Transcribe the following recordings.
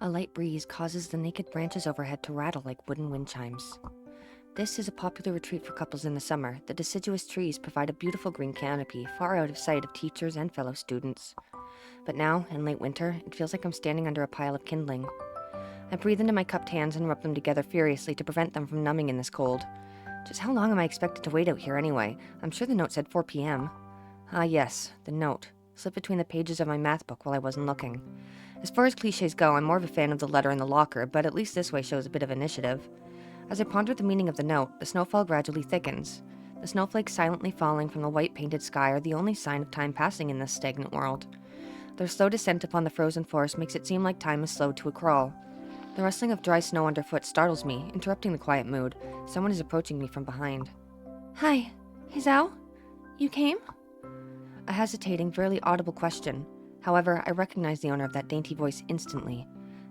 A light breeze causes the naked branches overhead to rattle like wooden wind chimes. This is a popular retreat for couples in the summer. The deciduous trees provide a beautiful green canopy, far out of sight of teachers and fellow students. But now, in late winter, it feels like I'm standing under a pile of kindling. I breathe into my cupped hands and rub them together furiously to prevent them from numbing in this cold. Just how long am I expected to wait out here anyway? I'm sure the note said 4 p.m. Ah yes, the note. Slipped between the pages of my math book while I wasn't looking. As far as cliches go, I'm more of a fan of the letter in the locker, but at least this way shows a bit of initiative. As I ponder the meaning of the note, the snowfall gradually thickens. The snowflakes silently falling from the white painted sky are the only sign of time passing in this stagnant world. Their slow descent upon the frozen forest makes it seem like time is slowed to a crawl. The rustling of dry snow underfoot startles me, interrupting the quiet mood. Someone is approaching me from behind. Hi, Hizao? You came? A hesitating, barely audible question. However, I recognize the owner of that dainty voice instantly.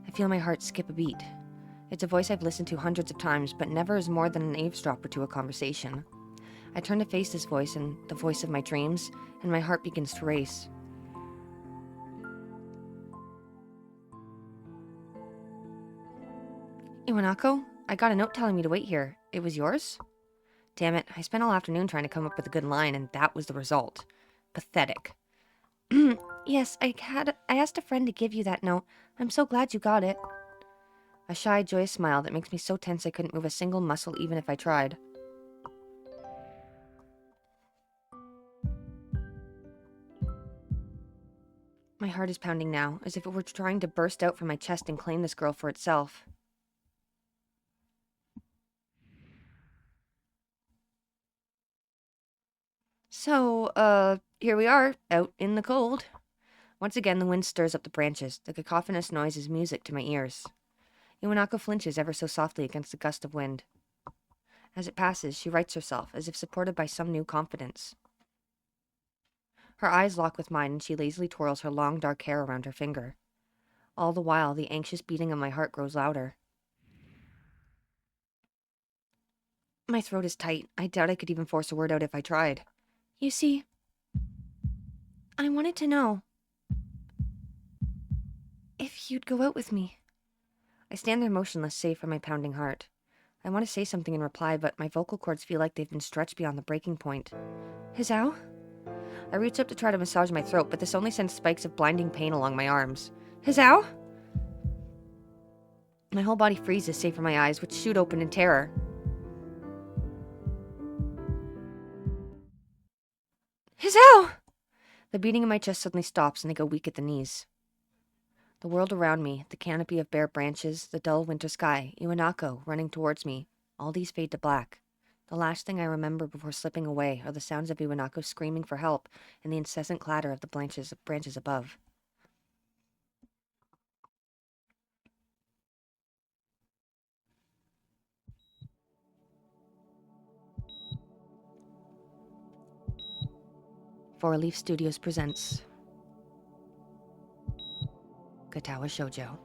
I feel my heart skip a beat. It's a voice I've listened to hundreds of times, but never as more than an eavesdropper to a conversation. I turn to face this voice and the voice of my dreams, and my heart begins to race. Iwanako, I got a note telling me to wait here. It was yours? Damn it, I spent all afternoon trying to come up with a good line, and that was the result. Pathetic. Yes, I asked a friend to give you that note. I'm so glad you got it. A shy, joyous smile that makes me so tense I couldn't move a single muscle even if I tried. My heart is pounding now, as if it were trying to burst out from my chest and claim this girl for itself. So, here we are, out in the cold. Once again, the wind stirs up the branches. The cacophonous noise is music to my ears. Iwanako flinches ever so softly against a gust of wind. As it passes, she rights herself, as if supported by some new confidence. Her eyes lock with mine, and she lazily twirls her long, dark hair around her finger. All the while, the anxious beating of my heart grows louder. My throat is tight. I doubt I could even force a word out if I tried. You see, I wanted to know if you'd go out with me. I stand there motionless, save for my pounding heart. I want to say something in reply, but my vocal cords feel like they've been stretched beyond the breaking point. Hizao? I reach up to try to massage my throat, but this only sends spikes of blinding pain along my arms. Hizao? My whole body freezes, save for my eyes, which shoot open in terror. Hizao! The beating in my chest suddenly stops, and I go weak at the knees. The world around me, the canopy of bare branches, the dull winter sky, Iwanako running towards me, all these fade to black. The last thing I remember before slipping away are the sounds of Iwanako screaming for help and the incessant clatter of the branches above. Four Leaf Studios presents Katawa Shoujo.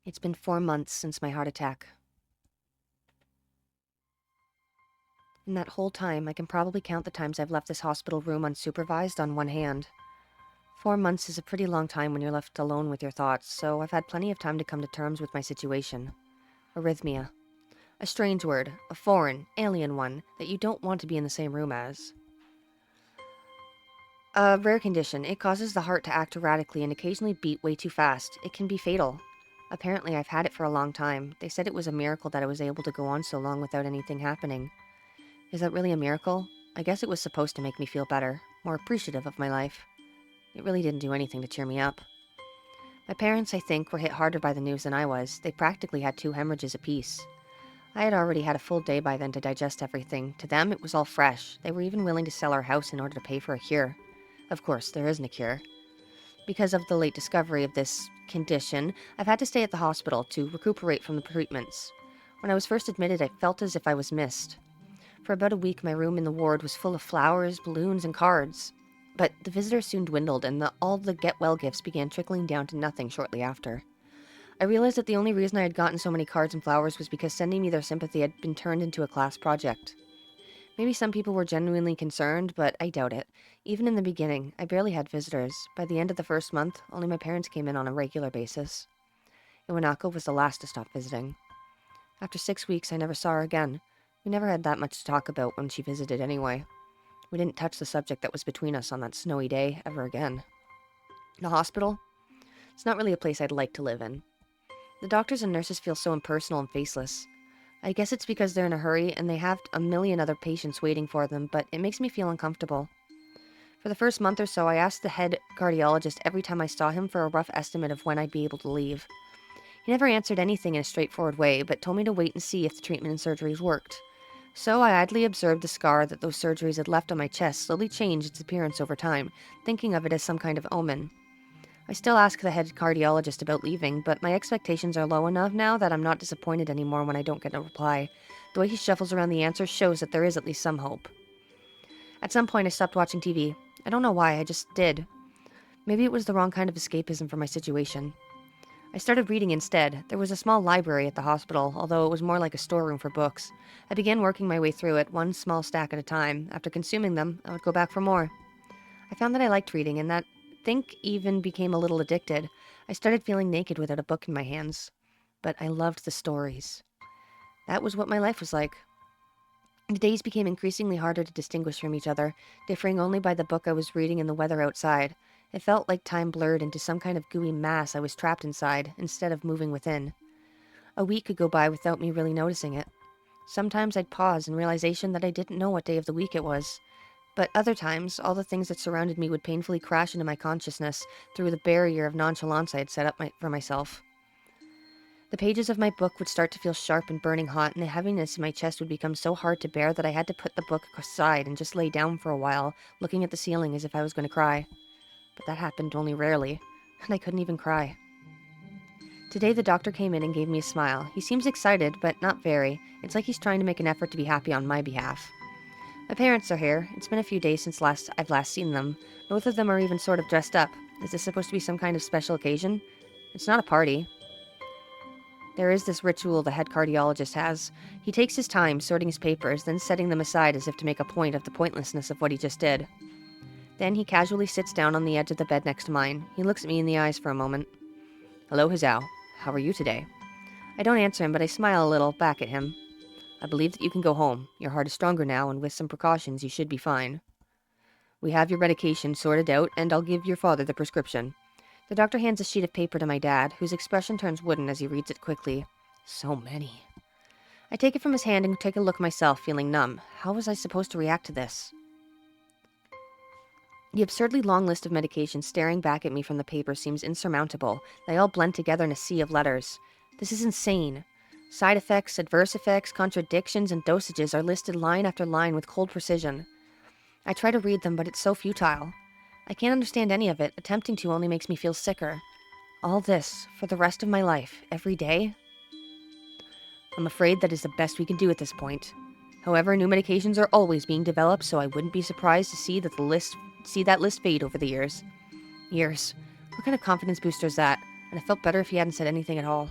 It's been 4 months since my heart attack. In that whole time, I can probably count the times I've left this hospital room unsupervised on one hand. 4 months is a pretty long time when you're left alone with your thoughts, so I've had plenty of time to come to terms with my situation. Arrhythmia. A strange word, a foreign, alien one, that you don't want to be in the same room as. A rare condition. It causes the heart to act erratically and occasionally beat way too fast. It can be fatal. Apparently, I've had it for a long time. They said it was a miracle that I was able to go on so long without anything happening. Is that really a miracle? I guess it was supposed to make me feel better, more appreciative of my life. It really didn't do anything to cheer me up. My parents, I think, were hit harder by the news than I was. They practically had 2 hemorrhages apiece. I had already had a full day by then to digest everything. To them, it was all fresh. They were even willing to sell our house in order to pay for a cure. Of course, there isn't a cure. Because of the late discovery of this condition, I've had to stay at the hospital to recuperate from the treatments. When I was first admitted, I felt as if I was missed. For about a week, my room in the ward was full of flowers, balloons, and cards. But the visitors soon dwindled, and all the get-well gifts began trickling down to nothing shortly after. I realized that the only reason I had gotten so many cards and flowers was because sending me their sympathy had been turned into a class project. Maybe some people were genuinely concerned, but I doubt it. Even in the beginning, I barely had visitors. By the end of the first month, only my parents came in on a regular basis. Iwanako was the last to stop visiting. After 6 weeks, I never saw her again. We never had that much to talk about when she visited anyway. We didn't touch the subject that was between us on that snowy day ever again. The hospital? It's not really a place I'd like to live in. The doctors and nurses feel so impersonal and faceless. I guess it's because they're in a hurry and they have a million other patients waiting for them, but it makes me feel uncomfortable. For the first month or so, I asked the head cardiologist every time I saw him for a rough estimate of when I'd be able to leave. He never answered anything in a straightforward way, but told me to wait and see if the treatment and surgeries worked. So I idly observed the scar that those surgeries had left on my chest slowly change its appearance over time, thinking of it as some kind of omen. I still ask the head cardiologist about leaving, but my expectations are low enough now that I'm not disappointed anymore when I don't get a reply. The way he shuffles around the answers shows that there is at least some hope. At some point, I stopped watching TV. I don't know why, I just did. Maybe it was the wrong kind of escapism for my situation. I started reading instead. There was a small library at the hospital, although it was more like a storeroom for books. I began working my way through it, one small stack at a time. After consuming them, I would go back for more. I found that I liked reading, and that think even became a little addicted. I started feeling naked without a book in my hands. But I loved the stories. That was what my life was like. The days became increasingly harder to distinguish from each other, differing only by the book I was reading and the weather outside. It felt like time blurred into some kind of gooey mass I was trapped inside, instead of moving within. A week could go by without me really noticing it. Sometimes I'd pause in realization that I didn't know what day of the week it was. But other times, all the things that surrounded me would painfully crash into my consciousness through the barrier of nonchalance I had set up for myself. The pages of my book would start to feel sharp and burning hot, and the heaviness in my chest would become so hard to bear that I had to put the book aside and just lay down for a while, looking at the ceiling as if I was going to cry. But that happened only rarely, and I couldn't even cry. Today the doctor came in and gave me a smile. He seems excited, but not very. It's like he's trying to make an effort to be happy on my behalf. My parents are here. It's been a few days since I've last seen them. Both of them are even sort of dressed up. Is this supposed to be some kind of special occasion? It's not a party. There is this ritual the head cardiologist has. He takes his time sorting his papers, then setting them aside as if to make a point of the pointlessness of what he just did. Then he casually sits down on the edge of the bed next to mine. He looks at me in the eyes for a moment. "Hello, Hizao. How are you today?" I don't answer him, but I smile a little back at him. "I believe that you can go home. Your heart is stronger now, and with some precautions, you should be fine. We have your medication sorted out, and I'll give your father the prescription." The doctor hands a sheet of paper to my dad, whose expression turns wooden as he reads it quickly. So many. I take it from his hand and take a look myself, feeling numb. How was I supposed to react to this? The absurdly long list of medications staring back at me from the paper seems insurmountable. They all blend together in a sea of letters. This is insane. Side effects, adverse effects, contradictions, and dosages are listed line after line with cold precision. I try to read them, but it's so futile. I can't understand any of it. Attempting to only makes me feel sicker. All this, for the rest of my life, every day? I'm afraid that is the best we can do at this point. However, new medications are always being developed, so I wouldn't be surprised to see that list fade over the years. Years. What kind of confidence booster is that? And I felt better if he hadn't said anything at all.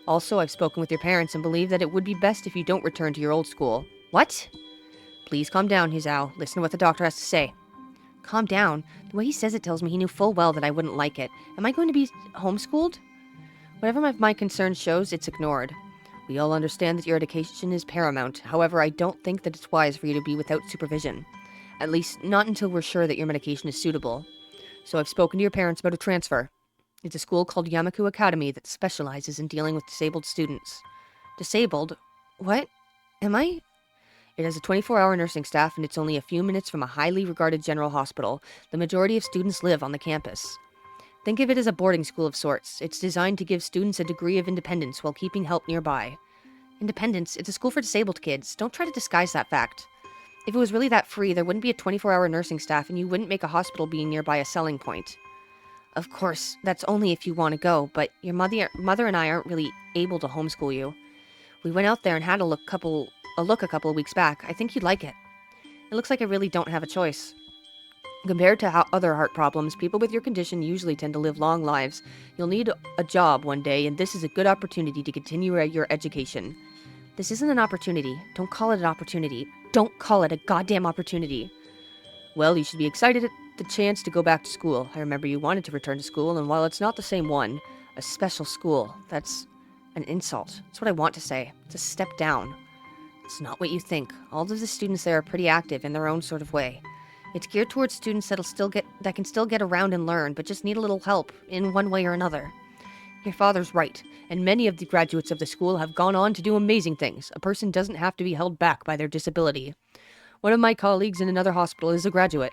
Also, I've spoken with your parents and believe that it would be best if you don't return to your old school. What? Please calm down, Hizao. Listen to what the doctor has to say. Calm down? The way he says it tells me he knew full well that I wouldn't like it. Am I going to be homeschooled? Whatever my concern shows, it's ignored. We all understand that your education is paramount. However, I don't think that it's wise for you to be without supervision. At least, not until we're sure that your medication is suitable. So I've spoken to your parents about a transfer. It's a school called Yamaku Academy that specializes in dealing with disabled students. Disabled? What? Am I? It has a 24-hour nursing staff, and it's only a few minutes from a highly regarded general hospital. The majority of students live on the campus. Think of it as a boarding school of sorts. It's designed to give students a degree of independence while keeping help nearby. Independence? It's a school for disabled kids. Don't try to disguise that fact. If it was really that free, there wouldn't be a 24-hour nursing staff, and you wouldn't make a hospital being nearby a selling point. Of course, that's only if you want to go, but your mother and I aren't really able to homeschool you. We went out there and had a look a couple of weeks back. I think you'd like it. It looks like I really don't have a choice. Compared to other heart problems, people with your condition usually tend to live long lives. You'll need a job one day, and this is a good opportunity to continue your education. This isn't an opportunity. Don't call it an opportunity. Don't call it a goddamn opportunity. Well, you should be excited at the chance to go back to school. I remember you wanted to return to school, and while it's not the same one, a special school, that's an insult. That's what I want to say. It's a step down. It's not what you think. All of the students there are pretty active in their own sort of way. It's geared towards students that can still get around and learn, but just need a little help in one way or another. Your father's right, and many of the graduates of the school have gone on to do amazing things. A person doesn't have to be held back by their disability. One of my colleagues in another hospital is a graduate.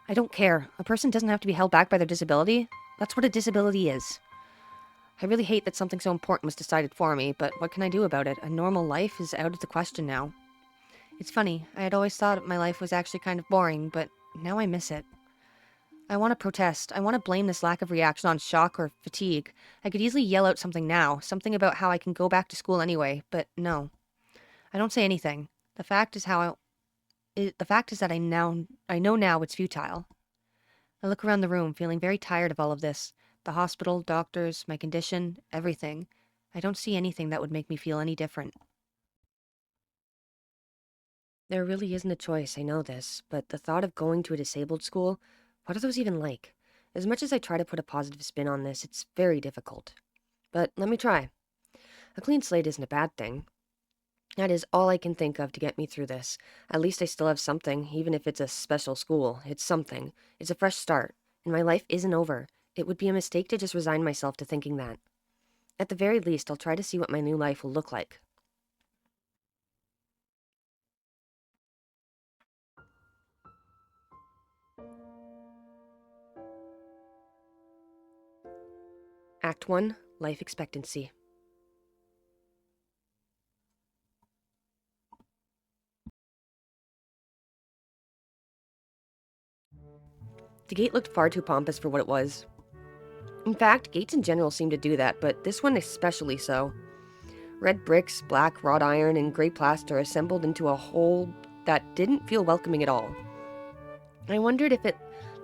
I don't care. A person doesn't have to be held back by their disability. That's what a disability is. I really hate that something so important was decided for me, but what can I do about it? A normal life is out of the question now. It's funny, I had always thought my life was actually kind of boring, but now I miss it. I want to protest. I want to blame this lack of reaction on shock or fatigue. I could easily yell out something now, something about how I can go back to school anyway, but no. I don't say anything. The fact is that I know now it's futile. I look around the room, feeling very tired of all of this. The hospital, doctors, my condition, everything. I don't see anything that would make me feel any different. There really isn't a choice, I know this, but the thought of going to a disabled school, what are those even like? As much as I try to put a positive spin on this, it's very difficult. But let me try. A clean slate isn't a bad thing. That is all I can think of to get me through this. At least I still have something, even if it's a special school. It's something. It's a fresh start, and my life isn't over. It would be a mistake to just resign myself to thinking that. At the very least, I'll try to see what my new life will look like. Act 1, Life Expectancy. The gate looked far too pompous for what it was. In fact, gates in general seem to do that, but this one especially so. Red bricks, black wrought iron, and gray plaster assembled into a whole that didn't feel welcoming at all. I wondered if it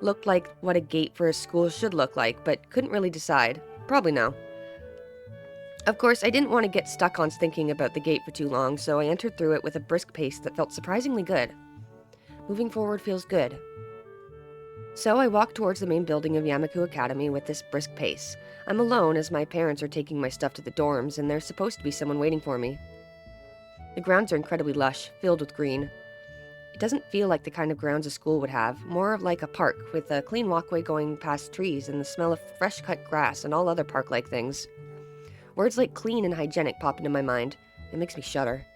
looked like what a gate for a school should look like, but couldn't really decide. Probably no. Of course, I didn't want to get stuck on thinking about the gate for too long, so I entered through it with a brisk pace that felt surprisingly good. Moving forward feels good. So I walked towards the main building of Yamaku Academy with this brisk pace. I'm alone as my parents are taking my stuff to the dorms, and there's supposed to be someone waiting for me. The grounds are incredibly lush, filled with green. It doesn't feel like the kind of grounds a school would have, more like a park with a clean walkway going past trees and the smell of fresh-cut grass and all other park-like things. Words like clean and hygienic pop into my mind. It makes me shudder.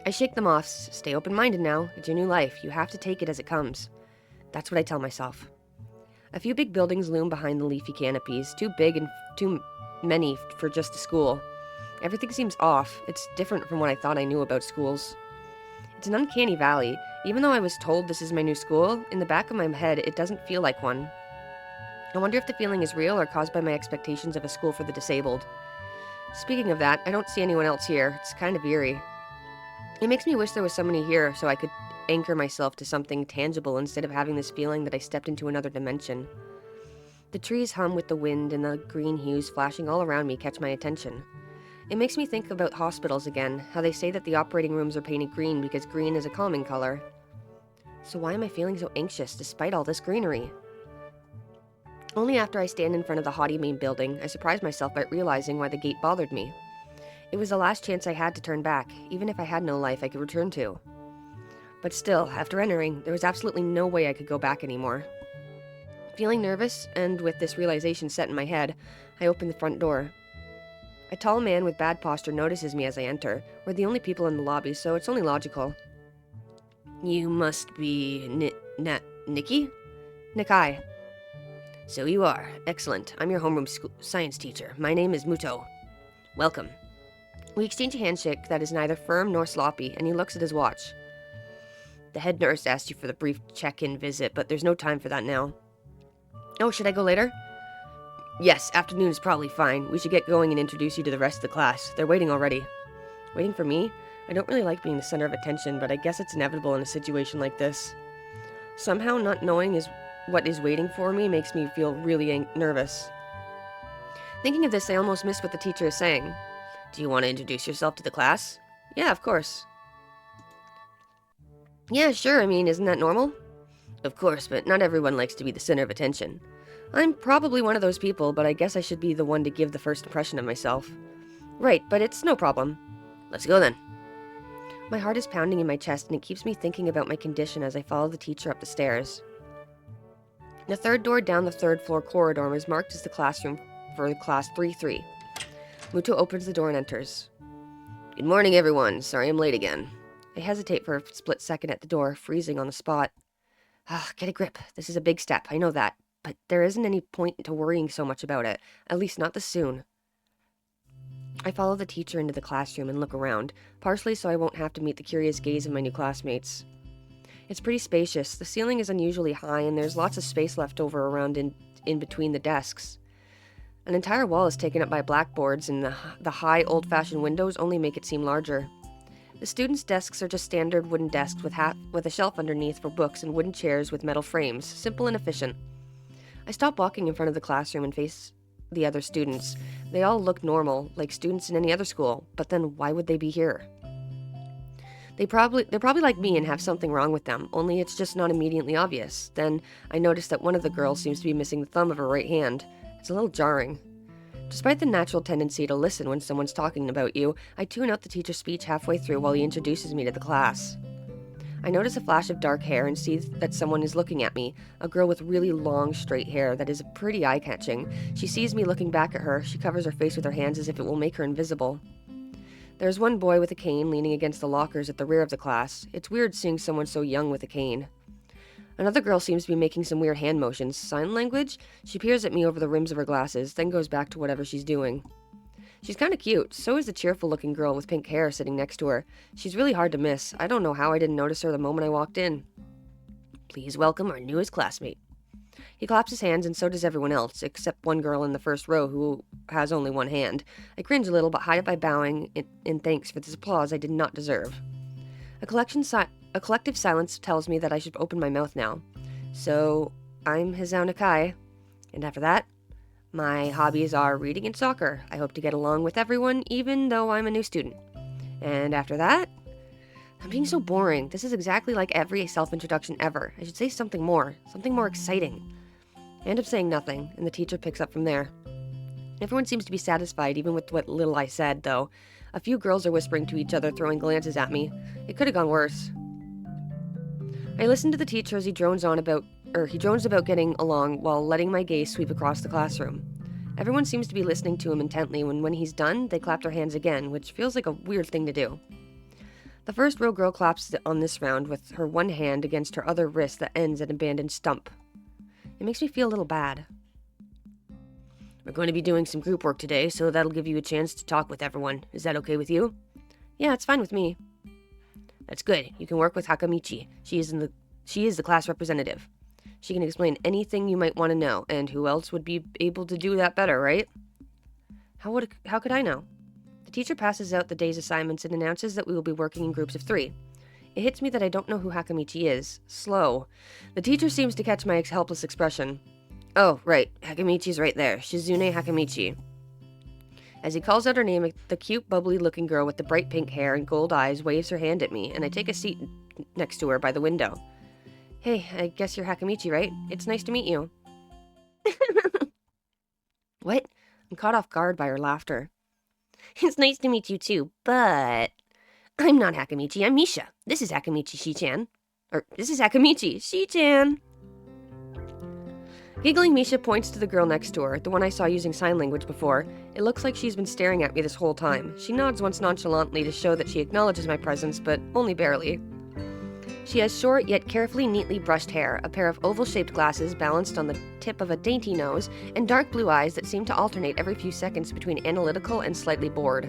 I shake them off. Stay open-minded now. It's your new life. You have to take it as it comes. That's what I tell myself. A few big buildings loom behind the leafy canopies, too big and too many for just a school. Everything seems off. It's different from what I thought I knew about schools. It's an uncanny valley. Even though I was told this is my new school, in the back of my head, it doesn't feel like one. I wonder if the feeling is real or caused by my expectations of a school for the disabled. Speaking of that, I don't see anyone else here. It's kind of eerie. It makes me wish there was somebody here so I could anchor myself to something tangible instead of having this feeling that I stepped into another dimension. The trees hum with the wind, and the green hues flashing all around me catch my attention. It makes me think about hospitals again, how they say that the operating rooms are painted green because green is a calming color. So why am I feeling so anxious despite all this greenery? Only after I stand in front of the haughty main building, I surprise myself by realizing why the gate bothered me. It was the last chance I had to turn back, even if I had no life I could return to. But still, after entering, there was absolutely no way I could go back anymore. Feeling nervous, and with this realization set in my head, I opened the front door. A tall man with bad posture notices me as I enter. We're the only people in the lobby, so it's only logical. You must be Nikki? Nikai. So you are. Excellent. I'm your homeroom science teacher. My name is Muto. Welcome. We exchange a handshake that is neither firm nor sloppy, and he looks at his watch. The head nurse asked you for the brief check-in visit, but there's no time for that now. Oh, should I go later? Yes, afternoon is probably fine. We should get going and introduce you to the rest of the class. They're waiting already. Waiting for me? I don't really like being the center of attention, but I guess it's inevitable in a situation like this. Somehow not knowing what is waiting for me makes me feel really nervous. Thinking of this, I almost missed what the teacher is saying. Do you want to introduce yourself to the class? Yeah, of course. Yeah, sure, I mean, isn't that normal? Of course, but not everyone likes to be the center of attention. I'm probably one of those people, but I guess I should be the one to give the first impression of myself. Right, but it's no problem. Let's go then. My heart is pounding in my chest, and it keeps me thinking about my condition as I follow the teacher up the stairs. The third door down the third floor corridor is marked as the classroom for class 3-3. Muto opens the door and enters. Good morning, everyone. Sorry I'm late again. I hesitate for a split second at the door, freezing on the spot. Get a grip. This is a big step, I know that. But there isn't any point to worrying so much about it, at least not this soon. I follow the teacher into the classroom and look around, partially so I won't have to meet the curious gaze of my new classmates. It's pretty spacious. The ceiling is unusually high, and there's lots of space left over around in between the desks. An entire wall is taken up by blackboards, and the high, old-fashioned windows only make it seem larger. The students' desks are just standard wooden desks with a shelf underneath for books and wooden chairs with metal frames, simple and efficient. I stop walking in front of the classroom and face the other students. They all look normal, like students in any other school, but then why would they be here? They're probably like me and have something wrong with them, only it's just not immediately obvious. Then I notice that one of the girls seems to be missing the thumb of her right hand. It's a little jarring. Despite the natural tendency to listen when someone's talking about you, I tune out the teacher's speech halfway through while he introduces me to the class. I notice a flash of dark hair and see that someone is looking at me, a girl with really long, straight hair that is pretty eye-catching. She sees me looking back at her. She covers her face with her hands as if it will make her invisible. There's one boy with a cane leaning against the lockers at the rear of the class. It's weird seeing someone so young with a cane. Another girl seems to be making some weird hand motions. Sign language? She peers at me over the rims of her glasses, then goes back to whatever she's doing. She's kind of cute. So is the cheerful-looking girl with pink hair sitting next to her. She's really hard to miss. I don't know how I didn't notice her the moment I walked in. Please welcome our newest classmate. He claps his hands, and so does everyone else, except one girl in the first row who has only one hand. I cringe a little, but hide it by bowing in thanks for this applause I did not deserve. A collective silence tells me that I should open my mouth now. So, I'm Hizao Nakai. And after that, my hobbies are reading and soccer. I hope to get along with everyone, even though I'm a new student. And after that, I'm being so boring. This is exactly like every self-introduction ever. I should say something more exciting. I end up saying nothing, and the teacher picks up from there. Everyone seems to be satisfied, even with what little I said, though. A few girls are whispering to each other, throwing glances at me. It could have gone worse. I listen to the teacher as he drones about getting along while letting my gaze sweep across the classroom. Everyone seems to be listening to him intently, when he's done, they clap their hands again, which feels like a weird thing to do. The first row girl claps on this round with her one hand against her other wrist that ends at an abandoned stump. It makes me feel a little bad. We're going to be doing some group work today, so that'll give you a chance to talk with everyone. Is that okay with you? Yeah, it's fine with me. That's good. You can work with Hakamichi. She is the class representative. She can explain anything you might want to know, and who else would be able to do that better, right? How could I know? The teacher passes out the day's assignments and announces that we will be working in groups of 3. It hits me that I don't know who Hakamichi is. Slow. The teacher seems to catch my helpless expression. Oh, right. Hakamichi's right there. Shizune Hakamichi. As he calls out her name, the cute, bubbly-looking girl with the bright pink hair and gold eyes waves her hand at me, and I take a seat next to her by the window. Hey, I guess you're Hakamichi, right? It's nice to meet you. What? I'm caught off guard by her laughter. It's nice to meet you too, but I'm not Hakamichi, I'm Misha. This is Akamichi Shi-chan. Or, this is Akamichi Shi-chan. Giggling, Misha points to the girl next to her, the one I saw using sign language before. It looks like she's been staring at me this whole time. She nods once nonchalantly to show that she acknowledges my presence, but only barely. She has short yet carefully neatly brushed hair, a pair of oval-shaped glasses balanced on the tip of a dainty nose, and dark blue eyes that seem to alternate every few seconds between analytical and slightly bored.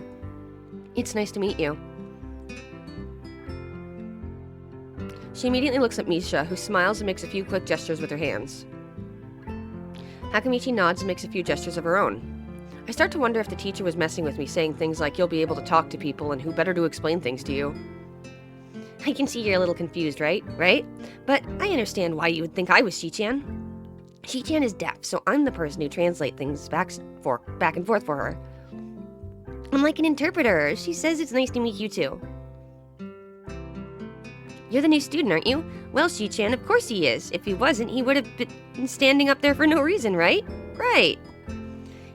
It's nice to meet you. She immediately looks at Misha, who smiles and makes a few quick gestures with her hands. Akamichi nods and makes a few gestures of her own. I start to wonder if the teacher was messing with me, saying things like, you'll be able to talk to people, and who better to explain things to you. I can see you're a little confused, right? But I understand why you would think I was Shi-chan. Shi-chan is deaf, so I'm the person who translates things back and forth for her. I'm like an interpreter. She says it's nice to meet you too. You're the new student, aren't you? Well, Shi-chan, of course he is. If he wasn't, he would have been standing up there for no reason, right? Right.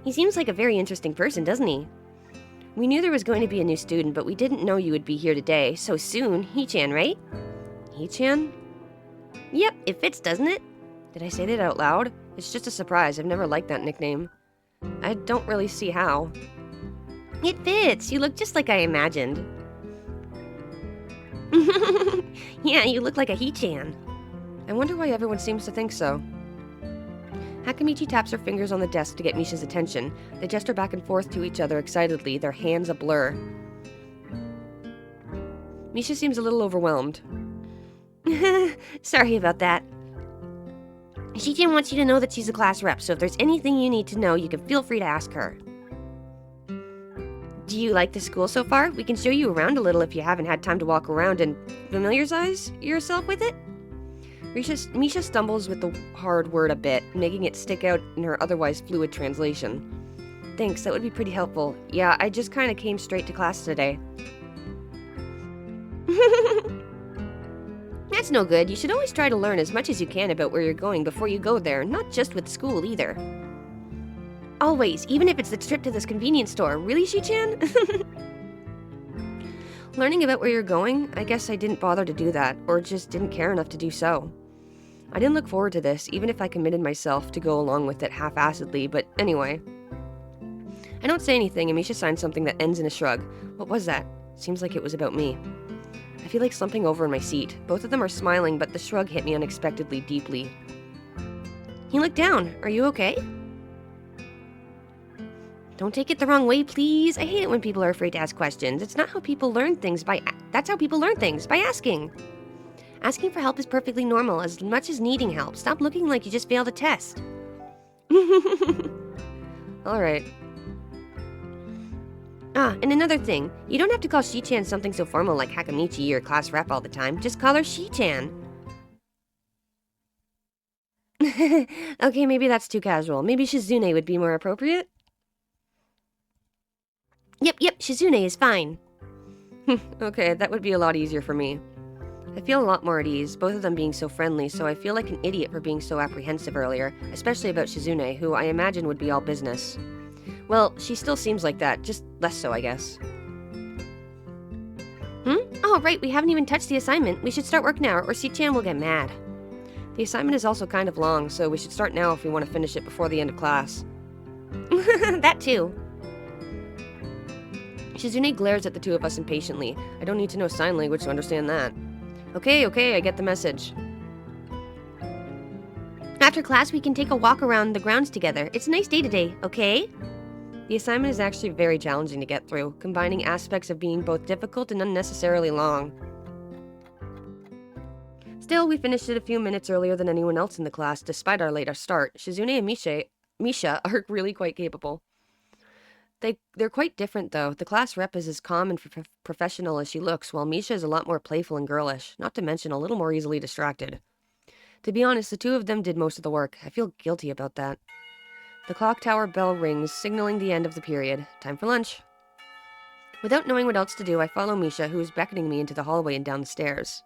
He seems like a very interesting person, doesn't he? We knew there was going to be a new student, but we didn't know you would be here today so soon. He-chan, right? He-chan? Yep, it fits, doesn't it? Did I say that out loud? It's just a surprise. I've never liked that nickname. I don't really see how. It fits. You look just like I imagined. Yeah, you look like a He-chan. I wonder why everyone seems to think so. Akamichi taps her fingers on the desk to get Misha's attention. They gesture back and forth to each other excitedly, their hands a blur. Misha seems a little overwhelmed. Sorry about that. Shi-chan wants you to know that she's a class rep, so if there's anything you need to know, you can feel free to ask her. Do you like the school so far? We can show you around a little if you haven't had time to walk around and familiarize yourself with it. Misha stumbles with the hard word a bit, making it stick out in her otherwise fluid translation. Thanks, that would be pretty helpful. Yeah, I just kind of came straight to class today. That's no good. You should always try to learn as much as you can about where you're going before you go there, not just with school either. Always, even if it's the trip to this convenience store. Really, Shi-chan? Learning about where you're going? I guess I didn't bother to do that, or just didn't care enough to do so. I didn't look forward to this, even if I committed myself to go along with it half-assedly, but anyway. I don't say anything, and Misha signs something that ends in a shrug. What was that? Seems like it was about me. I feel like slumping over in my seat. Both of them are smiling, but the shrug hit me unexpectedly deeply. You look down. Are you okay? Don't take it the wrong way, please. I hate it when people are afraid to ask questions. It's not how people learn things that's how people learn things, by asking. Asking for help is perfectly normal, as much as needing help. Stop looking like you just failed a test. Alright. And another thing. You don't have to call Shi-chan something so formal like Hakamichi or class rep all the time. Just call her Shi-chan. Okay, maybe that's too casual. Maybe Shizune would be more appropriate? Yep, Shizune is fine. Okay, that would be a lot easier for me. I feel a lot more at ease, both of them being so friendly, so I feel like an idiot for being so apprehensive earlier, especially about Shizune, who I imagine would be all business. Well, she still seems like that, just less so, I guess. Oh, right, we haven't even touched the assignment. We should start work now, or Shi-chan will get mad. The assignment is also kind of long, so we should start now if we want to finish it before the end of class. That too. Shizune glares at the two of us impatiently. I don't need to know sign language to understand that. Okay, I get the message. After class, we can take a walk around the grounds together. It's a nice day today, okay? The assignment is actually very challenging to get through, combining aspects of being both difficult and unnecessarily long. Still, we finished it a few minutes earlier than anyone else in the class, despite our later start. Shizune and Misha are really quite capable. They're quite different, though. The class rep is as calm and professional as she looks, while Misha is a lot more playful and girlish, not to mention a little more easily distracted. To be honest, the two of them did most of the work. I feel guilty about that. The clock tower bell rings, signaling the end of the period. Time for lunch. Without knowing what else to do, I follow Misha, who is beckoning me into the hallway and down the stairs.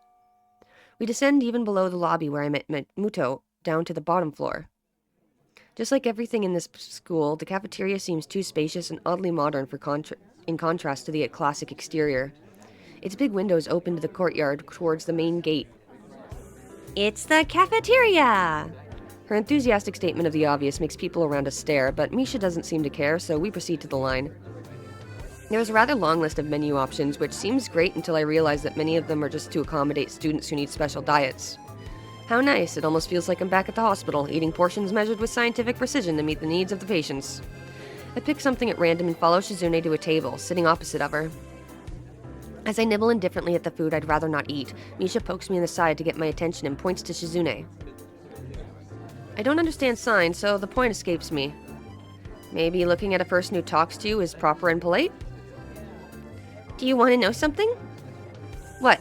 We descend even below the lobby where I met Muto, down to the bottom floor. Just like everything in this school, the cafeteria seems too spacious and oddly modern in contrast to the classic exterior. Its big windows open to the courtyard towards the main gate. It's the cafeteria! Her enthusiastic statement of the obvious makes people around us stare, but Misha doesn't seem to care, so we proceed to the line. There is a rather long list of menu options, which seems great until I realize that many of them are just to accommodate students who need special diets. How nice, it almost feels like I'm back at the hospital, eating portions measured with scientific precision to meet the needs of the patients. I pick something at random and follow Shizune to a table, sitting opposite of her. As I nibble indifferently at the food I'd rather not eat, Misha pokes me in the side to get my attention and points to Shizune. I don't understand signs, so the point escapes me. Maybe looking at a person who talks to you is proper and polite? Do you want to know something? What?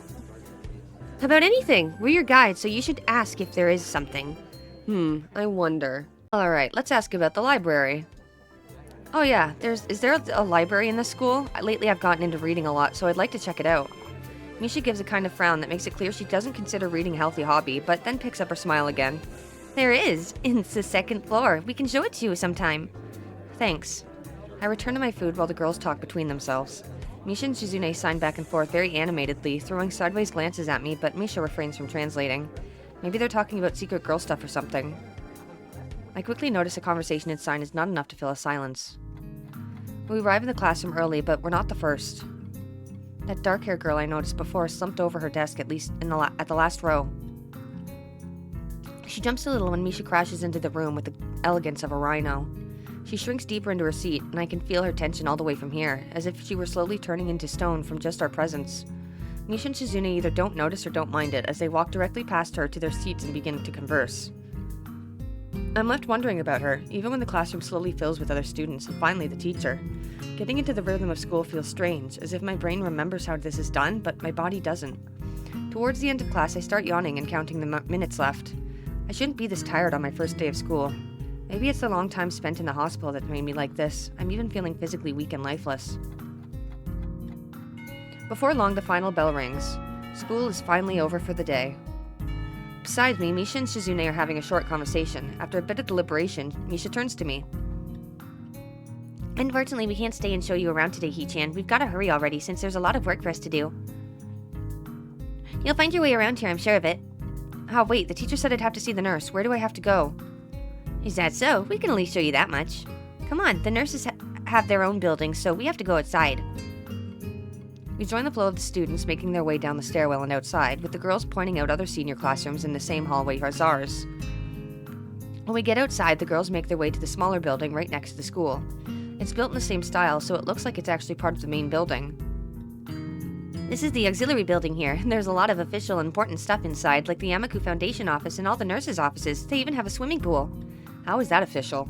About anything. We're your guide, so you should ask if there is something. I wonder. Alright, let's ask about the library. Oh yeah, is there a library in this school? Lately I've gotten into reading a lot, so I'd like to check it out. Misha gives a kind of frown that makes it clear she doesn't consider reading a healthy hobby, but then picks up her smile again. There is. It's the second floor. We can show it to you sometime. Thanks. I return to my food while the girls talk between themselves. Misha and Shizune sign back and forth very animatedly, throwing sideways glances at me, but Misha refrains from translating. Maybe they're talking about secret girl stuff or something. I quickly notice a conversation in sign is not enough to fill a silence. We arrive in the classroom early, but we're not the first. That dark-haired girl I noticed before slumped over her desk at the last row. She jumps a little when Misha crashes into the room with the elegance of a rhino. She shrinks deeper into her seat, and I can feel her tension all the way from here, as if she were slowly turning into stone from just our presence. Misha and Shizune either don't notice or don't mind it, as they walk directly past her to their seats and begin to converse. I'm left wondering about her, even when the classroom slowly fills with other students, and finally the teacher. Getting into the rhythm of school feels strange, as if my brain remembers how this is done, but my body doesn't. Towards the end of class, I start yawning and counting the minutes left. I shouldn't be this tired on my first day of school. Maybe it's the long time spent in the hospital that made me like this. I'm even feeling physically weak and lifeless. Before long, the final bell rings. School is finally over for the day. Beside me, Misha and Shizune are having a short conversation. After a bit of deliberation, Misha turns to me. Unfortunately, we can't stay and show you around today, Hee-chan. We've got to hurry already, since there's a lot of work for us to do. You'll find your way around here, I'm sure of it. Oh, wait, the teacher said I'd have to see the nurse. Where do I have to go? Is that so? We can at least show you that much. Come on, the nurses have their own building, so we have to go outside. We join the flow of the students making their way down the stairwell and outside, with the girls pointing out other senior classrooms in the same hallway as ours. When we get outside, the girls make their way to the smaller building right next to the school. It's built in the same style, so it looks like it's actually part of the main building. This is the auxiliary building here, and there's a lot of official important stuff inside, like the Yamaku Foundation office and all the nurses' offices. They even have a swimming pool. How is that official?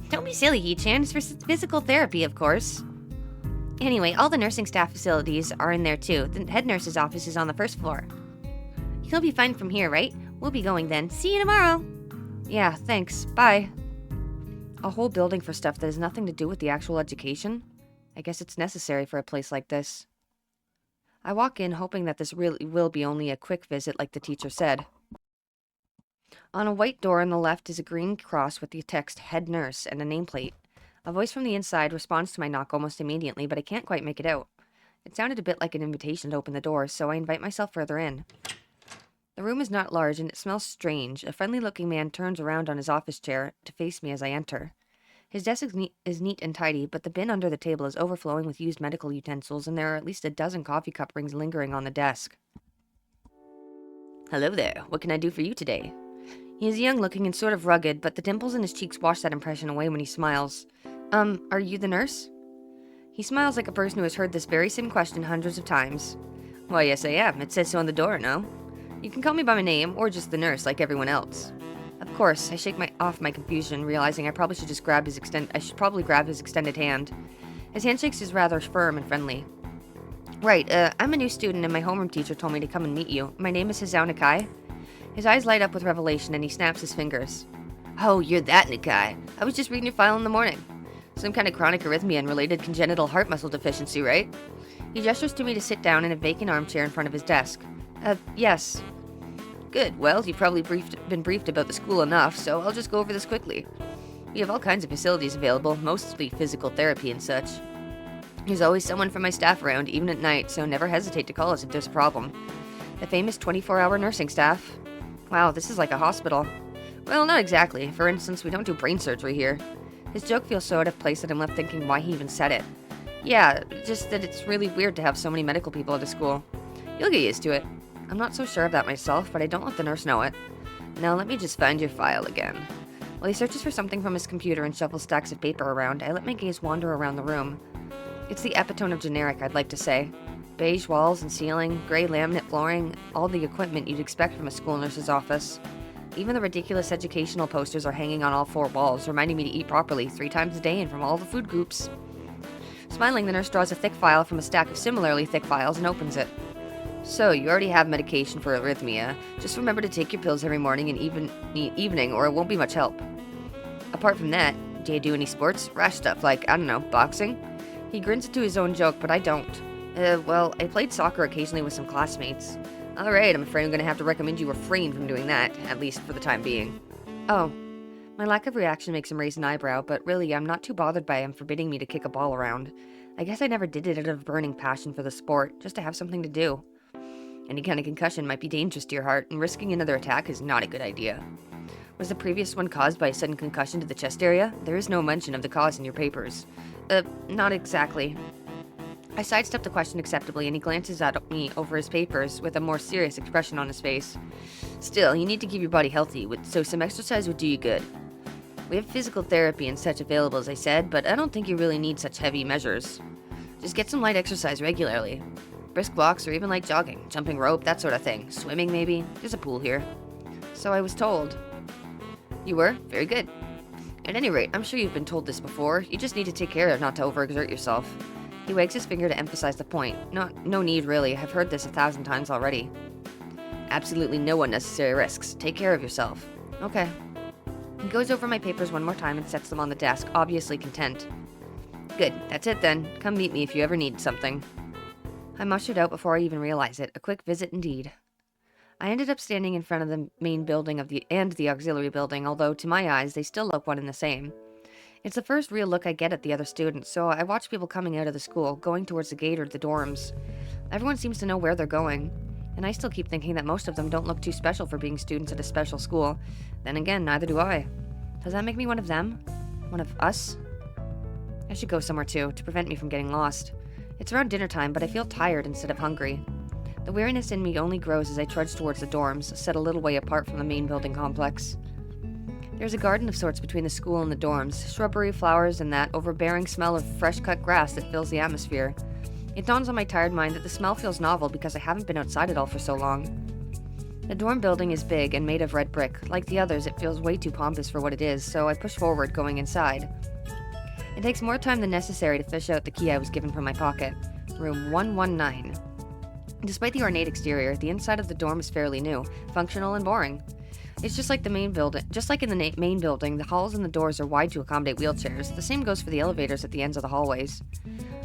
Don't be silly, Hee-chan. It's for physical therapy, of course. Anyway, all the nursing staff facilities are in there too. The head nurse's office is on the first floor. You'll be fine from here, right? We'll be going then. See you tomorrow. Yeah, thanks. Bye. A whole building for stuff that has nothing to do with the actual education? I guess it's necessary for a place like this. I walk in hoping that this really will be only a quick visit like the teacher said. On a white door on the left is a green cross with the text Head Nurse and a nameplate. A voice from the inside responds to my knock almost immediately, but I can't quite make it out. It sounded a bit like an invitation to open the door, so I invite myself further in. The room is not large and it smells strange. A friendly-looking man turns around on his office chair to face me as I enter. His desk is neat and tidy, but the bin under the table is overflowing with used medical utensils, and there are at least a dozen coffee cup rings lingering on the desk. Hello there. What can I do for you today? He is young-looking and sort of rugged, but the dimples in his cheeks wash that impression away when he smiles. Are you the nurse? He smiles like a person who has heard this very same question hundreds of times. Why, yes, I am. It says so on the door, no? You can call me by my name, or just the nurse, like everyone else. Of course, I shake off my confusion, realizing I probably should just grab his extended hand. His handshake is rather firm and friendly. Right, I'm a new student, and my homeroom teacher told me to come and meet you. My name is Hisao Nakai. His eyes light up with revelation, and he snaps his fingers. Oh, you're that Nakai. I was just reading your file in the morning. Some kind of chronic arrhythmia and related congenital heart muscle deficiency, right? He gestures to me to sit down in a vacant armchair in front of his desk. Yes. Good, well, you've probably been briefed about the school enough, so I'll just go over this quickly. We have all kinds of facilities available, mostly physical therapy and such. There's always someone from my staff around, even at night, so never hesitate to call us if there's a problem. The famous 24-hour nursing staff. Wow, this is like a hospital. Well, not exactly. For instance, we don't do brain surgery here. His joke feels so out of place that I'm left thinking why he even said it. Yeah, just that it's really weird to have so many medical people at a school. You'll get used to it. I'm not so sure of that myself, but I don't let the nurse know it. Now let me just find your file again. While he searches for something from his computer and shovels stacks of paper around, I let my gaze wander around the room. It's the epitome of generic, I'd like to say. Beige walls and ceiling, gray laminate flooring, all the equipment you'd expect from a school nurse's office. Even the ridiculous educational posters are hanging on all four walls, reminding me to eat properly 3 times a day and from all the food groups. Smiling, the nurse draws a thick file from a stack of similarly thick files and opens it. So, you already have medication for arrhythmia. Just remember to take your pills every morning and evening, or it won't be much help. Apart from that, do you do any sports? Rash stuff like, I don't know, boxing? He grins into his own joke, but I don't. Well, I played soccer occasionally with some classmates. Alright, I'm afraid I'm gonna have to recommend you refrain from doing that, at least for the time being. Oh. My lack of reaction makes him raise an eyebrow, but really, I'm not too bothered by him forbidding me to kick a ball around. I guess I never did it out of burning passion for the sport, just to have something to do. Any kind of concussion might be dangerous to your heart, and risking another attack is not a good idea. Was the previous one caused by a sudden concussion to the chest area? There is no mention of the cause in your papers. Not exactly. I sidestepped the question acceptably, and he glances at me over his papers with a more serious expression on his face. Still, you need to keep your body healthy, so some exercise would do you good. We have physical therapy and such available, as I said, but I don't think you really need such heavy measures. Just get some light exercise regularly. Brisk walks or even light jogging, jumping rope, that sort of thing. Swimming, maybe. There's a pool here. So I was told. You were? Very good. At any rate, I'm sure you've been told this before. You just need to take care not to overexert yourself. He wags his finger to emphasize the point. No need, really. I've heard this 1,000 times already. Absolutely no unnecessary risks. Take care of yourself. Okay. He goes over my papers one more time and sets them on the desk, obviously content. Good. That's it then. Come meet me if you ever need something. I'm ushered out before I even realize it. A quick visit indeed. I ended up standing in front of the main building and the auxiliary building, although to my eyes they still look one and the same. It's the first real look I get at the other students, so I watch people coming out of the school, going towards the gate or the dorms. Everyone seems to know where they're going, and I still keep thinking that most of them don't look too special for being students at a special school. Then again, neither do I. Does that make me one of them? One of us? I should go somewhere too, to prevent me from getting lost. It's around dinner time, but I feel tired instead of hungry. The weariness in me only grows as I trudge towards the dorms, set a little way apart from the main building complex. There's a garden of sorts between the school and the dorms, shrubbery, flowers, and that overbearing smell of fresh-cut grass that fills the atmosphere. It dawns on my tired mind that the smell feels novel because I haven't been outside it all for so long. The dorm building is big and made of red brick. Like the others, it feels way too pompous for what it is, so I push forward, going inside. It takes more time than necessary to fish out the key I was given from my pocket. Room 119. Despite the ornate exterior, the inside of the dorm is fairly new, functional, and boring. It's just like in the main building, the halls and the doors are wide to accommodate wheelchairs. The same goes for the elevators at the ends of the hallways.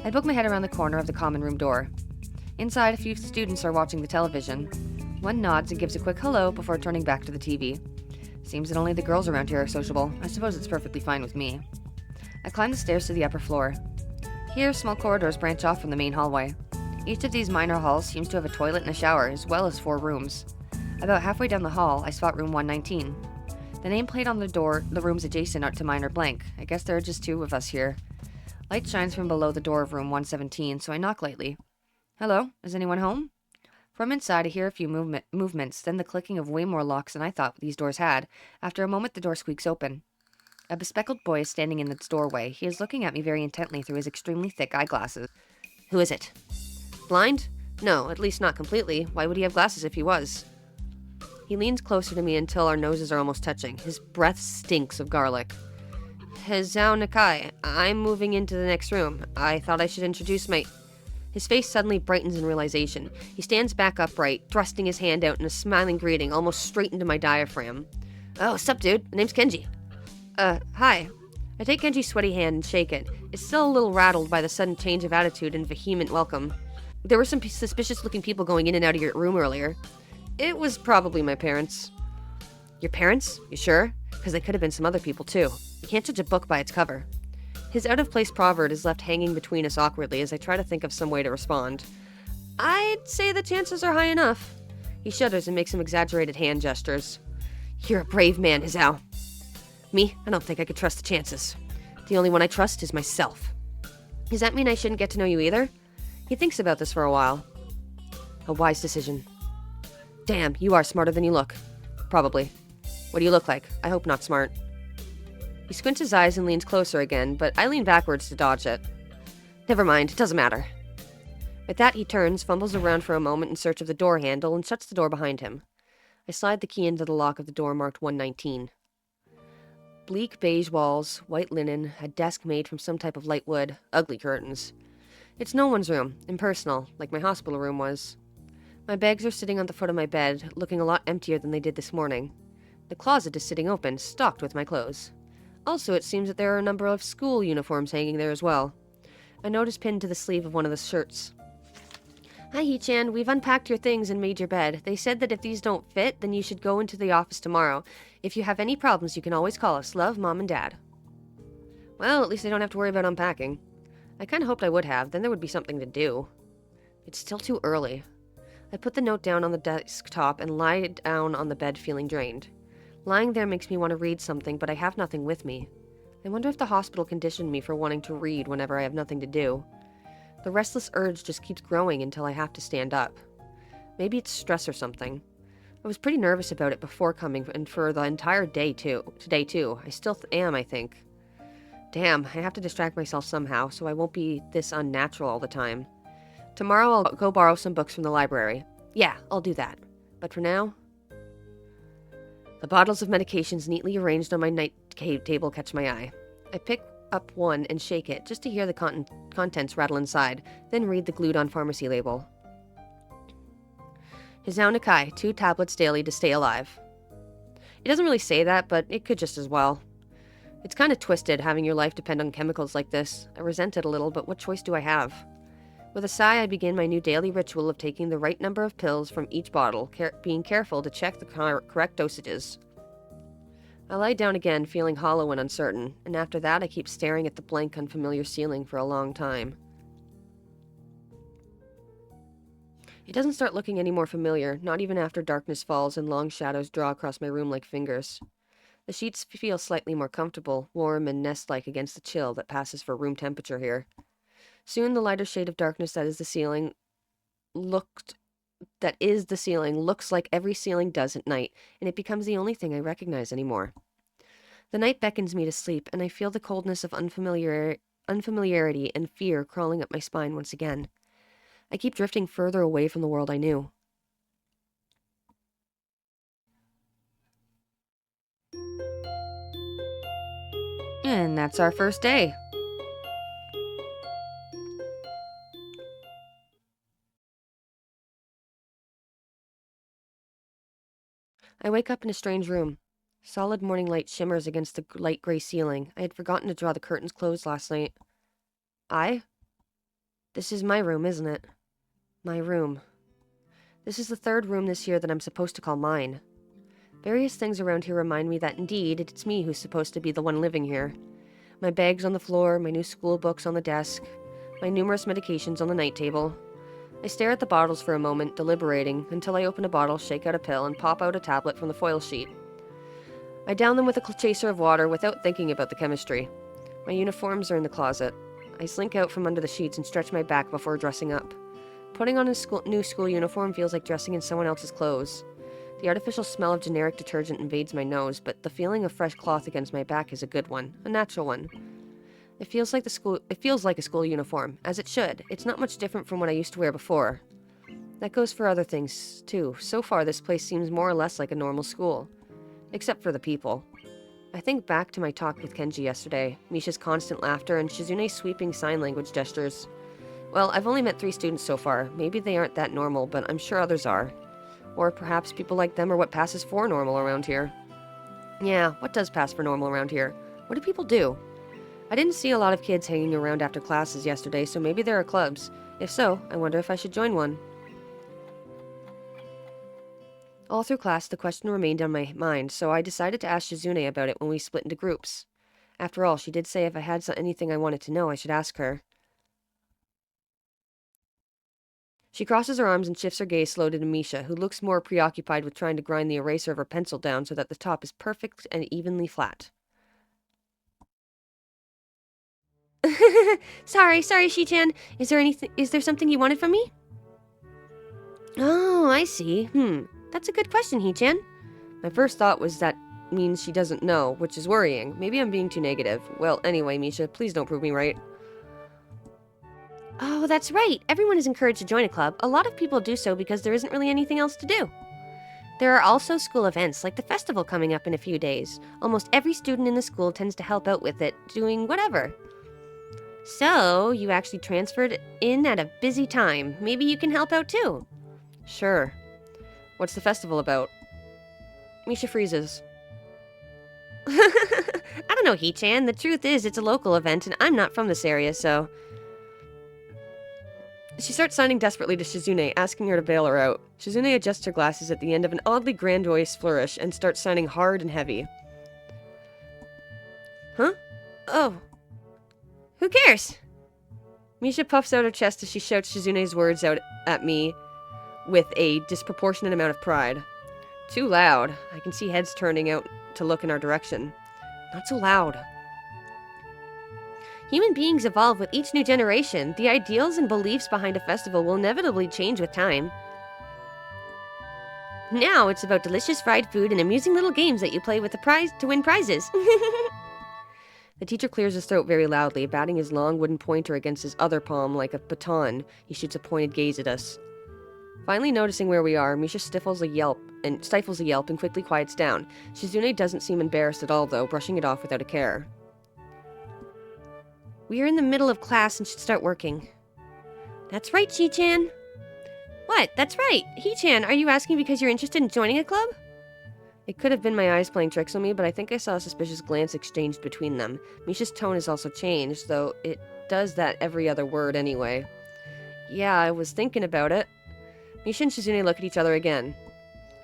I poke my head around the corner of the common room door. Inside, a few students are watching the television. One nods and gives a quick hello before turning back to the TV. Seems that only the girls around here are sociable. I suppose it's perfectly fine with me. I climb the stairs to the upper floor. Here, small corridors branch off from the main hallway. Each of these minor halls seems to have a toilet and a shower, as well as 4 rooms. About halfway down the hall, I spot room 119. The nameplate on the rooms adjacent to mine are blank. I guess there are just 2 of us here. Light shines from below the door of room 117, so I knock lightly. Hello? Is anyone home? From inside, I hear a few movements, then the clicking of way more locks than I thought these doors had. After a moment, the door squeaks open. A bespectacled boy is standing in its doorway. He is looking at me very intently through his extremely thick eyeglasses. Who is it? Blind? No, at least not completely. Why would he have glasses if he was? He leans closer to me until our noses are almost touching. His breath stinks of garlic. Hezao Nakai, I'm moving into the next room. I thought I should introduce my... His face suddenly brightens in realization. He stands back upright, thrusting his hand out in a smiling greeting almost straight into my diaphragm. Oh, sup, dude? My name's Kenji. Hi. I take Kenji's sweaty hand and shake it. It's still a little rattled by the sudden change of attitude and vehement welcome. There were some suspicious-looking people going in and out of your room earlier. It was probably my parents. Your parents? You sure? Because they could have been some other people, too. You can't judge a book by its cover. His out-of-place proverb is left hanging between us awkwardly as I try to think of some way to respond. I'd say the chances are high enough. He shudders and makes some exaggerated hand gestures. You're a brave man, Hizao. Me? I don't think I could trust the chances. The only one I trust is myself. Does that mean I shouldn't get to know you either? He thinks about this for a while. A wise decision. Damn, you are smarter than you look. Probably. What do you look like? I hope not smart. He squints his eyes and leans closer again, but I lean backwards to dodge it. Never mind, it doesn't matter. With that, he turns, fumbles around for a moment in search of the door handle, and shuts the door behind him. I slide the key into the lock of the door marked 119. Bleak beige walls, white linen, a desk made from some type of light wood, ugly curtains. It's no one's room, impersonal, like my hospital room was. My bags are sitting on the foot of my bed, looking a lot emptier than they did this morning. The closet is sitting open, stocked with my clothes. Also, it seems that there are a number of school uniforms hanging there as well. A note is pinned to the sleeve of one of the shirts. Hi, Hee-chan. We've unpacked your things and made your bed. They said that if these don't fit, then you should go into the office tomorrow. If you have any problems, you can always call us. Love, Mom and Dad. Well, at least I don't have to worry about unpacking. I kind of hoped I would have, then there would be something to do. It's still too early. I put the note down on the desktop and lie down on the bed feeling drained. Lying there makes me want to read something, but I have nothing with me. I wonder if the hospital conditioned me for wanting to read whenever I have nothing to do. The restless urge just keeps growing until I have to stand up. Maybe it's stress or something. I was pretty nervous about it before coming, and for the entire day today too. I still am, I think. Damn, I have to distract myself somehow, so I won't be this unnatural all the time. Tomorrow I'll go borrow some books from the library. Yeah, I'll do that. But for now... The bottles of medications neatly arranged on my night table catch my eye. I pick up one and shake it, just to hear the contents rattle inside, then read the glued-on pharmacy label. Hizao Nakai, 2 tablets daily to stay alive. It doesn't really say that, but it could just as well. It's kind of twisted, having your life depend on chemicals like this. I resent it a little, but what choice do I have? With a sigh, I begin my new daily ritual of taking the right number of pills from each bottle, being careful to check the correct dosages. I lie down again, feeling hollow and uncertain, and after that I keep staring at the blank, unfamiliar ceiling for a long time. It doesn't start looking any more familiar, not even after darkness falls and long shadows draw across my room like fingers. The sheets feel slightly more comfortable, warm and nest-like against the chill that passes for room temperature here. Soon the lighter shade of darkness that is the ceiling looks like every ceiling does at night, and it becomes the only thing I recognize anymore. The night beckons me to sleep, and I feel the coldness of unfamiliarity and fear crawling up my spine once again. I keep drifting further away from the world I knew. And that's our first day. I wake up in a strange room. Solid morning light shimmers against the light gray ceiling. I had forgotten to draw the curtains closed last night. This is my room, isn't it? My room. This is the 3rd room this year that I'm supposed to call mine. Various things around here remind me that indeed it's me who's supposed to be the one living here. My bags on the floor, my new school books on the desk, my numerous medications on the night table. I stare at the bottles for a moment, deliberating, until I open a bottle, shake out a pill, and pop out a tablet from the foil sheet. I down them with a chaser of water without thinking about the chemistry. My uniforms are in the closet. I slink out from under the sheets and stretch my back before dressing up. Putting on a new school uniform feels like dressing in someone else's clothes. The artificial smell of generic detergent invades my nose, but the feeling of fresh cloth against my back is a good one, a natural one. It feels like a school uniform, as it should. It's not much different from what I used to wear before. That goes for other things, too. So far, this place seems more or less like a normal school. Except for the people. I think back to my talk with Kenji yesterday, Misha's constant laughter, and Shizune's sweeping sign language gestures. Well, I've only met 3 students so far. Maybe they aren't that normal, but I'm sure others are. Or perhaps people like them are what passes for normal around here. Yeah, what does pass for normal around here? What do people do? I didn't see a lot of kids hanging around after classes yesterday, so maybe there are clubs. If so, I wonder if I should join one. All through class, the question remained on my mind, so I decided to ask Shizune about it when we split into groups. After all, she did say if I had anything I wanted to know, I should ask her. She crosses her arms and shifts her gaze slowly to Misha, who looks more preoccupied with trying to grind the eraser of her pencil down so that the top is perfect and evenly flat. Sorry, Shi-chan. Is there something you wanted from me? Oh, I see. That's a good question, Hee-chan. My first thought was that means she doesn't know, which is worrying. Maybe I'm being too negative. Well, anyway, Misha, please don't prove me right. Oh, that's right. Everyone is encouraged to join a club. A lot of people do so because there isn't really anything else to do. There are also school events, like the festival coming up in a few days. Almost every student in the school tends to help out with it, doing whatever. So, you actually transferred in at a busy time. Maybe you can help out too. Sure. What's the festival about? Misha freezes. I don't know, Hee-chan. The truth is, it's a local event, and I'm not from this area, so... She starts signing desperately to Shizune, asking her to bail her out. Shizune adjusts her glasses at the end of an oddly grandiose flourish and starts signing hard and heavy. Huh? Oh. Who cares? Misha puffs out her chest as she shouts Shizune's words out at me with a disproportionate amount of pride. Too loud. I can see heads turning out to look in our direction. Not so loud. Human beings evolve with each new generation. The ideals and beliefs behind a festival will inevitably change with time. Now it's about delicious fried food and amusing little games that you play with the prize to win prizes. The teacher clears his throat very loudly, batting his long wooden pointer against his other palm like a baton. He shoots a pointed gaze at us. Finally noticing where we are, Misha stifles a yelp and quickly quiets down. Shizune doesn't seem embarrassed at all, though, brushing it off without a care. We are in the middle of class and should start working. That's right, Shi-chan. What? That's right. Hee-chan, are you asking because you're interested in joining a club? It could have been my eyes playing tricks on me, but I think I saw a suspicious glance exchanged between them. Misha's tone has also changed, though it does that every other word anyway. Yeah, I was thinking about it. Misha and Shizune look at each other again.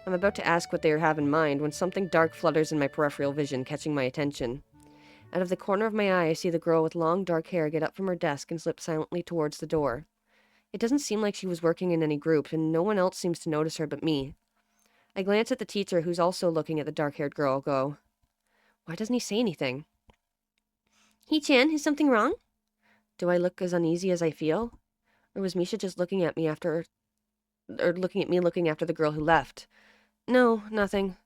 I'm about to ask what they have in mind when something dark flutters in my peripheral vision, catching my attention. Out of the corner of my eye, I see the girl with long, dark hair get up from her desk and slip silently towards the door. It doesn't seem like she was working in any group, and no one else seems to notice her but me. I glance at the teacher, who's also looking at the dark-haired girl, go, why doesn't he say anything? Hee-chan, is something wrong? Do I look as uneasy as I feel? Or was Misha just looking at me after the girl who left? No, nothing.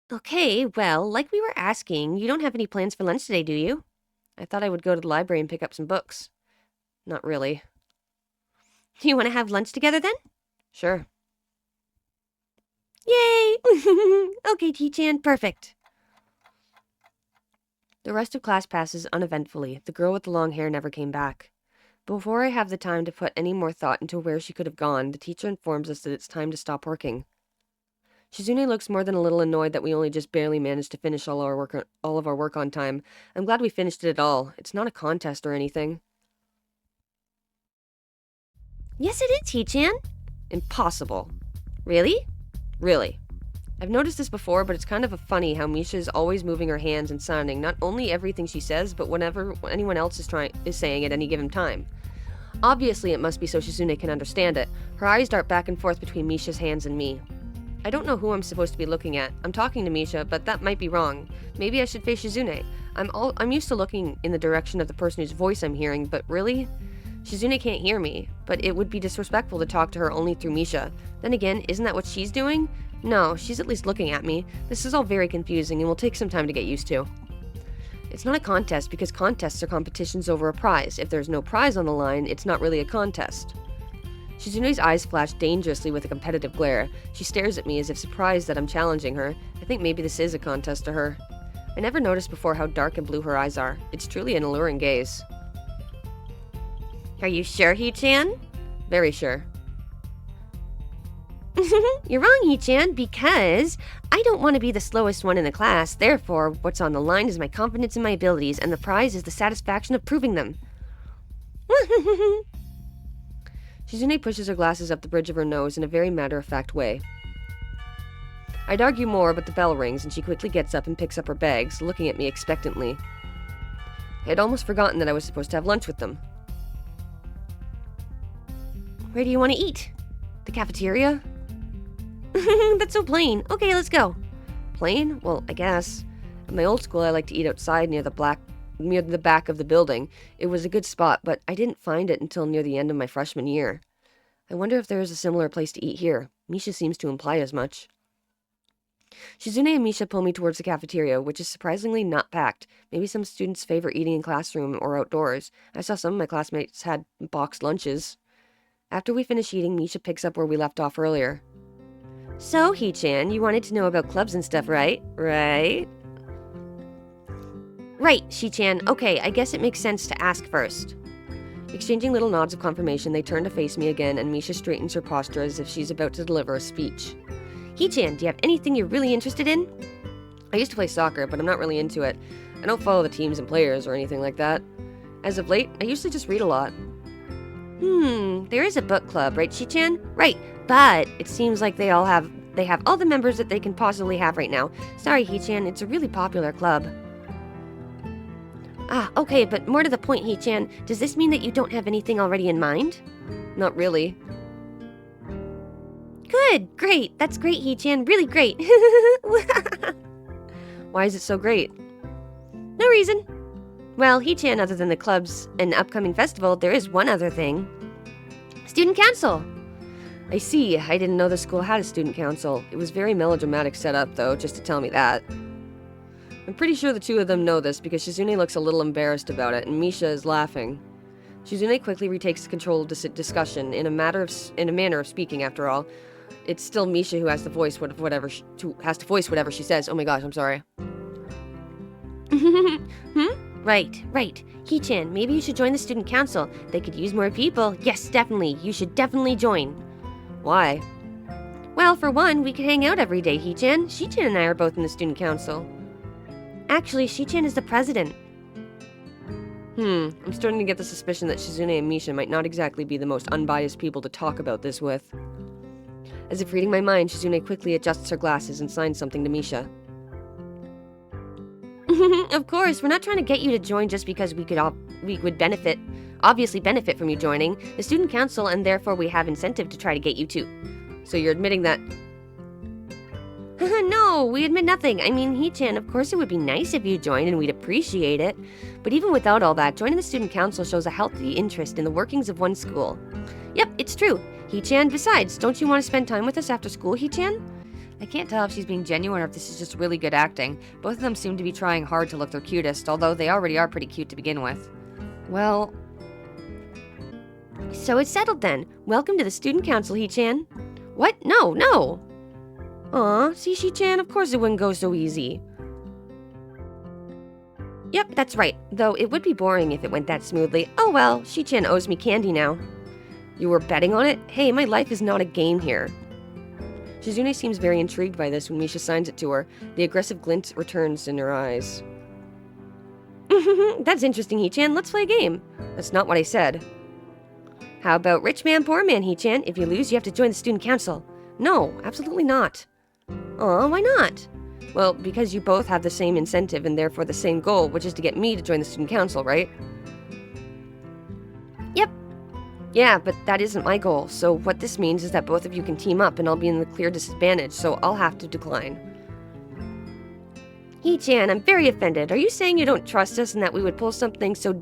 Okay, well, like we were asking, you don't have any plans for lunch today, do you? I thought I would go to the library and pick up some books. Not really. Do you want to have lunch together then? Sure. Yay! Okay, T-chan, perfect. The rest of class passes uneventfully. The girl with the long hair never came back. Before I have the time to put any more thought into where she could have gone, the teacher informs us that it's time to stop working. Shizune looks more than a little annoyed that we only just barely managed to finish all of our work on time. I'm glad we finished it at all. It's not a contest or anything. Yes, it is, Hee-chan. Impossible. Really? Really. I've noticed this before, but it's kind of funny how Misha is always moving her hands and sounding not only everything she says, but whenever anyone else is saying at any given time. Obviously, it must be so Shizune can understand it. Her eyes dart back and forth between Misha's hands and me. I don't know who I'm supposed to be looking at. I'm talking to Misha, but that might be wrong. Maybe I should face Shizune. I'm used to looking in the direction of the person whose voice I'm hearing, but really? Shizune can't hear me, but it would be disrespectful to talk to her only through Misha. Then again, isn't that what she's doing? No, she's at least looking at me. This is all very confusing and will take some time to get used to. It's not a contest because contests are competitions over a prize. If there's no prize on the line, it's not really a contest. Shizune's eyes flash dangerously with a competitive glare. She stares at me as if surprised that I'm challenging her. I think maybe this is a contest to her. I never noticed before how dark and blue her eyes are. It's truly an alluring gaze. Are you sure, Hee-chan? Very sure. You're wrong, Hee-chan, because I don't want to be the slowest one in the class. Therefore, what's on the line is my confidence in my abilities, and the prize is the satisfaction of proving them. Shizune pushes her glasses up the bridge of her nose in a very matter-of-fact way. I'd argue more, but the bell rings and she quickly gets up and picks up her bags, looking at me expectantly. I had almost forgotten that I was supposed to have lunch with them. Where do you want to eat? The cafeteria? That's so plain. Okay, let's go. Plain? Well, I guess. At my old school, I liked to eat outside near the back of the building. It was a good spot, but I didn't find it until near the end of my freshman year. I wonder if there is a similar place to eat here. Misha seems to imply as much. Shizune and Misha pull me towards the cafeteria, which is surprisingly not packed. Maybe some students favor eating in classroom or outdoors. I saw some of my classmates had boxed lunches. After we finish eating, Misha picks up where we left off earlier. So, Hee-chan, you wanted to know about clubs and stuff, right? Right, Shi-chan. Okay, I guess it makes sense to ask first. Exchanging little nods of confirmation, they turn to face me again, and Misha straightens her posture as if she's about to deliver a speech. Hee-chan, do you have anything you're really interested in? I used to play soccer, but I'm not really into it. I don't follow the teams and players or anything like that. As of late, I usually just read a lot. There is a book club, right, Shi-chan? Right, but it seems like they have all the members that they can possibly have right now. Sorry, Hee-chan, it's a really popular club. Okay, but more to the point, Hee-chan, does this mean that you don't have anything already in mind? Not really. Good, great, that's great, Hee-chan, really great. Why is it so great? No reason. Well, Hee-chan, other than the clubs and upcoming festival, there is one other thing. Student council! I see, I didn't know the school had a student council. It was very melodramatic setup, though, just to tell me that. I'm pretty sure the two of them know this because Shizune looks a little embarrassed about it, and Misha is laughing. Shizune quickly retakes control of the discussion in a manner of speaking, after all. It's still Misha who has to voice whatever she says. Oh my gosh, I'm sorry. Right. Hee-chan, maybe you should join the student council. They could use more people. Yes, definitely. You should definitely join. Why? Well, for one, we could hang out every day, Hee-chan. Shi-chan and I are both in the student council. Actually, Shi-chan is the president. I'm starting to get the suspicion that Shizune and Misha might not exactly be the most unbiased people to talk about this with. As if reading my mind, Shizune quickly adjusts her glasses and signs something to Misha. Of course, we're not trying to get you to join just because we would obviously benefit from you joining the student council, and therefore we have incentive to try to get you too. So you're admitting that... No, we admit nothing. I mean, Hee-chan, of course it would be nice if you joined and we'd appreciate it. But even without all that, joining the student council shows a healthy interest in the workings of one school. Yep, it's true. Hee-chan, besides, don't you want to spend time with us after school, Hee-chan? I can't tell if she's being genuine or if this is just really good acting. Both of them seem to be trying hard to look their cutest, although they already are pretty cute to begin with. Well... So it's settled then. Welcome to the student council, Hee-chan. What? No. Aw, see, Shi-chan, of course it wouldn't go so easy. Yep, that's right. Though it would be boring if it went that smoothly. Oh well, Shi-chan owes me candy now. You were betting on it? Hey, my life is not a game here. Shizune seems very intrigued by this when Misha signs it to her. The aggressive glint returns in her eyes. That's interesting, Hee-chan. Let's play a game. That's not what I said. How about rich man, poor man, Hee-chan? If you lose, you have to join the student council. No, absolutely not. Aw, why not? Well, because you both have the same incentive and therefore the same goal, which is to get me to join the student council, right? Yep. Yeah, but that isn't my goal, so what this means is that both of you can team up and I'll be in the clear disadvantage, so I'll have to decline. Hee-chan, I'm very offended. Are you saying you don't trust us and that we would pull something so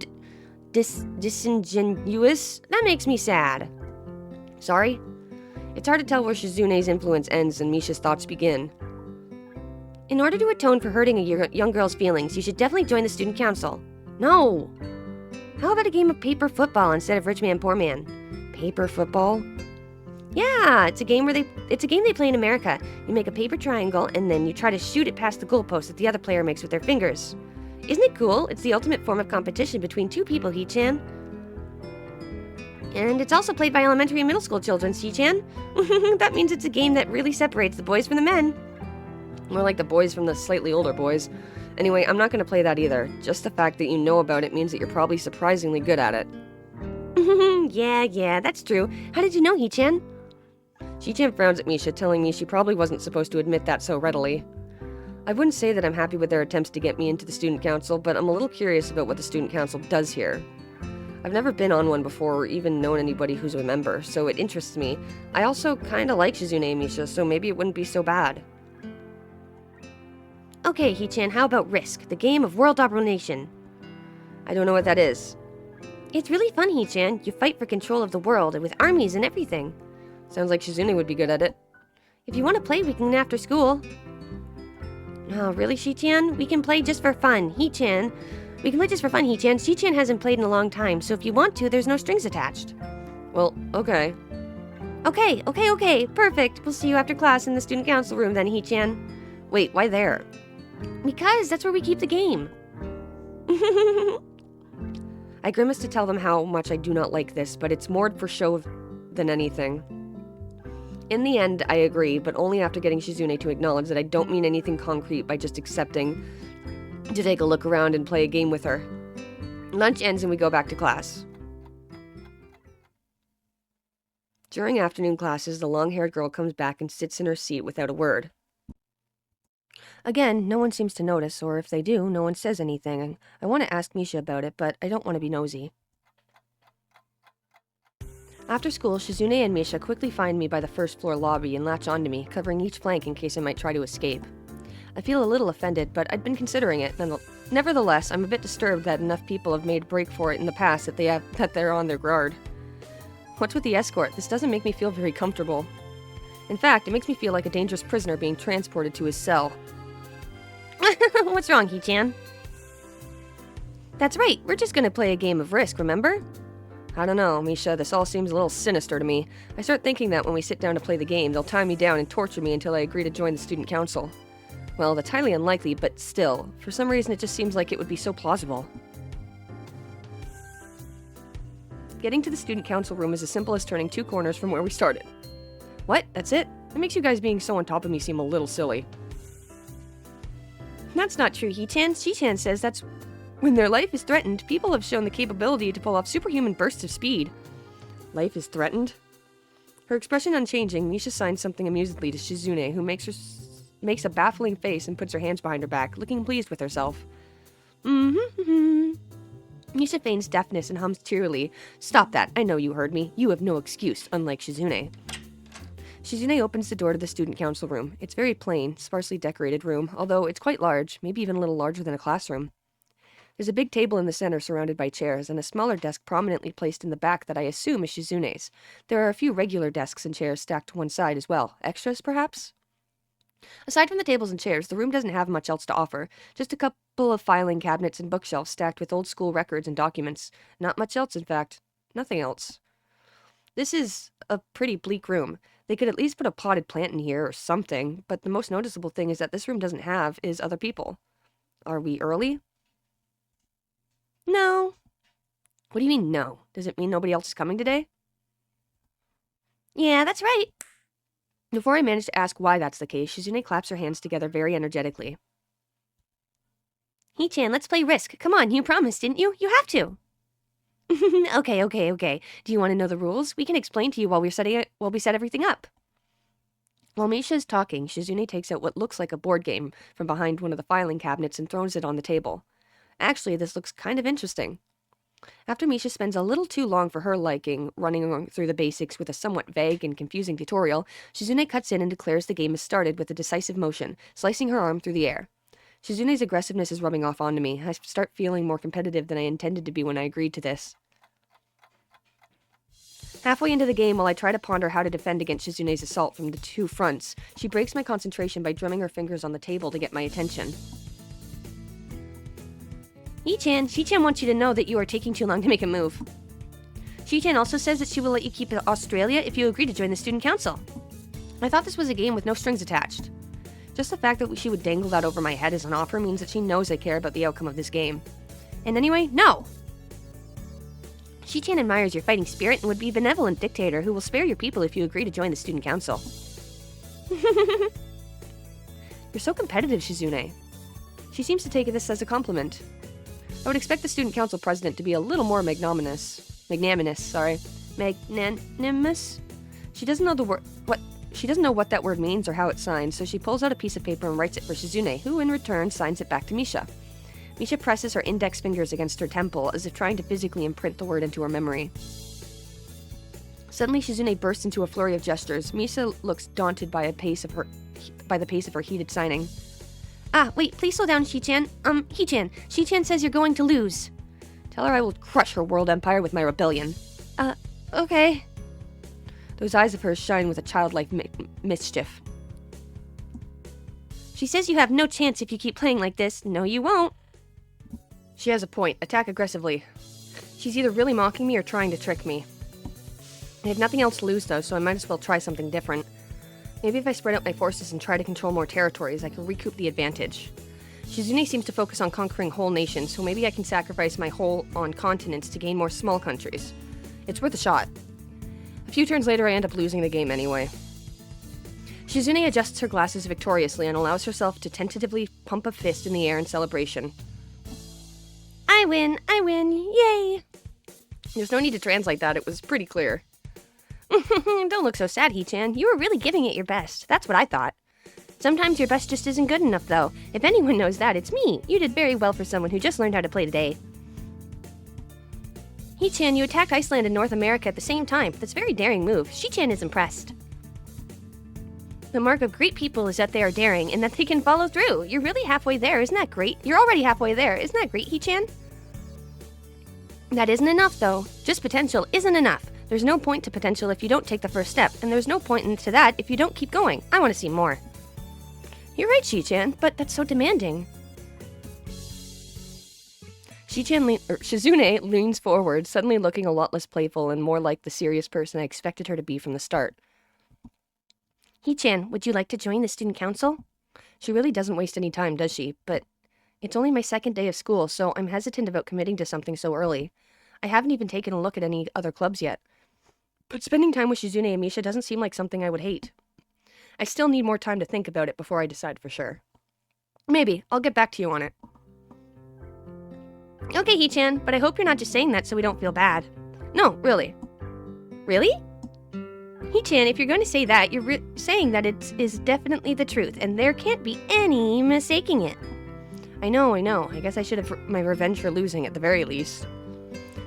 disingenuous? That makes me sad. Sorry? It's hard to tell where Shizune's influence ends and Misha's thoughts begin. In order to atone for hurting a young girl's feelings, you should definitely join the student council. No! How about a game of paper football instead of rich man, poor man? Paper football? Yeah, it's a game they play in America. You make a paper triangle and then you try to shoot it past the goalpost that the other player makes with their fingers. Isn't it cool? It's the ultimate form of competition between two people, Hee-chan. And it's also played by elementary and middle school children, Hee-chan. That means it's a game that really separates the boys from the men. More like the boys from the slightly older boys. Anyway, I'm not going to play that either. Just the fact that you know about it means that you're probably surprisingly good at it. Yeah, that's true. How did you know, Hee-chan? Shi-chan frowns at Misha, telling me she probably wasn't supposed to admit that so readily. I wouldn't say that I'm happy with their attempts to get me into the student council, but I'm a little curious about what the student council does here. I've never been on one before or even known anybody who's a member, so it interests me. I also kinda like Shizune and Misha, so maybe it wouldn't be so bad. Okay, Hee-chan, how about Risk, the game of world domination? I don't know what that is. It's really fun, Hee-chan. You fight for control of the world, and with armies and everything. Sounds like Shizune would be good at it. If you want to play, we can after school. Oh, really, Shi-chan? We can play just for fun, Hee-chan. We can play just for fun, Hee-chan. Shi-chan hasn't played in a long time, so if you want to, there's no strings attached. Well, okay. Okay, perfect. We'll see you after class in the student council room then, Hee-chan. Wait, why there? Because that's where we keep the game. I grimace to tell them how much I do not like this, but it's more for show than anything. In the end, I agree, but only after getting Shizune to acknowledge that I don't mean anything concrete by just accepting to take a look around and play a game with her. Lunch ends and we go back to class. During afternoon classes, the long-haired girl comes back and sits in her seat without a word. Again, no one seems to notice, or if they do, no one says anything. I want to ask Misha about it, but I don't want to be nosy. After school, Shizune and Misha quickly find me by the first floor lobby and latch onto me, covering each flank in case I might try to escape. I feel a little offended, but I'd been considering it. Nevertheless, I'm a bit disturbed that enough people have made break for it in the past that they're on their guard. What's with the escort? This doesn't make me feel very comfortable. In fact, it makes me feel like a dangerous prisoner being transported to his cell. What's wrong, Hee-chan? That's right, we're just gonna play a game of Risk, remember? I don't know, Misha, this all seems a little sinister to me. I start thinking that when we sit down to play the game, they'll tie me down and torture me until I agree to join the student council. Well, that's highly unlikely, but still, for some reason it just seems like it would be so plausible. Getting to the student council room is as simple as turning 2 corners from where we started. What? That's it? It makes you guys being so on top of me seem a little silly. That's not true, Hee-chan. Shi-chan says that's when their life is threatened, people have shown the capability to pull off superhuman bursts of speed. Life is threatened? Her expression unchanging, Misha signs something amusedly to Shizune, who makes a baffling face and puts her hands behind her back, looking pleased with herself. Misha feigns deafness and hums cheerily. Stop that, I know you heard me. You have no excuse, unlike Shizune. Shizune opens the door to the student council room. It's very plain, sparsely decorated room, although it's quite large, maybe even a little larger than a classroom. There's a big table in the center surrounded by chairs, and a smaller desk prominently placed in the back that I assume is Shizune's. There are a few regular desks and chairs stacked to one side as well. Extras, perhaps? Aside from the tables and chairs, the room doesn't have much else to offer. Just a couple of filing cabinets and bookshelves stacked with old-school records and documents. Not much else, in fact. Nothing else. This is a pretty bleak room. They could at least put a potted plant in here or something, but the most noticeable thing is that this room doesn't have is other people. Are we early? No. What do you mean, no? Does it mean nobody else is coming today? Yeah, that's right. Before I manage to ask why that's the case, Shizune claps her hands together very energetically. Hee-chan, let's play Risk. Come on, you promised, didn't you? You have to. Okay. Do you want to know the rules? We can explain to you while we set everything up. While Misha is talking, Shizune takes out what looks like a board game from behind one of the filing cabinets and throws it on the table. Actually, this looks kind of interesting. After Misha spends a little too long for her liking, running through the basics with a somewhat vague and confusing tutorial, Shizune cuts in and declares the game is started with a decisive motion, slicing her arm through the air. Shizune's aggressiveness is rubbing off onto me. I start feeling more competitive than I intended to be when I agreed to this. Halfway into the game, while I try to ponder how to defend against Shizune's assault from the 2 fronts, she breaks my concentration by drumming her fingers on the table to get my attention. Hee-chan, Shi-chan wants you to know that you are taking too long to make a move. Shi-chan also says that she will let you keep Australia if you agree to join the student council. I thought this was a game with no strings attached. Just the fact that she would dangle that over my head as an offer means that she knows I care about the outcome of this game. And anyway, no! Shi-chan admires your fighting spirit and would be a benevolent dictator who will spare your people if you agree to join the student council. You're so competitive, Shizune. She seems to take this as a compliment. I would expect the student council president to be a little more magnanimous. She doesn't know what that word means or how it's signed, so she pulls out a piece of paper and writes it for Shizune, who in return signs it back to Misha. Misha presses her index fingers against her temple, as if trying to physically imprint the word into her memory. Suddenly, Shizune bursts into a flurry of gestures. Misha looks daunted by the pace of her heated signing. Ah, wait, please slow down, Shi-chan. He-chan. Shi-chan says you're going to lose. Tell her I will crush her world empire with my rebellion. Okay. Those eyes of hers shine with a childlike mischief. She says you have no chance if you keep playing like this. No, you won't. She has a point. Attack aggressively. She's either really mocking me or trying to trick me. I have nothing else to lose, though, so I might as well try something different. Maybe if I spread out my forces and try to control more territories, I can recoup the advantage. Shizune seems to focus on conquering whole nations, so maybe I can sacrifice my whole on continents to gain more small countries. It's worth a shot. A few turns later, I end up losing the game anyway. Shizune adjusts her glasses victoriously and allows herself to tentatively pump a fist in the air in celebration. I win! Yay! There's no need to translate that, it was pretty clear. Don't look so sad, He-chan. You were really giving it your best. That's what I thought. Sometimes your best just isn't good enough, though. If anyone knows that, it's me. You did very well for someone who just learned how to play today. He-chan, you attacked Iceland and North America at the same time. That's a very daring move. Shi-chan is impressed. The mark of great people is that they are daring and that they can follow through. You're really halfway there, isn't that great? You're already halfway there, isn't that great, He-chan? That isn't enough, though. Just potential isn't enough. There's no point to potential if you don't take the first step, and there's no point into that if you don't keep going. I want to see more. You're right, Shi-chan, but that's so demanding. Shizune leans forward, suddenly looking a lot less playful and more like the serious person I expected her to be from the start. He-chan, would you like to join the student council? She really doesn't waste any time, does she? But it's only my second day of school, so I'm hesitant about committing to something so early. I haven't even taken a look at any other clubs yet. But spending time with Shizune and Misha doesn't seem like something I would hate. I still need more time to think about it before I decide for sure. Maybe. I'll get back to you on it. Okay, He-chan, but I hope you're not just saying that so we don't feel bad. No, really. Really? He-chan, if you're going to say that, you're saying that it is definitely the truth, and there can't be any mistaking it. I know. I guess I should have my revenge for losing at the very least.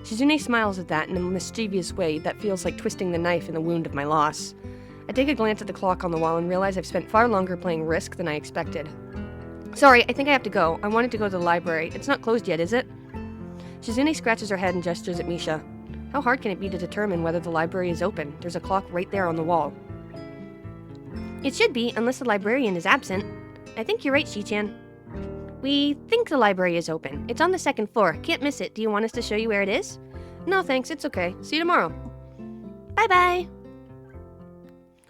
Shizune smiles at that in a mischievous way that feels like twisting the knife in the wound of my loss. I take a glance at the clock on the wall and realize I've spent far longer playing Risk than I expected. Sorry, I think I have to go. I wanted to go to the library. It's not closed yet, is it? Shizune scratches her head and gestures at Misha. How hard can it be to determine whether the library is open? There's a clock right there on the wall. It should be, unless the librarian is absent. I think you're right, Shi-chan. We think the library is open. It's on the second floor. Can't miss it. Do you want us to show you where it is? No, thanks. It's okay. See you tomorrow. Bye-bye.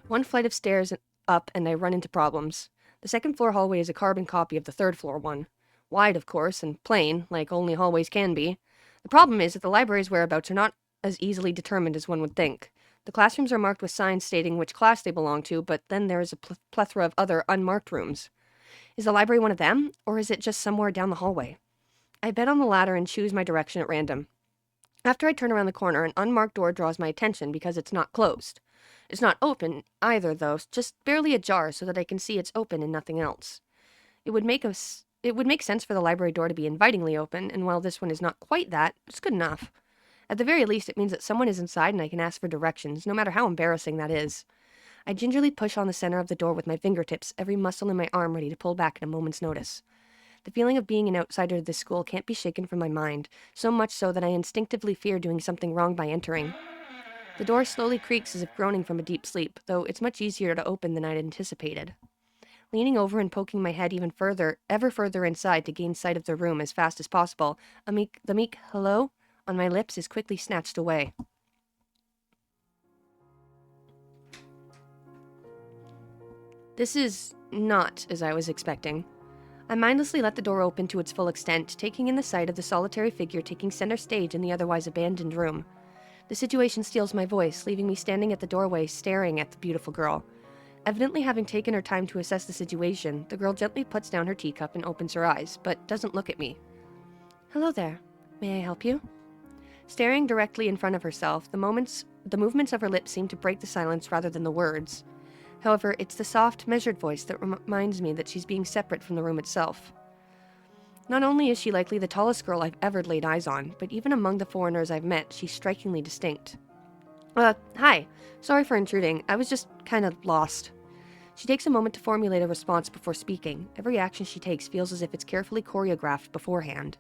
One flight of stairs up, and I run into problems. The second floor hallway is a carbon copy of the third floor one. Wide, of course, and plain, like only hallways can be. The problem is that the library's whereabouts are not as easily determined as one would think. The classrooms are marked with signs stating which class they belong to, but then there is a plethora of other unmarked rooms. Is the library one of them, or is it just somewhere down the hallway? I bet on the latter and choose my direction at random. After I turn around the corner, an unmarked door draws my attention because it's not closed. It's not open either, though, just barely ajar so that I can see it's open and nothing else. It would make sense for the library door to be invitingly open, and while this one is not quite that, it's good enough. At the very least, it means that someone is inside and I can ask for directions, no matter how embarrassing that is. I gingerly push on the center of the door with my fingertips, every muscle in my arm ready to pull back at a moment's notice. The feeling of being an outsider to this school can't be shaken from my mind, so much so that I instinctively fear doing something wrong by entering. The door slowly creaks as if groaning from a deep sleep, though it's much easier to open than I'd anticipated. Leaning over and poking my head ever further inside to gain sight of the room as fast as possible, the meek hello on my lips is quickly snatched away. This is not as I was expecting. I mindlessly let the door open to its full extent, taking in the sight of the solitary figure taking center stage in the otherwise abandoned room. The situation steals my voice, leaving me standing at the doorway staring at the beautiful girl. Evidently having taken her time to assess the situation, the girl gently puts down her teacup and opens her eyes, but doesn't look at me. Hello there. May I help you? Staring directly in front of herself, the movements of her lips seem to break the silence rather than the words. However, it's the soft, measured voice that reminds me that she's being separate from the room itself. Not only is she likely the tallest girl I've ever laid eyes on, but even among the foreigners I've met, she's strikingly distinct. Hi. Sorry for intruding. I was just kind of lost. She takes a moment to formulate a response before speaking. Every action she takes feels as if it's carefully choreographed beforehand.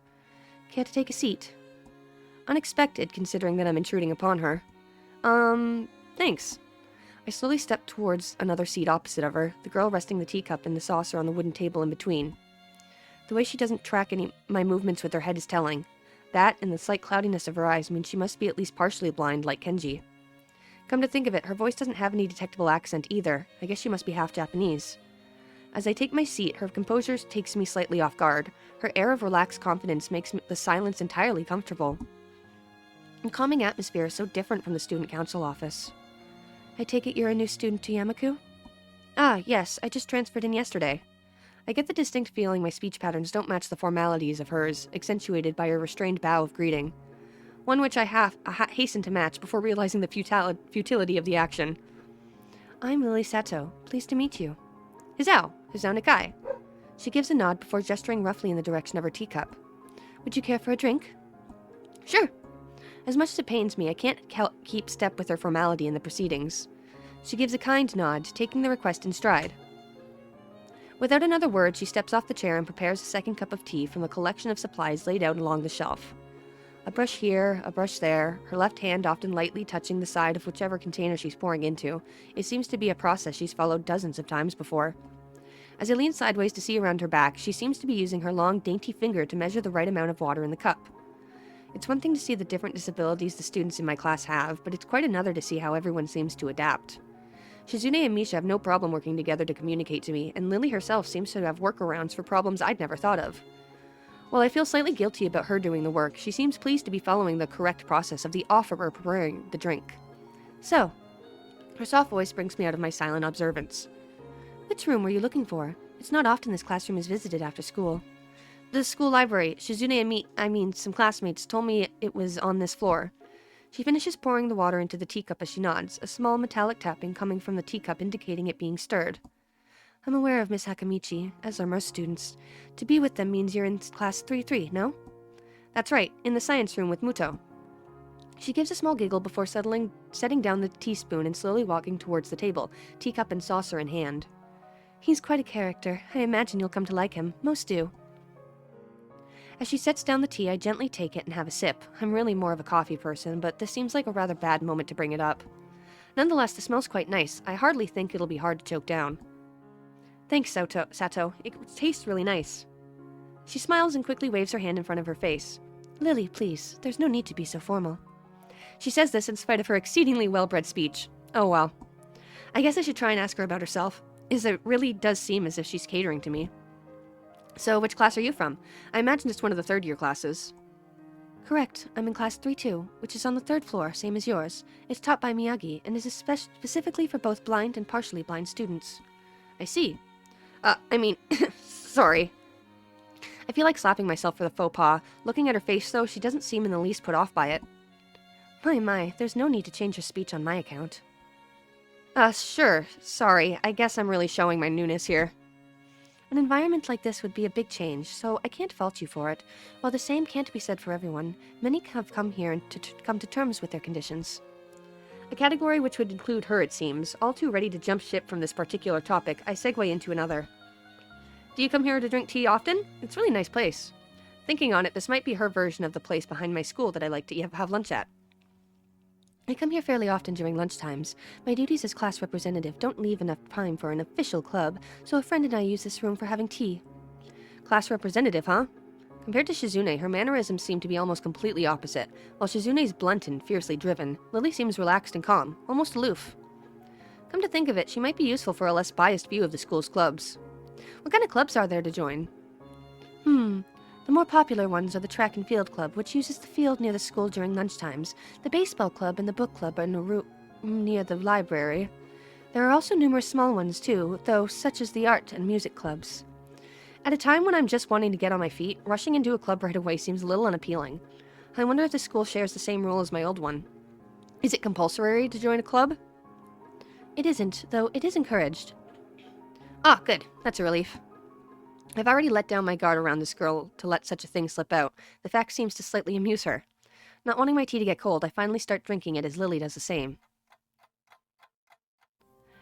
Care to take a seat? Unexpected, considering that I'm intruding upon her. Thanks. I slowly step towards another seat opposite of her, the girl resting the teacup and the saucer on the wooden table in between. The way she doesn't track my movements with her head is telling. That, and the slight cloudiness of her eyes, means she must be at least partially blind, like Kenji. Come to think of it, her voice doesn't have any detectable accent either. I guess she must be half Japanese. As I take my seat, her composure takes me slightly off guard. Her air of relaxed confidence makes the silence entirely comfortable. The calming atmosphere is so different from the student council office. I take it you're a new student to Yamaku? Ah, yes, I just transferred in yesterday. I get the distinct feeling my speech patterns don't match the formalities of hers, accentuated by her restrained bow of greeting. One which I hasten to match before realizing the futility of the action. I'm Lily Sato. Pleased to meet you. Hizao Nikai. She gives a nod before gesturing roughly in the direction of her teacup. Would you care for a drink? Sure. As much as it pains me, I can't keep step with her formality in the proceedings. She gives a kind nod, taking the request in stride. Without another word, she steps off the chair and prepares a second cup of tea from a collection of supplies laid out along the shelf. A brush here, a brush there, her left hand often lightly touching the side of whichever container she's pouring into. It seems to be a process she's followed dozens of times before. As I lean sideways to see around her back, she seems to be using her long, dainty finger to measure the right amount of water in the cup. It's one thing to see the different disabilities the students in my class have, but it's quite another to see how everyone seems to adapt. Shizune and Misha have no problem working together to communicate to me, and Lily herself seems to have workarounds for problems I'd never thought of. While I feel slightly guilty about her doing the work, she seems pleased to be following the correct process of the offerer preparing the drink. So, her soft voice brings me out of my silent observance. Which room were you looking for? It's not often this classroom is visited after school. The school library. Shizune and some classmates told me it was on this floor. She finishes pouring the water into the teacup as she nods, a small metallic tapping coming from the teacup indicating it being stirred. I'm aware of Miss Hakamichi, as are most students. To be with them means you're in class 3-3, no? That's right, in the science room with Muto. She gives a small giggle before setting down the teaspoon and slowly walking towards the table, teacup and saucer in hand. He's quite a character. I imagine you'll come to like him. Most do. As she sets down the tea, I gently take it and have a sip. I'm really more of a coffee person, but this seems like a rather bad moment to bring it up. Nonetheless, the smell's quite nice. I hardly think it'll be hard to choke down. Thanks, Sato. It tastes really nice. She smiles and quickly waves her hand in front of her face. Lily, please. There's no need to be so formal. She says this in spite of her exceedingly well-bred speech. Oh well. I guess I should try and ask her about herself. It really does seem as if she's catering to me. So, which class are you from? I imagine it's one of the third-year classes. Correct. I'm in class 3-2, which is on the third floor, same as yours. It's taught by Miyagi, and is specifically for both blind and partially blind students. I see. Sorry. I feel like slapping myself for the faux pas. Looking at her face, though, she doesn't seem in the least put off by it. My, there's no need to change your speech on my account. Sure. Sorry. I guess I'm really showing my newness here. An environment like this would be a big change, so I can't fault you for it. While the same can't be said for everyone, many have come here to come to terms with their conditions. A category which would include her, it seems. All too ready to jump ship from this particular topic, I segue into another. Do you come here to drink tea often? It's a really nice place. Thinking on it, this might be her version of the place behind my school that I like to have lunch at. I come here fairly often during lunchtimes. My duties as class representative don't leave enough time for an official club, so a friend and I use this room for having tea. Class representative, huh? Compared to Shizune, her mannerisms seem to be almost completely opposite. While Shizune's blunt and fiercely driven, Lily seems relaxed and calm, almost aloof. Come to think of it, she might be useful for a less biased view of the school's clubs. What kind of clubs are there to join? The more popular ones are the track and field club, which uses the field near the school during lunchtimes. The baseball club and the book club are near the library. There are also numerous small ones too, though, such as the art and music clubs. At a time when I'm just wanting to get on my feet, rushing into a club right away seems a little unappealing. I wonder if the school shares the same rule as my old one. Is it compulsory to join a club? It isn't, though it is encouraged. Ah, good. That's a relief. I've already let down my guard around this girl to let such a thing slip out. The fact seems to slightly amuse her. Not wanting my tea to get cold, I finally start drinking it as Lily does the same.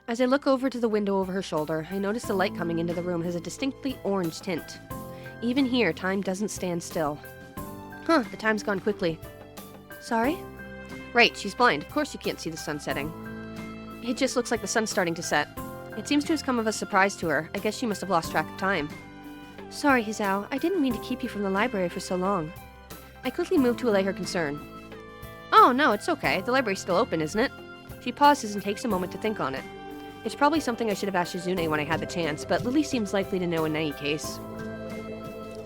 As I look over to the window over her shoulder, I notice the light coming into the room has a distinctly orange tint. Even here, time doesn't stand still. Huh, the time's gone quickly. Sorry? Right, she's blind. Of course you can't see the sun setting. It just looks like the sun's starting to set. It seems to have come as a surprise to her. I guess she must have lost track of time. Sorry, Hisao. I didn't mean to keep you from the library for so long. I quickly move to allay her concern. Oh, no, it's okay. The library's still open, isn't it? She pauses and takes a moment to think on it. It's probably something I should have asked Shizune when I had the chance, but Lily seems likely to know in any case.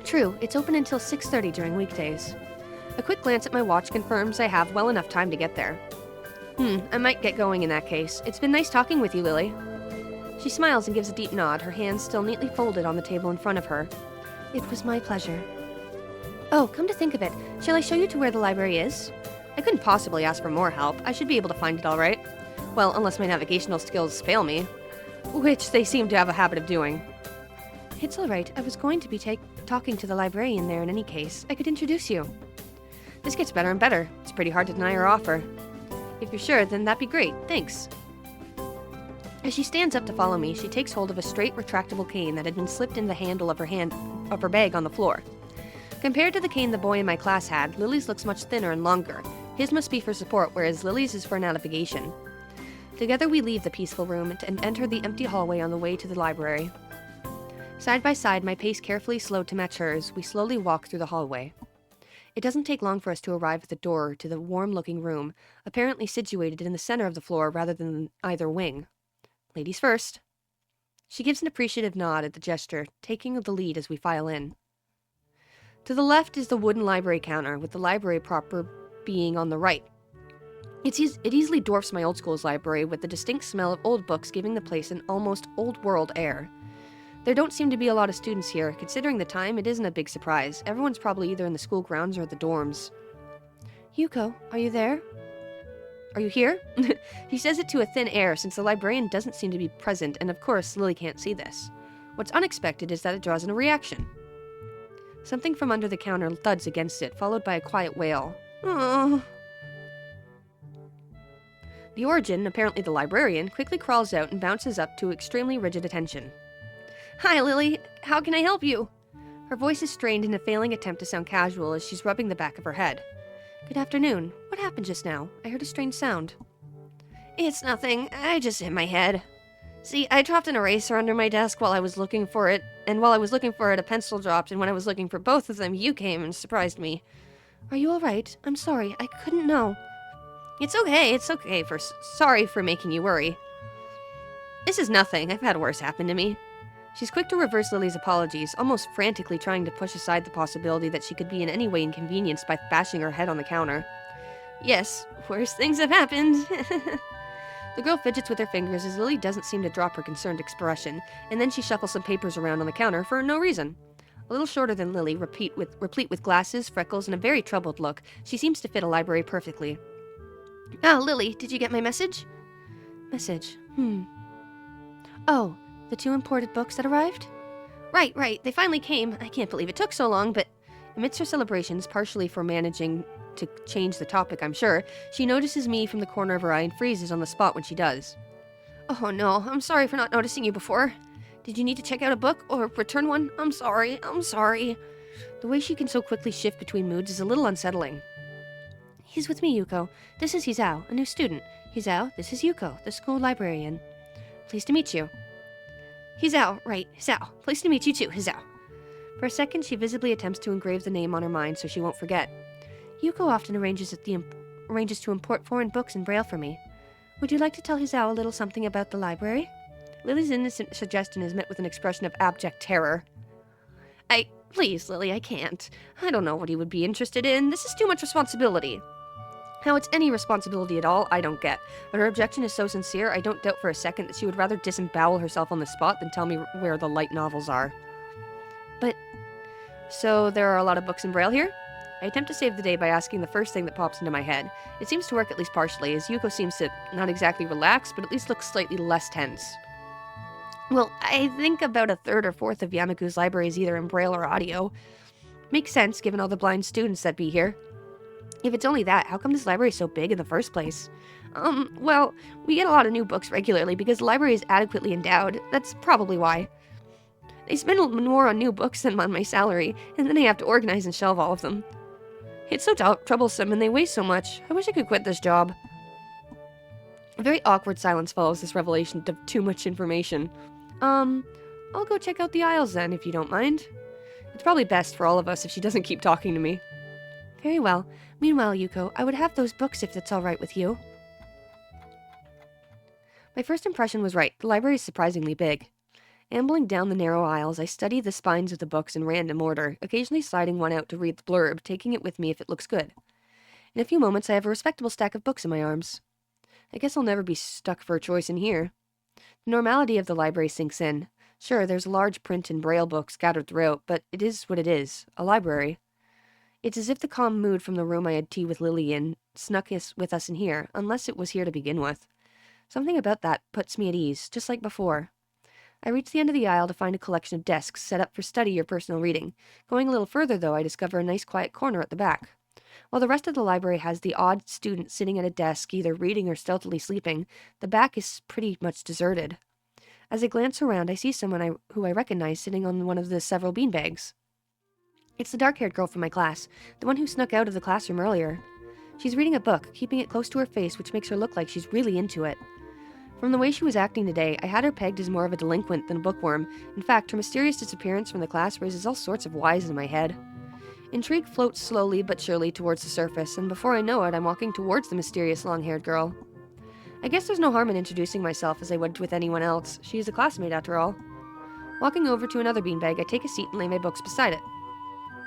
True, it's open until 6:30 during weekdays. A quick glance at my watch confirms I have well enough time to get there. I might get going in that case. It's been nice talking with you, Lily. She smiles and gives a deep nod, her hands still neatly folded on the table in front of her. It was my pleasure. Oh, come to think of it, shall I show you to where the library is? I couldn't possibly ask for more help. I should be able to find it all right. Well, unless my navigational skills fail me, which they seem to have a habit of doing. It's all right. I was going to be talking to the librarian there in any case. I could introduce you. This gets better and better. It's pretty hard to deny her offer. If you're sure, then that'd be great. Thanks. As she stands up to follow me, she takes hold of a straight, retractable cane that had been slipped in the handle of her bag on the floor. Compared to the cane the boy in my class had, Lily's looks much thinner and longer. His must be for support, whereas Lily's is for navigation. Together we leave the peaceful room and enter the empty hallway on the way to the library. Side by side, my pace carefully slowed to match hers, we slowly walk through the hallway. It doesn't take long for us to arrive at the door to the warm-looking room, apparently situated in the center of the floor rather than either wing. Ladies first. She gives an appreciative nod at the gesture, taking the lead as we file in. To the left is the wooden library counter, with the library proper being on the right. It easily dwarfs my old school's library, with the distinct smell of old books giving the place an almost old-world air. There don't seem to be a lot of students here. Considering the time, it isn't a big surprise. Everyone's probably either in the school grounds or at the dorms. Yuko, are you there? Are you here? He says it to a thin air, since the librarian doesn't seem to be present, and of course, Lily can't see this. What's unexpected is that it draws in a reaction. Something from under the counter thuds against it, followed by a quiet wail. Oh. The origin, apparently the librarian, quickly crawls out and bounces up to extremely rigid attention. Hi, Lily. How can I help you? Her voice is strained in a failing attempt to sound casual as she's rubbing the back of her head. Good afternoon. What happened just now? I heard a strange sound. It's nothing. I just hit my head. See, I dropped an eraser under my desk while I was looking for it, and while I was looking for it, a pencil dropped, and when I was looking for both of them, you came and surprised me. Are you all right? I'm sorry. I couldn't know. It's okay. Sorry for making you worry. This is nothing. I've had worse happen to me. She's quick to reverse Lily's apologies, almost frantically trying to push aside the possibility that she could be in any way inconvenienced by bashing her head on the counter. Yes, worse things have happened. The girl fidgets with her fingers as Lily doesn't seem to drop her concerned expression, and then she shuffles some papers around on the counter for no reason. A little shorter than Lily, replete with glasses, freckles, and a very troubled look, she seems to fit a library perfectly. Ah, Lily, did you get my message? Message. Oh, the 2 imported books that arrived? Right. They finally came. I can't believe it took so long, but amidst her celebrations, partially for managing to change the topic, I'm sure, she notices me from the corner of her eye and freezes on the spot when she does. Oh no, I'm sorry for not noticing you before. Did you need to check out a book or return one? I'm sorry. The way she can so quickly shift between moods is a little unsettling. He's with me, Yuko. This is Hisao, a new student. Hisao, this is Yuko, the school librarian. Pleased to meet you. Hisao, right, Hisao. Pleased to meet you too, Hisao. For a second, she visibly attempts to engrave the name on her mind so she won't forget. Yuko often arranges to import foreign books in Braille for me. Would you like to tell Hisao a little something about the library? Lily's innocent suggestion is met with an expression of abject terror. Please, Lily, I can't. I don't know what he would be interested in. This is too much responsibility. How it's any responsibility at all, I don't get. But her objection is so sincere, I don't doubt for a second that she would rather disembowel herself on the spot than tell me where the light novels are. So there are a lot of books in Braille here? I attempt to save the day by asking the first thing that pops into my head. It seems to work at least partially, as Yuko seems to not exactly relax, but at least look slightly less tense. Well, I think about a third or fourth of Yamaku's library is either in braille or audio. Makes sense, given all the blind students that be here. If it's only that, how come this library is so big in the first place? Well, we get a lot of new books regularly because the library is adequately endowed. That's probably why. They spend more on new books than on my salary, and then I have to organize and shelve all of them. It's so troublesome, and they waste so much. I wish I could quit this job. A very awkward silence follows this revelation of too much information. I'll go check out the aisles then, if you don't mind. It's probably best for all of us if she doesn't keep talking to me. Very well. Meanwhile, Yuko, I would have those books if that's all right with you. My first impression was right. The library is surprisingly big. Ambling down the narrow aisles, I study the spines of the books in random order, occasionally sliding one out to read the blurb, taking it with me if it looks good. In a few moments, I have a respectable stack of books in my arms. I guess I'll never be stuck for a choice in here. The normality of the library sinks in. Sure, there's large print and braille books scattered throughout, but it is what it is, a library. It's as if the calm mood from the room I had tea with Lily in snuck with us in here, unless it was here to begin with. Something about that puts me at ease, just like before. I reach the end of the aisle to find a collection of desks set up for study or personal reading. Going a little further, though, I discover a nice quiet corner at the back. While the rest of the library has the odd student sitting at a desk, either reading or stealthily sleeping, the back is pretty much deserted. As I glance around, I see someone who I recognize sitting on one of the several beanbags. It's the dark-haired girl from my class, the one who snuck out of the classroom earlier. She's reading a book, keeping it close to her face, which makes her look like she's really into it. From the way she was acting today, I had her pegged as more of a delinquent than a bookworm. In fact, her mysterious disappearance from the class raises all sorts of whys in my head. Intrigue floats slowly but surely towards the surface, and before I know it, I'm walking towards the mysterious long-haired girl. I guess there's no harm in introducing myself as I would with anyone else. She is a classmate, after all. Walking over to another beanbag, I take a seat and lay my books beside it.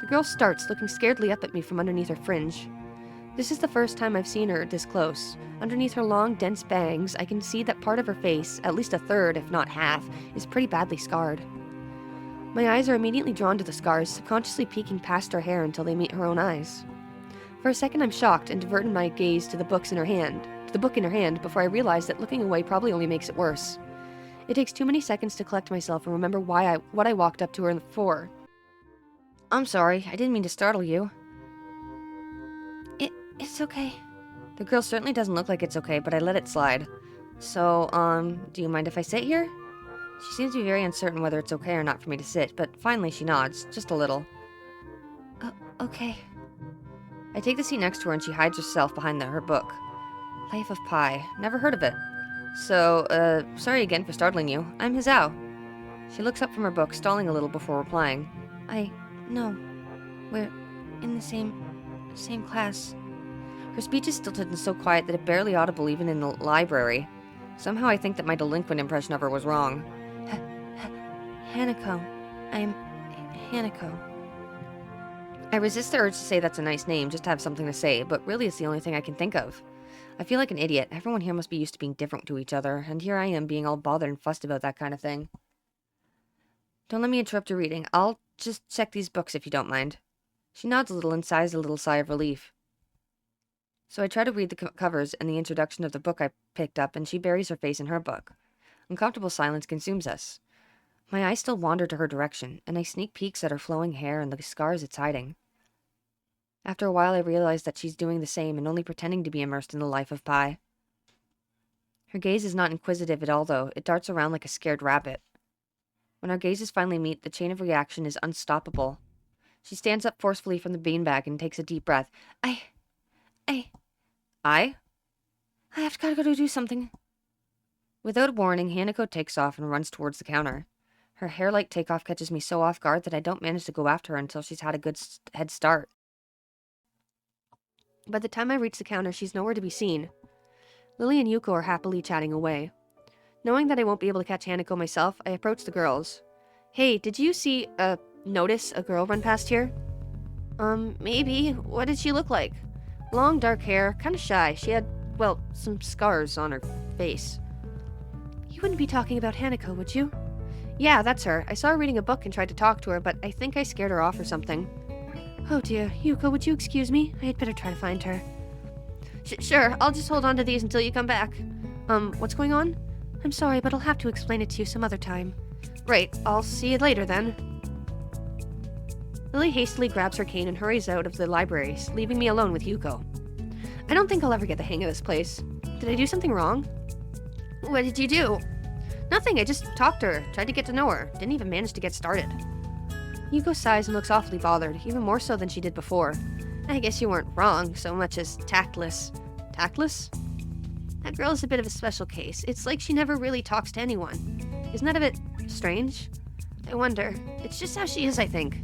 The girl starts, looking scaredly up at me from underneath her fringe. This is the first time I've seen her this close. Underneath her long, dense bangs, I can see that part of her face, at least a third, if not half, is pretty badly scarred. My eyes are immediately drawn to the scars, subconsciously peeking past her hair until they meet her own eyes. For a second, I'm shocked and diverted my gaze to the book in her hand, before I realize that looking away probably only makes it worse. It takes too many seconds to collect myself and remember what I walked up to her for. I'm sorry, I didn't mean to startle you. It's okay. The girl certainly doesn't look like it's okay, but I let it slide. So, do you mind if I sit here? She seems to be very uncertain whether it's okay or not for me to sit, but finally she nods, just a little. Okay. I take the seat next to her and she hides herself behind her book. Life of Pi. Never heard of it. So, sorry again for startling you. I'm Hizao. She looks up from her book, stalling a little before replying. No. We're in the same class. Her speech is stilted and so quiet that it's barely audible even in the library. Somehow I think that my delinquent impression of her was wrong. Hanako. I'm Hanako. I resist the urge to say that's a nice name, just to have something to say, but really it's the only thing I can think of. I feel like an idiot. Everyone here must be used to being different to each other, and here I am being all bothered and fussed about that kind of thing. Don't let me interrupt your reading. I'll just check these books if you don't mind. She nods a little and sighs a little sigh of relief. So I try to read the covers and the introduction of the book I picked up, and she buries her face in her book. Uncomfortable silence consumes us. My eyes still wander to her direction, and I sneak peeks at her flowing hair and the scars it's hiding. After a while, I realize that she's doing the same and only pretending to be immersed in the life of Pi. Her gaze is not inquisitive at all, though. It darts around like a scared rabbit. When our gazes finally meet, the chain of reaction is unstoppable. She stands up forcefully from the beanbag and takes a deep breath. I have got to go do something. Without warning, Hanako takes off and runs towards the counter. Her hair-like takeoff catches me so off guard that I don't manage to go after her until she's had a good head start. By the time I reach the counter, she's nowhere to be seen. Lily and Yuko are happily chatting away. Knowing that I won't be able to catch Hanako myself, I approach the girls. Hey, did you notice a girl run past here? Maybe. What did she look like? Long, dark hair, kinda shy. She had, some scars on her face. You wouldn't be talking about Hanako, would you? Yeah, that's her. I saw her reading a book and tried to talk to her, but I think I scared her off or something. Oh dear, Yuko, would you excuse me? I had better try to find her. Sure, I'll just hold on to these until you come back. What's going on? I'm sorry, but I'll have to explain it to you some other time. Right, I'll see you later then. Lily hastily grabs her cane and hurries out of the library, leaving me alone with Yuko. I don't think I'll ever get the hang of this place. Did I do something wrong? What did you do? Nothing, I just talked to her, tried to get to know her. Didn't even manage to get started. Yuko sighs and looks awfully bothered, even more so than she did before. I guess you weren't wrong, so much as tactless. Tactless? That girl is a bit of a special case. It's like she never really talks to anyone. Isn't that a bit strange? I wonder. It's just how she is, I think.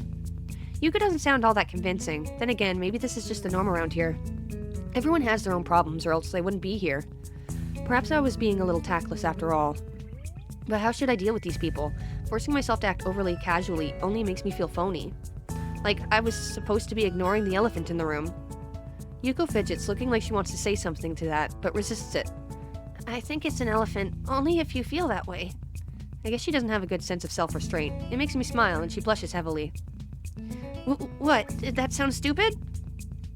Yuko doesn't sound all that convincing. Then again, maybe this is just the norm around here. Everyone has their own problems, or else they wouldn't be here. Perhaps I was being a little tactless after all. But how should I deal with these people? Forcing myself to act overly casually only makes me feel phony. Like I was supposed to be ignoring the elephant in the room. Yuko fidgets, looking like she wants to say something to that, but resists it. I think it's an elephant, only if you feel that way. I guess she doesn't have a good sense of self-restraint. It makes me smile, and she blushes heavily. What? Did that sound stupid?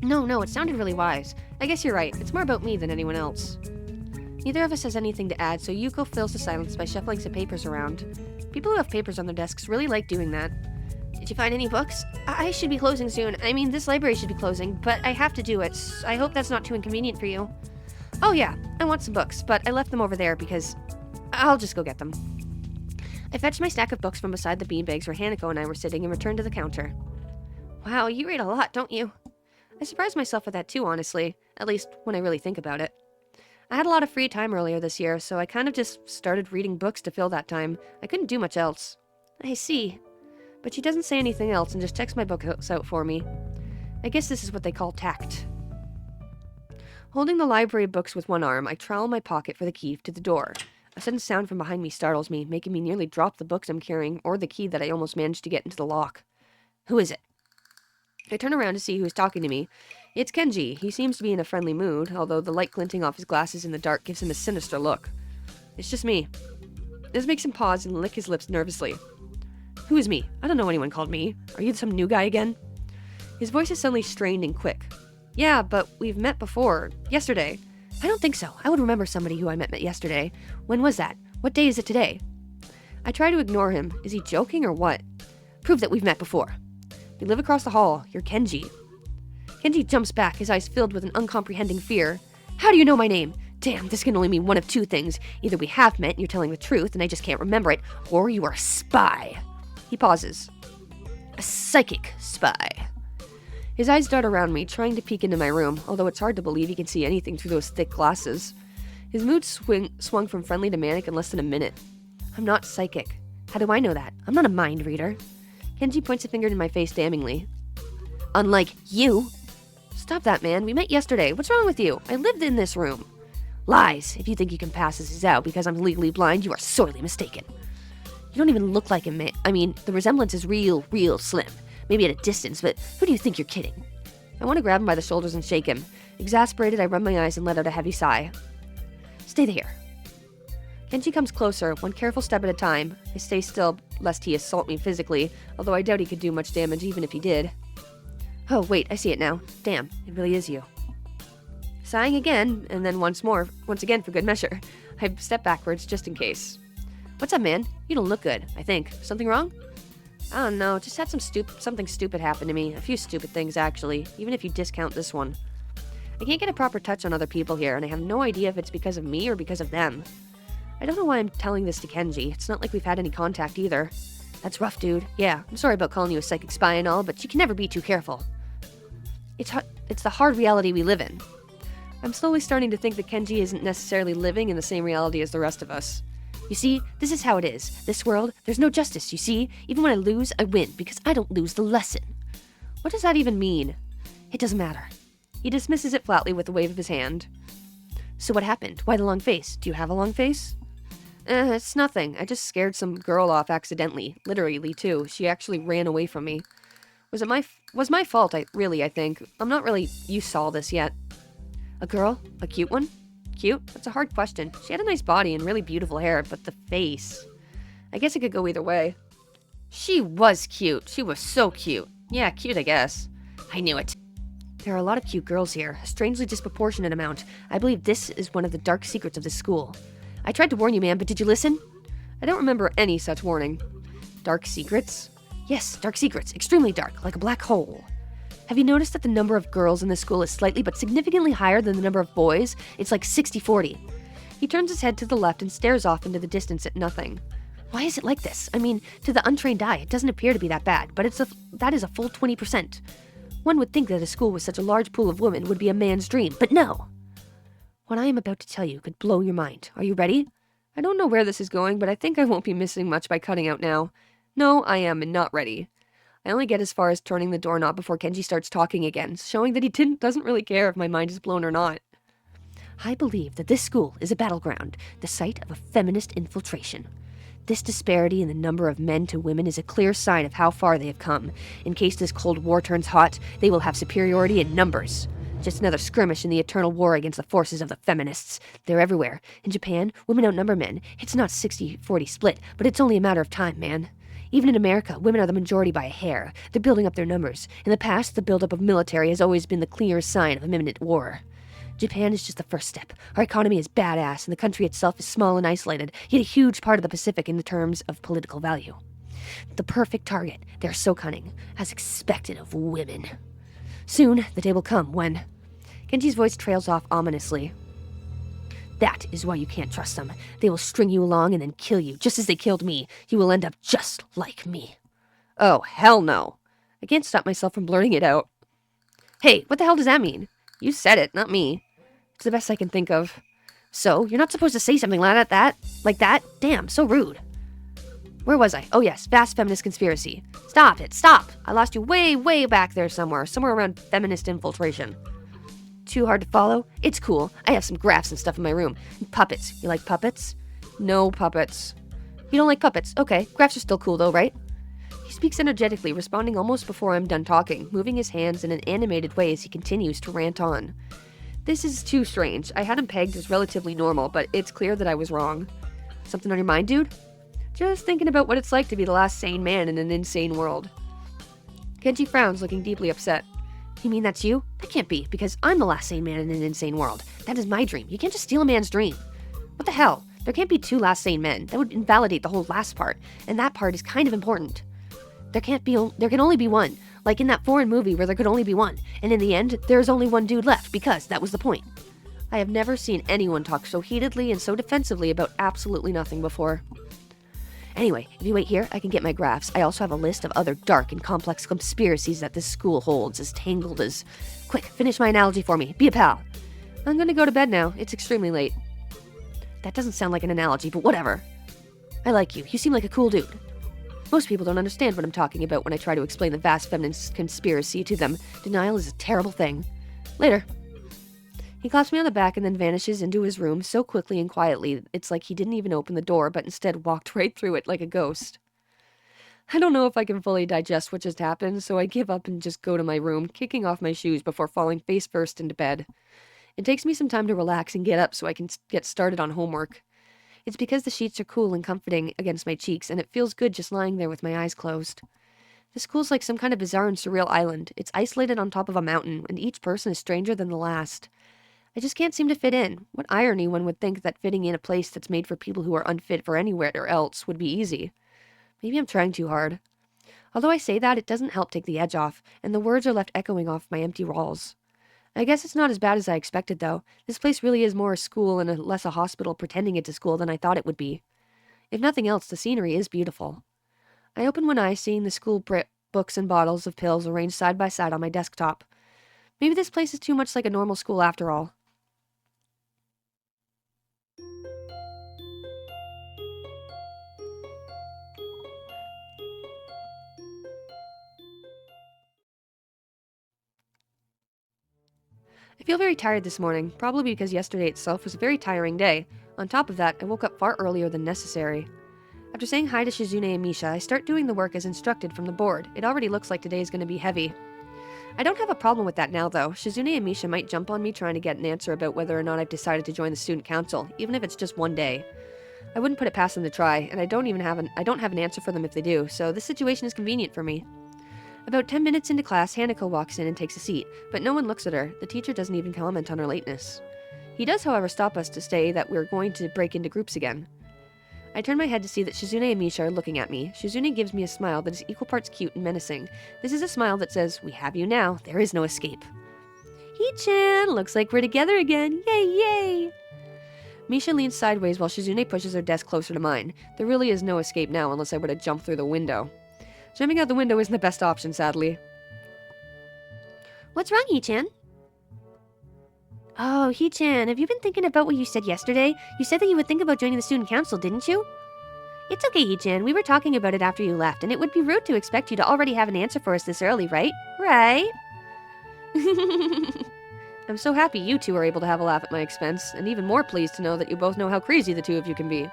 No, it sounded really wise. I guess you're right. It's more about me than anyone else. Neither of us has anything to add, so Yuko fills the silence by shuffling some papers around. People who have papers on their desks really like doing that. Did you find any books? I should be closing soon. I mean, this library should be closing, but I have to do it. I hope that's not too inconvenient for you. Oh yeah, I want some books, but I left them over there because I'll just go get them. I fetched my stack of books from beside the beanbags where Hanako and I were sitting and returned to the counter. Wow, you read a lot, don't you? I surprised myself with that too, honestly. At least, when I really think about it. I had a lot of free time earlier this year, so I kind of just started reading books to fill that time. I couldn't do much else. I see. But she doesn't say anything else and just checks my books out for me. I guess this is what they call tact. Holding the library books with one arm, I trowel my pocket for the key to the door. A sudden sound from behind me startles me, making me nearly drop the books I'm carrying or the key that I almost managed to get into the lock. Who is it? I turn around to see who's talking to me. It's Kenji. He seems to be in a friendly mood, although the light glinting off his glasses in the dark gives him a sinister look. It's just me. This makes him pause and lick his lips nervously. Who is me? I don't know anyone called me. Are you some new guy again? His voice is suddenly strained and quick. Yeah, but we've met before. Yesterday. I don't think so. I would remember somebody who I met yesterday. When was that? What day is it today? I try to ignore him. Is he joking or what? Prove that we've met before. We live across the hall. You're Kenji. Kenji jumps back, his eyes filled with an uncomprehending fear. How do you know my name? Damn, this can only mean one of two things. Either we have met and you're telling the truth and I just can't remember it, or you are a spy. He pauses. A psychic spy. His eyes dart around me, trying to peek into my room, although it's hard to believe he can see anything through those thick glasses. His mood swung from friendly to manic in less than a minute. I'm not psychic. How do I know that? I'm not a mind reader. Kenji points a finger in my face damningly. Unlike you. Stop that, man. We met yesterday. What's wrong with you? I lived in this room. Lies. If you think you can pass this out because I'm legally blind, you are sorely mistaken. You don't even look like him, man. I mean, the resemblance is real slim. Maybe at a distance, but who do you think you're kidding? I want to grab him by the shoulders and shake him. Exasperated, I rub my eyes and let out a heavy sigh. Stay there. Kenji comes closer, one careful step at a time. I stay still, lest he assault me physically, although I doubt he could do much damage even if he did. Oh, wait, I see it now. Damn, it really is you. Sighing again, and then once again for good measure. I step backwards just in case. What's up, man? You don't look good, I think. Something wrong? I don't know, just had something stupid happen to me. A few stupid things, actually, even if you discount this one. I can't get a proper touch on other people here, and I have no idea if it's because of me or because of them. I don't know why I'm telling this to Kenji. It's not like we've had any contact either. That's rough, dude. Yeah, I'm sorry about calling you a psychic spy and all, but you can never be too careful. It's the hard reality we live in. I'm slowly starting to think that Kenji isn't necessarily living in the same reality as the rest of us. You see, this is how it is. This world, there's no justice, you see? Even when I lose, I win, because I don't lose the lesson. What does that even mean? It doesn't matter. He dismisses it flatly with a wave of his hand. So what happened? Why the long face? Do you have a long face? It's nothing. I just scared some girl off accidentally. Literally, too. She actually ran away from me. Was my fault, I think. I'm not really... You saw this yet. A girl? A cute one? Cute? That's a hard question. She had a nice body and really beautiful hair, but the face... I guess it could go either way. She was cute. She was so cute. Yeah, cute, I guess. I knew it. There are a lot of cute girls here, a strangely disproportionate amount. I believe this is one of the dark secrets of this school. I tried to warn you, man, but did you listen? I don't remember any such warning. Dark secrets? Yes, dark secrets. Extremely dark, like a black hole. Have you noticed that the number of girls in this school is slightly but significantly higher than the number of boys? It's like 60-40. He turns his head to the left and stares off into the distance at nothing. Why is it like this? I mean, to the untrained eye, it doesn't appear to be that bad, but that is a full 20%. One would think that a school with such a large pool of women would be a man's dream, but no! What I am about to tell you could blow your mind. Are you ready? I don't know where this is going, but I think I won't be missing much by cutting out now. No, I am not ready. I only get as far as turning the doorknob before Kenji starts talking again, showing that he doesn't really care if my mind is blown or not. I believe that this school is a battleground, the site of a feminist infiltration. This disparity in the number of men to women is a clear sign of how far they have come. In case this Cold War turns hot, they will have superiority in numbers. Just another skirmish in the eternal war against the forces of the feminists. They're everywhere. In Japan, women outnumber men. It's not 60-40 split, but it's only a matter of time, man. Even in America, women are the majority by a hair. They're building up their numbers. In the past, the buildup of military has always been the clear sign of imminent war. Japan is just the first step. Our economy is badass, and the country itself is small and isolated, yet a huge part of the Pacific in the terms of political value. The perfect target. They're so cunning, as expected of women. Soon, the day will come when... Kenji's voice trails off ominously. That is why you can't trust them. They will string you along and then kill you, just as they killed me. You will end up just like me. Oh, hell no. I can't stop myself from blurting it out. Hey, what the hell does that mean? You said it, not me. It's the best I can think of. So, you're not supposed to say something like that? Like that? Damn, so rude. Where was I? Oh yes, vast feminist conspiracy. Stop it, stop! I lost you way back there somewhere around feminist infiltration. Too hard to follow? It's cool. I have some graphs and stuff in my room. And puppets. You like puppets? No puppets. You don't like puppets? Okay, graphs are still cool though, right? He speaks energetically, responding almost before I'm done talking, moving his hands in an animated way as he continues to rant on. This is too strange. I had him pegged as relatively normal, but it's clear that I was wrong. Something on your mind, dude? Just thinking about what it's like to be the last sane man in an insane world. Kenji frowns, looking deeply upset. You mean that's you? That can't be, because I'm the last sane man in an insane world. That is my dream. You can't just steal a man's dream. What the hell? There can't be two last sane men. That would invalidate the whole last part, and that part is kind of important. There can only be one, like in that foreign movie where there could only be one, and in the end, there is only one dude left, because that was the point. I have never seen anyone talk so heatedly and so defensively about absolutely nothing before. Anyway, if you wait here, I can get my graphs. I also have a list of other dark and complex conspiracies that this school holds, as tangled as... Quick, finish my analogy for me. Be a pal. I'm gonna go to bed now. It's extremely late. That doesn't sound like an analogy, but whatever. I like you. You seem like a cool dude. Most people don't understand what I'm talking about when I try to explain the vast feminist conspiracy to them. Denial is a terrible thing. Later. He claps me on the back and then vanishes into his room so quickly and quietly, it's like he didn't even open the door, but instead walked right through it like a ghost. I don't know if I can fully digest what just happened, so I give up and just go to my room, kicking off my shoes before falling face first into bed. It takes me some time to relax and get up so I can get started on homework. It's because the sheets are cool and comforting against my cheeks, and it feels good just lying there with my eyes closed. This school's like some kind of bizarre and surreal island. It's isolated on top of a mountain, and each person is stranger than the last. I just can't seem to fit in. What irony one would think that fitting in a place that's made for people who are unfit for anywhere else would be easy. Maybe I'm trying too hard. Although I say that, it doesn't help take the edge off, and the words are left echoing off my empty walls. I guess it's not as bad as I expected, though. This place really is more a school and less a hospital pretending it's a school than I thought it would be. If nothing else, the scenery is beautiful. I open one eye, seeing the school books and bottles of pills arranged side by side on my desktop. Maybe this place is too much like a normal school after all. I feel very tired this morning, probably because yesterday itself was a very tiring day. On top of that, I woke up far earlier than necessary. After saying hi to Shizune and Misha, I start doing the work as instructed from the board. It already looks like today is going to be heavy. I don't have a problem with that now, though. Shizune and Misha might jump on me trying to get an answer about whether or not I've decided to join the student council, even if it's just one day. I wouldn't put it past them to try, and I don't have an answer for them if they do, so this situation is convenient for me. About 10 minutes into class, Hanako walks in and takes a seat, but no one looks at her. The teacher doesn't even comment on her lateness. He does, however, stop us to say that we're going to break into groups again. I turn my head to see that Shizune and Misha are looking at me. Shizune gives me a smile that is equal parts cute and menacing. This is a smile that says, "We have you now. There is no escape." Hee-chan! Looks like we're together again. Yay, yay! Misha leans sideways while Shizune pushes her desk closer to mine. There really is no escape now unless I were to jump through the window. Jumping out the window isn't the best option, sadly. What's wrong, Hee-chan? Oh, Hee-chan, have you been thinking about what you said yesterday? You said that you would think about joining the student council, didn't you? It's okay, Hee-chan. We were talking about it after you left, and it would be rude to expect you to already have an answer for us this early, right? Right? I'm so happy you two are able to have a laugh at my expense, and even more pleased to know that you both know how crazy the two of you can be.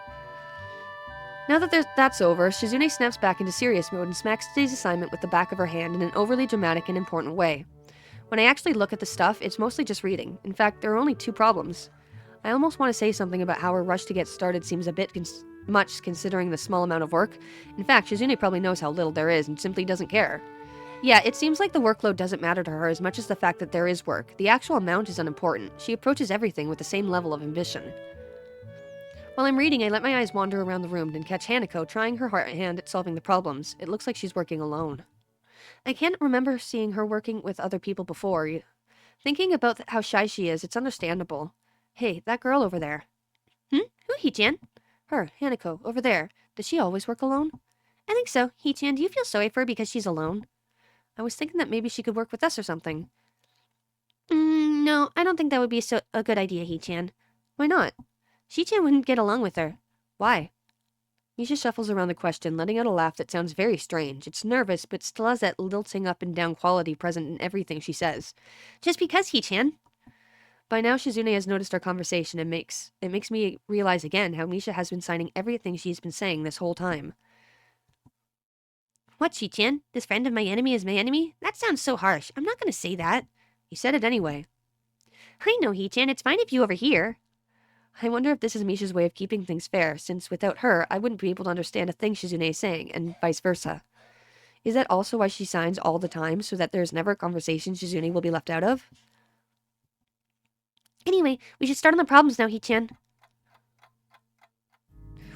Now that that's over, Shizune snaps back into serious mode and smacks today's assignment with the back of her hand in an overly dramatic and important way. When I actually look at the stuff, it's mostly just reading. In fact, there are only 2 problems. I almost want to say something about how her rush to get started seems a bit much considering the small amount of work. In fact, Shizune probably knows how little there is and simply doesn't care. Yeah, it seems like the workload doesn't matter to her as much as the fact that there is work. The actual amount is unimportant. She approaches everything with the same level of ambition. While I'm reading, I let my eyes wander around the room and catch Hanako trying her hand at solving the problems. It looks like she's working alone. I can't remember seeing her working with other people before. Thinking about how shy she is, it's understandable. Hey, that girl over there. Who, Hee-chan? Her, Hanako, over there. Does she always work alone? I think so. Hee-chan, do you feel sorry for her because she's alone? I was thinking that maybe she could work with us or something. No, I don't think that would be a good idea, Hee-chan. Why not? Shi-chan wouldn't get along with her. Why? Misha shuffles around the question, letting out a laugh that sounds very strange. It's nervous, but still has that lilting up and down quality present in everything she says. Just because, Hee-chan. By now, Shizune has noticed our conversation and it makes me realize again how Misha has been signing everything she's been saying this whole time. What, Shi-chan? This friend of my enemy is my enemy? That sounds so harsh. I'm not going to say that. You said it anyway. I know, Hee-chan. It's fine if you overhear. I wonder if this is Misha's way of keeping things fair, since without her, I wouldn't be able to understand a thing Shizune is saying, and vice versa. Is that also why she signs all the time, so that there's never a conversation Shizune will be left out of? Anyway, we should start on the problems now, Hee-chan.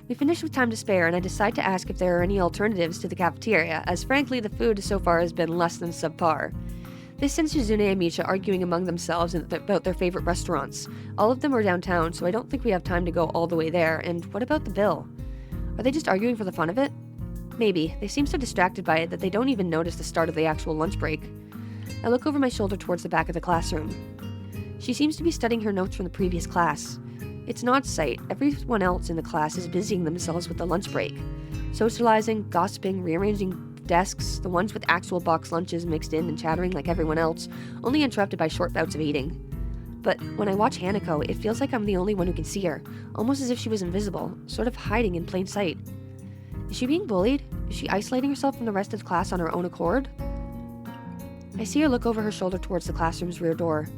We finish with time to spare, and I decide to ask if there are any alternatives to the cafeteria, as frankly the food so far has been less than subpar. This sends Shizune and Misha arguing among themselves about their favorite restaurants. All of them are downtown, so I don't think we have time to go all the way there, and what about the bill? Are they just arguing for the fun of it? Maybe. They seem so distracted by it that they don't even notice the start of the actual lunch break. I look over my shoulder towards the back of the classroom. She seems to be studying her notes from the previous class. It's an odd sight. Everyone else in the class is busying themselves with the lunch break. Socializing, gossiping, rearranging desks, the ones with actual box lunches mixed in and chattering like everyone else, only interrupted by short bouts of eating. But when I watch Hanako, it feels like I'm the only one who can see her, almost as if she was invisible, sort of hiding in plain sight. Is she being bullied? Is she isolating herself from the rest of the class on her own accord? I see her look over her shoulder towards the classroom's rear door.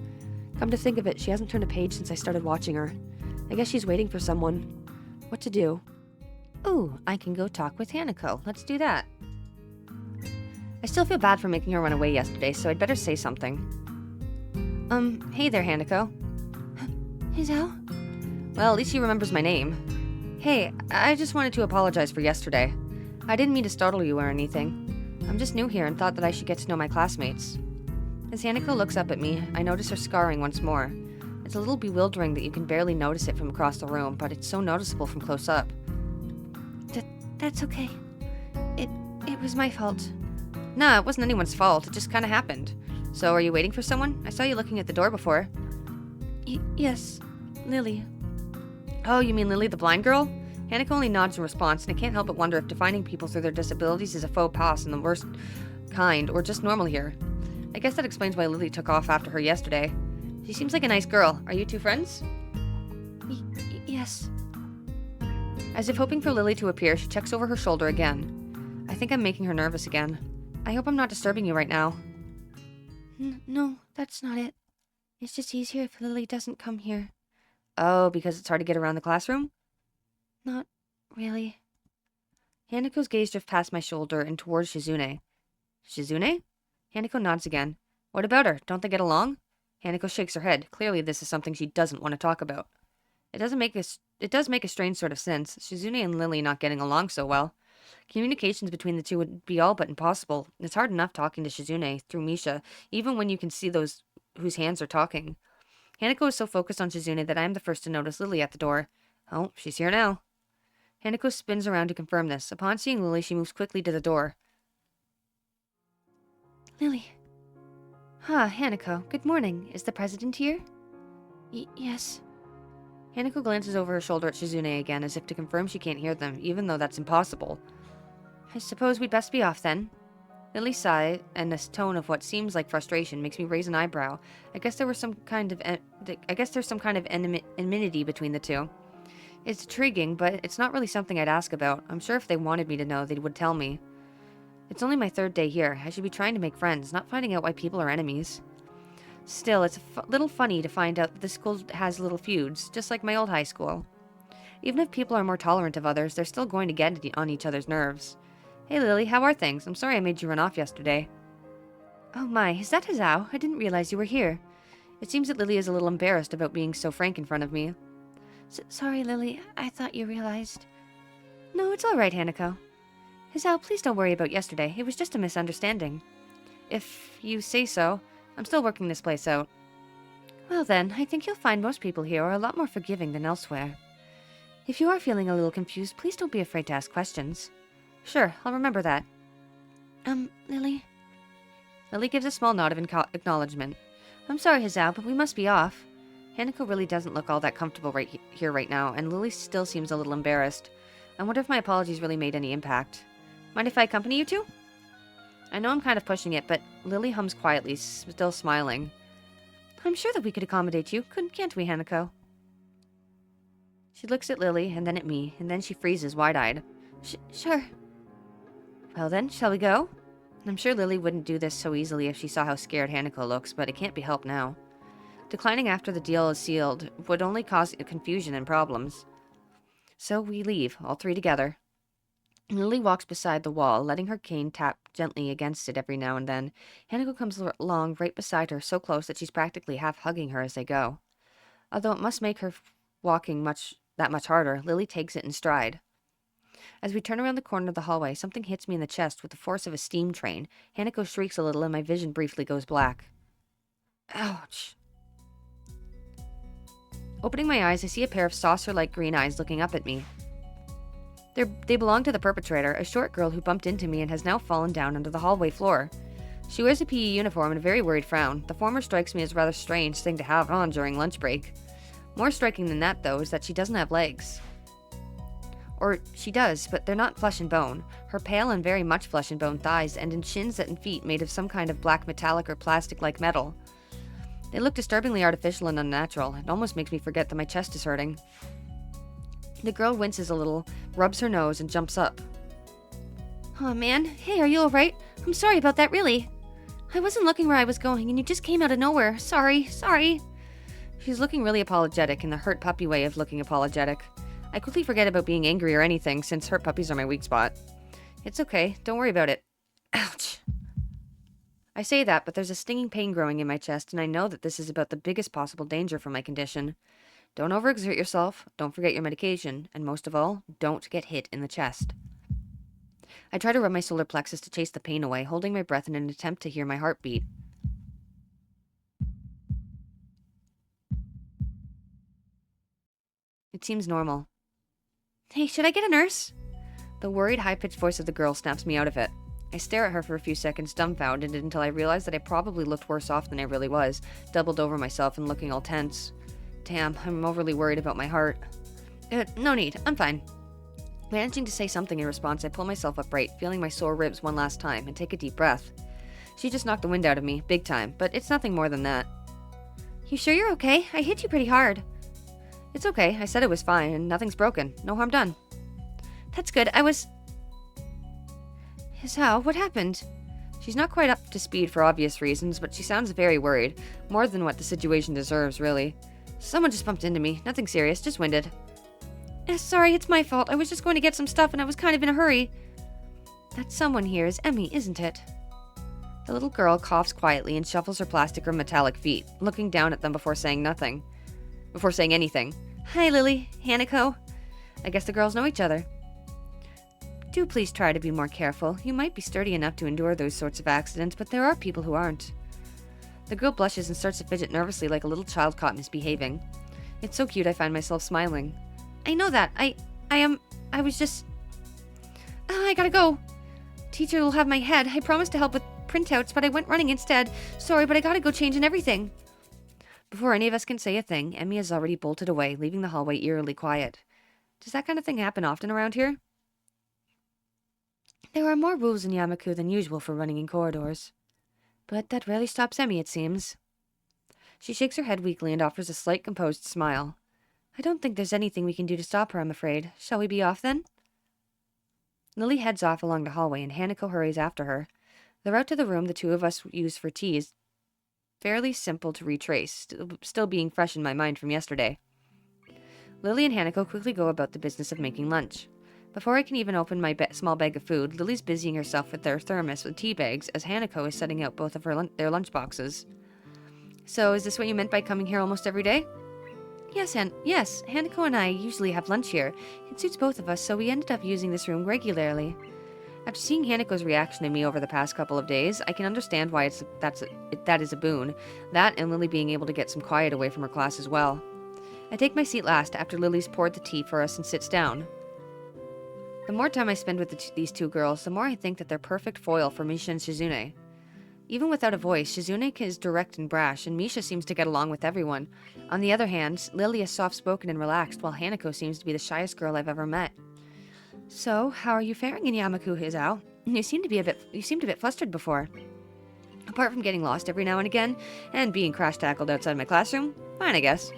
Come to think of it, she hasn't turned a page since I started watching her. I guess she's waiting for someone. What to do? Ooh, I can go talk with Hanako. Let's do that. I still feel bad for making her run away yesterday, so I'd better say something. Hey there, Hanako. Izao? Well, at least she remembers my name. Hey, I just wanted to apologize for yesterday. I didn't mean to startle you or anything. I'm just new here and thought that I should get to know my classmates. As Hanako looks up at me, I notice her scarring once more. It's a little bewildering that you can barely notice it from across the room, but it's so noticeable from close up. That's okay. It was my fault. Nah, it wasn't anyone's fault. It just kind of happened. So, are you waiting for someone? I saw you looking at the door before. Yes, Lily. Oh, you mean Lily the blind girl? Hanako only nods in response, and I can't help but wonder if defining people through their disabilities is a faux pas in the worst kind, or just normal here. I guess that explains why Lily took off after her yesterday. She seems like a nice girl. Are you two friends? Yes. As if hoping for Lily to appear, she checks over her shoulder again. I think I'm making her nervous again. I hope I'm not disturbing you right now. No, that's not it. It's just easier if Lily doesn't come here. Oh, because it's hard to get around the classroom? Not really. Hanako's gaze drifts past my shoulder and towards Shizune. Shizune? Hanako nods again. What about her? Don't they get along? Hanako shakes her head. Clearly this is something she doesn't want to talk about. It does make a strange sort of sense. Shizune and Lily not getting along so well. Communications between the two would be all but impossible. It's hard enough talking to Shizune through Misha, even when you can see those whose hands are talking. Hanako is so focused on Shizune that I am the first to notice Lily at the door. Oh, she's here now. Hanako spins around to confirm this. Upon seeing Lily, she moves quickly to the door. Lily. Hanako. Good morning. Is the president here? Yes. Hanako glances over her shoulder at Shizune again, as if to confirm she can't hear them, even though that's impossible. I suppose we'd best be off, then. Lily's sigh, and this tone of what seems like frustration, makes me raise an eyebrow. I guess there's some kind of enmity between the two. It's intriguing, but it's not really something I'd ask about. I'm sure if they wanted me to know, they would tell me. It's only my third day here. I should be trying to make friends, not finding out why people are enemies. Still, it's a little funny to find out that this school has little feuds, just like my old high school. Even if people are more tolerant of others, they're still going to get on each other's nerves. Hey Lily, how are things? I'm sorry I made you run off yesterday. Oh my, is that Hazao? I didn't realize you were here. It seems that Lily is a little embarrassed about being so frank in front of me. Sorry, Lily. I thought you realized. No, it's all right, Hanako. Hazao, please don't worry about yesterday. It was just a misunderstanding. If you say so, I'm still working this place out. Well then, I think you'll find most people here are a lot more forgiving than elsewhere. If you are feeling a little confused, please don't be afraid to ask questions. Sure, I'll remember that. Lily? Lily gives a small nod of acknowledgement. I'm sorry, Hazao, but we must be off. Hanako really doesn't look all that comfortable here right now, and Lily still seems a little embarrassed. I wonder if my apologies really made any impact. Mind if I accompany you two? I know I'm kind of pushing it, but Lily hums quietly, still smiling. I'm sure that we could accommodate you, can't we, Hanako? She looks at Lily, and then at me, and then she freezes wide-eyed. Sure. Well then, shall we go? I'm sure Lily wouldn't do this so easily if she saw how scared Hanako looks, but it can't be helped now. Declining after the deal is sealed would only cause confusion and problems. So we leave, all three together. Lily walks beside the wall, letting her cane tap gently against it every now and then. Hanako comes along right beside her, so close that she's practically half hugging her as they go. Although it must make her walking that much harder, Lily takes it in stride. As we turn around the corner of the hallway, something hits me in the chest with the force of a steam train. Hanako shrieks a little and my vision briefly goes black. Ouch. Opening my eyes, I see a pair of saucer-like green eyes looking up at me. They belong to the perpetrator, a short girl who bumped into me and has now fallen down onto the hallway floor. She wears a PE uniform and a very worried frown. The former strikes me as a rather strange thing to have on during lunch break. More striking than that, though, is that she doesn't have legs. Or she does, but they're not flesh and bone. Her pale and very much flesh and bone thighs end in shins and feet made of some kind of black metallic or plastic-like metal. They look disturbingly artificial and unnatural. It almost makes me forget that my chest is hurting. The girl winces a little, rubs her nose, and jumps up. Oh man, hey, are you alright? I'm sorry about that, really. I wasn't looking where I was going, and you just came out of nowhere. Sorry. She's looking really apologetic in the hurt puppy way of looking apologetic. I quickly forget about being angry or anything, since hurt puppies are my weak spot. It's okay, don't worry about it. Ouch. I say that, but there's a stinging pain growing in my chest, and I know that this is about the biggest possible danger for my condition. Don't overexert yourself, don't forget your medication, and most of all, don't get hit in the chest. I try to rub my solar plexus to chase the pain away, holding my breath in an attempt to hear my heartbeat. It seems normal. Hey, should I get a nurse? The worried, high-pitched voice of the girl snaps me out of it. I stare at her for a few seconds, dumbfounded, until I realize that I probably looked worse off than I really was, doubled over myself and looking all tense. Damn, I'm overly worried about my heart. No need, I'm fine. Managing to say something in response, I pull myself upright, feeling my sore ribs one last time, and take a deep breath. She just knocked the wind out of me, big time, but it's nothing more than that. You sure you're okay? I hit you pretty hard. It's okay, I said it was fine, and nothing's broken. No harm done. That's good, Hazao, what happened? She's not quite up to speed for obvious reasons, but she sounds very worried. More than what the situation deserves, really. Someone just bumped into me. Nothing serious, just winded. Sorry, it's my fault. I was just going to get some stuff and I was kind of in a hurry. That someone here is Emmy, isn't it? The little girl coughs quietly and shuffles her plastic or metallic feet, looking down at them before saying anything. Hi, Lily. Hanako. I guess the girls know each other. Do please try to be more careful. You might be sturdy enough to endure those sorts of accidents, but there are people who aren't. The girl blushes and starts to fidget nervously like a little child caught misbehaving. It's so cute I find myself smiling. I know that. I was just... I gotta go. Teacher will have my head. I promised to help with printouts, but I went running instead. Sorry, but I gotta go change and everything. Before any of us can say a thing, Emmy has already bolted away, leaving the hallway eerily quiet. Does that kind of thing happen often around here? There are more rules in Yamaku than usual for running in corridors. But that rarely stops Emmy, it seems. She shakes her head weakly and offers a slight composed smile. I don't think there's anything we can do to stop her, I'm afraid. Shall we be off, then? Lily heads off along the hallway, and Hanako hurries after her. The route to the room the two of us use for tea is fairly simple to retrace, still being fresh in my mind from yesterday. Lily and Hanako quickly go about the business of making lunch. Before I can even open my small bag of food, Lily's busying herself with their thermos with tea bags as Hanako is setting out both of their lunch boxes. So, is this what you meant by coming here almost every day? Yes, Hanako and I usually have lunch here. It suits both of us, so we ended up using this room regularly. After seeing Hanako's reaction to me over the past couple of days, I can understand why that is a boon. That and Lily being able to get some quiet away from her class as well. I take my seat last after Lily's poured the tea for us and sits down. The more time I spend with these two girls, the more I think that they're perfect foil for Misha and Shizune. Even without a voice, Shizune is direct and brash, and Misha seems to get along with everyone. On the other hand, Lily is soft-spoken and relaxed, while Hanako seems to be the shyest girl I've ever met. So, how are you faring in Yamaku, Hizao? You seemed a bit flustered before. Apart from getting lost every now and again, and being crash-tackled outside my classroom, fine, I guess.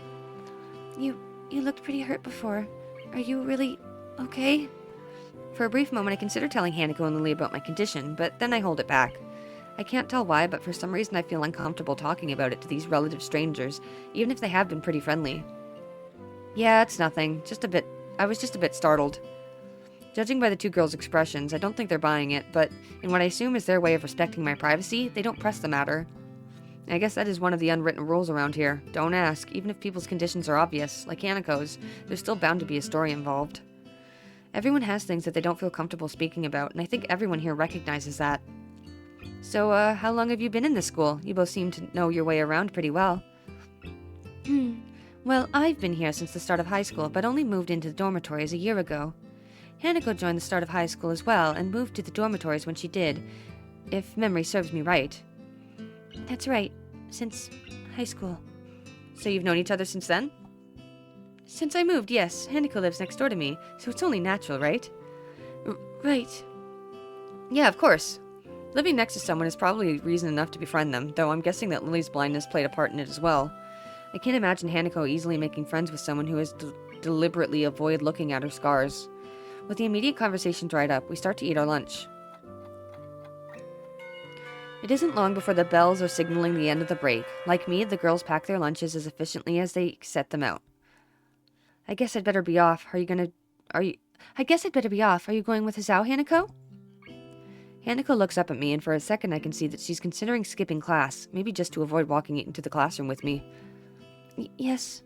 You looked pretty hurt before. Are you really okay? For a brief moment, I consider telling Hanako and Lily about my condition, but then I hold it back. I can't tell why, but for some reason I feel uncomfortable talking about it to these relative strangers, even if they have been pretty friendly. Yeah, it's nothing. I was just a bit startled. Judging by the two girls' expressions, I don't think they're buying it, but in what I assume is their way of respecting my privacy, they don't press the matter. I guess that is one of the unwritten rules around here. Don't ask. Even if people's conditions are obvious, like Hanako's, there's still bound to be a story involved. Everyone has things that they don't feel comfortable speaking about, and I think everyone here recognizes that. So, how long have you been in this school? You both seem to know your way around pretty well. Well, I've been here since the start of high school, but only moved into the dormitories a year ago. Hanako joined the start of high school as well, and moved to the dormitories when she did, if memory serves me right. That's right, since high school. So you've known each other since then? Since I moved, yes. Hanako lives next door to me, so it's only natural, right? Right. Yeah, of course. Living next to someone is probably reason enough to befriend them, though I'm guessing that Lily's blindness played a part in it as well. I can't imagine Hanako easily making friends with someone who has deliberately avoided looking at her scars. With the immediate conversation dried up, we start to eat our lunch. It isn't long before the bells are signaling the end of the break. Like me, the girls pack their lunches as efficiently as they set them out. I guess I'd better be off. Are you going with Hizao, Hanako? Hanako looks up at me, and for a second I can see that she's considering skipping class, maybe just to avoid walking into the classroom with me. Yes.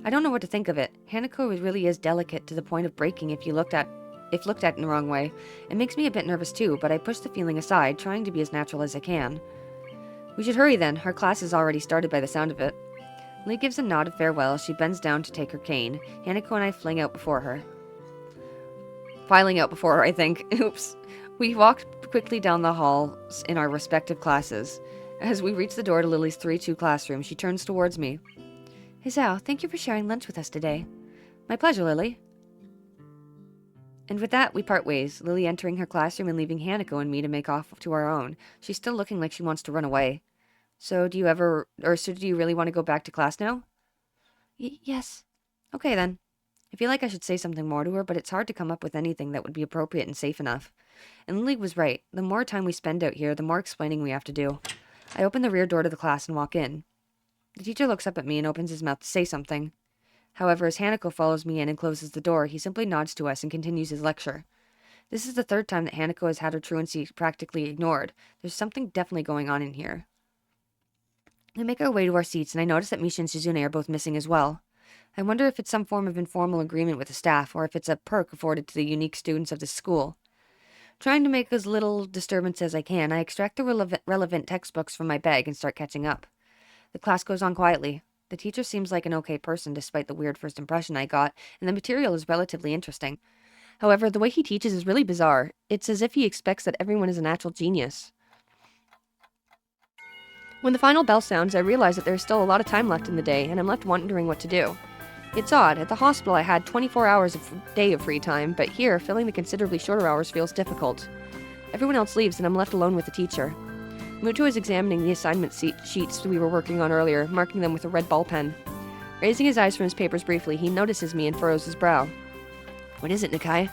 I don't know what to think of it. Hanako really is delicate to the point of breaking if looked at in the wrong way. It makes me a bit nervous too, but I push the feeling aside, trying to be as natural as I can. We should hurry then. Our class has already started by the sound of it. Lee gives a nod of farewell as she bends down to take her cane. Hanako and I filing out before her, I think. Oops. We walked quickly down the halls in our respective classes. As we reach the door to Lily's 3-2 classroom, she turns towards me. Hizao, thank you for sharing lunch with us today. My pleasure, Lily. And with that, we part ways, Lily entering her classroom and leaving Hanako and me to make off to our own. She's still looking like she wants to run away. So do you really want to go back to class now? Yes. Okay then. I feel like I should say something more to her, but it's hard to come up with anything that would be appropriate and safe enough. And Lily was right. The more time we spend out here, the more explaining we have to do. I open the rear door to the class and walk in. The teacher looks up at me and opens his mouth to say something. However, as Hanako follows me in and closes the door, he simply nods to us and continues his lecture. This is the third time that Hanako has had her truancy practically ignored. There's something definitely going on in here. We make our way to our seats, and I notice that Misha and Shizune are both missing as well. I wonder if it's some form of informal agreement with the staff, or if it's a perk afforded to the unique students of this school. Trying to make as little disturbance as I can, I extract the relevant textbooks from my bag and start catching up. The class goes on quietly. The teacher seems like an okay person despite the weird first impression I got, and the material is relatively interesting. However, the way he teaches is really bizarre. It's as if he expects that everyone is a natural genius. When the final bell sounds, I realize that there's still a lot of time left in the day, and I'm left wondering what to do. It's odd. At the hospital, I had 24 hours a day of free time, but here, filling the considerably shorter hours feels difficult. Everyone else leaves, and I'm left alone with the teacher. Muto is examining the assignment sheets we were working on earlier, marking them with a red ball pen. Raising his eyes from his papers briefly, he notices me and furrows his brow. What is it, Nakai?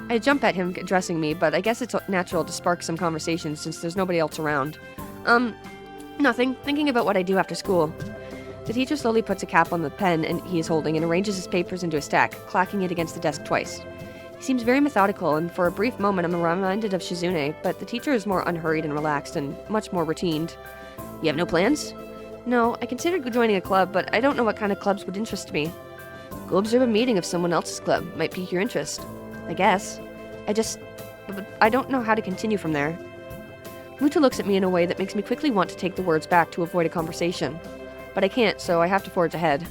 I jump at him addressing me, but I guess it's natural to spark some conversation since there's nobody else around. Nothing. Thinking about what I do after school. The teacher slowly puts a cap on the pen he is holding and arranges his papers into a stack, clacking it against the desk twice. He seems very methodical, and for a brief moment I'm reminded of Shizune, but the teacher is more unhurried and relaxed and much more routined. You have no plans? No, I considered joining a club, but I don't know what kind of clubs would interest me. Go observe a meeting of someone else's club. Might pique your interest. I guess. I don't know how to continue from there. Muto looks at me in a way that makes me quickly want to take the words back to avoid a conversation. But I can't, so I have to forge ahead.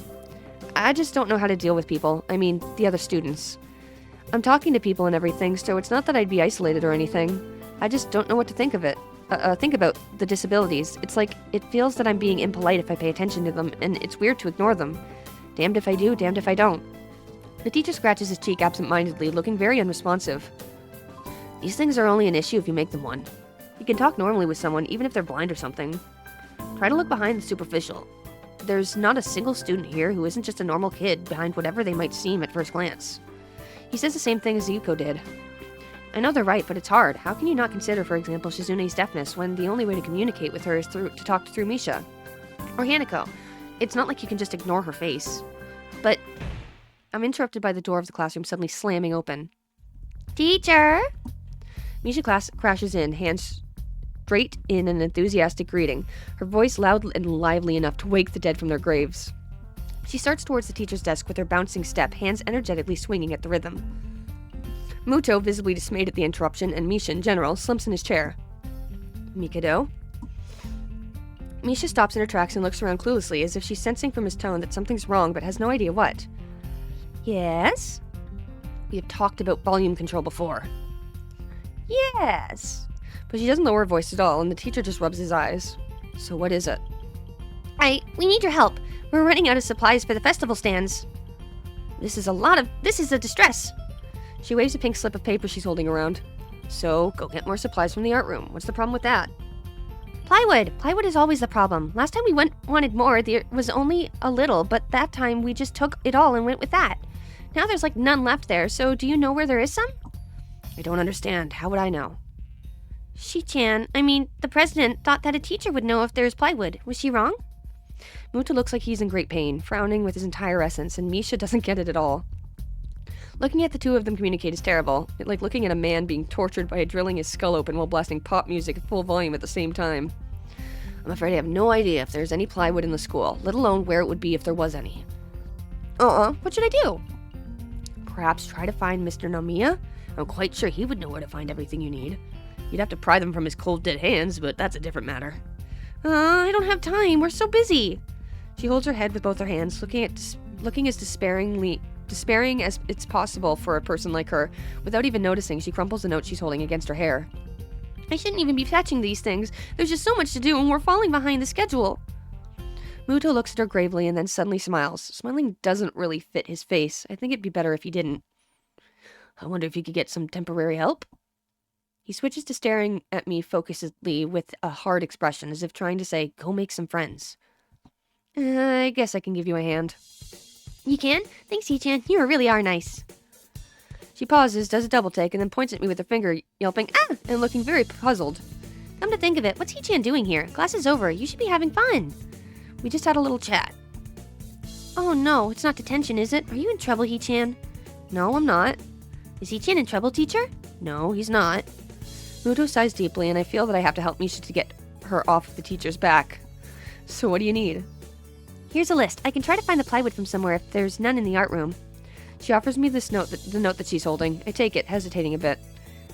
I just don't know how to deal with people. I mean, the other students. I'm talking to people and everything, so it's not that I'd be isolated or anything. I just don't know what to think of it. Think about the disabilities. It's like, it feels that I'm being impolite if I pay attention to them, and it's weird to ignore them. Damned if I do, damned if I don't. The teacher scratches his cheek absent-mindedly, looking very unresponsive. These things are only an issue if you make them one. You can talk normally with someone, even if they're blind or something. Try to look behind the superficial. There's not a single student here who isn't just a normal kid behind whatever they might seem at first glance. He says the same thing as Yuko did. I know they're right, but it's hard. How can you not consider, for example, Shizune's deafness when the only way to communicate with her is to talk through Misha? Or Hanako. It's not like you can just ignore her face. But I'm interrupted by the door of the classroom suddenly slamming open. Teacher! Misha crashes in, hands straight in an enthusiastic greeting, her voice loud and lively enough to wake the dead from their graves. She starts towards the teacher's desk with her bouncing step, hands energetically swinging at the rhythm. Muto, visibly dismayed at the interruption, and Misha in general, slumps in his chair. Mikado? Misha stops in her tracks and looks around cluelessly, as if she's sensing from his tone that something's wrong but has no idea what. Yes? We have talked about volume control before. Yes. But she doesn't lower her voice at all, and the teacher just rubs his eyes. So what is it? We need your help. We're running out of supplies for the festival stands. This is a distress. She waves a pink slip of paper she's holding around. So, go get more supplies from the art room. What's the problem with that? Plywood. Plywood is always the problem. Last time we wanted more, there was only a little, but that time we just took it all and went with that. Now there's like none left there, so do you know where there is some? I don't understand. How would I know? The president thought that a teacher would know if there's plywood. Was she wrong? Muto looks like he's in great pain, frowning with his entire essence, and Misha doesn't get it at all. Looking at the two of them communicate is terrible. It's like looking at a man being tortured by drilling his skull open while blasting pop music at full volume at the same time. I'm afraid I have no idea if there's any plywood in the school, let alone where it would be if there was any. What should I do? Perhaps try to find Mr. Namiya? I'm quite sure he would know where to find everything you need. You'd have to pry them from his cold, dead hands, but that's a different matter. I don't have time. We're so busy. She holds her head with both her hands, looking as despairing as it's possible for a person like her. Without even noticing, she crumples the note she's holding against her hair. I shouldn't even be fetching these things. There's just so much to do, and we're falling behind the schedule. Muto looks at her gravely and then suddenly smiles. Smiling doesn't really fit his face. I think it'd be better if he didn't. I wonder if you could get some temporary help? He switches to staring at me focusedly with a hard expression, as if trying to say, go make some friends. I guess I can give you a hand. You can? Thanks, Hee-chan. You really are nice. She pauses, does a double take, and then points at me with her finger, yelping, ah! And looking very puzzled. Come to think of it, what's Hee-chan doing here? Class is over. You should be having fun. We just had a little chat. Oh no, it's not detention, is it? Are you in trouble, Hee-chan? No, I'm not. Is Hee-chan in trouble, teacher? No, he's not. Muto sighs deeply, and I feel that I have to help Misha to get her off the teacher's back. So what do you need? Here's a list. I can try to find the plywood from somewhere if there's none in the art room. She offers me the note that she's holding. I take it, hesitating a bit.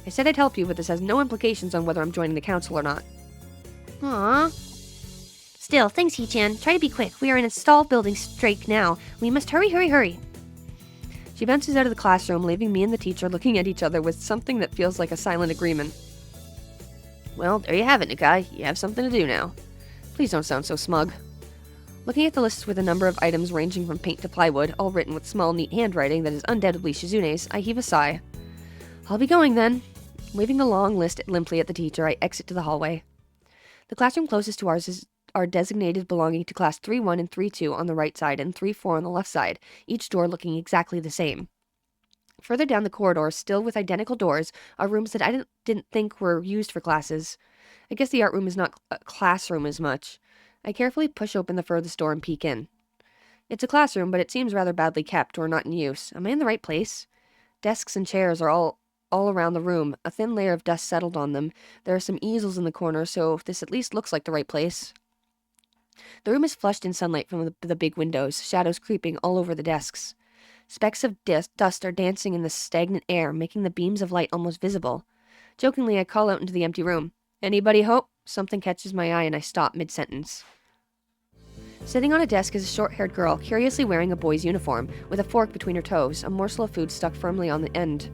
I said I'd help you, but this has no implications on whether I'm joining the council or not. Aww. Still, thanks, Hee-chan. Try to be quick. We are in a stall building strike now. We must hurry. She bounces out of the classroom, leaving me and the teacher looking at each other with something that feels like a silent agreement. Well, there you have it, Nakai. You have something to do now. Please don't sound so smug. Looking at the list with a number of items ranging from paint to plywood, all written with small, neat handwriting that is undoubtedly Shizune's, I heave a sigh. I'll be going then. Waving the long list limply at the teacher, I exit to the hallway. The classroom closest to ours are designated belonging to class 3-1 and 3-2 on the right side and 3-4 on the left side, each door looking exactly the same. Further down the corridor, still with identical doors, are rooms that I didn't think were used for classes. I guess the art room is not a classroom as much. I carefully push open the furthest door and peek in. It's a classroom, but it seems rather badly kept or not in use. Am I in the right place? Desks and chairs are all around the room. A thin layer of dust settled on them. There are some easels in the corner, so this at least looks like the right place. The room is flushed in sunlight from the big windows, shadows creeping all over the desks. Specks of dust are dancing in the stagnant air, making the beams of light almost visible. Jokingly, I call out into the empty room. Anybody hope? Something catches my eye and I stop mid-sentence. Sitting on a desk is a short-haired girl, curiously wearing a boy's uniform, with a fork between her toes, a morsel of food stuck firmly on the end.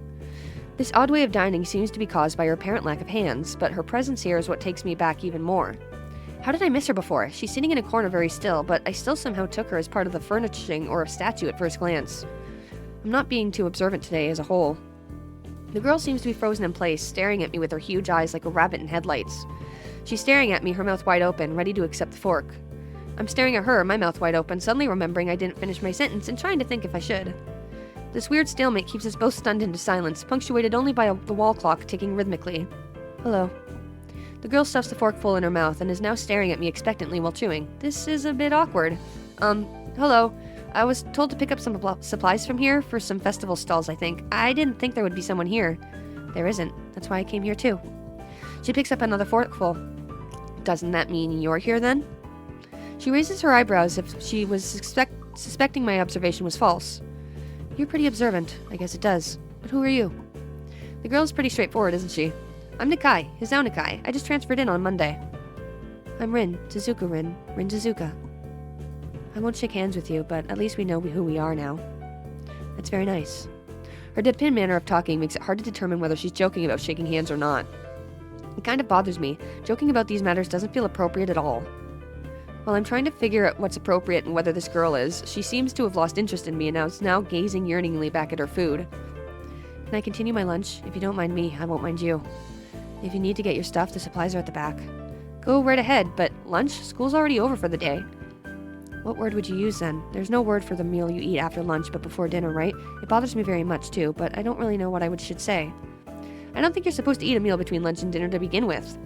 This odd way of dining seems to be caused by her apparent lack of hands, but her presence here is what takes me back even more. How did I miss her before? She's sitting in a corner very still, but I still somehow took her as part of the furnishing or a statue at first glance. I'm not being too observant today as a whole. The girl seems to be frozen in place, staring at me with her huge eyes like a rabbit in headlights. She's staring at me, her mouth wide open, ready to accept the fork. I'm staring at her, my mouth wide open, suddenly remembering I didn't finish my sentence and trying to think if I should. This weird stalemate keeps us both stunned into silence, punctuated only by the wall clock ticking rhythmically. Hello. The girl stuffs the fork full in her mouth and is now staring at me expectantly while chewing. This is a bit awkward. Hello. I was told to pick up some supplies from here for some festival stalls, I think. I didn't think there would be someone here. There isn't. That's why I came here too. She picks up another forkful. Doesn't that mean you're here then? She raises her eyebrows if she was suspecting my observation was false. You're pretty observant. I guess it does. But who are you? The girl's pretty straightforward, isn't she? I'm Nakai, Hizao Nakai. I just transferred in on Monday. I'm Rin, Suzuka Rin Suzuka. I won't shake hands with you, but at least we know who we are now. That's very nice. Her deadpan manner of talking makes it hard to determine whether she's joking about shaking hands or not. It kind of bothers me. Joking about these matters doesn't feel appropriate at all. While I'm trying to figure out what's appropriate and whether this girl is, she seems to have lost interest in me and is now gazing yearningly back at her food. Can I continue my lunch? If you don't mind me, I won't mind you. If you need to get your stuff, the supplies are at the back. Go right ahead, but lunch? School's already over for the day. What word would you use then? There's no word for the meal you eat after lunch but before dinner, right? It bothers me very much too, but I don't really know what I should say. I don't think you're supposed to eat a meal between lunch and dinner to begin with.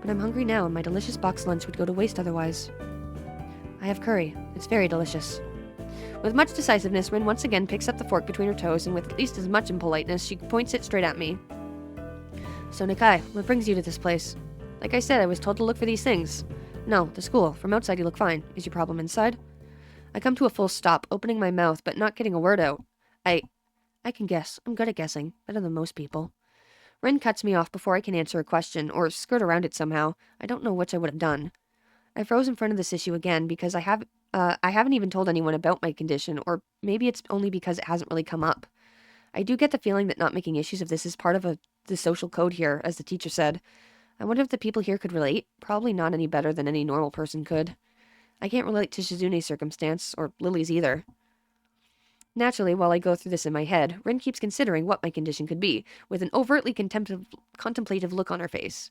But I'm hungry now and my delicious box lunch would go to waste otherwise. I have curry. It's very delicious. With much decisiveness, Rin once again picks up the fork between her toes and with at least as much impoliteness, she points it straight at me. So Nakai, what brings you to this place? Like I said, I was told to look for these things. No, the school. From outside you look fine. Is your problem inside? I come to a full stop, opening my mouth, but not getting a word out. I can guess. I'm good at guessing. Better than most people. Rin cuts me off before I can answer a question, or skirt around it somehow. I don't know which I would have done. I froze in front of this issue again because I haven't even told anyone about my condition, or maybe it's only because it hasn't really come up. I do get the feeling that not making issues of this is part of the social code here, as the teacher said. I wonder if the people here could relate. Probably not any better than any normal person could. I can't relate to Shizune's circumstance, or Lily's either. Naturally, while I go through this in my head, Rin keeps considering what my condition could be, with an overtly contemplative look on her face.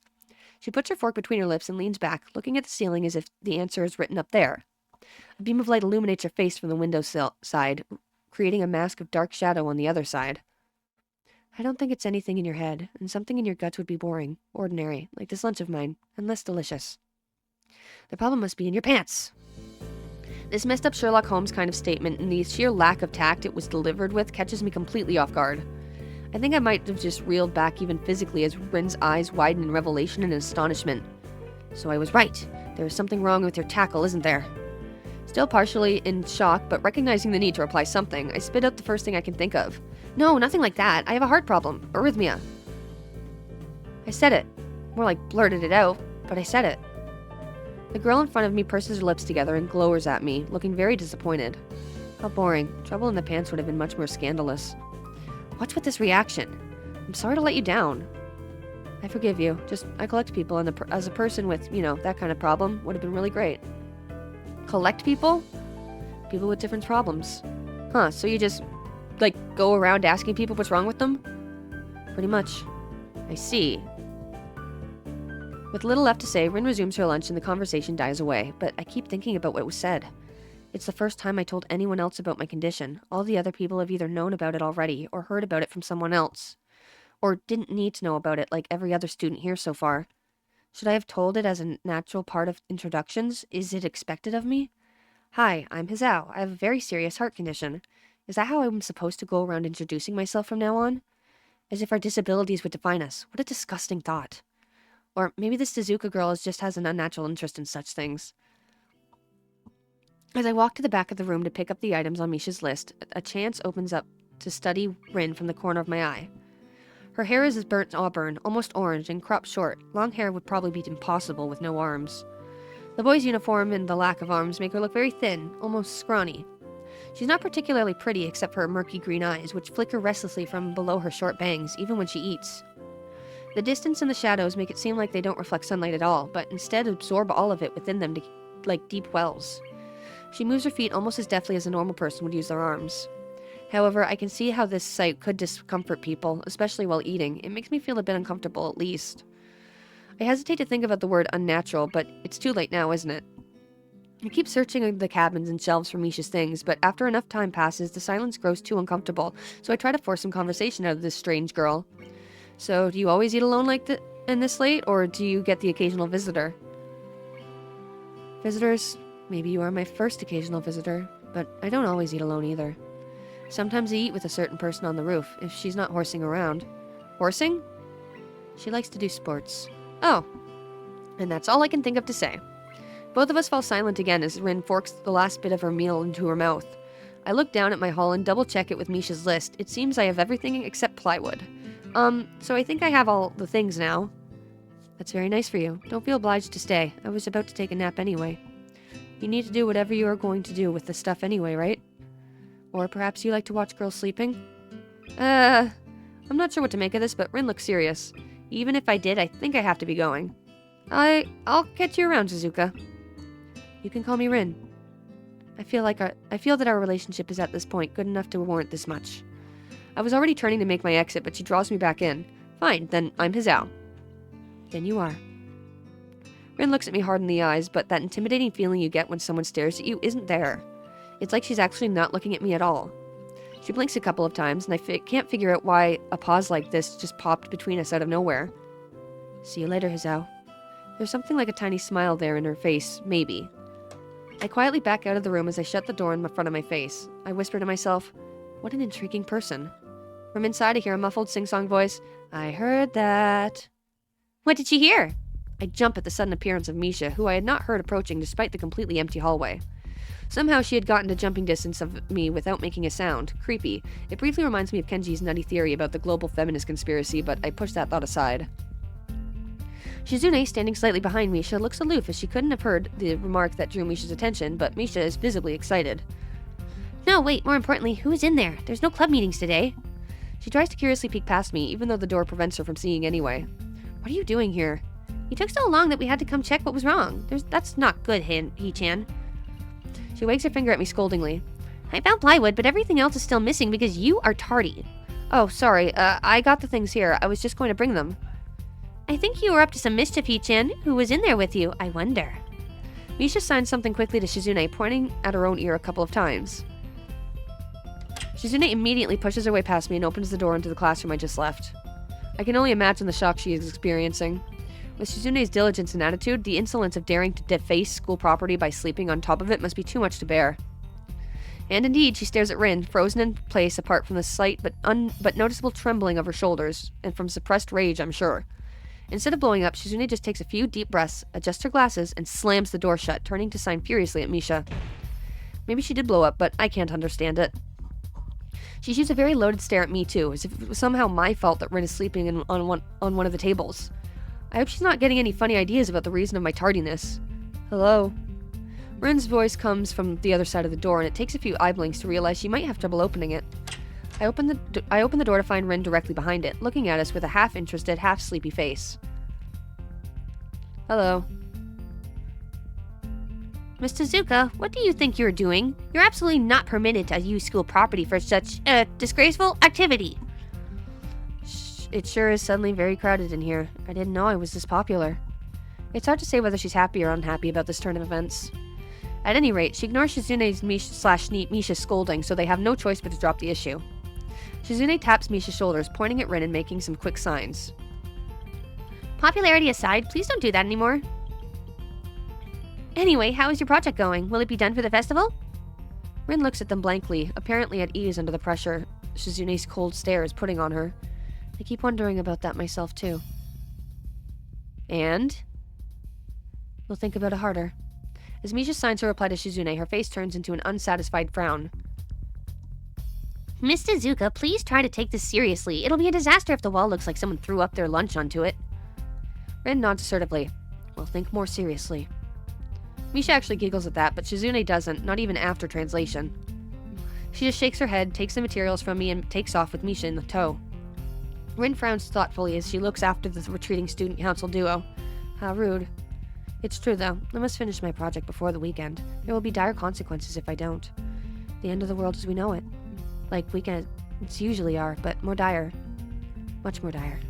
She puts her fork between her lips and leans back, looking at the ceiling as if the answer is written up there. A beam of light illuminates her face from the window side, creating a mask of dark shadow on the other side. I don't think it's anything in your head, and something in your guts would be boring, ordinary, like this lunch of mine, and less delicious. The problem must be in your pants. This messed up Sherlock Holmes kind of statement and the sheer lack of tact it was delivered with catches me completely off guard. I think I might have just reeled back even physically as Rin's eyes widened in revelation and astonishment. So I was right. There is something wrong with your tackle, isn't there? Still partially in shock, but recognizing the need to reply something, I spit out the first thing I can think of. No, nothing like that. I have a heart problem. Arrhythmia. I said it. More like blurted it out, but I said it. The girl in front of me purses her lips together and glowers at me, looking very disappointed. How boring. Trouble in the pants would have been much more scandalous. What's with this reaction? I'm sorry to let you down. I forgive you. Just, I collect people, and as a person with, that kind of problem would have been really great. Collect people? People with different problems. Huh, so you just, go around asking people what's wrong with them? Pretty much. I see. With little left to say, Rin resumes her lunch and the conversation dies away, but I keep thinking about what was said. It's the first time I told anyone else about my condition. All the other people have either known about it already or heard about it from someone else. Or didn't need to know about it like every other student here so far. Should I have told it as a natural part of introductions? Is it expected of me? Hi, I'm Hizao. I have a very serious heart condition. Is that how I'm supposed to go around introducing myself from now on? As if our disabilities would define us. What a disgusting thought. Or maybe this Tezuka girl just has an unnatural interest in such things. As I walk to the back of the room to pick up the items on Misha's list, a chance opens up to study Rin from the corner of my eye. Her hair is burnt auburn, almost orange, and cropped short. Long hair would probably be impossible with no arms. The boy's uniform and the lack of arms make her look very thin, almost scrawny. She's not particularly pretty except for her murky green eyes, which flicker restlessly from below her short bangs, even when she eats. The distance and the shadows make it seem like they don't reflect sunlight at all, but instead absorb all of it within them like deep wells. She moves her feet almost as deftly as a normal person would use their arms. However, I can see how this sight could discomfort people, especially while eating. It makes me feel a bit uncomfortable, at least. I hesitate to think about the word unnatural, but it's too late now, isn't it? I keep searching the cabins and shelves for Misha's things, but after enough time passes, the silence grows too uncomfortable, so I try to force some conversation out of this strange girl. So, do you always eat alone in this late, or do you get the occasional visitor? Visitors? Maybe you are my first occasional visitor, but I don't always eat alone either. Sometimes I eat with a certain person on the roof, if she's not horsing around. Horsing? She likes to do sports. Oh. And that's all I can think of to say. Both of us fall silent again as Rin forks the last bit of her meal into her mouth. I look down at my haul and double-check it with Misha's list. It seems I have everything except plywood. So I think I have all the things now. That's very nice for you. Don't feel obliged to stay. I was about to take a nap anyway. You need to do whatever you are going to do with the stuff anyway, right? Or perhaps you like to watch girls sleeping? I'm not sure what to make of this, but Rin looks serious. Even if I did, I think I have to be going. I'll catch you around, Suzuka. You can call me Rin. I feel that our relationship is at this point good enough to warrant this much. I was already turning to make my exit, but she draws me back in. Fine, then I'm Hizao. Then you are. Rin looks at me hard in the eyes, but that intimidating feeling you get when someone stares at you isn't there. It's like she's actually not looking at me at all. She blinks a couple of times, and I can't figure out why a pause like this just popped between us out of nowhere. See you later, Hizao. There's something like a tiny smile there in her face, maybe. I quietly back out of the room as I shut the door in front of my face. I whisper to myself, what an intriguing person. From inside I hear a muffled sing-song voice, I heard that. What did she hear? I jump at the sudden appearance of Misha, who I had not heard approaching despite the completely empty hallway. Somehow she had gotten to jumping distance of me without making a sound. Creepy. It briefly reminds me of Kenji's nutty theory about the global feminist conspiracy, but I push that thought aside. Shizune, standing slightly behind Misha, looks aloof as she couldn't have heard the remark that drew Misha's attention, but Misha is visibly excited. No, wait, more importantly, who is in there? There's no club meetings today. She tries to curiously peek past me, even though the door prevents her from seeing anyway. What are you doing here? You took so long that we had to come check what was wrong. That's not good, Hee-chan. She wags her finger at me scoldingly. I found plywood, but everything else is still missing because you are tardy. Oh, sorry, I got the things here. I was just going to bring them. I think you were up to some mischief, Hee-chan. Who was in there with you? I wonder. Misha signs something quickly to Shizune, pointing at her own ear a couple of times. Shizune immediately pushes her way past me and opens the door into the classroom I just left. I can only imagine the shock she is experiencing. With Shizune's diligence and attitude, the insolence of daring to deface school property by sleeping on top of it must be too much to bear. And indeed, she stares at Rin, frozen in place apart from the slight but noticeable trembling of her shoulders, and from suppressed rage, I'm sure. Instead of blowing up, Shizune just takes a few deep breaths, adjusts her glasses, and slams the door shut, turning to sign furiously at Misha. Maybe she did blow up, but I can't understand it. She shoots a very loaded stare at me, too, as if it was somehow my fault that Rin is sleeping on one of the tables. I hope she's not getting any funny ideas about the reason of my tardiness. Hello? Rin's voice comes from the other side of the door, and it takes a few eye blinks to realize she might have trouble opening it. I open the door to find Rin directly behind it, looking at us with a half-interested, half-sleepy face. Hello. Miss Tezuka, what do you think you're doing? You're absolutely not permitted to use school property for such disgraceful activity. It sure is suddenly very crowded in here. I didn't know I was this popular. It's hard to say whether she's happy or unhappy about this turn of events. At any rate, she ignores Shizune's Misha's scolding, so they have no choice but to drop the issue. Shizune taps Misha's shoulders, pointing at Rin and making some quick signs. Popularity aside, please don't do that anymore. Anyway, how is your project going? Will it be done for the festival? Rin looks at them blankly, apparently at ease under the pressure Shizune's cold stare is putting on her. I keep wondering about that myself, too. And? We'll think about it harder. As Misha signs her reply to Shizune, her face turns into an unsatisfied frown. Miss Tezuka, please try to take this seriously. It'll be a disaster if the wall looks like someone threw up their lunch onto it. Rin nods assertively. We'll think more seriously. Misha actually giggles at that, but Shizune doesn't, not even after translation. She just shakes her head, takes the materials from me, and takes off with Misha in the tow. Rin frowns thoughtfully as she looks after the retreating student council duo. How rude. It's true, though. I must finish my project before the weekend. There will be dire consequences if I don't. The end of the world as we know it. Like weekends usually are, but more dire. Much more dire.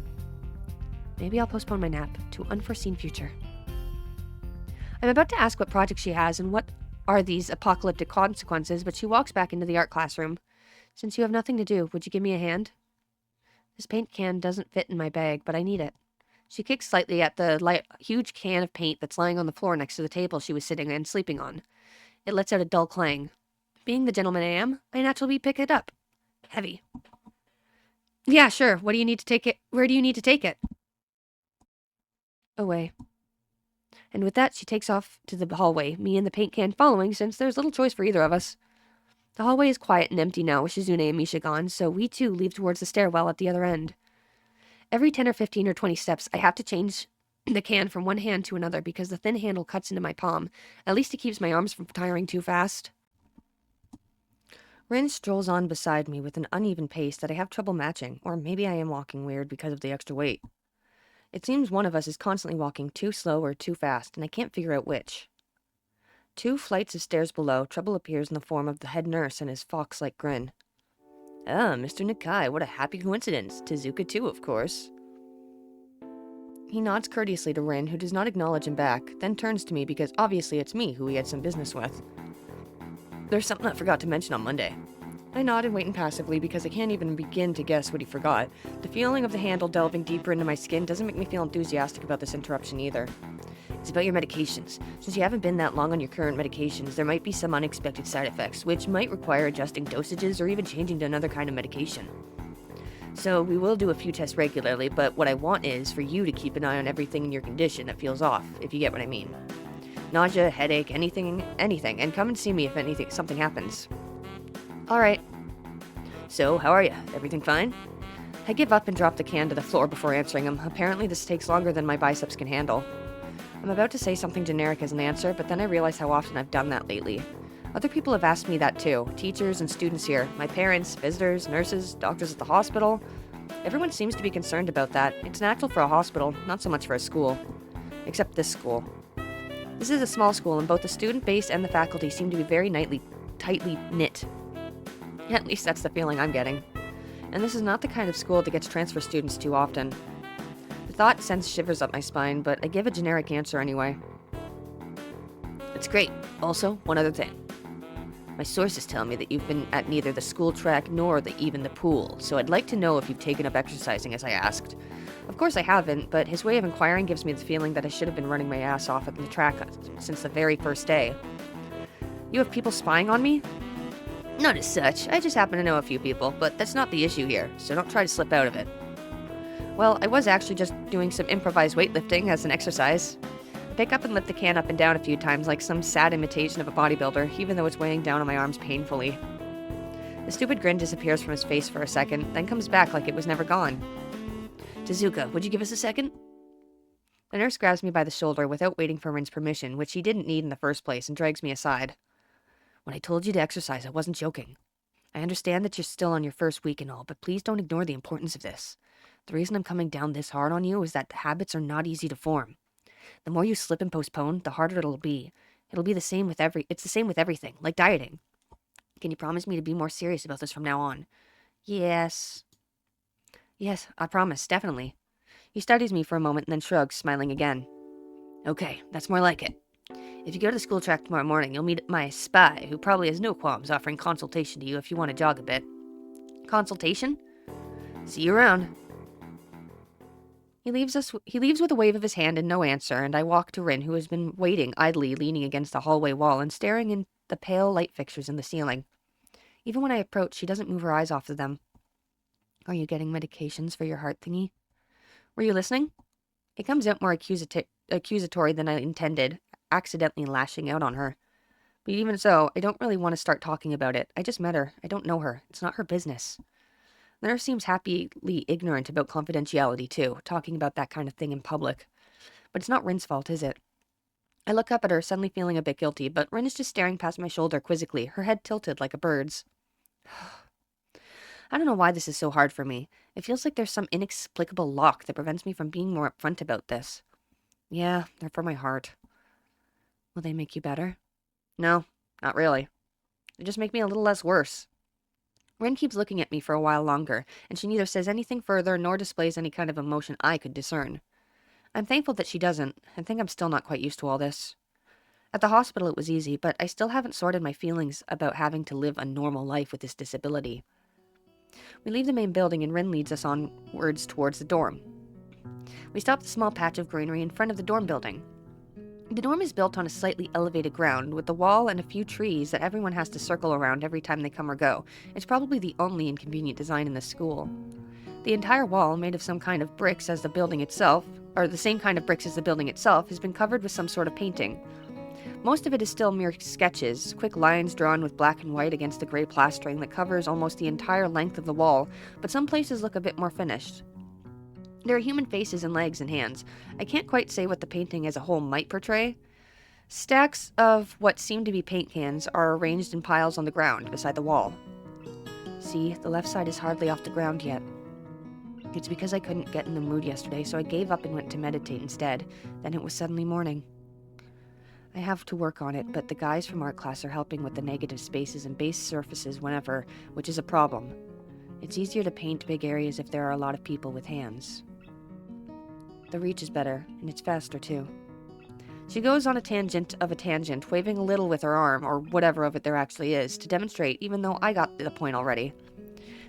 Maybe I'll postpone my nap to unforeseen future. I'm about to ask what project she has and what are these apocalyptic consequences, but she walks back into the art classroom. Since you have nothing to do, would you give me a hand? This paint can doesn't fit in my bag, but I need it. She kicks slightly at the huge can of paint that's lying on the floor next to the table she was sitting and sleeping on. It lets out a dull clang. Being the gentleman I am, I naturally pick it up. Heavy. Yeah, sure. What do you need to take it? Where do you need to take it? Away. And with that, she takes off to the hallway, me and the paint can following, since there's little choice for either of us. The hallway is quiet and empty now with Shizune and Misha gone, so we too leave towards the stairwell at the other end. Every 10 or 15 or 20 steps, I have to change the can from one hand to another because the thin handle cuts into my palm. At least it keeps my arms from tiring too fast. Rin strolls on beside me with an uneven pace that I have trouble matching, or maybe I am walking weird because of the extra weight. It seems one of us is constantly walking too slow or too fast, and I can't figure out which. 2 flights of stairs below, trouble appears in the form of the head nurse and his fox-like grin. Ah, Mr. Nakai, what a happy coincidence. Tezuka too, of course. He nods courteously to Rin, who does not acknowledge him back, then turns to me because obviously it's me who he had some business with. There's something I forgot to mention on Monday. I nod and wait impassively because I can't even begin to guess what he forgot. The feeling of the handle delving deeper into my skin doesn't make me feel enthusiastic about this interruption either. It's about your medications. Since you haven't been that long on your current medications, there might be some unexpected side effects, which might require adjusting dosages or even changing to another kind of medication. So we will do a few tests regularly, but what I want is for you to keep an eye on everything in your condition that feels off, if you get what I mean. Nausea, headache, anything, and come and see me if something happens. Alright. So, how are you? Everything fine? I give up and drop the can to the floor before answering him. Apparently this takes longer than my biceps can handle. I'm about to say something generic as an answer, but then I realize how often I've done that lately. Other people have asked me that too. Teachers and students here. My parents, visitors, nurses, doctors at the hospital. Everyone seems to be concerned about that. It's natural for a hospital, not so much for a school. Except this school. This is a small school, and both the student base and the faculty seem to be very tightly knit. At least that's the feeling I'm getting. And this is not the kind of school that gets transfer students too often. The thought sends shivers up my spine, but I give a generic answer anyway. It's great. Also, one other thing. My sources tell me that you've been at neither the school track nor even the pool, so I'd like to know if you've taken up exercising as I asked. Of course I haven't, but his way of inquiring gives me the feeling that I should have been running my ass off at the track since the very first day. You have people spying on me? Not as such. I just happen to know a few people, but that's not the issue here, so don't try to slip out of it. Well, I was actually just doing some improvised weightlifting as an exercise. I pick up and lift the can up and down a few times like some sad imitation of a bodybuilder, even though it's weighing down on my arms painfully. The stupid grin disappears from his face for a second, then comes back like it was never gone. Tezuka, would you give us a second? The nurse grabs me by the shoulder without waiting for Rin's permission, which he didn't need in the first place, and drags me aside. When I told you to exercise, I wasn't joking. I understand that you're still on your first week and all, but please don't ignore the importance of this. The reason I'm coming down this hard on you is that habits are not easy to form. The more you slip and postpone, the harder it'll be. It's the same with everything, like dieting. Can you promise me to be more serious about this from now on? Yes. Yes, I promise, definitely. He studies me for a moment and then shrugs, smiling again. Okay, that's more like it. If you go to the school track tomorrow morning, you'll meet my spy, who probably has no qualms offering consultation to you if you want to jog a bit. Consultation? See you around. He leaves with a wave of his hand and no answer, and I walk to Rin, who has been waiting idly, leaning against the hallway wall and staring in the pale light fixtures in the ceiling. Even when I approach, she doesn't move her eyes off of them. Are you getting medications for your heart thingy? Were you listening? It comes out more accusatory than I intended, accidentally lashing out on her. But even so, I don't really want to start talking about it. I just met her. I don't know her. It's not her business. The nurse seems happily ignorant about confidentiality, too, talking about that kind of thing in public. But it's not Rin's fault, is it? I look up at her, suddenly feeling a bit guilty, but Rin is just staring past my shoulder quizzically, her head tilted like a bird's. I don't know why this is so hard for me. It feels like there's some inexplicable lock that prevents me from being more upfront about this. Yeah, they're for my heart. Will they make you better? No, not really. They just make me a little less worse. Rin keeps looking at me for a while longer, and she neither says anything further nor displays any kind of emotion I could discern. I'm thankful that she doesn't. I think I'm still not quite used to all this. At the hospital it was easy, but I still haven't sorted my feelings about having to live a normal life with this disability. We leave the main building and Rin leads us onwards towards the dorm. We stop at a small patch of greenery in front of the dorm building. The dorm is built on a slightly elevated ground, with the wall and a few trees that everyone has to circle around every time they come or go. It's probably the only inconvenient design in the school. The entire wall, made of some kind of bricks as the building itself, or the same kind of bricks as the building itself, has been covered with some sort of painting. Most of it is still mere sketches, quick lines drawn with black and white against the gray plastering that covers almost the entire length of the wall, but some places look a bit more finished. There are human faces and legs and hands. I can't quite say what the painting as a whole might portray. Stacks of what seem to be paint cans are arranged in piles on the ground beside the wall. See, the left side is hardly off the ground yet. It's because I couldn't get in the mood yesterday, so I gave up and went to meditate instead. Then it was suddenly morning. I have to work on it, but the guys from art class are helping with the negative spaces and base surfaces whenever, which is a problem. It's easier to paint big areas if there are a lot of people with hands. The reach is better, and it's faster too. She goes on a tangent, waving a little with her arm, or whatever of it there actually is, to demonstrate, even though I got the point already.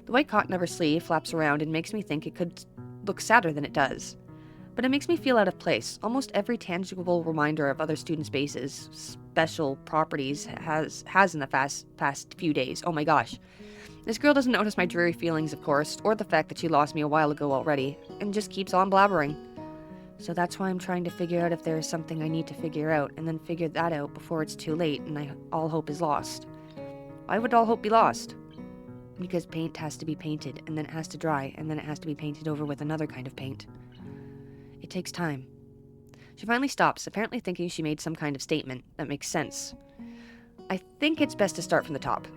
The white cotton of her sleeve flaps around and makes me think it could look sadder than it does. But it makes me feel out of place. Almost every tangible reminder of other student spaces, special properties, has in the past few days. Oh my gosh. This girl doesn't notice my dreary feelings, of course, or the fact that she lost me a while ago already, and just keeps on blabbering. So that's why I'm trying to figure out if there is something I need to figure out, and then figure that out before it's too late and all hope is lost. Why would all hope be lost? Because paint has to be painted, and then it has to dry, and then it has to be painted over with another kind of paint. It takes time. She finally stops, apparently thinking she made some kind of statement that makes sense. I think it's best to start from the top.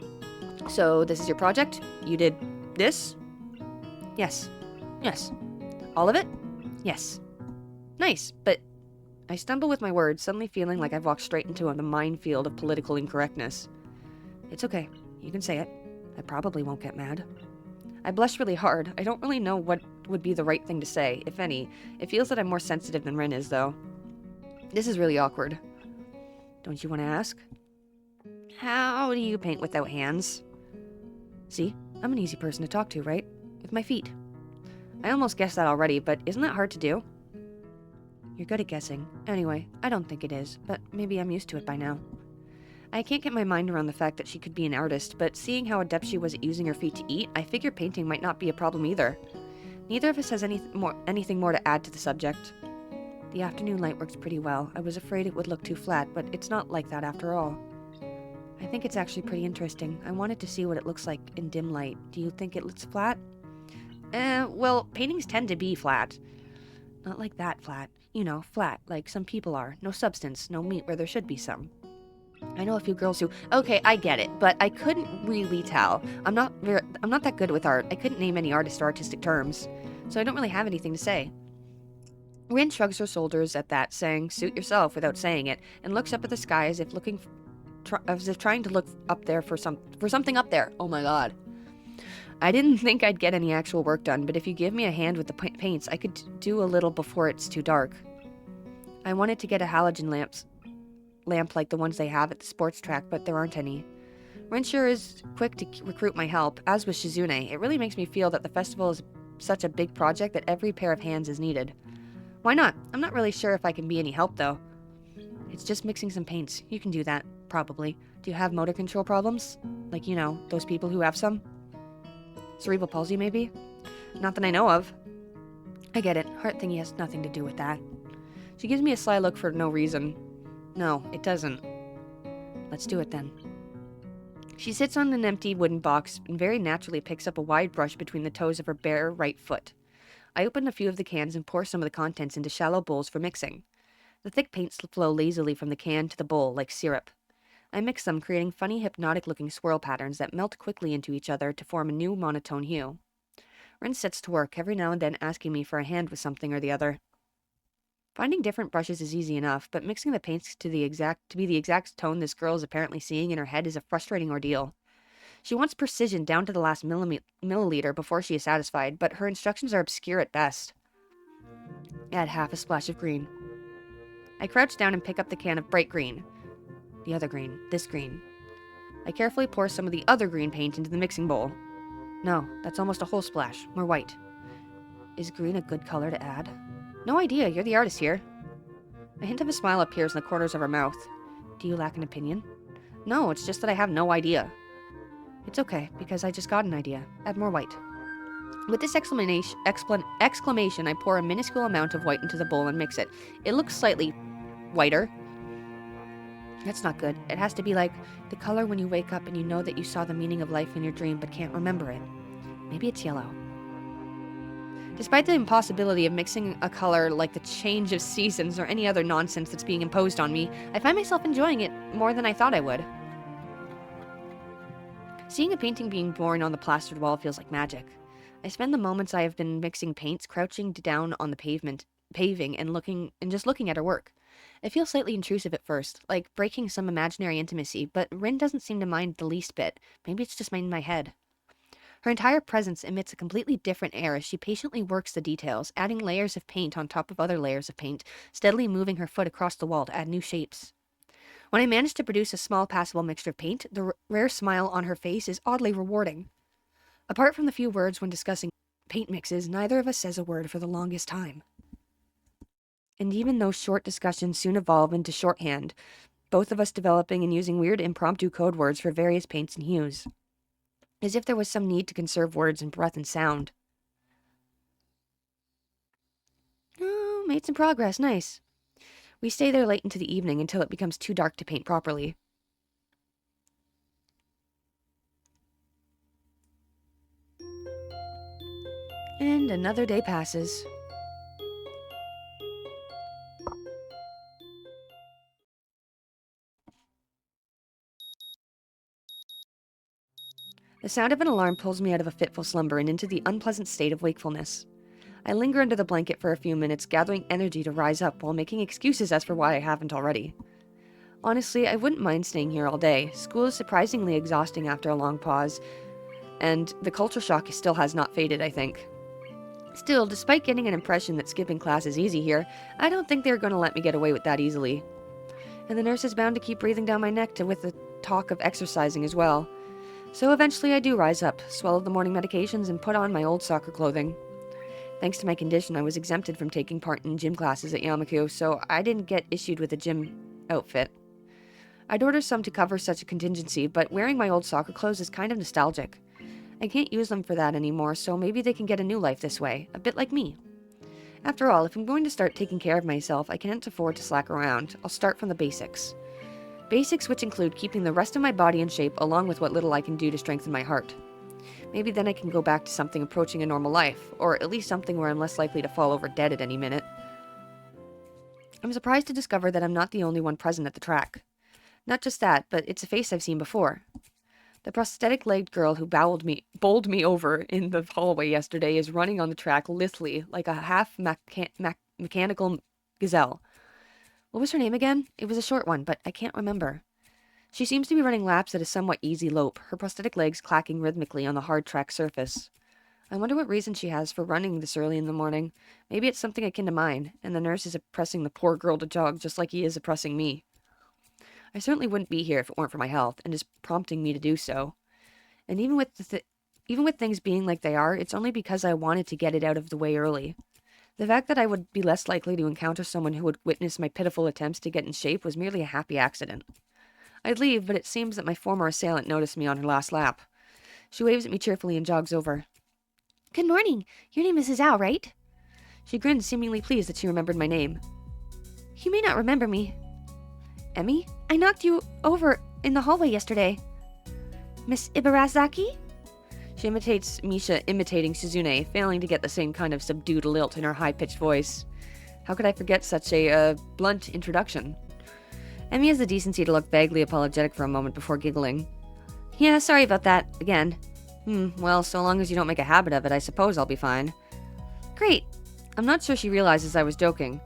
So, this is your project? You did this? Yes. Yes. All of it? Yes. Nice, but I stumble with my words, suddenly feeling like I've walked straight into a minefield of political incorrectness. It's okay. You can say it. I probably won't get mad. I blush really hard. I don't really know what would be the right thing to say, if any. It feels that I'm more sensitive than Rin is, though. This is really awkward. Don't you want to ask? How do you paint without hands? See, I'm an easy person to talk to, right? With my feet. I almost guessed that already, but isn't that hard to do? You're good at guessing. Anyway, I don't think it is, but maybe I'm used to it by now. I can't get my mind around the fact that she could be an artist, but seeing how adept she was at using her feet to eat, I figure painting might not be a problem either. Neither of us has anything more to add to the subject. The afternoon light works pretty well. I was afraid it would look too flat, but it's not like that after all. I think it's actually pretty interesting. I wanted to see what it looks like in dim light. Do you think it looks flat? Well, paintings tend to be flat. Not like that flat. You know, flat, like some people are. No substance, no meat where there should be some. I know a few girls who... Okay, I get it, but I couldn't really tell. I'm not that good with art. I couldn't name any artist or artistic terms, so I don't really have anything to say. Rin shrugs her shoulders at that, saying, "Suit yourself," without saying it, and looks up at the sky as if trying to look up there for something up there. Oh my god. I didn't think I'd get any actual work done, but if you give me a hand with the paints, I could do a little before it's too dark. I wanted to get a halogen lamp like the ones they have at the sports track, but there aren't any. Rin sure is quick to recruit my help, as was Shizune. It really makes me feel that the festival is such a big project that every pair of hands is needed. Why not? I'm not really sure if I can be any help, though. It's just mixing some paints. You can do that, probably. Do you have motor control problems? Like, you know, those people who have some? Cerebral palsy, maybe? Not that I know of. I get it. Heart thingy has nothing to do with that. She gives me a sly look for no reason. No, it doesn't. Let's do it then. She sits on an empty wooden box and very naturally picks up a wide brush between the toes of her bare right foot. I open a few of the cans and pour some of the contents into shallow bowls for mixing. The thick paints flow lazily from the can to the bowl like syrup. I mix them, creating funny, hypnotic-looking swirl patterns that melt quickly into each other to form a new monotone hue. Rin sets to work, every now and then asking me for a hand with something or the other. Finding different brushes is easy enough, but mixing the paints to be the exact tone this girl is apparently seeing in her head is a frustrating ordeal. She wants precision down to the last milliliter before she is satisfied, but her instructions are obscure at best. Add half a splash of green. I crouch down and pick up the can of bright green. The other green. This green. I carefully pour some of the other green paint into the mixing bowl. No, that's almost a whole splash. More white. Is green a good color to add? No idea. You're the artist here. A hint of a smile appears in the corners of her mouth. Do you lack an opinion? No, it's just that I have no idea. It's okay, because I just got an idea. Add more white. With this exclamation, I pour a minuscule amount of white into the bowl and mix it. It looks slightly whiter. That's not good. It has to be like the color when you wake up and you know that you saw the meaning of life in your dream but can't remember it. Maybe it's yellow. Despite the impossibility of mixing a color like the change of seasons or any other nonsense that's being imposed on me, I find myself enjoying it more than I thought I would. Seeing a painting being born on the plastered wall feels like magic. I spend the moments I have been mixing paints crouching down on the paving and just looking at her work. It feels slightly intrusive at first, like breaking some imaginary intimacy, but Rin doesn't seem to mind the least bit. Maybe it's just in my head. Her entire presence emits a completely different air as she patiently works the details, adding layers of paint on top of other layers of paint, steadily moving her foot across the wall to add new shapes. When I manage to produce a small passable mixture of paint, the rare smile on her face is oddly rewarding. Apart from the few words when discussing paint mixes, neither of us says a word for the longest time. And even those short discussions soon evolve into shorthand, both of us developing and using weird impromptu code words for various paints and hues. As if there was some need to conserve words and breath and sound. Oh, made some progress, nice. We stay there late into the evening until it becomes too dark to paint properly. And another day passes. The sound of an alarm pulls me out of a fitful slumber and into the unpleasant state of wakefulness. I linger under the blanket for a few minutes, gathering energy to rise up while making excuses as for why I haven't already. Honestly, I wouldn't mind staying here all day. School is surprisingly exhausting after a long pause, and the culture shock still has not faded, I think. Still, despite getting an impression that skipping class is easy here, I don't think they're going to let me get away with that easily. And the nurse is bound to keep breathing down my neck with the talk of exercising as well. So eventually I do rise up, swallow the morning medications, and put on my old soccer clothing. Thanks to my condition, I was exempted from taking part in gym classes at Yamaku, so I didn't get issued with a gym outfit. I'd order some to cover such a contingency, but wearing my old soccer clothes is kind of nostalgic. I can't use them for that anymore, so maybe they can get a new life this way, a bit like me. After all, if I'm going to start taking care of myself, I can't afford to slack around. I'll start from the basics. Basics which include keeping the rest of my body in shape along with what little I can do to strengthen my heart. Maybe then I can go back to something approaching a normal life, or at least something where I'm less likely to fall over dead at any minute. I'm surprised to discover that I'm not the only one present at the track. Not just that, but it's a face I've seen before. The prosthetic-legged girl who bowled me over in the hallway yesterday is running on the track lithely, like a half-mechanical gazelle. What was her name again? It was a short one, but I can't remember. She seems to be running laps at a somewhat easy lope, her prosthetic legs clacking rhythmically on the hard track surface. I wonder what reason she has for running this early in the morning. Maybe it's something akin to mine, and the nurse is oppressing the poor girl to jog just like he is oppressing me. I certainly wouldn't be here if it weren't for my health, and is prompting me to do so. And even with things being like they are, it's only because I wanted to get it out of the way early. The fact that I would be less likely to encounter someone who would witness my pitiful attempts to get in shape was merely a happy accident. I'd leave, but it seems that my former assailant noticed me on her last lap. She waves at me cheerfully and jogs over. Good morning. Your name is Zhao, right? She grinned, seemingly pleased that she remembered my name. You may not remember me. Emmy? I knocked you over in the hallway yesterday. Miss Ibarazaki? She imitates Misha imitating Shizune, failing to get the same kind of subdued lilt in her high-pitched voice. How could I forget such a, blunt introduction? Emmy has the decency to look vaguely apologetic for a moment before giggling. Yeah, sorry about that, again. Well, so long as you don't make a habit of it, I suppose I'll be fine. Great. I'm not sure she realizes I was joking.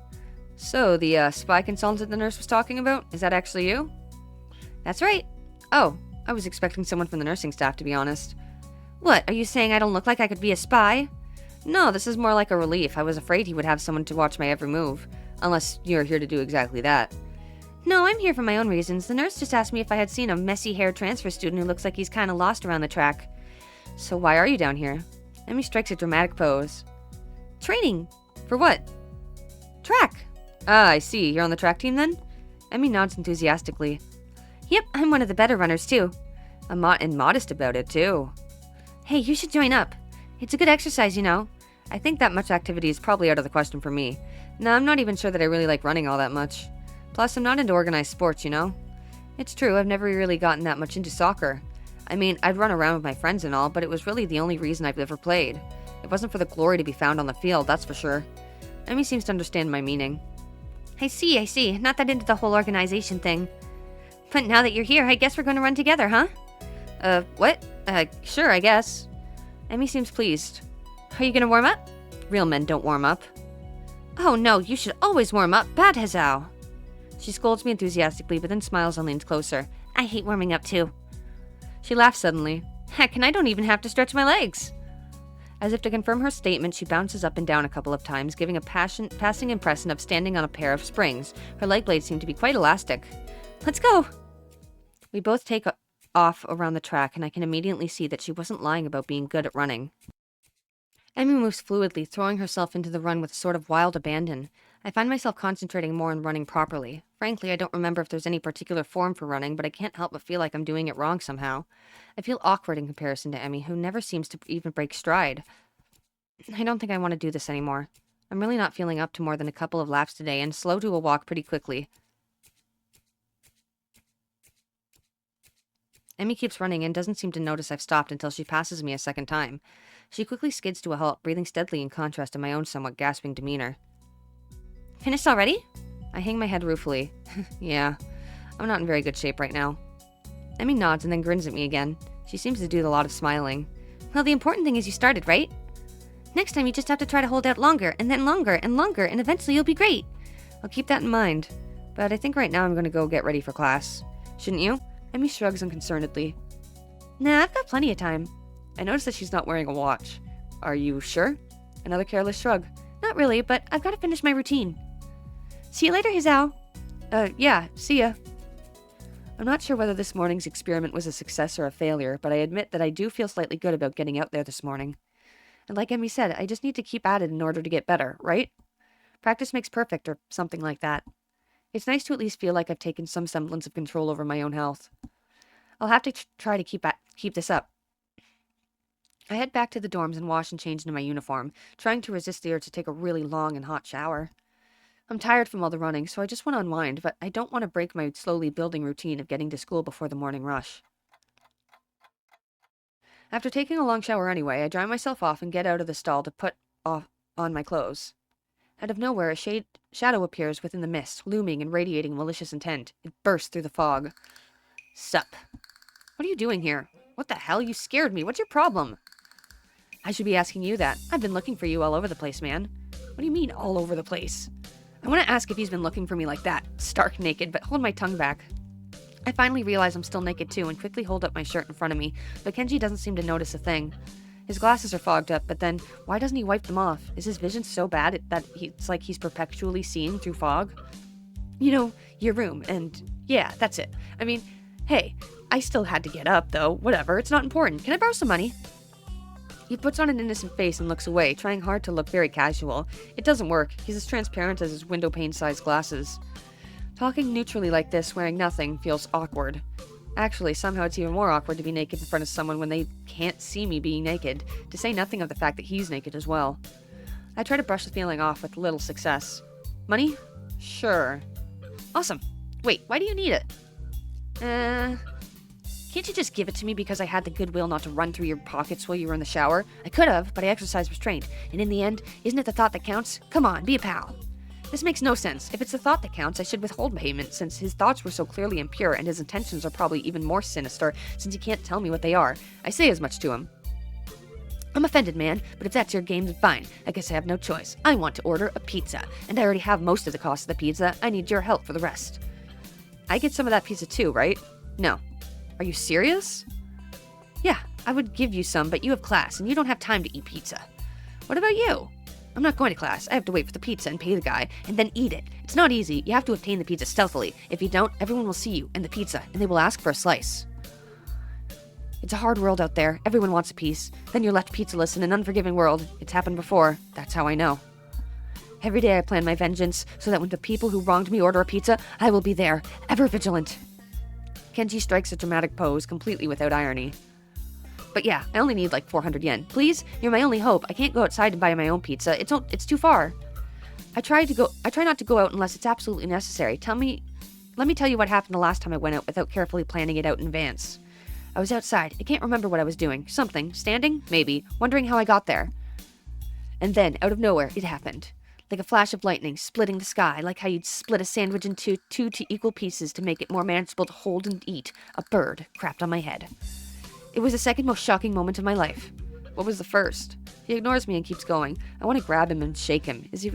So, the, spy consultant the nurse was talking about, is that actually you? That's right. Oh, I was expecting someone from the nursing staff, to be honest. What, are you saying I don't look like I could be a spy? No, this is more like a relief. I was afraid he would have someone to watch my every move. Unless you're here to do exactly that. No, I'm here for my own reasons. The nurse just asked me if I had seen a messy-haired transfer student who looks like he's kind of lost around the track. So why are you down here? Emmy strikes a dramatic pose. Training. For what? Track. Ah, I see. You're on the track team then? Emmy nods enthusiastically. Yep, I'm one of the better runners too. And modest about it too. Hey, you should join up. It's a good exercise, you know. I think that much activity is probably out of the question for me. No, I'm not even sure that I really like running all that much. Plus, I'm not into organized sports, you know? It's true, I've never really gotten that much into soccer. I mean, I'd run around with my friends and all, but it was really the only reason I've ever played. It wasn't for the glory to be found on the field, that's for sure. Emmy seems to understand my meaning. I see. Not that into the whole organization thing. But now that you're here, I guess we're going to run together, huh? What? Sure, I guess. Emmy seems pleased. Are you going to warm up? Real men don't warm up. Oh no, you should always warm up. Bad Hazao. She scolds me enthusiastically, but then smiles and leans closer. I hate warming up too. She laughs suddenly. Heck, and I don't even have to stretch my legs. As if to confirm her statement, she bounces up and down a couple of times, giving a passing impression of standing on a pair of springs. Her leg blades seem to be quite elastic. Let's go! We both take off around the track, and I can immediately see that she wasn't lying about being good at running. Emmy moves fluidly, throwing herself into the run with a sort of wild abandon. I find myself concentrating more on running properly. Frankly, I don't remember if there's any particular form for running, but I can't help but feel like I'm doing it wrong somehow. I feel awkward in comparison to Emmy, who never seems to even break stride. I don't think I want to do this anymore. I'm really not feeling up to more than a couple of laps today, and slow to a walk pretty quickly. Emmy keeps running and doesn't seem to notice I've stopped until she passes me a second time. She quickly skids to a halt, breathing steadily in contrast to my own somewhat gasping demeanor. Finished already? I hang my head ruefully. Yeah, I'm not in very good shape right now. Emmy nods and then grins at me again. She seems to do a lot of smiling. Well, the important thing is you started, right? Next time you just have to try to hold out longer, and then longer, and longer, and eventually you'll be great. I'll keep that in mind. But I think right now I'm going to go get ready for class. Shouldn't you? Emmy shrugs unconcernedly. Nah, I've got plenty of time. I notice that she's not wearing a watch. Are you sure? Another careless shrug. Not really, but I've got to finish my routine. See you later, Hazao. Yeah, see ya. I'm not sure whether this morning's experiment was a success or a failure, but I admit that I do feel slightly good about getting out there this morning. And like Emmy said, I just need to keep at it in order to get better, right? Practice makes perfect, or something like that. It's nice to at least feel like I've taken some semblance of control over my own health. I'll have to try to keep this up. I head back to the dorms and wash and change into my uniform, trying to resist the urge to take a really long and hot shower. I'm tired from all the running, so I just want to unwind, but I don't want to break my slowly building routine of getting to school before the morning rush. After taking a long shower anyway, I dry myself off and get out of the stall to put on my clothes. Out of nowhere, a shadow appears within the mist, looming and radiating malicious intent. It bursts through the fog. Sup? What are you doing here? What the hell? You scared me. What's your problem? I should be asking you that. I've been looking for you all over the place, man. What do you mean, all over the place? I want to ask if he's been looking for me like that, stark naked, but hold my tongue back. I finally realize I'm still naked too and quickly hold up my shirt in front of me, but Kenji doesn't seem to notice a thing. His glasses are fogged up, but then why doesn't he wipe them off? Is his vision so bad that it's like he's perpetually seeing through fog? You know, your room, and yeah, that's it. I mean, hey, I still had to get up, though. Whatever, it's not important. Can I borrow some money? He puts on an innocent face and looks away, trying hard to look very casual. It doesn't work. He's as transparent as his window pane-sized glasses. Talking neutrally like this, wearing nothing, feels awkward. Actually, somehow it's even more awkward to be naked in front of someone when they can't see me being naked, to say nothing of the fact that he's naked as well. I try to brush the feeling off with little success. Money? Sure. Awesome. Wait, why do you need it? Can't you just give it to me because I had the goodwill not to run through your pockets while you were in the shower? I could have, but I exercised restraint. And in the end, isn't it the thought that counts? Come on, be a pal. This makes no sense. If it's the thought that counts, I should withhold payment since his thoughts were so clearly impure and his intentions are probably even more sinister since he can't tell me what they are. I say as much to him. I'm offended, man, but if that's your game, then fine. I guess I have no choice. I want to order a pizza, and I already have most of the cost of the pizza. I need your help for the rest. I get some of that pizza too, right? No. Are you serious? Yeah, I would give you some, but you have class, and you don't have time to eat pizza. What about you? I'm not going to class. I have to wait for the pizza and pay the guy, and then eat it. It's not easy. You have to obtain the pizza stealthily. If you don't, everyone will see you and the pizza, and they will ask for a slice. It's a hard world out there. Everyone wants a piece. Then you're left pizzaless in an unforgiving world. It's happened before. That's how I know. Every day I plan my vengeance, so that when the people who wronged me order a pizza, I will be there, ever vigilant. Kenji strikes a dramatic pose, completely without irony. But yeah, I only need like 400 yen. Please? You're my only hope. I can't go outside and buy my own pizza. It's too far. I try not to go out unless it's absolutely necessary. Let me tell you what happened the last time I went out without carefully planning it out in advance. I was outside. I can't remember what I was doing. Something. Standing? Maybe. Wondering how I got there. And then, out of nowhere, it happened. Like a flash of lightning, splitting the sky, like how you'd split a sandwich into two equal pieces to make it more manageable to hold and eat. A bird crapped on my head. It was the second most shocking moment of my life. What was the first? He ignores me and keeps going. I want to grab him and shake him. Is he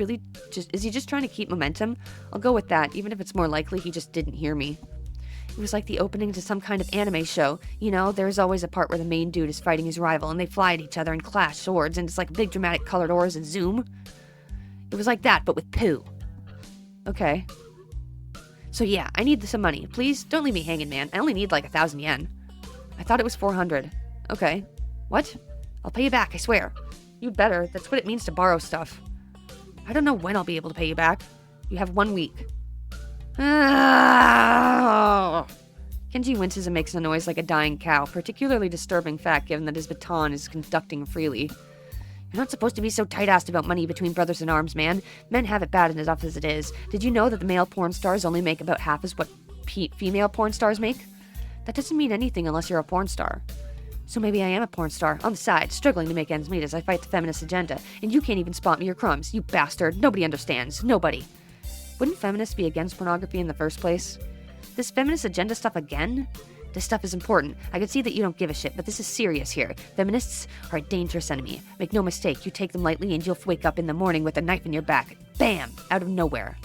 just trying to keep momentum? I'll go with that, even if it's more likely he just didn't hear me. It was like the opening to some kind of anime show. You know, there's always a part where the main dude is fighting his rival, and they fly at each other and clash swords, and it's like big dramatic colored auras and zoom. It was like that, but with poo. Okay. So yeah, I need some money. Please, don't leave me hanging, man. I only need like 1,000 yen. I thought it was 400. Okay. What? I'll pay you back, I swear. You better. That's what it means to borrow stuff. I don't know when I'll be able to pay you back. You have 1 week. Kenji winces and makes a noise like a dying cow, particularly disturbing fact given that his baton is conducting freely. You're not supposed to be so tight-assed about money between brothers in arms, man. Men have it bad enough as it is. Did you know that the male porn stars only make about half as what female porn stars make? That doesn't mean anything unless you're a porn star. So maybe I am a porn star, on the side, struggling to make ends meet as I fight the feminist agenda, and you can't even spot me your crumbs, you bastard. Nobody understands. Nobody. Wouldn't feminists be against pornography in the first place? This feminist agenda stuff again? This stuff is important. I can see that you don't give a shit, but this is serious here. Feminists are a dangerous enemy. Make no mistake, you take them lightly and you'll wake up in the morning with a knife in your back. Bam! Out of nowhere.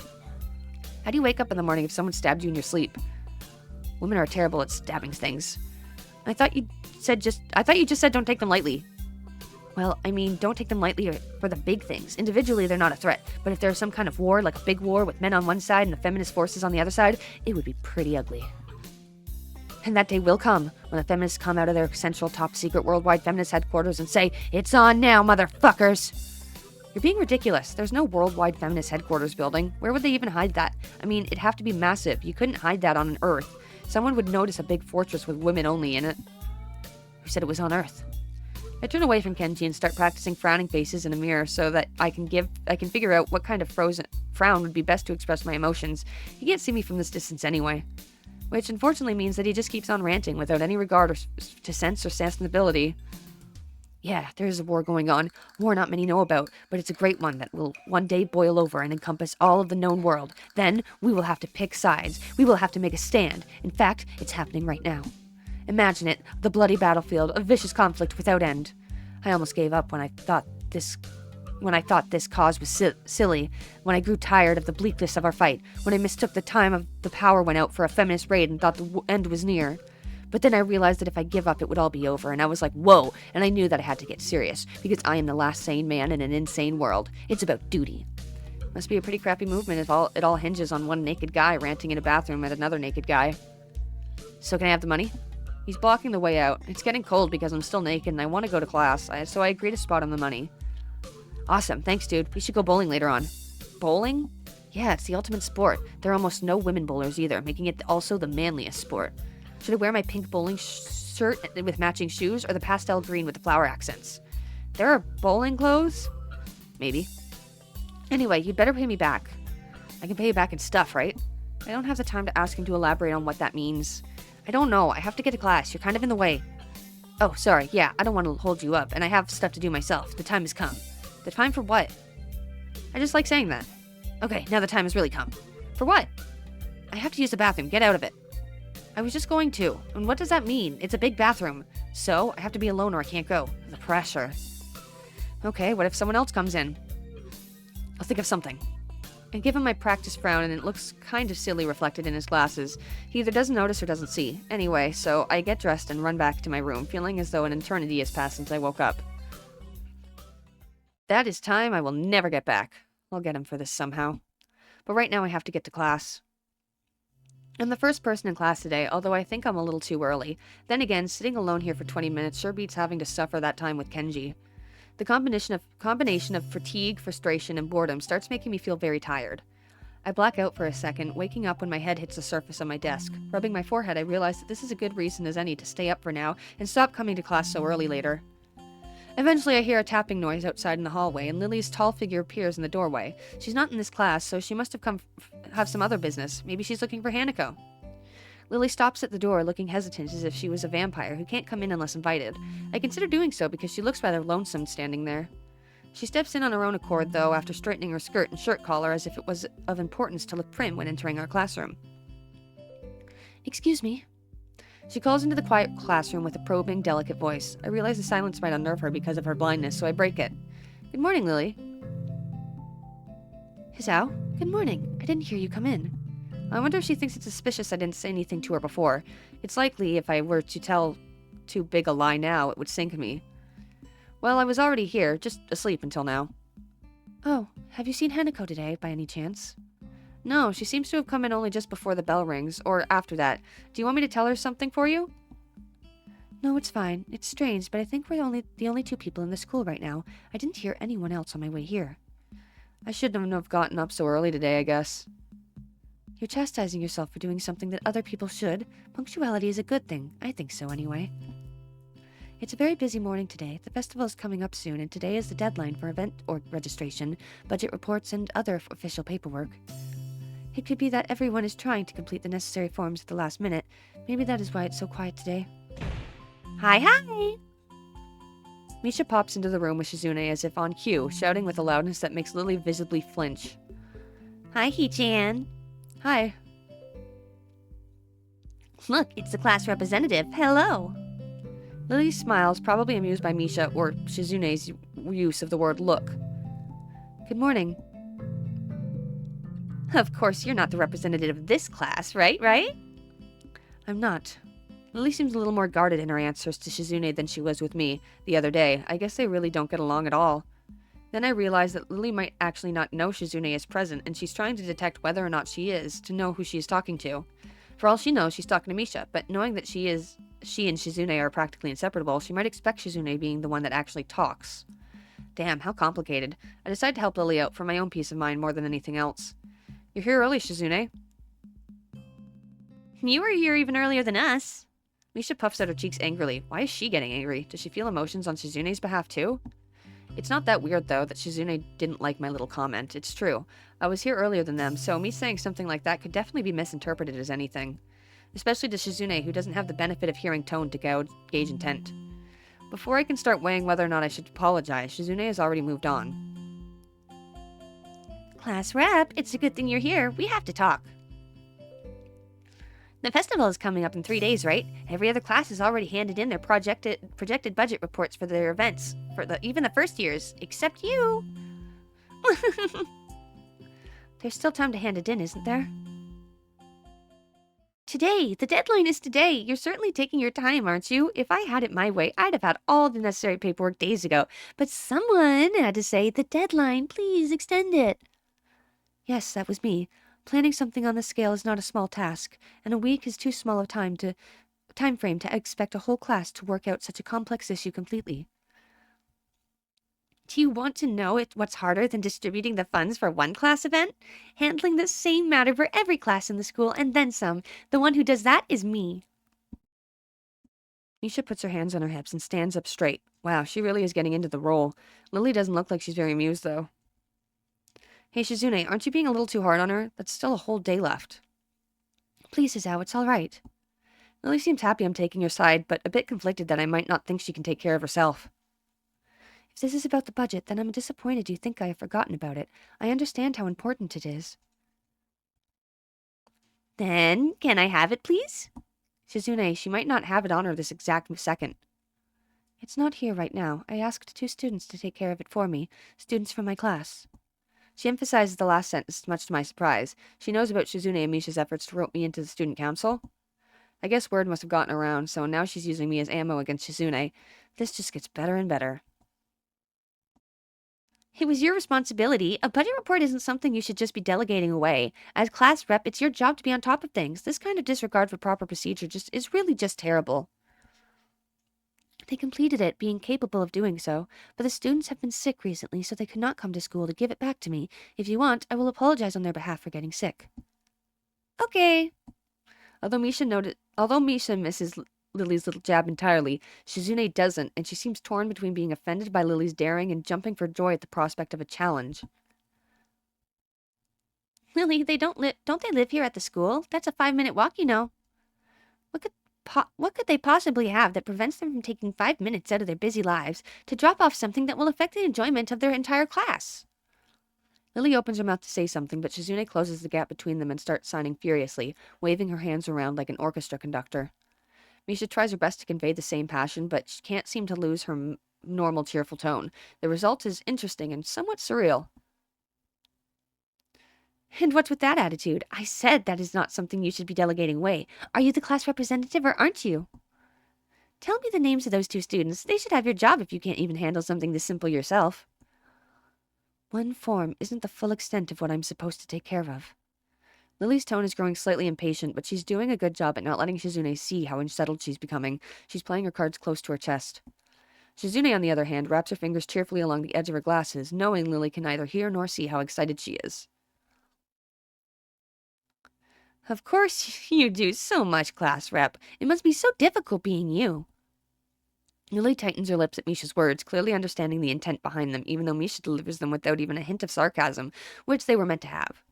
How do you wake up in the morning if someone stabbed you in your sleep? Women are terrible at stabbing things. I thought you just said don't take them lightly. Well, I mean, don't take them lightly for the big things. Individually, they're not a threat. But if there's some kind of war, like a big war with men on one side and the feminist forces on the other side, it would be pretty ugly. And that day will come, when the feminists come out of their central top-secret worldwide feminist headquarters and say, "It's on now, motherfuckers!" You're being ridiculous. There's no worldwide feminist headquarters building. Where would they even hide that? I mean, it'd have to be massive. You couldn't hide that on an Earth. Someone would notice a big fortress with women only in it. Who said it was on Earth? I turn away from Kenji and start practicing frowning faces in a mirror so that I can figure out what kind of frown would be best to express my emotions. He can't see me from this distance anyway. Which unfortunately means that he just keeps on ranting without any regard to sense or sensibility. Yeah, there is a war going on. War not many know about, but it's a great one that will one day boil over and encompass all of the known world. Then we will have to pick sides. We will have to make a stand. In fact, it's happening right now. Imagine it, the bloody battlefield, a vicious conflict without end. I almost gave up when I thought this cause was silly, when I grew tired of the bleakness of our fight, when I mistook the time of the power went out for a feminist raid and thought the end was near. But then I realized that if I give up, it would all be over, and I was like, whoa, and I knew that I had to get serious, because I am the last sane man in an insane world. It's about duty. Must be a pretty crappy movement if it all hinges on one naked guy ranting in a bathroom at another naked guy. So can I have the money? He's blocking the way out. It's getting cold because I'm still naked and I want to go to class, so I agree to spot him the money. Awesome, thanks dude. We should go bowling later on. Bowling? Yeah, it's the ultimate sport. There are almost no women bowlers either, making it also the manliest sport. Should I wear my pink bowling shirt with matching shoes or the pastel green with the flower accents? There are bowling clothes? Maybe. Anyway, you'd better pay me back. I can pay you back in stuff, right? I don't have the time to ask him to elaborate on what that means. I don't know. I have to get to class. You're kind of in the way. Oh, sorry. Yeah, I don't want to hold you up, and I have stuff to do myself. The time has come. The time for what? I just like saying that. Okay, now the time has really come. For what? I have to use the bathroom. Get out of it. I was just going to. And what does that mean? It's a big bathroom. So, I have to be alone or I can't go. The pressure. Okay, what if someone else comes in? I'll think of something. I give him my practice frown, and it looks kind of silly reflected in his glasses. He either doesn't notice or doesn't see. Anyway, so I get dressed and run back to my room, feeling as though an eternity has passed since I woke up. That is time I will never get back. I'll get him for this somehow. But right now I have to get to class. I'm the first person in class today, although I think I'm a little too early. Then again, sitting alone here for 20 minutes sure beats having to suffer that time with Kenji. The combination of fatigue, frustration, and boredom starts making me feel very tired. I black out for a second, waking up when my head hits the surface of my desk. Rubbing my forehead, I realize that this is a good reason as any to stay up for now and stop coming to class so early later. Eventually, I hear a tapping noise outside in the hallway, and Lily's tall figure appears in the doorway. She's not in this class, so she must have have some other business. Maybe she's looking for Hanako. Lily stops at the door, looking hesitant as if she was a vampire who can't come in unless invited. I consider doing so because she looks rather lonesome standing there. She steps in on her own accord, though, after straightening her skirt and shirt collar as if it was of importance to look prim when entering our classroom. Excuse me. She calls into the quiet classroom with a probing, delicate voice. I realize the silence might unnerve her because of her blindness, so I break it. Good morning, Lily. Hisao, good morning. I didn't hear you come in. I wonder if she thinks it's suspicious I didn't say anything to her before. It's likely if I were to tell too big a lie now, it would sink me. Well, I was already here, just asleep until now. Oh, have you seen Hanako today, by any chance? No, she seems to have come in only just before the bell rings, or after that. Do you want me to tell her something for you? No, it's fine. It's strange, but I think we're the only two people in the school right now. I didn't hear anyone else on my way here. I shouldn't have gotten up so early today, I guess. You're chastising yourself for doing something that other people should. Punctuality is a good thing. I think so, anyway. It's a very busy morning today. The festival is coming up soon, and today is the deadline for event or registration, budget reports, and other official paperwork. It could be that everyone is trying to complete the necessary forms at the last minute. Maybe that is why it's so quiet today. Hi! Misha pops into the room with Shizune as if on cue, shouting with a loudness that makes Lily visibly flinch. Hi, Hee-chan. Hi. Look, it's the class representative. Hello. Lily smiles, probably amused by Misha or Shizune's use of the word look. Good morning. Of course, you're not the representative of this class, right? I'm not. Lily seems a little more guarded in her answers to Shizune than she was with me the other day. I guess they really don't get along at all. Then I realize that Lily might actually not know Shizune is present, and she's trying to detect whether or not she is, to know who she is talking to. For all she knows, she's talking to Misha, but knowing that she and Shizune are practically inseparable, she might expect Shizune being the one that actually talks. Damn, how complicated. I decided to help Lily out for my own peace of mind more than anything else. You're here early, Shizune. You were here even earlier than us. Misha puffs out her cheeks angrily. Why is she getting angry? Does she feel emotions on Shizune's behalf too? It's not that weird, though, that Shizune didn't like my little comment. It's true. I was here earlier than them, so me saying something like that could definitely be misinterpreted as anything. Especially to Shizune, who doesn't have the benefit of hearing tone to gauge intent. Before I can start weighing whether or not I should apologize, Shizune has already moved on. Class rep, it's a good thing you're here. We have to talk. The festival is coming up in 3 days, right? Every other class has already handed in their projected budget reports for their events, even the first years, except you. There's still time to hand it in, isn't there? Today! The deadline is today! You're certainly taking your time, aren't you? If I had it my way, I'd have had all the necessary paperwork days ago. But someone had to say, the deadline, please extend it. Yes, that was me. Planning something on this scale is not a small task, and a week is too small a time frame to expect a whole class to work out such a complex issue completely. Do you want to know what's harder than distributing the funds for one class event? Handling the same matter for every class in the school, and then some. The one who does that is me. Misha puts her hands on her hips and stands up straight. Wow, she really is getting into the role. Lily doesn't look like she's very amused, though. Hey, Shizune, aren't you being a little too hard on her? That's still a whole day left. Please, Izao, it's all right. Lily seems happy I'm taking her side, but a bit conflicted that I might not think she can take care of herself. If this is about the budget, then I'm disappointed you think I have forgotten about it. I understand how important it is. Then, can I have it, please? Shizune, she might not have it on her this exact second. It's not here right now. I asked 2 students to take care of it for me, students from my class. She emphasizes the last sentence, much to my surprise. She knows about Shizune and Misha's efforts to rope me into the student council. I guess word must have gotten around, so now she's using me as ammo against Shizune. This just gets better and better. It was your responsibility. A budget report isn't something you should just be delegating away. As class rep, it's your job to be on top of things. This kind of disregard for proper procedure is really just terrible. They completed it, being capable of doing so, but the students have been sick recently, so they could not come to school to give it back to me. If you want, I will apologize on their behalf for getting sick. Okay. Although Misha misses Lily's little jab entirely, Shizune doesn't, and she seems torn between being offended by Lily's daring and jumping for joy at the prospect of a challenge. Lily, don't they live here at the school? That's a 5-minute walk, you know. What could they possibly have that prevents them from taking 5 minutes out of their busy lives to drop off something that will affect the enjoyment of their entire class? Lily opens her mouth to say something, but Shizune closes the gap between them and starts signing furiously, waving her hands around like an orchestra conductor. Misha tries her best to convey the same passion, but she can't seem to lose her normal cheerful tone. The result is interesting and somewhat surreal. And what's with that attitude? I said that is not something you should be delegating away. Are you the class representative or aren't you? Tell me the names of those 2 students. They should have your job if you can't even handle something this simple yourself. One form isn't the full extent of what I'm supposed to take care of. Lily's tone is growing slightly impatient, but she's doing a good job at not letting Shizune see how unsettled she's becoming. She's playing her cards close to her chest. Shizune, on the other hand, wraps her fingers cheerfully along the edge of her glasses, knowing Lily can neither hear nor see how excited she is. Of course you do so much, class rep. It must be so difficult being you. Lily tightens her lips at Misha's words, clearly understanding the intent behind them, even though Misha delivers them without even a hint of sarcasm, which they were meant to have.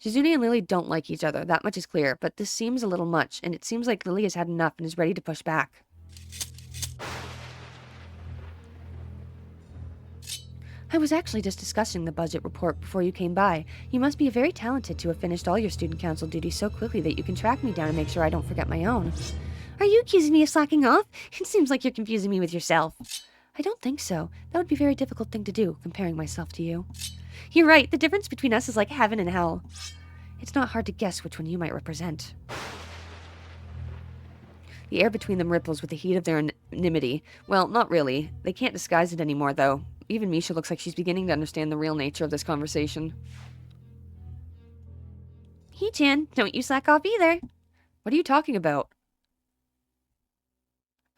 Shizune and Lily don't like each other, that much is clear, but this seems a little much, and it seems like Lily has had enough and is ready to push back. I was actually just discussing the budget report before you came by. You must be very talented to have finished all your student council duties so quickly that you can track me down and make sure I don't forget my own. Are you accusing me of slacking off? It seems like you're confusing me with yourself. I don't think so. That would be a very difficult thing to do, comparing myself to you. You're right. The difference between us is like heaven and hell. It's not hard to guess which one you might represent. The air between them ripples with the heat of their enmity. Well, not really. They can't disguise it anymore, though. Even Misha looks like she's beginning to understand the real nature of this conversation. Hee-chan, don't you slack off either. What are you talking about?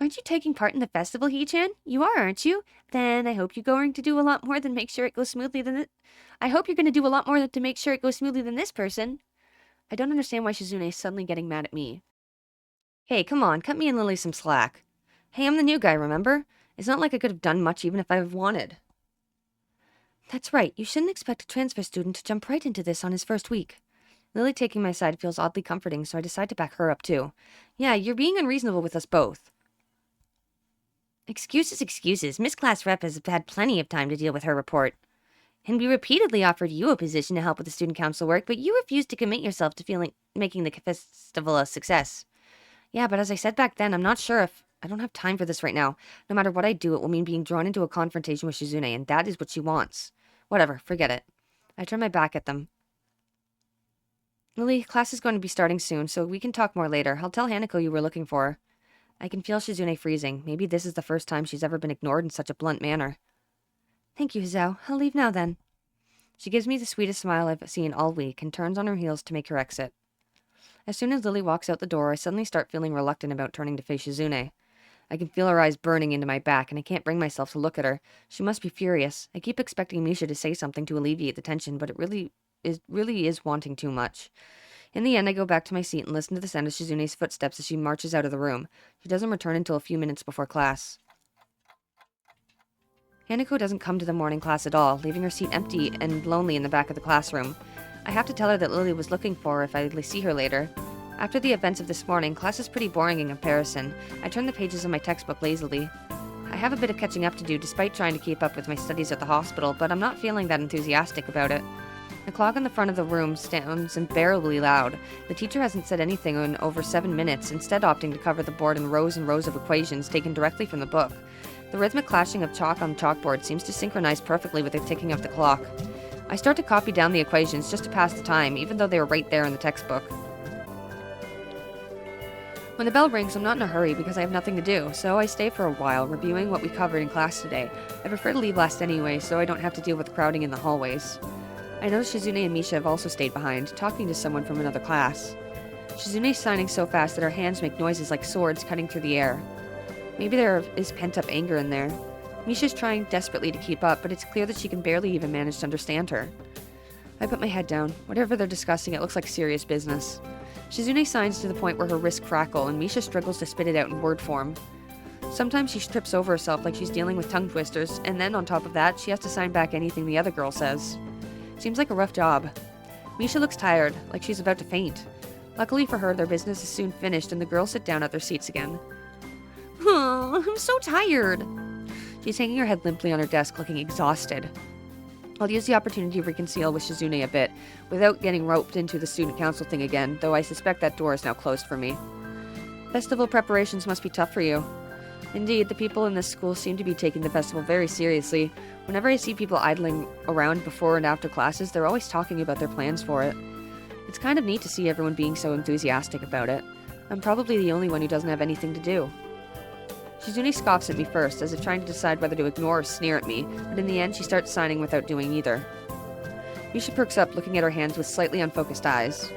Aren't you taking part in the festival, Hee-chan? You are, aren't you? Then I hope you're going to do a lot more than make sure it goes smoothly than I hope you're going to do a lot more to make sure it goes smoothly than this person. I don't understand why Shizune is suddenly getting mad at me. Hey, come on, cut me and Lily some slack. Hey, I'm the new guy, remember? It's not like I could have done much even if I wanted. That's right, you shouldn't expect a transfer student to jump right into this on his first week. Lily taking my side feels oddly comforting, so I decide to back her up too. Yeah, you're being unreasonable with us both. Excuses. Miss Class Rep has had plenty of time to deal with her report. And we repeatedly offered you a position to help with the student council work, but you refused to commit yourself to making the festival a success. Yeah, but as I said back then, I'm not sure if... I don't have time for this right now. No matter what I do, it will mean being drawn into a confrontation with Shizune, and that is what she wants. Whatever, forget it. I turn my back at them. Lily, class is going to be starting soon, so we can talk more later. I'll tell Hanako you were looking for her. I can feel Shizune freezing. Maybe this is the first time she's ever been ignored in such a blunt manner. Thank you, Hizao. I'll leave now then. She gives me the sweetest smile I've seen all week and turns on her heels to make her exit. As soon as Lily walks out the door, I suddenly start feeling reluctant about turning to face Shizune. I can feel her eyes burning into my back, and I can't bring myself to look at her. She must be furious. I keep expecting Misha to say something to alleviate the tension, but it really is wanting too much. In the end, I go back to my seat and listen to the sound of Shizune's footsteps as she marches out of the room. She doesn't return until a few minutes before class. Hanako doesn't come to the morning class at all, leaving her seat empty and lonely in the back of the classroom. I have to tell her that Lily was looking for her if I see her later. After the events of this morning, class is pretty boring in comparison. I turn the pages of my textbook lazily. I have a bit of catching up to do despite trying to keep up with my studies at the hospital, but I'm not feeling that enthusiastic about it. The clock in the front of the room sounds unbearably loud. The teacher hasn't said anything in over 7 minutes, instead opting to cover the board in rows and rows of equations taken directly from the book. The rhythmic clashing of chalk on chalkboard seems to synchronize perfectly with the ticking of the clock. I start to copy down the equations just to pass the time, even though they were right there in the textbook. When the bell rings, I'm not in a hurry because I have nothing to do, so I stay for a while, reviewing what we covered in class today. I prefer to leave last anyway, so I don't have to deal with crowding in the hallways. I notice Shizune and Misha have also stayed behind, talking to someone from another class. Shizune's signing so fast that her hands make noises like swords cutting through the air. Maybe there is pent-up anger in there. Misha's trying desperately to keep up, but it's clear that she can barely even manage to understand her. I put my head down. Whatever they're discussing, it looks like serious business. Shizune signs to the point where her wrists crackle, and Misha struggles to spit it out in word form. Sometimes she trips over herself like she's dealing with tongue twisters, and then on top of that, she has to sign back anything the other girl says. Seems like a rough job. Misha looks tired, like she's about to faint. Luckily for her, their business is soon finished, and the girls sit down at their seats again. I'm so tired. She's hanging her head limply on her desk, looking exhausted. I'll use the opportunity to reconcile with Shizune a bit, without getting roped into the student council thing again, though I suspect that door is now closed for me. Festival preparations must be tough for you. Indeed, the people in this school seem to be taking the festival very seriously. Whenever I see people idling around before and after classes, they're always talking about their plans for it. It's kind of neat to see everyone being so enthusiastic about it. I'm probably the only one who doesn't have anything to do. Shizune scoffs at me first, as if trying to decide whether to ignore or sneer at me, but in the end she starts signing without doing either. Misha perks up, looking at her hands with slightly unfocused eyes.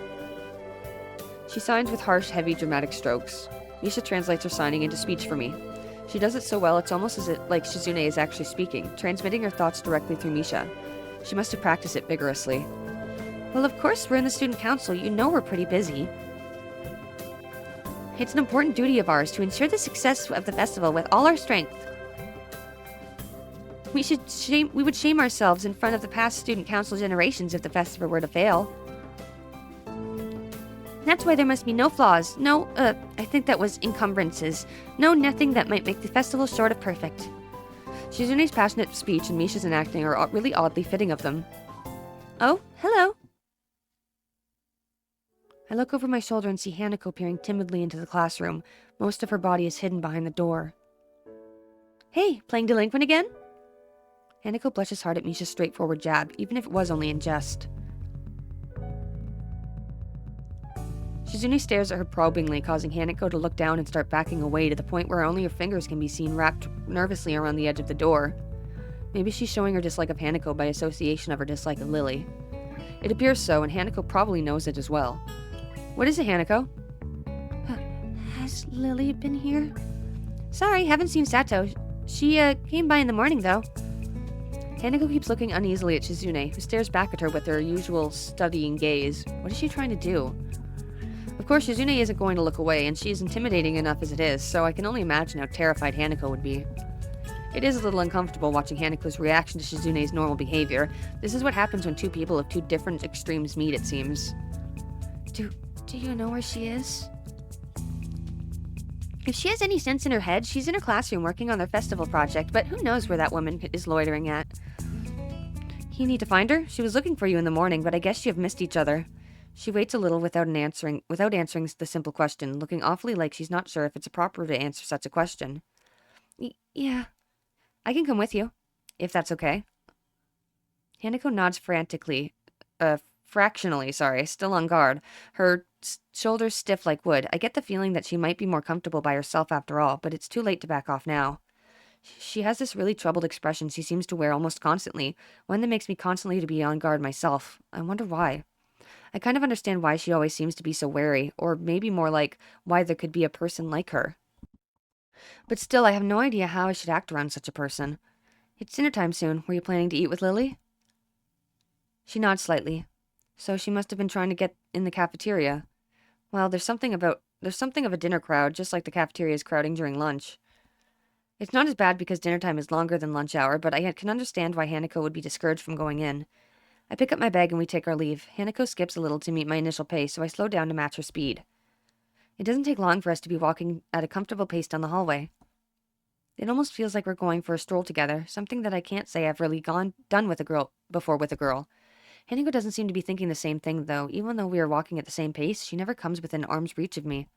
She signs with harsh, heavy, dramatic strokes. Misha translates her signing into speech for me. She does it so well it's almost as if like Shizune is actually speaking, transmitting her thoughts directly through Misha. She must have practiced it vigorously. Well, of course we're in the student council, you know we're pretty busy. It's an important duty of ours to ensure the success of the festival with all our strength. We would shame ourselves in front of the past student council generations if the festival were to fail. That's why there must be no flaws, I think that was encumbrances. Nothing that might make the festival short of perfect. Shizune's passionate speech and Misha's enacting are really oddly fitting of them. Oh, hello. I look over my shoulder and see Hanako peering timidly into the classroom. Most of her body is hidden behind the door. Hey, playing delinquent again? Hanako blushes hard at Misha's straightforward jab, even if it was only in jest. Shizune stares at her probingly, causing Hanako to look down and start backing away to the point where only her fingers can be seen wrapped nervously around the edge of the door. Maybe she's showing her dislike of Hanako by association of her dislike of Lily. It appears so, and Hanako probably knows it as well. What is it, Hanako? Has Lily been here? Sorry, haven't seen Sato. She, came by in the morning, though. Hanako keeps looking uneasily at Shizune, who stares back at her with her usual studying gaze. What is she trying to do? Of course, Shizune isn't going to look away, and she is intimidating enough as it is, so I can only imagine how terrified Hanako would be. It is a little uncomfortable watching Hanako's reaction to Shizune's normal behavior. This is what happens when two people of two different extremes meet, it seems. Do you know where she is? If she has any sense in her head, she's in her classroom working on their festival project, but who knows where that woman is loitering at. You need to find her? She was looking for you in the morning, but I guess you have missed each other. She waits a little without answering the simple question, looking awfully like she's not sure if it's proper to answer such a question. Yeah. I can come with you, if that's okay. Hanako nods fractionally, still on guard. Her shoulders stiff like wood. I get the feeling that she might be more comfortable by herself after all, but it's too late to back off now. She has this really troubled expression she seems to wear almost constantly, one that makes me constantly to be on guard myself. I wonder why. I kind of understand why she always seems to be so wary, or maybe more like why there could be a person like her. But still, I have no idea how I should act around such a person. It's dinner time soon. Were you planning to eat with Lily? She nods slightly. So she must have been trying to get in the cafeteria. Well, there's something of a dinner crowd, just like the cafeteria is crowding during lunch. It's not as bad because dinner time is longer than lunch hour, but I can understand why Hanako would be discouraged from going in. I pick up my bag and we take our leave. Hanako skips a little to meet my initial pace, so I slow down to match her speed. It doesn't take long for us to be walking at a comfortable pace down the hallway. It almost feels like we're going for a stroll together, something that I can't say I've really done with a girl before with a girl. Hanako doesn't seem to be thinking the same thing, though. Even though we are walking at the same pace, she never comes within arm's reach of me.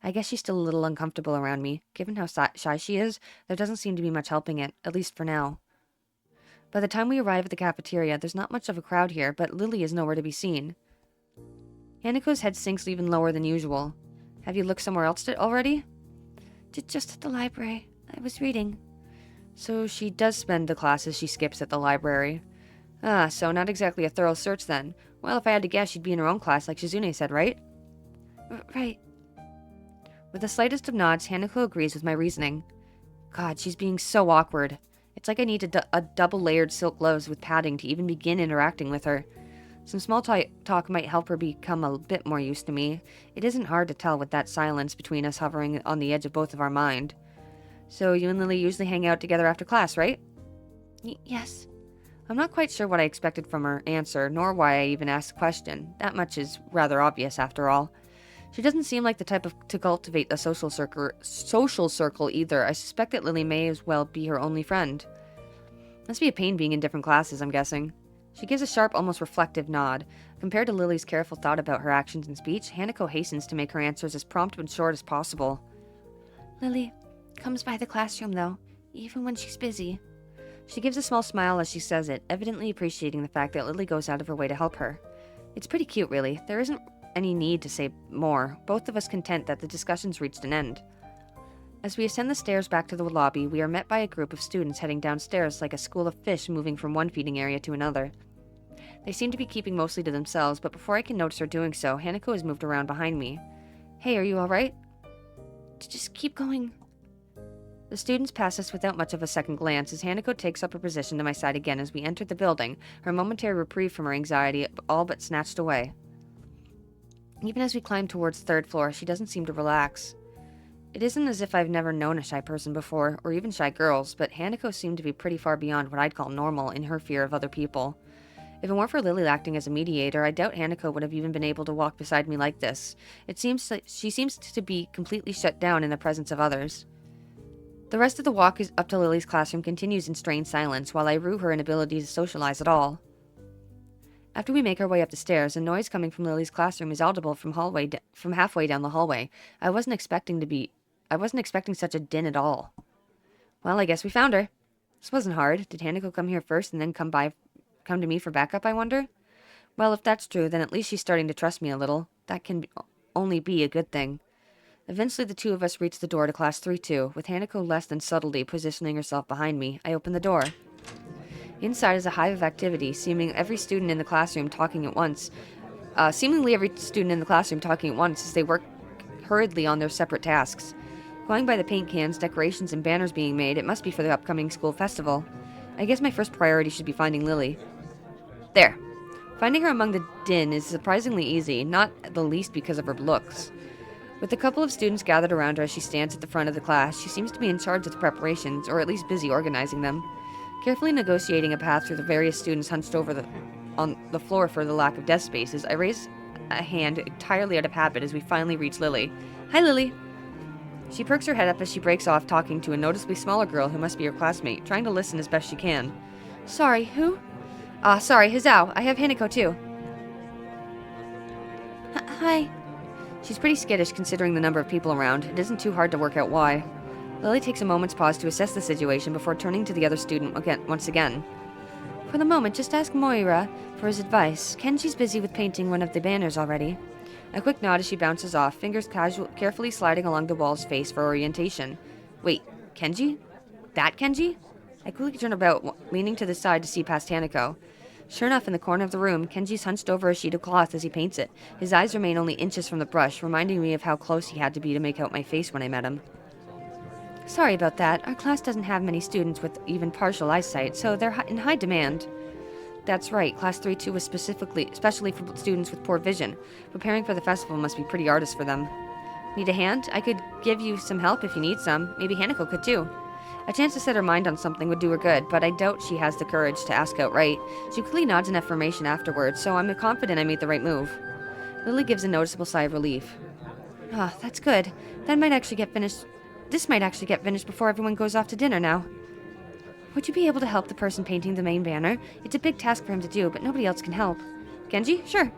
I guess she's still a little uncomfortable around me. Given how shy she is, there doesn't seem to be much helping it, at least for now. By the time we arrive at the cafeteria, there's not much of a crowd here, but Lily is nowhere to be seen. Hanako's head sinks even lower than usual. Have you looked somewhere else already? Just at the library. I was reading. So she does spend the classes she skips at the library. Ah, so not exactly a thorough search then. Well, if I had to guess, she'd be in her own class like Shizune said, right? Right. With the slightest of nods, Hanako agrees with my reasoning. God, she's being so awkward. It's like I need a double-layered silk gloves with padding to even begin interacting with her. Some small talk might help her become a bit more used to me. It isn't hard to tell with that silence between us hovering on the edge of both of our mind. So you and Lily usually hang out together after class, right? Yes. I'm not quite sure what I expected from her answer, nor why I even asked the question. That much is rather obvious, after all. She doesn't seem like the type to cultivate a social circle either. I suspect that Lily may as well be her only friend. Must be a pain being in different classes, I'm guessing. She gives a sharp, almost reflective nod. Compared to Lily's careful thought about her actions and speech, Hanako hastens to make her answers as prompt and short as possible. Lily comes by the classroom, though, even when she's busy. She gives a small smile as she says it, evidently appreciating the fact that Lily goes out of her way to help her. It's pretty cute, really. There isn't any need to say more, both of us content that the discussion's reached an end. As we ascend the stairs back to the lobby, we are met by a group of students heading downstairs like a school of fish moving from one feeding area to another. They seem to be keeping mostly to themselves, but before I can notice her doing so, Hanako has moved around behind me. Hey, are you alright? Just keep going. The students pass us without much of a second glance as Hanako takes up her position to my side again as we enter the building, her momentary reprieve from her anxiety all but snatched away. Even as we climb towards the third floor, she doesn't seem to relax. It isn't as if I've never known a shy person before, or even shy girls, but Hanako seemed to be pretty far beyond what I'd call normal in her fear of other people. If it weren't for Lily acting as a mediator, I doubt Hanako would have even been able to walk beside me like this. She seems to be completely shut down in the presence of others. The rest of the walk up to Lily's classroom continues in strained silence, while I rue her inability to socialize at all. After we make our way up the stairs, a noise coming from Lily's classroom is audible from halfway down the hallway. I wasn't expecting such a din at all. Well, I guess we found her. This wasn't hard. Did Hanako come here first and then come to me for backup, I wonder? Well, if that's true, then at least she's starting to trust me a little. That can only be a good thing. Eventually, the two of us reach the door to Class 3-2, with Hanako less than subtly positioning herself behind me. I open the door. Inside is a hive of activity, seemingly every student in the classroom talking at once as they work hurriedly on their separate tasks. Going by the paint cans, decorations, and banners being made, it must be for the upcoming school festival. I guess my first priority should be finding Lily. There. Finding her among the din is surprisingly easy, not the least because of her looks. With a couple of students gathered around her as she stands at the front of the class, she seems to be in charge of the preparations, or at least busy organizing them. Carefully negotiating a path through the various students hunched over on the floor for the lack of desk spaces, I raise a hand entirely out of habit as we finally reach Lily. Hi, Lily! She perks her head up as she breaks off talking to a noticeably smaller girl who must be her classmate, trying to listen as best she can. Sorry, who? Sorry, Hizao. I have Hinako too. Hi. She's pretty skittish considering the number of people around. It isn't too hard to work out why. Lily takes a moment's pause to assess the situation before turning to the other student once again. For the moment, just ask Moira for his advice. Kenji's busy with painting one of the banners already. A quick nod as she bounces off, fingers carefully sliding along the wall's face for orientation. Wait, Kenji? That Kenji? I quickly turn about, leaning to the side to see past Hanako. Sure enough, in the corner of the room, Kenji's hunched over a sheet of cloth as he paints it. His eyes remain only inches from the brush, reminding me of how close he had to be to make out my face when I met him. Sorry about that. Our class doesn't have many students with even partial eyesight, so they're in high demand. That's right, Class 3-2 was especially for students with poor vision. Preparing for the festival must be pretty arduous for them. Need a hand? I could give you some help if you need some. Maybe Hanako could too. A chance to set her mind on something would do her good, but I doubt she has the courage to ask outright. She quickly nods in affirmation afterwards, so I'm confident I made the right move. Lily gives a noticeable sigh of relief. Ah, that's good. This might actually get finished before everyone goes off to dinner now. Would you be able to help the person painting the main banner? It's a big task for him to do, but nobody else can help. Kenji? Sure.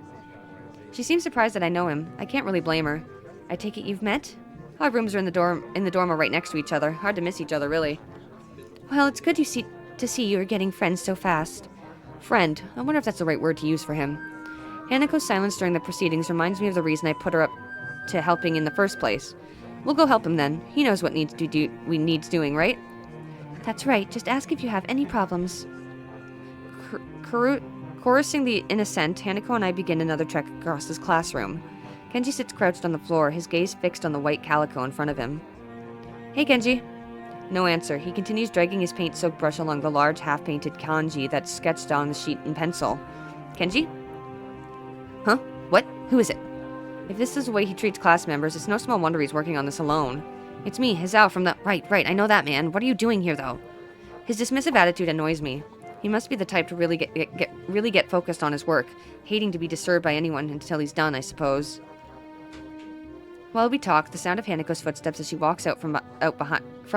She seems surprised that I know him. I can't really blame her. I take it you've met? Our rooms are in the dorm are right next to each other. Hard to miss each other, really. Well, it's good to see you're getting friends so fast. Friend. I wonder if that's the right word to use for him. Hanako's silence during the proceedings reminds me of the reason I put her up to helping in the first place. We'll go help him then. He knows what needs doing, right? That's right. Just ask if you have any problems. Chorusing the innocent, Hanako and I begin another trek across his classroom. Kenji sits crouched on the floor, his gaze fixed on the white calico in front of him. Hey, Kenji. No answer. He continues dragging his paint-soaked brush along the large, half-painted kanji that's sketched on the sheet in pencil. Kenji? Huh? What? Who is it? If this is the way he treats class members, it's no small wonder he's working on this alone. It's me, Hizao from the— Right, I know that man. What are you doing here, though? His dismissive attitude annoys me. He must be the type to really get focused on his work, hating to be disturbed by anyone until he's done, I suppose. While we talk, the sound of Hanako's footsteps as she walks out from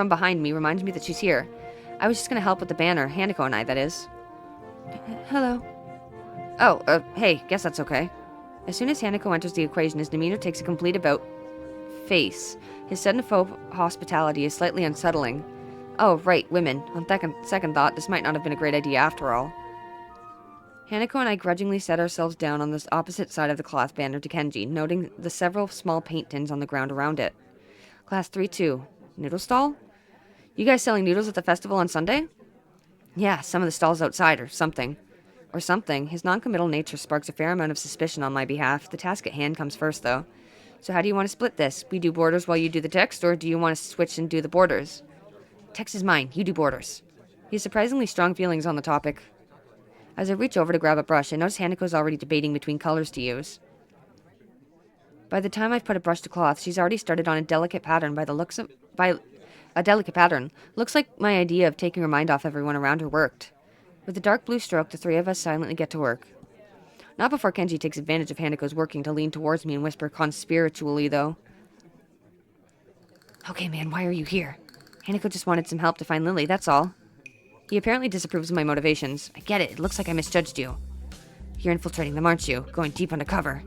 behind me reminds me that she's here. I was just going to help with the banner, Hanako and I, that is. Hello. Oh, hey, guess that's okay. As soon as Hanako enters the equation, his demeanor takes a complete about-face. His sudden faux hospitality is slightly unsettling. Oh, right, women. On second thought, this might not have been a great idea after all. Hanako and I grudgingly set ourselves down on the opposite side of the cloth banner to Kenji, noting the several small paint tins on the ground around it. Class 3-2. Noodle stall? You guys selling noodles at the festival on Sunday? Yeah, some of the stalls outside, or something. His non-committal nature sparks a fair amount of suspicion on my behalf. The task at hand comes first, though. So how do you want to split this? We do borders while you do the text, or do you want to switch and do the borders? Text is mine. You do borders. He has surprisingly strong feelings on the topic. As I reach over to grab a brush, I notice Hanako's already debating between colors to use. By the time I've put a brush to cloth, she's already started on a delicate pattern Looks like my idea of taking her mind off everyone around her worked. With a dark blue stroke, the three of us silently get to work. Not before Kenji takes advantage of Hanako's working to lean towards me and whisper conspiritually, though. Okay, man, why are you here? Hanako just wanted some help to find Lily, that's all. He apparently disapproves of my motivations. I get it. It looks like I misjudged you. You're infiltrating them, aren't you? Going deep undercover.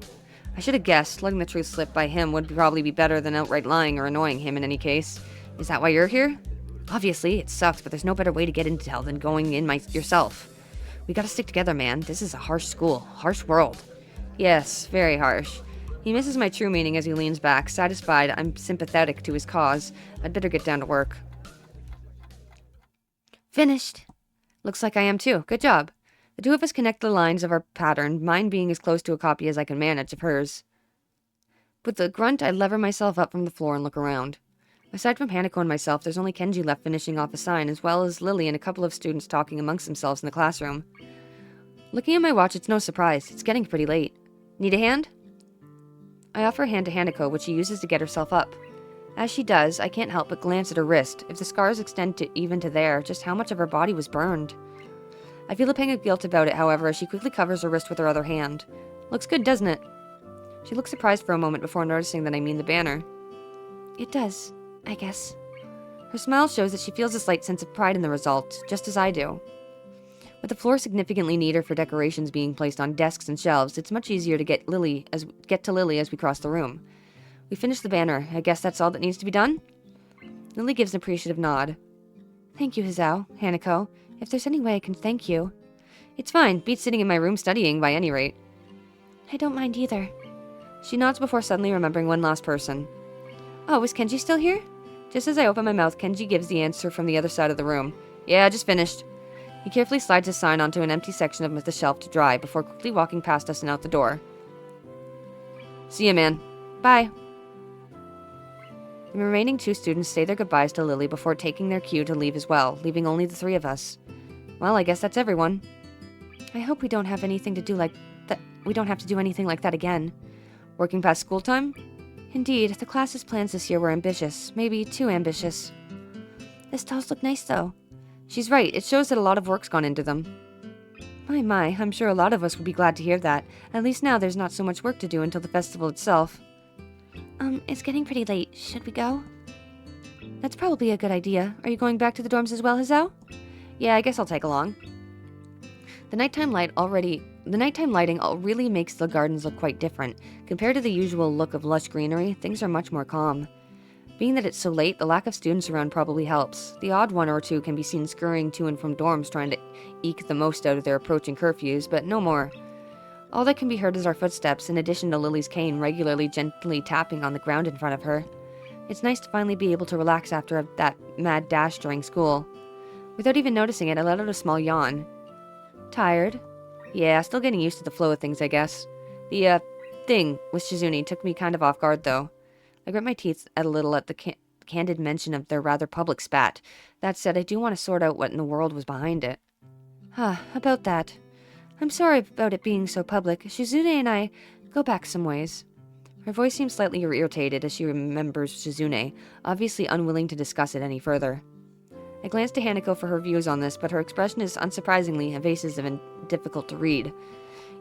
I should have guessed. Letting the truth slip by him would probably be better than outright lying or annoying him in any case. Is that why you're here? Obviously, it sucks, but there's no better way to get intel than going in yourself. We gotta stick together, man. This is a harsh school. Harsh world. Yes, very harsh. He misses my true meaning as he leans back, satisfied I'm sympathetic to his cause. I'd better get down to work. Finished. Looks like I am too. Good job. The two of us connect the lines of our pattern, mine being as close to a copy as I can manage of hers. With a grunt, I lever myself up from the floor and look around. Aside from Hanako and myself, there's only Kenji left finishing off a sign, as well as Lily and a couple of students talking amongst themselves in the classroom. Looking at my watch, it's no surprise. It's getting pretty late. Need a hand? I offer a hand to Hanako, which she uses to get herself up. As she does, I can't help but glance at her wrist. If the scars extend even to there, just how much of her body was burned. I feel a pang of guilt about it, however, as she quickly covers her wrist with her other hand. Looks good, doesn't it? She looks surprised for a moment before noticing that I mean the banner. It does, I guess. Her smile shows that she feels a slight sense of pride in the result, just as I do. With the floor significantly neater for decorations being placed on desks and shelves, it's much easier to get to Lily as we cross the room. We finish the banner. I guess that's all that needs to be done? Lily gives an appreciative nod. Thank you, Hizao, Hanako. If there's any way I can thank you. It's fine. Beats sitting in my room studying, by any rate. I don't mind either. She nods before suddenly remembering one last person. Oh, is Kenji still here? Just as I open my mouth, Kenji gives the answer from the other side of the room. Yeah, I just finished. He carefully slides his sign onto an empty section of the shelf to dry before quickly walking past us and out the door. See ya, man. Bye. The remaining two students say their goodbyes to Lily before taking their cue to leave as well, leaving only the three of us. Well, I guess that's everyone. I hope we don't have anything to do like that. We don't have to do anything like that again. Working past school time? Indeed, the class's plans this year were ambitious, maybe too ambitious. The stalls look nice, though. She's right, it shows that a lot of work's gone into them. My, I'm sure a lot of us would be glad to hear that. At least now there's not so much work to do until the festival itself. It's getting pretty late. Should we go? That's probably a good idea. Are you going back to the dorms as well, Hizao? Yeah, I guess I'll tag along. The nighttime lighting really makes the gardens look quite different. Compared to the usual look of lush greenery, things are much more calm. Being that it's so late, the lack of students around probably helps. The odd one or two can be seen scurrying to and from dorms trying to eke the most out of their approaching curfews, but no more. All that can be heard is our footsteps, in addition to Lily's cane regularly gently tapping on the ground in front of her. It's nice to finally be able to relax after that mad dash during school. Without even noticing it, I let out a small yawn. Tired? Yeah, still getting used to the flow of things, I guess. The, thing with Shizune took me kind of off guard, though. I grit my teeth a little at the candid mention of their rather public spat. That said, I do want to sort out what in the world was behind it. About that. I'm sorry about it being so public. Shizune and I go back some ways. Her voice seems slightly irritated as she remembers Shizune, obviously unwilling to discuss it any further. I glanced to Hanako for her views on this, but her expression is unsurprisingly evasive and difficult to read.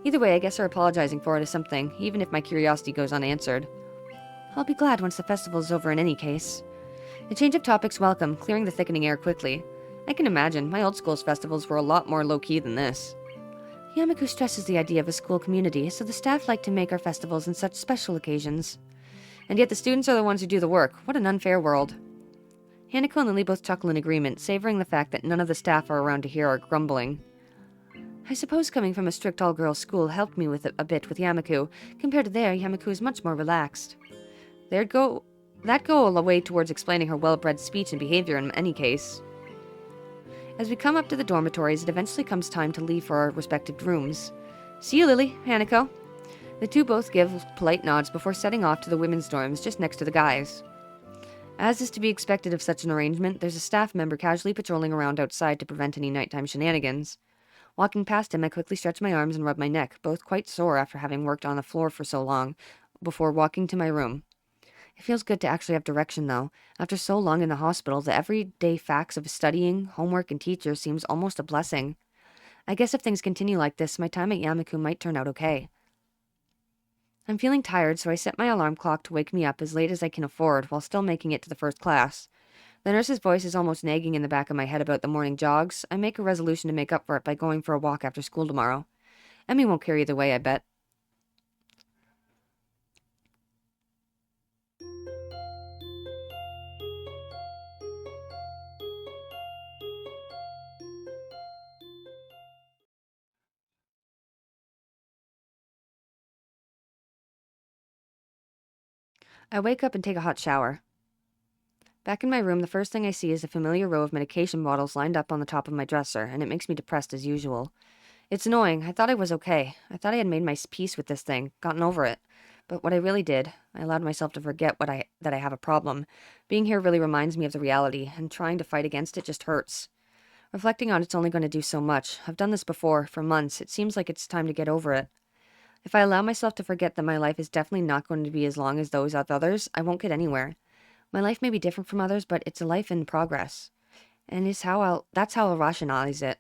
Either way, I guess her apologizing for it is something, even if my curiosity goes unanswered. I'll be glad once the festival is over in any case. The change of topic's welcome, clearing the thickening air quickly. I can imagine, my old school's festivals were a lot more low-key than this. Yamaku stresses the idea of a school community, so the staff like to make our festivals on such special occasions. And yet the students are the ones who do the work. What an unfair world. Hanako and Lily both chuckle in agreement, savoring the fact that none of the staff are around to hear our grumbling. I suppose coming from a strict all-girls school helped me with it a bit with Yamaku. Compared to there, Yamaku is much more relaxed. That go a way towards explaining her well-bred speech and behavior in any case. As we come up to the dormitories, it eventually comes time to leave for our respective rooms. See you, Lily, Hanako. The two both give polite nods before setting off to the women's dorms just next to the guys. As is to be expected of such an arrangement, there's a staff member casually patrolling around outside to prevent any nighttime shenanigans. Walking past him, I quickly stretch my arms and rub my neck, both quite sore after having worked on the floor for so long, before walking to my room. It feels good to actually have direction, though. After so long in the hospital, the everyday facts of studying, homework, and teachers seems almost a blessing. I guess if things continue like this, my time at Yamaku might turn out okay. I'm feeling tired, so I set my alarm clock to wake me up as late as I can afford while still making it to the first class. The nurse's voice is almost nagging in the back of my head about the morning jogs. I make a resolution to make up for it by going for a walk after school tomorrow. Emmy won't care either way, I bet. I wake up and take a hot shower. Back in my room, the first thing I see is a familiar row of medication bottles lined up on the top of my dresser, and it makes me depressed as usual. It's annoying. I thought I was okay. I thought I had made my peace with this thing, gotten over it. But what I really did, I allowed myself to forget that I have a problem. Being here really reminds me of the reality, and trying to fight against it just hurts. Reflecting on it's only going to do so much. I've done this before, for months. It seems like it's time to get over it. If I allow myself to forget that my life is definitely not going to be as long as those of others, I won't get anywhere. My life may be different from others, but it's a life in progress. And that's how I'll rationalize it.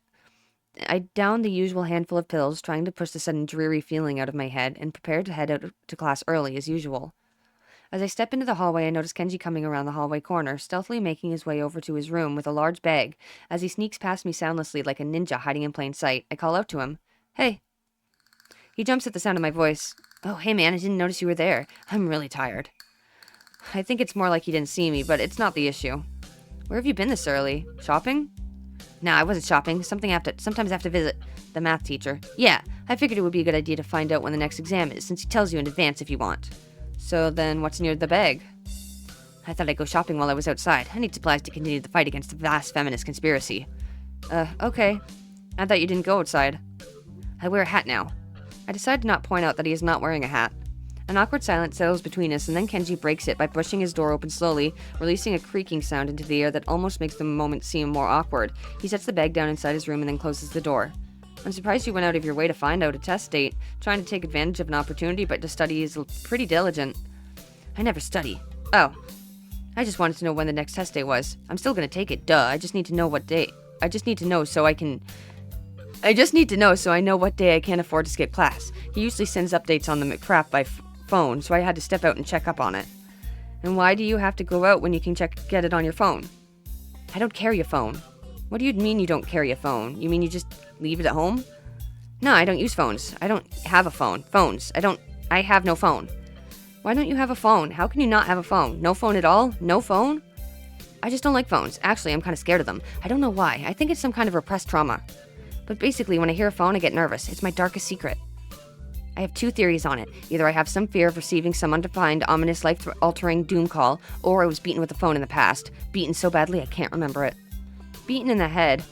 I downed the usual handful of pills, trying to push the sudden dreary feeling out of my head, and prepared to head out to class early, as usual. As I step into the hallway, I notice Kenji coming around the hallway corner, stealthily making his way over to his room with a large bag. As he sneaks past me soundlessly like a ninja hiding in plain sight, I call out to him. Hey. He jumps at the sound of my voice. Oh, hey man, I didn't notice you were there. I'm really tired. I think it's more like he didn't see me, but it's not the issue. Where have you been this early? Shopping? Nah, I wasn't shopping. Sometimes I have to visit the math teacher. Yeah, I figured it would be a good idea to find out when the next exam is, since he tells you in advance if you want. So then, what's near the bag? I thought I'd go shopping while I was outside. I need supplies to continue the fight against the vast feminist conspiracy. Okay. I thought you didn't go outside. I wear a hat now. I decide to not point out that he is not wearing a hat. An awkward silence settles between us, and then Kenji breaks it by pushing his door open slowly, releasing a creaking sound into the air that almost makes the moment seem more awkward. He sets the bag down inside his room and then closes the door. I'm surprised you went out of your way to find out a test date. Trying to take advantage of an opportunity, but to study is pretty diligent. I never study. Oh. I just wanted to know when the next test day was. I'm still gonna take it, duh. I just need to know what day. I just need to know so I know what day I can't afford to skip class. He usually sends updates on the crap by phone, so I had to step out and check up on it. And why do you have to go out when you can get it on your phone? I don't carry a phone. What do you mean you don't carry a phone? You mean you just leave it at home? No, I don't use phones. I don't have a phone. I have no phone. Why don't you have a phone? How can you not have a phone? No phone at all? No phone? I just don't like phones. Actually, I'm kind of scared of them. I don't know why. I think it's some kind of repressed trauma. But basically, when I hear a phone, I get nervous. It's my darkest secret. I have two theories on it. Either I have some fear of receiving some undefined, ominous, life-altering doom call, or I was beaten with a phone in the past. Beaten so badly I can't remember it. Beaten in the head.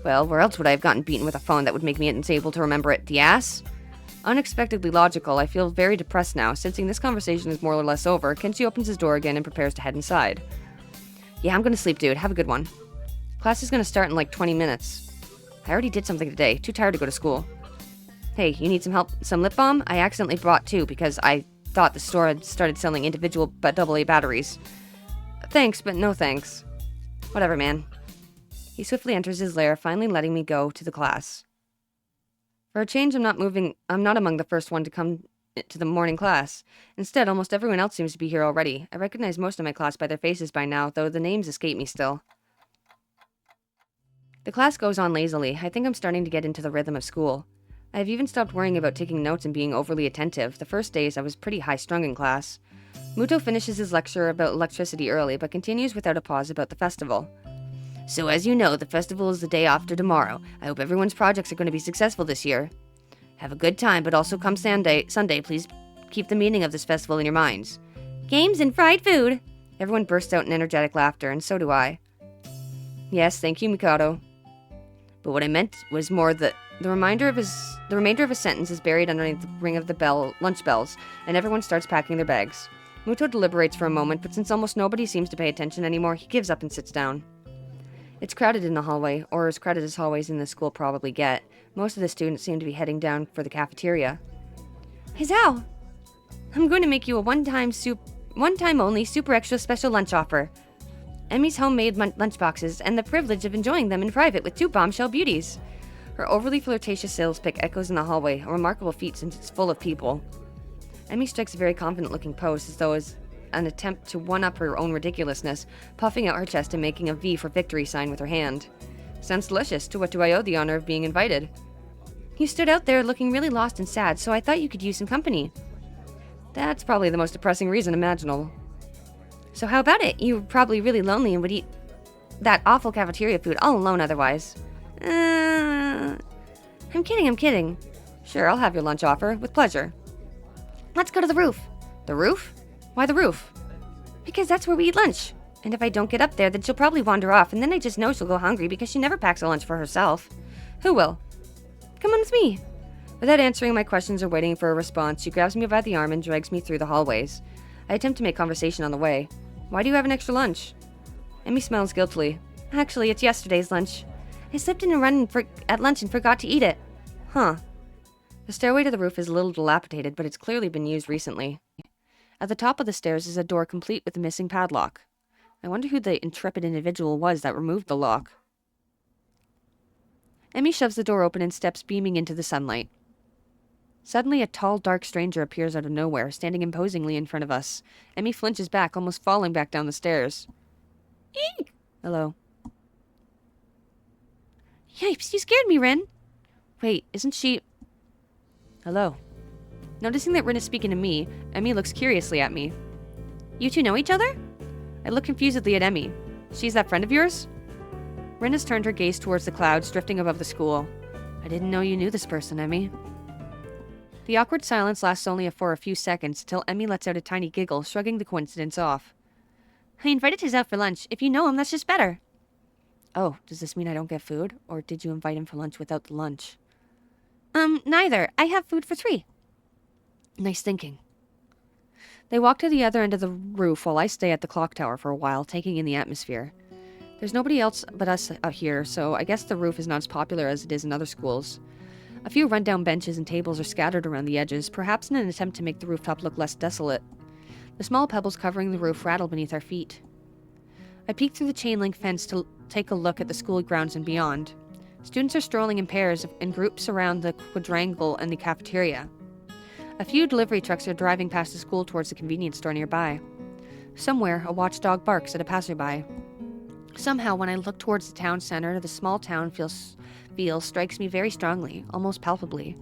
Well, where else would I have gotten beaten with a phone that would make me unable to remember it? The ass? Unexpectedly logical, I feel very depressed now. Sensing this conversation is more or less over, Kenji opens his door again and prepares to head inside. Yeah, I'm gonna sleep, dude. Have a good one. Class is gonna start in like 20 minutes. I already did something today. Too tired to go to school. Hey, you need some help? Some lip balm? I accidentally brought two because I thought the store had started selling individual AA batteries. Thanks, but no thanks. Whatever, man. He swiftly enters his lair, finally letting me go to the class. For a change, I'm not among the first one to come to the morning class. Instead, almost everyone else seems to be here already. I recognize most of my class by their faces by now, though the names escape me still. The class goes on lazily. I think I'm starting to get into the rhythm of school. I have even stopped worrying about taking notes and being overly attentive. The first days, I was pretty high-strung in class. Muto finishes his lecture about electricity early, but continues without a pause about the festival. So as you know, the festival is the day after tomorrow. I hope everyone's projects are going to be successful this year. Have a good time, but also come Sunday, please keep the meaning of this festival in your minds. Games and fried food! Everyone bursts out in energetic laughter, and so do I. Yes, thank you, Mikado. But what I meant was more the remainder of his sentence is buried underneath the ring of the lunch bells, and everyone starts packing their bags. Muto deliberates for a moment, but since almost nobody seems to pay attention anymore, he gives up and sits down. It's crowded in the hallway, or as crowded as hallways in this school probably get. Most of the students seem to be heading down for the cafeteria. Hey, Zao! I'm going to make you a one-time only super extra special lunch offer. Emmy's homemade lunchboxes, and the privilege of enjoying them in private with two bombshell beauties. Her overly flirtatious sales pitch echoes in the hallway, a remarkable feat since it's full of people. Emmy strikes a very confident-looking pose, as though as an attempt to one-up her own ridiculousness, puffing out her chest and making a V for victory sign with her hand. Sounds delicious. To what do I owe the honor of being invited? You stood out there looking really lost and sad, so I thought you could use some company. That's probably the most depressing reason imaginable. So how about it? You were probably really lonely and would eat that awful cafeteria food all alone otherwise. I'm kidding. Sure, I'll have your lunch offer, with pleasure. Let's go to the roof. The roof? Why the roof? Because that's where we eat lunch. And if I don't get up there, then she'll probably wander off, and then I just know she'll go hungry because she never packs a lunch for herself. Who will? Come on with me. Without answering my questions or waiting for a response, she grabs me by the arm and drags me through the hallways. I attempt to make conversation on the way. Why do you have an extra lunch? Emmy smiles guiltily. Actually, it's yesterday's lunch. I slipped in a run at lunch and forgot to eat it. Huh. The stairway to the roof is a little dilapidated, but it's clearly been used recently. At the top of the stairs is a door complete with a missing padlock. I wonder who the intrepid individual was that removed the lock. Emmy shoves the door open and steps beaming into the sunlight. Suddenly, a tall, dark stranger appears out of nowhere, standing imposingly in front of us. Emmy flinches back, almost falling back down the stairs. Eek! Hello. Yipes, you scared me, Rin. Wait, isn't she... Hello. Noticing that Rin is speaking to me, Emmy looks curiously at me. You two know each other? I look confusedly at Emmy. She's that friend of yours? Rin has turned her gaze towards the clouds drifting above the school. I didn't know you knew this person, Emmy. The awkward silence lasts only for a few seconds, till Emmy lets out a tiny giggle, shrugging the coincidence off. I invited his out for lunch. If you know him, that's just better. Oh, does this mean I don't get food? Or did you invite him for lunch without the lunch? Neither. I have food for 3. Nice thinking. They walk to the other end of the roof while I stay at the clock tower for a while, taking in the atmosphere. There's nobody else but us out here, so I guess the roof is not as popular as it is in other schools. A few rundown benches and tables are scattered around the edges, perhaps in an attempt to make the rooftop look less desolate. The small pebbles covering the roof rattle beneath our feet. I peek through the chain-link fence to take a look at the school grounds and beyond. Students are strolling in pairs and groups around the quadrangle and the cafeteria. A few delivery trucks are driving past the school towards the convenience store nearby. Somewhere, a watchdog barks at a passerby. Somehow, when I look towards the town center, the small town feel strikes me very strongly, almost palpably.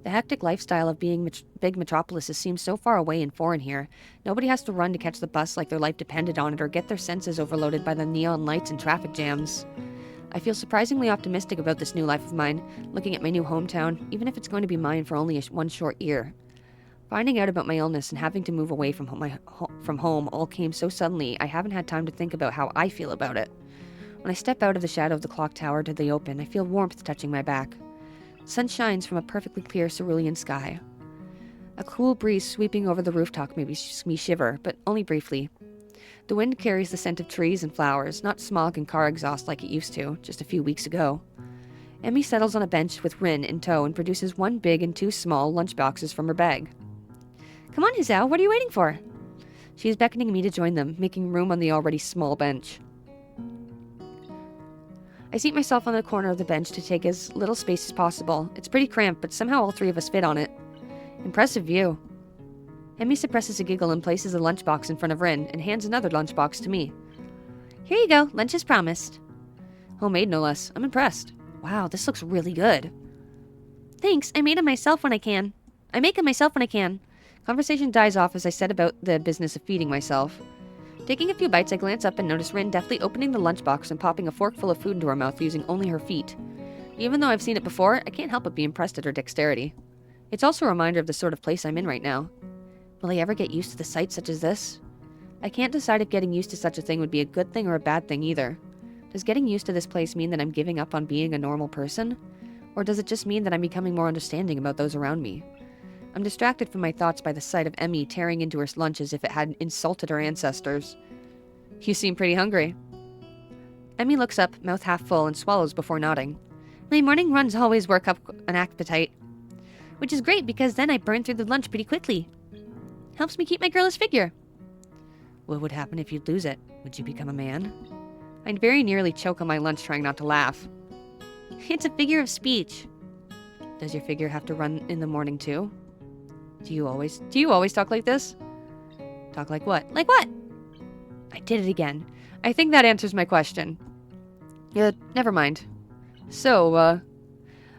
The hectic lifestyle of being big metropolises seems so far away and foreign here. Nobody has to run to catch the bus like their life depended on it or get their senses overloaded by the neon lights and traffic jams. I feel surprisingly optimistic about this new life of mine, looking at my new hometown, even if it's going to be mine for only one short year. Finding out about my illness and having to move away from home all came so suddenly I haven't had time to think about how I feel about it. When I step out of the shadow of the clock tower to the open, I feel warmth touching my back. Sun shines from a perfectly clear cerulean sky. A cool breeze sweeping over the rooftop makes me shiver, but only briefly. The wind carries the scent of trees and flowers, not smog and car exhaust like it used to, just a few weeks ago. Emmy settles on a bench with Rin in tow and produces 1 big and 2 small lunchboxes from her bag. Come on, Hizao, what are you waiting for? She is beckoning me to join them, making room on the already small bench. I seat myself on the corner of the bench to take as little space as possible. It's pretty cramped, but somehow all 3 of us fit on it. Impressive view. Emmy suppresses a giggle and places a lunchbox in front of Rin and hands another lunchbox to me. Here you go, lunch is promised. Homemade, no less. I'm impressed. Wow, this looks really good. Thanks, I make it myself when I can. Conversation dies off as I set about the business of feeding myself. Taking a few bites, I glance up and notice Rin deftly opening the lunchbox and popping a forkful of food into her mouth using only her feet. Even though I've seen it before, I can't help but be impressed at her dexterity. It's also a reminder of the sort of place I'm in right now. Will I ever get used to the sights such as this? I can't decide if getting used to such a thing would be a good thing or a bad thing either. Does getting used to this place mean that I'm giving up on being a normal person? Or does it just mean that I'm becoming more understanding about those around me? I'm distracted from my thoughts by the sight of Emmy tearing into her lunch as if it had insulted her ancestors. You seem pretty hungry. Emmy looks up, mouth half full, and swallows before nodding. My morning runs always work up an appetite. Which is great because then I burn through the lunch pretty quickly. Helps me keep my girlish figure. What would happen if you'd lose it? Would you become a man? I'd very nearly choke on my lunch trying not to laugh. It's a figure of speech. Does your figure have to run in the morning too? Do you always talk like this? Talk like what? Like what? I did it again. I think that answers my question. Never mind. So,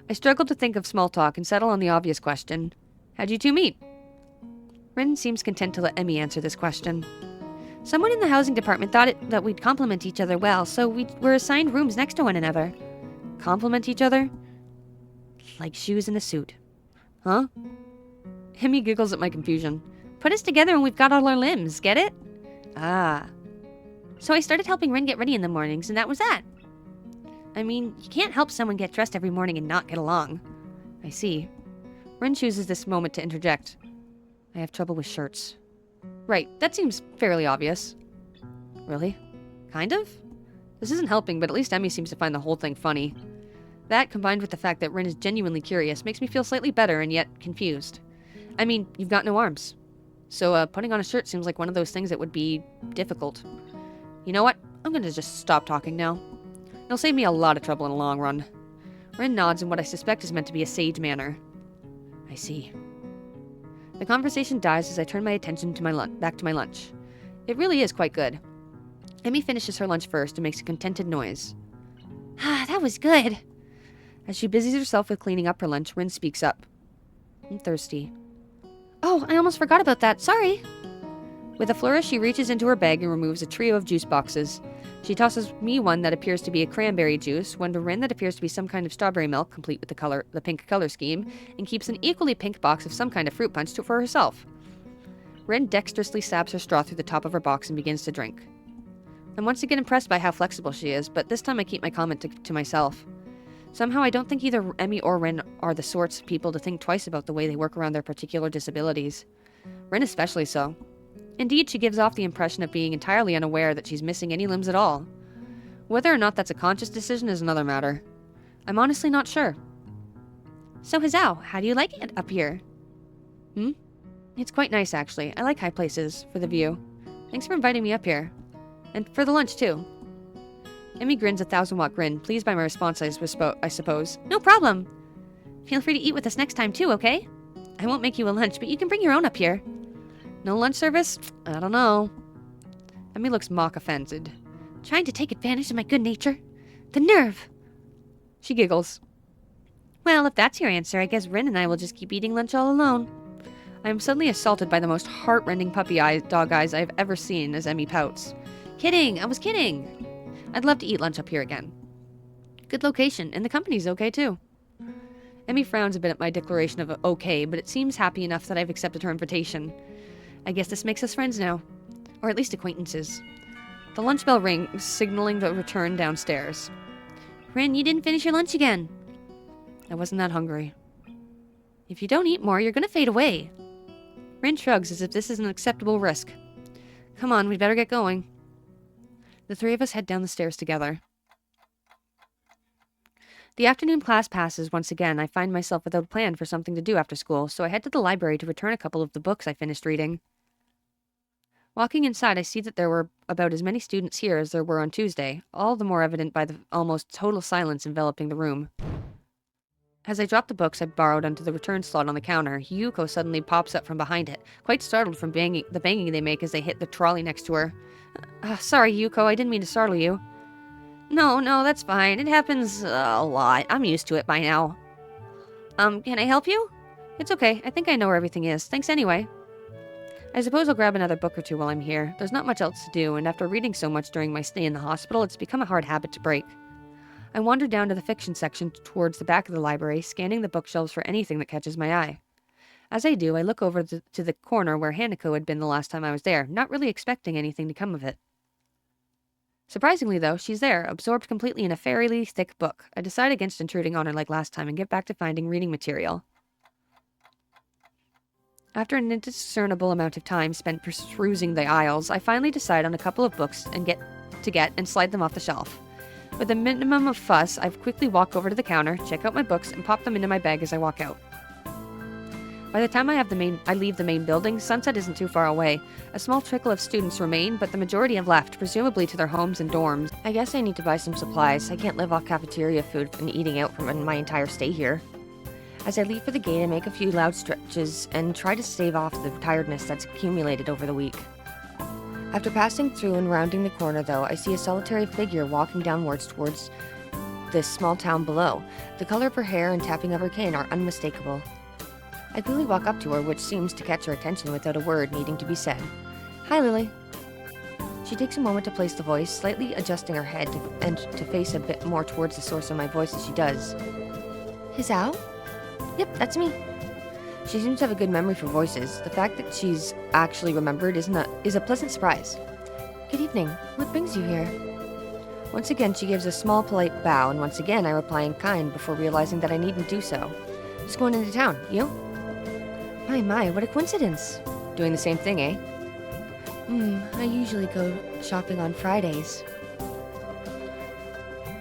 I struggled to think of small talk and settle on the obvious question. How'd you two meet? Rin seems content to let Emmy answer this question. Someone in the housing department thought that we'd complement each other well, so we were assigned rooms next to one another. Complement each other? Like shoes in a suit. Huh? Emmy giggles at my confusion. Put us together and we've got all our limbs, get it? Ah. So I started helping Rin get ready in the mornings, and that was that. I mean, you can't help someone get dressed every morning and not get along. I see. Rin chooses this moment to interject. I have trouble with shirts. Right, that seems fairly obvious. Really? Kind of? This isn't helping, but at least Emmy seems to find the whole thing funny. That, combined with the fact that Rin is genuinely curious, makes me feel slightly better and yet confused. I mean, you've got no arms. So, putting on a shirt seems like one of those things that would be difficult. You know what? I'm gonna just stop talking now. It'll save me a lot of trouble in the long run. Rin nods in what I suspect is meant to be a sage manner. I see. The conversation dies as I turn my attention to back to my lunch. It really is quite good. Emmy finishes her lunch first and makes a contented noise. Ah, that was good. As she busies herself with cleaning up her lunch, Rin speaks up. I'm thirsty. Oh, I almost forgot about that. Sorry. With a flourish, she reaches into her bag and removes a trio of juice boxes. She tosses me one that appears to be a cranberry juice, one to Rin that appears to be some kind of strawberry milk, complete with the pink color scheme, and keeps an equally pink box of some kind of fruit punch for herself. Rin dexterously stabs her straw through the top of her box and begins to drink. I'm once again impressed by how flexible she is, but this time I keep my comment to myself. Somehow I don't think either Emmy or Rin are the sorts of people to think twice about the way they work around their particular disabilities. Rin especially so. Indeed, she gives off the impression of being entirely unaware that she's missing any limbs at all. Whether or not that's a conscious decision is another matter. I'm honestly not sure. So Hazao, how do you like it up here? It's quite nice, actually. I like high places for the view. Thanks for inviting me up here. And for the lunch, too. Emmy grins a 1,000-watt grin, pleased by my response, I suppose. No problem. Feel free to eat with us next time, too, okay? I won't make you a lunch, but you can bring your own up here. No lunch service? I don't know. Emmy looks mock offended. Trying to take advantage of my good nature? The nerve! She giggles. Well, if that's your answer, I guess Rin and I will just keep eating lunch all alone. I am suddenly assaulted by the most heart-rending dog eyes I have ever seen as Emmy pouts. Kidding! I was kidding! I'd love to eat lunch up here again. Good location, and the company's okay, too. Emmy frowns a bit at my declaration of okay, but it seems happy enough that I've accepted her invitation. I guess this makes us friends now. Or at least acquaintances. The lunch bell rings, signaling the return downstairs. Rin, you didn't finish your lunch again. I wasn't that hungry. If you don't eat more, you're gonna fade away. Rin shrugs as if this is an acceptable risk. Come on, we'd better get going. The three of us head down the stairs together. The afternoon class passes once again. I find myself without a plan for something to do after school, so I head to the library to return a couple of the books I finished reading. Walking inside, I see that there were about as many students here as there were on Tuesday, all the more evident by the almost total silence enveloping the room. As I drop the books I borrowed onto the return slot on the counter, Yuko suddenly pops up from behind it, quite startled from the banging they make as they hit the trolley next to her. Sorry, Yuko, I didn't mean to startle you. No, that's fine. It happens a lot. I'm used to it by now. Can I help you? It's okay. I think I know where everything is. Thanks anyway. I suppose I'll grab another book or two while I'm here. There's not much else to do, and after reading so much during my stay in the hospital, it's become a hard habit to break. I wander down to the fiction section towards the back of the library, scanning the bookshelves for anything that catches my eye. As I do, I look over to the corner where Hanako had been the last time I was there, not really expecting anything to come of it. Surprisingly, though, she's there, absorbed completely in a fairly thick book. I decide against intruding on her like last time and get back to finding reading material. After an indiscernible amount of time spent perusing the aisles, I finally decide on a couple of books and slide them off the shelf. With a minimum of fuss, I quickly walk over to the counter, check out my books, and pop them into my bag as I walk out. By the time I leave the main building, sunset isn't too far away. A small trickle of students remain, but the majority have left, presumably to their homes and dorms. I guess I need to buy some supplies. I can't live off cafeteria food and eating out for my entire stay here. As I leave for the gate, I make a few loud stretches and try to stave off the tiredness that's accumulated over the week. After passing through and rounding the corner, though, I see a solitary figure walking downwards towards this small town below. The color of her hair and tapping of her cane are unmistakable. I quickly walk up to her, which seems to catch her attention without a word needing to be said. Hi, Lily. She takes a moment to place the voice, slightly adjusting her head and to face a bit more towards the source of my voice as she does. Hazao? Yep, that's me. She seems to have a good memory for voices. The fact that she's actually remembered is a pleasant surprise. Good evening. What brings you here? Once again, she gives a small, polite bow, and once again I reply in kind before realizing that I needn't do so. Just going into town. You? My, what a coincidence. Doing the same thing, eh? I usually go shopping on Fridays.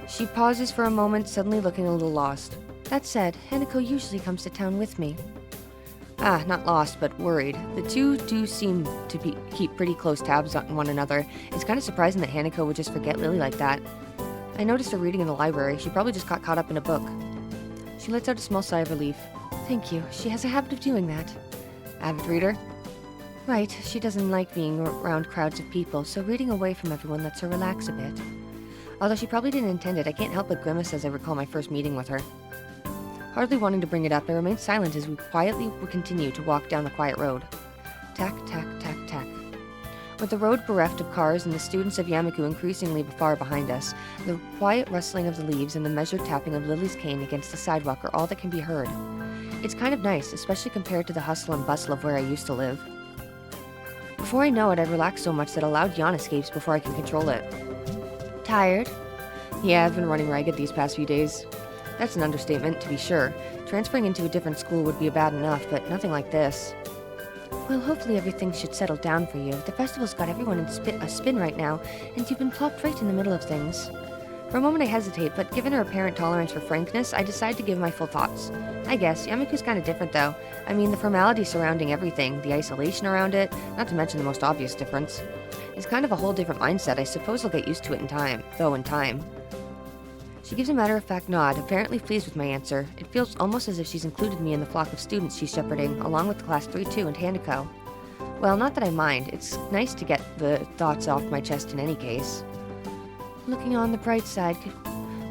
She pauses for a moment, suddenly looking a little lost. That said, Hanako usually comes to town with me. Not lost, but worried. The two do seem to keep pretty close tabs on one another. It's kind of surprising that Hanako would just forget Lily like that. I noticed her reading in the library. She probably just got caught up in a book. She lets out a small sigh of relief. Thank you. She has a habit of doing that. Avid reader? Right, she doesn't like being around crowds of people, so reading away from everyone lets her relax a bit. Although she probably didn't intend it, I can't help but grimace as I recall my first meeting with her. Hardly wanting to bring it up, I remained silent as we quietly would continue to walk down the quiet road. Tack, tack, tack, tack. With the road bereft of cars and the students of Yamaku increasingly far behind us, the quiet rustling of the leaves and the measured tapping of Lily's cane against the sidewalk are all that can be heard. It's kind of nice, especially compared to the hustle and bustle of where I used to live. Before I know it, I've relaxed so much that a loud yawn escapes before I can control it. Tired? Yeah, I've been running ragged these past few days. That's an understatement, to be sure. Transferring into a different school would be bad enough, but nothing like this. Well, hopefully everything should settle down for you. The festival's got everyone in a spin right now, and you've been plopped right in the middle of things. For a moment I hesitate, but given her apparent tolerance for frankness, I decide to give my full thoughts. I guess, Yamaku's kind of different though. I mean, the formality surrounding everything, the isolation around it, not to mention the most obvious difference. It's kind of a whole different mindset. I suppose I'll get used to it in time. She gives a matter-of-fact nod, apparently pleased with my answer. It feels almost as if she's included me in the flock of students she's shepherding, along with Class 3-2 and Hanako. Well, not that I mind. It's nice to get the thoughts off my chest in any case. Looking on the bright side,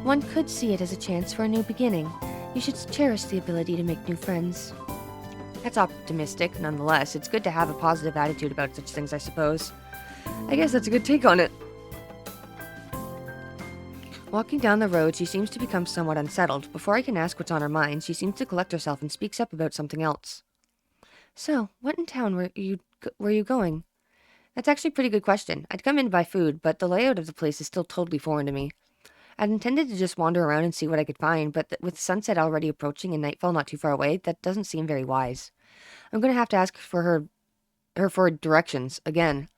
one could see it as a chance for a new beginning. You should cherish the ability to make new friends. That's optimistic, nonetheless. It's good to have a positive attitude about such things, I suppose. I guess that's a good take on it. Walking down the road, she seems to become somewhat unsettled. Before I can ask what's on her mind, she seems to collect herself and speaks up about something else. So, what in town were you going? That's actually a pretty good question. I'd come in to buy food, but the layout of the place is still totally foreign to me. I'd intended to just wander around and see what I could find, but with sunset already approaching and nightfall not too far away, that doesn't seem very wise. I'm going to have to ask for her for directions, again.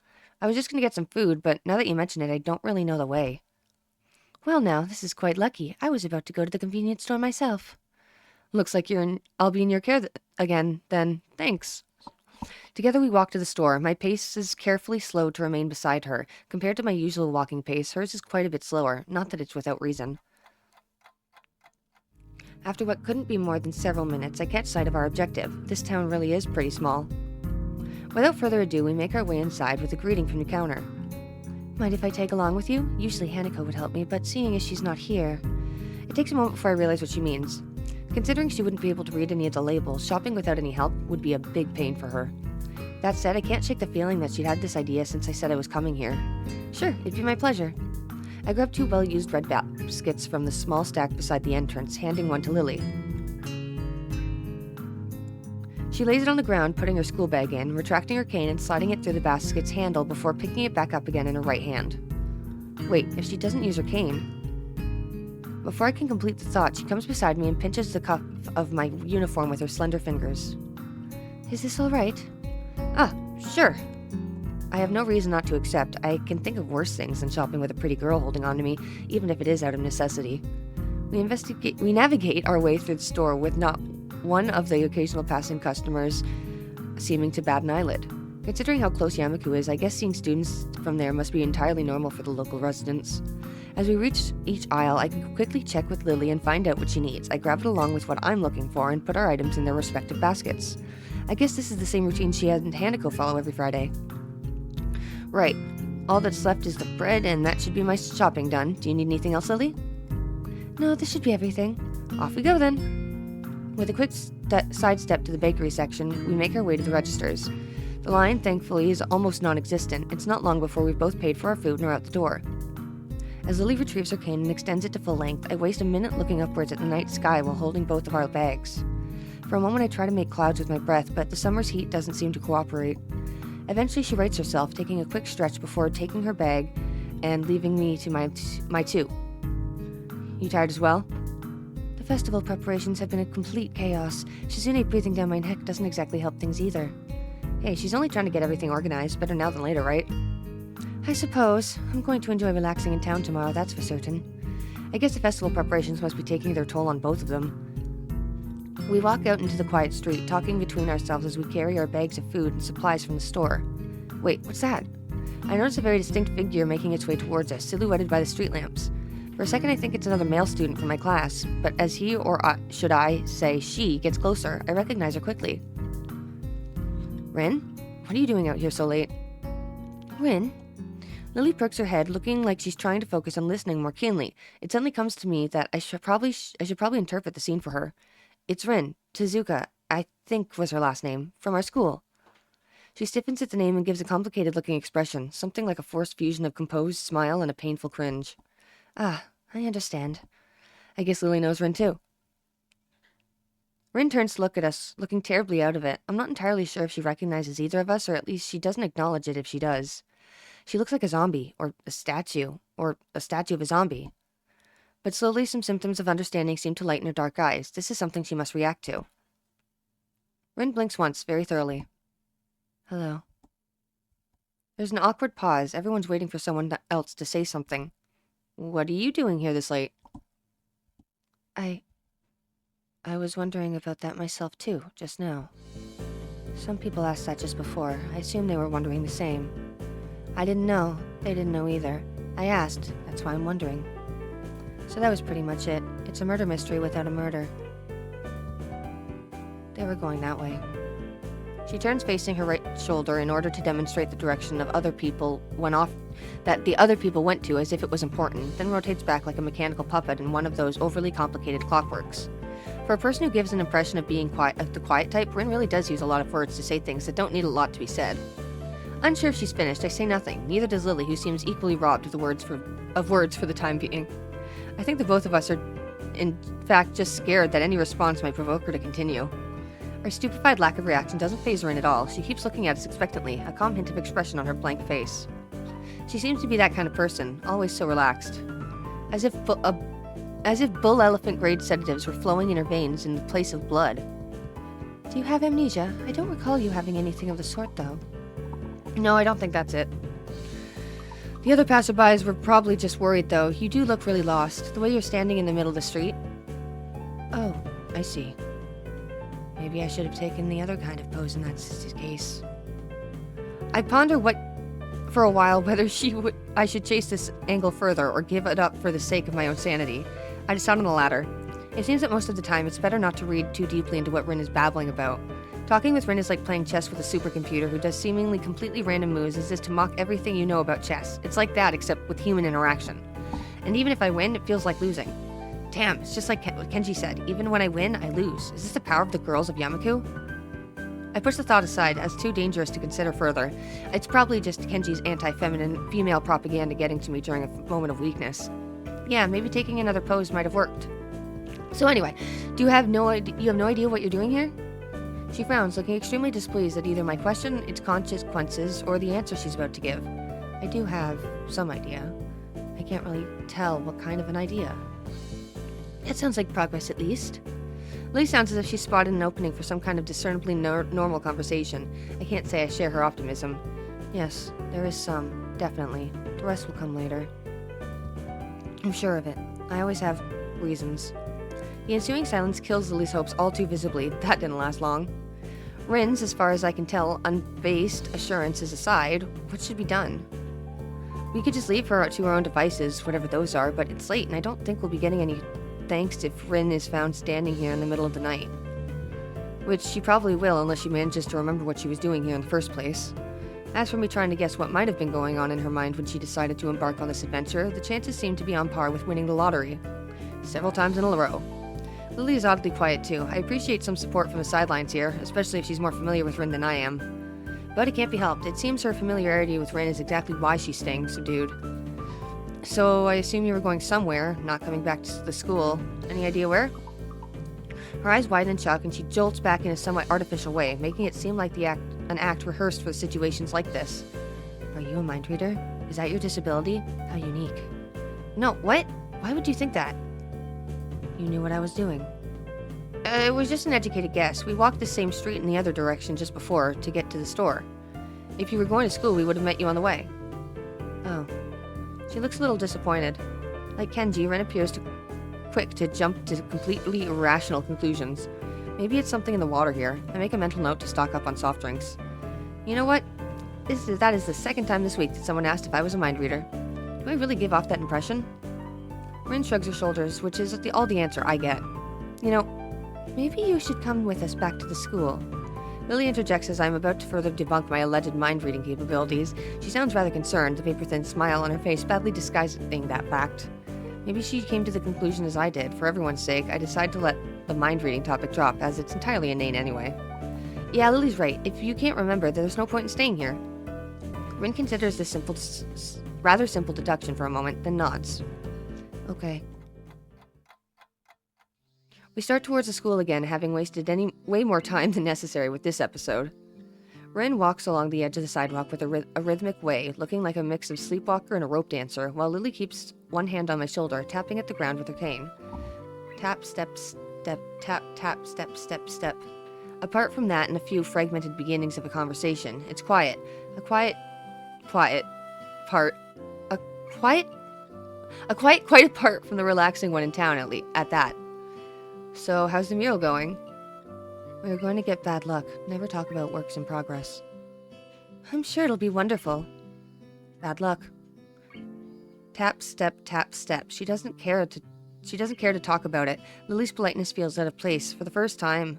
I was just going to get some food, but now that you mention it, I don't really know the way. Well now, this is quite lucky. I was about to go to the convenience store myself. Looks like I'll be in your care again, then. Thanks. Together we walk to the store. My pace is carefully slowed to remain beside her. Compared to my usual walking pace, hers is quite a bit slower, not that it's without reason. After what couldn't be more than several minutes, I catch sight of our objective. This town really is pretty small. Without further ado, we make our way inside with a greeting from the counter. Mind if I tag along with you? Usually Hanako would help me, but seeing as she's not here... It takes a moment before I realize what she means. Considering she wouldn't be able to read any of the labels, shopping without any help would be a big pain for her. That said, I can't shake the feeling that she'd had this idea since I said I was coming here. Sure, it'd be my pleasure. I grab 2 well-used red baskets from the small stack beside the entrance, handing one to Lily. She lays it on the ground, putting her school bag in, retracting her cane and sliding it through the basket's handle before picking it back up again in her right hand. Wait, if she doesn't use her cane... Before I can complete the thought, she comes beside me and pinches the cuff of my uniform with her slender fingers. Is this all right? Ah, sure. I have no reason not to accept. I can think of worse things than shopping with a pretty girl holding on to me, even if it is out of necessity. We navigate our way through the store with not one of the occasional passing customers seeming to bat an eyelid. Considering how close Yamaku is, I guess seeing students from there must be entirely normal for the local residents. As we reach each aisle, I can quickly check with Lily and find out what she needs. I grab it along with what I'm looking for and put our items in their respective baskets. I guess this is the same routine she and Hanako follow every Friday. Right. All that's left is the bread, and that should be my shopping done. Do you need anything else, Lily? No, this should be everything. Off we go, then. With a quick sidestep to the bakery section, we make our way to the registers. The line, thankfully, is almost non-existent. It's not long before we've both paid for our food and are out the door. As Lily retrieves her cane and extends it to full length, I waste a minute looking upwards at the night sky while holding both of our bags. For a moment I try to make clouds with my breath, but the summer's heat doesn't seem to cooperate. Eventually she rights herself, taking a quick stretch before taking her bag and leaving me to my 2. You tired as well? The festival preparations have been a complete chaos. Shizune breathing down my neck doesn't exactly help things either. Hey, she's only trying to get everything organized. Better now than later, right? I suppose. I'm going to enjoy relaxing in town tomorrow, that's for certain. I guess the festival preparations must be taking their toll on both of them. We walk out into the quiet street, talking between ourselves as we carry our bags of food and supplies from the store. Wait, what's that? I notice a very distinct figure making its way towards us, silhouetted by the street lamps. For a second, I think it's another male student from my class, but as he, or should I say she, gets closer, I recognize her quickly. Rin? What are you doing out here so late? Rin? Lily perks her head, looking like she's trying to focus on listening more keenly. It suddenly comes to me that I should probably interpret the scene for her. It's Rin, Tezuka, I think was her last name, from our school. She stiffens at the name and gives a complicated-looking expression, something like a forced fusion of composed smile and a painful cringe. Ah, I understand. I guess Lily knows Rin too. Rin turns to look at us, looking terribly out of it. I'm not entirely sure if she recognizes either of us, or at least she doesn't acknowledge it if she does. She looks like a zombie, or a statue of a zombie. But slowly some symptoms of understanding seem to lighten her dark eyes. This is something she must react to. Rin blinks once, very thoroughly. Hello. There's an awkward pause. Everyone's waiting for someone else to say something. What are you doing here this late? I was wondering about that myself too, just now. Some people asked that just before. I assumed they were wondering the same. I didn't know. They didn't know either. I asked. That's why I'm wondering. So that was pretty much it. It's a murder mystery without a murder. They were going that way. She turns facing her right shoulder in order to demonstrate the direction of other people that the other people went to as if it was important, then rotates back like a mechanical puppet in one of those overly complicated clockworks. For a person who gives an impression of being the quiet type, Rin really does use a lot of words to say things that don't need a lot to be said. Unsure if she's finished, I say nothing. Neither does Lily, who seems equally robbed of words for the time being. I think the both of us are, in fact, just scared that any response might provoke her to continue. Our stupefied lack of reaction doesn't faze Rin at all. She keeps looking at us expectantly, a calm hint of expression on her blank face. She seems to be that kind of person, always so relaxed. As if bull elephant grade sedatives were flowing in her veins in the place of blood. Do you have amnesia? I don't recall you having anything of the sort, though. No, I don't think that's it. The other passerbys were probably just worried, though. You do look really lost, the way you're standing in the middle of the street. Oh, I see. Maybe I should have taken the other kind of pose in that case. I ponder for a while whether I should chase this angle further or give it up for the sake of my own sanity. I decide on the latter. It seems that most of the time it's better not to read too deeply into what Rin is babbling about. Talking with Rin is like playing chess with a supercomputer who does seemingly completely random moves as if to mock everything you know about chess. It's like that, except with human interaction. And even if I win, it feels like losing. Damn, it's just like what Kenji said. Even when I win, I lose. Is this the power of the girls of Yamaku? I push the thought aside as too dangerous to consider further. It's probably just Kenji's anti-feminine female propaganda getting to me during a moment of weakness. Yeah, maybe taking another pose might have worked. So anyway, you have no idea what you're doing here? She frowns, looking extremely displeased at either my question, its consequences, or the answer she's about to give. I do have some idea. I can't really tell what kind of an idea. That sounds like progress, at least. Lily sounds as if she spotted an opening for some kind of discernibly normal conversation. I can't say I share her optimism. Yes, there is some, definitely. The rest will come later. I'm sure of it. I always have reasons. The ensuing silence kills Lily's hopes all too visibly. That didn't last long. Rin's, as far as I can tell, unbased assurances aside, what should be done? We could just leave her to her own devices, whatever those are, but it's late and I don't think we'll be getting any thanks if Rin is found standing here in the middle of the night. Which she probably will unless she manages to remember what she was doing here in the first place. As for me trying to guess what might have been going on in her mind when she decided to embark on this adventure, the chances seem to be on par with winning the lottery. Several times in a row. Lily is oddly quiet too. I appreciate some support from the sidelines here, especially if she's more familiar with Rin than I am. But it can't be helped. It seems her familiarity with Rin is exactly why she's staying subdued. So I assume you were going somewhere, not coming back to the school. Any idea where? Her eyes widen in shock and she jolts back in a somewhat artificial way, making it seem like an act rehearsed for situations like this. Are you a mind reader? Is that your disability? How unique. No, what? Why would you think that? You knew what I was doing. It was just an educated guess. We walked the same street in the other direction just before to get to the store. If you were going to school, we would have met you on the way. Oh. She looks a little disappointed. Like Kenji, Ren appears quick to jump to completely irrational conclusions. Maybe it's something in the water here. I make a mental note to stock up on soft drinks. You know what? That is the second time this week that someone asked if I was a mind reader. Do I really give off that impression? Ren shrugs her shoulders, which is all the answer I get. You know, maybe you should come with us back to the school. Lily interjects as I am about to further debunk my alleged mind-reading capabilities. She sounds rather concerned, the paper-thin smile on her face badly disguising that fact. Maybe she came to the conclusion as I did. For everyone's sake, I decide to let the mind-reading topic drop, as it's entirely inane anyway. Yeah, Lily's right. If you can't remember, there's no point in staying here. Rin considers this rather simple deduction for a moment, then nods. Okay. We start towards the school again, having wasted way more time than necessary with this episode. Ren walks along the edge of the sidewalk with a rhythmic way, looking like a mix of sleepwalker and a rope dancer, while Lily keeps one hand on my shoulder, tapping at the ground with her cane. Tap, step, step, tap, tap, step, step, step. Apart from that and a few fragmented beginnings of a conversation, it's quiet. Quite apart from the relaxing one in town, at that. So, how's the mural going? We're going to get bad luck. Never talk about works in progress. I'm sure it'll be wonderful. Bad luck. Tap, step, tap, step. She doesn't care to talk about it. Lily's politeness feels out of place for the first time.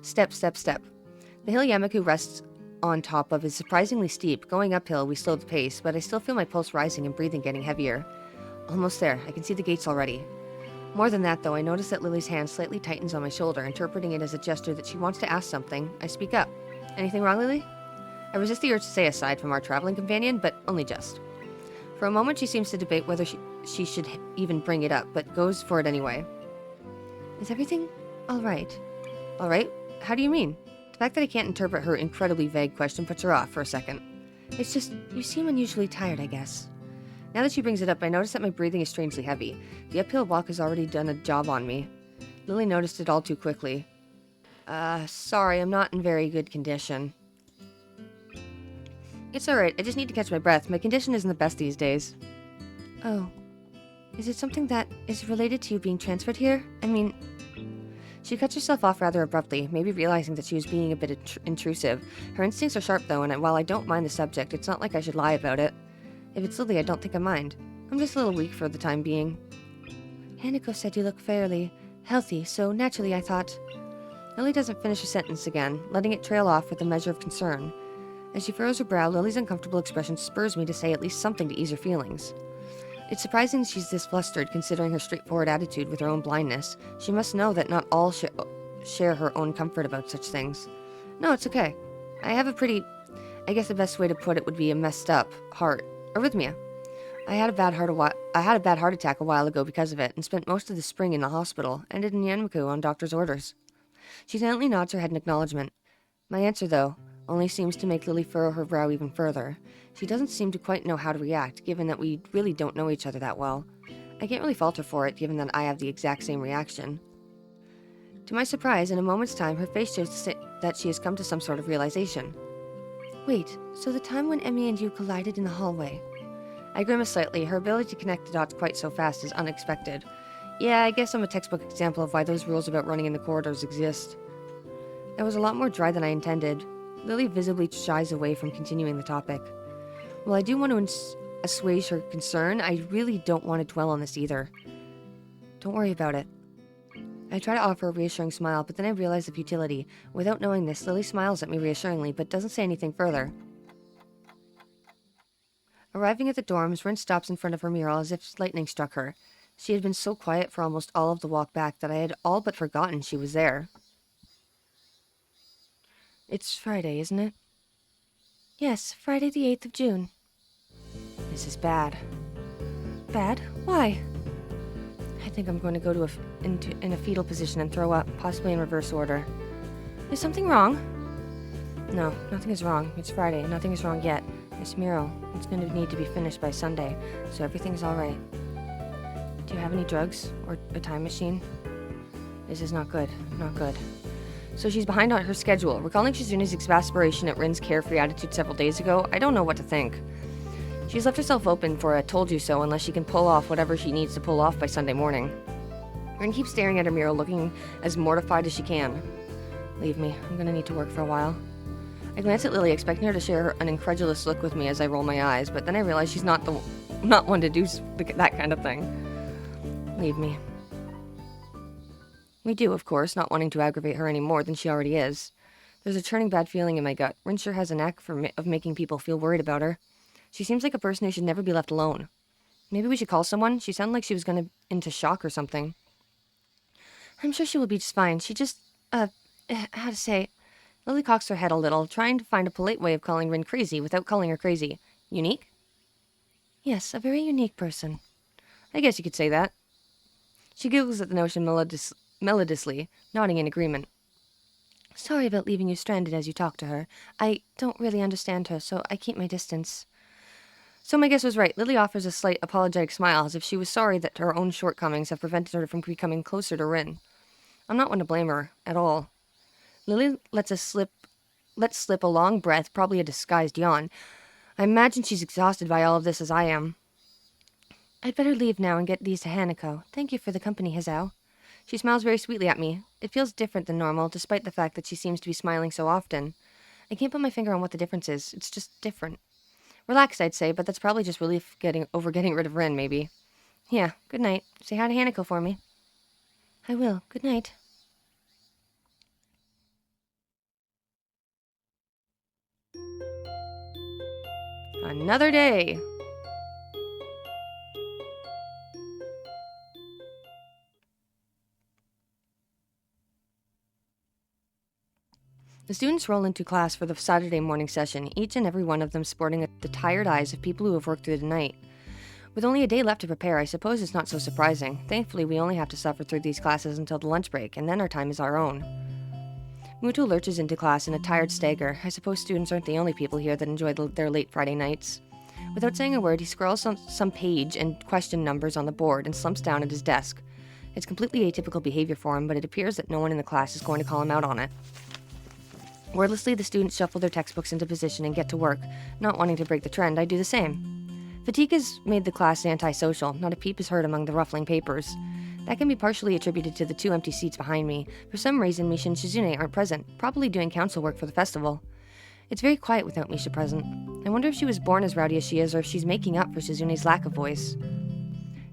Step, step, step. The hill Yamaku rests on top of is surprisingly steep. Going uphill, we slow the pace, but I still feel my pulse rising and breathing getting heavier. Almost there. I can see the gates already. More than that, though, I notice that Lily's hand slightly tightens on my shoulder, interpreting it as a gesture that she wants to ask something. I speak up. Anything wrong, Lily? I resist the urge to say aside from our traveling companion, but only just. For a moment, she seems to debate whether she should even bring it up, but goes for it anyway. Is everything all right? All right? How do you mean? The fact that I can't interpret her incredibly vague question puts her off for a second. It's just, you seem unusually tired, I guess. Now that she brings it up, I notice that my breathing is strangely heavy. The uphill walk has already done a job on me. Lily noticed it all too quickly. Sorry, I'm not in very good condition. It's alright, I just need to catch my breath. My condition isn't the best these days. Oh. Is it something that is related to you being transferred here? I mean... She cuts herself off rather abruptly, maybe realizing that she was being a bit intrusive. Her instincts are sharp, though, and while I don't mind the subject, it's not like I should lie about it. If it's Lily, I don't think I mind. I'm just a little weak for the time being. Hanako said you look fairly healthy, so naturally I thought... Lily doesn't finish her sentence again, letting it trail off with a measure of concern. As she furrows her brow, Lily's uncomfortable expression spurs me to say at least something to ease her feelings. It's surprising she's this flustered, considering her straightforward attitude with her own blindness. She must know that not all share her own comfort about such things. No, it's okay. I have a pretty... I guess the best way to put it would be a messed up heart. Arrhythmia. I had a bad heart attack a while ago because of it, and spent most of the spring in the hospital, ended in Yanmaku on doctor's orders. She silently nods her head in acknowledgement. My answer, though, only seems to make Lily furrow her brow even further. She doesn't seem to quite know how to react, given that we really don't know each other that well. I can't really fault her for it, given that I have the exact same reaction. To my surprise, in a moment's time, her face shows that she has come to some sort of realization. Wait, so the time when Emmy and you collided in the hallway... I grimace slightly. Her ability to connect the dots quite so fast is unexpected. Yeah, I guess I'm a textbook example of why those rules about running in the corridors exist. That was a lot more dry than I intended. Lily visibly shies away from continuing the topic. While I do want to assuage her concern, I really don't want to dwell on this either. Don't worry about it. I try to offer a reassuring smile, but then I realize the futility. Without knowing this, Lily smiles at me reassuringly, but doesn't say anything further. Arriving at the dorms, Rin stops in front of her mural as if lightning struck her. She had been so quiet for almost all of the walk back that I had all but forgotten she was there. It's Friday, isn't it? Yes, Friday the 8th of June. This is bad. Bad? Why? I think I'm going to go in a fetal position and throw up, possibly in reverse order. Is something wrong? No, nothing is wrong. It's Friday. Nothing is wrong yet. This mural, it's going to need to be finished by Sunday, so everything's all right. Do you have any drugs? Or a time machine? This is not good. Not good. So she's behind on her schedule. Recalling Shizune's exasperation at Rin's carefree attitude several days ago, I don't know what to think. She's left herself open for a told you so unless she can pull off whatever she needs to pull off by Sunday morning. Rin keeps staring at her mirror, looking as mortified as she can. Leave me. I'm gonna need to work for a while. I glance at Lily, expecting her to share an incredulous look with me as I roll my eyes, but then I realize she's not one to do that kind of thing. Leave me. We do, of course, not wanting to aggravate her any more than she already is. There's a churning bad feeling in my gut. Rin sure has a knack of making people feel worried about her. She seems like a person who should never be left alone. Maybe we should call someone? She sounded like she was going into shock or something. I'm sure she will be just fine. She just, how to say... Lily cocks her head a little, trying to find a polite way of calling Rin crazy without calling her crazy. Unique? Yes, a very unique person. I guess you could say that. She giggles at the notion melodiously, nodding in agreement. Sorry about leaving you stranded as you talk to her. I don't really understand her, so I keep my distance. So my guess was right. Lily offers a slight apologetic smile, as if she was sorry that her own shortcomings have prevented her from becoming closer to Rin. I'm not one to blame her, at all. Lily lets slip a long breath, probably a disguised yawn. I imagine she's exhausted by all of this as I am. I'd better leave now and get these to Hanako. Thank you for the company, Hazao. She smiles very sweetly at me. It feels different than normal, despite the fact that she seems to be smiling so often. I can't put my finger on what the difference is. It's just different. Relaxed, I'd say, but that's probably just relief getting rid of Rin, maybe. Yeah, good night. Say hi to Hanako for me. I will. Good night. Another day. The students roll into class for the Saturday morning session, each and every one of them sporting the tired eyes of people who have worked through the night. With only a day left to prepare, I suppose it's not so surprising. Thankfully, we only have to suffer through these classes until the lunch break, and then our time is our own. Muto lurches into class in a tired stagger. I suppose students aren't the only people here that enjoy their late Friday nights. Without saying a word, he scrawls some page and question numbers on the board and slumps down at his desk. It's completely atypical behavior for him, but it appears that no one in the class is going to call him out on it. Wordlessly, the students shuffle their textbooks into position and get to work. Not wanting to break the trend, I do the same. Fatigue has made the class antisocial. Not a peep is heard among the ruffling papers. That can be partially attributed to the 2 empty seats behind me. For some reason, Misha and Shizune aren't present, probably doing council work for the festival. It's very quiet without Misha present. I wonder if she was born as rowdy as she is, or if she's making up for Shizune's lack of voice.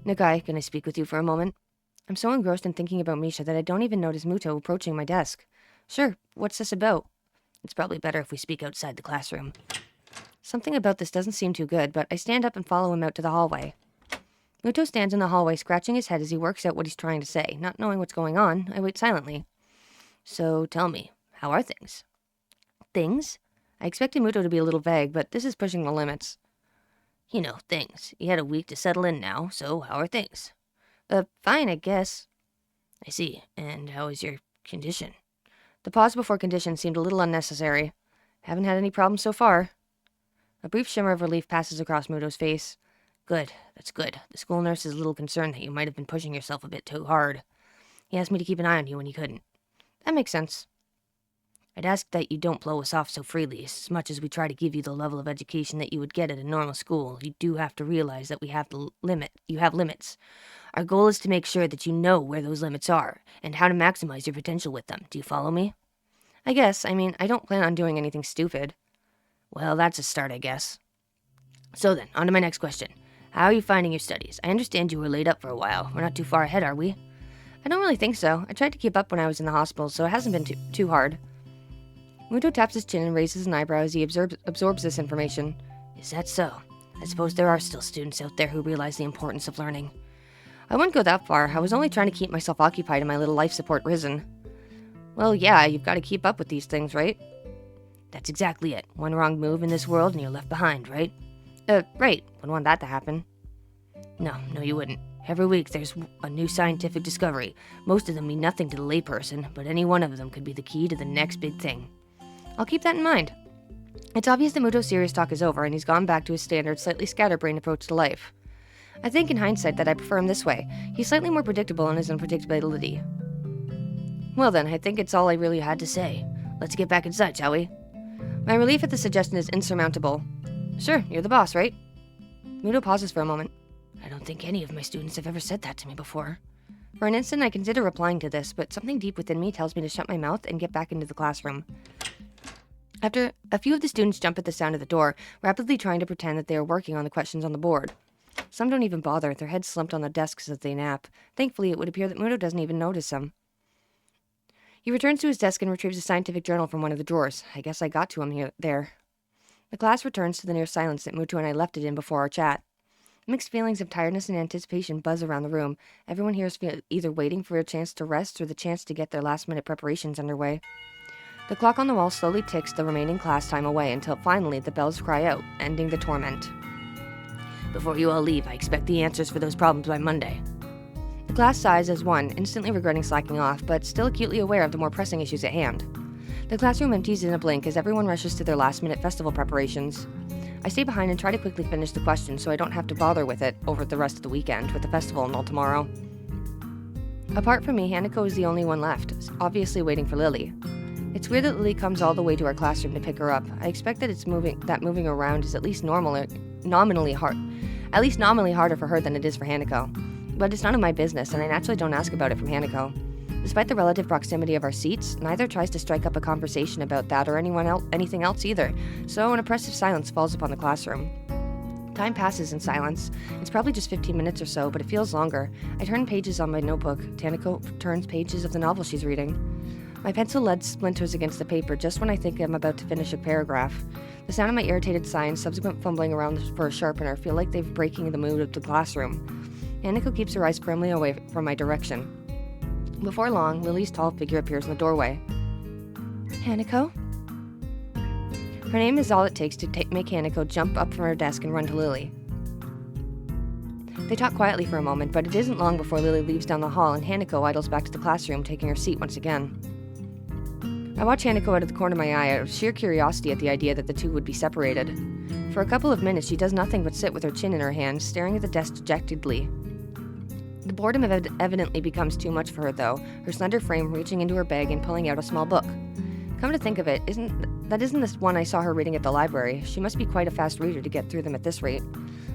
Nagai, can I speak with you for a moment? I'm so engrossed in thinking about Misha that I don't even notice Muto approaching my desk. Sure, what's this about? It's probably better if we speak outside the classroom. Something about this doesn't seem too good, but I stand up and follow him out to the hallway. Muto stands in the hallway, scratching his head as he works out what he's trying to say. Not knowing what's going on, I wait silently. So, tell me, how are things? Things? I expected Muto to be a little vague, but this is pushing the limits. You know, things. You had a week to settle in now, so how are things? Fine, I guess. I see. And how is your condition? The pause before condition seemed a little unnecessary. Haven't had any problems so far. A brief shimmer of relief passes across Muto's face. Good, that's good. The school nurse is a little concerned that you might have been pushing yourself a bit too hard. He asked me to keep an eye on you when he couldn't. That makes sense. I'd ask that you don't blow us off so freely. As much as we try to give you the level of education that you would get at a normal school, you do have to realize that you have limits. Our goal is to make sure that you know where those limits are, and how to maximize your potential with them. Do you follow me? I guess. I mean, I don't plan on doing anything stupid. Well, that's a start, I guess. So then, on to my next question. How are you finding your studies? I understand you were laid up for a while. We're not too far ahead, are we? I don't really think so. I tried to keep up when I was in the hospital, so it hasn't been too hard. Muto taps his chin and raises an eyebrow as he absorbs this information. Is that so? I suppose there are still students out there who realize the importance of learning. I wouldn't go that far. I was only trying to keep myself occupied in my little life support risen. Well, yeah, you've got to keep up with these things, right? That's exactly it. One wrong move in this world and you're left behind, right? Right. Wouldn't want that to happen. No, you wouldn't. Every week there's a new scientific discovery. Most of them mean nothing to the layperson, but any one of them could be the key to the next big thing. I'll keep that in mind. It's obvious that Muto's serious talk is over, and he's gone back to his standard, slightly scatterbrained approach to life. I think in hindsight that I prefer him this way. He's slightly more predictable in his unpredictability. Well then, I think it's all I really had to say. Let's get back inside, shall we? My relief at the suggestion is insurmountable. Sure, you're the boss, right? Muto pauses for a moment. I don't think any of my students have ever said that to me before. For an instant, I consider replying to this, but something deep within me tells me to shut my mouth and get back into the classroom. After a few of the students jump at the sound of the door, rapidly trying to pretend that they are working on the questions on the board. Some don't even bother, their heads slumped on the desks as they nap. Thankfully, it would appear that Muto doesn't even notice them. He returns to his desk and retrieves a scientific journal from one of the drawers. I guess I got to him there. The class returns to the near silence that Muto and I left it in before our chat. Mixed feelings of tiredness and anticipation buzz around the room. Everyone here is either waiting for a chance to rest or the chance to get their last-minute preparations underway. The clock on the wall slowly ticks the remaining class time away until finally the bells cry out, ending the torment. Before you all leave, I expect the answers for those problems by Monday. The class sighs as one, instantly regretting slacking off, but still acutely aware of the more pressing issues at hand. The classroom empties in a blink as everyone rushes to their last-minute festival preparations. I stay behind and try to quickly finish the question so I don't have to bother with it over the rest of the weekend, with the festival and all tomorrow. Apart from me, Hanako is the only one left, obviously waiting for Lily. It's weird that Lily comes all the way to our classroom to pick her up. I expect that moving around is at least nominally harder for her than it is for Hanako. But it's none of my business, and I naturally don't ask about it from Hanako. Despite the relative proximity of our seats, neither tries to strike up a conversation about that or anything else either, so an oppressive silence falls upon the classroom. Time passes in silence. It's probably just 15 minutes or so, but it feels longer. I turn pages on my notebook. Hanako turns pages of the novel she's reading. My pencil lead splinters against the paper just when I think I'm about to finish a paragraph. The sound of my irritated sigh and subsequent fumbling around for a sharpener feel like they're breaking the mood of the classroom. Hanako keeps her eyes firmly away from my direction. Before long, Lily's tall figure appears in the doorway. Hanako? Her name is all it takes to make Hanako jump up from her desk and run to Lily. They talk quietly for a moment, but it isn't long before Lily leaves down the hall and Hanako idles back to the classroom, taking her seat once again. I watch Hanako out of the corner of my eye out of sheer curiosity at the idea that the two would be separated. For a couple of minutes, she does nothing but sit with her chin in her hand, staring at the desk dejectedly. The boredom evidently becomes too much for her, though, her slender frame reaching into her bag and pulling out a small book. Come to think of it, isn't this one I saw her reading at the library? She must be quite a fast reader to get through them at this rate.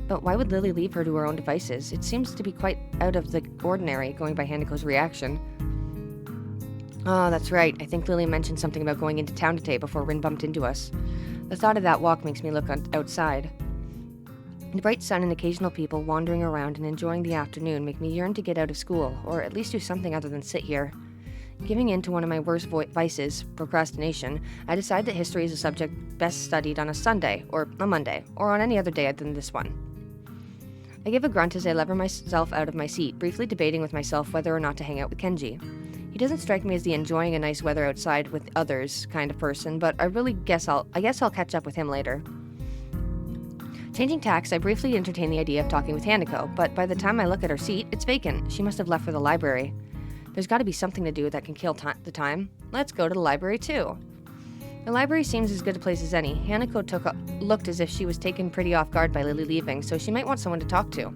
But why would Lily leave her to her own devices? It seems to be quite out of the ordinary, going by Hanako's reaction. Oh, that's right. I think Lily mentioned something about going into town today before Rin bumped into us. The thought of that walk makes me look outside. The bright sun and occasional people wandering around and enjoying the afternoon make me yearn to get out of school, or at least do something other than sit here. Giving in to one of my worst vices, procrastination, I decide that history is a subject best studied on a Sunday, or a Monday, or on any other day than this one. I give a grunt as I lever myself out of my seat, briefly debating with myself whether or not to hang out with Kenji. He doesn't strike me as the enjoying a nice weather outside with others kind of person, but I guess I'll catch up with him later. Changing tacks, I briefly entertain the idea of talking with Hanako, but by the time I look at her seat, it's vacant. She must have left for the library. There's got to be something to do that can kill the time. Let's go to the library too. The library seems as good a place as any. Hanako looked as if she was taken pretty off guard by Lily leaving, so she might want someone to talk to.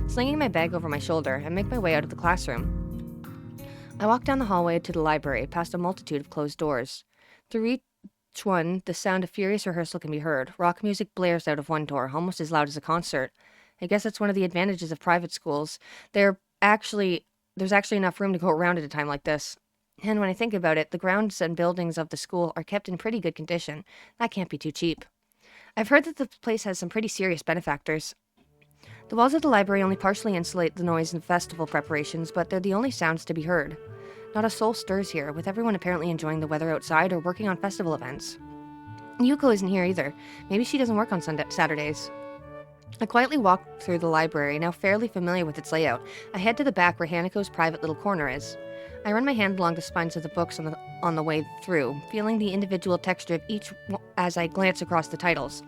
Slinging my bag over my shoulder, I make my way out of the classroom. I walk down the hallway to the library, past a multitude of closed doors. Through each one, the sound of furious rehearsal can be heard. Rock music blares out of one door, almost as loud as a concert. I guess that's one of the advantages of private schools. There's actually enough room to go around at a time like this. And when I think about it, the grounds and buildings of the school are kept in pretty good condition. That can't be too cheap. I've heard that the place has some pretty serious benefactors. The walls of the library only partially insulate the noise and festival preparations, but they're the only sounds to be heard. Not a soul stirs here, with everyone apparently enjoying the weather outside or working on festival events. Yuko isn't here either. Maybe she doesn't work on Saturdays. I quietly walk through the library, now fairly familiar with its layout. I head to the back where Hanako's private little corner is. I run my hand along the spines of the books on the way through, feeling the individual texture of each as I glance across the titles.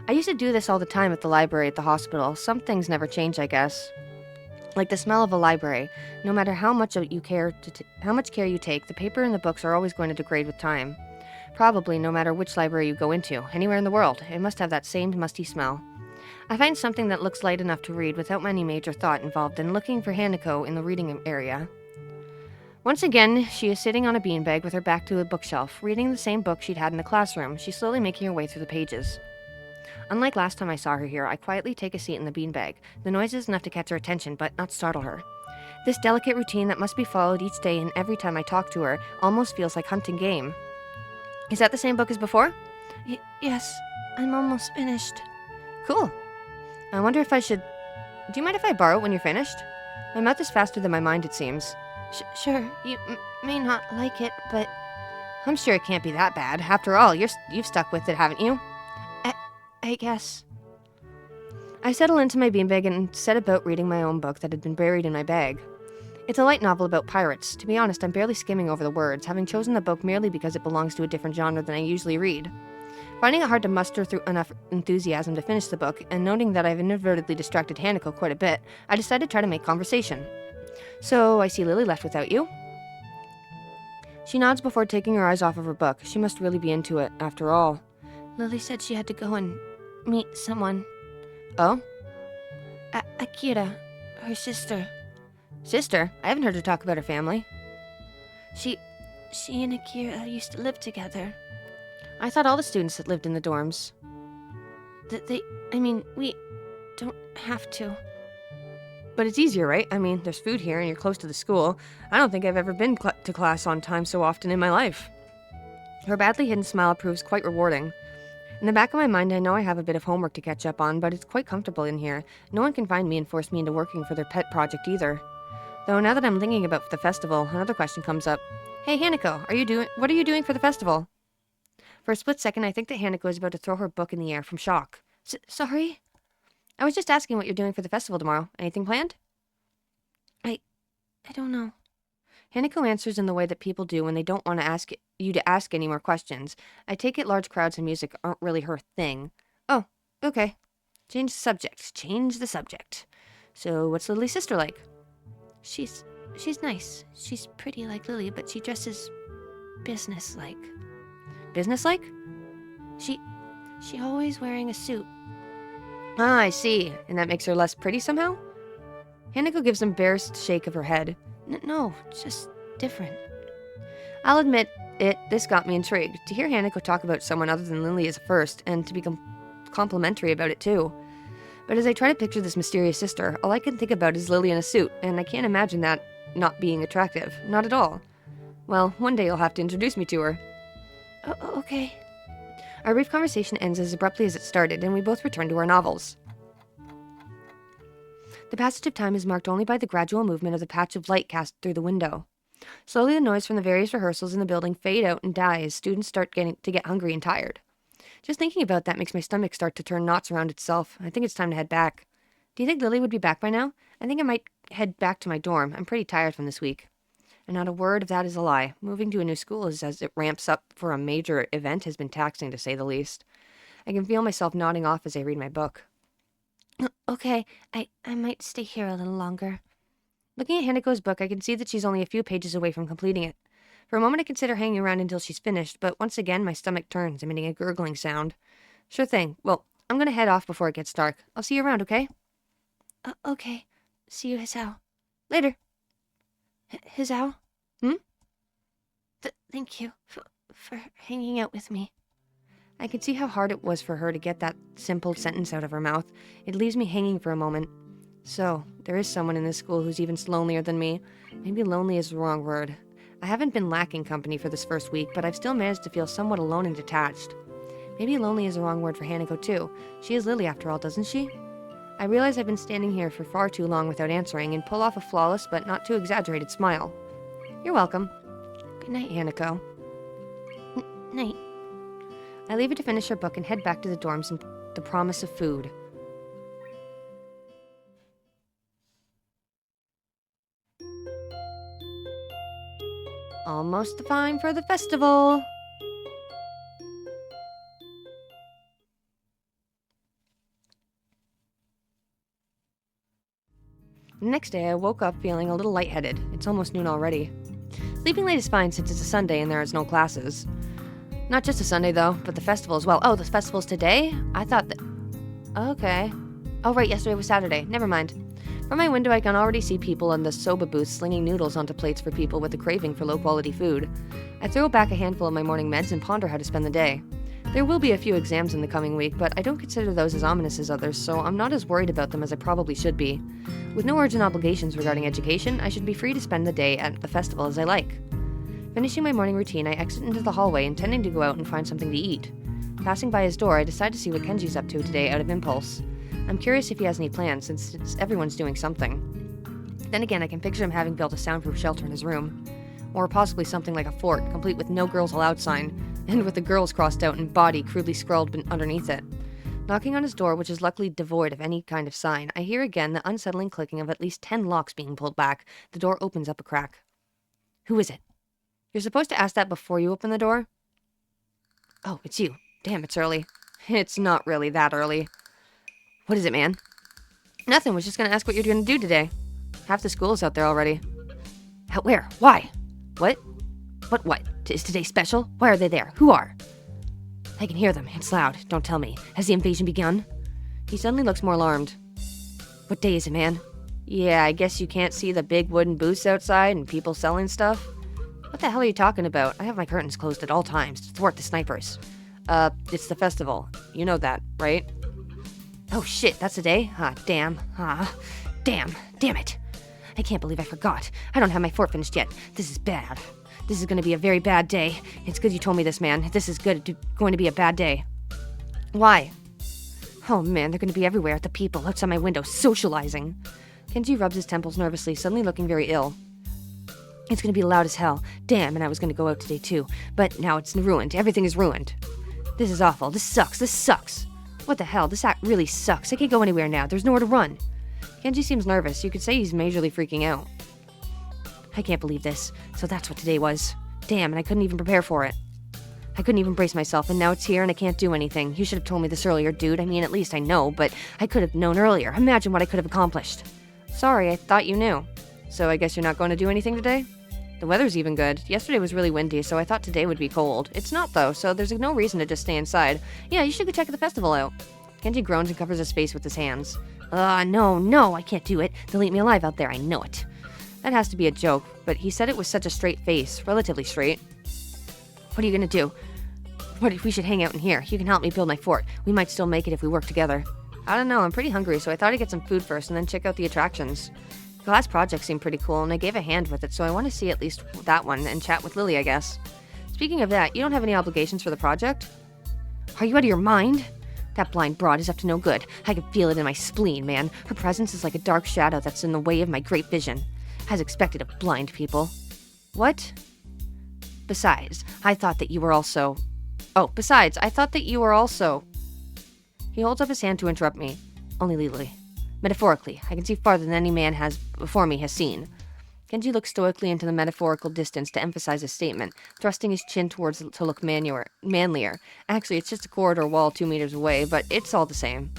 I used to do this all the time at the library at the hospital. Some things never change, I guess. Like the smell of a library. No matter how much care you take, the paper and the books are always going to degrade with time. Probably no matter which library you go into, anywhere in the world, it must have that same musty smell. I find something that looks light enough to read without any major thought involved in looking for Hanako in the reading area. Once again, she is sitting on a beanbag with her back to a bookshelf, reading the same book she'd had in the classroom. She's slowly making her way through the pages. Unlike last time I saw her here, I quietly take a seat in the beanbag. The noise is enough to catch her attention, but not startle her. This delicate routine that must be followed each day and every time I talk to her almost feels like hunting game. Is that the same book as before? Yes, I'm almost finished. Cool. I wonder if I should... Do you mind if I borrow it when you're finished? My mouth is faster than my mind, it seems. Sure, you may not like it, but... I'm sure it can't be that bad. After all, you've stuck with it, haven't you? I guess. I settle into my beanbag and set about reading my own book that had been buried in my bag. It's a light novel about pirates. To be honest, I'm barely skimming over the words, having chosen the book merely because it belongs to a different genre than I usually read. Finding it hard to muster through enough enthusiasm to finish the book, and noting that I've inadvertently distracted Hanako quite a bit, I decided to try to make conversation. So, I see Lily left without you? She nods before taking her eyes off of her book. She must really be into it, after all. Lily said she had to go and meet someone. Oh? Akira, her sister. Sister? I haven't heard her talk about her family. She and Akira used to live together. I thought all the students that lived in the dorms. We don't have to. But it's easier, right? I mean, there's food here and you're close to the school. I don't think I've ever been to class on time so often in my life. Her badly hidden smile proves quite rewarding. In the back of my mind, I know I have a bit of homework to catch up on, but it's quite comfortable in here. No one can find me and force me into working for their pet project either. Though now that I'm thinking about the festival, another question comes up. Hey, Hanako, what are you doing for the festival? For a split second, I think that Hanako is about to throw her book in the air from shock. Sorry? I was just asking what you're doing for the festival tomorrow. Anything planned? I don't know. Hanako answers in the way that people do when they don't want to ask you to ask any more questions. I take it large crowds and music aren't really her thing. Oh, okay. Change the subject. So, what's Lily's sister like? She's nice. She's pretty like Lily, but she dresses business-like. Business-like? She always wearing a suit. Ah, I see. And that makes her less pretty somehow? Hanako gives an embarrassed shake of her head. No, just different. I'll admit this got me intrigued. To hear Hanako talk about someone other than Lily is a first, and to be complimentary about it too. But as I try to picture this mysterious sister, all I can think about is Lily in a suit, and I can't imagine that not being attractive. Not at all. Well, one day you'll have to introduce me to her. Okay. Our brief conversation ends as abruptly as it started, and we both return to our novels. The passage of time is marked only by the gradual movement of the patch of light cast through the window. Slowly the noise from the various rehearsals in the building fade out and die as students start to get hungry and tired. Just thinking about that makes my stomach start to turn knots around itself. I think it's time to head back. Do you think Lily would be back by now? I think I might head back to my dorm. I'm pretty tired from this week. And not a word of that is a lie. Moving to a new school as it ramps up for a major event has been taxing, to say the least. I can feel myself nodding off as I read my book. Okay, I might stay here a little longer. Looking at Hanako's book, I can see that she's only a few pages away from completing it. For a moment I consider hanging around until she's finished, but once again my stomach turns, emitting a gurgling sound. Sure thing. Well, I'm gonna head off before it gets dark. I'll see you around, okay? Okay. See you, Hisao. Later. Hisao? Thank you for hanging out with me. I could see how hard it was for her to get that simple sentence out of her mouth. It leaves me hanging for a moment. So, there is someone in this school who's even lonelier than me. Maybe lonely is the wrong word. I haven't been lacking company for this first week, but I've still managed to feel somewhat alone and detached. Maybe lonely is the wrong word for Hanako too. She is Lily after all, doesn't she? I realize I've been standing here for far too long without answering and pull off a flawless but not too exaggerated smile. You're welcome. Good night, Hanako. Night. I leave her to finish her book and head back to the dorms and the promise of food. Almost time for the festival. The next day, I woke up feeling a little lightheaded. It's almost noon already. Sleeping late is fine since it's a Sunday and there is no classes. Not just a Sunday, though, but the festival as well. Oh, the festival's today? I thought that... Okay. Oh, right, yesterday was Saturday. Never mind. From my window, I can already see people in the soba booth slinging noodles onto plates for people with a craving for low-quality food. I throw back a handful of my morning meds and ponder how to spend the day. There will be a few exams in the coming week, but I don't consider those as ominous as others, so I'm not as worried about them as I probably should be. With no urgent obligations regarding education, I should be free to spend the day at the festival as I like. Finishing my morning routine, I exit into the hallway, intending to go out and find something to eat. Passing by his door, I decide to see what Kenji's up to today out of impulse. I'm curious if he has any plans, since everyone's doing something. Then again, I can picture him having built a soundproof shelter in his room. Or possibly something like a fort, complete with no girls allowed sign, and with the girls crossed out and body crudely scrawled underneath it. Knocking on his door, which is luckily devoid of any kind of sign, I hear again the unsettling clicking of at least 10 locks being pulled back. The door opens up a crack. Who is it? You're supposed to ask that before you open the door? Oh, it's you. Damn, it's early. It's not really that early. What is it, man? Nothing, was just gonna ask what you're gonna do today. Half the school is out there already. Out where? Why? What? What? Is today special? Why are they there? Who are? I can hear them. It's loud. Don't tell me. Has the invasion begun? He suddenly looks more alarmed. What day is it, man? Yeah, I guess you can't see the big wooden booths outside and people selling stuff? What the hell are you talking about? I have my curtains closed at all times to thwart the snipers. It's the festival. You know that, right? Oh shit, that's the day? Damn it. I can't believe I forgot. I don't have my fort finished yet. This is bad. This is gonna be a very bad day. It's good you told me this, man. This is going to be a bad day. Why? Oh man, they're gonna be everywhere, the people outside my window, socializing. Kenji rubs his temples nervously, suddenly looking very ill. It's gonna be loud as hell. Damn, and I was gonna go out today too. But now it's ruined. Everything is ruined. This is awful. This sucks. What the hell? This act really sucks. I can't go anywhere now. There's nowhere to run. Kenji seems nervous. You could say he's majorly freaking out. I can't believe this. So that's what today was. Damn, and I couldn't even prepare for it. I couldn't even brace myself, and now it's here and I can't do anything. You should have told me this earlier, dude. I mean, at least I know, but I could have known earlier. Imagine what I could have accomplished. Sorry, I thought you knew. So I guess you're not going to do anything today? The weather's even good. Yesterday was really windy, so I thought today would be cold. It's not, though, so there's no reason to just stay inside. Yeah, you should go check the festival out. Kenji groans and covers his face with his hands. No, I can't do it. They'll eat me alive out there, I know it. That has to be a joke, but he said it with such a straight face, relatively straight. What are you gonna do? What if we should hang out in here? You can help me build my fort. We might still make it if we work together. I don't know, I'm pretty hungry, so I thought I'd get some food first and then check out the attractions. The last project seemed pretty cool, and I gave a hand with it, so I want to see at least that one and chat with Lily, I guess. Speaking of that, you don't have any obligations for the project? Are you out of your mind? That blind broad is up to no good. I can feel it in my spleen, man. Her presence is like a dark shadow that's in the way of my great vision. As expected of blind people. What? Besides, I thought that you were also... He holds up his hand to interrupt me. Only legally. Metaphorically, I can see farther than any man before me has seen. Kenji looks stoically into the metaphorical distance to emphasize his statement, thrusting his chin towards to look manlier. Actually, it's just a corridor wall 2 meters away, but it's all the same.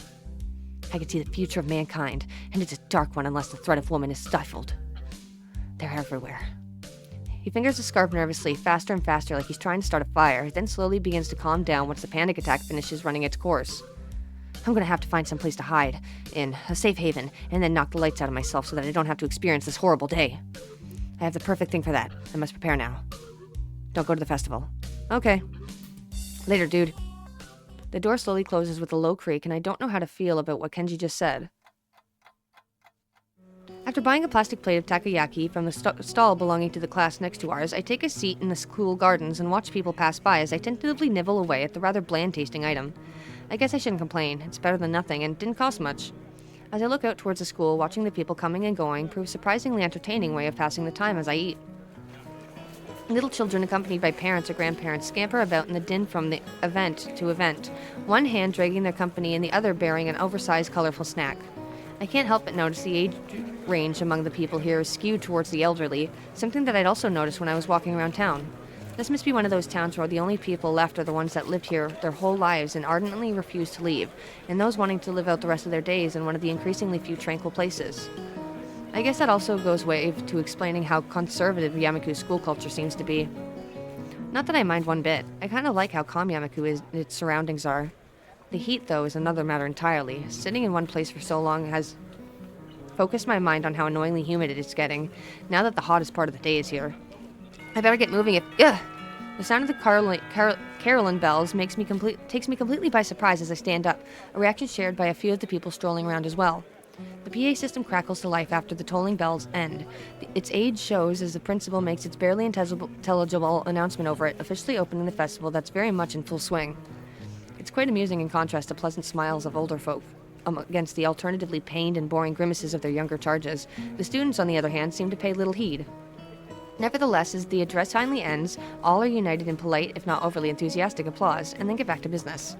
I can see the future of mankind, and it's a dark one unless the threat of woman is stifled. They're everywhere. He fingers the scarf nervously, faster and faster, like he's trying to start a fire, then slowly begins to calm down once the panic attack finishes running its course. I'm gonna have to find some place to hide, in a safe haven, and then knock the lights out of myself so that I don't have to experience this horrible day. I have the perfect thing for that. I must prepare now. Don't go to the festival. Okay. Later, dude. The door slowly closes with a low creak, and I don't know how to feel about what Kenji just said. After buying a plastic plate of takoyaki from the stall belonging to the class next to ours, I take a seat in the school gardens and watch people pass by as I tentatively nibble away at the rather bland-tasting item. I guess I shouldn't complain. It's better than nothing and didn't cost much. As I look out towards the school, watching the people coming and going proves a surprisingly entertaining way of passing the time as I eat. Little children accompanied by parents or grandparents scamper about in the din from the event to event, one hand dragging their company and the other bearing an oversized, colorful snack. I can't help but notice the age range among the people here is skewed towards the elderly, something that I'd also noticed when I was walking around town. This must be one of those towns where the only people left are the ones that lived here their whole lives and ardently refuse to leave, and those wanting to live out the rest of their days in one of the increasingly few tranquil places. I guess that also goes way to explaining how conservative Yamaku's school culture seems to be. Not that I mind one bit. I kind of like how calm Yamaku and its surroundings are. The heat, though, is another matter entirely. Sitting in one place for so long has focused my mind on how annoyingly humid it is getting, now that the hottest part of the day is here. I better get moving if... Ugh! The sound of the Carolyn bells takes me completely by surprise as I stand up, a reaction shared by a few of the people strolling around as well. The PA system crackles to life after the tolling bells end. Its age shows as the principal makes its barely intelligible announcement over it, officially opening the festival that's very much in full swing. It's quite amusing in contrast to pleasant smiles of older folk against the alternatively pained and boring grimaces of their younger charges. The students, on the other hand, seem to pay little heed. Nevertheless, as the address finally ends, all are united in polite, if not overly enthusiastic applause, and then get back to business.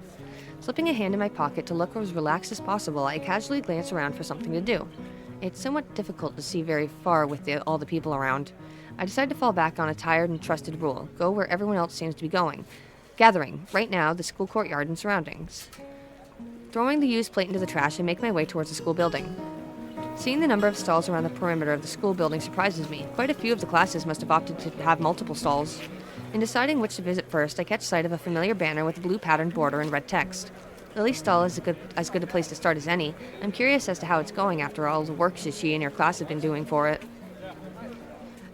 Slipping a hand in my pocket to look as relaxed as possible, I casually glance around for something to do. It's somewhat difficult to see very far with all the people around. I decide to fall back on a tired and trusted rule: go where everyone else seems to be going. Gathering, right now, the school courtyard and surroundings. Throwing the used plate into the trash, I make my way towards the school building. Seeing the number of stalls around the perimeter of the school building surprises me. Quite a few of the classes must have opted to have multiple stalls. In deciding which to visit first, I catch sight of a familiar banner with a blue patterned border and red text. Lily's stall is as good a place to start as any. I'm curious as to how it's going after all the work she and your class have been doing for it.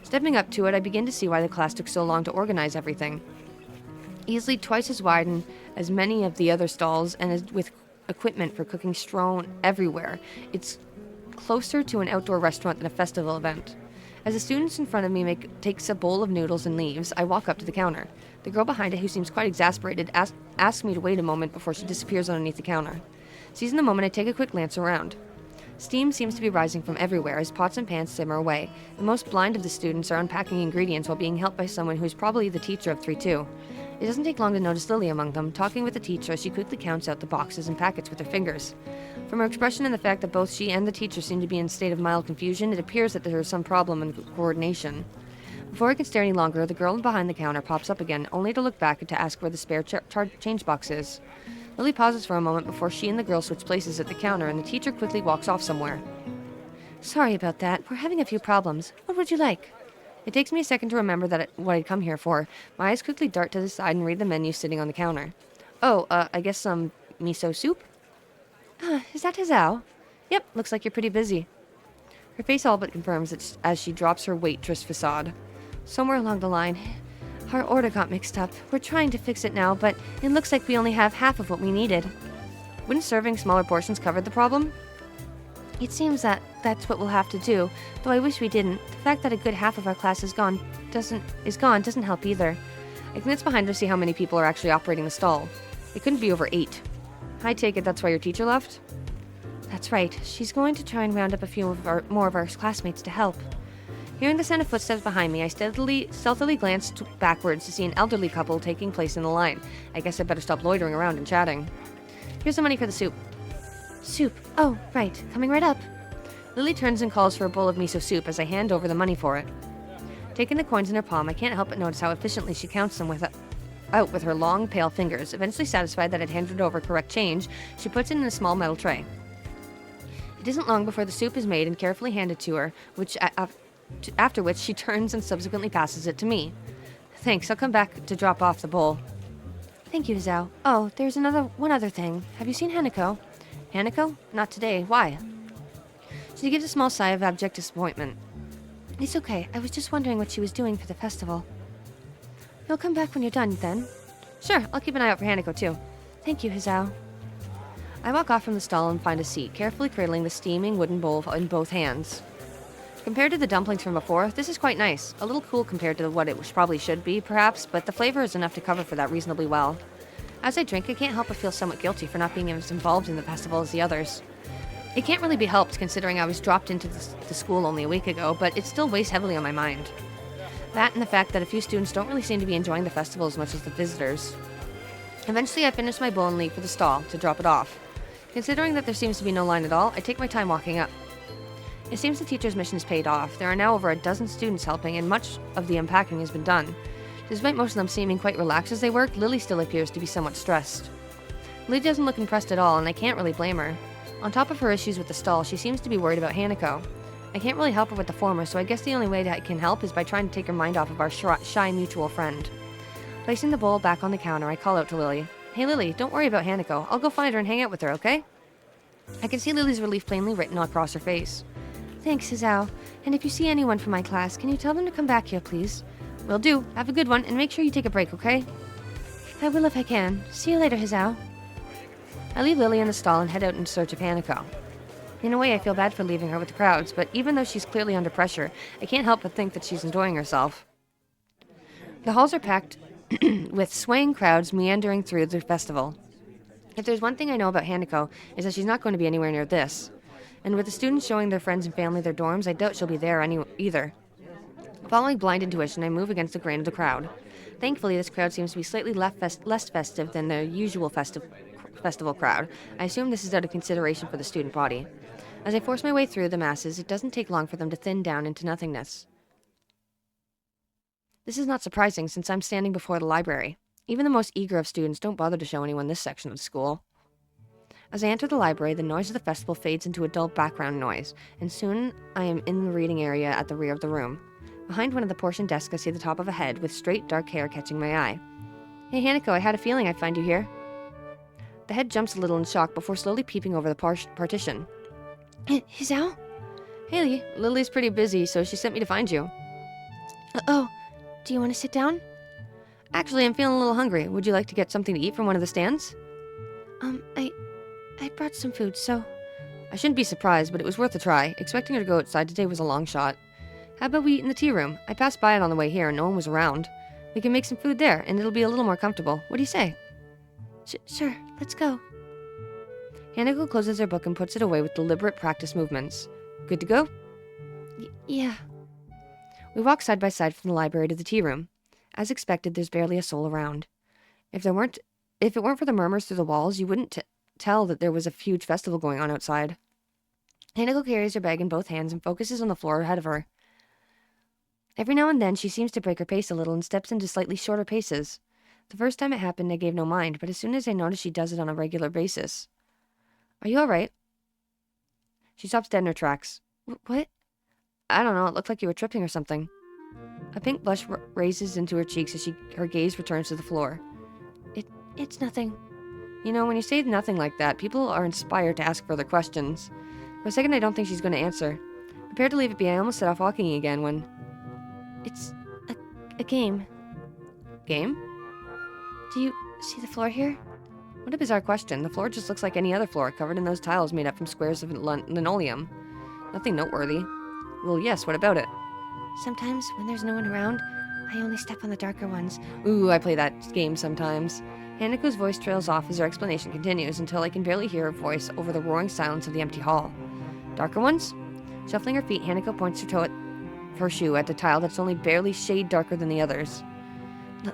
Stepping up to it, I begin to see why the class took so long to organize everything. Easily twice as wide and as many of the other stalls, and with equipment for cooking strewn everywhere. It's closer to an outdoor restaurant than a festival event. As the students in front of me takes a bowl of noodles and leaves, I walk up to the counter. The girl behind it, who seems quite exasperated, asks me to wait a moment before she disappears underneath the counter. Seizing the moment, I take a quick glance around. Steam seems to be rising from everywhere as pots and pans simmer away. The most blind of the students are unpacking ingredients while being helped by someone who is probably the teacher of 3-2. It doesn't take long to notice Lily among them, talking with the teacher as she quickly counts out the boxes and packets with her fingers. From her expression and the fact that both she and the teacher seem to be in a state of mild confusion, it appears that there is some problem in coordination. Before I can stare any longer, the girl behind the counter pops up again, only to look back and to ask where the spare change box is. Lily pauses for a moment before she and the girl switch places at the counter, and the teacher quickly walks off somewhere. Sorry about that. We're having a few problems. What would you like? It takes me a second to remember what I'd come here for. My eyes quickly dart to the side and read the menu sitting on the counter. Oh, I guess some miso soup? Is that Hazao? Yep, looks like you're pretty busy. Her face all but confirms it as she drops her waitress facade. Somewhere along the line, our order got mixed up. We're trying to fix it now, but it looks like we only have half of what we needed. Wouldn't serving smaller portions cover the problem? It seems that's what we'll have to do, though I wish we didn't. The fact that a good half of our class is gone doesn't help either. I glance behind her to see how many people are actually operating the stall. It couldn't be over 8. I take it that's why your teacher left? That's right. She's going to try and round up a few more of our classmates to help. Hearing the sound of footsteps behind me, I stealthily glanced backwards to see an elderly couple taking place in the line. I guess I better stop loitering around and chatting. Here's the money for the soup. Soup. Oh, right. Coming right up. Lily turns and calls for a bowl of miso soup as I hand over the money for it. Taking the coins in her palm, I can't help but notice how efficiently she counts them with her long, pale fingers. Eventually satisfied that I'd handed over correct change, she puts it in a small metal tray. It isn't long before the soup is made and carefully handed to her, after which she turns and subsequently passes it to me. Thanks, I'll come back to drop off the bowl. Thank you, Zhao. Oh, there's one other thing. Have you seen Hanako? Hanako? Not today. Why? She gives a small sigh of abject disappointment. It's okay. I was just wondering what she was doing for the festival. You'll come back when you're done, then? Sure, I'll keep an eye out for Hanako, too. Thank you, Hazao. I walk off from the stall and find a seat, carefully cradling the steaming wooden bowl in both hands. Compared to the dumplings from before, this is quite nice. A little cool compared to what it probably should be, perhaps, but the flavor is enough to cover for that reasonably well. As I drink, I can't help but feel somewhat guilty for not being as involved in the festival as the others. It can't really be helped considering I was dropped into the school only a week ago, but it still weighs heavily on my mind. That and the fact that a few students don't really seem to be enjoying the festival as much as the visitors. Eventually, I finish my bowl and leave for the stall to drop it off. Considering that there seems to be no line at all, I take my time walking up. It seems the teacher's mission has paid off. There are now over a dozen students helping, and much of the unpacking has been done. Despite most of them seeming quite relaxed as they work, Lily still appears to be somewhat stressed. Lily doesn't look impressed at all, and I can't really blame her. On top of her issues with the stall, she seems to be worried about Hanako. I can't really help her with the former, so I guess the only way that I can help is by trying to take her mind off of our shy mutual friend. Placing the bowl back on the counter, I call out to Lily. Hey Lily, don't worry about Hanako. I'll go find her and hang out with her, okay? I can see Lily's relief plainly written across her face. Thanks, Hizao. And if you see anyone from my class, can you tell them to come back here, please? Will do. Have a good one, and make sure you take a break, okay? I will if I can. See you later, Hizao. I leave Lily in the stall and head out in search of Hanako. In a way, I feel bad for leaving her with the crowds, but even though she's clearly under pressure, I can't help but think that she's enjoying herself. The halls are packed with swaying crowds meandering through the festival. If there's one thing I know about Hanako, is that she's not going to be anywhere near this. And with the students showing their friends and family their dorms, I doubt she'll be there either. Following blind intuition, I move against the grain of the crowd. Thankfully, this crowd seems to be slightly less festive than the usual festival crowd. I assume this is out of consideration for the student body. As I force my way through the masses, it doesn't take long for them to thin down into nothingness. This is not surprising, since I'm standing before the library. Even the most eager of students don't bother to show anyone this section of the school. As I enter the library, the noise of the festival fades into a dull background noise, and soon I am in the reading area at the rear of the room. Behind one of the portion desks, I see the top of a head with straight, dark hair catching my eye. Hey, Hanako, I had a feeling I'd find you here. The head jumps a little in shock before slowly peeping over the partition. Hizao? Hey, Lily's pretty busy, so she sent me to find you. Oh, do you want to sit down? Actually, I'm feeling a little hungry. Would you like to get something to eat from one of the stands? I brought some food, so... I shouldn't be surprised, but it was worth a try. Expecting her to go outside today was a long shot. How about we eat in the tea room? I passed by it on the way here and no one was around. We can make some food there, and it'll be a little more comfortable. What do you say? Sure, let's go. Hanako closes her book and puts it away with deliberate practice movements. Good to go? Yeah. We walk side by side from the library to the tea room. As expected, there's barely a soul around. If it weren't for the murmurs through the walls, you wouldn't tell that there was a huge festival going on outside. Hanako carries her bag in both hands and focuses on the floor ahead of her. Every now and then, she seems to break her pace a little and steps into slightly shorter paces. The first time it happened, I gave no mind, but as soon as I notice she does it on a regular basis. Are you all right? She stops dead in her tracks. What? I don't know, it looked like you were tripping or something. A pink blush raises into her cheeks as her gaze returns to the floor. It's nothing. You know, when you say nothing like that, people are inspired to ask further questions. For a second, I don't think she's going to answer. Prepared to leave it be, I almost set off walking again when... It's a game. Game? Do you see the floor here? What a bizarre question. The floor just looks like any other floor, covered in those tiles made up from squares of linoleum. Nothing noteworthy. Well, yes, what about it? Sometimes, when there's no one around, I only step on the darker ones. Ooh, I play that game sometimes. Hanako's voice trails off as her explanation continues until I can barely hear her voice over the roaring silence of the empty hall. Darker ones? Shuffling her feet, Hanako points her toe at her shoe at the tile that's only barely shade darker than the others.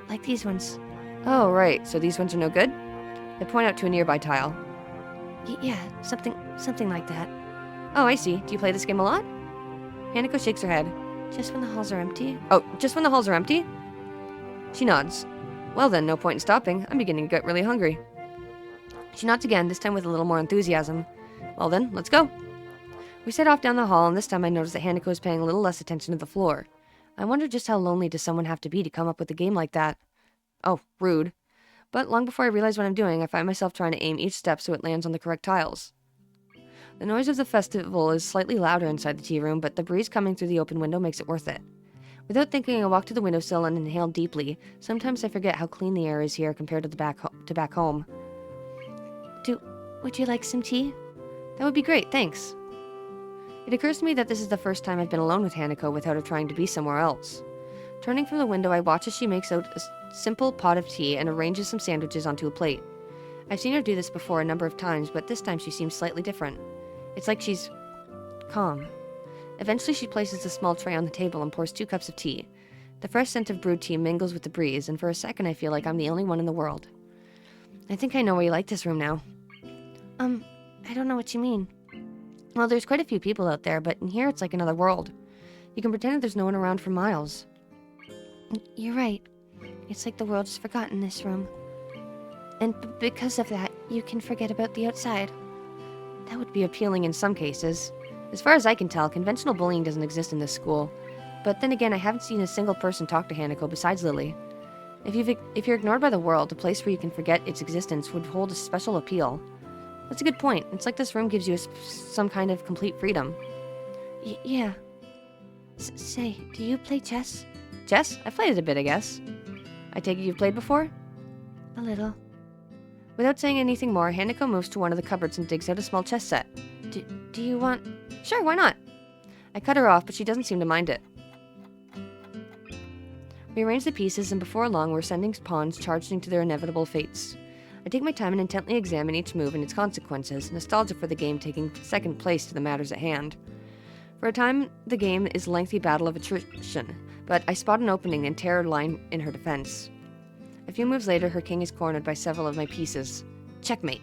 Like these ones. Oh, right. So these ones are no good? I point out to a nearby tile. Yeah, something like that. Oh, I see. Do you play this game a lot? Hanako shakes her head. Just when the halls are empty? Oh, just when the halls are empty? She nods. Well then, no point in stopping. I'm beginning to get really hungry. She nods again, this time with a little more enthusiasm. Well then, let's go. We set off down the hall, and this time I notice that Hanako is paying a little less attention to the floor. I wonder just how lonely does someone have to be to come up with a game like that? Oh, rude. But long before I realize what I'm doing, I find myself trying to aim each step so it lands on the correct tiles. The noise of the festival is slightly louder inside the tea room, but the breeze coming through the open window makes it worth it. Without thinking, I walk to the windowsill and inhale deeply. Sometimes I forget how clean the air is here compared to back home. Would you like some tea? That would be great, thanks. It occurs to me that this is the first time I've been alone with Hanako without her trying to be somewhere else. Turning from the window, I watch as she makes out a simple pot of tea and arranges some sandwiches onto a plate. I've seen her do this before a number of times, but this time she seems slightly different. It's like she's calm. Eventually, she places a small tray on the table and pours 2 cups of tea. The fresh scent of brewed tea mingles with the breeze, and for a second I feel like I'm the only one in the world. I think I know why you like this room now. I don't know what you mean. Well, there's quite a few people out there, but in here it's like another world. You can pretend that there's no one around for miles. You're right. It's like the world's forgotten this room. And because of that, you can forget about the outside. That would be appealing in some cases. As far as I can tell, conventional bullying doesn't exist in this school. But then again, I haven't seen a single person talk to Hanako besides Lily. If you're ignored by the world, a place where you can forget its existence would hold a special appeal. That's a good point. It's like this room gives you some kind of complete freedom. Yeah. Say, do you play chess? Chess? I've played it a bit, I guess. I take it you've played before? A little. Without saying anything more, Hanako moves to one of the cupboards and digs out a small chess set. Do you want... Sure, why not? I cut her off, but she doesn't seem to mind it. We arrange the pieces, and before long, we're sending pawns charging to their inevitable fates. I take my time and intently examine each move and its consequences, nostalgia for the game taking second place to the matters at hand. For a time, the game is a lengthy battle of attrition, but I spot an opening and tear a line in her defense. A few moves later, her king is cornered by several of my pieces. Checkmate.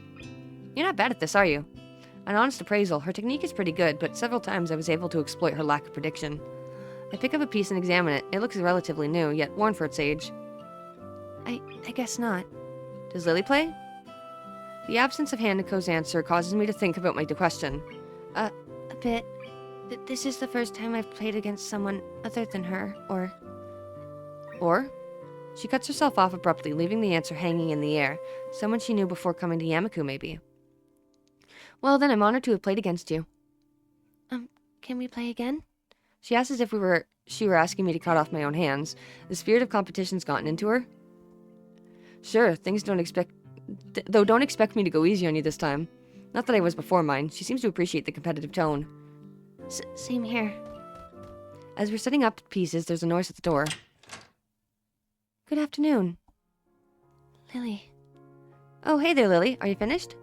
You're not bad at this, are you? An honest appraisal, her technique is pretty good, but several times I was able to exploit her lack of prediction. I pick up a piece and examine it. It looks relatively new, yet worn for its age. I guess not. Does Lily play? The absence of Hanako's answer causes me to think about my question. A bit. This is the first time I've played against someone other than her, or... She cuts herself off abruptly, leaving the answer hanging in the air. Someone she knew before coming to Yamaku, maybe. Well, then I'm honored to have played against you. Can we play again? She asked as if she were asking me to cut off my own hands. The spirit of competition's gotten into her. Sure, don't expect me to go easy on you this time. Not that I was before mine. She seems to appreciate the competitive tone. Same here. As we're setting up pieces, there's a noise at the door. Good afternoon. Lily. Oh, hey there, Lily. Are you finished?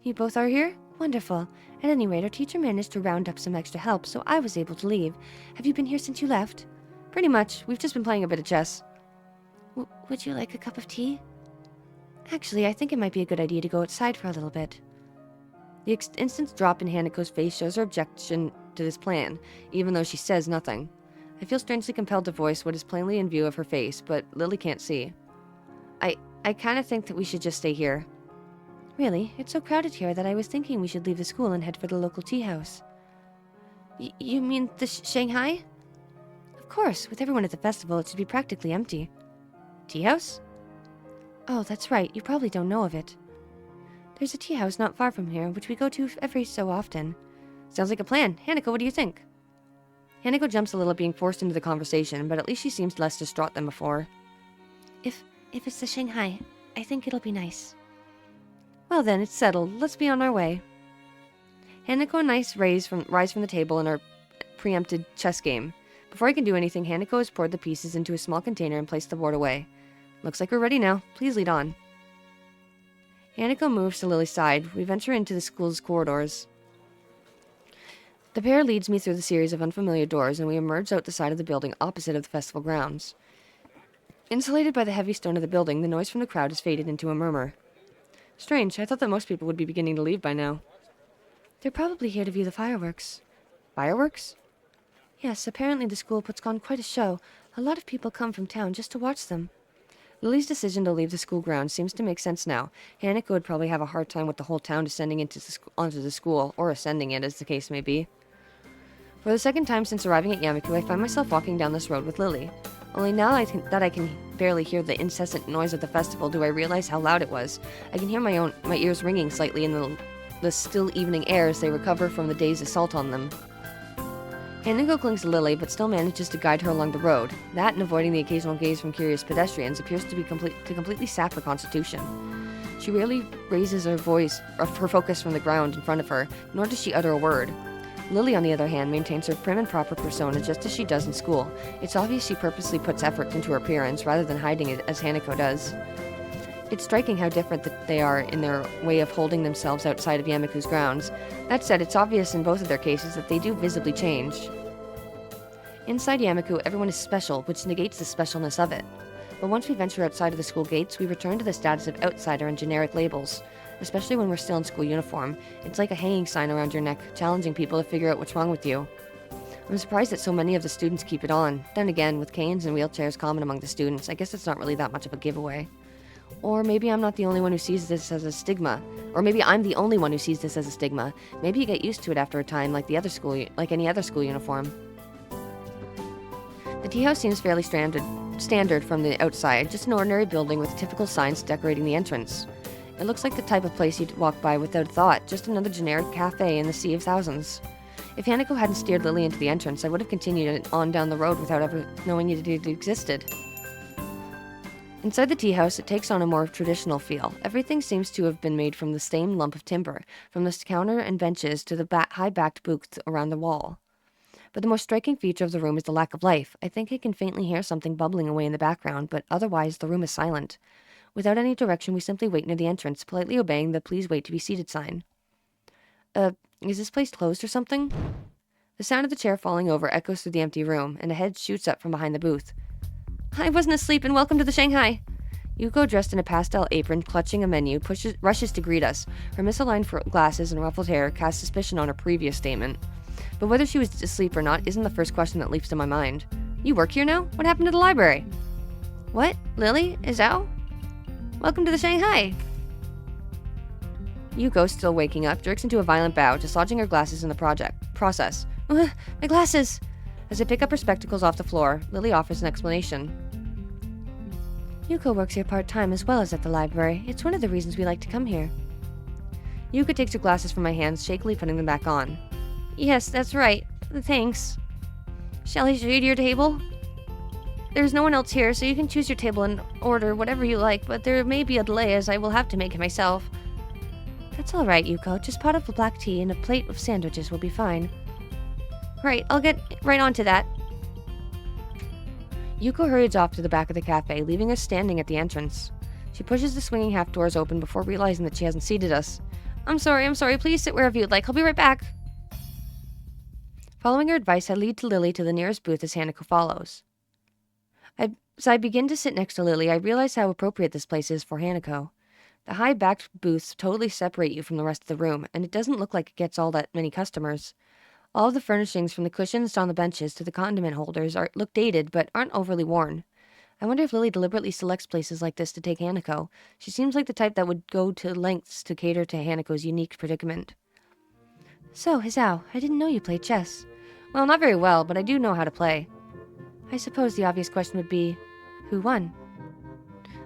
You both are here? Wonderful. At any rate, our teacher managed to round up some extra help, so I was able to leave. Have you been here since you left? Pretty much. We've just been playing a bit of chess. Would you like a cup of tea? Actually, I think it might be a good idea to go outside for a little bit. The instant drop in Hanako's face shows her objection to this plan, even though she says nothing. I feel strangely compelled to voice what is plainly in view of her face, but Lily can't see. I kind of think that we should just stay here. Really? It's so crowded here that I was thinking we should leave the school and head for the local tea house. You mean the Shanghai? Of course. With everyone at the festival, it should be practically empty. Tea house? Oh, that's right. You probably don't know of it. There's a tea house not far from here, which we go to every so often. Sounds like a plan. Hanako, what do you think? Hanako jumps a little at being forced into the conversation, but at least she seems less distraught than before. If it's the Shanghai, I think it'll be nice. Well then, it's settled. Let's be on our way. Hanako and I rise from the table in our preempted chess game. Before I can do anything, Hanako has poured the pieces into a small container and placed the board away. Looks like we're ready now. Please lead on. Hanako moves to Lily's side. We venture into the school's corridors. The pair leads me through the series of unfamiliar doors, and we emerge out the side of the building opposite of the festival grounds. Insulated by the heavy stone of the building, the noise from the crowd has faded into a murmur. Strange, I thought that most people would be beginning to leave by now. They're probably here to view the fireworks. Fireworks? Yes, apparently the school puts on quite a show. A lot of people come from town just to watch them. Lily's decision to leave the school grounds seems to make sense now. Hanako would probably have a hard time with the whole town descending onto the school, or ascending it, as the case may be. For the second time since arriving at Yamaku, I find myself walking down this road with Lily. Only now that I can barely hear the incessant noise of the festival do I realize how loud it was. I can hear my ears ringing slightly in the still evening air as they recover from the day's assault on them. Hanako clings to Lily, but still manages to guide her along the road. That, and avoiding the occasional gaze from curious pedestrians, appears to completely sap her constitution. She rarely raises her focus from the ground in front of her, nor does she utter a word. Lily, on the other hand, maintains her prim and proper persona just as she does in school. It's obvious she purposely puts effort into her appearance rather than hiding it as Hanako does. It's striking how different they are in their way of holding themselves outside of Yamaku's grounds. That said, it's obvious in both of their cases that they do visibly change. Inside Yamaku, everyone is special, which negates the specialness of it. But once we venture outside of the school gates, we return to the status of outsider and generic labels. Especially when we're still in school uniform. It's like a hanging sign around your neck, challenging people to figure out what's wrong with you. I'm surprised that so many of the students keep it on. Then again, with canes and wheelchairs common among the students, I guess it's not really that much of a giveaway. Or maybe I'm not the only one who sees this as a stigma. Or maybe I'm the only one who sees this as a stigma. Maybe you get used to it after a time, like any other school uniform. The tea house seems fairly standard from the outside, just an ordinary building with typical signs decorating the entrance. It looks like the type of place you'd walk by without thought, just another generic cafe in the sea of thousands. If Hanako hadn't steered Lily into the entrance, I would have continued on down the road without ever knowing it existed. Inside the tea house, it takes on a more traditional feel. Everything seems to have been made from the same lump of timber, from the counter and benches to the high-backed booths around the wall. But the most striking feature of the room is the lack of life. I think I can faintly hear something bubbling away in the background, but otherwise the room is silent. Without any direction, we simply wait near the entrance, politely obeying the "Please wait to be seated" sign. Is this place closed or something? The sound of the chair falling over echoes through the empty room, and a head shoots up from behind the booth. I wasn't asleep, and welcome to the Shanghai. Yuko, dressed in a pastel apron, clutching a menu, rushes to greet us. Her misaligned glasses and ruffled hair cast suspicion on her previous statement. But whether she was asleep or not isn't the first question that leaps to my mind. You work here now? What happened to the library? What? Lily? Izao? Welcome to the Shanghai. Yuko, still waking up, jerks into a violent bow, dislodging her glasses in the process. My glasses! As I pick up her spectacles off the floor, Lily offers an explanation. Yuko works here part-time as well as at the library. It's one of the reasons we like to come here. Yuko takes her glasses from my hands, shakily putting them back on. Yes, that's right. Thanks. Shall I show you to your table? There's no one else here, so you can choose your table and order whatever you like, but there may be a delay as I will have to make it myself. That's all right, Yuko. Just pot up a black tea and a plate of sandwiches will be fine. Right, I'll get right on to that. Yuko hurries off to the back of the cafe, leaving us standing at the entrance. She pushes the swinging half doors open before realizing that she hasn't seated us. I'm sorry, please sit wherever you'd like. I'll be right back. Following her advice, I lead Lily to the nearest booth as Hanako follows. As I begin to sit next to Lily, I realize how appropriate this place is for Hanako. The high-backed booths totally separate you from the rest of the room, and it doesn't look like it gets all that many customers. All of the furnishings, from the cushions on the benches to the condiment holders, look dated but aren't overly worn. I wonder if Lily deliberately selects places like this to take Hanako. She seems like the type that would go to lengths to cater to Hanako's unique predicament. So, Izao, I didn't know you played chess. Well, not very well, but I do know how to play. I suppose the obvious question would be, who won?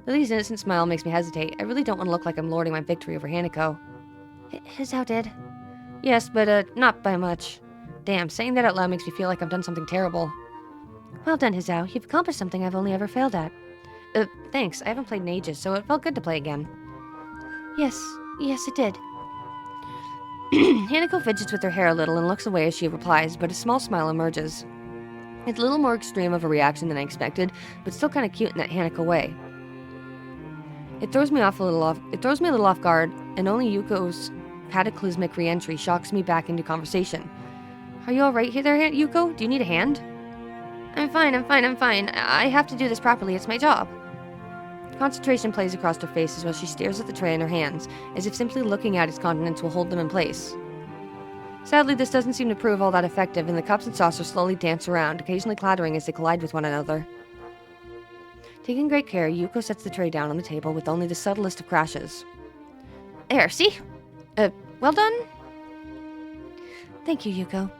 Lily's innocent smile makes me hesitate. I really don't want to look like I'm lording my victory over Hanako. Izao did. Yes, but not by much. Damn, saying that out loud makes me feel like I've done something terrible. Well done, Izao. You've accomplished something I've only ever failed at. Thanks. I haven't played in ages, so it felt good to play again. Yes, it did. Hanako fidgets with her hair a little and looks away as she replies, but a small smile emerges. It's a little more extreme of a reaction than I expected, but still kind of cute in that Hanako way. It throws me a little off guard, and only Yuko's cataclysmic re-entry shocks me back into conversation. Are you alright here there, Yuko? Do you need a hand? I'm fine. I have to do this properly. It's my job. Concentration plays across her face as she stares at the tray in her hands, as if simply looking at its contents will hold them in place. Sadly, this doesn't seem to prove all that effective, and the cups and saucers slowly dance around, occasionally clattering as they collide with one another. Taking great care, Yuko sets the tray down on the table with only the subtlest of crashes. There, see? Well done? Thank you, Yuko.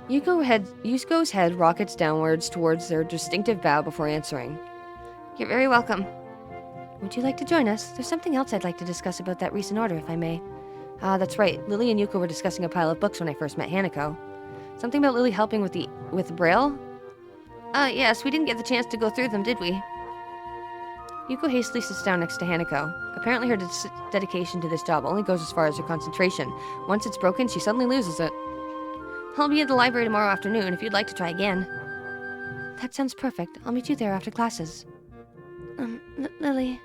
Yuko's head rockets downwards towards their distinctive bow before answering. You're very welcome. Would you like to join us? There's something else I'd like to discuss about that recent order, if I may. Ah, that's right. Lily and Yuko were discussing a pile of books when I first met Hanako. Something about Lily helping with Braille? Yes, we didn't get the chance to go through them, did we? Yuko hastily sits down next to Hanako. Apparently her dedication to this job only goes as far as her concentration. Once it's broken, she suddenly loses it. I'll be at the library tomorrow afternoon if you'd like to try again. That sounds perfect. I'll meet you there after classes. Lily...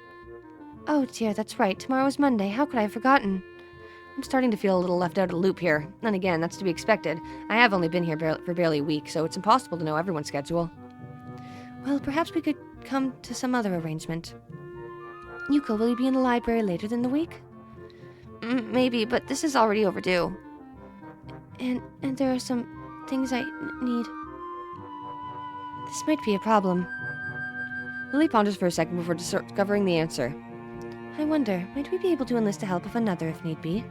Oh dear, that's right. Tomorrow is Monday. How could I have forgotten? I'm starting to feel a little left out of the loop here. Then again, that's to be expected. I have only been here for barely a week, so it's impossible to know everyone's schedule. Well, perhaps we could come to some other arrangement. Yuko, will you be in the library later than the week? Maybe, but this is already overdue. And there are some things I need. This might be a problem. Lily ponders for a second before discovering the answer. I wonder, might we be able to enlist the help of another if need be?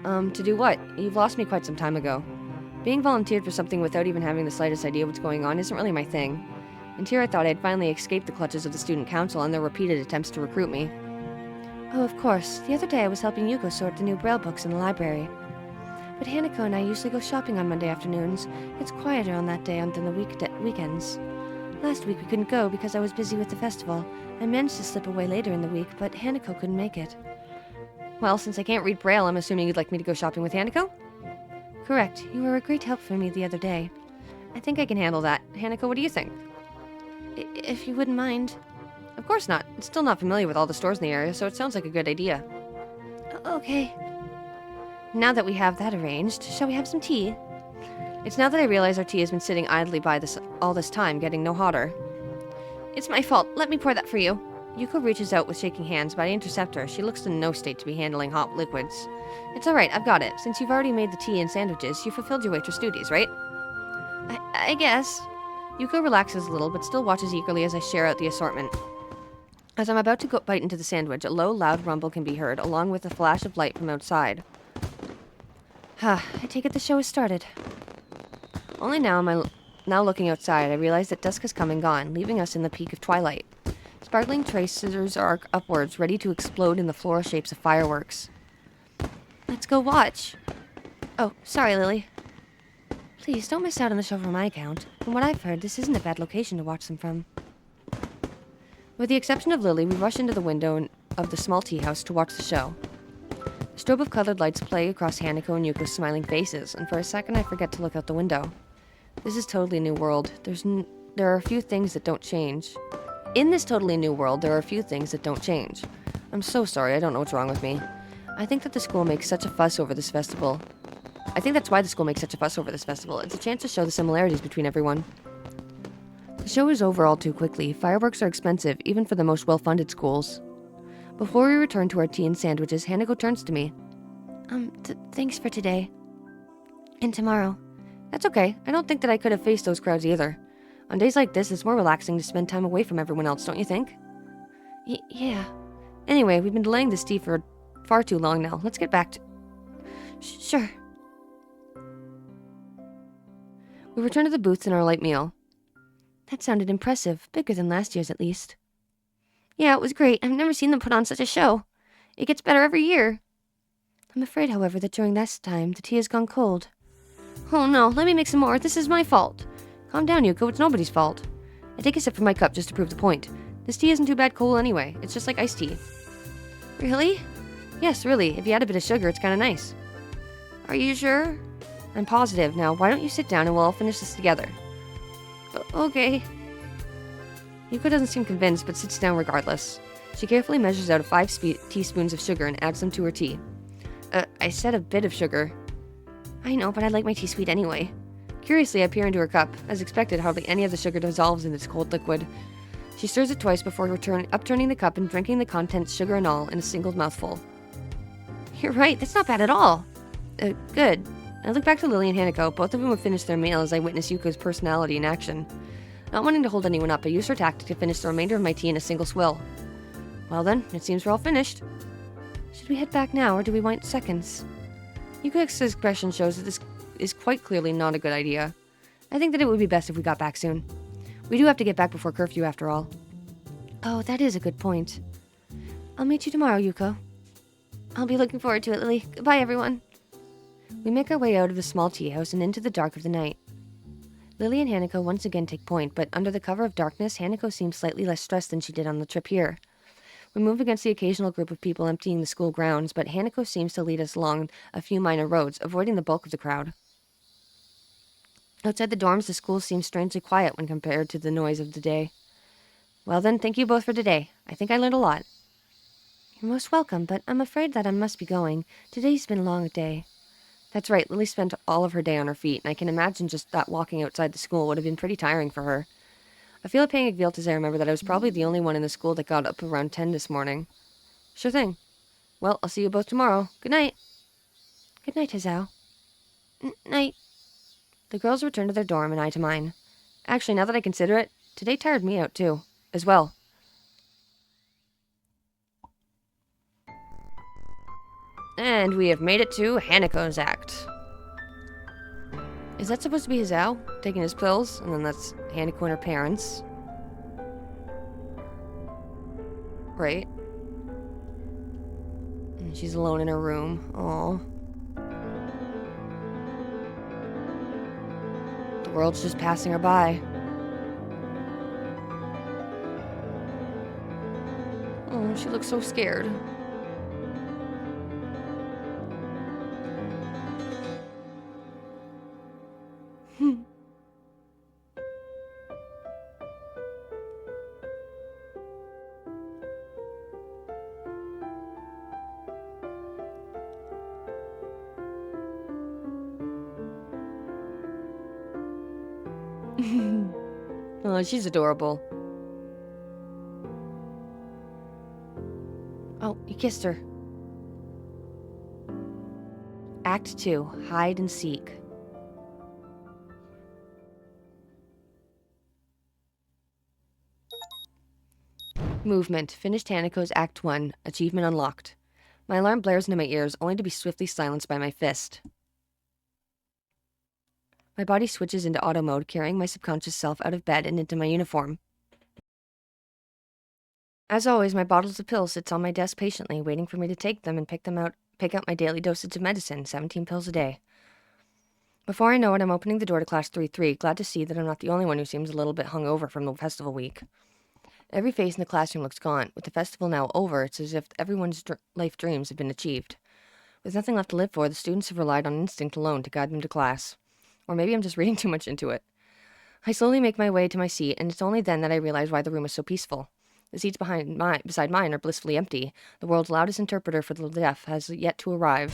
To do what? You've lost me quite some time ago. Being volunteered for something without even having the slightest idea what's going on isn't really my thing. and here I thought I'd finally escaped the clutches of the student council and their repeated attempts to recruit me. Oh, of course. The other day I was helping Yuko sort the new Braille books in the library. But Hanako and I usually go shopping on Monday afternoons. It's quieter on that day than the weekends. Last week we couldn't go because I was busy with the festival. I managed to slip away later in the week, but Hanako couldn't make it. Well, since I can't read Braille, I'm assuming you'd like me to go shopping with Hanako? Correct. You were a great help for me the other day. I think I can handle that. Hanako, what do you think? If you wouldn't mind. Of course not. I'm still not familiar with all the stores in the area, so it sounds like a good idea. Okay. Now that we have that arranged, shall we have some tea? It's now that I realize our tea has been sitting idly by all this time, getting no hotter. It's my fault. Let me pour that for you. Yuko reaches out with shaking hands, but I intercept her. She looks in no state to be handling hot liquids. It's alright, I've got it. Since you've already made the tea and sandwiches, you fulfilled your waitress duties, right? I guess. Yuko relaxes a little, but still watches eagerly as I share out the assortment. As I'm about to bite into the sandwich, a low, loud rumble can be heard, along with a flash of light from outside. I take it the show has started. Only now looking outside, I realize that dusk has come and gone, leaving us in the peak of twilight. Sparkling tracers arc upwards, ready to explode in the floral shapes of fireworks. Let's go watch. Oh, sorry, Lily. Please, don't miss out on the show for my account. From what I've heard, this isn't a bad location to watch them from. With the exception of Lily, we rush into the window of the small tea house to watch the show. A strobe of colored lights play across Hanako and Yuko's smiling faces, and for a second I forget to look out the window. This is totally a new world. There are a few things that don't change. In this totally new world, there are a few things that don't change. I'm so sorry, I don't know what's wrong with me. I think that the school makes such a fuss over this festival. I think that's why the school makes such a fuss over this festival. It's a chance to show the similarities between everyone. The show is over all too quickly. Fireworks are expensive, even for the most well-funded schools. Before we return to our tea and sandwiches, Hanako turns to me. Thanks for today. And tomorrow. That's okay. I don't think that I could have faced those crowds either. On days like this, it's more relaxing to spend time away from everyone else, don't you think? Yeah. Anyway, we've been delaying this tea for far too long now. Let's get back to... Sure. We return to the booths in our light meal. That sounded impressive. Bigger than last year's, at least. Yeah, it was great. I've never seen them put on such a show. It gets better every year. I'm afraid, however, that during this time, the tea has gone cold. Oh no, let me make some more. This is my fault. Calm down, Yuko. It's nobody's fault. I take a sip from my cup just to prove the point. This tea isn't too bad cold anyway. It's just like iced tea. Really? Yes, really. If you add a bit of sugar, it's kind of nice. Are you sure? I'm positive. Now, why don't you sit down and we'll all finish this together? Okay. Yuko doesn't seem convinced, but sits down regardless. She carefully measures out 5 teaspoons of sugar and adds them to her tea. I said a bit of sugar. I know, but I like my tea sweet anyway. Curiously, I peer into her cup. As expected, hardly any of the sugar dissolves in this cold liquid. She stirs it twice before upturning the cup and drinking the contents, sugar and all, in a single mouthful. You're right, that's not bad at all. Good. I look back to Lily and Hanako. Both of them have finished their meal as I witness Yuko's personality in action. Not wanting to hold anyone up, I use her tactic to finish the remainder of my tea in a single swill. Well then, it seems we're all finished. Should we head back now, or do we want seconds? Yuko's expression shows that this is quite clearly not a good idea. I think that it would be best if we got back soon. We do have to get back before curfew after all. Oh, that is a good point. I'll meet you tomorrow, Yuko. I'll be looking forward to it, Lily. Goodbye, everyone. We make our way out of the small tea house and into the dark of the night. Lily and Hanako once again take point, but under the cover of darkness, Hanako seems slightly less stressed than she did on the trip here. We move against the occasional group of people emptying the school grounds, but Hanako seems to lead us along a few minor roads, avoiding the bulk of the crowd. Outside the dorms, the school seems strangely quiet when compared to the noise of the day. Well then, thank you both for today. I think I learned a lot. You're most welcome, but I'm afraid that I must be going. Today's been a long day. That's right, Lily spent all of her day on her feet, and I can imagine just that walking outside the school would have been pretty tiring for her. I feel a pang of guilt as I remember that I was probably the only one in the school that got up around 10 this morning. Sure thing. Well, I'll see you both tomorrow. Good night. Good night, Hazao. Night. The girls returned to their dorm and I to mine. Actually, now that I consider it, today tired me out too, as well. And we have made it to Hanako's act. Is that supposed to be Hazao taking his pills? And then that's Hanako and her parents. right? And she's alone in her room. Aw. The world's just passing her by. Oh, she looks so scared. Oh, she's adorable. Oh, you kissed her. Act 2, Hide and Seek. Movement. Finished Hanako's Act 1. Achievement unlocked. My alarm blares into my ears, only to be swiftly silenced by my fist. My body switches into auto mode, carrying my subconscious self out of bed and into my uniform. As always, my bottles of pills sits on my desk patiently, waiting for me to take them and pick out my daily dosage of medicine, 17 pills a day. Before I know it, I'm opening the door to Class 3-3, glad to see that I'm not the only one who seems a little bit hungover from the festival week. Every face in the classroom looks gaunt. With the festival now over, it's as if everyone's life dreams have been achieved. With nothing left to live for, the students have relied on instinct alone to guide them to class. Or maybe I'm just reading too much into it. I slowly make my way to my seat, and it's only then that I realize why the room is so peaceful. The seats beside mine are blissfully empty. The world's loudest interpreter for the deaf has yet to arrive.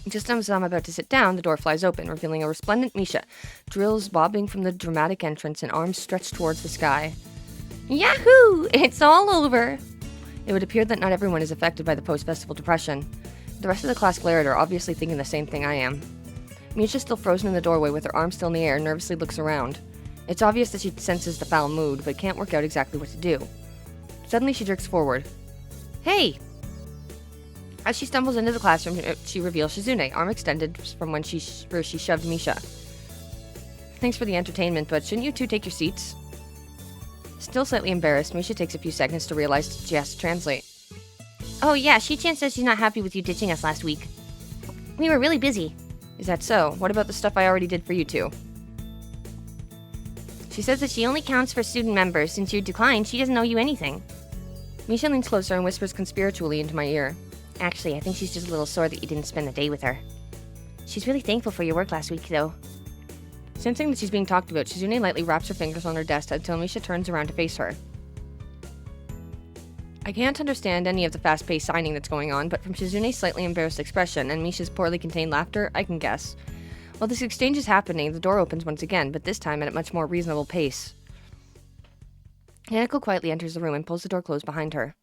Just as I'm about to sit down, the door flies open, revealing a resplendent Misha, drills bobbing from the dramatic entrance and arms stretched towards the sky. Yahoo! It's all over! It would appear that not everyone is affected by the post-festival depression. The rest of the class glare at her, obviously thinking the same thing I am. Misha, still frozen in the doorway with her arms still in the air, nervously looks around. It's obvious that she senses the foul mood, but can't work out exactly what to do. Suddenly, she jerks forward. Hey! As she stumbles into the classroom, she reveals Shizune, arm extended from where she shoved Misha. Thanks for the entertainment, but shouldn't you two take your seats? Still slightly embarrassed, Misha takes a few seconds to realize she has to translate. Oh yeah, Shi-chan says she's not happy with you ditching us last week. We were really busy. Is that so? What about the stuff I already did for you two? She says that she only counts for student members. Since you declined, she doesn't owe you anything. Misha leans closer and whispers conspiratorially into my ear. Actually, I think she's just a little sore that you didn't spend the day with her. She's really thankful for your work last week, though. Sensing that she's being talked about, Shizune lightly wraps her fingers on her desk until Misha turns around to face her. I can't understand any of the fast-paced signing that's going on, but from Shizune's slightly embarrassed expression and Misha's poorly contained laughter, I can guess. While this exchange is happening, the door opens once again, but this time at a much more reasonable pace. Hanako quietly enters the room and pulls the door closed behind her.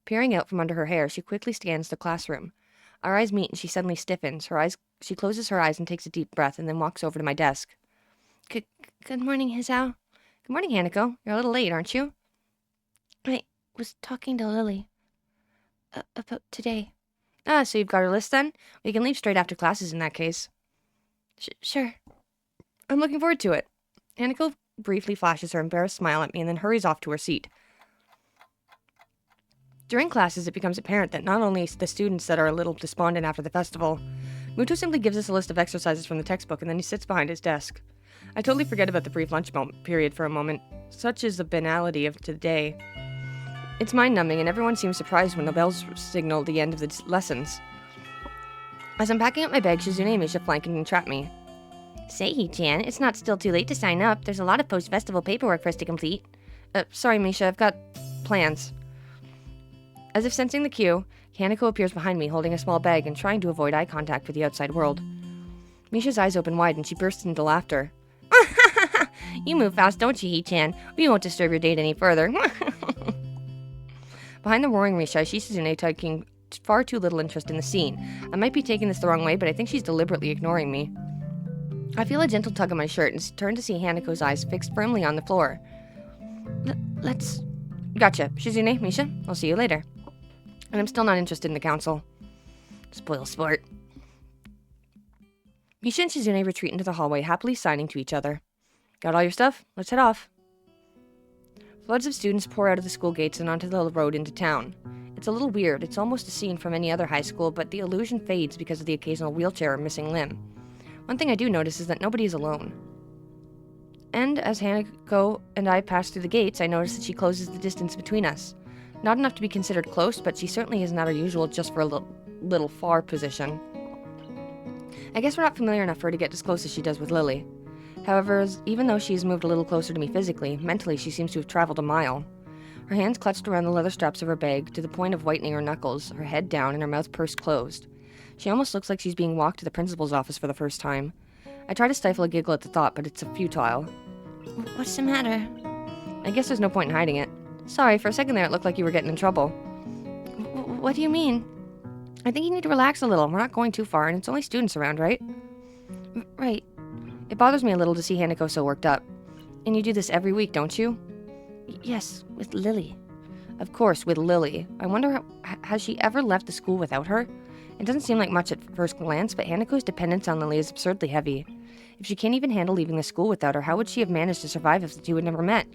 Peering out from under her hair, she quickly scans the classroom. Our eyes meet and she suddenly stiffens. She closes her eyes and takes a deep breath and then walks over to my desk. Good morning, Hisao. Good morning, Hanako. You're a little late, aren't you? I was talking to Lily about today. Ah, so you've got her list then? We can leave straight after classes in that case. Sure. I'm looking forward to it. Hanako briefly flashes her embarrassed smile at me and then hurries off to her seat. During classes, it becomes apparent that not only the students that are a little despondent after the festival, Muto simply gives us a list of exercises from the textbook and then he sits behind his desk. I totally forget about the brief lunch period for a moment. Such is the banality of today. It's mind-numbing and everyone seems surprised when the bells signal the end of the lessons. As I'm packing up my bag, Shizune and Misha flank and trap me. Say, Hee-chan, it's not still too late to sign up. There's a lot of post-festival paperwork for us to complete. Sorry, Misha, I've got plans. As if sensing the cue, Hanako appears behind me holding a small bag and trying to avoid eye contact with the outside world. Misha's eyes open wide and she bursts into laughter. You move fast, don't you, Hee-chan? We won't disturb your date any further. Behind the roaring Misha, I see Shizune taking far too little interest in the scene. I might be taking this the wrong way, but I think she's deliberately ignoring me. I feel a gentle tug on my shirt and turn to see Hanako's eyes fixed firmly on the floor. Let's... Gotcha. Shizune, Misha, I'll see you later. And I'm still not interested in the council. Spoil sport. Misha and Shizune retreat into the hallway, happily signing to each other. Got all your stuff? Let's head off. Floods of students pour out of the school gates and onto the road into town. It's a little weird. It's almost a scene from any other high school, but the illusion fades because of the occasional wheelchair or missing limb. One thing I do notice is that nobody is alone. And as Hanako and I pass through the gates, I notice that she closes the distance between us. Not enough to be considered close, but she certainly isn't at her usual just for a little far position. I guess we're not familiar enough for her to get as close as she does with Lily. However, even though she's moved a little closer to me physically, mentally she seems to have traveled a mile. Her hands clutched around the leather straps of her bag to the point of whitening her knuckles, her head down and her mouth pursed closed. She almost looks like she's being walked to the principal's office for the first time. I try to stifle a giggle at the thought, but it's futile. What's the matter? I guess there's no point in hiding it. Sorry, for a second there it looked like you were getting in trouble. What do you mean? I think you need to relax a little. We're not going too far, and it's only students around, right? Right. It bothers me a little to see Hanako so worked up. And you do this every week, don't you? Yes, with Lily. Of course, with Lily. I wonder, has she ever left the school without her? It doesn't seem like much at first glance, but Hanako's dependence on Lily is absurdly heavy. If she can't even handle leaving the school without her, how would she have managed to survive if the two had never met?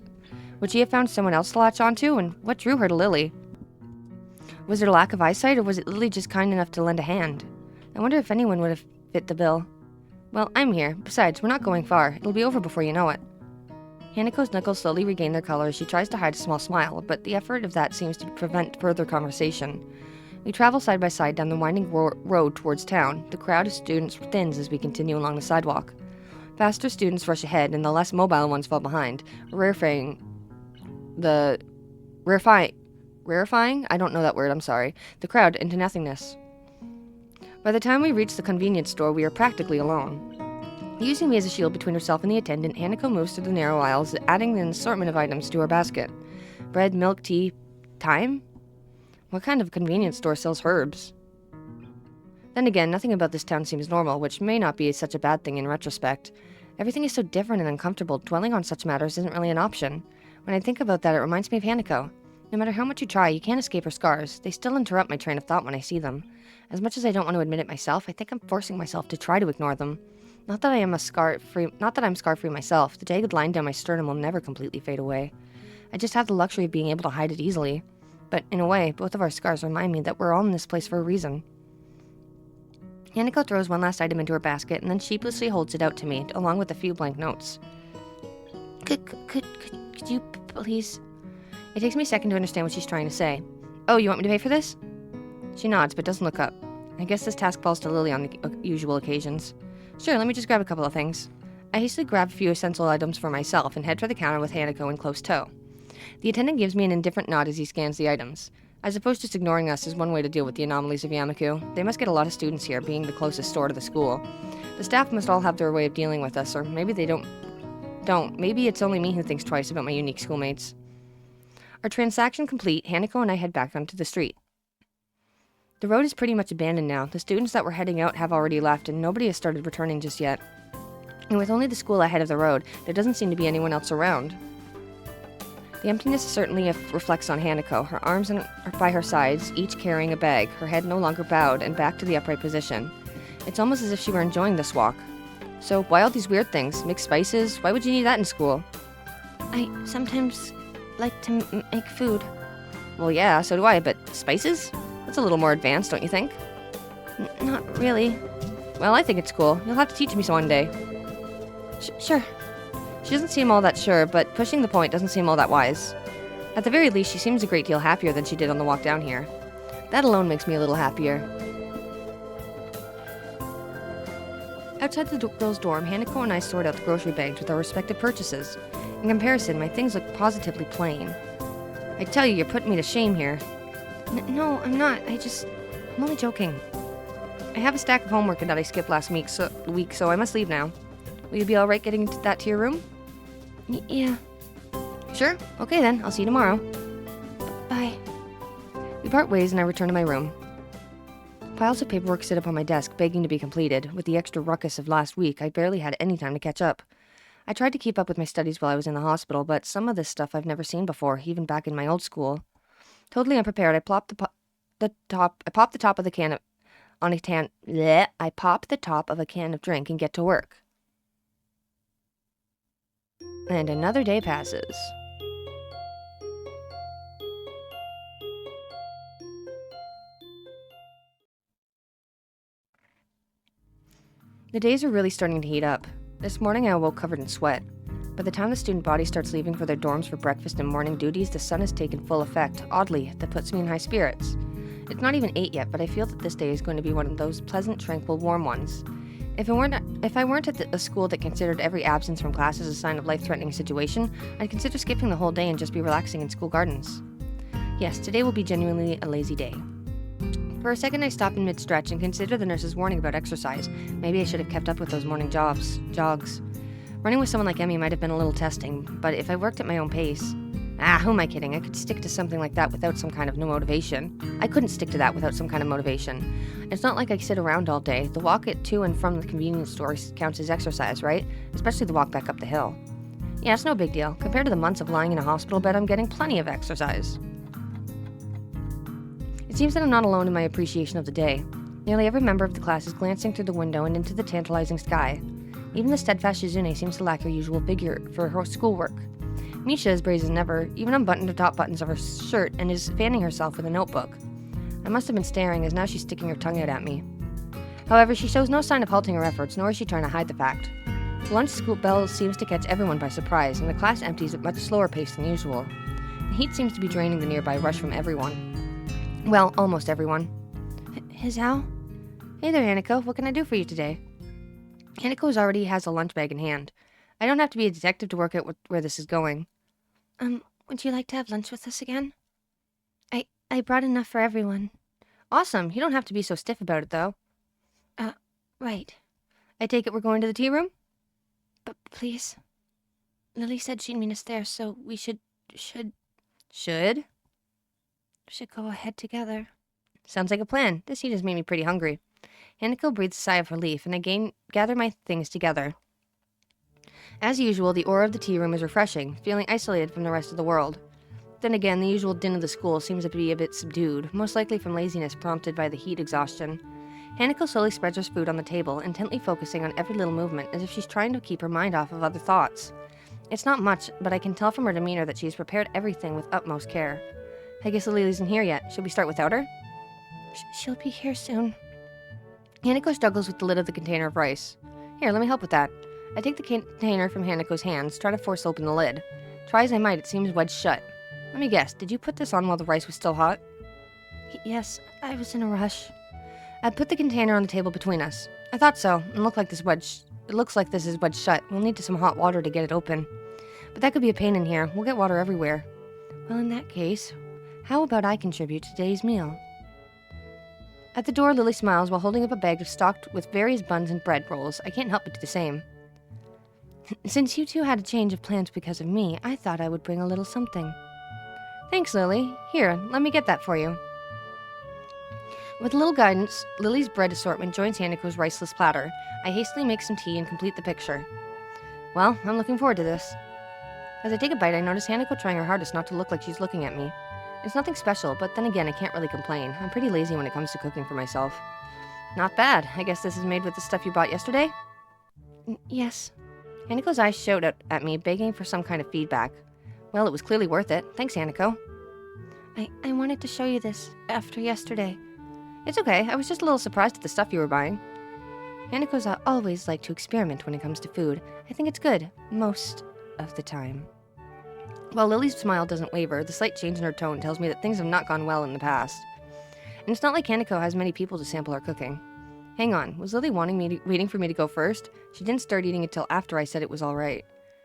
Would she have found someone else to latch onto, and what drew her to Lily? Was it a lack of eyesight, or was it Lily just kind enough to lend a hand? I wonder if anyone would have fit the bill. Well, I'm here. Besides, we're not going far. It'll be over before you know it. Hanako's knuckles slowly regain their color as she tries to hide a small smile, but the effort of that seems to prevent further conversation. We travel side by side down the winding road towards town. The crowd of students thins as we continue along the sidewalk. Faster students rush ahead, and the less mobile ones fall behind, rarefying, I don't know that word, I'm sorry, the crowd into nothingness. By the time we reach the convenience store, we are practically alone. Using me as a shield between herself and the attendant, Hanako moves through the narrow aisles, adding an assortment of items to her basket. Bread, milk, tea, thyme? What kind of convenience store sells herbs? Then again, nothing about this town seems normal, which may not be such a bad thing in retrospect. Everything is so different and uncomfortable, dwelling on such matters isn't really an option. When I think about that, it reminds me of Hanako. No matter how much you try, you can't escape her scars. They still interrupt my train of thought when I see them. As much as I don't want to admit it myself, I think I'm forcing myself to try to ignore them. Not that I'm scar-free myself. The jagged line down my sternum will never completely fade away. I just have the luxury of being able to hide it easily. But in a way, both of our scars remind me that we're all in this place for a reason. Hanako throws one last item into her basket and then sheepishly holds it out to me, along with a few blank notes. Could you please? It takes me a second to understand what she's trying to say. Oh, you want me to pay for this? She nods, but doesn't look up. I guess this task falls to Lily on the usual occasions. Sure, let me just grab a couple of things. I hastily grab a few essential items for myself and head for the counter with Hanako in close tow. The attendant gives me an indifferent nod as he scans the items. I suppose just ignoring us is one way to deal with the anomalies of Yamaku. They must get a lot of students here, being the closest store to the school. The staff must all have their way of dealing with us, or maybe they don't. Maybe it's only me who thinks twice about my unique schoolmates. Our transaction complete, Hanako and I head back onto the street. The road is pretty much abandoned now. The students that were heading out have already left, and nobody has started returning just yet. And with only the school ahead of the road, there doesn't seem to be anyone else around. The emptiness certainly reflects on Hanako. Her arms are by her sides, each carrying a bag, her head no longer bowed and back to the upright position. It's almost as if she were enjoying this walk. So why all these weird things? Mixed spices? Why would you need that in school? I sometimes like to make food. Well, yeah, so do I, but spices? That's a little more advanced, don't you think? Not really. Well, I think it's cool. You'll have to teach me one day. Sure. She doesn't seem all that sure, but pushing the point doesn't seem all that wise. At the very least, she seems a great deal happier than she did on the walk down here. That alone makes me a little happier. Outside the girls' dorm, Hanako and I sort out the grocery bags with our respective purchases. In comparison, my things look positively plain. I tell you, you're putting me to shame here. No, I'm not. I'm only joking. I have a stack of homework that I skipped last week, so I must leave now. Will you be alright getting that to your room? Yeah. Sure? Okay then, I'll see you tomorrow. Bye. We part ways and I return to my room. Piles of paperwork sit up on my desk, begging to be completed. With the extra ruckus of last week, I barely had any time to catch up. I tried to keep up with my studies while I was in the hospital, but some of this stuff I've never seen before, even back in my old school. Totally unprepared, I pop the top of the can I pop the top of a can of drink and get to work. And another day passes. The days are really starting to heat up. This morning I awoke covered in sweat. By the time the student body starts leaving for their dorms for breakfast and morning duties, the sun has taken full effect. Oddly, that puts me in high spirits. It's not even 8 yet, but I feel that this day is going to be one of those pleasant, tranquil, warm ones. If I weren't at a school that considered every absence from class as a sign of life-threatening situation, I'd consider skipping the whole day and just be relaxing in school gardens. Yes, today will be genuinely a lazy day. For a second, I stop in mid-stretch and consider the nurse's warning about exercise. Maybe I should have kept up with those morning jogs. Running with someone like Emmy might have been a little testing, but if I worked at my own pace... who am I kidding? I could stick to something like that without some kind of motivation. I couldn't stick to that without some kind of motivation. It's not like I sit around all day. The walk to and from the convenience store counts as exercise, right? Especially the walk back up the hill. Yeah, it's no big deal. Compared to the months of lying in a hospital bed, I'm getting plenty of exercise. It seems that I'm not alone in my appreciation of the day. Nearly every member of the class is glancing through the window and into the tantalizing sky. Even the steadfast Shizune seems to lack her usual vigor for her schoolwork. Misha is brazen as ever, even unbuttoned the top buttons of her shirt, and is fanning herself with a notebook. I must have been staring, as now she's sticking her tongue out at me. However, she shows no sign of halting her efforts, nor is she trying to hide the fact. The lunch school bell seems to catch everyone by surprise, and the class empties at much slower pace than usual. The heat seems to be draining the nearby rush from everyone. Well, almost everyone. Hizao? Hey there, Hanako. What can I do for you today? Hanako already has a lunch bag in hand. I don't have to be a detective to work out where this is going. Would you like to have lunch with us again? I brought enough for everyone. Awesome. You don't have to be so stiff about it, though. Right. I take it we're going to the tea room? But please. Lily said she'd meet us there, so we should go ahead together. Sounds like a plan. This heat has made me pretty hungry. Hanako breathes a sigh of relief, and I gather my things together. As usual, the aura of the tea room is refreshing, feeling isolated from the rest of the world. Then again, the usual din of the school seems to be a bit subdued, most likely from laziness prompted by the heat exhaustion. Hanako slowly spreads her food on the table, intently focusing on every little movement, as if she's trying to keep her mind off of other thoughts. It's not much, but I can tell from her demeanor that she has prepared everything with utmost care. I guess Lily isn't here yet. Should we start without her? She'll be here soon. Hanako struggles with the lid of the container of rice. Here, let me help with that. I take the container from Hanako's hands, try to force open the lid. Try as I might, it seems wedged shut. Let me guess, did you put this on while the rice was still hot? Yes, I was in a rush. I put the container on the table between us. I thought so, and it looks like this is wedged shut. We'll need some hot water to get it open. But that could be a pain in here. We'll get water everywhere. Well, in that case, how about I contribute to today's meal? At the door, Lily smiles while holding up a bag stocked with various buns and bread rolls. I can't help but do the same. Since you two had a change of plans because of me, I thought I would bring a little something. Thanks, Lily. Here, let me get that for you. With a little guidance, Lily's bread assortment joins Hanako's riceless platter. I hastily make some tea and complete the picture. Well, I'm looking forward to this. As I take a bite, I notice Hanako trying her hardest not to look like she's looking at me. It's nothing special, but then again, I can't really complain. I'm pretty lazy when it comes to cooking for myself. Not bad. I guess this is made with the stuff you bought yesterday? Yes. Hanako's eyes showed at me, begging for some kind of feedback. Well, it was clearly worth it. Thanks, Hanako. I wanted to show you this after yesterday. It's okay. I was just a little surprised at the stuff you were buying. Hanako's always like to experiment when it comes to food. I think it's good. Most of the time. While Lily's smile doesn't waver, the slight change in her tone tells me that things have not gone well in the past. And it's not like Hanako has many people to sample her cooking. Hang on, was Lily waiting for me to go first? She didn't start eating until after I said it was alright.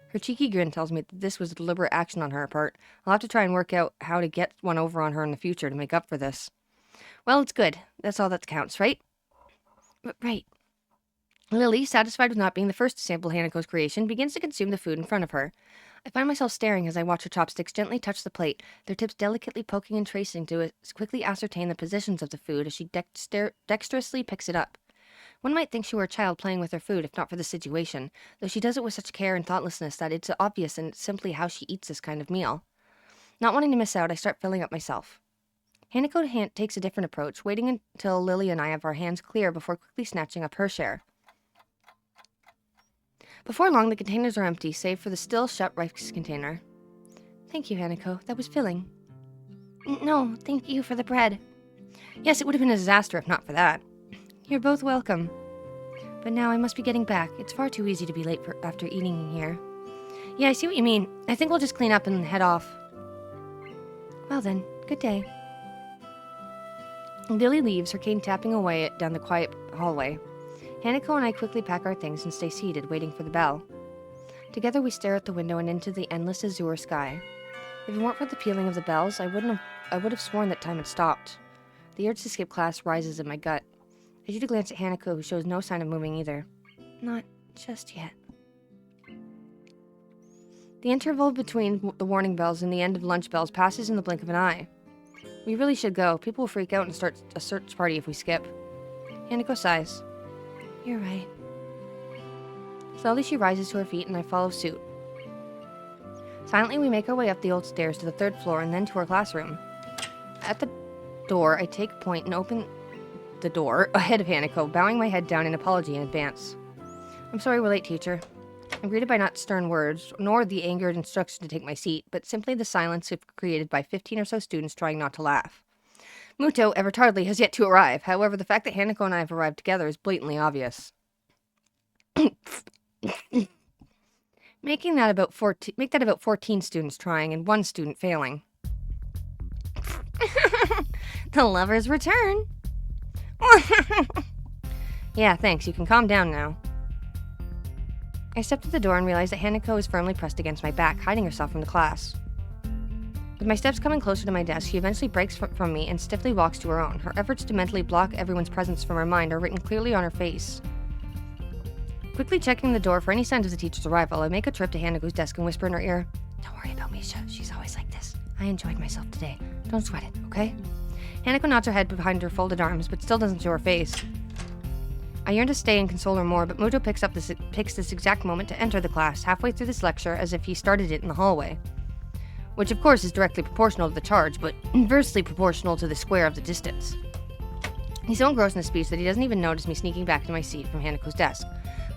Her cheeky grin tells me that this was a deliberate action on her part. I'll have to try and work out how to get one over on her in the future to make up for this. Well, it's good. That's all that counts, right? Right. Lily, satisfied with not being the first to sample Hanako's creation, begins to consume the food in front of her. I find myself staring as I watch her chopsticks gently touch the plate, their tips delicately poking and tracing to quickly ascertain the positions of the food as she dexterously picks it up. One might think she were a child playing with her food if not for the situation, though she does it with such care and thoughtlessness that it's obvious and simply how she eats this kind of meal. Not wanting to miss out, I start filling up myself. Hanako takes a different approach, waiting until Lily and I have our hands clear before quickly snatching up her share. Before long, the containers are empty, save for the still shut rice container. Thank you, Hanako. That was filling. No, thank you for the bread. Yes, it would have been a disaster if not for that. You're both welcome. But now I must be getting back. It's far too easy to be late after eating in here. Yeah, I see what you mean. I think we'll just clean up and head off. Well then, good day. Lily leaves, her cane tapping away down the quiet hallway. Hanako and I quickly pack our things and stay seated, waiting for the bell. Together we stare at the window and into the endless azure sky. If it weren't for the pealing of the bells, I would have sworn that time had stopped. The urge to skip class rises in my gut. I shoot a glance at Hanako, who shows no sign of moving either. Not just yet. The interval between the warning bells and the end of lunch bells passes in the blink of an eye. We really should go. People will freak out and start a search party if we skip. Hanako sighs. You're right. Slowly she rises to her feet and I follow suit. Silently we make our way up the old stairs to the 3rd floor and then to our classroom. At the door, I take point and open the door ahead of Hanako, bowing my head down in apology in advance. I'm sorry we're late, teacher. I'm greeted by not stern words, nor the angered instruction to take my seat, but simply the silence created by 15 or so students trying not to laugh. Muto, ever tardily, has yet to arrive. However, the fact that Hanako and I have arrived together is blatantly obvious. Make that about 14 students trying and 1 student failing. The lovers return. Yeah, thanks. You can calm down now. I step to the door and realize that Hanako is firmly pressed against my back, hiding herself from the class. With my steps coming closer to my desk, she eventually breaks from me and stiffly walks to her own. Her efforts to mentally block everyone's presence from her mind are written clearly on her face. Quickly checking the door for any signs of the teacher's arrival, I make a trip to Hanako's desk and whisper in her ear, Don't worry about Misha, she's always like this. I enjoyed myself today. Don't sweat it, okay? Hanako nods her head behind her folded arms, but still doesn't show her face. I yearn to stay and console her more, but Muto picks this exact moment to enter the class, halfway through this lecture as if he started it in the hallway. Which of course is directly proportional to the charge, but inversely proportional to the square of the distance. He's so engrossed in his speech that he doesn't even notice me sneaking back to my seat from Hanako's desk.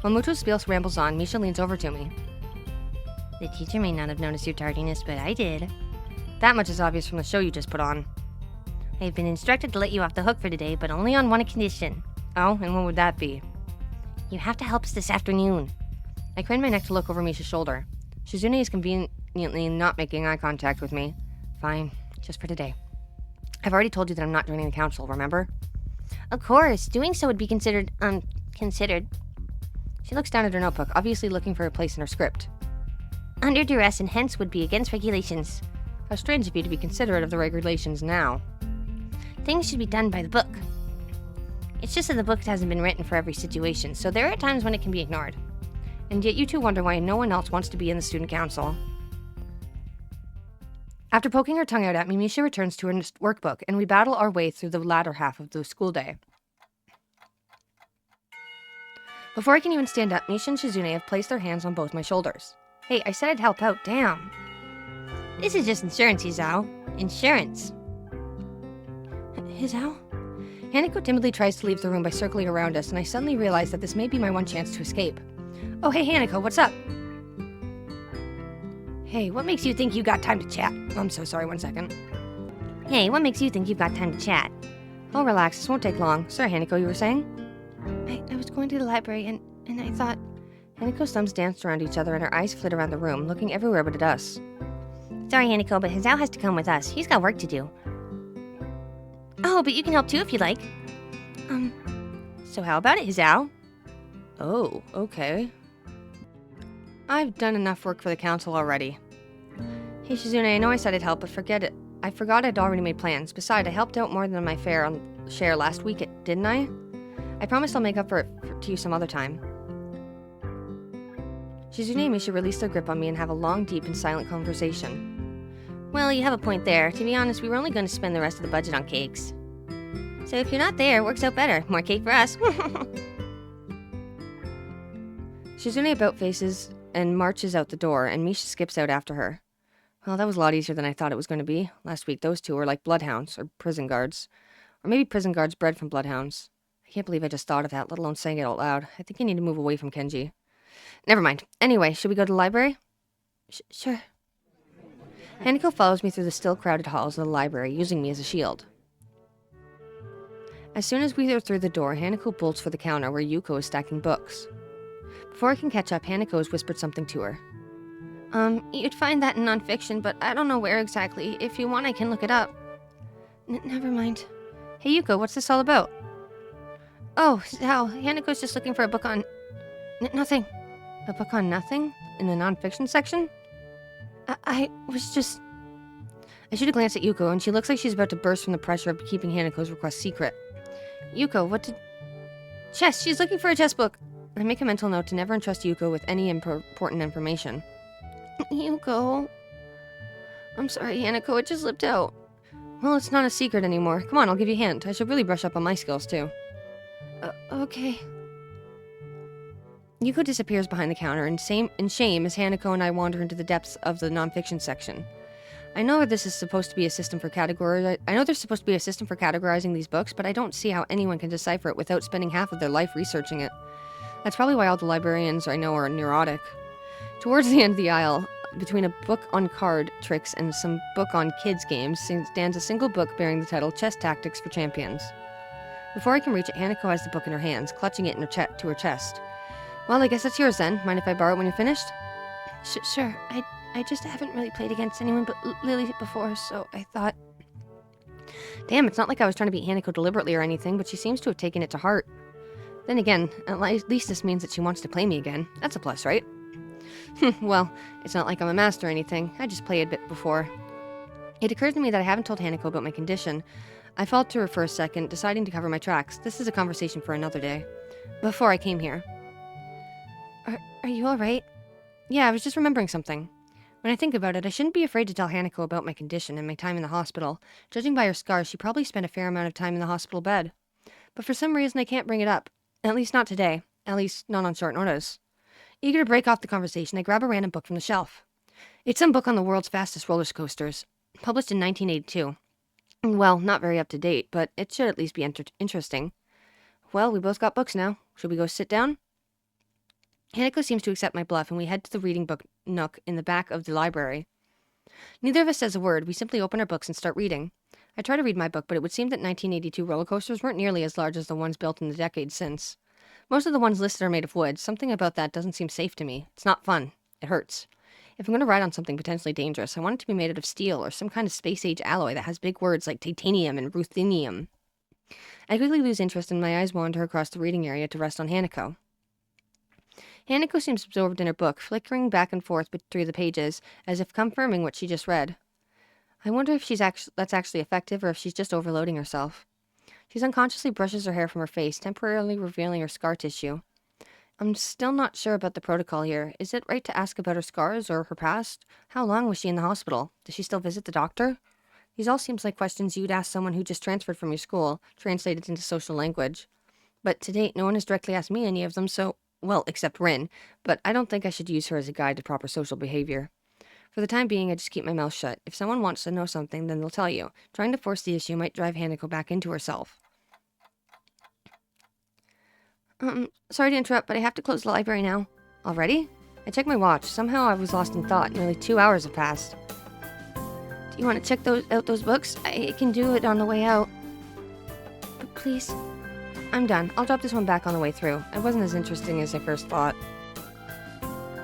While Muto's spiel rambles on, Misha leans over to me. The teacher may not have noticed your tardiness, but I did. That much is obvious from the show you just put on. I've been instructed to let you off the hook for today, but only on one condition. Oh, and what would that be? You have to help us this afternoon. I crane my neck to look over Misha's shoulder. Shizune is conveniently not making eye contact with me. Fine, just for today. I've already told you that I'm not joining the council, remember? Of course, doing so would be considered. She looks down at her notebook, obviously looking for a place in her script. Under duress and hence would be against regulations. How strange of you to be considerate of the regulations now. Things should be done by the book. It's just that the book hasn't been written for every situation, so there are times when it can be ignored. And yet you two wonder why no one else wants to be in the student council. After poking her tongue out at me, Misha returns to her workbook, and we battle our way through the latter half of the school day. Before I can even stand up, Misha and Shizune have placed their hands on both my shoulders. Hey, I said I'd help out, damn. This is just insurance, Hizao. Insurance. Hizao? Hanako timidly tries to leave the room by circling around us, and I suddenly realize that this may be my one chance to escape. Oh, hey, Hanako, what's up? Hey, what makes you think you got time to chat? I'm so sorry, 1 second. Hey, what makes you think you've got time to chat? Oh, relax, this won't take long. Sorry, Hanako, you were saying? I was going to the library, and I thought... Hanako's thumbs danced around each other, and her eyes flit around the room, looking everywhere but at us. Sorry, Hanako, but Hizao has to come with us. He's got work to do. Oh, but you can help too if you like. So how about it, Hizao? Oh, okay. I've done enough work for the council already. Hey, Shizune, I know I said I'd help, but forget it. I forgot I'd already made plans. Besides, I helped out more than my share last week, didn't I? I promised I'll make up for it to you some other time. Shizune and Misha release their grip on me and have a long, deep, and silent conversation. Well, you have a point there. To be honest, we were only going to spend the rest of the budget on cakes. So if you're not there, it works out better. More cake for us. Shizune about faces and marches out the door, and Misha skips out after her. Well, that was a lot easier than I thought it was going to be. Last week, those two were like bloodhounds, or prison guards. Or maybe prison guards bred from bloodhounds. I can't believe I just thought of that, let alone saying it out loud. I think I need to move away from Kenji. Never mind. Anyway, should we go to the library? Sure. Hanako follows me through the still crowded halls of the library, using me as a shield. As soon as we are through the door, Hanako bolts for the counter where Yuko is stacking books. Before I can catch up, Hanako has whispered something to her. You'd find that in nonfiction, but I don't know where exactly. If you want, I can look it up. Never mind. Hey Yuko, what's this all about? Oh, Zao, Hanako's just looking for a book on... nothing. A book on nothing? In the nonfiction section? I was just... I shoot a glance at Yuko, and she looks like she's about to burst from the pressure of keeping Hanako's request secret. Yuko, what did... Chess, she's looking for a chess book. I make a mental note to never entrust Yuko with any important information. Yuko... I'm sorry, Hanako, it just slipped out. Well, it's not a secret anymore. Come on, I'll give you a hint. I should really brush up on my skills, too. Okay. Yuko disappears behind the counter in shame as Hanako and I wander into the depths of the nonfiction section. I know this is supposed to be a system for there's supposed to be a system for categorizing these books, but I don't see how anyone can decipher it without spending half of their life researching it. That's probably why all the librarians I know are neurotic. Towards the end of the aisle, between a book on card tricks and some book on kids games, stands a single book bearing the title Chess Tactics for Champions. Before I can reach it, Hanako has the book in her hands, clutching it to her chest. Well, I guess that's yours then. Mind if I borrow it when you're finished? Sure. I just haven't really played against anyone but Lily before, so I thought... Damn, it's not like I was trying to beat Hanako deliberately or anything, but she seems to have taken it to heart. Then again, at least this means that she wants to play me again. That's a plus, right? Well, it's not like I'm a master or anything. I just played a bit before. It occurs to me that I haven't told Hanako about my condition. I falter for a second, deciding to cover my tracks. This is a conversation for another day. Before I came here. Are you alright? Yeah, I was just remembering something. When I think about it, I shouldn't be afraid to tell Hanako about my condition and my time in the hospital. Judging by her scars, she probably spent a fair amount of time in the hospital bed. But for some reason, I can't bring it up. At least not today. At least not on short notice. Eager to break off the conversation, I grab a random book from the shelf. It's some book on the world's fastest roller coasters, published in 1982. Well, not very up to date, but it should at least be interesting. Well, we both got books now. Should we go sit down? Hanako seems to accept my bluff, and we head to the reading book nook in the back of the library. Neither of us says a word. We simply open our books and start reading. I try to read my book, but it would seem that 1982 roller coasters weren't nearly as large as the ones built in the decades since. Most of the ones listed are made of wood. Something about that doesn't seem safe to me. It's not fun. It hurts. If I'm going to ride on something potentially dangerous, I want it to be made out of steel or some kind of space-age alloy that has big words like titanium and ruthenium. I quickly lose interest and my eyes wander across the reading area to rest on Hanako. Hanako seems absorbed in her book, flickering back and forth through the pages, as if confirming what she just read. I wonder if that's actually effective or if she's just overloading herself. She unconsciously brushes her hair from her face, temporarily revealing her scar tissue. I'm still not sure about the protocol here. Is it right to ask about her scars or her past? How long was she in the hospital? Does she still visit the doctor? These all seems like questions you'd ask someone who just transferred from your school, translated into social language. But to date, no one has directly asked me any of them, so... Well, except Rin, but I don't think I should use her as a guide to proper social behavior. For the time being, I just keep my mouth shut. If someone wants to know something, then they'll tell you. Trying to force the issue might drive Hanako back into herself. Sorry to interrupt, but I have to close the library now. Already? I checked my watch. Somehow I was lost in thought. Nearly 2 hours have passed. Do you want to check out those books? I can do it on the way out. But please. I'm done. I'll drop this one back on the way through. It wasn't as interesting as I first thought.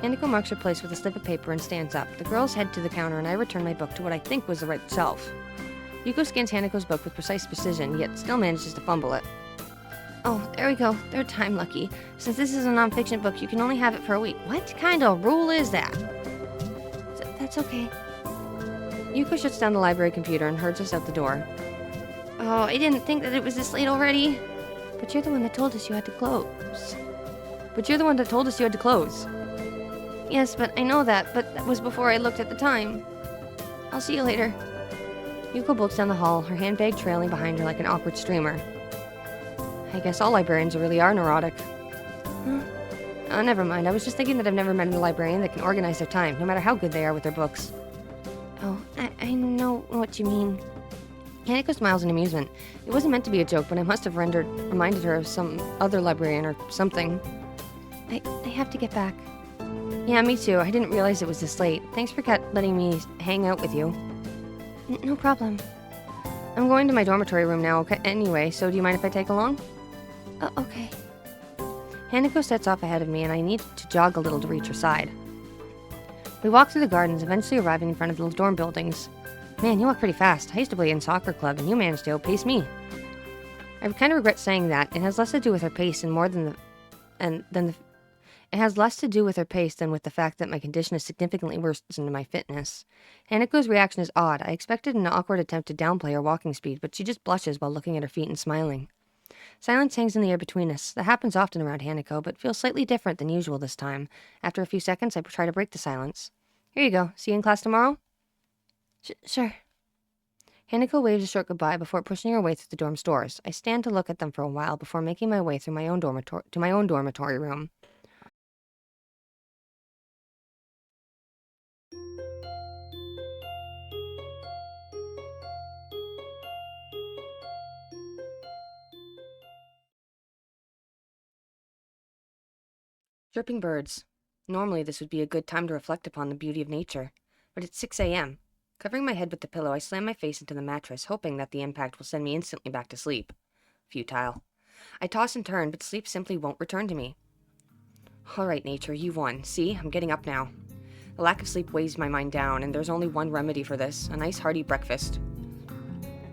Hanako marks her place with a slip of paper and stands up. The girls head to the counter and I return my book to what I think was the right shelf. Yuko scans Hanako's book with precise precision, yet still manages to fumble it. Oh, there we go. Third time lucky. Since this is a nonfiction book, you can only have it for a week. What kind of rule is that? That's okay. Yuko shuts down the library computer and herds us out the door. Oh, I didn't think that it was this late already. But you're the one that told us you had to close. But you're the one that told us you had to close. Yes, but I know that, but that was before I looked at the time. I'll see you later. Yuko bolts down the hall, her handbag trailing behind her like an awkward streamer. I guess all librarians really are neurotic. Oh, never mind. I was just thinking that I've never met a librarian that can organize their time, no matter how good they are with their books. Oh, I know what you mean. Hanako smiles in amusement. It wasn't meant to be a joke, but I must have reminded her of some other librarian or something. I have to get back. Yeah, me too. I didn't realize it was this late. Thanks for letting me hang out with you. No problem. I'm going to my dormitory room now, okay? Anyway, so do you mind if I take along? Okay. Hanako sets off ahead of me, and I need to jog a little to reach her side. We walk through the gardens, eventually arriving in front of the dorm buildings. Man, you walk pretty fast. I used to play in soccer club, and you managed to outpace me. I kind of regret saying that. It has less to do with her pace and more than it has less to do with her pace than with the fact that my condition is significantly worse than my fitness. Hanako's reaction is odd. I expected an awkward attempt to downplay her walking speed, but she just blushes while looking at her feet and smiling. Silence hangs in the air between us. That happens often around Hanako, but feels slightly different than usual this time. After a few seconds, I try to break the silence. Here you go. See you in class tomorrow? Sure. Hanako waves a short goodbye before pushing her way through the dorm's doors. I stand to look at them for a while before making my way through my own dormitory room. Chirping birds. Normally this would be a good time to reflect upon the beauty of nature, but it's 6 a.m. Covering my head with the pillow, I slam my face into the mattress, hoping that the impact will send me instantly back to sleep. Futile. I toss and turn, but sleep simply won't return to me. All right, nature, you won. See, I'm getting up now. The lack of sleep weighs my mind down, and there's only one remedy for this, a nice hearty breakfast.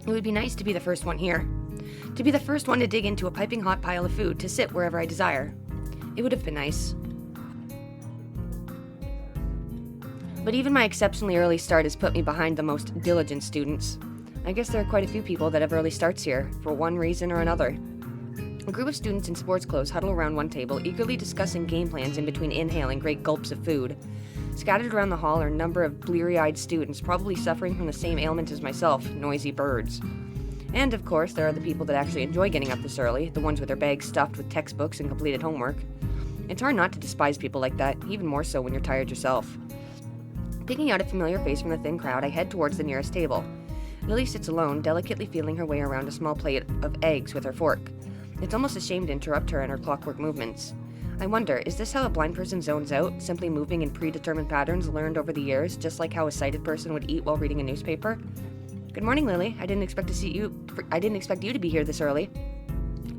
It would be nice to be the first one here. To be the first one to dig into a piping hot pile of food, to sit wherever I desire. It would have been nice. But even my exceptionally early start has put me behind the most diligent students. I guess there are quite a few people that have early starts here, for one reason or another. A group of students in sports clothes huddle around one table, eagerly discussing game plans in between inhaling great gulps of food. Scattered around the hall are a number of bleary-eyed students, probably suffering from the same ailment as myself, noisy birds. And, of course, there are the people that actually enjoy getting up this early, the ones with their bags stuffed with textbooks and completed homework. It's hard not to despise people like that, even more so when you're tired yourself. Picking out a familiar face from the thin crowd, I head towards the nearest table. Lily sits alone, delicately feeling her way around a small plate of eggs with her fork. It's almost a shame to interrupt her in her clockwork movements. I wonder, is this how a blind person zones out, simply moving in predetermined patterns learned over the years, just like how a sighted person would eat while reading a newspaper? Good morning, Lily. I didn't expect you to be here this early.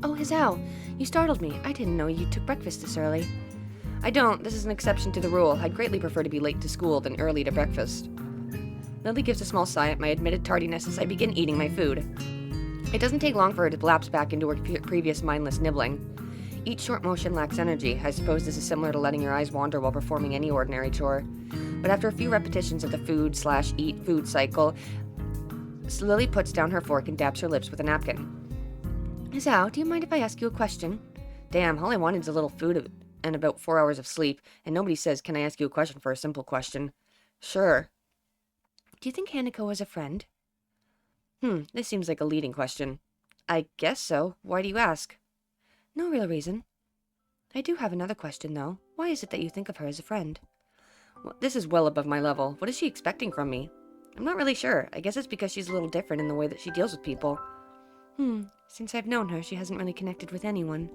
Oh, Hizao, you startled me. I didn't know you took breakfast this early. I don't. This is an exception to the rule. I'd greatly prefer to be late to school than early to breakfast. Lily gives a small sigh at my admitted tardiness as I begin eating my food. It doesn't take long for her to lapse back into her previous mindless nibbling. Each short motion lacks energy. I suppose this is similar to letting your eyes wander while performing any ordinary chore. But after a few repetitions of the food/eat food cycle, Lily puts down her fork and dabs her lips with a napkin. Hizao, do you mind if I ask you a question? Damn, all I wanted is a little food and about 4 hours of sleep, and nobody says, "Can I ask you a question?" for a simple question. Sure. Do you think Hanako has a friend? This seems like a leading question. I guess so. Why do you ask? No real reason. I do have another question, though. Why is it that you think of her as a friend? Well, this is well above my level. What is she expecting from me? I'm not really sure. I guess it's because she's a little different in the way that she deals with people. Since I've known her, she hasn't really connected with anyone.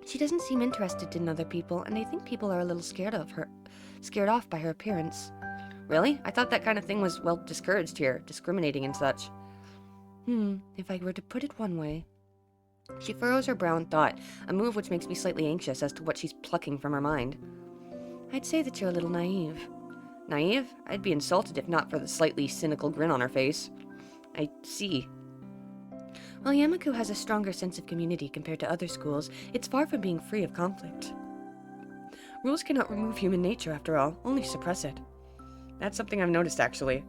She doesn't seem interested in other people, and I think people are a little scared off by her appearance. Really? I thought that kind of thing was, well, discouraged here, discriminating and such. If I were to put it one way. She furrows her brow in thought, a move which makes me slightly anxious as to what she's plucking from her mind. I'd say that you're a little naive. Naive? I'd be insulted if not for the slightly cynical grin on her face. I see. While Yamaku has a stronger sense of community compared to other schools, it's far from being free of conflict. Rules cannot remove human nature, after all, only suppress it. That's something I've noticed, actually.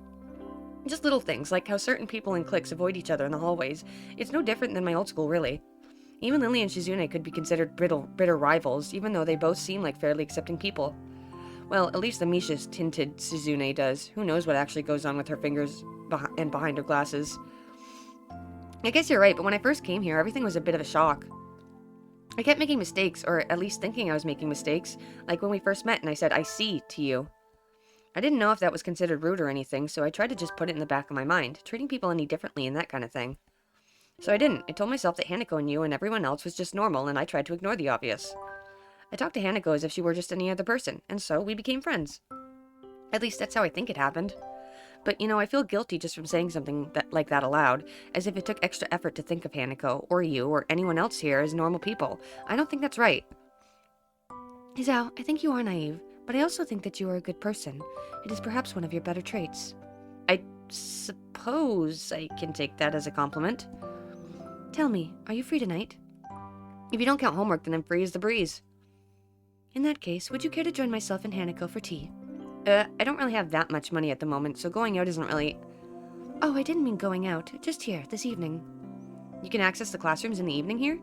Just little things, like how certain people in cliques avoid each other in the hallways. It's no different than my old school, really. Even Lily and Shizune could be considered bitter rivals, even though they both seem like fairly accepting people. Well, at least the Misha-tinted Shizune does. Who knows what actually goes on with her fingers and behind her glasses. I guess you're right, but when I first came here, everything was a bit of a shock. I kept making mistakes, or at least thinking I was making mistakes, like when we first met and I said, "I see," to you. I didn't know if that was considered rude or anything, so I tried to just put it in the back of my mind, treating people any differently and that kind of thing. So I didn't. I told myself that Hanako and you and everyone else was just normal, and I tried to ignore the obvious. I talked to Hanako as if she were just any other person, and so we became friends. At least that's how I think it happened. But, I feel guilty just from saying something like that aloud, as if it took extra effort to think of Hanako, or you, or anyone else here as normal people. I don't think that's right. Izao, I think you are naive, but I also think that you are a good person. It is perhaps one of your better traits. I suppose I can take that as a compliment. Tell me, are you free tonight? If you don't count homework, then I'm free as the breeze. In that case, would you care to join myself and Hanako for tea? I don't really have that much money at the moment, so going out isn't really... Oh, I didn't mean going out. Just here, this evening. You can access the classrooms in the evening here?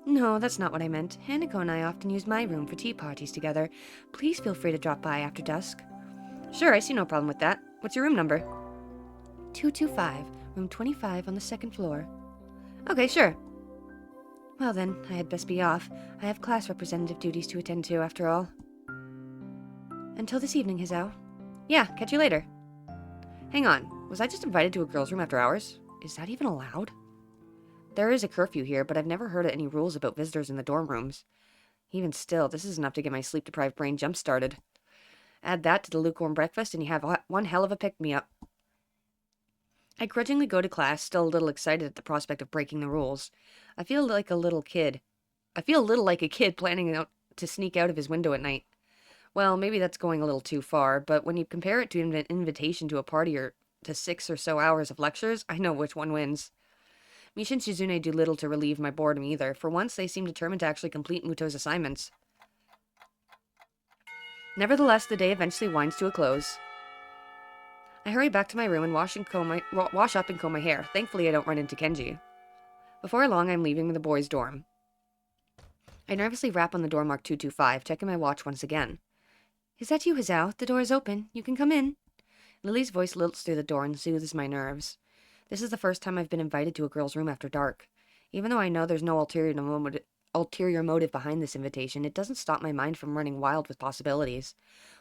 No, that's not what I meant. Hanako and I often use my room for tea parties together. Please feel free to drop by after dusk. Sure, I see no problem with that. What's your room number? 225, room 25 on the second floor. Okay, sure. Well then, I had best be off. I have class representative duties to attend to, after all. Until this evening, Hizao. Yeah, catch you later. Hang on, was I just invited to a girl's room after hours? Is that even allowed? There is a curfew here, but I've never heard of any rules about visitors in the dorm rooms. Even still, this is enough to get my sleep-deprived brain jump-started. Add that to the lukewarm breakfast, and you have one hell of a pick-me-up. I grudgingly go to class, still a little excited at the prospect of breaking the rules. I feel like a little kid planning to sneak out of his window at night. Well, maybe that's going a little too far, but when you compare it to an invitation to a party or to 6 or so hours of lectures, I know which one wins. Misha and Shizune do little to relieve my boredom either. For once, they seem determined to actually complete Muto's assignments. Nevertheless, the day eventually winds to a close. I hurry back to my room and wash up and comb my hair. Thankfully, I don't run into Kenji. Before long, I'm leaving the boys' dorm. I nervously rap on the door marked 225, checking my watch once again. Is that you, Hizao? The door is open. You can come in. Lily's voice lilts through the door and soothes my nerves. This is the first time I've been invited to a girl's room after dark. Even though I know there's no ulterior motive behind this invitation, it doesn't stop my mind from running wild with possibilities.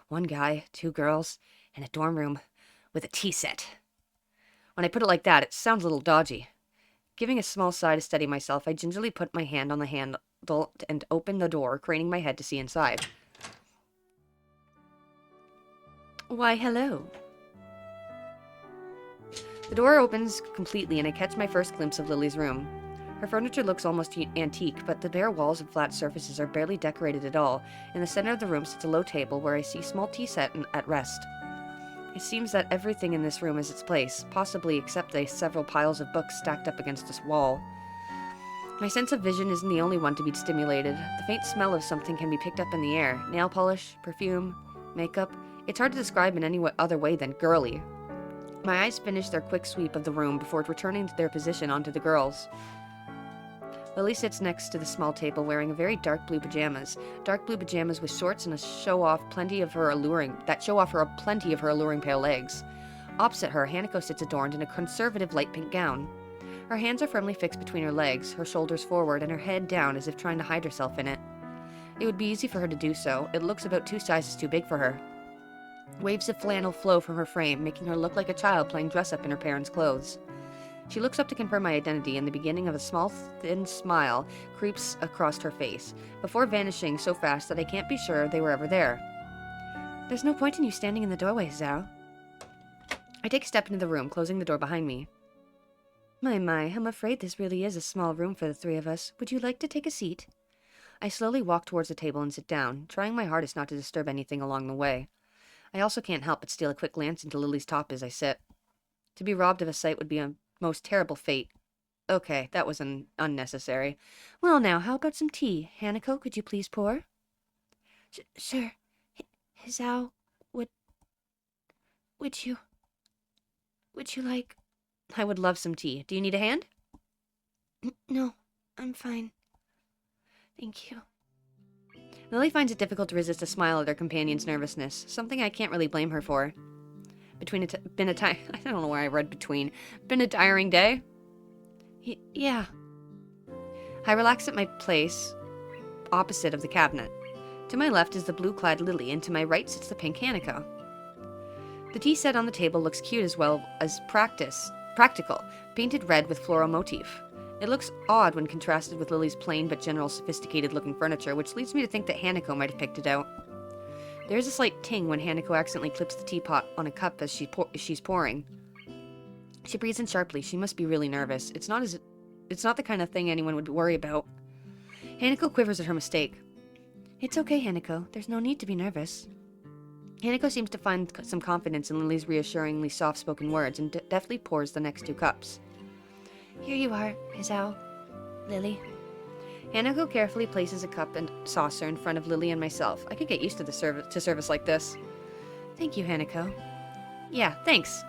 1 guy, 2 girls, and a dorm room with a tea set. When I put it like that, it sounds a little dodgy. Giving a small sigh to steady myself, I gingerly put my hand on the handle and open the door, craning my head to see inside. Why, hello. The door opens completely and I catch my first glimpse of Lily's room. Her furniture looks almost antique, but the bare walls and flat surfaces are barely decorated at all. In the center of the room sits a low table where I see a small tea set at rest. It seems that everything in this room is its place, possibly except the several piles of books stacked up against this wall. My sense of vision isn't the only one to be stimulated. The faint smell of something can be picked up in the air. Nail polish, perfume, makeup. It's hard to describe in any other way than girly. My eyes finish their quick sweep of the room before returning to their position onto the girls. Lily sits next to the small table wearing a very dark blue pajamas with shorts and that show off plenty of her alluring pale legs. Opposite her, Hanako sits adorned in a conservative light pink gown. Her hands are firmly fixed between her legs, her shoulders forward, and her head down as if trying to hide herself in it. It would be easy for her to do so. It looks about 2 sizes too big for her. Waves of flannel flow from her frame, making her look like a child playing dress-up in her parents' clothes. She looks up to confirm my identity, and the beginning of a small, thin smile creeps across her face, before vanishing so fast that I can't be sure they were ever there. There's no point in you standing in the doorway, Zhao. I take a step into the room, closing the door behind me. My, I'm afraid this really is a small room for the 3 of us. Would you like to take a seat? I slowly walk towards the table and sit down, trying my hardest not to disturb anything along the way. I also can't help but steal a quick glance into Lily's top as I sit. To be robbed of a sight would be a most terrible fate. Okay, that was unnecessary. Well now, how about some tea? Hanako, could you please pour? Sure. Hizao, would you like... I would love some tea. Do you need a hand? No, I'm fine. Thank you. Lily finds it difficult to resist a smile at her companion's nervousness, something I can't really blame her for. I don't know where I read between. Been a tiring day? Yeah. I relax at my place, opposite of the cabinet. To my left is the blue-clad Lily, and to my right sits the pink Hanako. The tea set on the table looks cute as well as practical, painted red with floral motif. It looks odd when contrasted with Lily's plain but general sophisticated-looking furniture, which leads me to think that Hanako might have picked it out. There is a slight ting when Hanako accidentally clips the teapot on a cup as she's pouring. She breathes in sharply. She must be really nervous. It's not the kind of thing anyone would worry about. Hanako quivers at her mistake. It's okay, Hanako. There's no need to be nervous. Hanako seems to find some confidence in Lily's reassuringly soft-spoken words and deftly pours the next 2 cups. Here you are, Hisao. Lily. Hanako carefully places a cup and saucer in front of Lily and myself. I could get used to service like this. Thank you, Hanako. Yeah, thanks.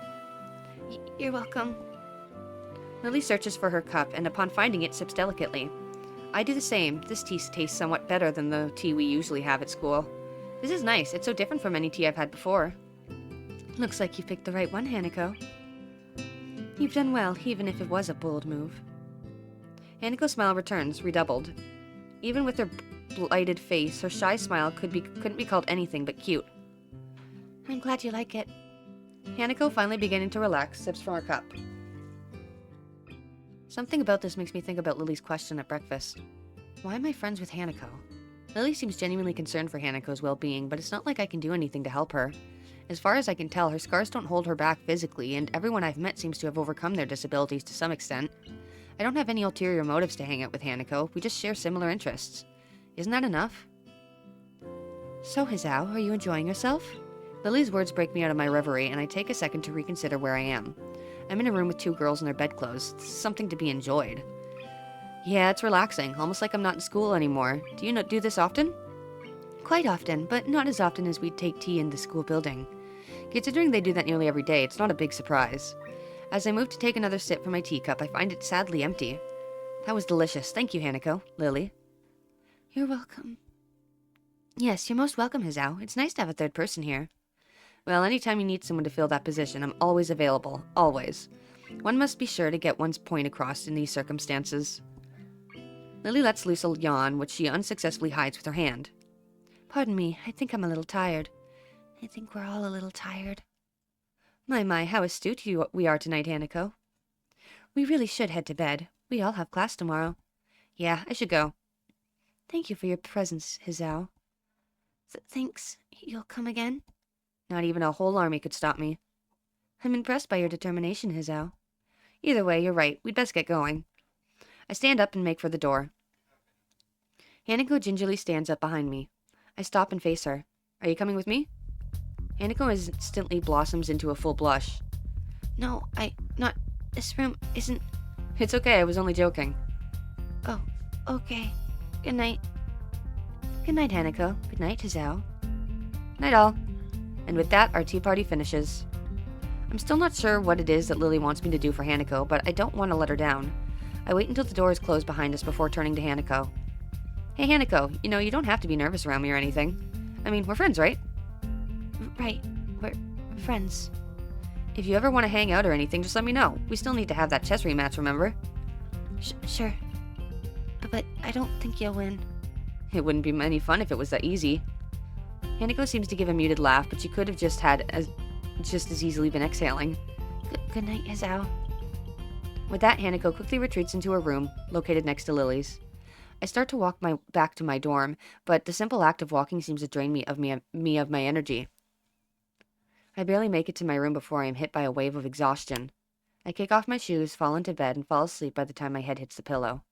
You're welcome. Lily searches for her cup and upon finding it sips delicately. I do the same. This tea tastes somewhat better than the tea we usually have at school. This is nice. It's so different from any tea I've had before. Looks like you picked the right one, Hanako. You've done well, even if it was a bold move. Hanako's smile returns, redoubled. Even with her blighted face, her shy smile couldn't be called anything but cute. I'm glad you like it. Hanako, finally beginning to relax, sips from her cup. Something about this makes me think about Lily's question at breakfast. Why am I friends with Hanako? Lily seems genuinely concerned for Hanako's well-being, but it's not like I can do anything to help her. As far as I can tell, her scars don't hold her back physically, and everyone I've met seems to have overcome their disabilities to some extent. I don't have any ulterior motives to hang out with Hanako. We just share similar interests. Isn't that enough? So, Hisao, are you enjoying yourself? Lily's words break me out of my reverie, and I take a second to reconsider where I am. I'm in a room with 2 girls in their bedclothes. This is something to be enjoyed. Yeah, it's relaxing, almost like I'm not in school anymore. Do you do this often? Quite often, but not as often as we'd take tea in the school building. Considering they do that nearly every day, it's not a big surprise. As I move to take another sip from my teacup, I find it sadly empty. That was delicious. Thank you, Hanako. Lily. You're welcome. Yes, you're most welcome, Hisao. It's nice to have a third person here. Well, anytime you need someone to fill that position, I'm always available. Always. One must be sure to get one's point across in these circumstances. Lily lets loose a yawn, which she unsuccessfully hides with her hand. Pardon me, I think I'm a little tired. I think we're all a little tired. My, how astute we are tonight, Hanako. We really should head to bed. We all have class tomorrow. Yeah, I should go. Thank you for your presence, Hisao. Thanks. You'll come again? Not even a whole army could stop me. I'm impressed by your determination, Hisao. Either way, you're right. We'd best get going. I stand up and make for the door. Hanako gingerly stands up behind me. I stop and face her. Are you coming with me? Hanako instantly blossoms into a full blush. No, not... This room isn't... It's okay, I was only joking. Oh, okay. Good night. Good night, Hanako. Good night, Hisao. Night all. And with that, our tea party finishes. I'm still not sure what it is that Lily wants me to do for Hanako, but I don't want to let her down. I wait until the door is closed behind us before turning to Hanako. Hey, Hanako, you don't have to be nervous around me or anything. I mean, we're friends, right? Right. We're friends. If you ever want to hang out or anything, just let me know. We still need to have that chess rematch, remember? Sure. But I don't think you'll win. It wouldn't be any fun if it was that easy. Hanako seems to give a muted laugh, but she could have just as easily been exhaling. Good night, Hisao. With that, Hanako quickly retreats into her room, located next to Lily's. I start to walk back to my dorm, but the simple act of walking seems to drain me of my energy. I barely make it to my room before I am hit by a wave of exhaustion. I kick off my shoes, fall into bed, and fall asleep by the time my head hits the pillow.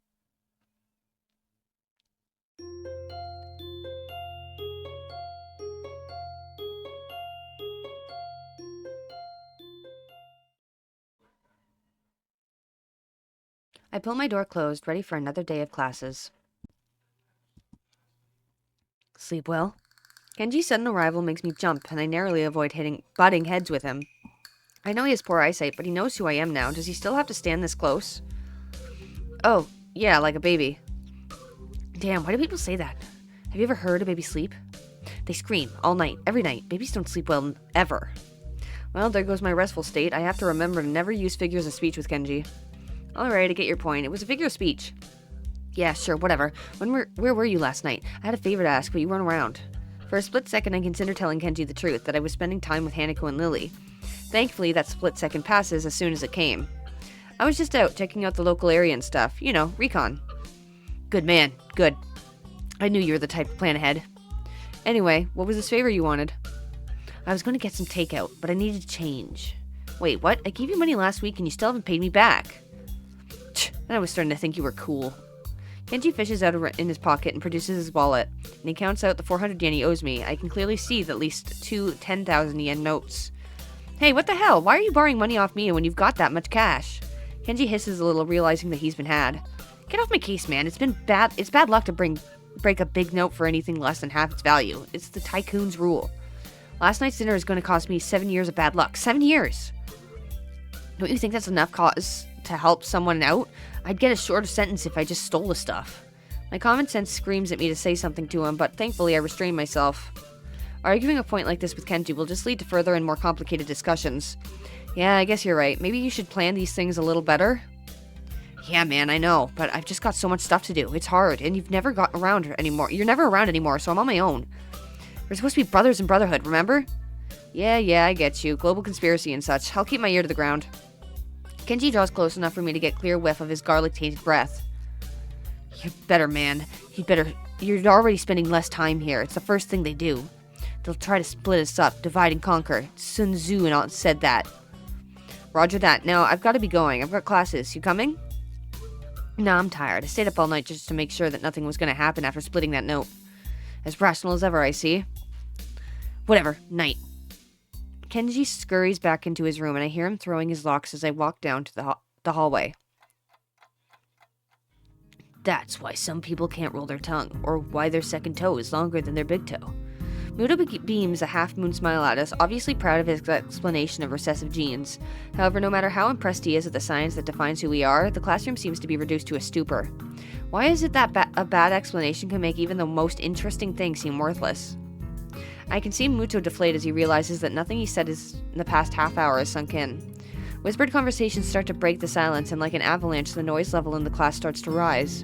I pull my door closed, ready for another day of classes. Sleep well? Kenji's sudden arrival makes me jump, and I narrowly avoid butting heads with him. I know he has poor eyesight, but he knows who I am now. Does he still have to stand this close? Oh, yeah, like a baby. Damn, why do people say that? Have you ever heard a baby sleep? They scream all night, every night. Babies don't sleep well, ever. Well, there goes my restful state. I have to remember to never use figures of speech with Kenji. Alright, I get your point. It was a figure of speech. Yeah, sure, whatever. Where were you last night? I had a favor to ask, but you weren't around. For a split second, I considered telling Kenji the truth, that I was spending time with Hanako and Lily. Thankfully, that split second passes as soon as it came. I was just out, checking out the local area and stuff. You know, recon. Good man, good. I knew you were the type to plan ahead. Anyway, what was this favor you wanted? I was going to get some takeout, but I needed change. Wait, what? I gave you money last week and you still haven't paid me back. And I was starting to think you were cool. Kenji fishes out in his pocket and produces his wallet, and he counts out the 400 yen he owes me. I can clearly see at least two 10,000 yen notes. Hey, what the hell? Why are you borrowing money off me when you've got that much cash? Kenji hisses a little, realizing that he's been had. Get off my case, man. It's bad luck to break a big note for anything less than half its value. It's the tycoon's rule. Last night's dinner is going to cost me 7 years of bad luck. 7 years! Don't you think that's enough cause to help someone out? I'd get a shorter sentence if I just stole the stuff. My common sense screams at me to say something to him, but thankfully I restrain myself. Arguing a point like this with Kenji will just lead to further and more complicated discussions. Yeah, I guess you're right. Maybe you should plan these things a little better. Yeah, man, I know, but I've just got so much stuff to do. It's hard, and you've never got around anymore. You're never around anymore, so I'm on my own. We're supposed to be brothers in brotherhood, remember? Yeah, I get you. Global conspiracy and such. I'll keep my ear to the ground. Kenji draws close enough for me to get clear whiff of his garlic-tainted breath. You're better, man. You're already spending less time here. It's the first thing they do. They'll try to split us up, divide and conquer. Sun Tzu and all said that. Roger that. Now, I've got to be going. I've got classes. You coming? No, I'm tired. I stayed up all night just to make sure that nothing was going to happen after splitting that note. As rational as ever, I see. Whatever. Night. Kenji scurries back into his room, and I hear him throwing his locks as I walk down to the hallway. That's why some people can't roll their tongue, or why their second toe is longer than their big toe. Muto beams a half-moon smile at us, obviously proud of his explanation of recessive genes. However, no matter how impressed he is at the science that defines who we are, the classroom seems to be reduced to a stupor. Why is it that a bad explanation can make even the most interesting thing seem worthless? I can see Muto deflate as he realizes that nothing he said in the past half hour is sunk in. Whispered conversations start to break the silence, and like an avalanche, the noise level in the class starts to rise.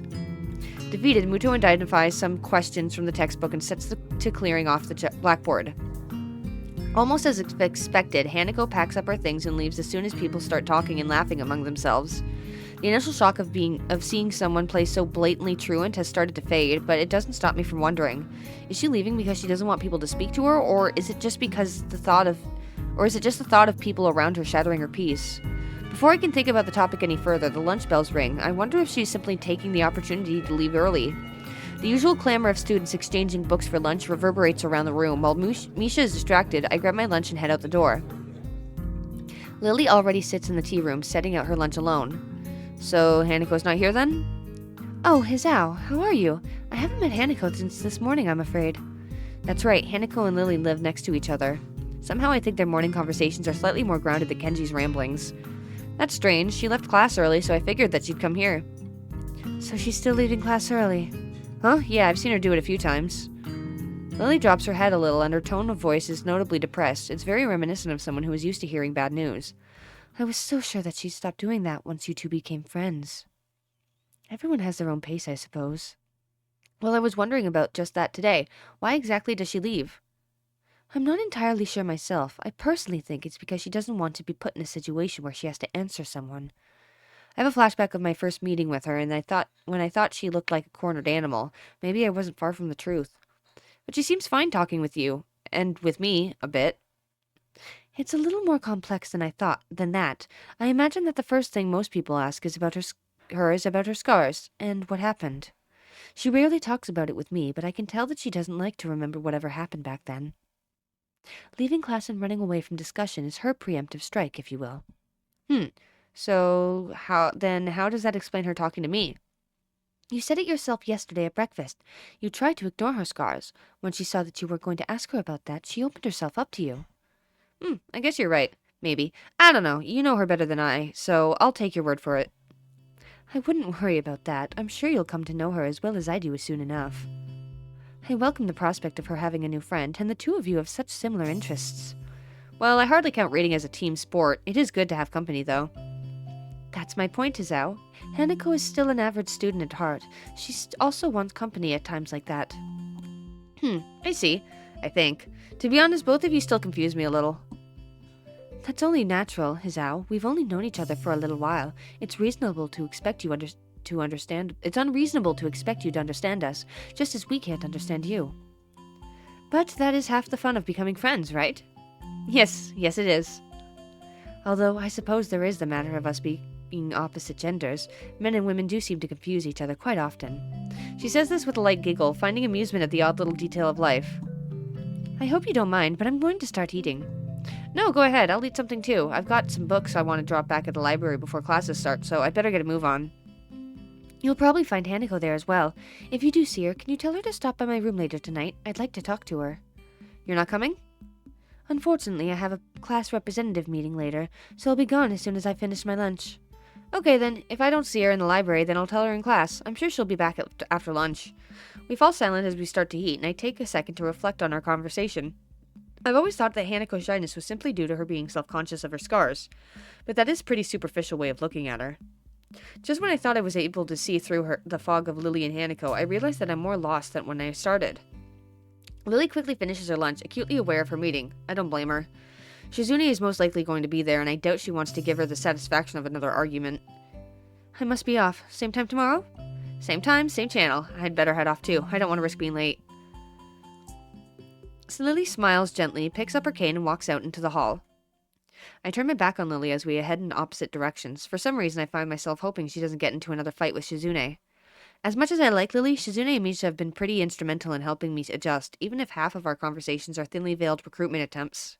Defeated, Muto identifies some questions from the textbook and sets to clearing off the blackboard. Almost as expected, Hanako packs up her things and leaves as soon as people start talking and laughing among themselves. The initial shock of seeing someone play so blatantly truant has started to fade, but it doesn't stop me from wondering: is she leaving because she doesn't want people to speak to her, or is it just the thought of people around her shattering her peace? Before I can think about the topic any further, the lunch bells ring. I wonder if she's simply taking the opportunity to leave early. The usual clamor of students exchanging books for lunch reverberates around the room. While Misha is distracted, I grab my lunch and head out the door. Lily already sits in the tea room, setting out her lunch alone. So, Hanako's not here then? Oh, Hizao, how are you? I haven't met Hanako since this morning, I'm afraid. That's right, Hanako and Lily live next to each other. Somehow I think their morning conversations are slightly more grounded than Kenji's ramblings. That's strange. She left class early, so I figured that she'd come here. So she's still leaving class early? Huh? Yeah, I've seen her do it a few times. Lily drops her head a little, and her tone of voice is notably depressed. It's very reminiscent of someone who is used to hearing bad news. I was so sure that she'd stop doing that once you two became friends. Everyone has their own pace, I suppose. Well, I was wondering about just that today. Why exactly does she leave? I'm not entirely sure myself. I personally think it's because she doesn't want to be put in a situation where she has to answer someone. I have a flashback of my first meeting with her, and when I thought she looked like a cornered animal, maybe I wasn't far from the truth. But she seems fine talking with you, and with me, a bit. It's a little more complex than I thought, than that. I imagine that the first thing most people ask is about her scars, and what happened. She rarely talks about it with me, but I can tell that she doesn't like to remember whatever happened back then. Leaving class and running away from discussion is her preemptive strike, if you will. So, how does that explain her talking to me? You said it yourself yesterday at breakfast. You tried to ignore her scars. When she saw that you were going to ask her about that, she opened herself up to you. I guess you're right. Maybe. I don't know. You know her better than I, so I'll take your word for it. I wouldn't worry about that. I'm sure you'll come to know her as well as I do soon enough. I welcome the prospect of her having a new friend, and the two of you have such similar interests. Well, I hardly count reading as a team sport. It is good to have company, though. That's my point, Hizao. Hanako is still an average student at heart. She also wants company at times like that. I see. I think. To be honest, both of you still confuse me a little. That's only natural, Hizao. We've only known each other for a little while. It's reasonable to expect you to understand. It's unreasonable to expect you to understand us, just as we can't understand you. But that is half the fun of becoming friends, right? Yes, it is. Although I suppose there is the matter of us being opposite genders. Men and women do seem to confuse each other quite often. She says this with a light giggle, finding amusement at the odd little detail of life. I hope you don't mind, but I'm going to start eating. No, go ahead. I'll eat something too. I've got some books I want to drop back at the library before classes start, so I'd better get a move on. You'll probably find Hanako there as well. If you do see her, can you tell her to stop by my room later tonight? I'd like to talk to her. You're not coming? Unfortunately, I have a class representative meeting later, so I'll be gone as soon as I finish my lunch. Okay then, if I don't see her in the library, then I'll tell her in class. I'm sure she'll be back after lunch. We fall silent as we start to eat, and I take a second to reflect on our conversation. I've always thought that Hanako's shyness was simply due to her being self-conscious of her scars, but that is a pretty superficial way of looking at her. Just when I thought I was able to see through the fog of Lily and Hanako, I realized that I'm more lost than when I started. Lily quickly finishes her lunch, acutely aware of her meeting. I don't blame her. Shizune is most likely going to be there, and I doubt she wants to give her the satisfaction of another argument. I must be off. Same time tomorrow? Same time, same channel. I'd better head off too. I don't want to risk being late. So Lily smiles gently, picks up her cane, and walks out into the hall. I turn my back on Lily as we head in opposite directions. For some reason, I find myself hoping she doesn't get into another fight with Shizune. As much as I like Lily, Shizune and Misha have been pretty instrumental in helping me adjust, even if half of our conversations are thinly veiled recruitment attempts.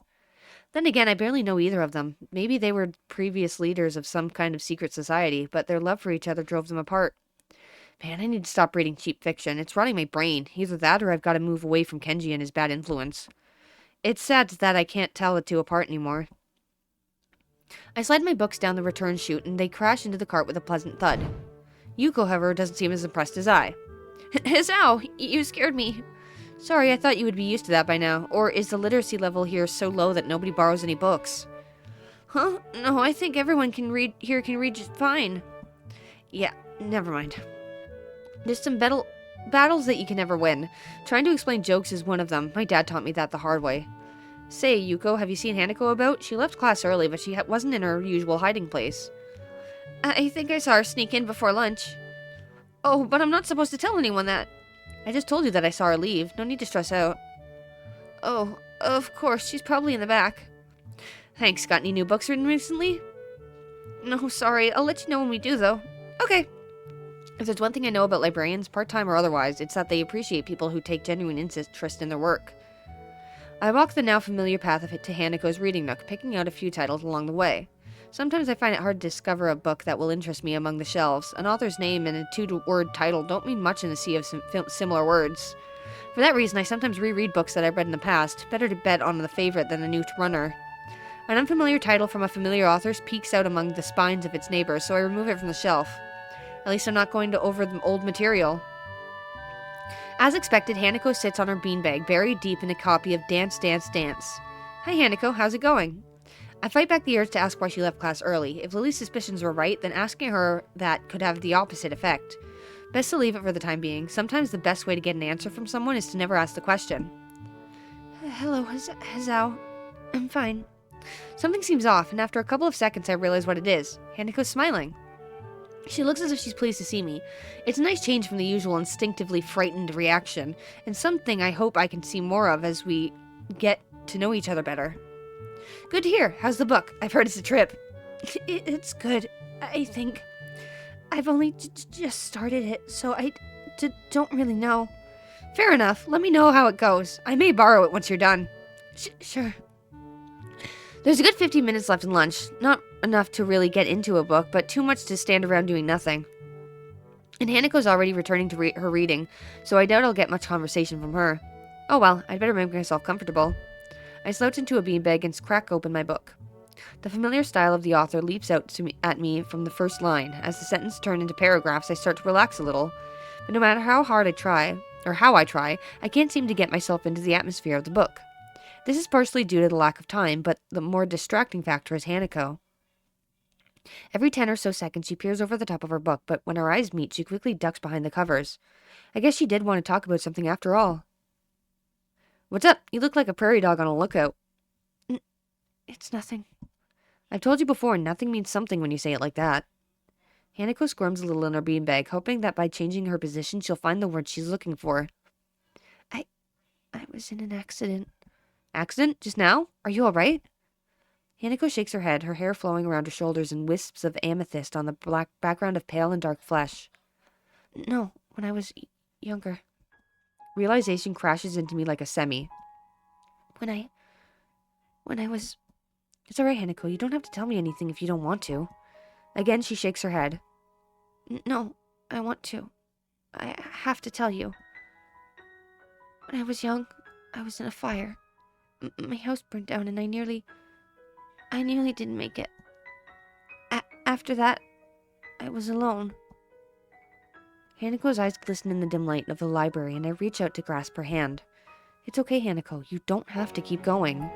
Then again, I barely know either of them. Maybe they were previous leaders of some kind of secret society, but their love for each other drove them apart. Man, I need to stop reading cheap fiction. It's rotting my brain. Either that or I've got to move away from Kenji and his bad influence. It's sad that I can't tell the two apart anymore. I slide my books down the return chute, and they crash into the cart with a pleasant thud. Yuko, however, doesn't seem as impressed as I. Hisao, you scared me. Sorry, I thought you would be used to that by now. Or is the literacy level here so low that nobody borrows any books? Huh? No, I think everyone can read just fine. Yeah, never mind. There's some battles that you can never win. Trying to explain jokes is one of them. My dad taught me that the hard way. Say, Yuko, have you seen Hanako about? She left class early, but she wasn't in her usual hiding place. I think I saw her sneak in before lunch. Oh, but I'm not supposed to tell anyone that. I just told you that I saw her leave. No need to stress out. Oh, of course. She's probably in the back. Thanks. Got any new books written recently? No, sorry. I'll let you know when we do, though. Okay. If there's one thing I know about librarians, part-time or otherwise, it's that they appreciate people who take genuine interest in their work. I walk the now familiar path to Hanako's reading nook, picking out a few titles along the way. Sometimes I find it hard to discover a book that will interest me among the shelves. An author's name and a two-word title don't mean much in a sea of similar words. For that reason, I sometimes reread books that I've read in the past. Better to bet on the favorite than a new runner. An unfamiliar title from a familiar author peeks out among the spines of its neighbors, so I remove it from the shelf. At least I'm not going to over the old material. As expected, Hanako sits on her beanbag, buried deep in a copy of Dance, Dance, Dance. Hi, Hanako. How's it going? I fight back the urge to ask why she left class early. If Lily's suspicions were right, then asking her that could have the opposite effect. Best to leave it for the time being. Sometimes the best way to get an answer from someone is to never ask the question. Hello, Hisao. I'm fine. Something seems off, and after a couple of seconds I realize what it is. Hanako's smiling. She looks as if she's pleased to see me. It's a nice change from the usual instinctively frightened reaction, and something I hope I can see more of as we get to know each other better. Good to hear. How's the book? I've heard it's a trip. It's good, I think. I've only just started it, so I don't really know. Fair enough. Let me know how it goes. I may borrow it once you're done. Sure. There's a good 15 minutes left in lunch. Not enough to really get into a book, but too much to stand around doing nothing. And Hanako's already returning to her reading, so I doubt I'll get much conversation from her. Oh well, I'd better make myself comfortable. I slouch into a beanbag and crack open my book. The familiar style of the author leaps out at me from the first line. As the sentence turns into paragraphs, I start to relax a little. But no matter how hard I try, I can't seem to get myself into the atmosphere of the book. This is partially due to the lack of time, but the more distracting factor is Hanako. Every 10 or so seconds, she peers over the top of her book, but when our eyes meet, she quickly ducks behind the covers. I guess she did want to talk about something after all. What's up? You look like a prairie dog on a lookout. It's nothing. I've told you before, nothing means something when you say it like that. Hanako squirms a little in her beanbag, hoping that by changing her position, she'll find the word she's looking for. I was in an accident. Accident? Just now? Are you all right? Hanako shakes her head, her hair flowing around her shoulders in wisps of amethyst on the black background of pale and dark flesh. No, when I was younger. Realization crashes into me like a semi. When I was... It's all right, Hanako. You don't have to tell me anything if you don't want to. Again, she shakes her head. No, I want to. I have to tell you. When I was young, I was in a fire. My house burned down and I nearly didn't make it. After that, I was alone. Hanako's eyes glisten in the dim light of the library, and I reach out to grasp her hand. It's okay, Hanako. You don't have to keep going.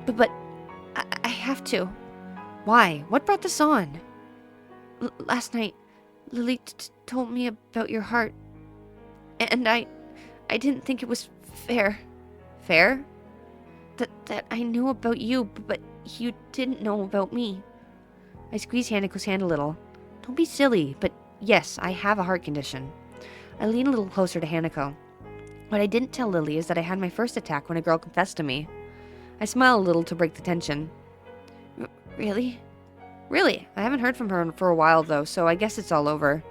But I have to. Why? What brought this on? Last night, Lily told me about your heart, and I didn't think it was fair. Fair? That I knew about you, but you didn't know about me. I squeeze Hanako's hand a little. Don't be silly, but yes, I have a heart condition. I lean a little closer to Hanako. What I didn't tell Lily is that I had my first attack when a girl confessed to me. I smile a little to break the tension. Really? Really? I haven't heard from her for a while, though, so I guess it's all over.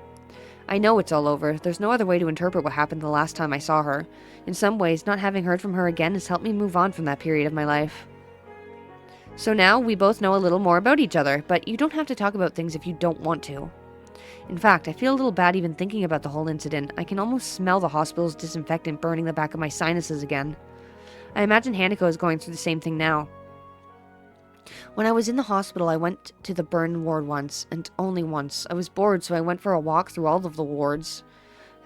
I know it's all over. There's no other way to interpret what happened the last time I saw her. In some ways, not having heard from her again has helped me move on from that period of my life. So now, we both know a little more about each other, but you don't have to talk about things if you don't want to. In fact, I feel a little bad even thinking about the whole incident. I can almost smell the hospital's disinfectant burning the back of my sinuses again. I imagine Hanako is going through the same thing now. When I was in the hospital, I went to the burn ward once, and only once. I was bored, so I went for a walk through all of the wards.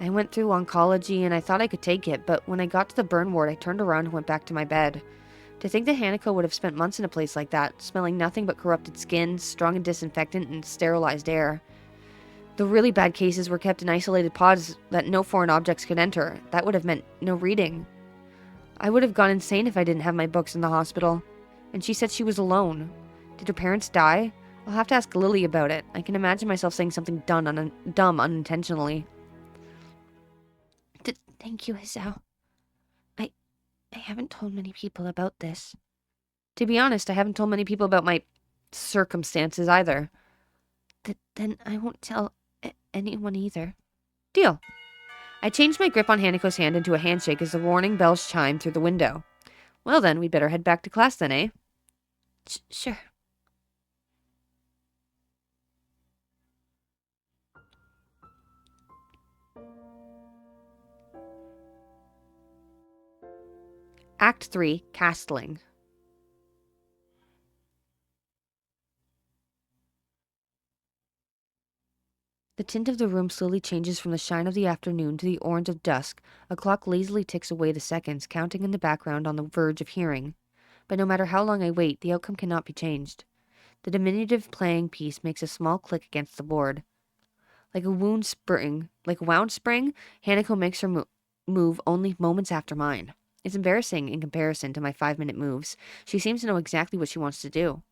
I went through oncology, and I thought I could take it, but when I got to the burn ward, I turned around and went back to my bed. To think that Hanako would have spent months in a place like that, smelling nothing but corrupted skin, strong in disinfectant, and sterilized air. The really bad cases were kept in isolated pods that no foreign objects could enter. That would have meant no reading. I would have gone insane if I didn't have my books in the hospital. And she said she was alone. Did her parents die? I'll have to ask Lily about it. I can imagine myself saying something dumb unintentionally. Thank you, Hisao. I haven't told many people about this. To be honest, I haven't told many people about my circumstances either. Then I won't tell anyone either. Deal. I changed my grip on Hanako's hand into a handshake as the warning bells chimed through the window. Well then, we'd better head back to class then, eh? Sure. Act 3, Castling. The tint of the room slowly changes from the shine of the afternoon to the orange of dusk. A clock lazily ticks away the seconds, counting in the background on the verge of hearing. But no matter how long I wait, the outcome cannot be changed. The diminutive playing piece makes a small click against the board. Like a wound spring, Hanako makes her move only moments after mine. It's embarrassing in comparison to my 5-minute moves. She seems to know exactly what she wants to do.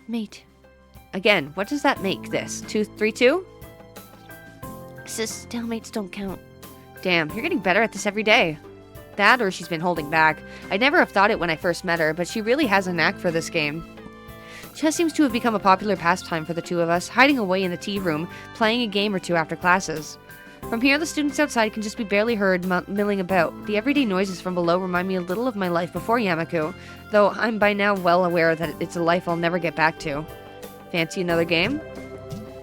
Mate. Again, what does that make this? 2-3-2? Stalemates don't count. Damn, you're getting better at this every day. That or she's been holding back. I'd never have thought it when I first met her, but she really has a knack for this game. Chess seems to have become a popular pastime for the two of us, hiding away in the tea room, playing a game or two after classes. From here, the students outside can just be barely heard milling about. The everyday noises from below remind me a little of my life before Yamaku, though I'm by now well aware that it's a life I'll never get back to. Fancy another game?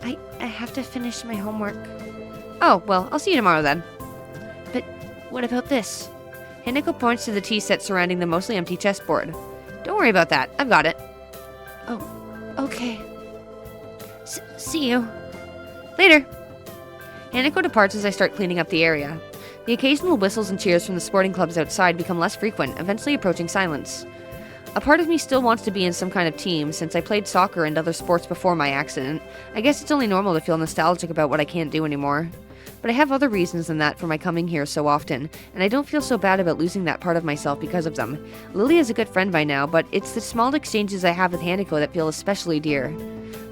I have to finish my homework. Oh, well, I'll see you tomorrow then. But what about this? Hanako points to the tea set surrounding the mostly empty chessboard. Don't worry about that. I've got it. Oh, okay. See you. Later. Hanako departs as I start cleaning up the area. The occasional whistles and cheers from the sporting clubs outside become less frequent, eventually approaching silence. A part of me still wants to be in some kind of team, since I played soccer and other sports before my accident. I guess it's only normal to feel nostalgic about what I can't do anymore. But I have other reasons than that for my coming here so often, and I don't feel so bad about losing that part of myself because of them. Lily is a good friend by now, but it's the small exchanges I have with Hanako that feel especially dear.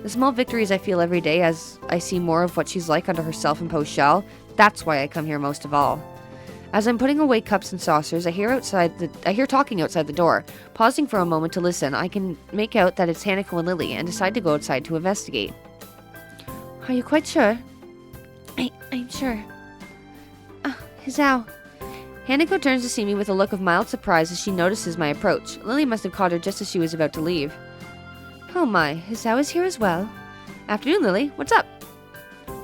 The small victories I feel every day as I see more of what she's like under her self-imposed shell, that's why I come here most of all. As I'm putting away cups and saucers, I hear talking outside the door. Pausing for a moment to listen, I can make out that it's Hanako and Lily and decide to go outside to investigate. Are you quite sure? I'm sure. Hizao. Hanako turns to see me with a look of mild surprise as she notices my approach. Lily must have caught her just as she was about to leave. Oh my, Hizao is here as well. Afternoon, Lily. What's up?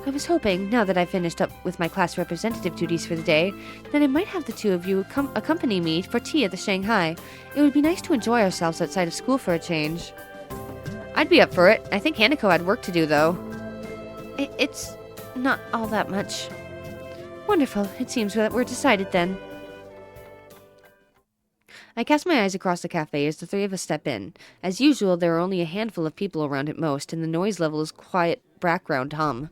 I was hoping, now that I've finished up with my class representative duties for the day, that I might have the two of you accompany me for tea at the Shanghai. It would be nice to enjoy ourselves outside of school for a change. I'd be up for it. I think Hanako had work to do, though. It's not all that much. Wonderful. It seems that we're decided then. I cast my eyes across the cafe as the three of us step in. As usual, there are only a handful of people around at most, and the noise level is quiet background hum.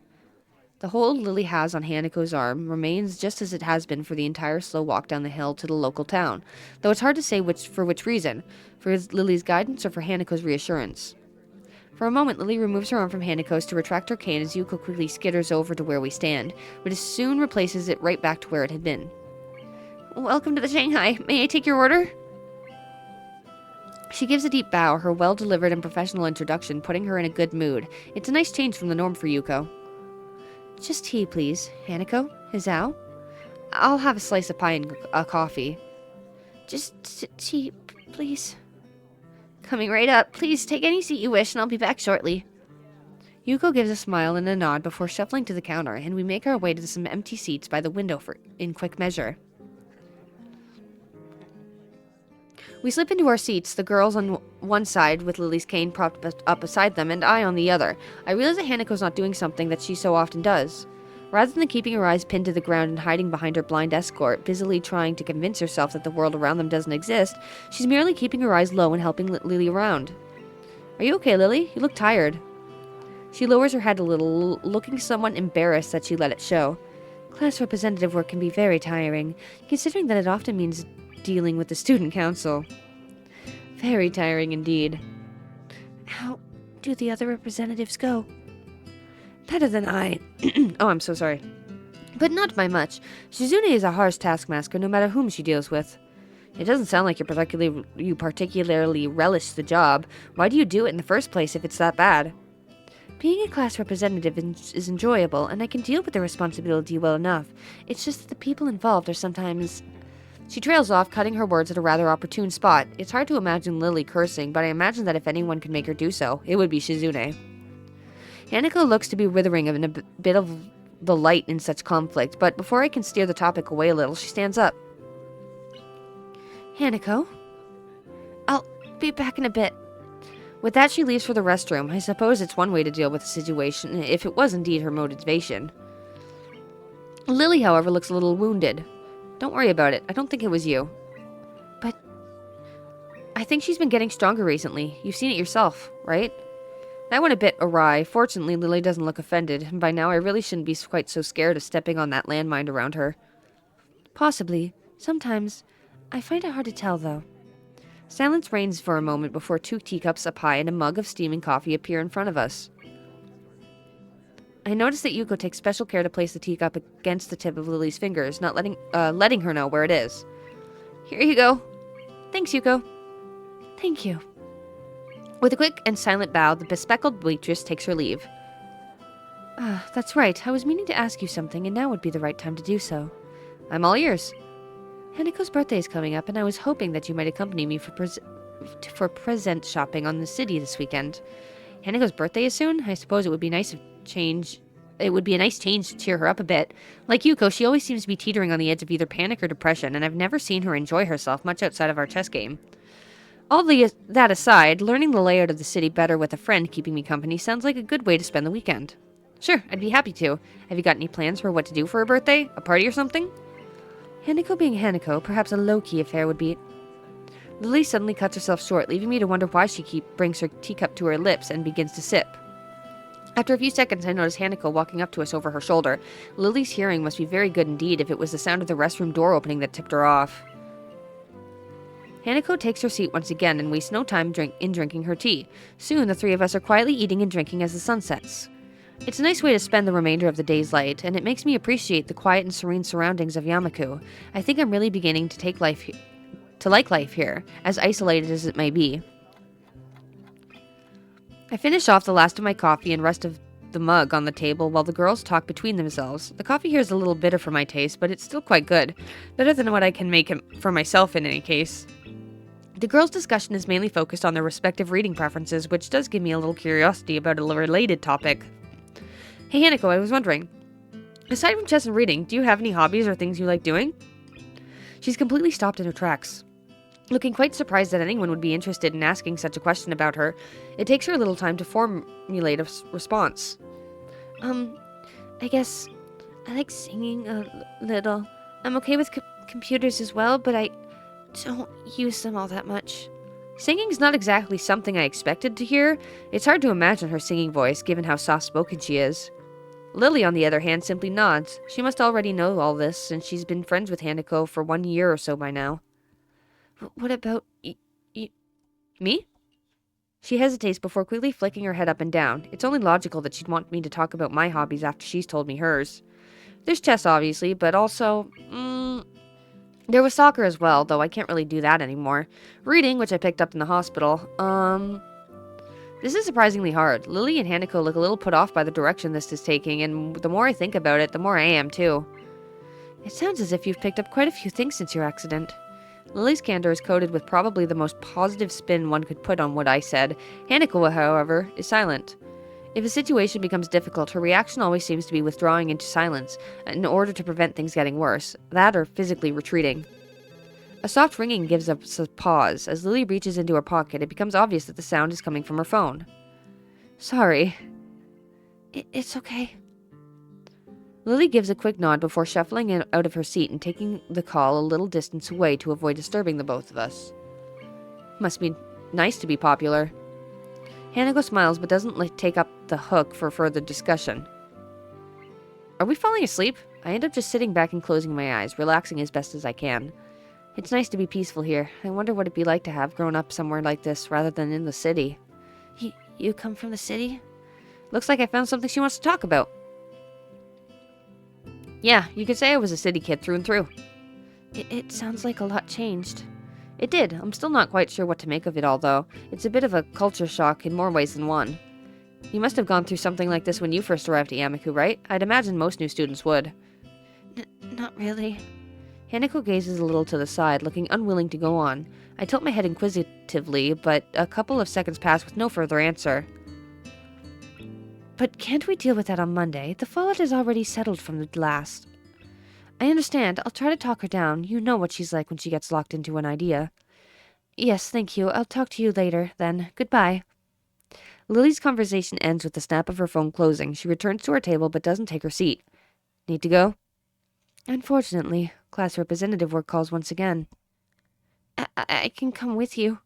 The hold Lily has on Hanako's arm remains just as it has been for the entire slow walk down the hill to the local town, though it's hard to say for which reason, for Lily's guidance or for Hanako's reassurance. For a moment, Lily removes her arm from Hanako's to retract her cane as Yuko quickly skitters over to where we stand, but as soon replaces it right back to where it had been. Welcome to the Shanghai. May I take your order? She gives a deep bow, her well-delivered and professional introduction putting her in a good mood. It's a nice change from the norm for Yuko. Just tea, please. Hanako? Hizao? I'll have a slice of pie and a coffee. Just tea, please. Coming right up. Please take any seat you wish, and I'll be back shortly. Yuko gives a smile and a nod before shuffling to the counter, and we make our way to some empty seats by the window in quick measure. We slip into our seats, the girls on one side with Lily's cane propped up beside them, and I on the other. I realize that Hanako's not doing something that she so often does. Rather than keeping her eyes pinned to the ground and hiding behind her blind escort, busily trying to convince herself that the world around them doesn't exist, she's merely keeping her eyes low and helping Lily around. Are you okay, Lily? You look tired. She lowers her head a little, looking somewhat embarrassed that she let it show. Class representative work can be very tiring, considering that it often means dealing with the student council. Very tiring indeed. How do the other representatives go? Better than I. Oh, I'm so sorry. But not by much. Shizune is a harsh taskmaster no matter whom she deals with. It doesn't sound like you particularly relish the job. Why do you do it in the first place if it's that bad? Being a class representative is enjoyable, and I can deal with the responsibility well enough. It's just that the people involved are sometimes... She trails off, cutting her words at a rather opportune spot. It's hard to imagine Lily cursing, but I imagine that if anyone could make her do so, it would be Shizune. Hanako looks to be withering in a bit of the light in such conflict, but before I can steer the topic away a little, she stands up. Hanako? I'll be back in a bit. With that, she leaves for the restroom. I suppose it's one way to deal with the situation, if it was indeed her motivation. Lily, however, looks a little wounded. Don't worry about it. I don't think it was you. But I think she's been getting stronger recently. You've seen it yourself, right? That went a bit awry. Fortunately, Lily doesn't look offended, and by now I really shouldn't be quite so scared of stepping on that landmine around her. Possibly. Sometimes. I find it hard to tell, though. Silence reigns for a moment before 2 teacups, a pie, and a mug of steaming coffee appear in front of us. I notice that Yuko takes special care to place the teacup against the tip of Lily's fingers, not letting her know where it is. Here you go. Thanks, Yuko. Thank you. With a quick and silent bow, the bespectacled waitress takes her leave. Ah, that's right. I was meaning to ask you something, and now would be the right time to do so. I'm all ears. Hanako's birthday is coming up, and I was hoping that you might accompany me for present shopping on the city this weekend. Hanako's birthday is soon? I suppose it would be a nice change to cheer her up a bit. Like Yuko, she always seems to be teetering on the edge of either panic or depression, and I've never seen her enjoy herself much outside of our chess game. All that aside, learning the layout of the city better with a friend keeping me company sounds like a good way to spend the weekend. Sure, I'd be happy to. Have you got any plans for what to do for her birthday? A party or something? Hanako being Hanako, perhaps a low-key affair would be... Lily suddenly cuts herself short, leaving me to wonder why she brings her teacup to her lips and begins to sip. After a few seconds, I notice Hanako walking up to us over her shoulder. Lily's hearing must be very good indeed if it was the sound of the restroom door opening that tipped her off. Hanako takes her seat once again and wastes no time in drinking her tea. Soon, the three of us are quietly eating and drinking as the sun sets. It's a nice way to spend the remainder of the day's light, and it makes me appreciate the quiet and serene surroundings of Yamaku. I think I'm really beginning to like life here, as isolated as it may be. I finish off the last of my coffee and rest of the mug on the table while the girls talk between themselves. The coffee here is a little bitter for my taste, but it's still quite good. Better than what I can make for myself in any case. The girls' discussion is mainly focused on their respective reading preferences, which does give me a little curiosity about a related topic. Hey Hanako, I was wondering, aside from chess and reading, do you have any hobbies or things you like doing? She's completely stopped in her tracks. Looking quite surprised that anyone would be interested in asking such a question about her, it takes her a little time to formulate a response. I guess I like singing a little. I'm okay with computers as well, but I don't use them all that much. Singing's not exactly something I expected to hear. It's hard to imagine her singing voice, given how soft-spoken she is. Lily, on the other hand, simply nods. She must already know all this, since she's been friends with Hanako for 1 year or so by now. What about Me? She hesitates before quickly flicking her head up and down. It's only logical that she'd want me to talk about my hobbies after she's told me hers. There's chess, obviously, but also, there was soccer as well, though I can't really do that anymore. Reading, which I picked up in the hospital. This is surprisingly hard. Lily and Hanako look a little put off by the direction this is taking, and the more I think about it, the more I am, too. It sounds as if you've picked up quite a few things since your accident. Lily's candor is coated with probably the most positive spin one could put on what I said. Hanako, however, is silent. If a situation becomes difficult, her reaction always seems to be withdrawing into silence, in order to prevent things getting worse. That or physically retreating. A soft ringing gives us a pause. As Lily reaches into her pocket, it becomes obvious that the sound is coming from her phone. Sorry. It's okay. Lily gives a quick nod before shuffling out of her seat and taking the call a little distance away to avoid disturbing the both of us. Must be nice to be popular. Hanako smiles but doesn't take up the hook for further discussion. Are we falling asleep? I end up just sitting back and closing my eyes, relaxing as best as I can. It's nice to be peaceful here. I wonder what it'd be like to have grown up somewhere like this rather than in the city. You come from the city? Looks like I found something she wants to talk about. Yeah, you could say I was a city kid through and through. It sounds like a lot changed. It did. I'm still not quite sure what to make of it all, though. It's a bit of a culture shock in more ways than one. You must have gone through something like this when you first arrived at Yamaku, right? I'd imagine most new students would. Not really. Hanako gazes a little to the side, looking unwilling to go on. I tilt my head inquisitively, but a couple of seconds pass with no further answer. But can't we deal with that on Monday? The fallout is already settled from the last. I understand. I'll try to talk her down. You know what she's like when she gets locked into an idea. Yes, thank you. I'll talk to you later, then. Goodbye. Lily's conversation ends with the snap of her phone closing. She returns to her table but doesn't take her seat. Need to go? Unfortunately, class representative work calls once again. I can come with you.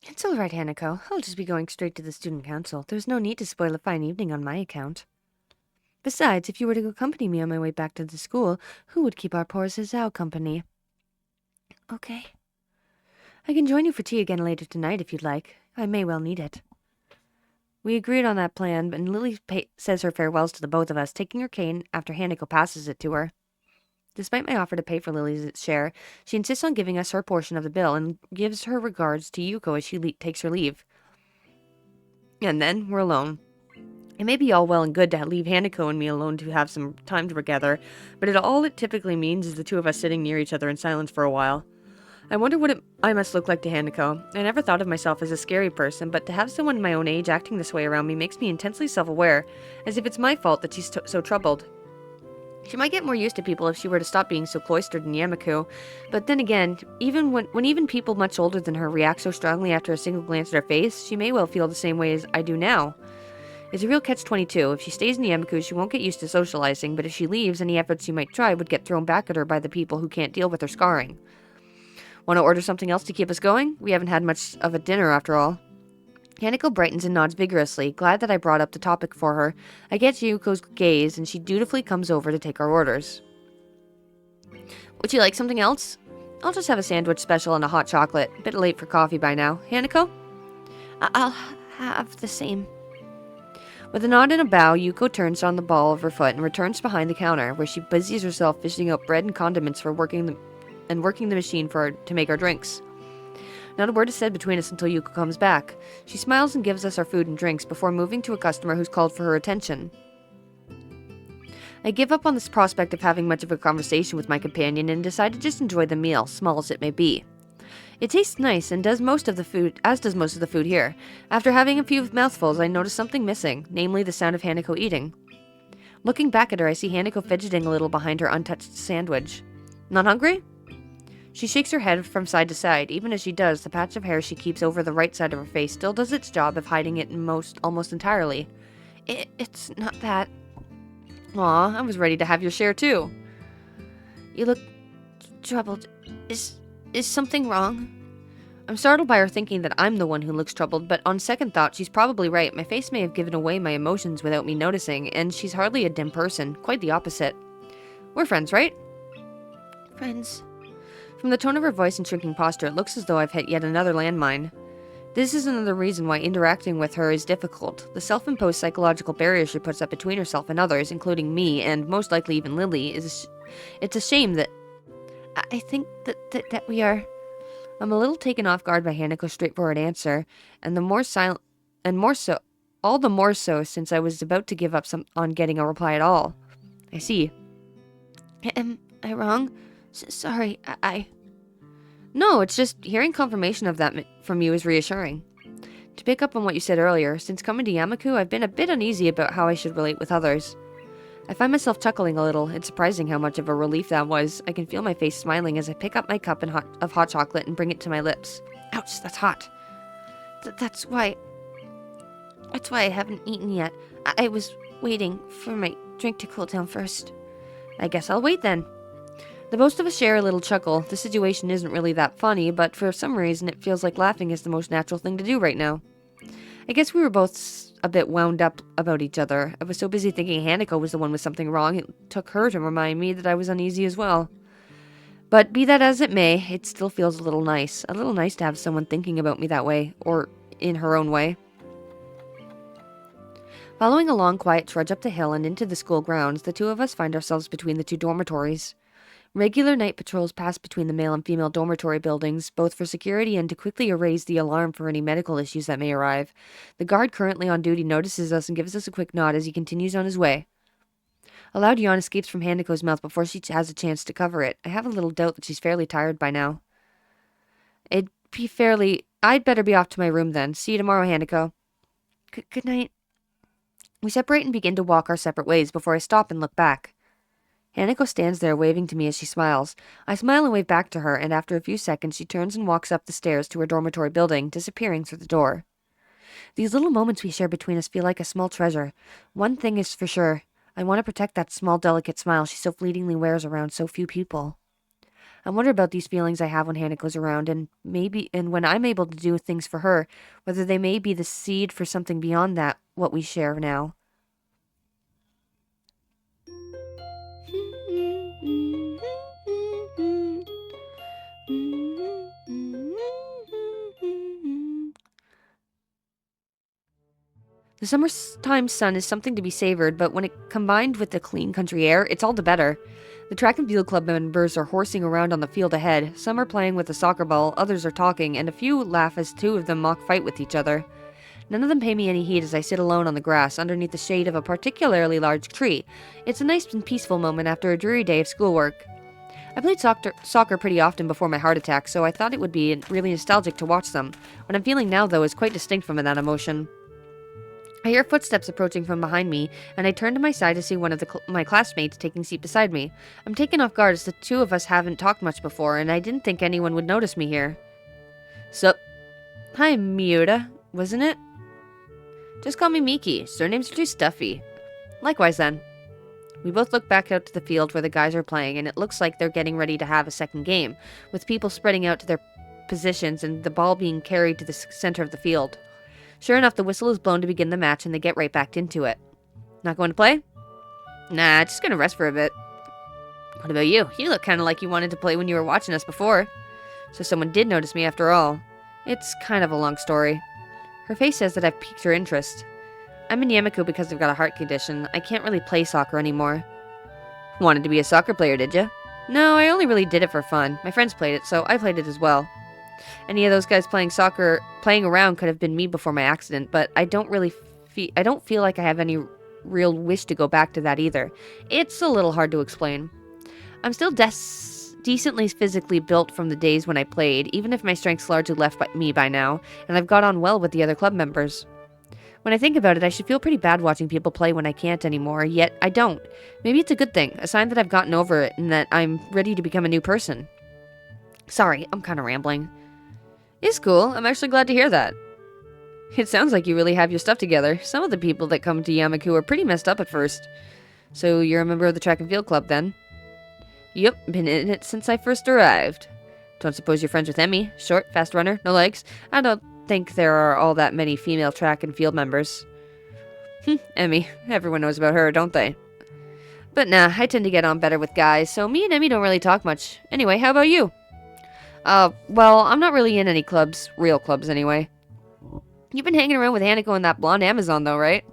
It's all right, Hanako. I'll just be going straight to the student council. There's no need to spoil a fine evening on my account. Besides, if you were to accompany me on my way back to the school, who would keep our poor Zizao company? Okay. I can join you for tea again later tonight if you'd like. I may well need it. We agreed on that plan, and Lily says her farewells to the both of us, taking her cane after Hanako passes it to her. Despite my offer to pay for Lily's share, she insists on giving us her portion of the bill and gives her regards to Yuko as she takes her leave. And then we're alone. It may be all well and good to leave Hanako and me alone to have some time together, but all it typically means is the two of us sitting near each other in silence for a while. I wonder what I must look like to Hanako. I never thought of myself as a scary person, but to have someone my own age acting this way around me makes me intensely self-aware, as if it's my fault that she's so troubled. She might get more used to people if she were to stop being so cloistered in Yamaku, but then again, even when even people much older than her react so strongly after a single glance at her face, she may well feel the same way as I do now. It's a real catch-22. If she stays in Yamaku, she won't get used to socializing, but if she leaves, any efforts she might try would get thrown back at her by the people who can't deal with her scarring. Want to order something else to keep us going? We haven't had much of a dinner after all. Hanako brightens and nods vigorously, glad that I brought up the topic for her. I get Yuko's gaze, and she dutifully comes over to take our orders. Would you like something else? I'll just have a sandwich special and a hot chocolate. A bit late for coffee by now. Hanako? I'll have the same. With a nod and a bow, Yuko turns on the ball of her foot and returns behind the counter, where she busies herself fishing out bread and condiments for working the machine to make our drinks. Not a word is said between us until Yuko comes back. She smiles and gives us our food and drinks before moving to a customer who's called for her attention. I give up on this prospect of having much of a conversation with my companion and decide to just enjoy the meal, small as it may be. It tastes nice and does most of the food here. After having a few mouthfuls, I notice something missing, namely the sound of Hanako eating. Looking back at her, I see Hanako fidgeting a little behind her untouched sandwich. Not hungry? She shakes her head from side to side. Even as she does, the patch of hair she keeps over the right side of her face still does its job of hiding it almost entirely. It's not that. Aw, I was ready to have your share too. You look troubled. Is something wrong? I'm startled by her thinking that I'm the one who looks troubled, but on second thought, she's probably right. My face may have given away my emotions without me noticing, and she's hardly a dim person. Quite the opposite. We're friends, right? Friends. From the tone of her voice and shrinking posture, it looks as though I've hit yet another landmine. This is another reason why interacting with her is difficult. The self-imposed psychological barrier she puts up between herself and others, including me, and most likely even Lily, it's a shame that... I think that we are... I'm a little taken off guard by Hanako's straightforward answer, and all the more so since I was about to give up on getting a reply at all. I see. Am I wrong? Sorry, No, it's just hearing confirmation of that from you is reassuring. To pick up on what you said earlier, since coming to Yamaku, I've been a bit uneasy about how I should relate with others. I find myself chuckling a little. It's surprising how much of a relief that was. I can feel my face smiling as I pick up my cup of hot chocolate and bring it to my lips. Ouch, that's hot. That's why I haven't eaten yet. I was waiting for my drink to cool down first. I guess I'll wait then. The both of us share a little chuckle. The situation isn't really that funny, but for some reason it feels like laughing is the most natural thing to do right now. I guess we were both a bit wound up about each other. I was so busy thinking Hanako was the one with something wrong, it took her to remind me that I was uneasy as well. But be that as it may, it still feels a little nice. A little nice to have someone thinking about me that way, or in her own way. Following a long, quiet trudge up the hill and into the school grounds, the two of us find ourselves between the two dormitories. Regular night patrols pass between the male and female dormitory buildings, both for security and to quickly raise the alarm for any medical issues that may arrive. The guard currently on duty notices us and gives us a quick nod as he continues on his way. A loud yawn escapes from Hanako's mouth before she has a chance to cover it. I have a little doubt that she's fairly tired by now. I'd better be off to my room then. See you tomorrow, Hanako. Good night. We separate and begin to walk our separate ways before I stop and look back. Hanako stands there waving to me as she smiles. I smile and wave back to her, and after a few seconds she turns and walks up the stairs to her dormitory building, disappearing through the door. These little moments we share between us feel like a small treasure. One thing is for sure. I want to protect that small, delicate smile she so fleetingly wears around so few people. I wonder about these feelings I have when Hanako's around, and when I'm able to do things for her, whether they may be the seed for something beyond that, what we share now. The summertime sun is something to be savored, but when it combined with the clean country air, it's all the better. The track and field club members are horsing around on the field ahead. Some are playing with a soccer ball, others are talking, and a few laugh as two of them mock fight with each other. None of them pay me any heed as I sit alone on the grass underneath the shade of a particularly large tree. It's a nice and peaceful moment after a dreary day of schoolwork. I played soccer pretty often before my heart attack, so I thought it would be really nostalgic to watch them. What I'm feeling now, though, is quite distinct from that emotion. I hear footsteps approaching from behind me, and I turn to my side to see one of my classmates taking a seat beside me. I'm taken off guard as the two of us haven't talked much before, and I didn't think anyone would notice me here. Sup? Hi, Miura, wasn't it? Just call me Miki. Surnames are too stuffy. Likewise, then. We both look back out to the field where the guys are playing, and it looks like they're getting ready to have a second game, with people spreading out to their positions and the ball being carried to the center of the field. Sure enough, the whistle is blown to begin the match, and they get right back into it. Not going to play? Nah, just gonna rest for a bit. What about you? You look kind of like you wanted to play when you were watching us before. So someone did notice me after all. It's kind of a long story. Her face says that I've piqued her interest. I'm in Yamaku because I've got a heart condition. I can't really play soccer anymore. Wanted to be a soccer player, did you? No, I only really did it for fun. My friends played it, so I played it as well. Any of those guys playing around could have been me before my accident, but I don't feel like I have any real wish to go back to that either. It's a little hard to explain. I'm still decently physically built from the days when I played, even if my strength's largely left me by now, and I've got on well with the other club members. When I think about it, I should feel pretty bad watching people play when I can't anymore, yet I don't. Maybe it's a good thing, a sign that I've gotten over it and that I'm ready to become a new person. Sorry, I'm kind of rambling. It's cool. I'm actually glad to hear that. It sounds like you really have your stuff together. Some of the people that come to Yamaku are pretty messed up at first. So you're a member of the track and field club then? Yep, been in it since I first arrived. Don't suppose you're friends with Emmy? Short, fast runner, no legs? I don't think there are all that many female track and field members. Emmy. Everyone knows about her, don't they? But nah, I tend to get on better with guys, so me and Emmy don't really talk much. Anyway, how about you? Well, I'm not really in any clubs. Real clubs, anyway. You've been hanging around with Hanako and that blonde Amazon, though, right?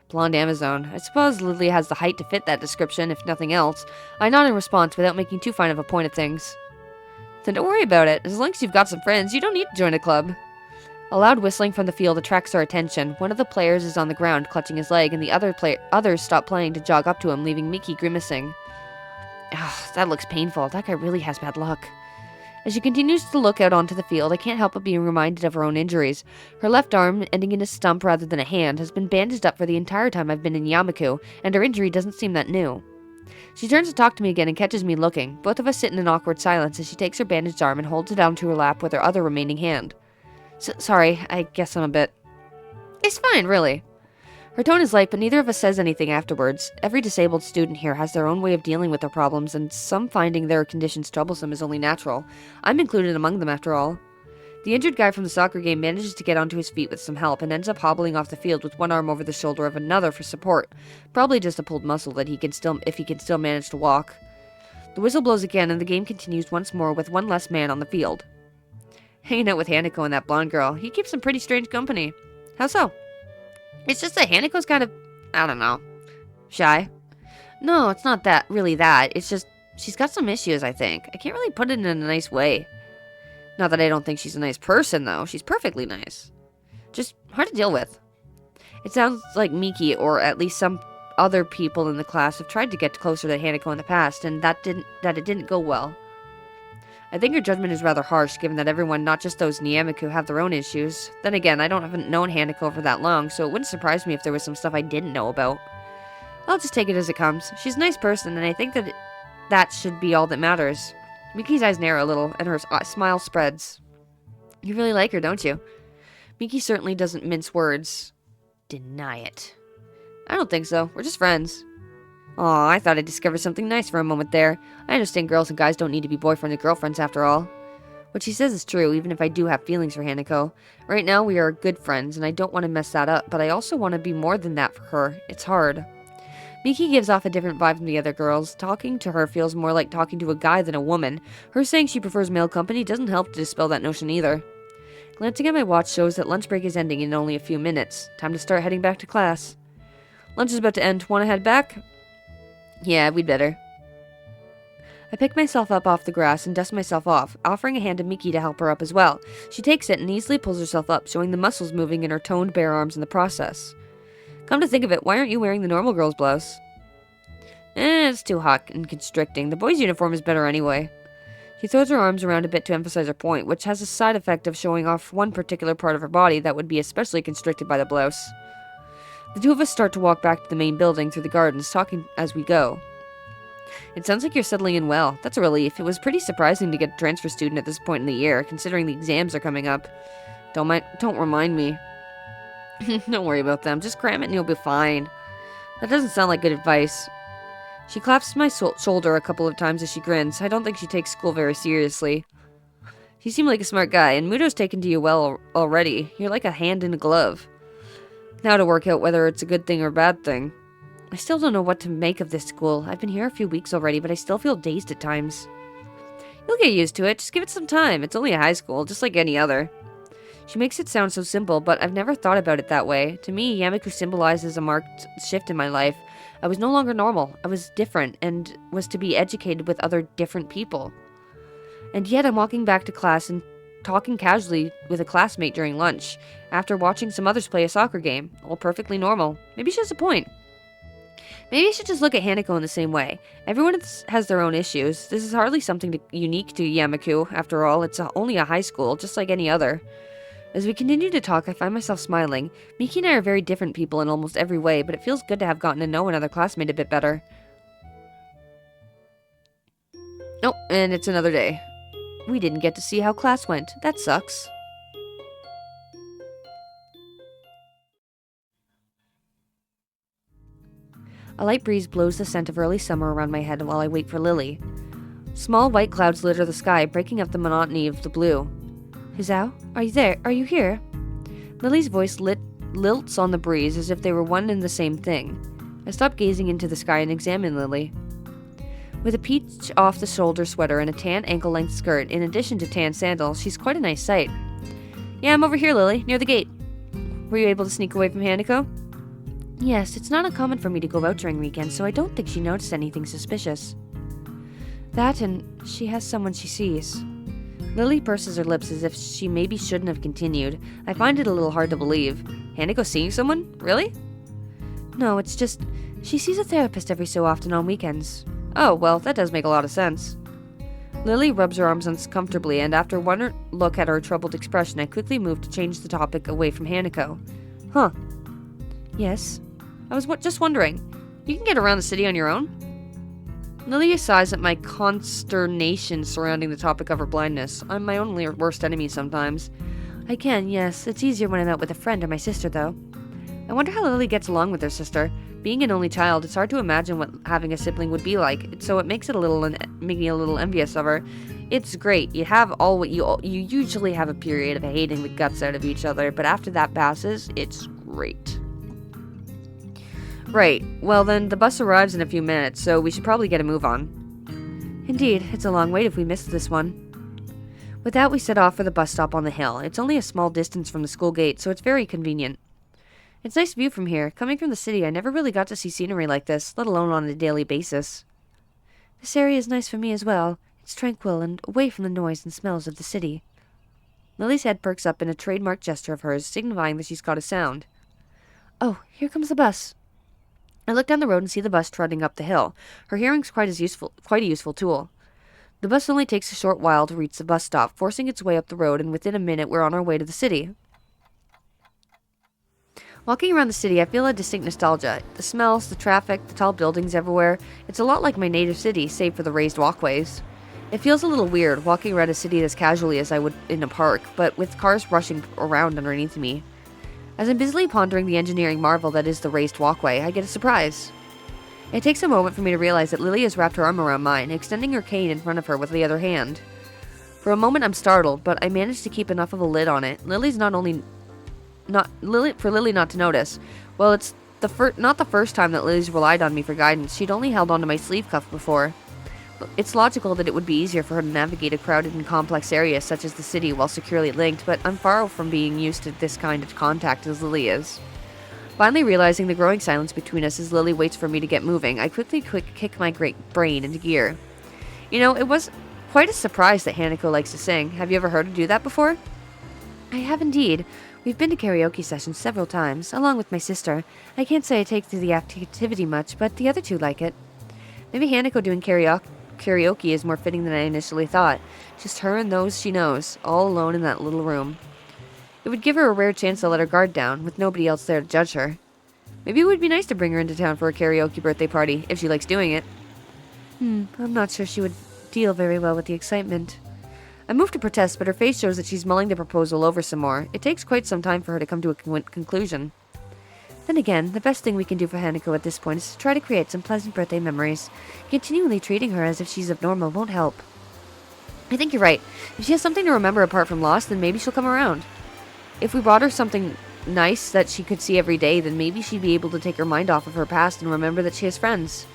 Blonde Amazon. I suppose Lily has the height to fit that description, if nothing else. I nod in response without making too fine of a point of things. Then don't worry about it. As long as you've got some friends, you don't need to join a club. A loud whistling from the field attracts our attention. One of the players is on the ground, clutching his leg, and the others stop playing to jog up to him, leaving Miki grimacing. That looks painful. That guy really has bad luck. As she continues to look out onto the field, I can't help but being reminded of her own injuries. Her left arm, ending in a stump rather than a hand, has been bandaged up for the entire time I've been in Yamaku, and her injury doesn't seem that new. She turns to talk to me again and catches me looking. Both of us sit in an awkward silence as she takes her bandaged arm and holds it onto her lap with her other remaining hand. Sorry, I guess I'm a bit... It's fine, really. Her tone is light, but neither of us says anything afterwards. Every disabled student here has their own way of dealing with their problems, and some finding their conditions troublesome is only natural. I'm included among them, after all. The injured guy from the soccer game manages to get onto his feet with some help and ends up hobbling off the field with one arm over the shoulder of another for support. Probably just a pulled muscle that he can still manage to walk. The whistle blows again, and the game continues once more with one less man on the field. Hanging out with Hanako and that blonde girl. He keeps some pretty strange company. How so? It's just that Hanako's kind of, I don't know, shy. No, it's not really that. It's just, she's got some issues, I think. I can't really put it in a nice way. Not that I don't think she's a nice person, though. She's perfectly nice. Just hard to deal with. It sounds like Miki, or at least some other people in the class, have tried to get closer to Hanako in the past, and that it didn't go well. I think her judgment is rather harsh, given that everyone, not just those in Yamaku, have their own issues. Then again, I haven't known Hanako for that long, so it wouldn't surprise me if there was some stuff I didn't know about. I'll just take it as it comes. She's a nice person, and I think that should be all that matters. Miki's eyes narrow a little, and her smile spreads. You really like her, don't you? Miki certainly doesn't mince words. Deny it. I don't think so. We're just friends. Aw, I thought I discovered something nice for a moment there. I understand girls and guys don't need to be boyfriends and girlfriends after all. What she says is true, even if I do have feelings for Hanako. Right now, we are good friends, and I don't want to mess that up, but I also want to be more than that for her. It's hard. Miki gives off a different vibe from the other girls. Talking to her feels more like talking to a guy than a woman. Her saying she prefers male company doesn't help to dispel that notion either. Glancing at my watch shows that lunch break is ending in only a few minutes. Time to start heading back to class. Lunch is about to end. Want to head back? Yeah, we'd better. I pick myself up off the grass and dust myself off, offering a hand to Miki to help her up as well. She takes it and easily pulls herself up, showing the muscles moving in her toned bare arms in the process. Come to think of it, why aren't you wearing the normal girl's blouse? It's too hot and constricting. The boy's uniform is better anyway. She throws her arms around a bit to emphasize her point, which has a side effect of showing off one particular part of her body that would be especially constricted by the blouse. The two of us start to walk back to the main building through the gardens, talking as we go. It sounds like you're settling in well. That's a relief. It was pretty surprising to get a transfer student at this point in the year, considering the exams are coming up. Don't remind me. Don't worry about them. Just cram it and you'll be fine. That doesn't sound like good advice. She claps my shoulder a couple of times as she grins. I don't think she takes school very seriously. You seem like a smart guy, and Muto's taken to you well already. You're like a hand in a glove. Now to work out whether it's a good thing or a bad thing. I still don't know what to make of this school. I've been here a few weeks already, but I still feel dazed at times. You'll get used to it. Just give it some time. It's only a high school, just like any other. She makes it sound so simple, but I've never thought about it that way. To me, Yamaku symbolizes a marked shift in my life. I was no longer normal. I was different and was to be educated with other different people. And yet I'm walking back to class and talking casually with a classmate during lunch, after watching some others play a soccer game. All perfectly normal. Maybe she has a point. Maybe I should just look at Hanako in the same way. Everyone has their own issues. This is hardly something unique to Yamaku. After all, it's only a high school, just like any other. As we continue to talk, I find myself smiling. Miki and I are very different people in almost every way, but it feels good to have gotten to know another classmate a bit better. Oh, and it's another day. We didn't get to see how class went. That sucks. A light breeze blows the scent of early summer around my head while I wait for Lily. Small white clouds litter the sky, breaking up the monotony of the blue. Hizao, are you there? Are you here? Lily's voice lilts on the breeze as if they were one and the same thing. I stop gazing into the sky and examine Lily. With a peach off-the-shoulder sweater and a tan ankle-length skirt, in addition to tan sandals, she's quite a nice sight. Yeah, I'm over here, Lily, near the gate. Were you able to sneak away from Hanako? Yes, it's not uncommon for me to go out during weekends, so I don't think she noticed anything suspicious. That and she has someone she sees. Lily purses her lips as if she maybe shouldn't have continued. I find it a little hard to believe. Hanako seeing someone? Really? No, it's just, she sees a therapist every so often on weekends. Oh, well, that does make a lot of sense. Lily rubs her arms uncomfortably, and after one look at her troubled expression, I quickly move to change the topic away from Hanako. Huh. Yes? I was just wondering. You can get around the city on your own? Lily sighs at my consternation surrounding the topic of her blindness. I'm my only worst enemy sometimes. I can, yes. It's easier when I'm out with a friend or my sister, though. I wonder how Lily gets along with her sister. Being an only child, it's hard to imagine what having a sibling would be like, so it makes me a little envious of her. It's great. You have all what you usually have a period of hating the guts out of each other, but after that passes, it's great. Right. Well then, the bus arrives in a few minutes, so we should probably get a move on. Indeed, it's a long wait if we miss this one. With that, we set off for the bus stop on the hill. It's only a small distance from the school gate, so it's very convenient. It's a nice view from here. Coming from the city, I never really got to see scenery like this, let alone on a daily basis. This area is nice for me as well. It's tranquil and away from the noise and smells of the city. Lily's head perks up in a trademark gesture of hers, signifying that she's got a sound. Oh, here comes the bus. I look down the road and see the bus trotting up the hill. Her hearing's quite a useful tool. The bus only takes a short while to reach the bus stop, forcing its way up the road, and within a minute we're on our way to the city. Walking around the city, I feel a distinct nostalgia. The smells, the traffic, the tall buildings everywhere. It's a lot like my native city, save for the raised walkways. It feels a little weird, walking around a city as casually as I would in a park, but with cars rushing around underneath me. As I'm busily pondering the engineering marvel that is the raised walkway, I get a surprise. It takes a moment for me to realize that Lily has wrapped her arm around mine, extending her cane in front of her with the other hand. For a moment I'm startled, but I manage to keep enough of a lid on it. Lily not to notice. Well, it's not the first time that Lily's relied on me for guidance. She'd only held onto my sleeve cuff before. It's logical that it would be easier for her to navigate a crowded and complex area such as the city while securely linked, but I'm far from being used to this kind of contact as Lily is. Finally realizing the growing silence between us as Lily waits for me to get moving, I quickly kick my great brain into gear. You know, it was quite a surprise that Hanako likes to sing. Have you ever heard her do that before? I have indeed. We've been to karaoke sessions several times, along with my sister. I can't say I take to the activity much, but the other two like it. Maybe Hanako doing karaoke is more fitting than I initially thought. Just her and those she knows, all alone in that little room. It would give her a rare chance to let her guard down, with nobody else there to judge her. Maybe it would be nice to bring her into town for a karaoke birthday party, if she likes doing it. I'm not sure she would deal very well with the excitement. I move to protest, but her face shows that she's mulling the proposal over some more. It takes quite some time for her to come to a conclusion. Then again, the best thing we can do for Hanako at this point is to try to create some pleasant birthday memories. Continually treating her as if she's abnormal won't help. I think you're right. If she has something to remember apart from loss, then maybe she'll come around. If we brought her something nice that she could see every day, then maybe she'd be able to take her mind off of her past and remember that she has friends.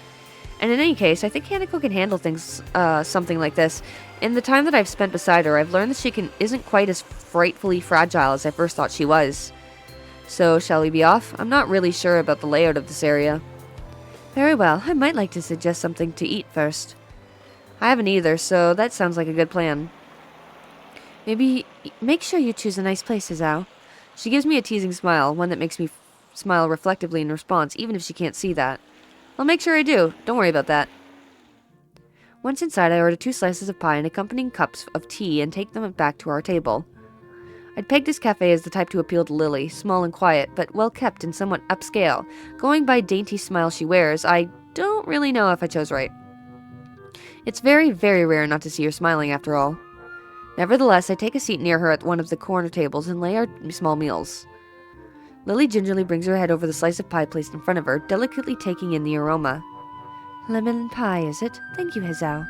And in any case, I think Hanako can handle things, something like this. In the time that I've spent beside her, I've learned that she isn't quite as frightfully fragile as I first thought she was. So, shall we be off? I'm not really sure about the layout of this area. Very well, I might like to suggest something to eat first. I haven't either, so that sounds like a good plan. Maybe make sure you choose a nice place, Hizao. She gives me a teasing smile, one that makes me smile reflectively in response, even if she can't see that. I'll make sure I do. Don't worry about that. Once inside, I order 2 slices of pie and accompanying cups of tea and take them back to our table. I'd peg this cafe as the type to appeal to Lily, small and quiet, but well kept and somewhat upscale. Going by dainty smile she wears, I don't really know if I chose right. It's very, very rare not to see her smiling after all. Nevertheless, I take a seat near her at one of the corner tables and lay our small meals. Lily gingerly brings her head over the slice of pie placed in front of her, delicately taking in the aroma. Lemon pie, is it? Thank you, Hizao.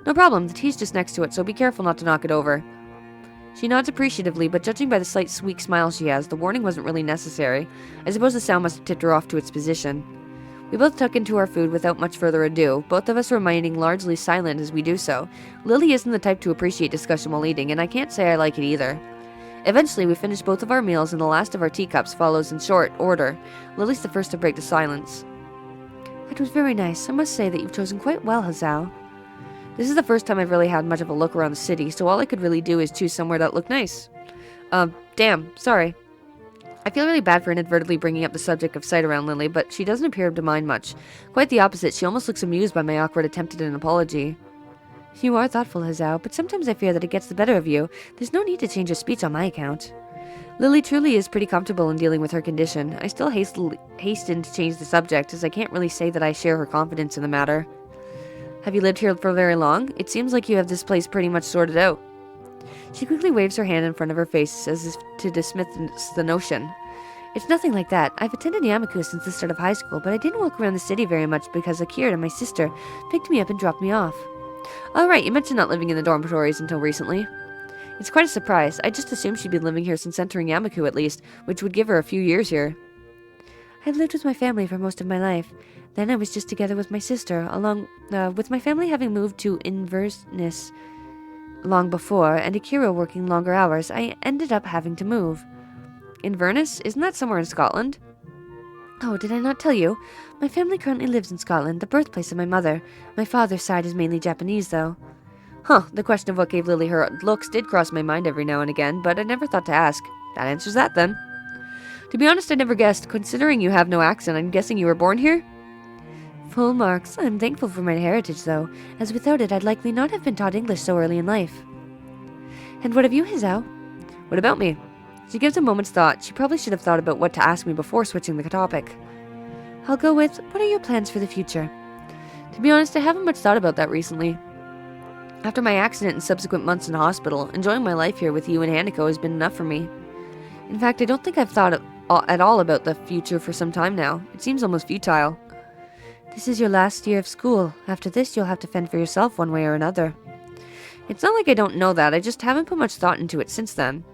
No problem, the tea's just next to it, so be careful not to knock it over. She nods appreciatively, but judging by the slight sweet smile she has, the warning wasn't really necessary. I suppose the sound must have tipped her off to its position. We both tuck into our food without much further ado, both of us remaining largely silent as we do so. Lily isn't the type to appreciate discussion while eating, and I can't say I like it either. Eventually, we finish both of our meals, and the last of our teacups follows in short order. Lily's the first to break the silence. That was very nice. I must say that you've chosen quite well, Hizao. This is the first time I've really had much of a look around the city, so all I could really do is choose somewhere that looked nice. Damn, sorry. I feel really bad for inadvertently bringing up the subject of sight around Lily, but she doesn't appear to mind much. Quite the opposite, she almost looks amused by my awkward attempt at an apology. You are thoughtful, Hizao, but sometimes I fear that it gets the better of you. There's no need to change your speech on my account. Lily truly is pretty comfortable in dealing with her condition. I still hasten to change the subject, as I can't really say that I share her confidence in the matter. Have you lived here for very long? It seems like you have this place pretty much sorted out. She quickly waves her hand in front of her face as if to dismiss the notion. It's nothing like that. I've attended Yamaku since the start of high school, but I didn't walk around the city very much because Akira, my sister, picked me up and dropped me off. Oh right, you mentioned not living in the dormitories until recently. It's quite a surprise. I just assumed she'd been living here since entering Yamaku at least, which would give her a few years here. I've lived with my family for most of my life. Then I was just together with my sister, along with my family having moved to Inverness long before, and Akira working longer hours. I ended up having to move. Inverness? Isn't that somewhere in Scotland? Oh, did I not tell you? My family currently lives in Scotland, the birthplace of my mother. My father's side is mainly Japanese, though. Huh, the question of what gave Lily her looks did cross my mind every now and again, but I never thought to ask. That answers that, then. To be honest, I never guessed. Considering you have no accent, I'm guessing you were born here? Full marks. I'm thankful for my heritage, though, as without it I'd likely not have been taught English so early in life. And what of you, Hizao? What about me? She gives a moment's thought. She probably should have thought about what to ask me before switching the topic. I'll go with, what are your plans for the future? To be honest, I haven't much thought about that recently. After my accident and subsequent months in hospital, enjoying my life here with you and Hanako has been enough for me. In fact, I don't think I've thought at all about the future for some time now. It seems almost futile. This is your last year of school. After this, you'll have to fend for yourself one way or another. It's not like I don't know that, I just haven't put much thought into it since then.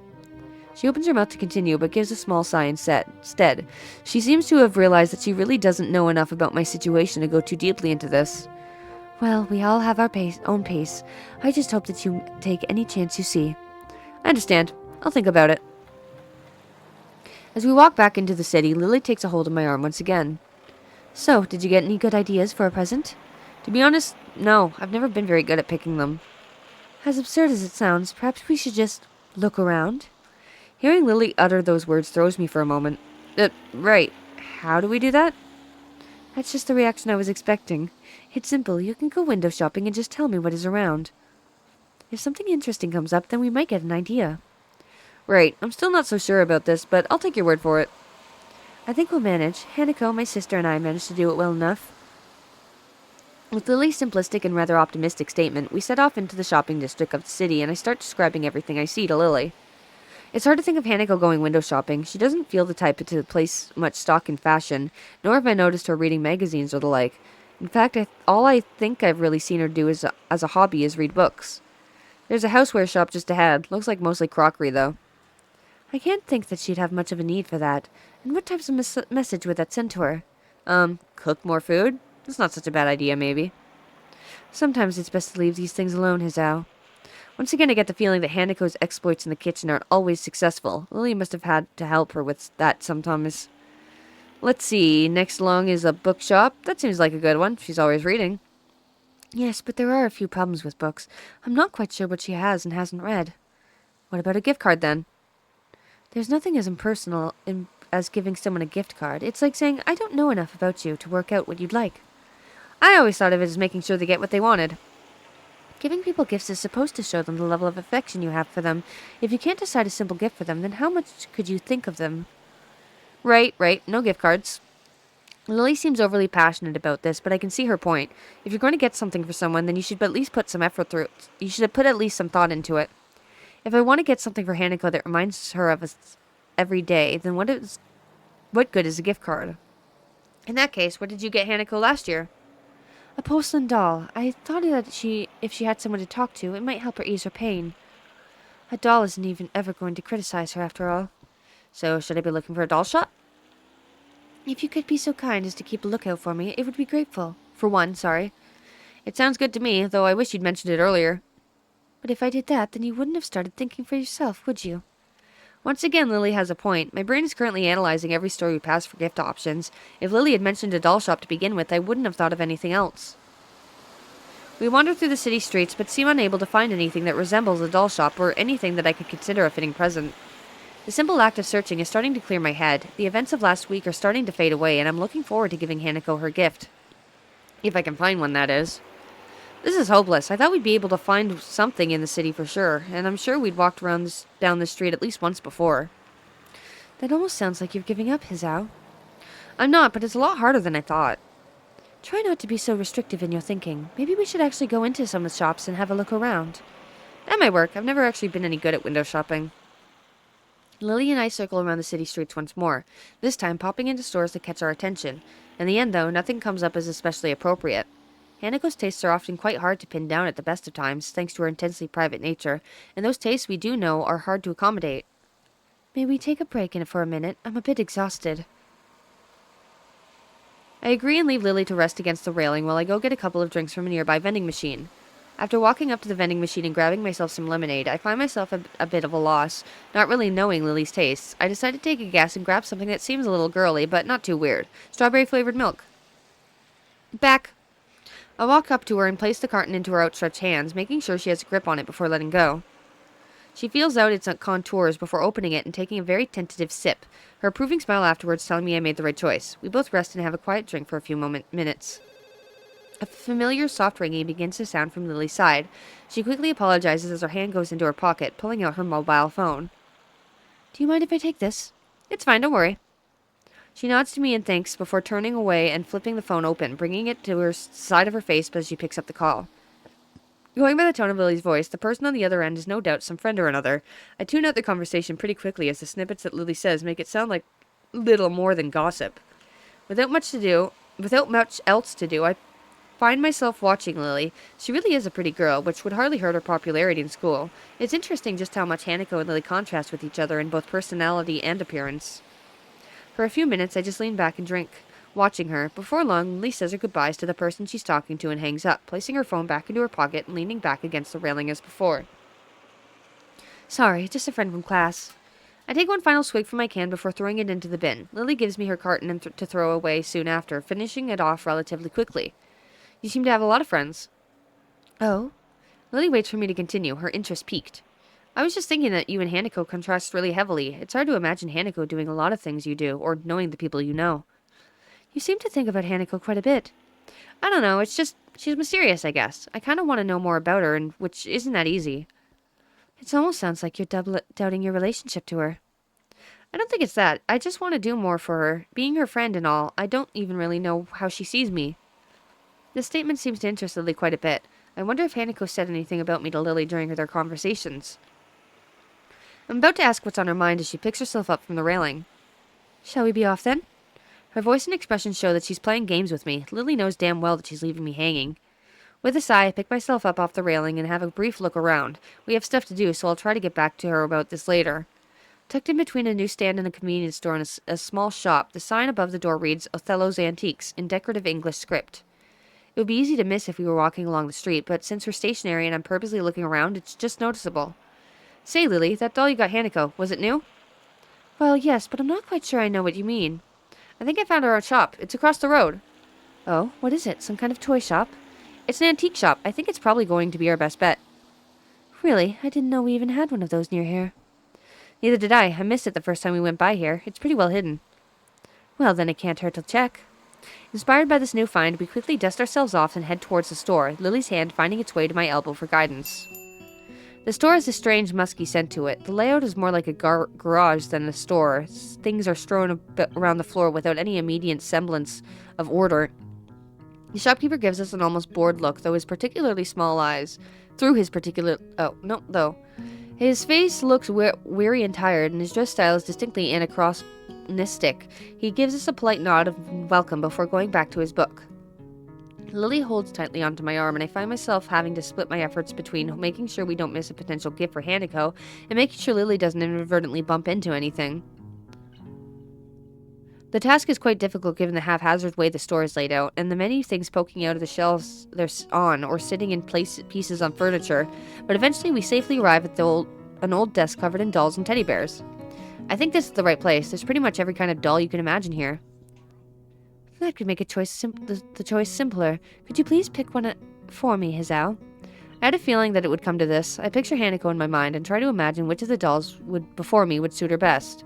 She opens her mouth to continue, but gives a small sigh instead. She seems to have realized that she really doesn't know enough about my situation to go too deeply into this. Well, we all have our own pace. I just hope that you take any chance you see. I understand. I'll think about it. As we walk back into the city, Lily takes a hold of my arm once again. So, did you get any good ideas for a present? To be honest, no. I've never been very good at picking them. As absurd as it sounds, perhaps we should just look around? Hearing Lily utter those words throws me for a moment. Right. How do we do that? That's just the reaction I was expecting. It's simple. You can go window shopping and just tell me what is around. If something interesting comes up, then we might get an idea. Right. I'm still not so sure about this, but I'll take your word for it. I think we'll manage. Hanako, my sister, and I managed to do it well enough. With Lily's simplistic and rather optimistic statement, we set off into the shopping district of the city, and I start describing everything I see to Lily. It's hard to think of Hanako going window shopping. She doesn't feel the type to place much stock in fashion, nor have I noticed her reading magazines or the like. In fact, all I think I've really seen her do as a hobby is read books. There's a houseware shop just ahead. Looks like mostly crockery, though. I can't think that she'd have much of a need for that. And what types of message would that send to her? Cook more food? That's not such a bad idea, maybe. Sometimes it's best to leave these things alone, Hizao. Once again, I get the feeling that Hanako's exploits in the kitchen aren't always successful. Lily must have had to help her with that sometimes. Let's see, next along is a bookshop. That seems like a good one. She's always reading. Yes, but there are a few problems with books. I'm not quite sure what she has and hasn't read. What about a gift card, then? There's nothing as impersonal as giving someone a gift card. It's like saying, I don't know enough about you to work out what you'd like. I always thought of it as making sure they get what they wanted. Giving people gifts is supposed to show them the level of affection you have for them. If you can't decide a simple gift for them, then how much could you think of them? Right. No gift cards. Lily seems overly passionate about this, but I can see her point. If you're going to get something for someone, then you should at least put some effort through it. You should put at least some thought into it. If I want to get something for Hanako that reminds her of us every day, then what good is a gift card? In that case, what did you get Hanako last year? A porcelain doll. I thought that if she had someone to talk to, it might help her ease her pain. A doll isn't even ever going to criticize her after all. So, should I be looking for a doll shop? If you could be so kind as to keep a lookout for me, it would be grateful. For one, sorry. It sounds good to me, though I wish you'd mentioned it earlier. But if I did that, then you wouldn't have started thinking for yourself, would you? Once again, Lily has a point. My brain is currently analyzing every store we pass for gift options. If Lily had mentioned a doll shop to begin with, I wouldn't have thought of anything else. We wander through the city streets, but seem unable to find anything that resembles a doll shop or anything that I could consider a fitting present. The simple act of searching is starting to clear my head. The events of last week are starting to fade away, and I'm looking forward to giving Hanako her gift. If I can find one, that is. This is hopeless. I thought we'd be able to find something in the city for sure, and I'm sure we'd walked down this street at least once before. That almost sounds like you're giving up, Hizao. I'm not, but it's a lot harder than I thought. Try not to be so restrictive in your thinking. Maybe we should actually go into some of the shops and have a look around. That might work. I've never actually been any good at window shopping. Lily and I circle around the city streets once more, this time popping into stores that catch our attention. In the end, though, nothing comes up as especially appropriate. Hanako's tastes are often quite hard to pin down at the best of times, thanks to her intensely private nature, and those tastes we do know are hard to accommodate. May we take a break for a minute? I'm a bit exhausted. I agree and leave Lily to rest against the railing while I go get a couple of drinks from a nearby vending machine. After walking up to the vending machine and grabbing myself some lemonade, I find myself a bit of a loss. Not really knowing Lily's tastes, I decide to take a guess and grab something that seems a little girly, but not too weird. Strawberry-flavored milk. Back. I walk up to her and place the carton into her outstretched hands, making sure she has a grip on it before letting go. She feels out its contours before opening it and taking a very tentative sip, her approving smile afterwards telling me I made the right choice. We both rest and have a quiet drink for a few minutes. A familiar soft ringing begins to sound from Lily's side. She quickly apologizes as her hand goes into her pocket, pulling out her mobile phone. Do you mind if I take this? It's fine, don't worry. She nods to me in thanks before turning away and flipping the phone open, bringing it to her side of her face as she picks up the call. Going by the tone of Lily's voice, the person on the other end is no doubt some friend or another. I tune out the conversation pretty quickly as the snippets that Lily says make it sound like little more than gossip. Without much else to do, I find myself watching Lily. She really is a pretty girl, which would hardly hurt her popularity in school. It's interesting just how much Hanako and Lily contrast with each other in both personality and appearance. For a few minutes, I just lean back and drink, watching her. Before long, Lily says her goodbyes to the person she's talking to and hangs up, placing her phone back into her pocket and leaning back against the railing as before. Sorry, just a friend from class. I take one final swig from my can before throwing it into the bin. Lily gives me her carton to throw away soon after, finishing it off relatively quickly. You seem to have a lot of friends. Oh? Lily waits for me to continue, her interest piqued. I was just thinking that you and Hanako contrast really heavily. It's hard to imagine Hanako doing a lot of things you do, or knowing the people you know. You seem to think about Hanako quite a bit. I don't know, it's just, she's mysterious, I guess. I kind of want to know more about her, and which isn't that easy. It almost sounds like you're doubting your relationship to her. I don't think it's that. I just want to do more for her. Being her friend and all, I don't even really know how she sees me. This statement seems to interest Lily quite a bit. I wonder if Hanako said anything about me to Lily during their conversations. I'm about to ask what's on her mind as she picks herself up from the railing. Shall we be off then? Her voice and expression show that she's playing games with me. Lily knows damn well that she's leaving me hanging. With a sigh, I pick myself up off the railing and have a brief look around. We have stuff to do, so I'll try to get back to her about this later. Tucked in between a newsstand and a convenience store and a small shop, the sign above the door reads Othello's Antiques in decorative English script. It would be easy to miss if we were walking along the street, but since we're stationary and I'm purposely looking around, it's just noticeable. Say, Lily, that doll you got Hanako, was it new? Well, yes, but I'm not quite sure I know what you mean. I think I found our shop. It's across the road. Oh, what is it? Some kind of toy shop? It's an antique shop. I think it's probably going to be our best bet. Really? I didn't know we even had one of those near here. Neither did I. I missed it the first time we went by here. It's pretty well hidden. Well, then it can't hurt to check. Inspired by this new find, we quickly dust ourselves off and head towards the store, Lily's hand finding its way to my elbow for guidance. The store has a strange musky scent to it. The layout is more like a garage than a store. Things are strewn around the floor without any immediate semblance of order. The shopkeeper gives us an almost bored look, through his particularly small eyes. His face looks weary and tired, and his dress style is distinctly anachronistic. He gives us a polite nod of welcome before going back to his book. Lily holds tightly onto my arm, and I find myself having to split my efforts between making sure we don't miss a potential gift for Hanako and making sure Lily doesn't inadvertently bump into anything. The task is quite difficult given the haphazard way the store is laid out, and the many things poking out of the shelves they're on or sitting in pieces on furniture, but eventually we safely arrive at an old desk covered in dolls and teddy bears. I think this is the right place. There's pretty much every kind of doll you can imagine here. That could make the choice simpler. Could you please pick one for me, Hizao? I had a feeling that it would come to this. I picture Hanako in my mind and try to imagine which of the dolls before me would suit her best.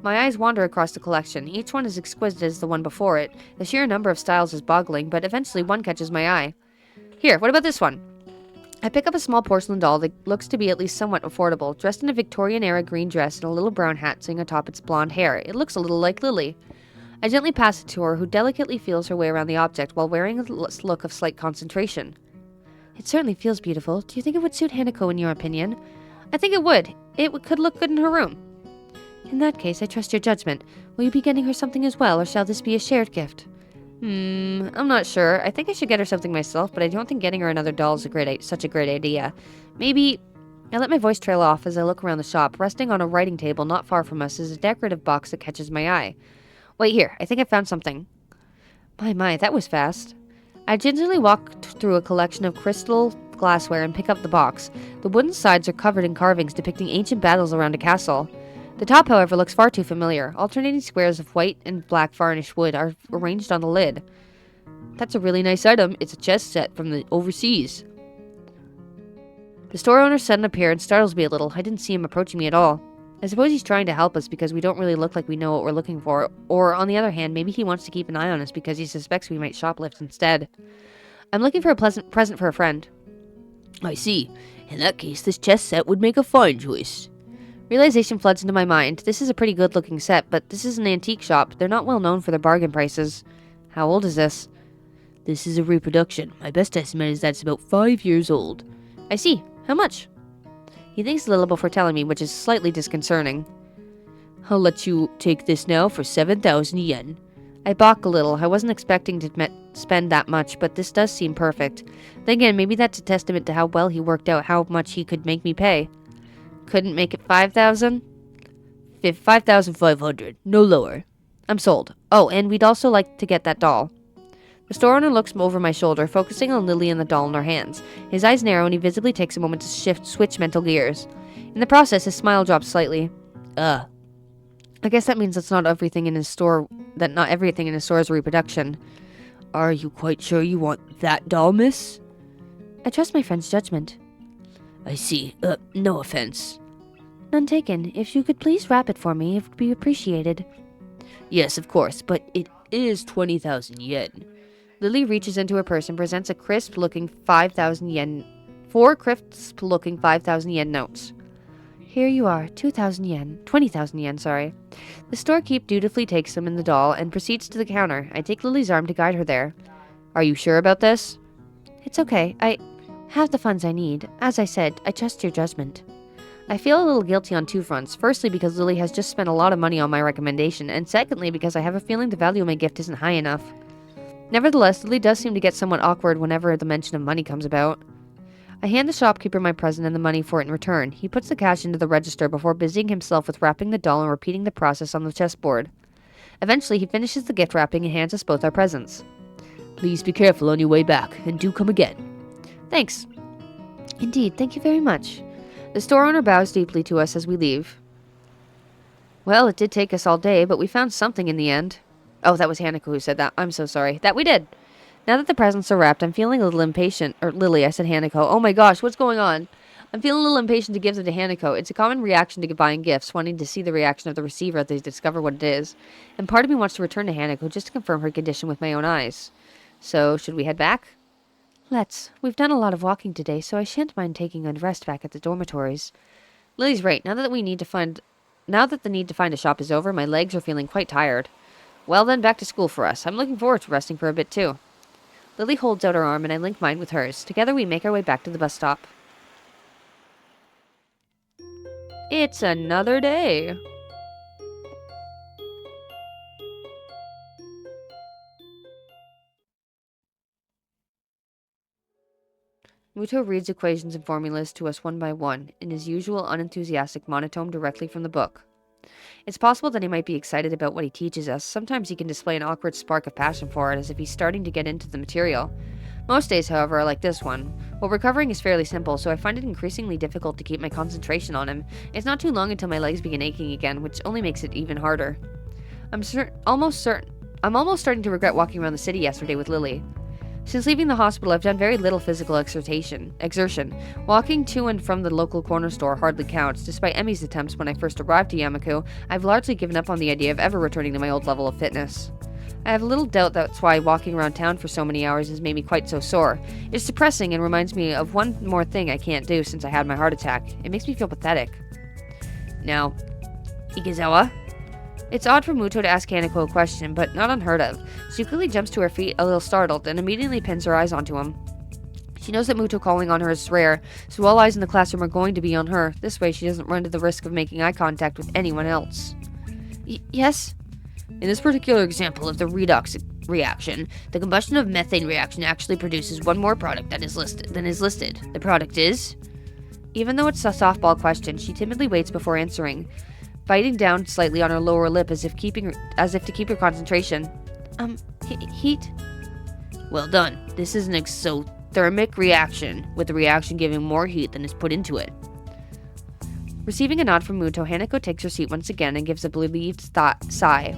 My eyes wander across the collection. Each one is exquisite as the one before it. The sheer number of styles is boggling, but eventually one catches my eye. Here, what about this one? I pick up a small porcelain doll that looks to be at least somewhat affordable, dressed in a Victorian-era green dress and a little brown hat sitting atop its blonde hair. It looks a little like Lily. I gently pass it to her, who delicately feels her way around the object while wearing a look of slight concentration. It certainly feels beautiful. Do you think it would suit Hanako in your opinion? I think it would. It could look good in her room. In that case, I trust your judgment. Will you be getting her something as well, or shall this be a shared gift? I'm not sure. I think I should get her something myself, but I don't think getting her another doll is such a great idea. Maybe... I let my voice trail off as I look around the shop. Resting on a writing table not far from us is a decorative box that catches my eye. Wait here, I think I found something. My, that was fast. I gingerly walk through a collection of crystal glassware and pick up the box. The wooden sides are covered in carvings depicting ancient battles around a castle. The top, however, looks far too familiar. Alternating squares of white and black varnished wood are arranged on the lid. That's a really nice item. It's a chess set from the overseas. The store owner's sudden appearance startles me a little. I didn't see him approaching me at all. I suppose he's trying to help us because we don't really look like we know what we're looking for, or on the other hand, maybe he wants to keep an eye on us because he suspects we might shoplift instead. I'm looking for a pleasant present for a friend. I see. In that case, this chess set would make a fine choice. Realization floods into my mind. This is a pretty good-looking set, but this is an antique shop. They're not well known for their bargain prices. How old is this? This is a reproduction. My best estimate is that it's about 5 years old. I see. How much? He thinks a little before telling me, which is slightly disconcerting. I'll let you take this now for 7,000 yen. I balk a little. I wasn't expecting to spend that much, but this does seem perfect. Then again, maybe that's a testament to how well he worked out how much he could make me pay. Couldn't make it 5,000? 5,500. No lower. I'm sold. Oh, and we'd also like to get that doll. The store owner looks over my shoulder, focusing on Lily and the doll in her hands. His eyes narrow, and he visibly takes a moment to switch mental gears. In the process, his smile drops slightly. I guess that means not everything in his store is a reproduction. Are you quite sure you want that doll, miss? I trust my friend's judgment. I see. No offense. None taken. If you could please wrap it for me, it would be appreciated. Yes, of course, but it is 20,000 yen. Lily reaches into her purse and presents a crisp-looking 5,000 yen... 4 crisp-looking 5,000 yen notes. Here you are, 2,000 yen. 20,000 yen, sorry. The storekeep dutifully takes them in the doll and proceeds to the counter. I take Lily's arm to guide her there. Are you sure about this? It's okay. I have the funds I need. As I said, I trust your judgment. I feel a little guilty on two fronts. Firstly, because Lily has just spent a lot of money on my recommendation, and secondly, because I have a feeling the value of my gift isn't high enough. Nevertheless, Lily does seem to get somewhat awkward whenever the mention of money comes about. I hand the shopkeeper my present and the money for it in return. He puts the cash into the register before busying himself with wrapping the doll and repeating the process on the chessboard. Eventually, he finishes the gift wrapping and hands us both our presents. Please be careful on your way back, and do come again. Thanks. Indeed, thank you very much. The store owner bows deeply to us as we leave. Well, it did take us all day, but we found something in the end. Oh, that was Hanako who said that. I'm so sorry. That we did. Now that the presents are wrapped, I'm feeling a little impatient. Or Lily, I said Hanako. Oh my gosh, what's going on? I'm feeling a little impatient to give them to Hanako. It's a common reaction to buying gifts, wanting to see the reaction of the receiver as they discover what it is. And part of me wants to return to Hanako just to confirm her condition with my own eyes. So, should we head back? Let's. We've done a lot of walking today, so I shan't mind taking a rest back at the dormitories. Lily's right. Now that the need to find a shop is over, my legs are feeling quite tired. Well then, back to school for us. I'm looking forward to resting for a bit too. Lily holds out her arm and I link mine with hers. Together we make our way back to the bus stop. It's another day. Muto reads equations and formulas to us one by one, in his usual unenthusiastic monotone directly from the book. It's possible that he might be excited about what he teaches us. Sometimes he can display an awkward spark of passion for it, as if he's starting to get into the material. Most days, however, are like this one. What we're covering is fairly simple, so I find it increasingly difficult to keep my concentration on him. It's not too long until my legs begin aching again, which only makes it even harder. I'm almost starting to regret walking around the city yesterday with Lily. Since leaving the hospital, I've done very little physical exertion. Walking to and from the local corner store hardly counts. Despite Emmy's attempts when I first arrived to Yamaku, I've largely given up on the idea of ever returning to my old level of fitness. I have little doubt that's why walking around town for so many hours has made me quite so sore. It's depressing and reminds me of one more thing I can't do since I had my heart attack. It makes me feel pathetic. Now, Ikezawa? It's odd for Muto to ask Hanako a question, but not unheard of. She quickly jumps to her feet, a little startled, and immediately pins her eyes onto him. She knows that Muto calling on her is rare, so all eyes in the classroom are going to be on her. This way she doesn't run to the risk of making eye contact with anyone else. Yes? In this particular example of the redox reaction, the combustion of methane reaction actually produces one more product than is listed. The product is... Even though it's a softball question, she timidly waits before answering, biting down slightly on her lower lip as if to keep her concentration. Heat? Well done. This is an exothermic reaction, with the reaction giving more heat than is put into it. Receiving a nod from Muto, Hanako takes her seat once again and gives a relieved sigh.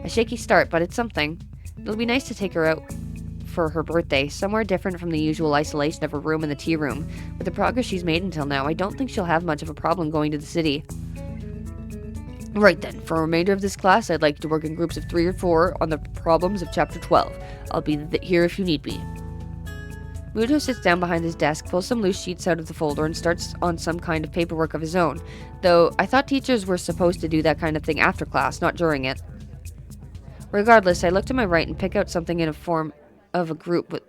A shaky start, but it's something. It'll be nice to take her out for her birthday, somewhere different from the usual isolation of her room and the tea room. With the progress she's made until now, I don't think she'll have much of a problem going to the city. Right then, for the remainder of this class, I'd like to work in groups of 3 or 4 on the problems of Chapter 12. I'll be here if you need me. Muto sits down behind his desk, pulls some loose sheets out of the folder, and starts on some kind of paperwork of his own, though I thought teachers were supposed to do that kind of thing after class, not during it. Regardless, I look to my right and pick out something in a form of a group with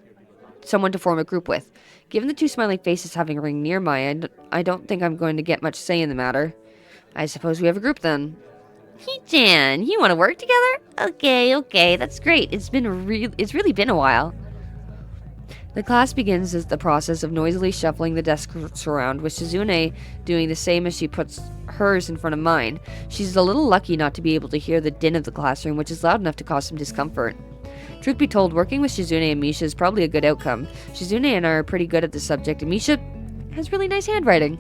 someone to form a group with. Given the 2 smiling faces having a ring near mine, I don't think I'm going to get much say in the matter. I suppose we have a group then. Hee-chan, you want to work together? Okay, that's great. It's really been a while. The class begins as the process of noisily shuffling the desks around, with Shizune doing the same as she puts hers in front of mine. She's a little lucky not to be able to hear the din of the classroom, which is loud enough to cause some discomfort. Truth be told, working with Shizune and Misha is probably a good outcome. Shizune and I are pretty good at this subject, and Misha has really nice handwriting.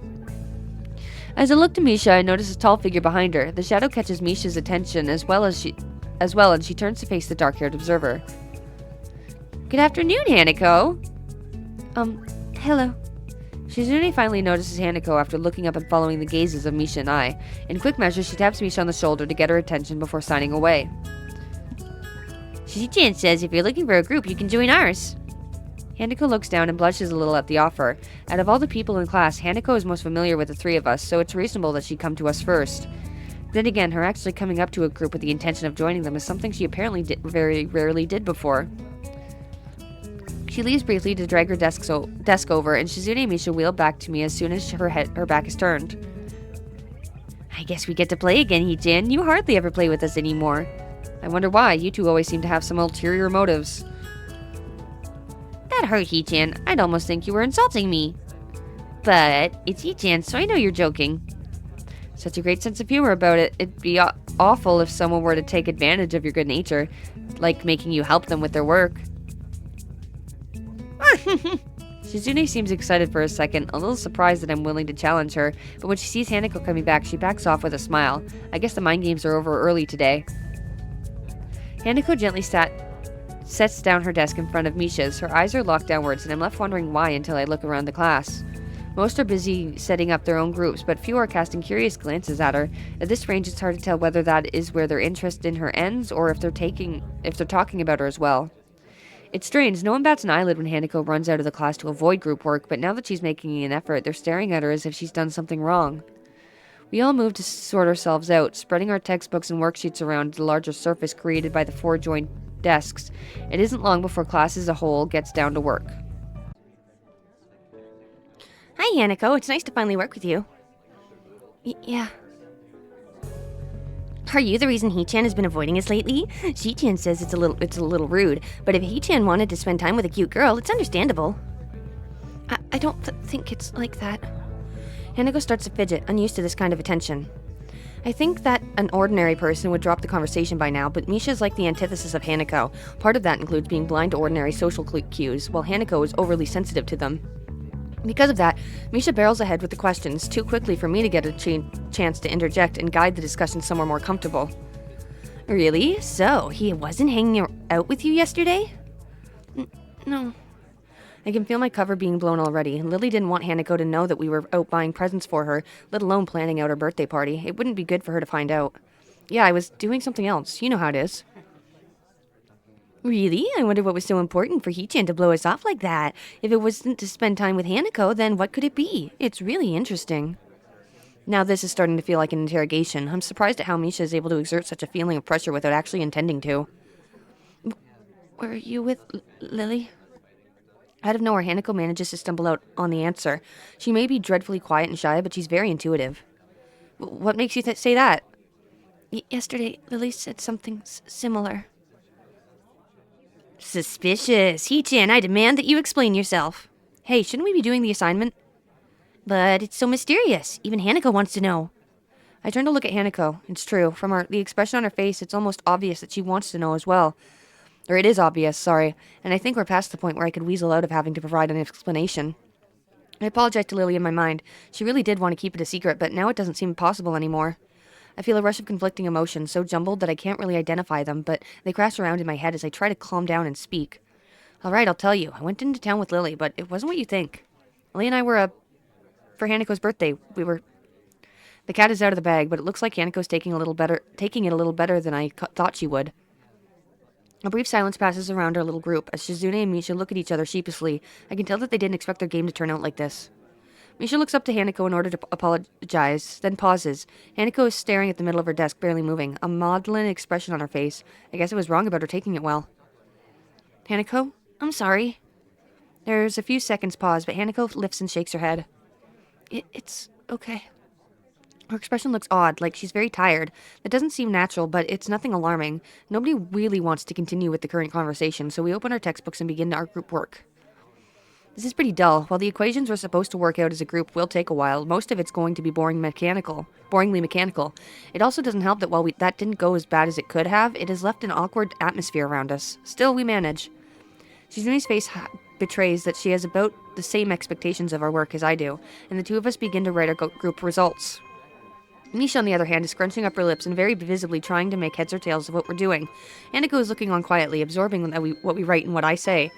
As I look to Misha, I notice a tall figure behind her. The shadow catches Misha's attention as well, and she turns to face the dark-haired observer. Good afternoon, Hanako. Hello. Shizune finally notices Hanako after looking up and following the gazes of Misha and I. In quick measure, she taps Misha on the shoulder to get her attention before signing away. Shichi-chan says if you're looking for a group, you can join ours. Hanako looks down and blushes a little at the offer. Out of all the people in class, Hanako is most familiar with the 3 of us, so it's reasonable that she come to us first. Then again, her actually coming up to a group with the intention of joining them is something she apparently very rarely did before. She leaves briefly to drag her desk over, and Shizune and Misha wheel back to me as soon as her back is turned. I guess we get to play again, Hee-chan. You hardly ever play with us anymore. I wonder why. You 2 always seem to have some ulterior motives. That hurt, Hee-chan. I'd almost think you were insulting me. But it's Hee-chan, so I know you're joking. Such a great sense of humor about it. It'd be awful if someone were to take advantage of your good nature, like making you help them with their work. Shizune seems excited for a second, a little surprised that I'm willing to challenge her, but when she sees Hanako coming back, she backs off with a smile. I guess the mind games are over early today. Hanako gently sets down her desk in front of Misha's. Her eyes are locked downwards, and I'm left wondering why until I look around the class. Most are busy setting up their own groups, but few are casting curious glances at her. At this range, it's hard to tell whether that is where their interest in her ends, or if they're talking about her as well. It's strange, no one bats an eyelid when Hanako runs out of the class to avoid group work, but now that she's making an effort, they're staring at her as if she's done something wrong. We all move to sort ourselves out, spreading our textbooks and worksheets around the larger surface created by the 4 joined desks. It isn't long before class as a whole gets down to work. Hi, Hanako. It's nice to finally work with you. Yeah. Are you the reason Hee-chan has been avoiding us lately? Shi-chan says it's a little rude, but if Hee-chan wanted to spend time with a cute girl, it's understandable. I don't think it's like that. Hanako starts to fidget, unused to this kind of attention. I think that an ordinary person would drop the conversation by now, but Misha's like the antithesis of Hanako. Part of that includes being blind to ordinary social cues, while Hanako is overly sensitive to them. Because of that, Misha barrels ahead with the questions, too quickly for me to get a chance to interject and guide the discussion somewhere more comfortable. Really? So, he wasn't hanging out with you yesterday? No. I can feel my cover being blown already. Lily didn't want Hanako to know that we were out buying presents for her, let alone planning out her birthday party. It wouldn't be good for her to find out. Yeah, I was doing something else. You know how it is. Really? I wonder what was so important for Hee-chan to blow us off like that. If it wasn't to spend time with Hanako, then what could it be? It's really interesting. Now this is starting to feel like an interrogation. I'm surprised at how Misha is able to exert such a feeling of pressure without actually intending to. Were you with Lily? Out of nowhere, Hanako manages to stumble out on the answer. She may be dreadfully quiet and shy, but she's very intuitive. What makes you say that? Yesterday, Lily said something similar. Suspicious. Hee-chan, I demand that you explain yourself. Hey, shouldn't we be doing the assignment? But it's so mysterious. Even Hanako wants to know. I turn to look at Hanako. It's true. From the expression on her face, it's almost obvious that she wants to know as well. Or it is obvious, sorry. And I think we're past the point where I could weasel out of having to provide an explanation. I apologize to Lily in my mind. She really did want to keep it a secret, but now it doesn't seem possible anymore. I feel a rush of conflicting emotions, so jumbled that I can't really identify them, but they crash around in my head as I try to calm down and speak. All right, I'll tell you. I went into town with Lily, but it wasn't what you think. Lily and I were, for Hanako's birthday, The cat is out of the bag, but it looks like Hanako's taking it a little better than I thought she would. A brief silence passes around our little group, as Shizune and Misha look at each other sheepishly. I can tell that they didn't expect their game to turn out like this. Misha looks up to Hanako in order to apologize, then pauses. Hanako is staring at the middle of her desk, barely moving, a maudlin expression on her face. I guess I was wrong about her taking it well. Hanako? I'm sorry. There's a few seconds pause, but Hanako lifts and shakes her head. It's okay. Her expression looks odd, like she's very tired. That doesn't seem natural, but it's nothing alarming. Nobody really wants to continue with the current conversation, so we open our textbooks and begin our group work. This is pretty dull. While the equations we're supposed to work out as a group will take a while, most of it's going to be boringly mechanical. It also doesn't help that while that didn't go as bad as it could have, it has left an awkward atmosphere around us. Still, we manage. Shizune's face betrays that she has about the same expectations of our work as I do, and the two of us begin to write our group results. Misha, on the other hand, is scrunching up her lips and very visibly trying to make heads or tails of what we're doing. Hanako is looking on quietly, absorbing what we write and what I say.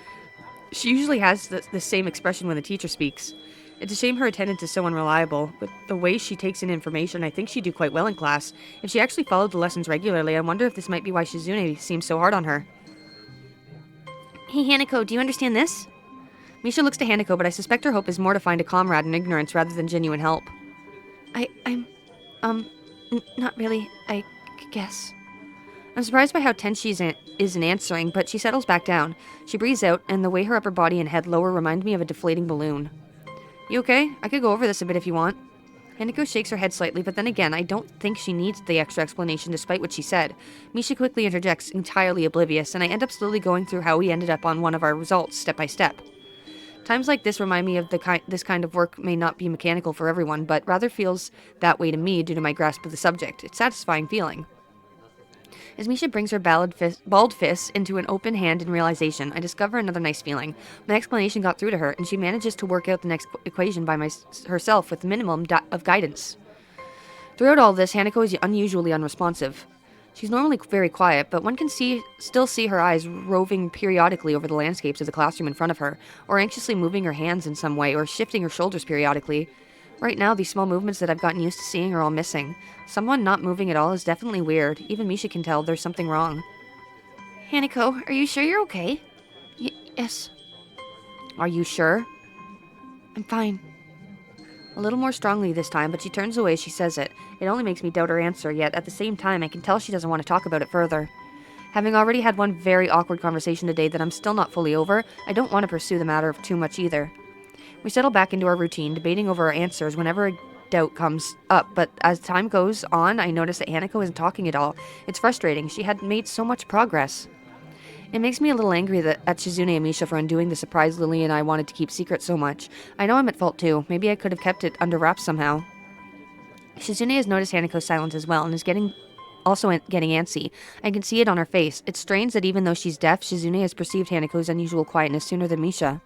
She usually has the same expression when the teacher speaks. It's a shame her attendance is so unreliable, but the way she takes in information, I think she'd do quite well in class. If she actually followed the lessons regularly, I wonder if this might be why Shizune seems so hard on her. Hey, Hanako, do you understand this? Misha looks to Hanako, but I suspect her hope is more to find a comrade in ignorance rather than genuine help. Not really, I guess. I'm surprised by how tense she is in answering, but she settles back down. She breathes out, and the way her upper body and head lower remind me of a deflating balloon. You okay? I could go over this a bit if you want. Hanako shakes her head slightly, but then again, I don't think she needs the extra explanation despite what she said. Misha quickly interjects, entirely oblivious, and I end up slowly going through how we ended up on one of our results, step by step. Times like this remind me of this kind of work may not be mechanical for everyone, but rather feels that way to me due to my grasp of the subject. It's a satisfying feeling. As Misha brings her bald fist into an open hand in realization, I discover another nice feeling. My explanation got through to her, and she manages to work out the next equation by herself with the minimum of guidance. Throughout all this, Hanako is unusually unresponsive. She's normally very quiet, but one can still see her eyes roving periodically over the landscapes of the classroom in front of her, or anxiously moving her hands in some way, or shifting her shoulders periodically. Right now, these small movements that I've gotten used to seeing are all missing. Someone not moving at all is definitely weird. Even Misha can tell there's something wrong. Hanako, are you sure you're okay? Yes. Are you sure? I'm fine. A little more strongly this time, but she turns away as she says it. It only makes me doubt her answer, yet at the same time I can tell she doesn't want to talk about it further. Having already had one very awkward conversation today that I'm still not fully over, I don't want to pursue the matter too much either. We settle back into our routine, debating over our answers whenever a doubt comes up, but as time goes on, I notice that Hanako isn't talking at all. It's frustrating. She had made so much progress. It makes me a little angry at Shizune and Misha for undoing the surprise Lily and I wanted to keep secret so much. I know I'm at fault too. Maybe I could have kept it under wraps somehow. Shizune has noticed Hanako's silence as well and is getting antsy. I can see it on her face. It's strange that even though she's deaf, Shizune has perceived Hanako's unusual quietness sooner than Misha.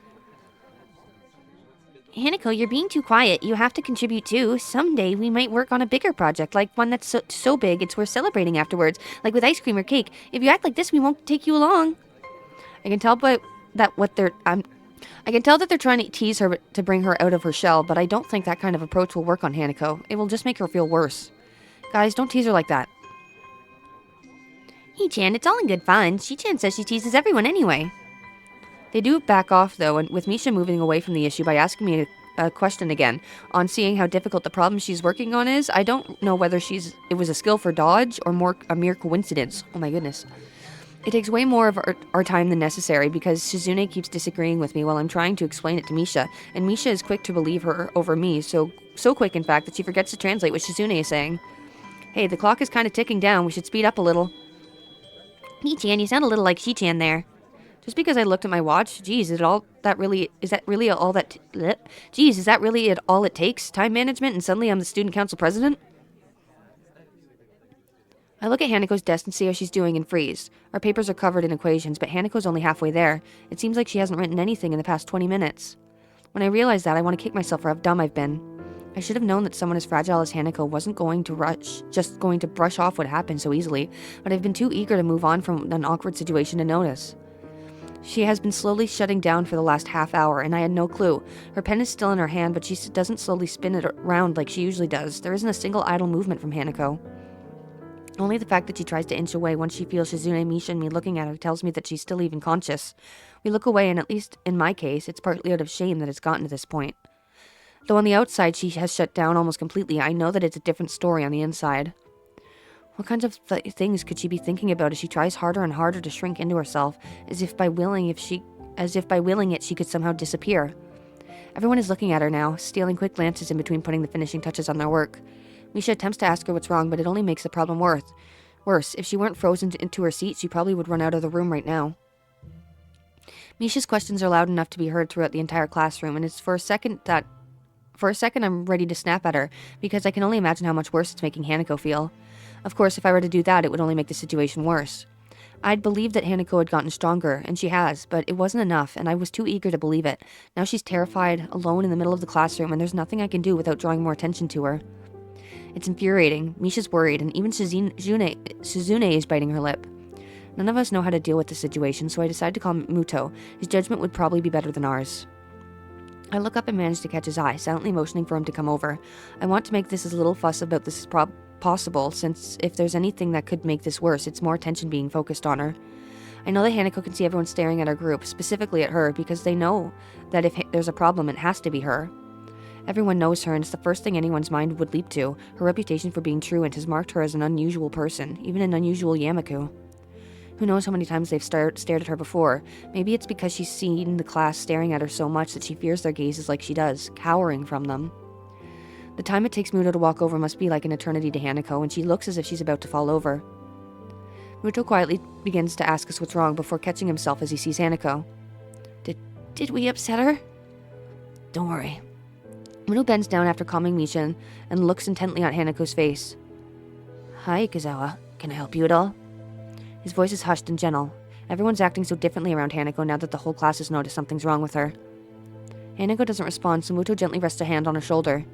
Hanako, you're being too quiet. You have to contribute too. Someday we might work on a bigger project, like one that's so big it's worth celebrating afterwards, like with ice cream or cake. If you act like this, we won't take you along. I can tell that they're trying to tease her to bring her out of her shell, but I don't think that kind of approach will work on Hanako. It will just make her feel worse. Guys, don't tease her like that. Hee-chan, it's all in good fun. Shi-chan says she teases everyone anyway. They do back off, though, and with Misha moving away from the issue by asking me a question again on seeing how difficult the problem she's working on is. I don't know whether it was a skill for dodge or more a mere coincidence. Oh my goodness. It takes way more of our time than necessary because Shizune keeps disagreeing with me while I'm trying to explain it to Misha, and Misha is quick to believe her over me, so quick in fact that she forgets to translate what Shizune is saying. Hey, the clock is kind of ticking down. We should speed up a little. Hee-chan, you sound a little like Shi-chan there. Just because I looked at my watch, geez, is that really all it takes? Time management and suddenly I'm the student council president? I look at Hanako's desk and see how she's doing and freeze. Our papers are covered in equations, but Hanako's only halfway there. It seems like she hasn't written anything in the past 20 minutes. When I realize that, I want to kick myself for how dumb I've been. I should have known that someone as fragile as Hanako wasn't going to brush off what happened so easily, but I've been too eager to move on from an awkward situation to notice. She has been slowly shutting down for the last half hour, and I had no clue. Her pen is still in her hand, but she doesn't slowly spin it around like she usually does. There isn't a single idle movement from Hanako. Only the fact that she tries to inch away once she feels Shizune, Misha, and me looking at her tells me that she's still even conscious. We look away, and at least in my case, it's partly out of shame that it's gotten to this point. Though on the outside she has shut down almost completely, I know that it's a different story on the inside. What kinds of things could she be thinking about as she tries harder and harder to shrink into herself, as if by willing it she could somehow disappear? Everyone is looking at her now, stealing quick glances in between putting the finishing touches on their work. Misha attempts to ask her what's wrong, but it only makes the problem worse. If she weren't frozen into her seat, she probably would run out of the room right now. Misha's questions are loud enough to be heard throughout the entire classroom, and it's for a second I'm ready to snap at her, because I can only imagine how much worse it's making Hanako feel. Of course, if I were to do that, it would only make the situation worse. I'd believed that Hanako had gotten stronger, and she has, but it wasn't enough, and I was too eager to believe it. Now she's terrified, alone in the middle of the classroom, and there's nothing I can do without drawing more attention to her. It's infuriating. Misha's worried, and even Shizune is biting her lip. None of us know how to deal with the situation, so I decide to call Muto. His judgment would probably be better than ours. I look up and manage to catch his eye, silently motioning for him to come over. I want to make this as little fuss about this as possible, since if there's anything that could make this worse, it's more attention being focused on her. I know that Hanako can see everyone staring at our group, specifically at her, because they know that if there's a problem, it has to be her. Everyone knows her, and it's the first thing anyone's mind would leap to. Her reputation for being truant has marked her as an unusual person, even an unusual Yamaku. Who knows how many times they've stared at her before. Maybe it's because she's seen the class staring at her so much that she fears their gazes like she does, cowering from them. The time it takes Muto to walk over must be like an eternity to Hanako, and she looks as if she's about to fall over. Muto quietly begins to ask us what's wrong before catching himself as he sees Hanako. Did we upset her? Don't worry. Muto bends down after calming Misha and looks intently at Hanako's face. Hi, Ikazawa. Can I help you at all? His voice is hushed and gentle. Everyone's acting so differently around Hanako now that the whole class has noticed something's wrong with her. Hanako doesn't respond, so Muto gently rests a hand on her shoulder.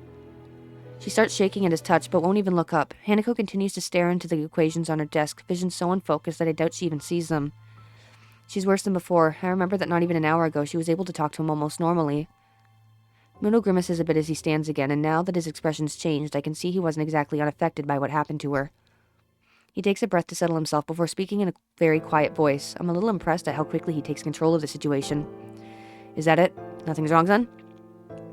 She starts shaking at his touch, but won't even look up. Hanako continues to stare into the equations on her desk, vision so unfocused that I doubt she even sees them. She's worse than before. I remember that not even an hour ago she was able to talk to him almost normally. Muto grimaces a bit as he stands again, and now that his expression's changed, I can see he wasn't exactly unaffected by what happened to her. He takes a breath to settle himself before speaking in a very quiet voice. I'm a little impressed at how quickly he takes control of the situation. Is that it? Nothing's wrong, son?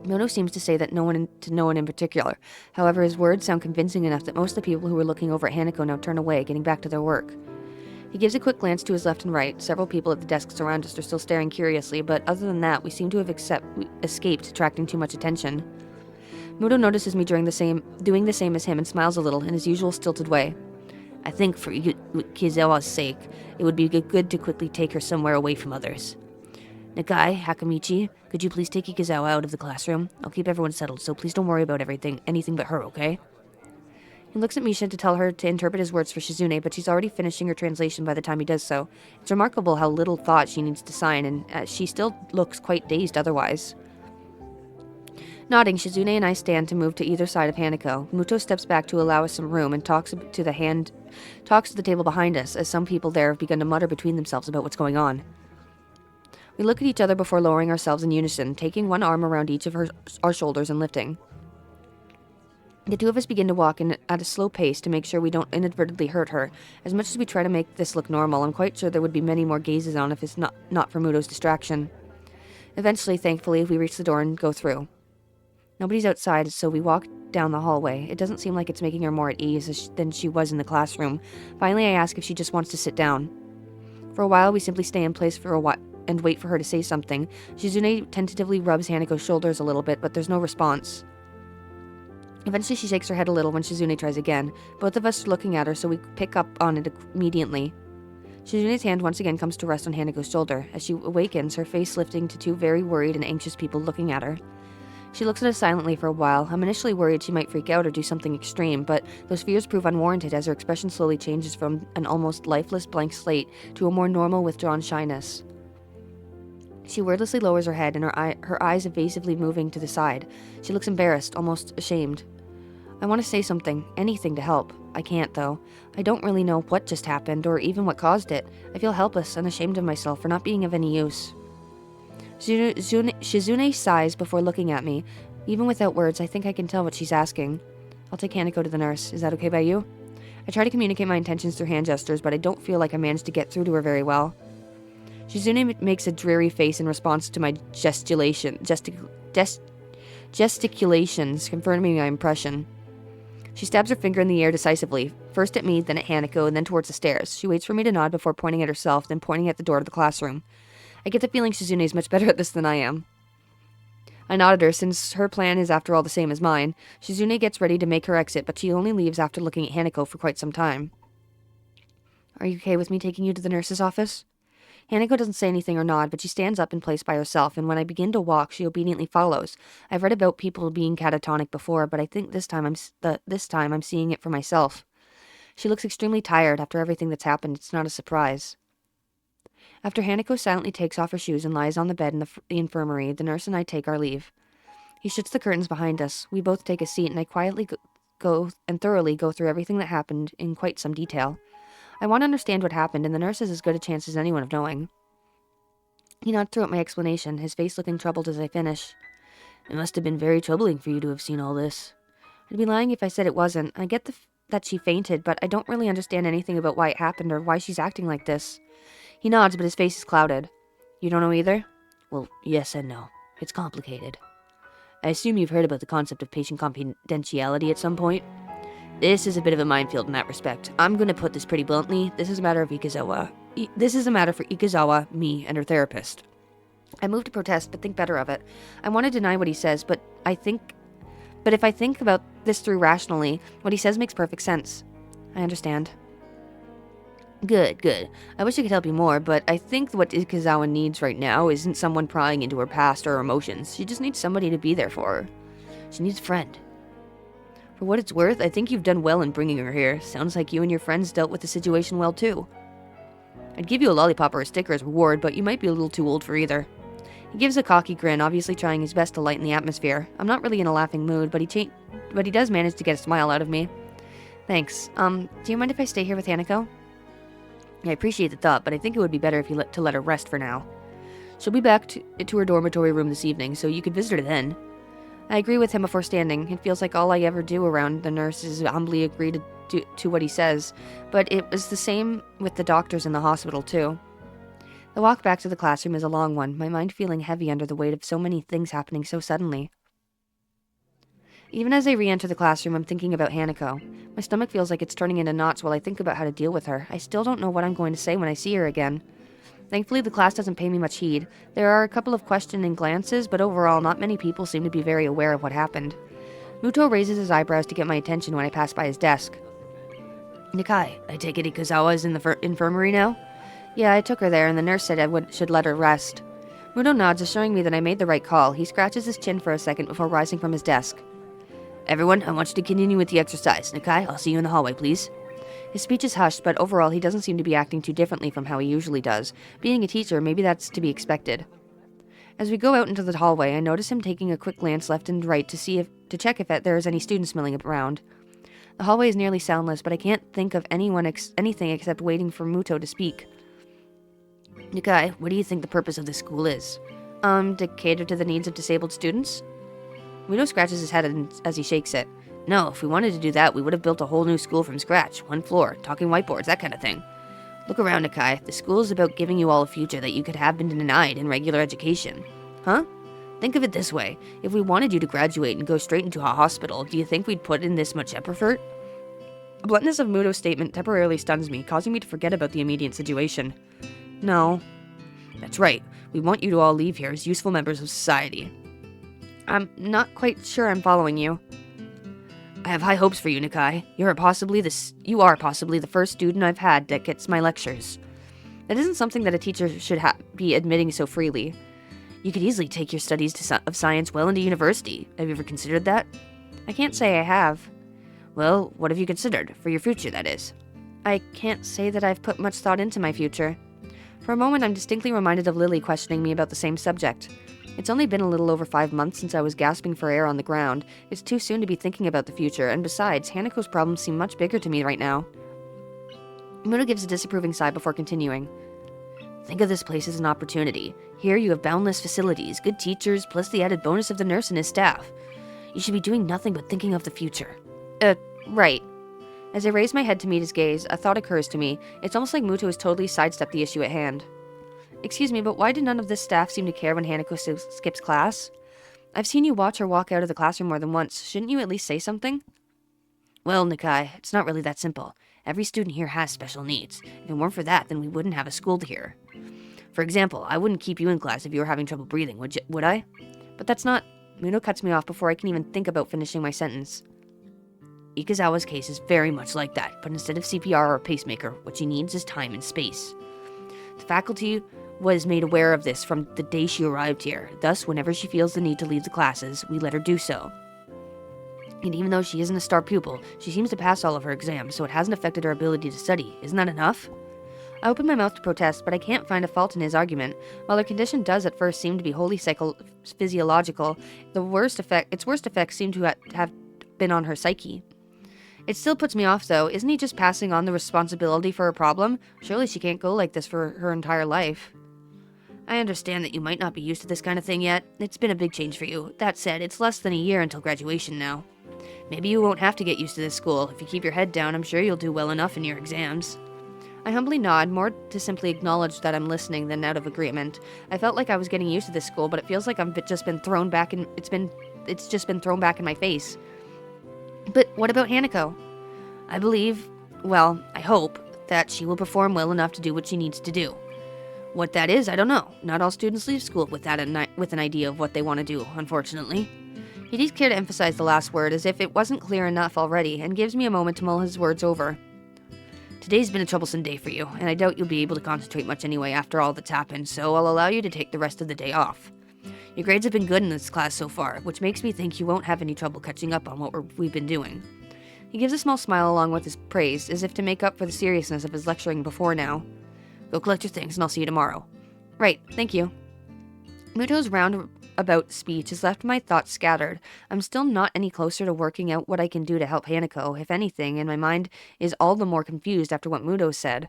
Muto seems to say that no one in particular. However, his words sound convincing enough that most of the people who were looking over at Hanako now turn away, getting back to their work. He gives a quick glance to his left and right. Several people at the desks around us are still staring curiously, but other than that, we seem to have escaped attracting too much attention. Muto notices me doing the same as him and smiles a little in his usual stilted way. I think for Kizawa's sake, it would be good to quickly take her somewhere away from others. Nakai, Hakamichi, could you please take Ikazawa out of the classroom? I'll keep everyone settled, so please don't worry about anything but her, okay? He looks at Misha to tell her to interpret his words for Shizune, but she's already finishing her translation by the time he does so. It's remarkable how little thought she needs to sign, and she still looks quite dazed otherwise. Nodding, Shizune and I stand to move to either side of Hanako. Muto steps back to allow us some room and talks to the table behind us, as some people there have begun to mutter between themselves about what's going on. We look at each other before lowering ourselves in unison, taking one arm around each of our shoulders and lifting. The two of us begin to walk at a slow pace to make sure we don't inadvertently hurt her. As much as we try to make this look normal, I'm quite sure there would be many more gazes on if it's not for Muto's distraction. Eventually, thankfully, we reach the door and go through. Nobody's outside, so we walk down the hallway. It doesn't seem like it's making her more at ease than she was in the classroom. Finally, I ask if she just wants to sit down. For a while, we simply stay in place for a while and wait for her to say something. Shizune tentatively rubs Hanako's shoulders a little bit, but there's no response. Eventually, she shakes her head a little when Shizune tries again. Both of us are looking at her, so we pick up on it immediately. Shizune's hand once again comes to rest on Hanako's shoulder. As she awakens, her face lifting to two very worried and anxious people looking at her. She looks at us silently for a while. I'm initially worried she might freak out or do something extreme, but those fears prove unwarranted as her expression slowly changes from an almost lifeless blank slate to a more normal, withdrawn shyness. She wordlessly lowers her head and her eyes evasively moving to the side. She looks embarrassed, almost ashamed. I want to say something, anything to help. I can't, though. I don't really know what just happened or even what caused it. I feel helpless and ashamed of myself for not being of any use. Shizune sighs before looking at me. Even without words, I think I can tell what she's asking. I'll take Hanako to the nurse. Is that okay by you? I try to communicate my intentions through hand gestures, but I don't feel like I managed to get through to her very well. Shizune makes a dreary face in response to my gesticulations, confirming my impression. She stabs her finger in the air decisively, first at me, then at Hanako, and then towards the stairs. She waits for me to nod before pointing at herself, then pointing at the door to the classroom. I get the feeling Shizune is much better at this than I am. I nod at her, since her plan is after all the same as mine. Shizune gets ready to make her exit, but she only leaves after looking at Hanako for quite some time. Are you okay with me taking you to the nurse's office? Hanako doesn't say anything or nod, but she stands up in place by herself, and when I begin to walk, she obediently follows. I've read about people being catatonic before, but I think this time I'm seeing it for myself. She looks extremely tired after everything that's happened. It's not a surprise. After Hanako silently takes off her shoes and lies on the bed in the infirmary, the nurse and I take our leave. He shuts the curtains behind us. We both take a seat, and I quietly thoroughly go through everything that happened in quite some detail. I want to understand what happened, and the nurse has as good a chance as anyone of knowing. He nods throughout my explanation, his face looking troubled as I finish. It must have been very troubling for you to have seen all this. I'd be lying if I said it wasn't. I get that she fainted, but I don't really understand anything about why it happened or why she's acting like this. He nods, but his face is clouded. You don't know either? Well, yes and no. It's complicated. I assume you've heard about the concept of patient confidentiality at some point? This is a bit of a minefield in that respect. I'm going to put this pretty bluntly. This is a matter for Ikazawa, me, and her therapist. I move to protest, but think better of it. I want to deny what he says, but if I think about this through rationally, what he says makes perfect sense. I understand. Good. I wish I could help you more, but I think what Ikazawa needs right now isn't someone prying into her past or her emotions. She just needs somebody to be there for her. She needs a friend. For what it's worth, I think you've done well in bringing her here. Sounds like you and your friends dealt with the situation well, too. I'd give you a lollipop or a sticker as reward, but you might be a little too old for either. He gives a cocky grin, obviously trying his best to lighten the atmosphere. I'm not really in a laughing mood, but he does manage to get a smile out of me. Thanks. Do you mind if I stay here with Hanako? I appreciate the thought, but I think it would be better if you let her rest for now. She'll be back to her dormitory room this evening, so you could visit her then. I agree with him before standing. It feels like all I ever do around the nurse is humbly agree to what he says, but it was the same with the doctors in the hospital, too. The walk back to the classroom is a long one, my mind feeling heavy under the weight of so many things happening so suddenly. Even as I re-enter the classroom, I'm thinking about Hanako. My stomach feels like it's turning into knots while I think about how to deal with her. I still don't know what I'm going to say when I see her again. Thankfully, the class doesn't pay me much heed. There are a couple of questioning glances, but overall, not many people seem to be very aware of what happened. Muto raises his eyebrows to get my attention when I pass by his desk. Nikai, I take it Ikazawa is in the infirmary now? Yeah, I took her there, and the nurse said I should let her rest. Muto nods, assuring me that I made the right call. He scratches his chin for a second before rising from his desk. Everyone, I want you to continue with the exercise. Nikai, I'll see you in the hallway, please. His speech is hushed, but overall he doesn't seem to be acting too differently from how he usually does. Being a teacher, maybe that's to be expected. As we go out into the hallway, I notice him taking a quick glance left and right to check if there is any students milling around. The hallway is nearly soundless, but I can't think of anything except waiting for Muto to speak. Nikai, what do you think the purpose of this school is? To cater to the needs of disabled students? Muto scratches his head as he shakes it. No, if we wanted to do that, we would have built a whole new school from scratch. One floor, talking whiteboards, that kind of thing. Look around, Nikai. The school is about giving you all a future that you could have been denied in regular education. Huh? Think of it this way. If we wanted you to graduate and go straight into a hospital, do you think we'd put in this much effort? The bluntness of Muto's statement temporarily stuns me, causing me to forget about the immediate situation. No. That's right. We want you to all leave here as useful members of society. I'm not quite sure I'm following you. I have high hopes for you, Nikai. You are possibly the first student I've had that gets my lectures. That isn't something that a teacher should be admitting so freely. You could easily take your studies of science well into university. Have you ever considered that? I can't say I have. Well, what have you considered? For your future, that is. I can't say that I've put much thought into my future. For a moment, I'm distinctly reminded of Lily questioning me about the same subject. It's only been a little over 5 months since I was gasping for air on the ground. It's too soon to be thinking about the future, and besides, Hanako's problems seem much bigger to me right now. Muto gives a disapproving sigh before continuing. Think of this place as an opportunity. Here you have boundless facilities, good teachers, plus the added bonus of the nurse and his staff. You should be doing nothing but thinking of the future. Right. As I raise my head to meet his gaze, a thought occurs to me. It's almost like Muto has totally sidestepped the issue at hand. Excuse me, but why did none of this staff seem to care when Hanako skips class? I've seen you watch her walk out of the classroom more than once. Shouldn't you at least say something? Well, Nikai, it's not really that simple. Every student here has special needs. If it weren't for that, then we wouldn't have a school here. For example, I wouldn't keep you in class if you were having trouble breathing, would I? But that's not... Muto cuts me off before I can even think about finishing my sentence. Ikazawa's case is very much like that, but instead of CPR or a pacemaker, what she needs is time and space. The faculty was made aware of this from the day she arrived here. Thus, whenever she feels the need to leave the classes, we let her do so. And even though she isn't a star pupil, she seems to pass all of her exams, so it hasn't affected her ability to study. Isn't that enough? I open my mouth to protest, but I can't find a fault in his argument. While her condition does at first seem to be wholly physiological, its worst effects seem to have been on her psyche. It still puts me off, though. Isn't he just passing on the responsibility for her problem? Surely she can't go like this for her entire life. I understand that you might not be used to this kind of thing yet. It's been a big change for you. That said, it's less than a year until graduation now. Maybe you won't have to get used to this school. If you keep your head down, I'm sure you'll do well enough in your exams. I humbly nod, more to simply acknowledge that I'm listening than out of agreement. I felt like I was getting used to this school, but it feels like it's just been thrown back in my face. But what about Hanako? I hope that she will perform well enough to do what she needs to do. What that is, I don't know. Not all students leave school with an idea of what they want to do, unfortunately. He takes care to emphasize the last word as if it wasn't clear enough already, and gives me a moment to mull his words over. Today's been a troublesome day for you, and I doubt you'll be able to concentrate much anyway after all that's happened, so I'll allow you to take the rest of the day off. Your grades have been good in this class so far, which makes me think you won't have any trouble catching up on what we've been doing. He gives a small smile along with his praise, as if to make up for the seriousness of his lecturing before now. Go collect your things and I'll see you tomorrow. Right, thank you. Muto's roundabout speech has left my thoughts scattered. I'm still not any closer to working out what I can do to help Hanako, if anything, and my mind is all the more confused after what Muto said.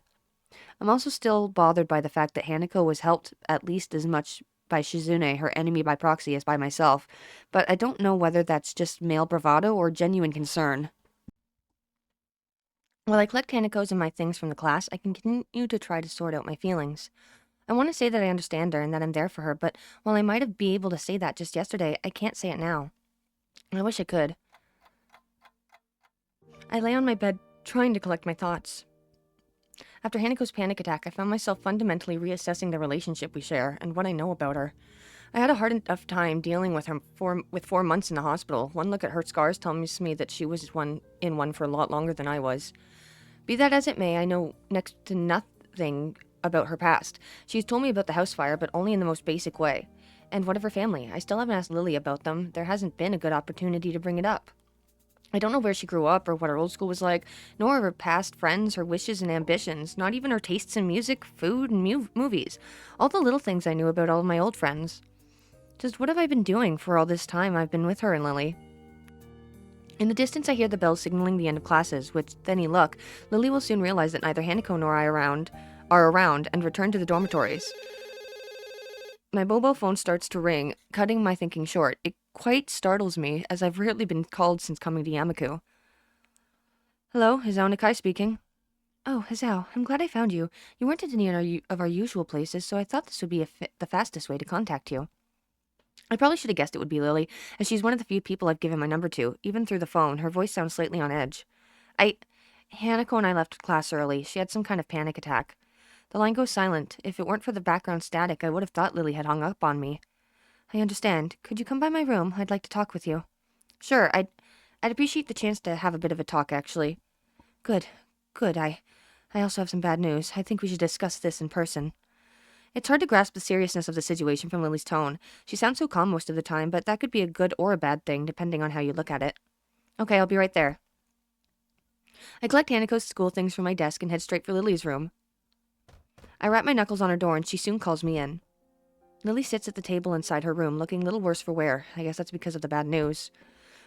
I'm also still bothered by the fact that Hanako was helped at least as much by Shizune, her enemy by proxy, as by myself, but I don't know whether that's just male bravado or genuine concern. While I collect Hanako's and my things from the class, I continue to try to sort out my feelings. I want to say that I understand her and that I'm there for her, but while I might have been able to say that just yesterday, I can't say it now. I wish I could. I lay on my bed, trying to collect my thoughts. After Hanako's panic attack, I found myself fundamentally reassessing the relationship we share and what I know about her. I had a hard enough time dealing with her with 4 months in the hospital. One look at her scars tells me that she was in one for a lot longer than I was. Be that as it may, I know next to nothing about her past. She's told me about the house fire, but only in the most basic way. And what of her family? I still haven't asked Lily about them. There hasn't been a good opportunity to bring it up. I don't know where she grew up or what her old school was like, nor her past friends, her wishes and ambitions, not even her tastes in music, food, and movies. All the little things I knew about all of my old friends. Just what have I been doing for all this time I've been with her and Lily? In the distance I hear the bells signaling the end of classes, with any luck, Lily will soon realize that neither Hanako nor I are around and return to the dormitories. My mobile phone starts to ring, cutting my thinking short. It quite startles me, as I've rarely been called since coming to Yamaku. Hello, Hizao Nakai speaking. Oh, Hizao, I'm glad I found you. You weren't at any of our usual places, so I thought this would be the fastest way to contact you. I probably should have guessed it would be Lily, as she's one of the few people I've given my number to. Even through the phone, her voice sounds slightly on edge. Hanako and I left class early. She had some kind of panic attack. The line goes silent. If it weren't for the background static, I would have thought Lily had hung up on me. I understand. Could you come by my room? I'd like to talk with you. Sure, I'd appreciate the chance to have a bit of a talk, actually. Good. I also have some bad news. I think we should discuss this in person. It's hard to grasp the seriousness of the situation from Lily's tone. She sounds so calm most of the time, but that could be a good or a bad thing, depending on how you look at it. Okay, I'll be right there. I collect Hanako's school things from my desk and head straight for Lily's room. I rap my knuckles on her door and she soon calls me in. Lily sits at the table inside her room, looking little worse for wear. I guess that's because of the bad news.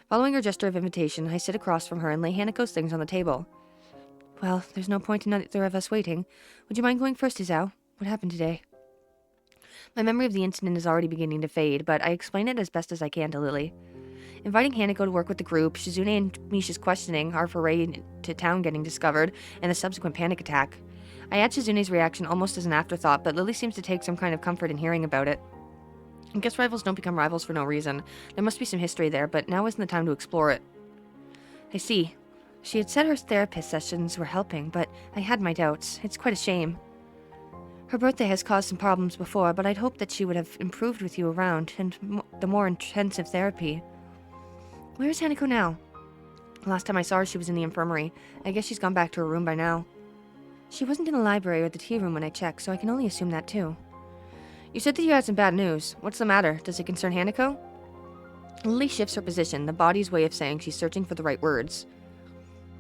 Following her gesture of invitation, I sit across from her and lay Hanako's things on the table. Well, there's no point in either of us waiting. Would you mind going first, Hizao? What happened today? My memory of the incident is already beginning to fade, but I explain it as best as I can to Lily. Inviting Hanako to work with the group, Shizune and Misha's questioning, our foray to town getting discovered, and the subsequent panic attack. I add Shizune's reaction almost as an afterthought, but Lily seems to take some kind of comfort in hearing about it. I guess rivals don't become rivals for no reason. There must be some history there, but now isn't the time to explore it. I see. She had said her therapist sessions were helping, but I had my doubts. It's quite a shame. Her birthday has caused some problems before, but I'd hoped that she would have improved with you around, and the more intensive therapy. Where is Hanako now? Last time I saw her, she was in the infirmary. I guess she's gone back to her room by now. She wasn't in the library or the tea room when I checked, so I can only assume that too. You said that you had some bad news. What's the matter? Does it concern Hanako? Lily shifts her position, the body's way of saying she's searching for the right words.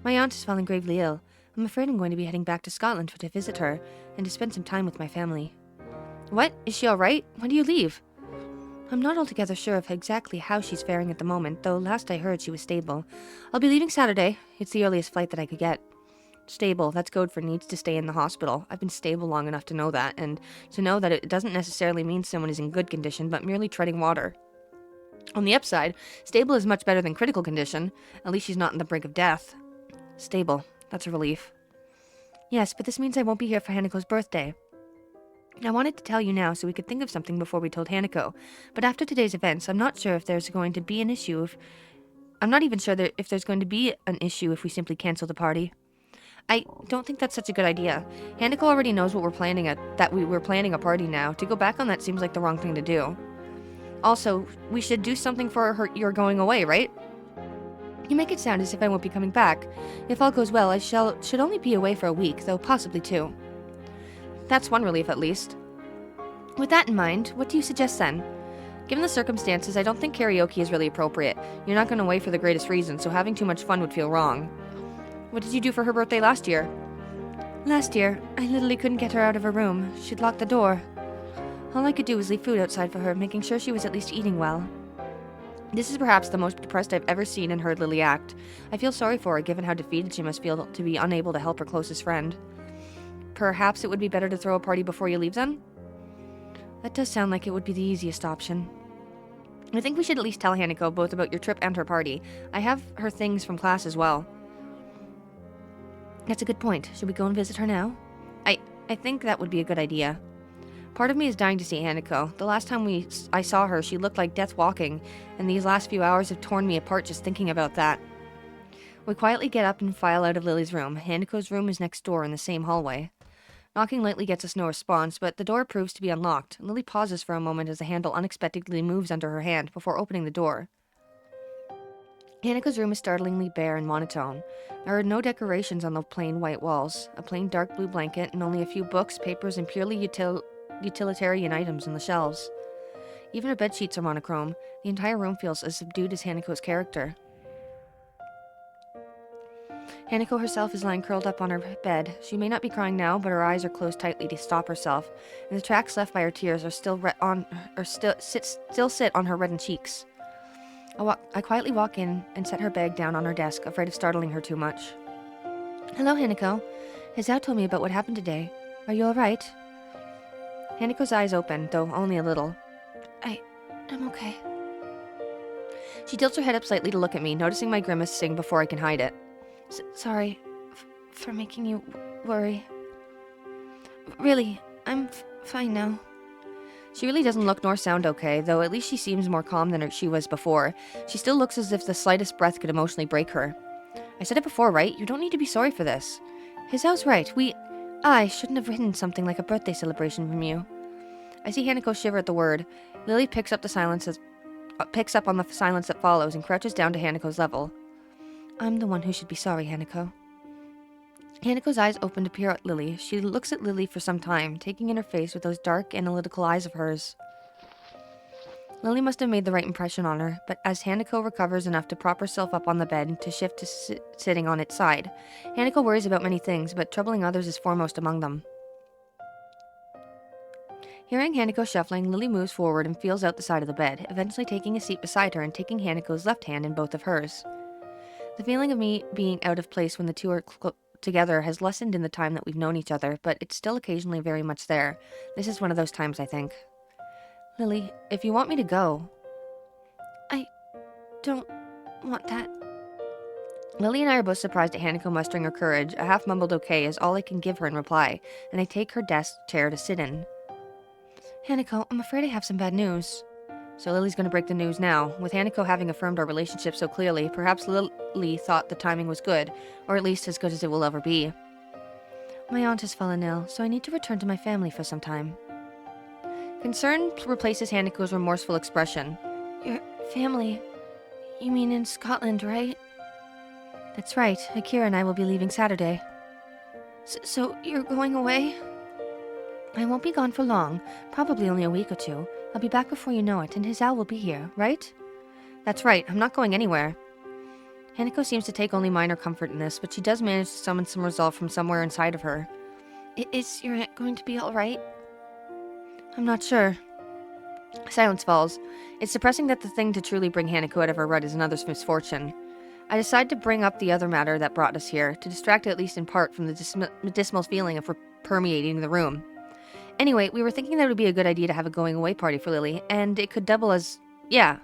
My aunt is falling gravely ill. I'm afraid I'm going to be heading back to Scotland to visit her, and to spend some time with my family. What? Is she alright? When do you leave? I'm not altogether sure of exactly how she's faring at the moment, though last I heard she was stable. I'll be leaving Saturday. It's the earliest flight that I could get. Stable, that's code for needs to stay in the hospital. I've been stable long enough to know that, and to know that it doesn't necessarily mean someone is in good condition, but merely treading water. On the upside, stable is much better than critical condition. At least she's not on the brink of death. Stable, that's a relief. Yes, but this means I won't be here for Hanako's birthday. I wanted to tell you now so we could think of something before we told Hanako, but after today's events, I'm not sure if there's going to be an issue I'm not even sure if there's going to be an issue if we simply cancel the party. I don't think that's such a good idea. Hanako already knows what we're planning that we were planning a party now. To go back on that seems like the wrong thing to do. Also, we should do something for your going away, right? You make it sound as if I won't be coming back. If all goes well, I should only be away for a week, though possibly 2. That's one relief, at least. With that in mind, what do you suggest then? Given the circumstances, I don't think karaoke is really appropriate. You're not going away for the greatest reason, so having too much fun would feel wrong. What did you do for her birthday last year? Last year, I literally couldn't get her out of her room. She'd locked the door. All I could do was leave food outside for her, making sure she was at least eating well. This is perhaps the most depressed I've ever seen and heard Lily act. I feel sorry for her, given how defeated she must feel to be unable to help her closest friend. Perhaps it would be better to throw a party before you leave, then? That does sound like it would be the easiest option. I think we should at least tell Hanako both about your trip and her party. I have her things from class as well. That's a good point. Should we go and visit her now? I think that would be a good idea. Part of me is dying to see Hanako. The last time I saw her, she looked like death walking, and these last few hours have torn me apart just thinking about that. We quietly get up and file out of Lily's room. Hanako's room is next door in the same hallway. Knocking lightly gets us no response, but the door proves to be unlocked. Lily pauses for a moment as the handle unexpectedly moves under her hand before opening the door. Hanako's room is startlingly bare and monotone. There are no decorations on the plain white walls, a plain dark blue blanket, and only a few books, papers, and purely utilitarian items in the shelves. Even her bed sheets are monochrome. The entire room feels as subdued as Hanako's character. Hanako herself is lying curled up on her bed. She may not be crying now, but her eyes are closed tightly to stop herself, and the tracks left by her tears are still sit on her reddened cheeks. I quietly walk in and set her bag down on her desk, afraid of startling her too much. Hello, Hanako. Hisao told me about what happened today. Are you alright? Hanako's eyes open, though only a little. I'm okay. She tilts her head up slightly to look at me, noticing my grimacing before I can hide it. Sorry for making you worry. Really, I'm fine now. She really doesn't look nor sound okay, though at least she seems more calm than she was before. She still looks as if the slightest breath could emotionally break her. I said it before, right? You don't need to be sorry for this. Hisao's right. I shouldn't have hidden something like a birthday celebration from you. I see Hanako shiver at the word. Lily picks up on the silence that follows and crouches down to Hanako's level. I'm the one who should be sorry, Hanako. Hanako's eyes open to peer at Lily. She looks at Lily for some time, taking in her face with those dark, analytical eyes of hers. Lily must have made the right impression on her, but as Hanako recovers enough to prop herself up on the bed to shift to sitting on its side, Hanako worries about many things, but troubling others is foremost among them. Hearing Hanako shuffling, Lily moves forward and feels out the side of the bed, eventually taking a seat beside her and taking Hanako's left hand in both of hers. The feeling of me being out of place when the two are together has lessened in the time that we've known each other, but it's still occasionally very much there. This is one of those times, I think. Lily, if you want me to go... I don't want that. Lily and I are both surprised at Hanako mustering her courage. A half-mumbled okay is all I can give her in reply, and I take her desk chair to sit in. Hanako, I'm afraid I have some bad news. So Lily's going to break the news now. With Hanako having affirmed our relationship so clearly, perhaps Lily thought the timing was good, or at least as good as it will ever be. My aunt has fallen ill, so I need to return to my family for some time. Concern replaces Hanako's remorseful expression. Your family? You mean in Scotland, right? That's right. Akira and I will be leaving Saturday. So you're going away? I won't be gone for long, probably only a week or two. I'll be back before you know it, and Hisao will be here, right? That's right, I'm not going anywhere. Hanako seems to take only minor comfort in this, but she does manage to summon some resolve from somewhere inside of her. Is your aunt going to be alright? I'm not sure. Silence falls. It's depressing that the thing to truly bring Hanako out of her rut is another's misfortune. I decide to bring up the other matter that brought us here, to distract at least in part from the dismal feeling of permeating the room. Anyway, we were thinking that it would be a good idea to have a going-away party for Lily, and it could double as... yeah.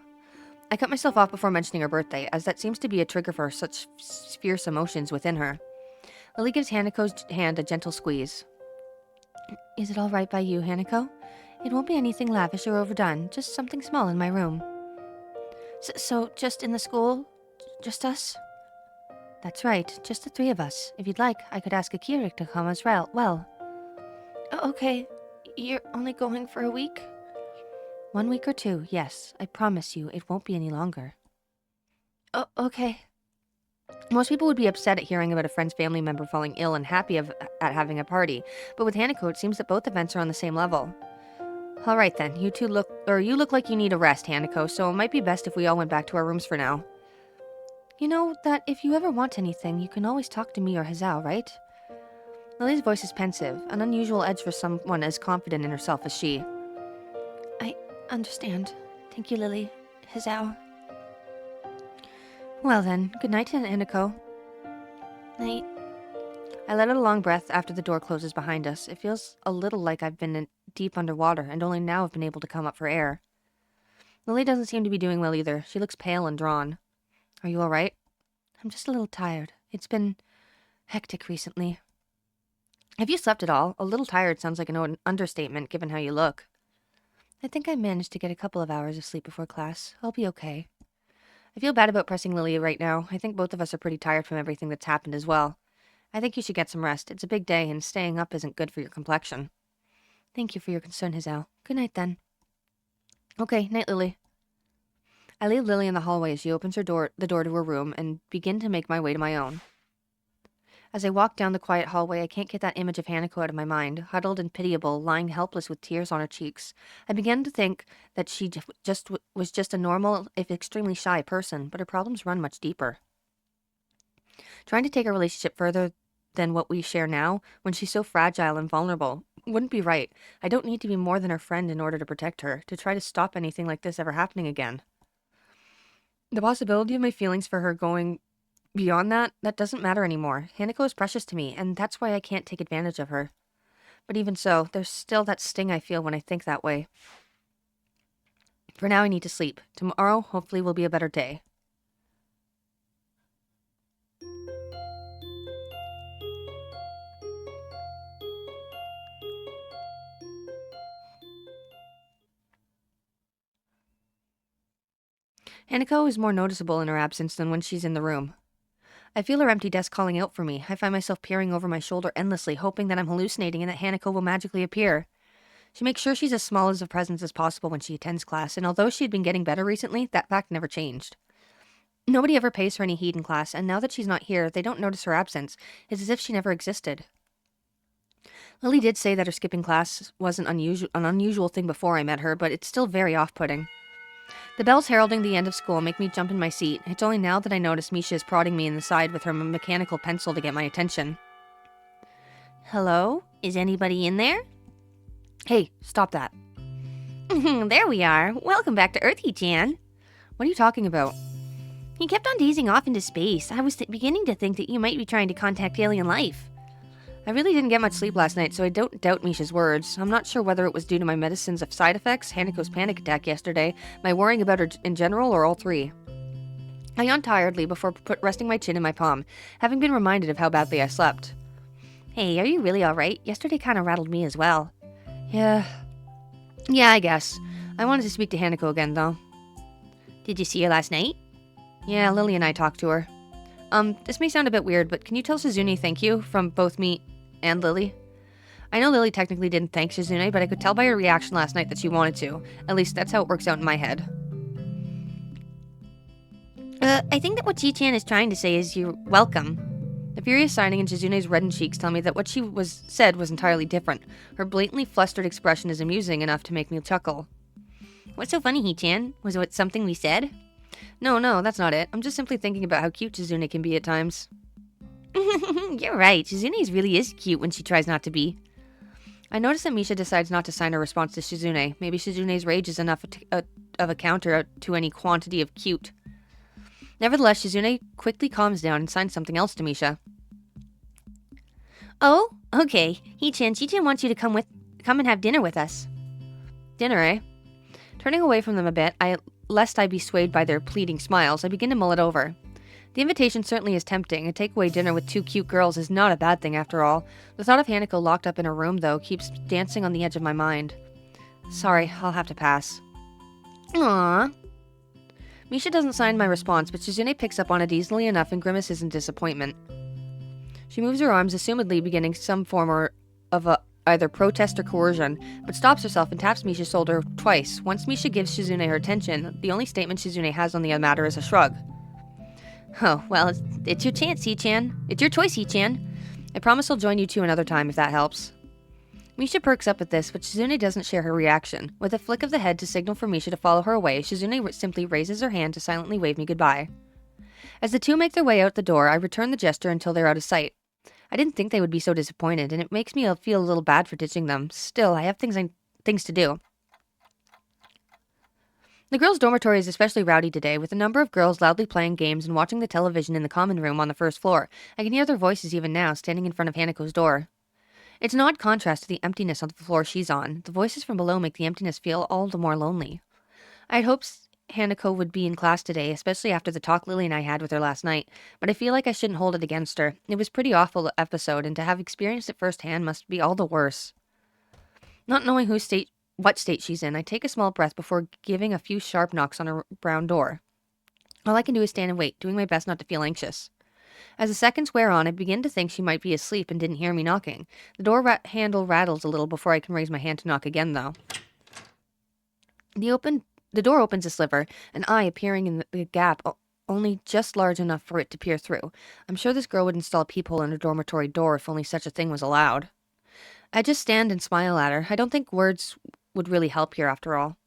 I cut myself off before mentioning her birthday, as that seems to be a trigger for such fierce emotions within her. Lily gives Hanako's hand a gentle squeeze. Is it all right by you, Hanako? It won't be anything lavish or overdone, just something small in my room. So just in the school? Just us? That's right, just the three of us. If you'd like, I could ask Akira to come as well. Okay. You're only going for a week? 1 week or 2, yes. I promise you, it won't be any longer. Oh, okay. Most people would be upset at hearing about a friend's family member falling ill and happy at having a party, but with Hanako, it seems that both events are on the same level. All right then, you look like you need a rest, Hanako, so it might be best if we all went back to our rooms for now. You know that if you ever want anything, you can always talk to me or Hisao, right? Lily's voice is pensive, an unusual edge for someone as confident in herself as she. I understand. Thank you, Lily. Hizao. Well then, good night, Hanako. Night. I let out a long breath after the door closes behind us. It feels a little like I've been deep underwater, and only now have been able to come up for air. Lily doesn't seem to be doing well either. She looks pale and drawn. Are you all right? I'm just a little tired. It's been hectic recently. Have you slept at all? A little tired sounds like an understatement, given how you look. I think I managed to get a couple of hours of sleep before class. I'll be okay. I feel bad about pressing Lily right now. I think both of us are pretty tired from everything that's happened as well. I think you should get some rest. It's a big day, and staying up isn't good for your complexion. Thank you for your concern, Hizao. Good night, then. Okay, night, Lily. I leave Lily in the hallway as she opens the door to her room and begin to make my way to my own. As I walk down the quiet hallway, I can't get that image of Hanako out of my mind, huddled and pitiable, lying helpless with tears on her cheeks. I began to think that she was just a normal, if extremely shy person, but her problems run much deeper. Trying to take our relationship further than what we share now, when she's so fragile and vulnerable, wouldn't be right. I don't need to be more than her friend in order to protect her, to try to stop anything like this ever happening again. The possibility of my feelings for her going beyond that doesn't matter anymore. Hanako is precious to me, and that's why I can't take advantage of her. But even so, there's still that sting I feel when I think that way. For now, I need to sleep. Tomorrow, hopefully, will be a better day. Hanako is more noticeable in her absence than when she's in the room. I feel her empty desk calling out for me. I find myself peering over my shoulder endlessly, hoping that I'm hallucinating and that Hanako will magically appear. She makes sure she's as small as a presence as possible when she attends class, and although she had been getting better recently, that fact never changed. Nobody ever pays her any heed in class, and now that she's not here, they don't notice her absence. It's as if she never existed. Lily did say that her skipping class wasn't an unusual thing before I met her, but it's still very off-putting. The bells heralding the end of school make me jump in my seat. It's only now that I notice Misha is prodding me in the side with her mechanical pencil to get my attention. Hello? Is anybody in there? Hey, stop that. There we are. Welcome back to Earth, Chan. What are you talking about? He kept on dazing off into space. I was beginning to think that you might be trying to contact alien life. I really didn't get much sleep last night, so I don't doubt Misha's words. I'm not sure whether it was due to my medicine's side effects, Hanako's panic attack yesterday, my worrying about her in general, or all three. I yawned tiredly before resting my chin in my palm, having been reminded of how badly I slept. Hey, are you really alright? Yesterday kind of rattled me as well. Yeah, I guess. I wanted to speak to Hanako again, though. Did you see her last night? Yeah, Lily and I talked to her. This may sound a bit weird, but can you tell Shizune thank you from both me and Lily? I know Lily technically didn't thank Shizune, but I could tell by her reaction last night that she wanted to. At least that's how it works out in my head. I think that what Chi-chan is trying to say is you're welcome. The furious signing in Shizune's reddened cheeks tell me that what she said was entirely different. Her blatantly flustered expression is amusing enough to make me chuckle. What's so funny, Hee-chan? Was it something we said? No, that's not it. I'm just simply thinking about how cute Shizune can be at times. You're right. Shizune really is cute when she tries not to be. I notice that Misha decides not to sign her response to Shizune. Maybe Shizune's rage is enough of a counter to any quantity of cute. Nevertheless, Shizune quickly calms down and signs something else to Misha. Oh, okay. Hee-chan, Chi-chan wants you to come and have dinner with us. Dinner, eh? Turning away from them a bit, lest I be swayed by their pleading smiles, I begin to mull it over. The invitation certainly is tempting. A takeaway dinner with two cute girls is not a bad thing after all. The thought of Hanako locked up in her room, though, keeps dancing on the edge of my mind. Sorry, I'll have to pass. Aww. Misha doesn't sign my response, but Shizune picks up on it easily enough and grimaces in disappointment. She moves her arms, assumedly beginning some form of either protest or coercion, but stops herself and taps Misha's shoulder twice. Once Misha gives Shizune her attention, the only statement Shizune has on the matter is a shrug. Oh, well, it's your chance, Hee-chan. It's your choice, Hee-chan. I promise I'll join you two another time if that helps. Misha perks up at this, but Shizune doesn't share her reaction. With a flick of the head to signal for Misha to follow her away, Shizune simply raises her hand to silently wave me goodbye. As the two make their way out the door, I return the gesture until they're out of sight. I didn't think they would be so disappointed, and it makes me feel a little bad for ditching them. Still, I have things to do. The girls' dormitory is especially rowdy today, with a number of girls loudly playing games and watching the television in the common room on the first floor. I can hear their voices even now, standing in front of Hanako's door. It's an odd contrast to the emptiness on the floor she's on. The voices from below make the emptiness feel all the more lonely. I had hoped Hanako would be in class today, especially after the talk Lily and I had with her last night, but I feel like I shouldn't hold it against her. It was a pretty awful episode, and to have experienced it firsthand must be all the worse. Not knowing what state she's in, I take a small breath before giving a few sharp knocks on her brown door. All I can do is stand and wait, doing my best not to feel anxious. As the seconds wear on, I begin to think she might be asleep and didn't hear me knocking. The door handle rattles a little before I can raise my hand to knock again, though. The door opens a sliver, an eye appearing in the gap, only just large enough for it to peer through. I'm sure this girl would install a peephole in her dormitory door if only such a thing was allowed. I just stand and smile at her. I don't think words would really help here, after all.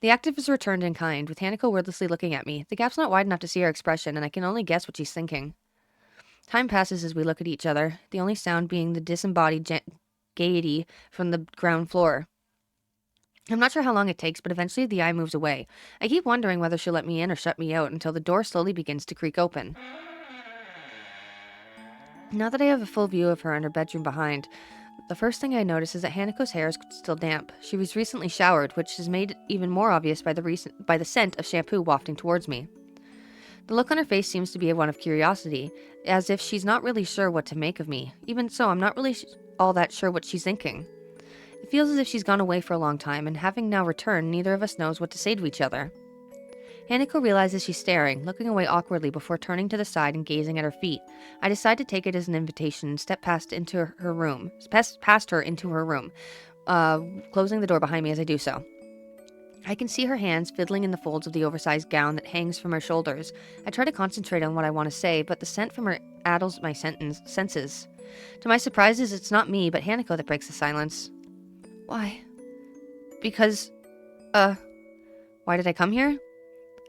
The active is returned in kind, with Hanako wordlessly looking at me. The gap's not wide enough to see her expression, and I can only guess what she's thinking. Time passes as we look at each other, the only sound being the disembodied gaiety from the ground floor. I'm not sure how long it takes, but eventually the eye moves away. I keep wondering whether she'll let me in or shut me out until the door slowly begins to creak open. Now that I have a full view of her in her bedroom behind, the first thing I notice is that Hanako's hair is still damp. She was recently showered, which is made even more obvious by the scent of shampoo wafting towards me. The look on her face seems to be one of curiosity, as if she's not really sure what to make of me. Even so, I'm not really all that sure what she's thinking. It feels as if she's gone away for a long time, and having now returned, neither of us knows what to say to each other. Hanako realizes she's staring, looking away awkwardly before turning to the side and gazing at her feet. I decide to take it as an invitation and step past her into her room, closing the door behind me as I do so. I can see her hands fiddling in the folds of the oversized gown that hangs from her shoulders. I try to concentrate on what I want to say, but the scent from her addles my senses. To my surprises, it's not me, but Hanako that breaks the silence. Why? Because, why did I come here?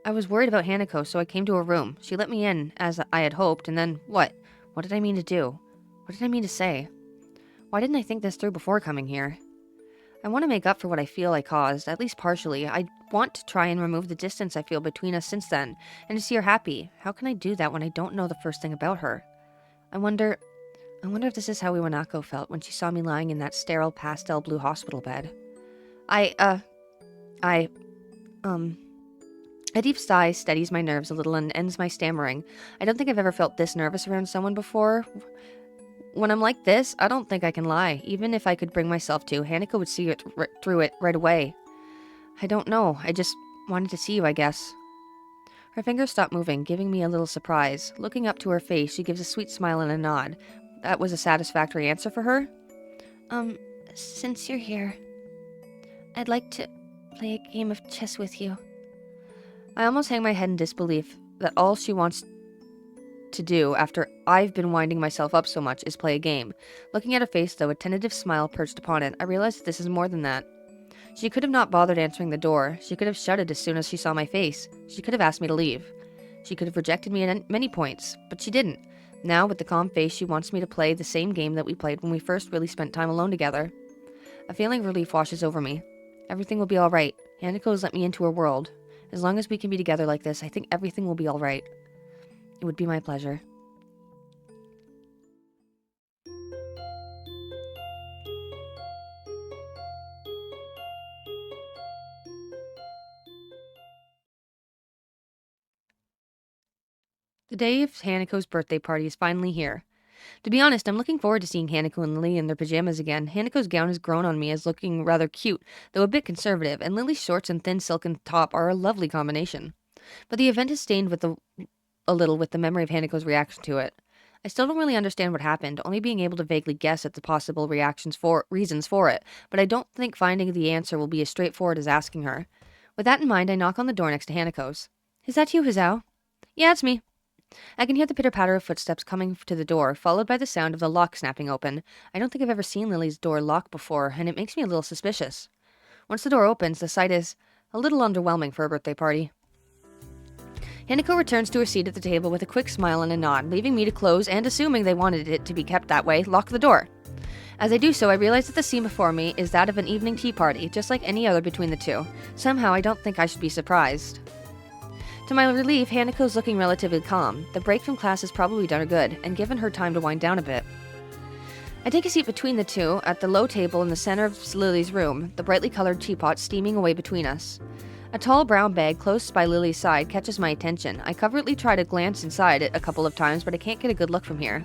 I was worried about Hanako, so I came to her room. She let me in, as I had hoped, and then, what? What did I mean to do? What did I mean to say? Why didn't I think this through before coming here? I want to make up for what I feel I caused, at least partially. I want to try and remove the distance I feel between us since then, and to see her happy. How can I do that when I don't know the first thing about her? I wonder if this is how Iwanako felt when she saw me lying in that sterile pastel blue hospital bed. A deep sigh steadies my nerves a little and ends my stammering. I don't think I've ever felt this nervous around someone before. When I'm like this, I don't think I can lie. Even if I could bring myself to, Hanako would see it through it right away. I don't know. I just wanted to see you, I guess. Her fingers stop moving, giving me a little surprise. Looking up to her face, she gives a sweet smile and a nod. That was a satisfactory answer for her? Since you're here, I'd like to play a game of chess with you. I almost hang my head in disbelief that all she wants to do after I've been winding myself up so much is play a game. Looking at her face, though, a tentative smile perched upon it, I realized that this is more than that. She could have not bothered answering the door. She could have shut it as soon as she saw my face. She could have asked me to leave. She could have rejected me at many points, but she didn't. Now, with the calm face, she wants me to play the same game that we played when we first really spent time alone together. A feeling of relief washes over me. Everything will be all right. Hanako has let me into her world. As long as we can be together like this, I think everything will be all right. It would be my pleasure. The day of Hanako's birthday party is finally here. To be honest, I'm looking forward to seeing Hanako and Lily in their pajamas again. Hanako's gown has grown on me as looking rather cute, though a bit conservative, and Lily's shorts and thin silken top are a lovely combination. But the event is stained a little with the memory of Hanako's reaction to it. I still don't really understand what happened, only being able to vaguely guess at the possible reasons for it, but I don't think finding the answer will be as straightforward as asking her. With that in mind, I knock on the door next to Hanako's. Is that you, Hizao? Yeah, it's me. I can hear the pitter-patter of footsteps coming to the door, followed by the sound of the lock snapping open. I don't think I've ever seen Lily's door locked before, and it makes me a little suspicious. Once the door opens, the sight is a little underwhelming for a birthday party. Hanako returns to her seat at the table with a quick smile and a nod, leaving me to close and, assuming they wanted it to be kept that way, lock the door. As I do so, I realize that the scene before me is that of an evening tea party, just like any other between the two. Somehow, I don't think I should be surprised. To my relief, Hanako's looking relatively calm. The break from class has probably done her good, and given her time to wind down a bit. I take a seat between the two, at the low table in the center of Lily's room, the brightly colored teapot steaming away between us. A tall brown bag close by Lily's side catches my attention. I covertly try to glance inside it a couple of times, but I can't get a good look from here.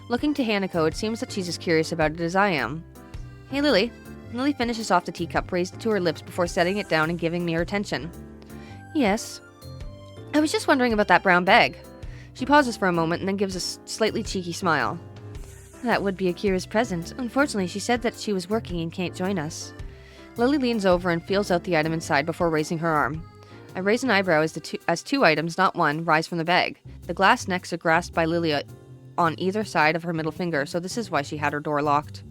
Looking to Hanako, it seems that she's as curious about it as I am. Hey, Lily. Lily finishes off the teacup, raised it to her lips before setting it down and giving me her attention. Yes. I was just wondering about that brown bag. She pauses for a moment and then gives a slightly cheeky smile. That would be Akira's present. Unfortunately, she said that she was working and can't join us. Lily leans over and feels out the item inside before raising her arm. I raise an eyebrow as two items, not one, rise from the bag. The glass necks are grasped by Lily on either side of her middle finger, so this is why she had her door locked.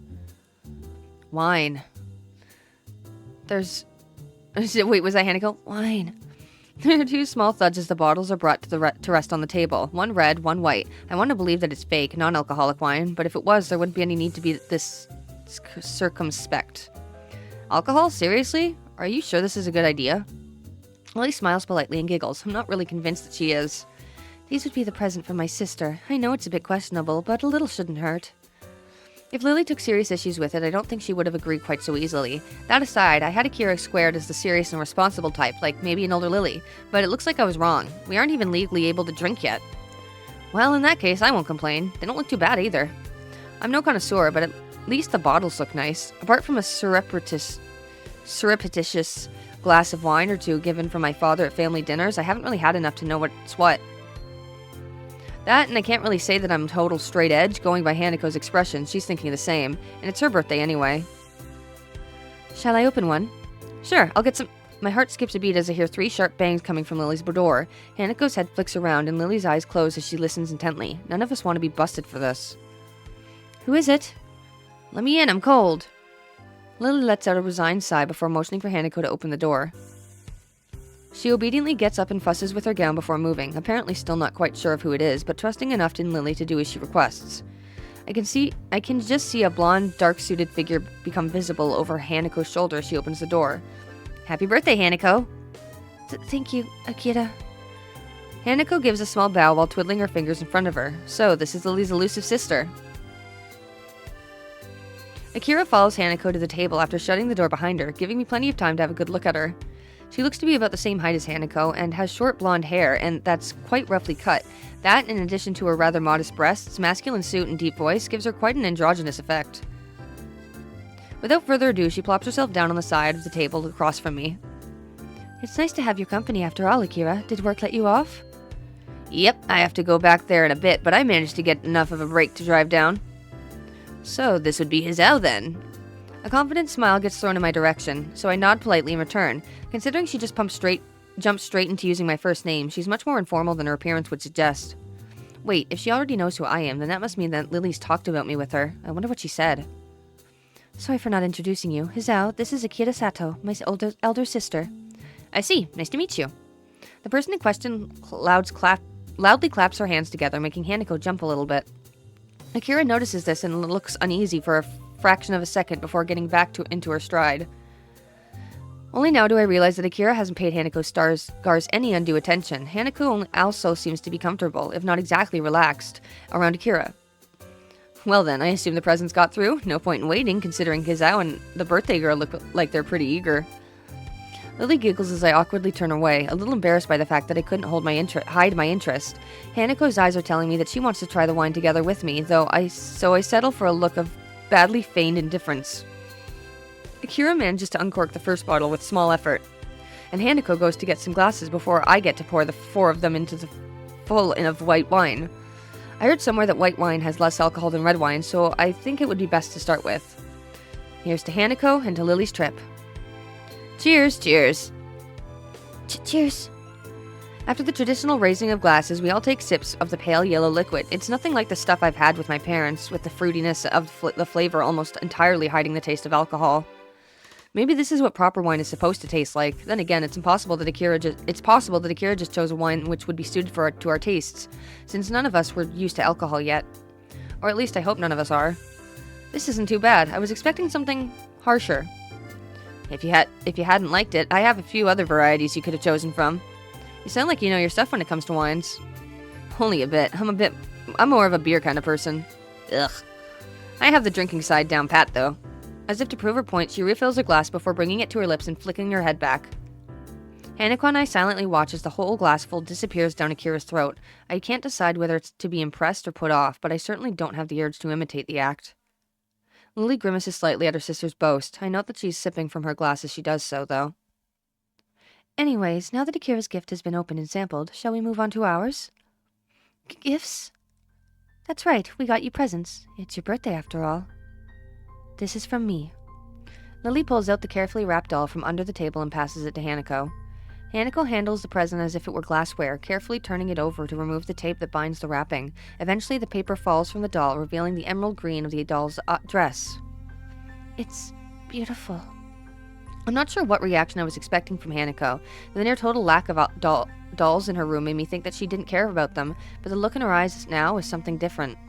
Wine. Wait, was that Hanako? Wine. There are two small thuds as the bottles are brought to rest on the table. One red, one white. I want to believe that it's fake, non-alcoholic wine, but if it was, there wouldn't be any need to be this circumspect. Alcohol? Seriously? Are you sure this is a good idea? Lily smiles politely and giggles. I'm not really convinced that she is. These would be the present from my sister. I know it's a bit questionable, but a little shouldn't hurt. If Lily took serious issues with it, I don't think she would have agreed quite so easily. That aside, I had Akira squared as the serious and responsible type, like maybe an older Lily, but it looks like I was wrong. We aren't even legally able to drink yet. Well, in that case, I won't complain. They don't look too bad either. I'm no connoisseur, but at least the bottles look nice. Apart from a surreptitious glass of wine or two given from my father at family dinners, I haven't really had enough to know what's what. That, and I can't really say that I'm total straight edge, going by Hanako's expression. She's thinking the same, and it's her birthday anyway. Shall I open one? Sure, I'll get some. My heart skips a beat as I hear 3 sharp bangs coming from Lily's door. Hanako's head flicks around, and Lily's eyes close as she listens intently. None of us want to be busted for this. Who is it? Let me in, I'm cold. Lily lets out a resigned sigh before motioning for Hanako to open the door. She obediently gets up and fusses with her gown before moving, apparently still not quite sure of who it is, but trusting enough in Lily to do as she requests. I can just see a blonde, dark-suited figure become visible over Hanako's shoulder as she opens the door. Happy birthday, Hanako! Thank you, Akira. Hanako gives a small bow while twiddling her fingers in front of her. So, this is Lily's elusive sister. Akira follows Hanako to the table after shutting the door behind her, giving me plenty of time to have a good look at her. She looks to be about the same height as Hanako and has short blonde hair, and that's quite roughly cut. That, in addition to her rather modest breasts, masculine suit, and deep voice, gives her quite an androgynous effect. Without further ado, she plops herself down on the side of the table across from me. It's nice to have your company after all, Akira. Did work let you off? Yep, I have to go back there in a bit, but I managed to get enough of a break to drive down. So, this would be Hizao then. A confident smile gets thrown in my direction, so I nod politely in return. Considering she just jumped straight into using my first name, she's much more informal than her appearance would suggest. Wait, if she already knows who I am, then that must mean that Lily's talked about me with her. I wonder what she said. Sorry for not introducing you. Hizao, this is Akira Sato, my elder sister. I see. Nice to meet you. The person in question loudly claps her hands together, making Hanako jump a little bit. Akira notices this and looks uneasy for a fraction of a second before getting back into her stride. Only now do I realize that Akira hasn't paid Hanako's scars any undue attention. Hanako also seems to be comfortable, if not exactly relaxed, around Akira. Well then, I assume the presents got through. No point in waiting, considering Hizao and the birthday girl look like they're pretty eager. Lily giggles as I awkwardly turn away, a little embarrassed by the fact that I couldn't hide my interest. Hanako's eyes are telling me that she wants to try the wine together with me, so I settle for a look of badly feigned indifference. Akira manages to uncork the first bottle with small effort, and Hanako goes to get some glasses before I get to pour the 4 of them into the full of white wine. I heard somewhere that white wine has less alcohol than red wine, so I think it would be best to start with. Here's to Hanako and to Lily's trip. Cheers, cheers. Cheers. After the traditional raising of glasses, we all take sips of the pale yellow liquid. It's nothing like the stuff I've had with my parents, with the fruitiness of the flavor almost entirely hiding the taste of alcohol. Maybe this is what proper wine is supposed to taste like. Then again, it's possible that Akira just chose a wine which would be suited to our tastes, since none of us were used to alcohol yet. Or at least I hope none of us are. This isn't too bad. I was expecting something harsher. If you hadn't liked it, I have a few other varieties you could have chosen from. You sound like you know your stuff when it comes to wines. Only a bit. I'm more of a beer kind of person. Ugh. I have the drinking side down pat, though. As if to prove her point, she refills her glass before bringing it to her lips and flicking her head back. Hanako and I silently watch as the whole glassful disappears down Akira's throat. I can't decide whether it's to be impressed or put off, but I certainly don't have the urge to imitate the act. Lily grimaces slightly at her sister's boast. I note that she's sipping from her glass as she does so, though. Anyways, now that Akira's gift has been opened and sampled, shall we move on to ours? Gifts? That's right, we got you presents. It's your birthday after all. This is from me. Lily pulls out the carefully wrapped doll from under the table and passes it to Hanako. Hanako handles the present as if it were glassware, carefully turning it over to remove the tape that binds the wrapping. Eventually, the paper falls from the doll, revealing the emerald green of the doll's dress. It's beautiful. I'm not sure what reaction I was expecting from Hanako. The near total lack of dolls in her room made me think that she didn't care about them, but the look in her eyes now is something different.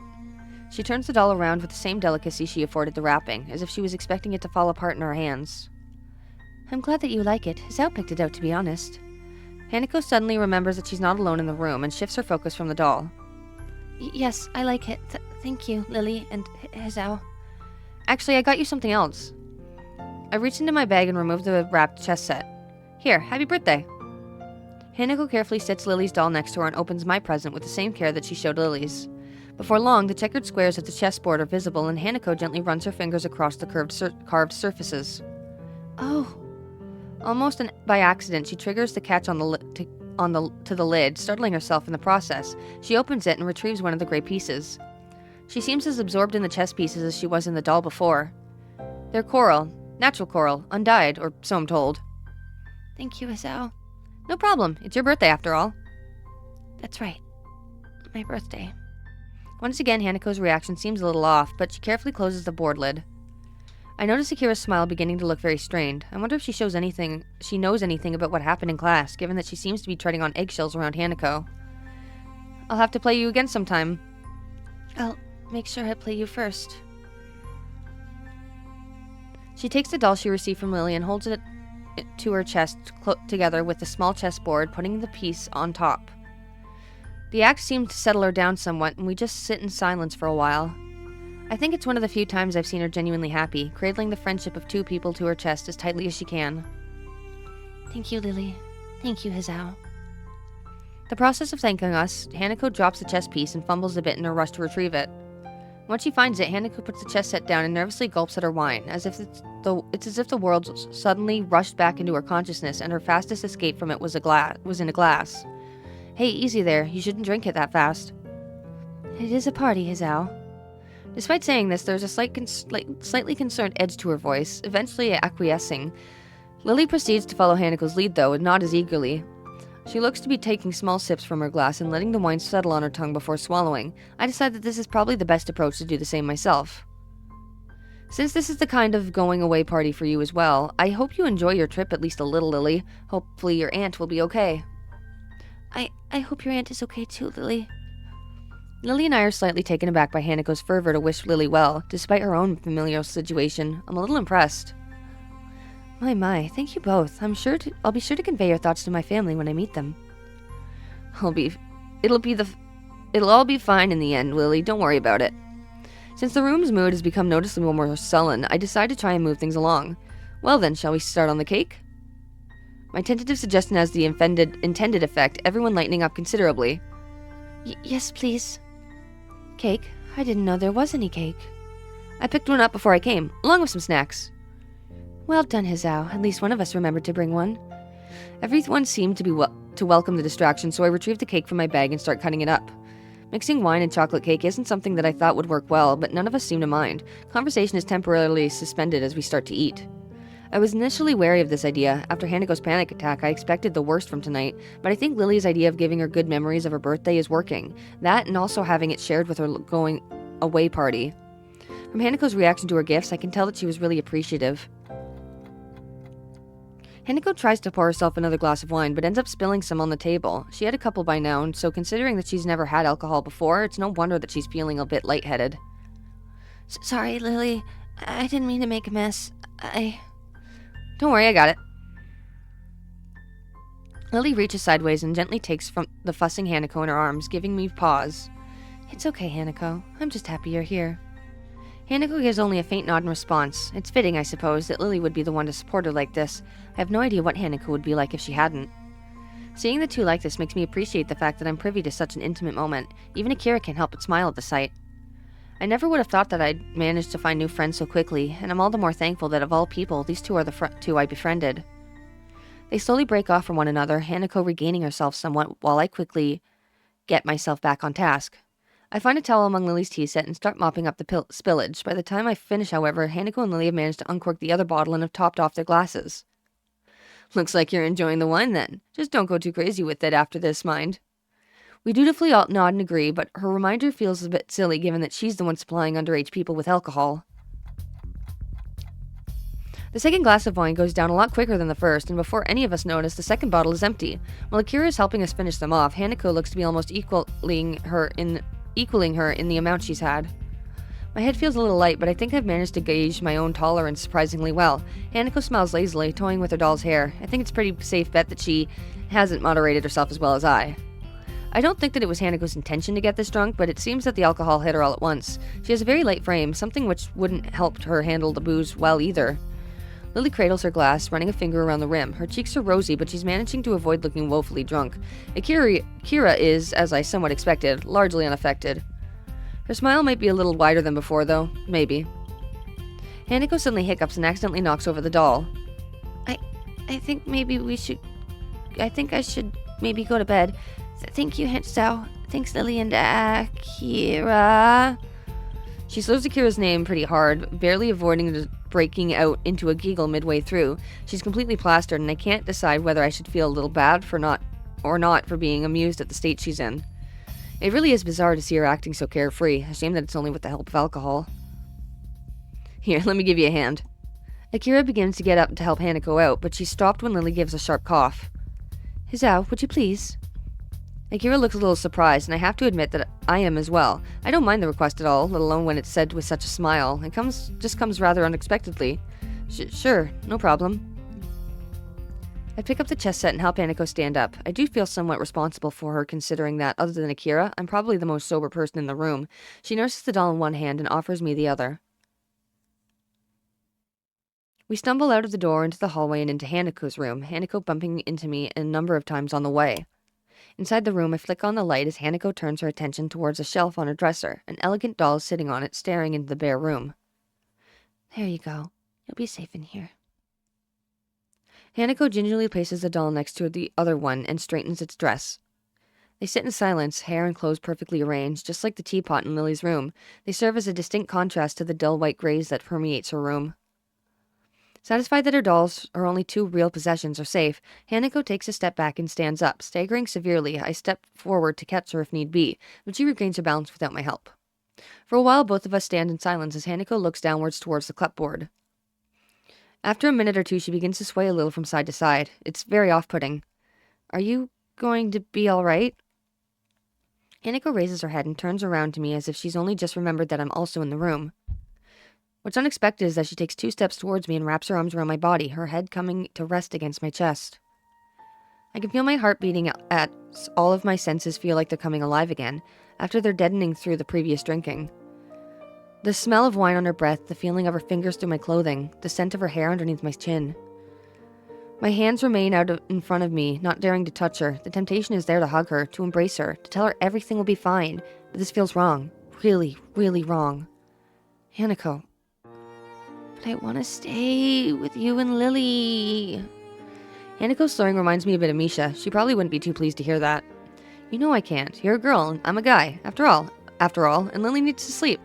She turns the doll around with the same delicacy she afforded the wrapping, as if she was expecting it to fall apart in her hands. I'm glad that you like it. Zao picked it out, to be honest. Hanako suddenly remembers that she's not alone in the room and shifts her focus from the doll. Yes, I like it. Thank you, Lily and Zao. Actually, I got you something else. I reached into my bag and removed the wrapped chess set. Here, happy birthday. Hanako carefully sits Lily's doll next to her and opens my present with the same care that she showed Lily's. Before long, the checkered squares of the chessboard are visible, and Hanako gently runs her fingers across the carved surfaces. Oh. Almost by accident, she triggers the catch to the lid, startling herself in the process. She opens it and retrieves one of the gray pieces. She seems as absorbed in the chess pieces as she was in the doll before. They're coral. Natural coral. Undyed, or so I'm told. Thank you, Zao. No problem. It's your birthday, after all. That's right. My birthday. Once again, Hanako's reaction seems a little off, but she carefully closes the board lid. I notice Akira's smile beginning to look very strained. I wonder if she knows anything about what happened in class, given that she seems to be treading on eggshells around Hanako. I'll have to play you again sometime. I'll make sure I play you first. She takes the doll she received from Lily and holds it to her chest together with the small chessboard, putting the piece on top. The act seemed to settle her down somewhat, and we just sit in silence for a while. I think it's one of the few times I've seen her genuinely happy, cradling the friendship of two people to her chest as tightly as she can. Thank you, Lily. Thank you, Zao. The process of thanking us, Hanako drops the chess piece and fumbles a bit in her rush to retrieve it. Once she finds it, Hanako puts the chess set down and nervously gulps at her wine, it's as if the world suddenly rushed back into her consciousness and her fastest escape from it was in a glass. Hey, easy there. You shouldn't drink it that fast. It is a party, Zao. Despite saying this, there's a slightly concerned edge to her voice, eventually acquiescing. Lily proceeds to follow Hanako's lead, though, and not as eagerly. She looks to be taking small sips from her glass and letting the wine settle on her tongue before swallowing. I decide that this is probably the best approach to do the same myself. Since this is the kind of going-away party for you as well, I hope you enjoy your trip at least a little, Lily. Hopefully your aunt will be okay. I hope your aunt is okay too, Lily. Lily and I are slightly taken aback by Hanako's fervor to wish Lily well, despite her own familial situation. I'm a little impressed. My, thank you both. I'll be sure to convey your thoughts to my family when I meet them. It'll all be fine in the end, Lily. Don't worry about it. Since the room's mood has become noticeably more sullen, I decide to try and move things along. Well then, shall we start on the cake? My tentative suggestion has the intended effect, everyone lightening up considerably. Yes, please. Cake? I didn't know there was any cake. I picked one up before I came, along with some snacks. Well done, Zao. At least one of us remembered to bring one. Everyone seemed to welcome the distraction, so I retrieved the cake from my bag and start cutting it up. Mixing wine and chocolate cake isn't something that I thought would work well, but none of us seem to mind. Conversation is temporarily suspended as we start to eat. I was initially wary of this idea. After Hanako's panic attack, I expected the worst from tonight, but I think Lily's idea of giving her good memories of her birthday is working. That, and also having it shared with her going-away party. From Hanako's reaction to her gifts, I can tell that she was really appreciative. Hanako tries to pour herself another glass of wine, but ends up spilling some on the table. She had a couple by now, and so considering that she's never had alcohol before, it's no wonder that she's feeling a bit lightheaded. Sorry, Lily. I didn't mean to make a mess. Don't worry, I got it. Lily reaches sideways and gently takes from the fussing Hanako in her arms, giving me pause. It's okay, Hanako. I'm just happy you're here. Hanako gives only a faint nod in response. It's fitting, I suppose, that Lily would be the one to support her like this. I have no idea what Hanako would be like if she hadn't. Seeing the two like this makes me appreciate the fact that I'm privy to such an intimate moment. Even Akira can't help but smile at the sight. I never would have thought that I'd managed to find new friends so quickly, and I'm all the more thankful that of all people, these two are the two I befriended. They slowly break off from one another, Hanako regaining herself somewhat while I quickly get myself back on task. I find a towel among Lily's tea set and start mopping up the spillage. By the time I finish, however, Hanako and Lily have managed to uncork the other bottle and have topped off their glasses. Looks like you're enjoying the wine then. Just don't go too crazy with it after this, mind. We dutifully all nod and agree, but her reminder feels a bit silly given that she's the one supplying underage people with alcohol. The second glass of wine goes down a lot quicker than the first, and before any of us notice, the second bottle is empty. While Akira is helping us finish them off, Hanako looks to be almost equaling her in the amount she's had. My head feels a little light, but I think I've managed to gauge my own tolerance surprisingly well. Hanako smiles lazily, toying with her doll's hair. I think it's a pretty safe bet that she hasn't moderated herself as well as I. I don't think that it was Hanako's intention to get this drunk, but it seems that the alcohol hit her all at once. She has a very light frame, something which wouldn't help her handle the booze well either. Lily cradles her glass, running a finger around the rim. Her cheeks are rosy, but she's managing to avoid looking woefully drunk. Akira is, as I somewhat expected, largely unaffected. Her smile might be a little wider than before, though. Maybe. Hanako suddenly hiccups and accidentally knocks over the doll. I think maybe we should... I think I should maybe go to bed. Thank you, Hensao. Thanks, Lily and Akira. She slows Akira's name pretty hard, barely avoiding breaking out into a giggle midway through. She's completely plastered, and I can't decide whether I should feel a little bad for not for being amused at the state she's in. It really is bizarre to see her acting so carefree. A shame that it's only with the help of alcohol. Here, let me give you a hand. Akira begins to get up to help Hanako out, but she's stopped when Lily gives a sharp cough. Hizao, would you please? Akira looks a little surprised, and I have to admit that I am as well. I don't mind the request at all, let alone when it's said with such a smile. It just comes rather unexpectedly. Sure, no problem. I pick up the chess set and help Hanako stand up. I do feel somewhat responsible for her, considering that, other than Akira, I'm probably the most sober person in the room. She nurses the doll in one hand and offers me the other. We stumble out of the door into the hallway and into Hanako's room, Hanako bumping into me a number of times on the way. Inside the room, I flick on the light as Hanako turns her attention towards a shelf on her dresser. An elegant doll is sitting on it, staring into the bare room. There you go. You'll be safe in here. Hanako gingerly places the doll next to the other one and straightens its dress. They sit in silence, hair and clothes perfectly arranged, just like the teapot in Lily's room. They serve as a distinct contrast to the dull white grays that permeates her room. Satisfied that her dolls, her only two real possessions, are safe, Hanako takes a step back and stands up. Staggering severely, I step forward to catch her if need be, but she regains her balance without my help. For a while, both of us stand in silence as Hanako looks downwards towards the clipboard. After a minute or two, she begins to sway a little from side to side. It's very off-putting. Are you going to be all right? Hanako raises her head and turns around to me as if she's only just remembered that I'm also in the room. What's unexpected is that she takes 2 steps towards me and wraps her arms around my body, her head coming to rest against my chest. I can feel my heart beating as all of my senses feel like they're coming alive again, after they're deadening through the previous drinking. The smell of wine on her breath, the feeling of her fingers through my clothing, the scent of her hair underneath my chin. My hands remain out in front of me, not daring to touch her. The temptation is there to hug her, to embrace her, to tell her everything will be fine, but this feels wrong. Really, really wrong. Hanako. But I want to stay with you and Lily. Hanako's slurring reminds me a bit of Misha. She probably wouldn't be too pleased to hear that. You know I can't. You're a girl, and I'm a guy. After all, and Lily needs to sleep.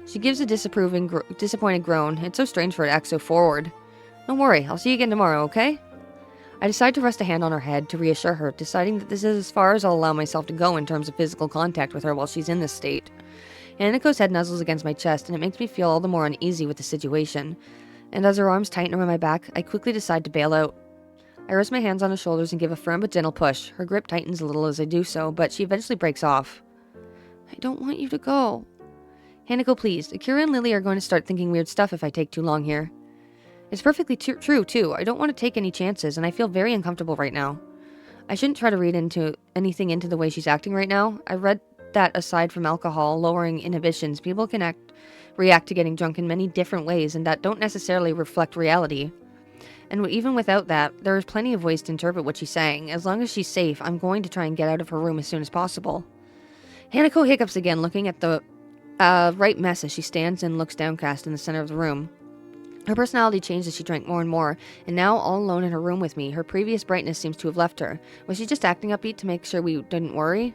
She gives a disappointed groan. It's so strange for her to act so forward. Don't worry, I'll see you again tomorrow, okay? I decide to rest a hand on her head to reassure her, deciding that this is as far as I'll allow myself to go in terms of physical contact with her while she's in this state. Hanako's head nuzzles against my chest, and it makes me feel all the more uneasy with the situation. and as her arms tighten around my back, I quickly decide to bail out. I rest my hands on her shoulders and give a firm but gentle push. Her grip tightens a little as I do so, but she eventually breaks off. I don't want you to go. Hanako, please. Akira and Lily are going to start thinking weird stuff if I take too long here. It's perfectly true, too. I don't want to take any chances, and I feel very uncomfortable right now. I shouldn't try to read anything into the way she's acting right now. I read that aside from alcohol lowering inhibitions, people can react to getting drunk in many different ways, and that don't necessarily reflect reality. And even without that, there is plenty of ways to interpret what she's saying. As long as she's safe, I'm going to try and get out of her room as soon as possible. Hanako hiccups again, looking at the right mess as she stands and looks downcast in the center of the room. Her personality changed as she drank more and more, and now, all alone in her room with me, her previous brightness seems to have left her. Was she just acting upbeat to make sure we didn't worry?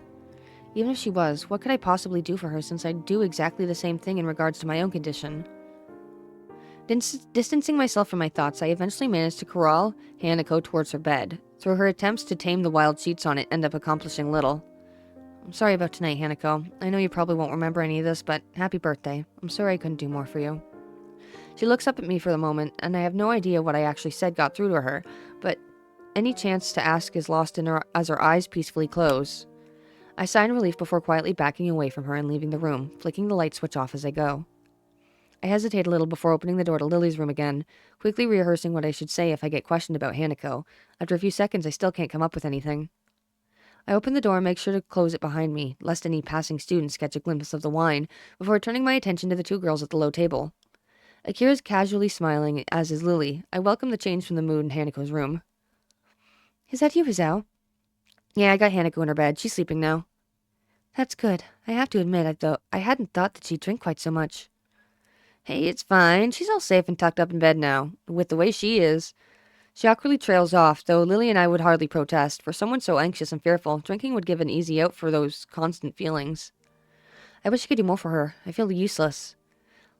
Even if she was, what could I possibly do for her since I do exactly the same thing in regards to my own condition? Distancing myself from my thoughts, I eventually managed to corral Hanako towards her bed. Through her attempts to tame the wild sheets on it, end up accomplishing little. I'm sorry about tonight, Hanako. I know you probably won't remember any of this, but happy birthday. I'm sorry I couldn't do more for you. She looks up at me for the moment, and I have no idea what I actually said got through to her, but any chance to ask is lost as her eyes peacefully close. I sigh in relief before quietly backing away from her and leaving the room, flicking the light switch off as I go. I hesitate a little before opening the door to Lily's room again, quickly rehearsing what I should say if I get questioned about Hanako. After a few seconds, I still can't come up with anything. I open the door and make sure to close it behind me, lest any passing students catch a glimpse of the wine, before turning my attention to the two girls at the low table. Akira's casually smiling, as is Lily. I welcome the change from the mood in Hanako's room. Is that you, Rizao? Yeah, I got Hanako in her bed. She's sleeping now. That's good. I have to admit, I hadn't thought that she'd drink quite so much. Hey, it's fine. She's all safe and tucked up in bed now, with the way she is. She awkwardly trails off, though Lily and I would hardly protest. For someone so anxious and fearful, drinking would give an easy out for those constant feelings. I wish I could do more for her. I feel useless.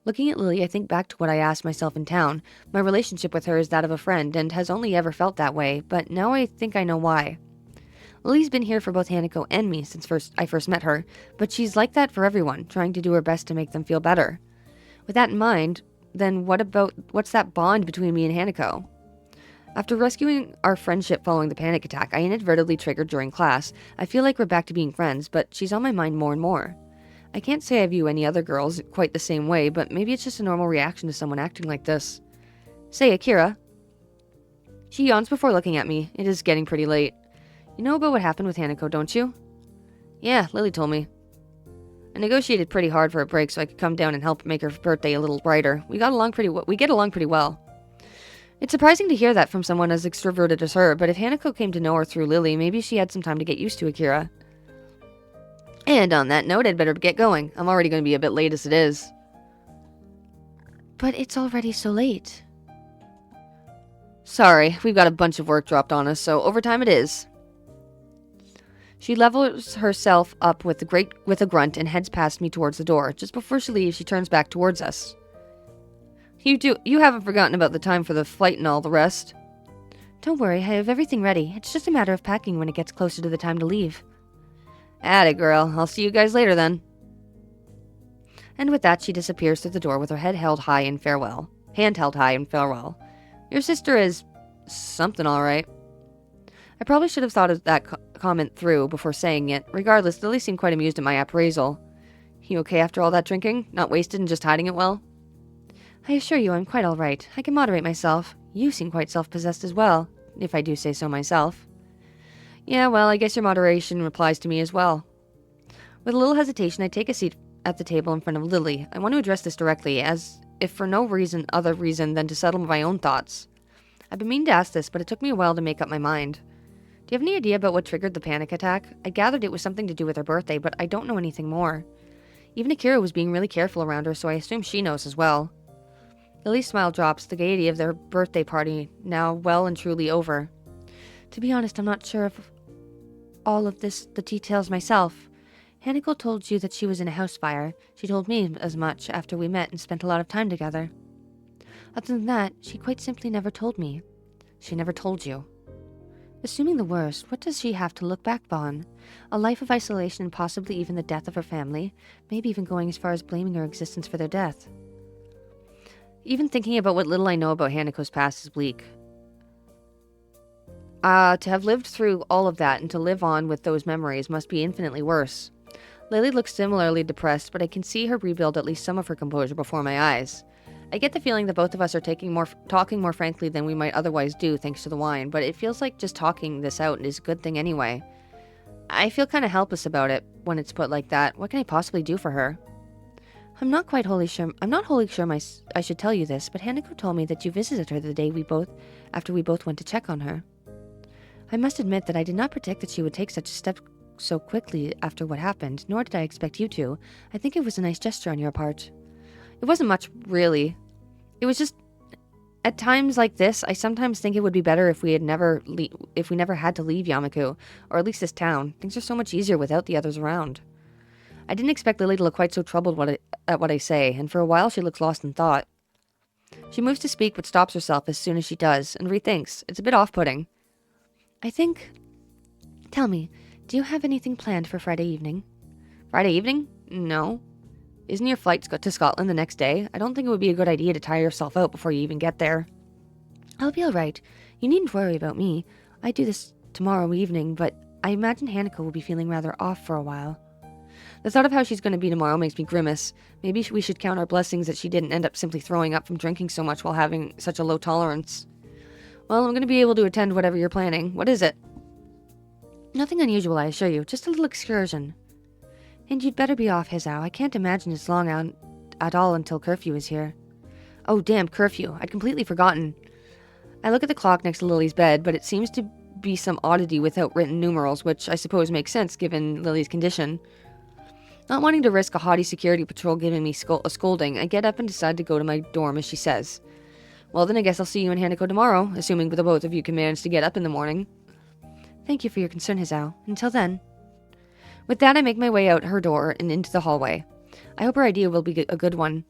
Looking at Lily, I think back to what I asked myself in town. My relationship with her is that of a friend, and has only ever felt that way, but now I think I know why. Lily's been here for both Hanako and me since I first met her, but she's like that for everyone, trying to do her best to make them feel better. With that in mind, then what's that bond between me and Hanako? After rescuing our friendship following the panic attack I inadvertently triggered during class, I feel like we're back to being friends, but she's on my mind more and more. I can't say I view any other girls quite the same way, but maybe it's just a normal reaction to someone acting like this. Say, Akira. She yawns before looking at me. It is getting pretty late. You know about what happened with Hanako, don't you? Yeah, Lily told me. I negotiated pretty hard for a break so I could come down and help make her birthday a little brighter. We get along pretty well. It's surprising to hear that from someone as extroverted as her, but if Hanako came to know her through Lily, maybe she had some time to get used to Akira. And on that note, I'd better get going. I'm already going to be a bit late as it is. But it's already so late. Sorry, we've got a bunch of work dropped on us, so overtime it is. She levels herself up with a grunt and heads past me towards the door. Just before she leaves, she turns back towards us. You haven't forgotten about the time for the flight and all the rest. Don't worry, I have everything ready. It's just a matter of packing when it gets closer to the time to leave. Atta girl, I'll see you guys later then. And with that, she disappears through the door with her hand held high in farewell. Your sister is something alright. I probably should have thought of that comment through before saying it. Regardless, Lily seemed quite amused at my appraisal. You okay after all that drinking? Not wasted and just hiding it well? I assure you I'm quite all right. I can moderate myself. You seem quite self-possessed as well, if I do say so myself. Yeah, well, I guess your moderation applies to me as well. With a little hesitation, I take a seat at the table in front of Lily. I want to address this directly, as if for no other reason than to settle my own thoughts. I've been meaning to ask this, but it took me a while to make up my mind. Do you have any idea about what triggered the panic attack? I gathered it was something to do with her birthday, but I don't know anything more. Even Akira was being really careful around her, so I assume she knows as well. Lily's smile drops, the gaiety of their birthday party now well and truly over. To be honest, I'm not sure of all of the details myself. Hanako told you that she was in a house fire. She told me as much after we met and spent a lot of time together. Other than that, she quite simply never told me. She never told you. Assuming the worst, what does she have to look back on? A life of isolation and possibly even the death of her family, maybe even going as far as blaming her existence for their death. Even thinking about what little I know about Hanako's past is bleak. To have lived through all of that and to live on with those memories must be infinitely worse. Lily looks similarly depressed, but I can see her rebuild at least some of her composure before my eyes. I get the feeling that both of us are talking more frankly than we might otherwise do thanks to the wine, but it feels like just talking this out is a good thing anyway. I feel kind of helpless about it when it's put like that. What can I possibly do for her? I'm not wholly sure I should tell you this, but Hanako told me that you visited her the day after we both went to check on her. I must admit that I did not predict that she would take such a step so quickly after what happened, nor did I expect you to. I think it was a nice gesture on your part. It wasn't much, really. It was just, at times like this, I sometimes think it would be better if we never had to leave Yamaku, or at least this town. Things are so much easier without the others around. I didn't expect Lily to look quite so troubled at what I say, and for a while she looks lost in thought. She moves to speak but stops herself as soon as she does, and rethinks. It's a bit off-putting. Tell me, do you have anything planned for Friday evening? Friday evening? No. Isn't your flight to Scotland the next day? I don't think it would be a good idea to tire yourself out before you even get there. I'll be alright. You needn't worry about me. I do this tomorrow evening, but I imagine Hanako will be feeling rather off for a while. The thought of how she's going to be tomorrow makes me grimace. Maybe we should count our blessings that she didn't end up simply throwing up from drinking so much while having such a low tolerance. Well, I'm going to be able to attend whatever you're planning. What is it? Nothing unusual, I assure you. Just a little excursion. And you'd better be off, Hizao. I can't imagine it's long out at all until curfew is here. Oh, damn, curfew. I'd completely forgotten. I look at the clock next to Lily's bed, but it seems to be some oddity without written numerals, which I suppose makes sense given Lily's condition. Not wanting to risk a haughty security patrol giving me a scolding, I get up and decide to go to my dorm as she says. Well, then I guess I'll see you and Hanako tomorrow, assuming the both of you can manage to get up in the morning. Thank you for your concern, Hizao. Until then. With that, I make my way out her door and into the hallway. I hope her idea will be a good one.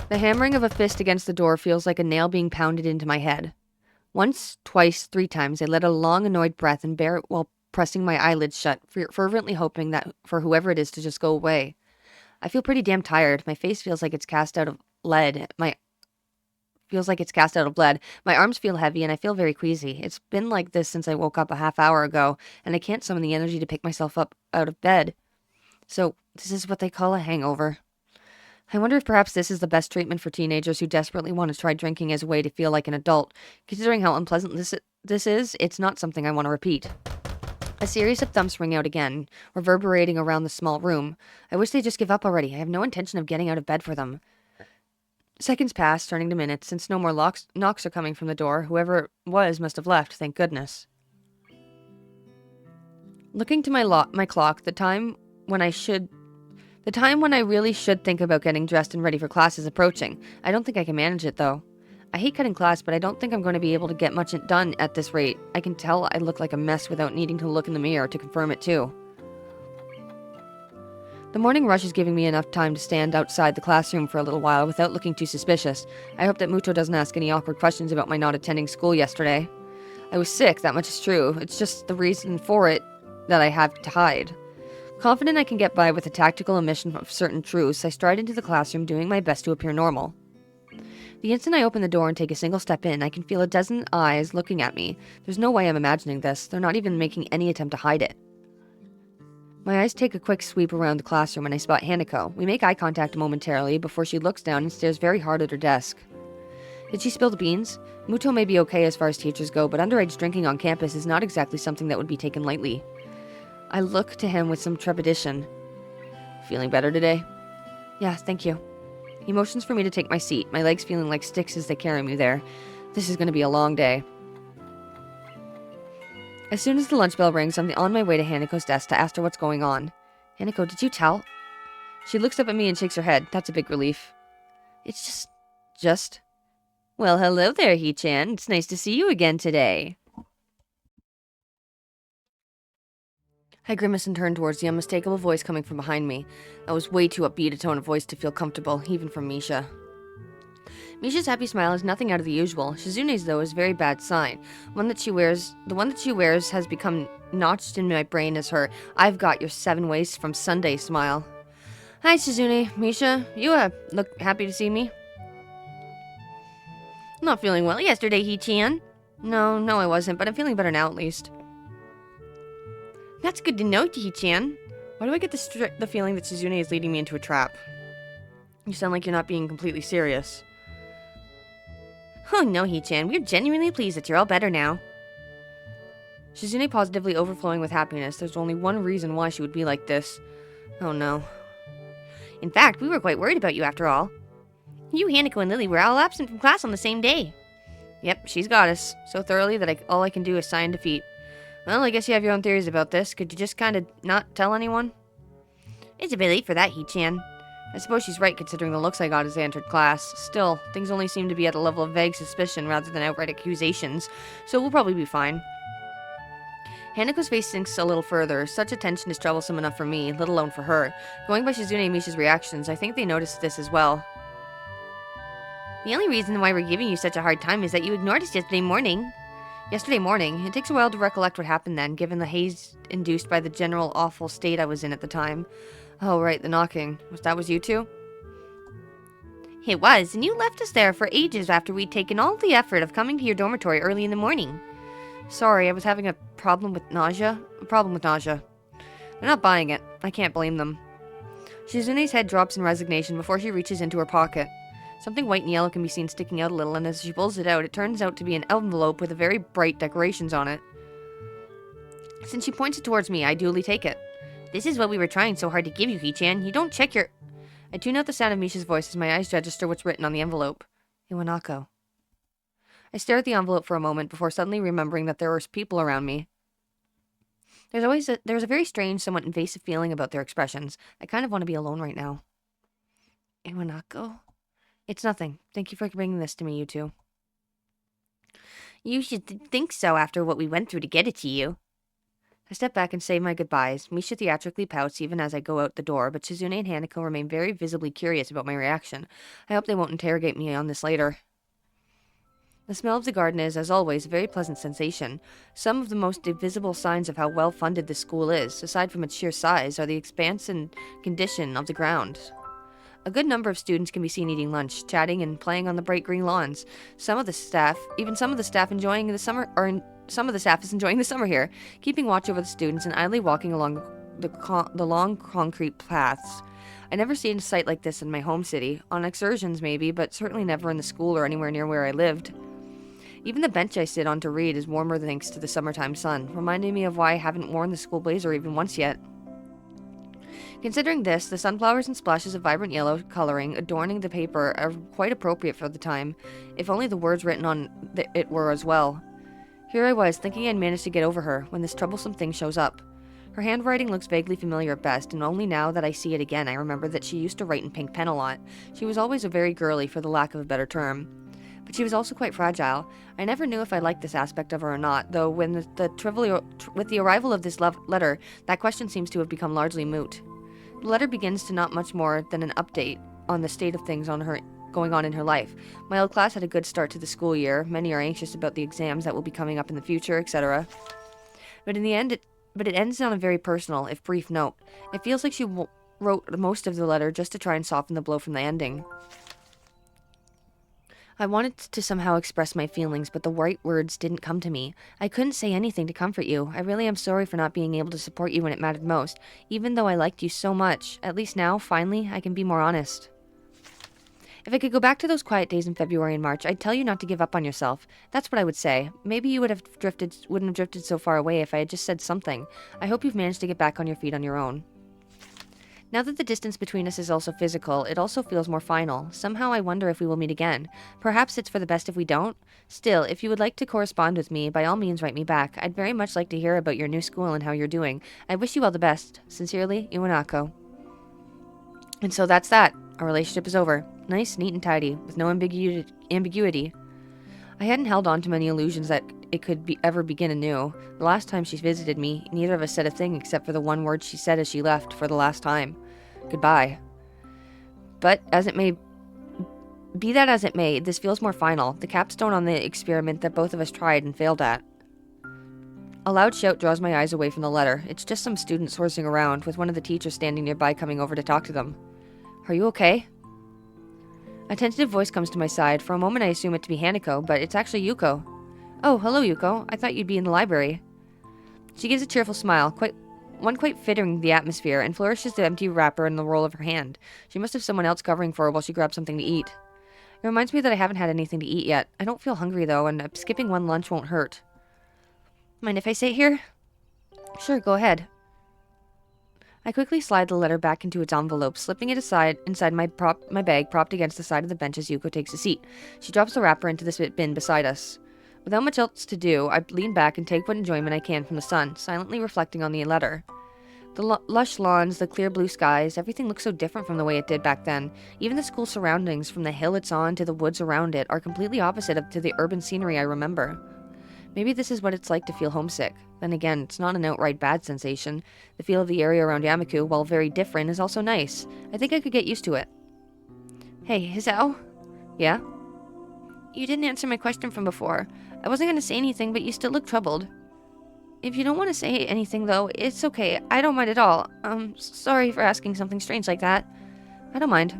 The hammering of a fist against the door feels like a nail being pounded into my head. Once, twice, 3 times, I let a long, annoyed breath and bear it while pressing my eyelids shut, fervently hoping that for whoever it is to just go away. I feel pretty damn tired. My face feels like it's cast out of lead. My arms feel heavy and I feel very queasy. It's been like this since I woke up a half hour ago, and I can't summon the energy to pick myself up out of bed. So, this is what they call a hangover. I wonder if perhaps this is the best treatment for teenagers who desperately want to try drinking as a way to feel like an adult. Considering how unpleasant this is, it's not something I want to repeat. A series of thumps ring out again, reverberating around the small room. I wish they'd just give up already. I have no intention of getting out of bed for them. Seconds pass, turning to minutes. Since no more knocks are coming from the door, whoever it was must have left, thank goodness. Looking to my clock, the time when I really should think about getting dressed and ready for class is approaching. I don't think I can manage it, though. I hate cutting class, but I don't think I'm going to be able to get much done at this rate. I can tell I look like a mess without needing to look in the mirror to confirm it, too. The morning rush is giving me enough time to stand outside the classroom for a little while without looking too suspicious. I hope that Muto doesn't ask any awkward questions about my not attending school yesterday. I was sick, that much is true. It's just the reason for it that I have to hide. Confident I can get by with a tactical omission of certain truths, I stride into the classroom doing my best to appear normal. The instant I open the door and take a single step in, I can feel a dozen eyes looking at me. There's no way I'm imagining this. They're not even making any attempt to hide it. My eyes take a quick sweep around the classroom and I spot Hanako. We make eye contact momentarily before she looks down and stares very hard at her desk. Did she spill the beans? Muto may be okay as far as teachers go, but underage drinking on campus is not exactly something that would be taken lightly. I look to him with some trepidation. Feeling better today? Yeah, thank you. He motions for me to take my seat, my legs feeling like sticks as they carry me there. This is going to be a long day. As soon as the lunch bell rings, I'm on my way to Hanako's desk to ask her what's going on. Hanako, did you tell? She looks up at me and shakes her head. That's a big relief. It's just... Well, hello there, Hee-chan. It's nice to see you again today. I grimace and turn towards the unmistakable voice coming from behind me. That was way too upbeat a tone of voice to feel comfortable, even from Misha. Misha's happy smile is nothing out of the usual. Shizune's, though, is a very bad sign. The one that she wears has become notched in my brain as her "I've got your 7 ways from Sunday" smile. Hi, Shizune. Misha, you look happy to see me? I'm not feeling well yesterday, Hee-chan. No, I wasn't, but I'm feeling better now at least. That's good to know, Hee-chan. Why do I get the feeling that Shizune is leading me into a trap? You sound like you're not being completely serious. Oh no, Hee-chan, we're genuinely pleased that you're all better now. Shizune positively overflowing with happiness. There's only one reason why she would be like this. Oh no. In fact, we were quite worried about you after all. You, Hanako, and Lily were all absent from class on the same day. Yep, she's got us. So thoroughly that all I can do is sigh in defeat. Well, I guess you have your own theories about this. Could you just kind of not tell anyone? It's a bit late for that, Hee-chan. I suppose she's right considering the looks I got as I entered class. Still, things only seem to be at a level of vague suspicion rather than outright accusations, so we'll probably be fine. Hanako's face sinks a little further. Such attention is troublesome enough for me, let alone for her. Going by Shizune and Misha's reactions, I think they noticed this as well. The only reason why we're giving you such a hard time is that you ignored us yesterday morning. Yesterday morning? It takes a while to recollect what happened then, given the haze induced by the general awful state I was in at the time. Oh, right, the knocking. That was you two? It was, and you left us there for ages after we'd taken all the effort of coming to your dormitory early in the morning. Sorry, I was having a problem with nausea. They're not buying it. I can't blame them. Shizune's head drops in resignation before she reaches into her pocket. Something white and yellow can be seen sticking out a little, and as she pulls it out, it turns out to be an envelope with very bright decorations on it. Since she points it towards me, I duly take it. This is what we were trying so hard to give you, Hee-chan. You don't check your... I tune out the sound of Misha's voice as my eyes register what's written on the envelope. Iwanako. I stare at the envelope for a moment before suddenly remembering that there are people around me. There's a very strange, somewhat invasive feeling about their expressions. I kind of want to be alone right now. Iwanako? It's nothing. Thank you for bringing this to me, you two. You should think so after what we went through to get it to you. I step back and say my goodbyes. Misha theatrically pouts even as I go out the door, but Shizune and Hanako remain very visibly curious about my reaction. I hope they won't interrogate me on this later. The smell of the garden is, as always, a very pleasant sensation. Some of the most visible signs of how well funded this school is, aside from its sheer size, are the expanse and condition of the ground. A good number of students can be seen eating lunch, chatting, and playing on the bright green lawns. Some of the staff enjoying the summer here, keeping watch over the students and idly walking along the long concrete paths. I never seen a sight like this in my home city. On excursions, maybe, but certainly never in the school or anywhere near where I lived. Even the bench I sit on to read is warmer thanks to the summertime sun, reminding me of why I haven't worn the school blazer even once yet. Considering this, the sunflowers and splashes of vibrant yellow coloring adorning the paper are quite appropriate for the time, if only the words written on it were as well. Here I was, thinking I'd managed to get over her, when this troublesome thing shows up. Her handwriting looks vaguely familiar at best, and only now that I see it again I remember that she used to write in pink pen a lot. She was always a very girly, for the lack of a better term. But she was also quite fragile. I never knew if I liked this aspect of her or not, though with the arrival of this letter, that question seems to have become largely moot. The letter begins to not much more than an update on the state of things going on in her life. My old class had a good start to the school year. Many are anxious about the exams that will be coming up in the future, etc. But it ends on a very personal, if brief note. It feels like she wrote most of the letter just to try and soften the blow from the ending. I wanted to somehow express my feelings, but the right words didn't come to me. I couldn't say anything to comfort you. I really am sorry for not being able to support you when it mattered most, even though I liked you so much. At least now, finally, I can be more honest. If I could go back to those quiet days in February and March, I'd tell you not to give up on yourself. That's what I would say. Maybe you wouldn't have drifted so far away if I had just said something. I hope you've managed to get back on your feet on your own. Now that the distance between us is also physical, it also feels more final. Somehow I wonder if we will meet again. Perhaps it's for the best if we don't. Still, if you would like to correspond with me, by all means write me back. I'd very much like to hear about your new school and how you're doing. I wish you all the best. Sincerely, Iwanako. And so that's that. Our relationship is over. Nice, neat, and tidy, with no ambiguity. I hadn't held on to many illusions that it could ever begin anew. The last time she visited me, neither of us said a thing except for the one word she said as she left for the last time. Goodbye. But as it may Be that as it may, this feels more final, the capstone on the experiment that both of us tried and failed at. A loud shout draws my eyes away from the letter. It's just some students horsing around, with one of the teachers standing nearby coming over to talk to them. Are you okay? A tentative voice comes to my side. For a moment I assume it to be Hanako, but it's actually Yuko. Oh, hello Yuko. I thought you'd be in the library. She gives a cheerful smile, quite fitting the atmosphere, and flourishes the empty wrapper in the roll of her hand. She must have someone else covering for her while she grabs something to eat. It reminds me that I haven't had anything to eat yet. I don't feel hungry though, and skipping one lunch won't hurt. Mind if I sit here? Sure, go ahead. I quickly slide the letter back into its envelope, slipping it aside inside my bag propped against the side of the bench as Yuko takes a seat. She drops the wrapper into the bin beside us. Without much else to do, I lean back and take what enjoyment I can from the sun, silently reflecting on the letter. The lush lawns, the clear blue skies, everything looks so different from the way it did back then. Even the school surroundings, from the hill it's on to the woods around it, are completely opposite to the urban scenery I remember. Maybe this is what it's like to feel homesick. Then again, it's not an outright bad sensation. The feel of the area around Yamaku, while very different, is also nice. I think I could get used to it. Hey, Hisao? Yeah? You didn't answer my question from before. I wasn't going to say anything, but you still look troubled. If you don't want to say anything, though, it's okay. I don't mind at all. Sorry for asking something strange like that. I don't mind.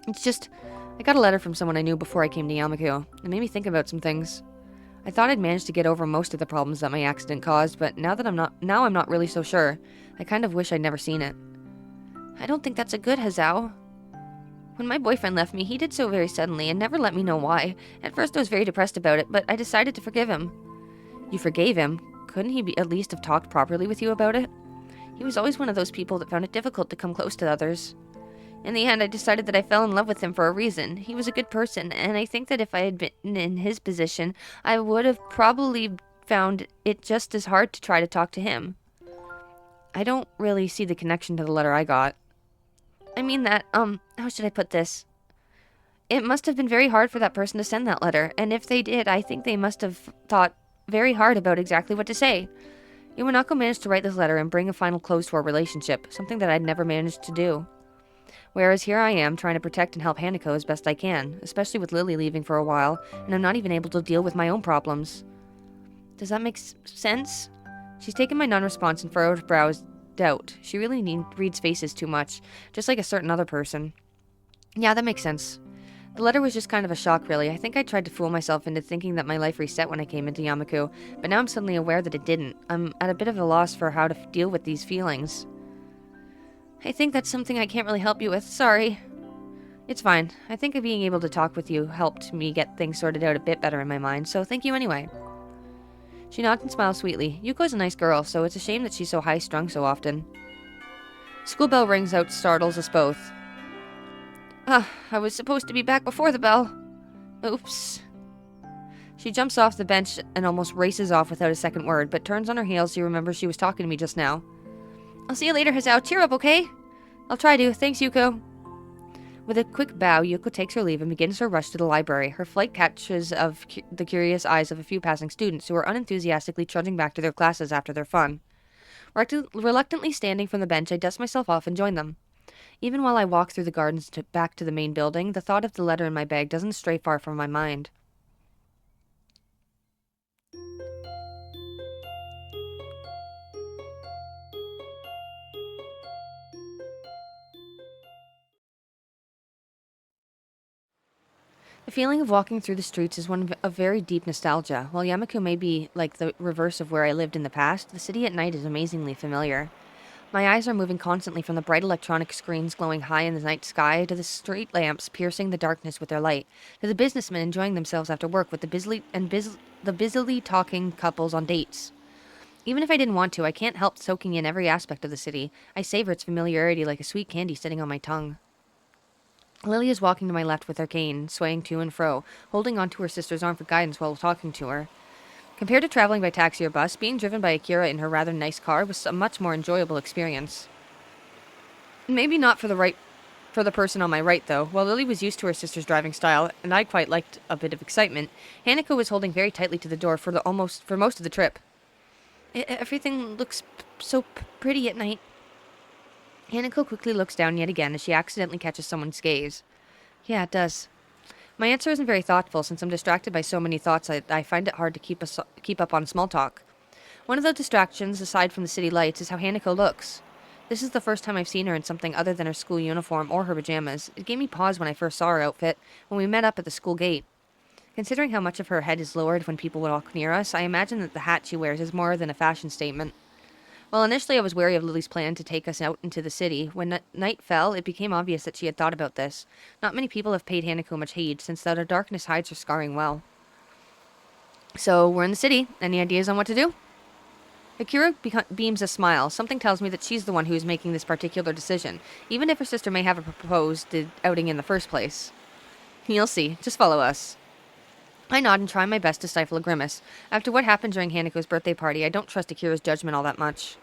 It's just, I got a letter from someone I knew before I came to Yamaku. It made me think about some things. I thought I'd managed to get over most of the problems that my accident caused, but now I'm not really so sure. I kind of wish I'd never seen it. I don't think that's a good Hisao. When my boyfriend left me, he did so very suddenly and never let me know why. At first I was very depressed about it, but I decided to forgive him. You forgave him? Couldn't he at least have talked properly with you about it? He was always one of those people that found it difficult to come close to others. In the end, I decided that I fell in love with him for a reason. He was a good person, and I think that if I had been in his position, I would have probably found it just as hard to try to talk to him. I don't really see the connection to the letter I got. I mean that, how should I put this? It must have been very hard for that person to send that letter, and if they did, I think they must have thought very hard about exactly what to say. Iwanako managed to write this letter and bring a final close to our relationship, something that I'd never managed to do. Whereas here I am, trying to protect and help Hanako as best I can, especially with Lily leaving for a while, and I'm not even able to deal with my own problems. Does that make sense? She's taken my non-response and furrowed brows doubt. She really reads faces too much, just like a certain other person. Yeah, that makes sense. The letter was just kind of a shock, really. I think I tried to fool myself into thinking that my life reset when I came into Yamaku, but now I'm suddenly aware that it didn't. I'm at a bit of a loss for how to deal with these feelings. I think that's something I can't really help you with. Sorry. It's fine. I think being able to talk with you helped me get things sorted out a bit better in my mind, so thank you anyway. She nods and smiles sweetly. Yuko's a nice girl, so it's a shame that she's so high-strung so often. School bell rings out, startles us both. I was supposed to be back before the bell. Oops. She jumps off the bench and almost races off without a second word, but turns on her heels as she remembers she was talking to me just now. I'll see you later, Hisao. Cheer up, okay? I'll try to. Thanks, Yuko. With a quick bow, Yuko takes her leave and begins her rush to the library. Her flight catches of the curious eyes of a few passing students who are unenthusiastically trudging back to their classes after their fun. Reluctantly standing from the bench, I dust myself off and join them. Even while I walk through the gardens back to the main building, the thought of the letter in my bag doesn't stray far from my mind. The feeling of walking through the streets is one of very deep nostalgia. While Yamaku may be like the reverse of where I lived in the past, the city at night is amazingly familiar. My eyes are moving constantly from the bright electronic screens glowing high in the night sky to the street lamps piercing the darkness with their light, to the businessmen enjoying themselves after work with the busily talking couples on dates. Even if I didn't want to, I can't help soaking in every aspect of the city. I savor its familiarity like a sweet candy sitting on my tongue. Lily is walking to my left with her cane, swaying to and fro, holding onto her sister's arm for guidance while talking to her. Compared to traveling by taxi or bus, being driven by Akira in her rather nice car was a much more enjoyable experience. Maybe not for the person on my right, though. While Lily was used to her sister's driving style, and I quite liked a bit of excitement, Hanako was holding very tightly to the door for most of the trip. Everything looks so pretty at night. Hanako quickly looks down yet again as she accidentally catches someone's gaze. Yeah, it does. My answer isn't very thoughtful since I'm distracted by so many thoughts I find it hard to keep up on small talk. One of the distractions, aside from the city lights, is how Hanako looks. This is the first time I've seen her in something other than her school uniform or her pajamas. It gave me pause when I first saw her outfit when we met up at the school gate. Considering how much of her head is lowered when people walk near us, I imagine that the hat she wears is more than a fashion statement. While initially I was wary of Lily's plan to take us out into the city, when night fell, it became obvious that she had thought about this. Not many people have paid Hanako much heed, since the darkness hides her scarring well. So, we're in the city. Any ideas on what to do? Akira beams a smile. Something tells me that she's the one who is making this particular decision, even if her sister may have proposed the outing in the first place. You'll see. Just follow us. I nod and try my best to stifle a grimace. After what happened during Hanako's birthday party, I don't trust Akira's judgment all that much.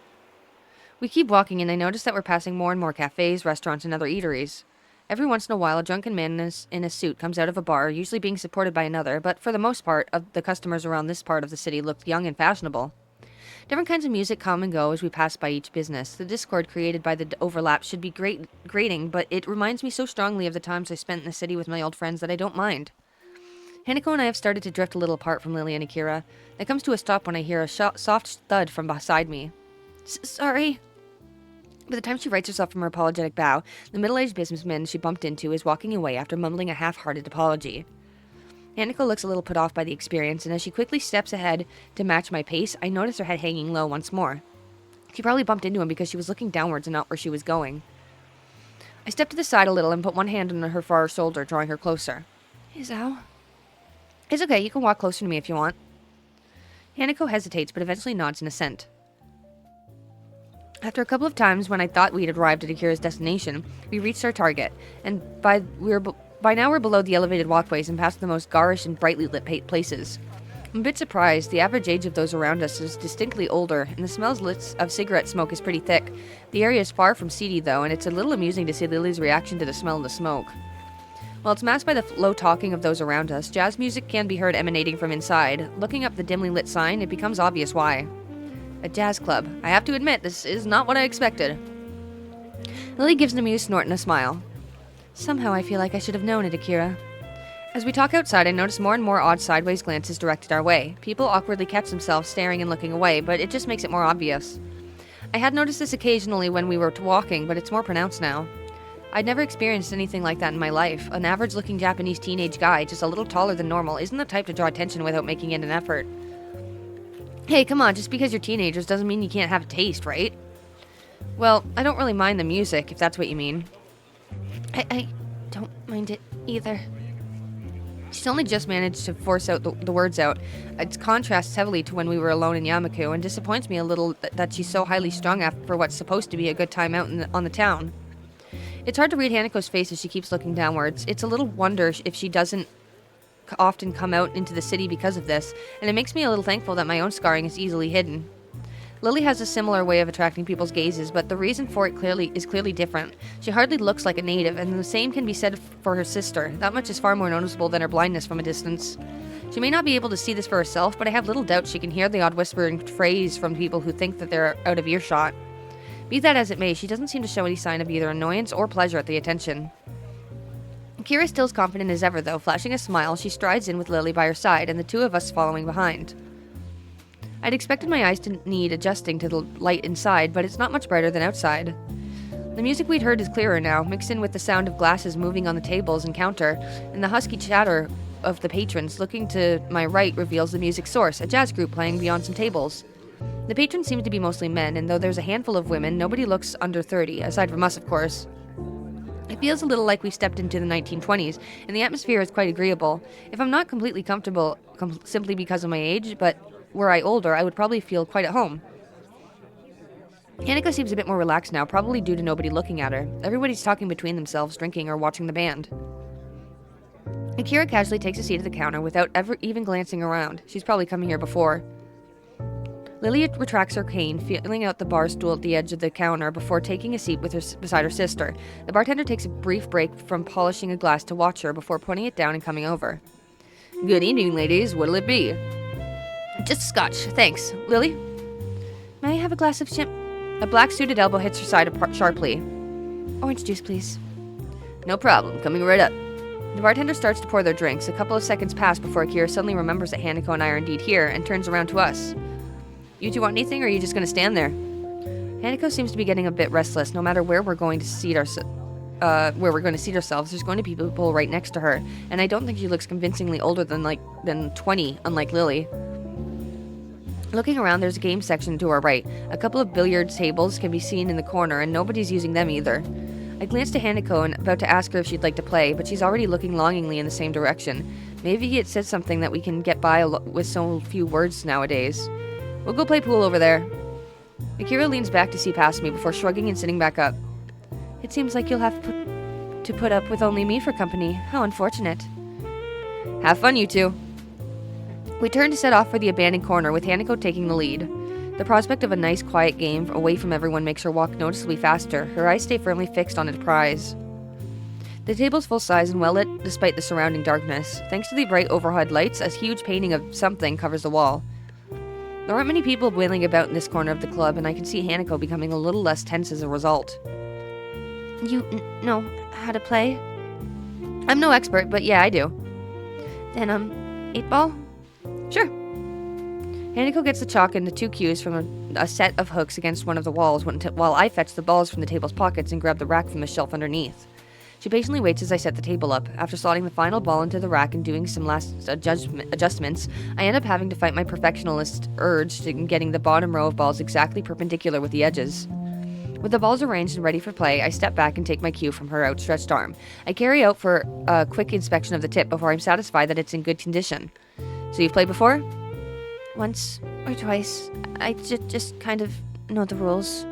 We keep walking, and I notice that we're passing more and more cafes, restaurants, and other eateries. Every once in a while, a drunken man in a suit comes out of a bar, usually being supported by another, but for the most part, the customers around this part of the city look young and fashionable. Different kinds of music come and go as we pass by each business. The discord created by the overlap should be grating, but it reminds me so strongly of the times I spent in the city with my old friends that I don't mind. Hanako and I have started to drift a little apart from Lily and Akira. It comes to a stop when I hear a soft thud from beside me. Sorry. By the time she rights herself from her apologetic bow, the middle-aged businessman she bumped into is walking away after mumbling a half-hearted apology. Hanako looks a little put off by the experience, and as she quickly steps ahead to match my pace, I notice her head hanging low once more. She probably bumped into him because she was looking downwards and not where she was going. I step to the side a little and put one hand on her far shoulder, drawing her closer. Izao? It's okay, you can walk closer to me if you want. Hanako hesitates, but eventually nods in assent. After a couple of times when I thought we had arrived at Akira's destination, we reached our target, and by now we're below the elevated walkways and past the most garish and brightly lit places. I'm a bit surprised. The average age of those around us is distinctly older, and the smells of cigarette smoke is pretty thick. The area is far from seedy, though, and it's a little amusing to see Lily's reaction to the smell of the smoke. While it's masked by the low talking of those around us, jazz music can be heard emanating from inside. Looking up the dimly lit sign, it becomes obvious why. A jazz club. I have to admit, this is not what I expected. Lily gives an amused snort and a smile. Somehow I feel like I should have known it, Akira. As we talk outside, I notice more and more odd sideways glances directed our way. People awkwardly catch themselves staring and looking away, but it just makes it more obvious. I had noticed this occasionally when we were walking, but it's more pronounced now. I'd never experienced anything like that in my life. An average-looking Japanese teenage guy, just a little taller than normal, isn't the type to draw attention without making it an effort. Hey, come on, just because you're teenagers doesn't mean you can't have a taste, right? Well, I don't really mind the music, if that's what you mean. I don't mind it either. She's only just managed to force out the words out. It contrasts heavily to when we were alone in Yamaku, and disappoints me a little that she's so highly strung for what's supposed to be a good time out on the town. It's hard to read Hanako's face as she keeps looking downwards. It's a little wonder if she doesn't often come out into the city because of this, and it makes me a little thankful that my own scarring is easily hidden. Lily has a similar way of attracting people's gazes, but the reason for it is clearly different. She hardly looks like a native, and the same can be said for her sister. That much is far more noticeable than her blindness from a distance. She may not be able to see this for herself, but I have little doubt she can hear the odd whispering phrase from people who think that they're out of earshot. Be that as it may, she doesn't seem to show any sign of either annoyance or pleasure at the attention. Akira still as confident as ever, though. Flashing a smile, she strides in with Lily by her side, and the two of us following behind. I'd expected my eyes to need adjusting to the light inside, but it's not much brighter than outside. The music we'd heard is clearer now, mixed in with the sound of glasses moving on the tables and counter, and the husky chatter of the patrons. Looking to my right reveals the music's source, a jazz group playing beyond some tables. The patrons seem to be mostly men, and though there's a handful of women, nobody looks under 30, aside from us, of course. It feels a little like we've stepped into the 1920s, and the atmosphere is quite agreeable. If I'm not completely comfortable simply because of my age, but were I older, I would probably feel quite at home. Hanako seems a bit more relaxed now, probably due to nobody looking at her. Everybody's talking between themselves, drinking, or watching the band. Akira casually takes a seat at the counter without ever even glancing around. She's probably coming here before. Lily retracts her cane, feeling out the bar stool at the edge of the counter before taking a seat beside her sister. The bartender takes a brief break from polishing a glass to watch her before putting it down and coming over. Good evening, ladies. What'll it be? Just scotch, thanks. Lily? May I have a glass of A black suited elbow hits her side sharply. Orange juice, please. No problem. Coming right up. The bartender starts to pour their drinks. A couple of seconds pass before Akira suddenly remembers that Hanako and I are indeed here and turns around to us. You two want anything, or are you just gonna stand there? Hanako seems to be getting a bit restless. No matter where we're going to seat ourselves, there's going to be people right next to her, and I don't think she looks convincingly older than 20, unlike Lily. Looking around, there's a game section to our right. A couple of billiard tables can be seen in the corner, and nobody's using them either. I glanced to Hanako and about to ask her if she'd like to play, but she's already looking longingly in the same direction. Maybe it says something that we can get by with so few words nowadays. We'll go play pool over there. Akira leans back to see past me before shrugging and sitting back up. It seems like you'll have to put up with only me for company. How unfortunate. Have fun, you two. We turn to set off for the abandoned corner, with Hanako taking the lead. The prospect of a nice, quiet game away from everyone makes her walk noticeably faster. Her eyes stay firmly fixed on its prize. The table's full size and well lit despite the surrounding darkness. Thanks to the bright overhead lights, a huge painting of something covers the wall. There aren't many people wheeling about in this corner of the club, and I can see Hanako becoming a little less tense as a result. You know how to play? I'm no expert, but yeah, I do. Then, 8-ball? Sure. Hanako gets the chalk and the 2 cues from a set of hooks against one of the walls while I fetch the balls from the table's pockets and grab the rack from the shelf underneath. She patiently waits as I set the table up. After slotting the final ball into the rack and doing some last adjustments, I end up having to fight my perfectionist urge to getting the bottom row of balls exactly perpendicular with the edges. With the balls arranged and ready for play, I step back and take my cue from her outstretched arm. I carry out for a quick inspection of the tip before I'm satisfied that it's in good condition. So you've played before? Once or twice. I just kind of know the rules.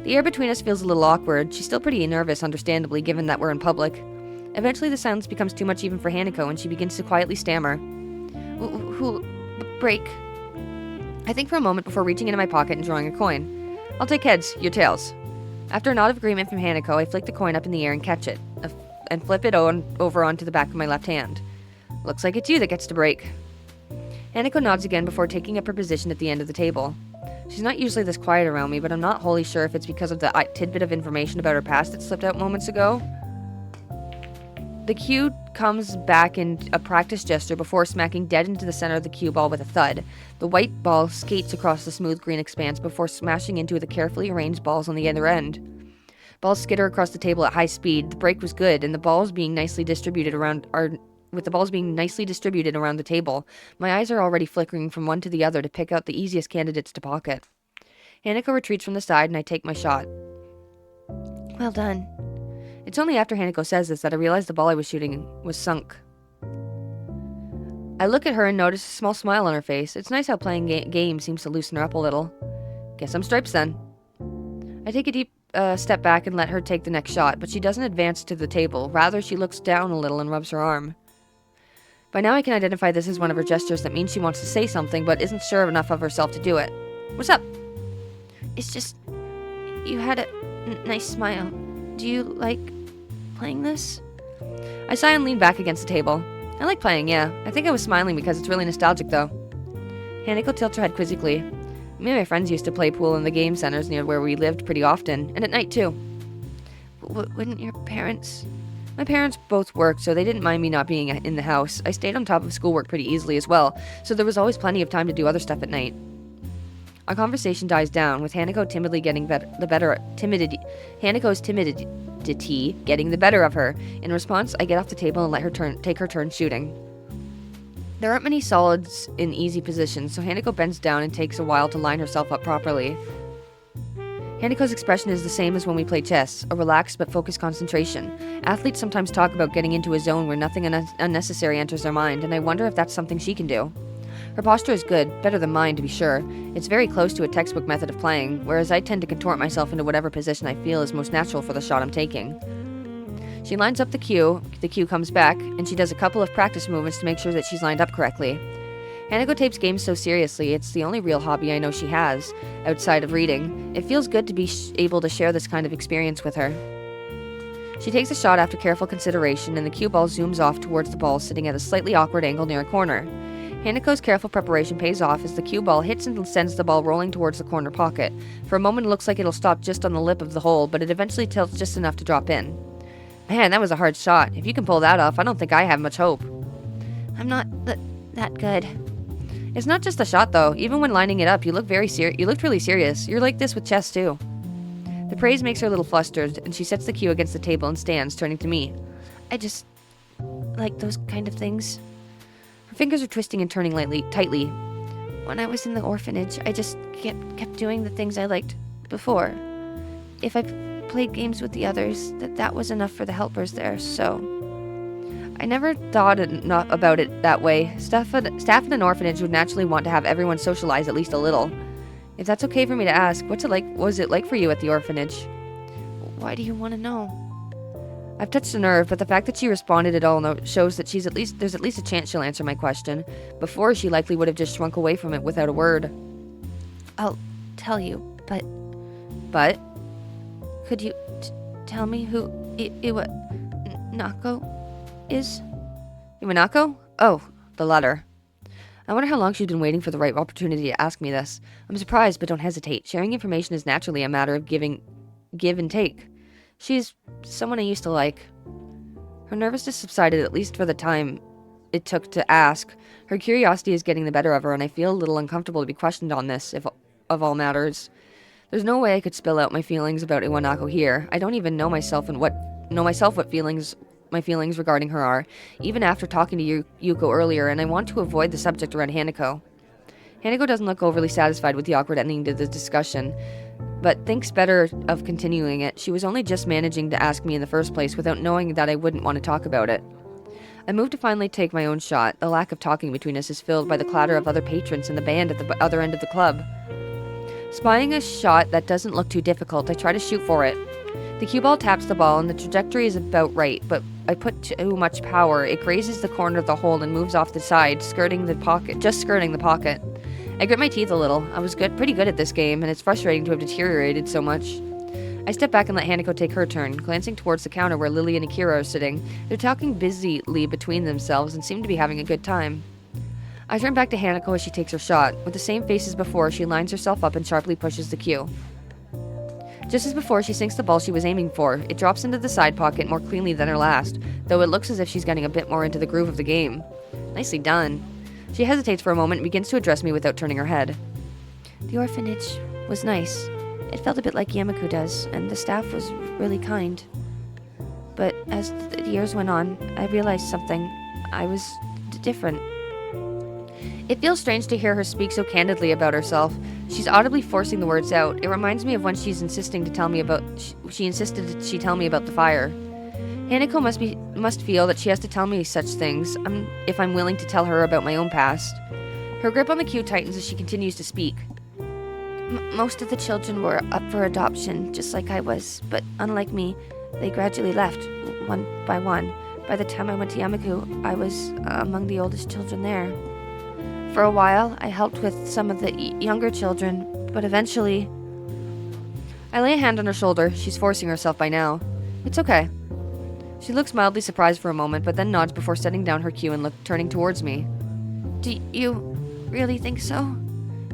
The air between us feels a little awkward. She's still pretty nervous, understandably, given that we're in public. Eventually, the silence becomes too much even for Hanako, and she begins to quietly stammer. Who'll break? I think for a moment before reaching into my pocket and drawing a coin. I'll take heads, your tails. After a nod of agreement from Hanako, I flick the coin up in the air and catch it, and flip it over onto the back of my left hand. Looks like it's you that gets to break. Hanako nods again before taking up her position at the end of the table. She's not usually this quiet around me, but I'm not wholly sure if it's because of the tidbit of information about her past that slipped out moments ago. The cue comes back in a practice gesture before smacking dead into the center of the cue ball with a thud. The white ball skates across the smooth green expanse before smashing into the carefully arranged balls on the other end. Balls skitter across the table at high speed. The break was good, and the balls being nicely distributed around the table, my eyes are already flickering from one to the other to pick out the easiest candidates to pocket. Hanako retreats from the side and I take my shot. Well done. It's only after Hanako says this that I realize the ball I was shooting was sunk. I look at her and notice a small smile on her face. It's nice how playing games seems to loosen her up a little. Guess I'm stripes then. I take a deep step back and let her take the next shot, but she doesn't advance to the table. Rather, she looks down a little and rubs her arm. By now I can identify this as one of her gestures that means she wants to say something but isn't sure enough of herself to do it. What's up? It's just... you had a nice smile. Do you like playing this? I sigh and lean back against the table. I like playing, yeah. I think I was smiling because it's really nostalgic, though. Hanako tilts her head quizzically. Me and my friends used to play pool in the game centers near where we lived pretty often, and at night, too. Wouldn't your parents... My parents both worked, so they didn't mind me not being in the house. I stayed on top of schoolwork pretty easily as well, so there was always plenty of time to do other stuff at night. Our conversation dies down, with Hanako timidly getting Hanako's timidity getting the better of her. In response, I get off the table and let her take her turn shooting. There aren't many solids in easy positions, so Hanako bends down and takes a while to line herself up properly. Hanako's expression is the same as when we play chess, a relaxed but focused concentration. Athletes sometimes talk about getting into a zone where nothing unnecessary enters their mind, and I wonder if that's something she can do. Her posture is good, better than mine to be sure. It's very close to a textbook method of playing, whereas I tend to contort myself into whatever position I feel is most natural for the shot I'm taking. She lines up the cue comes back, and she does a couple of practice movements to make sure that she's lined up correctly. Hanako takes games so seriously, it's the only real hobby I know she has, outside of reading. It feels good to be able to share this kind of experience with her. She takes a shot after careful consideration, and the cue ball zooms off towards the ball sitting at a slightly awkward angle near a corner. Hanako's careful preparation pays off as the cue ball hits and sends the ball rolling towards the corner pocket. For a moment it looks like it'll stop just on the lip of the hole, but it eventually tilts just enough to drop in. Man, that was a hard shot. If you can pull that off, I don't think I have much hope. I'm not that good. It's not just the shot, though. Even when lining it up, you looked really serious. You're like this with chess, too. The praise makes her a little flustered, and she sets the cue against the table and stands, turning to me. I just like those kind of things. Her fingers are twisting and turning tightly. When I was in the orphanage, I just kept doing the things I liked before. If I played games with the others, that was enough for the helpers there, so... I never thought about it that way. Staff in an orphanage would naturally want to have everyone socialize at least a little. If that's okay for me to ask, was it like for you at the orphanage? Why do you want to know? I've touched a nerve, but the fact that she responded at all shows that there's at least a chance she'll answer my question. Before, she likely would have just shrunk away from it without a word. I'll tell you, but... But? Could you tell me who Nako is? Iwanako? Oh, the letter. I wonder how long she's been waiting for the right opportunity to ask me this. I'm surprised, but don't hesitate. Sharing information is naturally a matter of give and take. She's someone I used to like. Her nervousness subsided, at least for the time it took to ask. Her curiosity is getting the better of her, and I feel a little uncomfortable to be questioned on this, if of all matters. There's no way I could spill out my feelings about Iwanako here. I don't even know myself what my feelings regarding her are, even after talking to Yuko earlier, and I want to avoid the subject around Hanako. Hanako doesn't look overly satisfied with the awkward ending to the discussion, but thinks better of continuing it. She was only just managing to ask me in the first place without knowing that I wouldn't want to talk about it. I move to finally take my own shot. The lack of talking between us is filled by the clatter of other patrons in the band at the other end of the club. Spying a shot that doesn't look too difficult, I try to shoot for it. The cue ball taps the ball, and the trajectory is about right, but I put too much power. It grazes the corner of the hole and moves off the side, just skirting the pocket. I grit my teeth a little. I was pretty good at this game, and it's frustrating to have deteriorated so much. I step back and let Hanako take her turn, glancing towards the counter where Lily and Akira are sitting. They're talking busily between themselves and seem to be having a good time. I turn back to Hanako as she takes her shot. With the same face as before, she lines herself up and sharply pushes the cue. Just as before, she sinks the ball she was aiming for. It drops into the side pocket more cleanly than her last, though it looks as if she's getting a bit more into the groove of the game. Nicely done. She hesitates for a moment and begins to address me without turning her head. The orphanage was nice. It felt a bit like Yamaku does, and the staff was really kind. But as the years went on, I realized something. I was different. It feels strange to hear her speak so candidly about herself. She's audibly forcing the words out. It reminds me of when she insisted she tell me about the fire. Hanako must feel that she has to tell me such things if I'm willing to tell her about my own past. Her grip on the cue tightens as she continues to speak. Most of the children were up for adoption, just like I was, but unlike me, they gradually left, one by one. By the time I went to Yamaku, I was among the oldest children there. For a while, I helped with some of the younger children, but eventually... I lay a hand on her shoulder. She's forcing herself by now. It's okay. She looks mildly surprised for a moment, but then nods before setting down her cue and turning towards me. Do you really think so?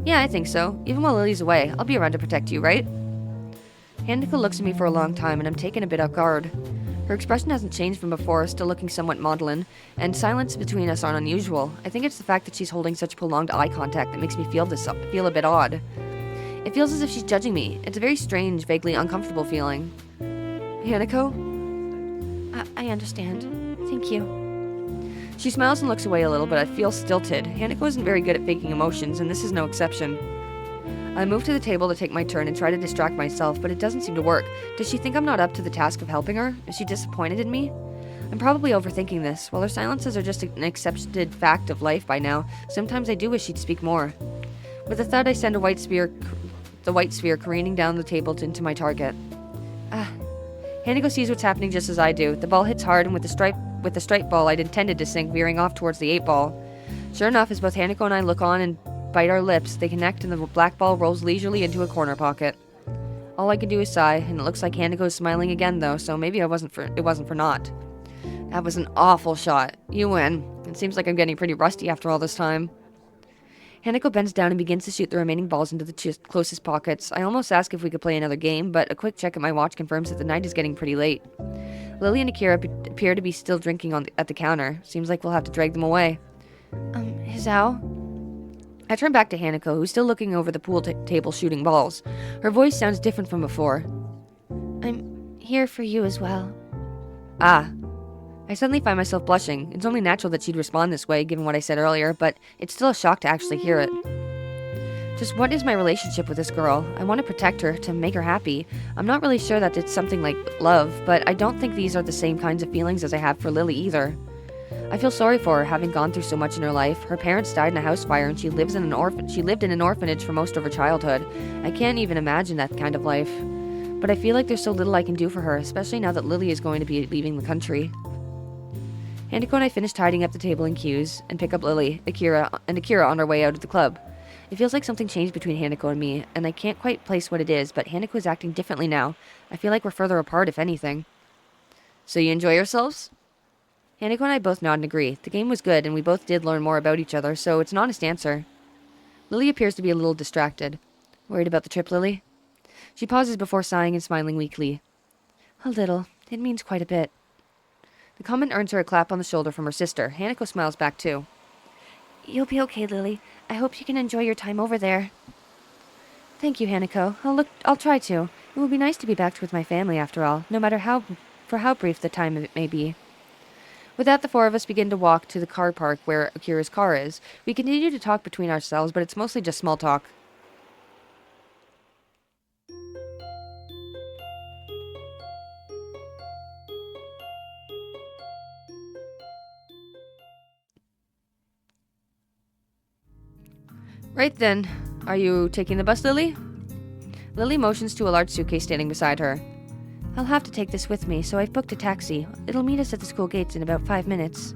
Yeah, I think so. Even while Lily's away, I'll be around to protect you, right? Hanako looks at me for a long time, and I'm taken a bit off guard. Her expression hasn't changed from before, still looking somewhat maudlin, and silence between us aren't unusual. I think it's the fact that she's holding such prolonged eye contact that makes me feel a bit odd. It feels as if she's judging me. It's a very strange, vaguely uncomfortable feeling. Hanako? I understand. Thank you. She smiles and looks away a little, but I feel stilted. Hanako isn't very good at faking emotions, and this is no exception. I move to the table to take my turn and try to distract myself, but it doesn't seem to work. Does she think I'm not up to the task of helping her? Is she disappointed in me? I'm probably overthinking this. While her silences are just an accepted fact of life by now, sometimes I do wish she'd speak more. With a thud, I send the white sphere careening down the table into my target. Hanako sees what's happening just as I do. The ball hits hard, and with the strike ball I'd intended to sink, veering off towards the 8-ball. Sure enough, as both Hanako and I look on and bite our lips, they connect and the black ball rolls leisurely into a corner pocket. All I can do is sigh, and it looks like Hanako's smiling again though, so maybe it wasn't for naught. That was an awful shot. You win. It seems like I'm getting pretty rusty after all this time. Hanako bends down and begins to shoot the remaining balls into the closest pockets. I almost ask if we could play another game, but a quick check at my watch confirms that the night is getting pretty late. Lily and Akira appear to be still drinking at the counter. Seems like we'll have to drag them away. Hizao? I turn back to Hanako, who's still looking over the pool table shooting balls. Her voice sounds different from before. I'm here for you as well. Ah. I suddenly find myself blushing. It's only natural that she'd respond this way, given what I said earlier, but it's still a shock to actually hear it. Just what is my relationship with this girl? I want to protect her, to make her happy. I'm not really sure that it's something like love, but I don't think these are the same kinds of feelings as I have for Lily either. I feel sorry for her, having gone through so much in her life. Her parents died in a house fire, and she lived in an orphanage for most of her childhood. I can't even imagine that kind of life. But I feel like there's so little I can do for her, especially now that Lily is going to be leaving the country. Hanako and I finish tidying up the table and cues, and pick up Lily, Akira on our way out of the club. It feels like something changed between Hanako and me, and I can't quite place what it is, but Hanako is acting differently now. I feel like we're further apart, if anything. So you enjoy yourselves? Hanako and I both nod and agree. The game was good, and we both did learn more about each other, so it's an honest answer. Lily appears to be a little distracted. Worried about the trip, Lily? She pauses before sighing and smiling weakly. A little. It means quite a bit. The comment earns her a clap on the shoulder from her sister. Hanako smiles back too. You'll be okay, Lily. I hope you can enjoy your time over there. Thank you, Hanako. I'll try to. It will be nice to be back with my family after all, no matter how brief the time it may be. With that, the four of us begin to walk to the car park where Akira's car is. We continue to talk between ourselves, but it's mostly just small talk. Right then. Are you taking the bus, Lily? Lily motions to a large suitcase standing beside her. I'll have to take this with me, so I've booked a taxi. It'll meet us at the school gates in about 5 minutes.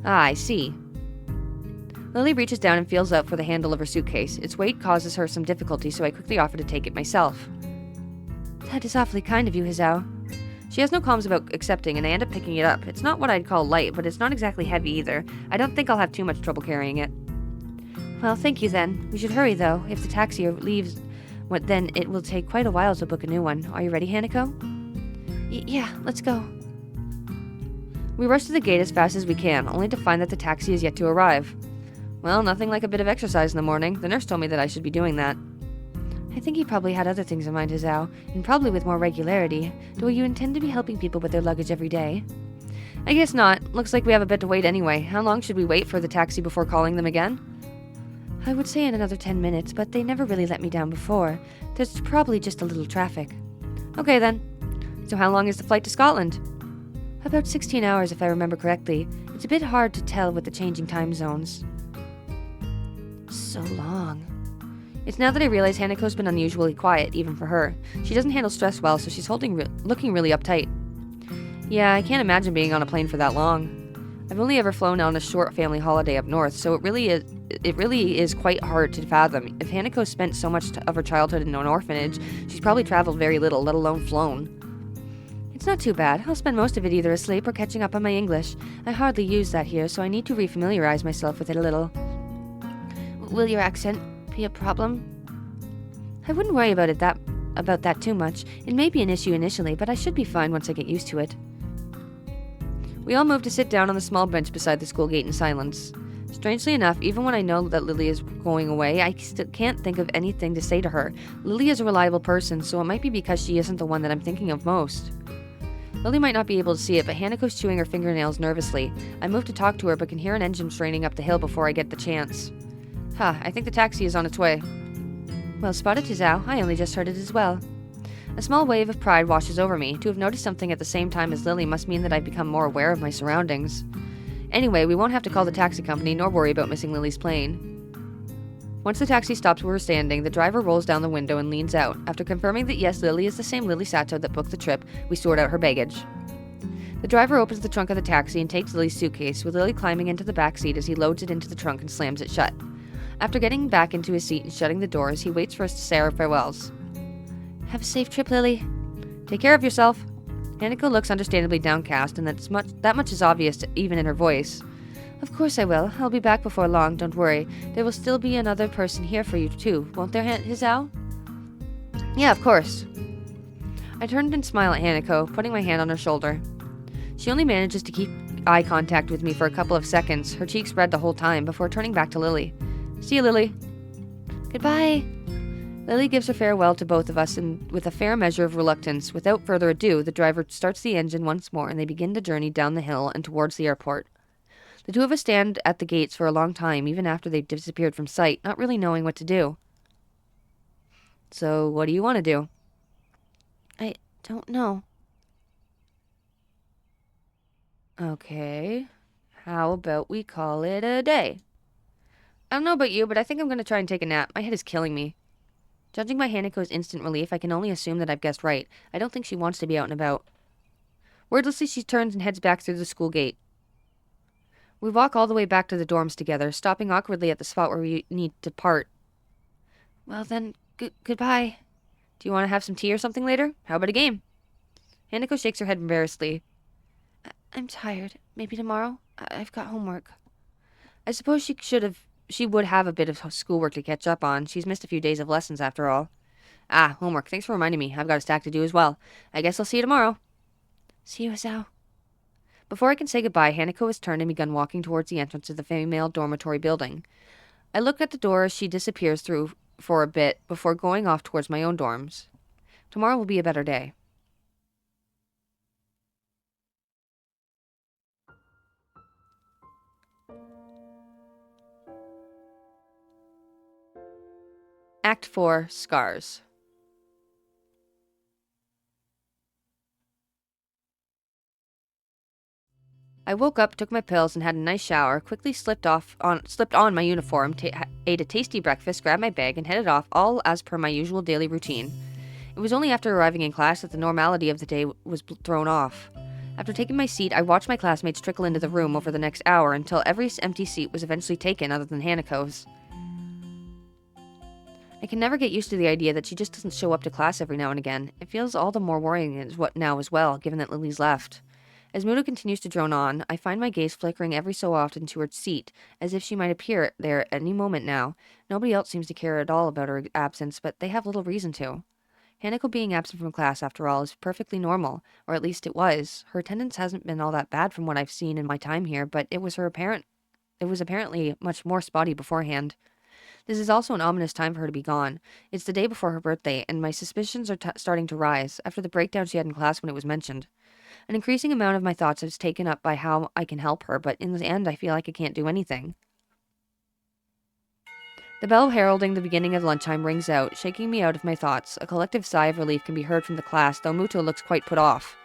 Ah, I see. Lily reaches down and feels out for the handle of her suitcase. Its weight causes her some difficulty, so I quickly offer to take it myself. That is awfully kind of you, Hizao. She has no qualms about accepting, and I end up picking it up. It's not what I'd call light, but it's not exactly heavy either. I don't think I'll have too much trouble carrying it. Well, thank you then. We should hurry, though. If the taxi leaves, then it will take quite a while to book a new one. Are you ready, Hanako? Yeah, let's go. We rush to the gate as fast as we can, only to find that the taxi is yet to arrive. Well, nothing like a bit of exercise in the morning. The nurse told me that I should be doing that. I think he probably had other things in mind, Hizao, and probably with more regularity. Do you intend to be helping people with their luggage every day? I guess not. Looks like we have a bit to wait anyway. How long should we wait for the taxi before calling them again? I would say in another 10 minutes, but they never really let me down before. There's probably just a little traffic. Okay then. So how long is the flight to Scotland? About 16 hours if I remember correctly. It's a bit hard to tell with the changing time zones. So long. It's now that I realize Hanako's been unusually quiet, even for her. She doesn't handle stress well, so she's looking really uptight. Yeah, I can't imagine being on a plane for that long. I've only ever flown on a short family holiday up north, so it really is quite hard to fathom. If Hanako spent so much of her childhood in an orphanage, she's probably traveled very little, let alone flown. It's not too bad. I'll spend most of it either asleep or catching up on my English. I hardly use that here, so I need to refamiliarize myself with it a little. Will your accent be a problem? I wouldn't worry about that too much. It may be an issue initially, but I should be fine once I get used to it. We all move to sit down on the small bench beside the school gate in silence. Strangely enough, even when I know that Lily is going away, I still can't think of anything to say to her. Lily is a reliable person, so it might be because she isn't the one that I'm thinking of most. Lily might not be able to see it, but Hanako's chewing her fingernails nervously. I move to talk to her, but can hear an engine straining up the hill before I get the chance. I think the taxi is on its way. Well spotted, Hizao. I only just heard it as well. A small wave of pride washes over me. To have noticed something at the same time as Lily must mean that I've become more aware of my surroundings. Anyway, we won't have to call the taxi company nor worry about missing Lily's plane. Once the taxi stops where we're standing, the driver rolls down the window and leans out. After confirming that yes, Lily is the same Lily Sato that booked the trip, we sort out her baggage. The driver opens the trunk of the taxi and takes Lily's suitcase, with Lily climbing into the back seat as he loads it into the trunk and slams it shut. After getting back into his seat and shutting the doors, he waits for us to say our farewells. Have a safe trip, Lily. Take care of yourself. Hanako looks understandably downcast, and that much is obvious even in her voice. Of course I will. I'll be back before long, don't worry. There will still be another person here for you, too, won't there, Hizao? Yeah, of course. I turned and smiled at Hanako, putting my hand on her shoulder. She only manages to keep eye contact with me for a couple of seconds, her cheeks red the whole time, before turning back to Lily. See you, Lily. Goodbye. Lily gives her farewell to both of us, and with a fair measure of reluctance, without further ado, the driver starts the engine once more, and they begin the journey down the hill and towards the airport. The two of us stand at the gates for a long time, even after they've disappeared from sight, not really knowing what to do. So, what do you want to do? I don't know. Okay. How about we call it a day? I don't know about you, but I think I'm going to try and take a nap. My head is killing me. Judging by Hanako's instant relief, I can only assume that I've guessed right. I don't think she wants to be out and about. Wordlessly, she turns and heads back through the school gate. We walk all the way back to the dorms together, stopping awkwardly at the spot where we need to part. Well then, goodbye. Do you want to have some tea or something later? How about a game? Hanako shakes her head embarrassedly. I'm tired. Maybe tomorrow? I've got homework. I suppose she would have a bit of schoolwork to catch up on. She's missed a few days of lessons after all. Ah, homework. Thanks for reminding me. I've got a stack to do as well. I guess I'll see you tomorrow. See you, Azao. Before I can say goodbye, Hanako has turned and begun walking towards the entrance of the female dormitory building. I look at the door as she disappears through for a bit before going off towards my own dorms. Tomorrow will be a better day. Act 4, Scars. I woke up, took my pills, and had a nice shower, quickly slipped on my uniform, ate a tasty breakfast, grabbed my bag, and headed off, all as per my usual daily routine. It was only after arriving in class that the normality of the day was thrown off. After taking my seat, I watched my classmates trickle into the room over the next hour until every empty seat was eventually taken other than Hanako's. I can never get used to the idea that she just doesn't show up to class every now and again. It feels all the more worrying now as well, given that Lily's left. As Muto continues to drone on, I find my gaze flickering every so often to her seat, as if she might appear there at any moment now. Nobody else seems to care at all about her absence, but they have little reason to. Hanako being absent from class, after all, is perfectly normal, or at least it was. Her attendance hasn't been all that bad from what I've seen in my time here, but it was apparently much more spotty beforehand. This is also an ominous time for her to be gone. It's the day before her birthday, and my suspicions are starting to rise, after the breakdown she had in class when it was mentioned. An increasing amount of my thoughts is taken up by how I can help her, but in the end I feel like I can't do anything. The bell heralding the beginning of lunchtime rings out, shaking me out of my thoughts. A collective sigh of relief can be heard from the class, though Muto looks quite put off.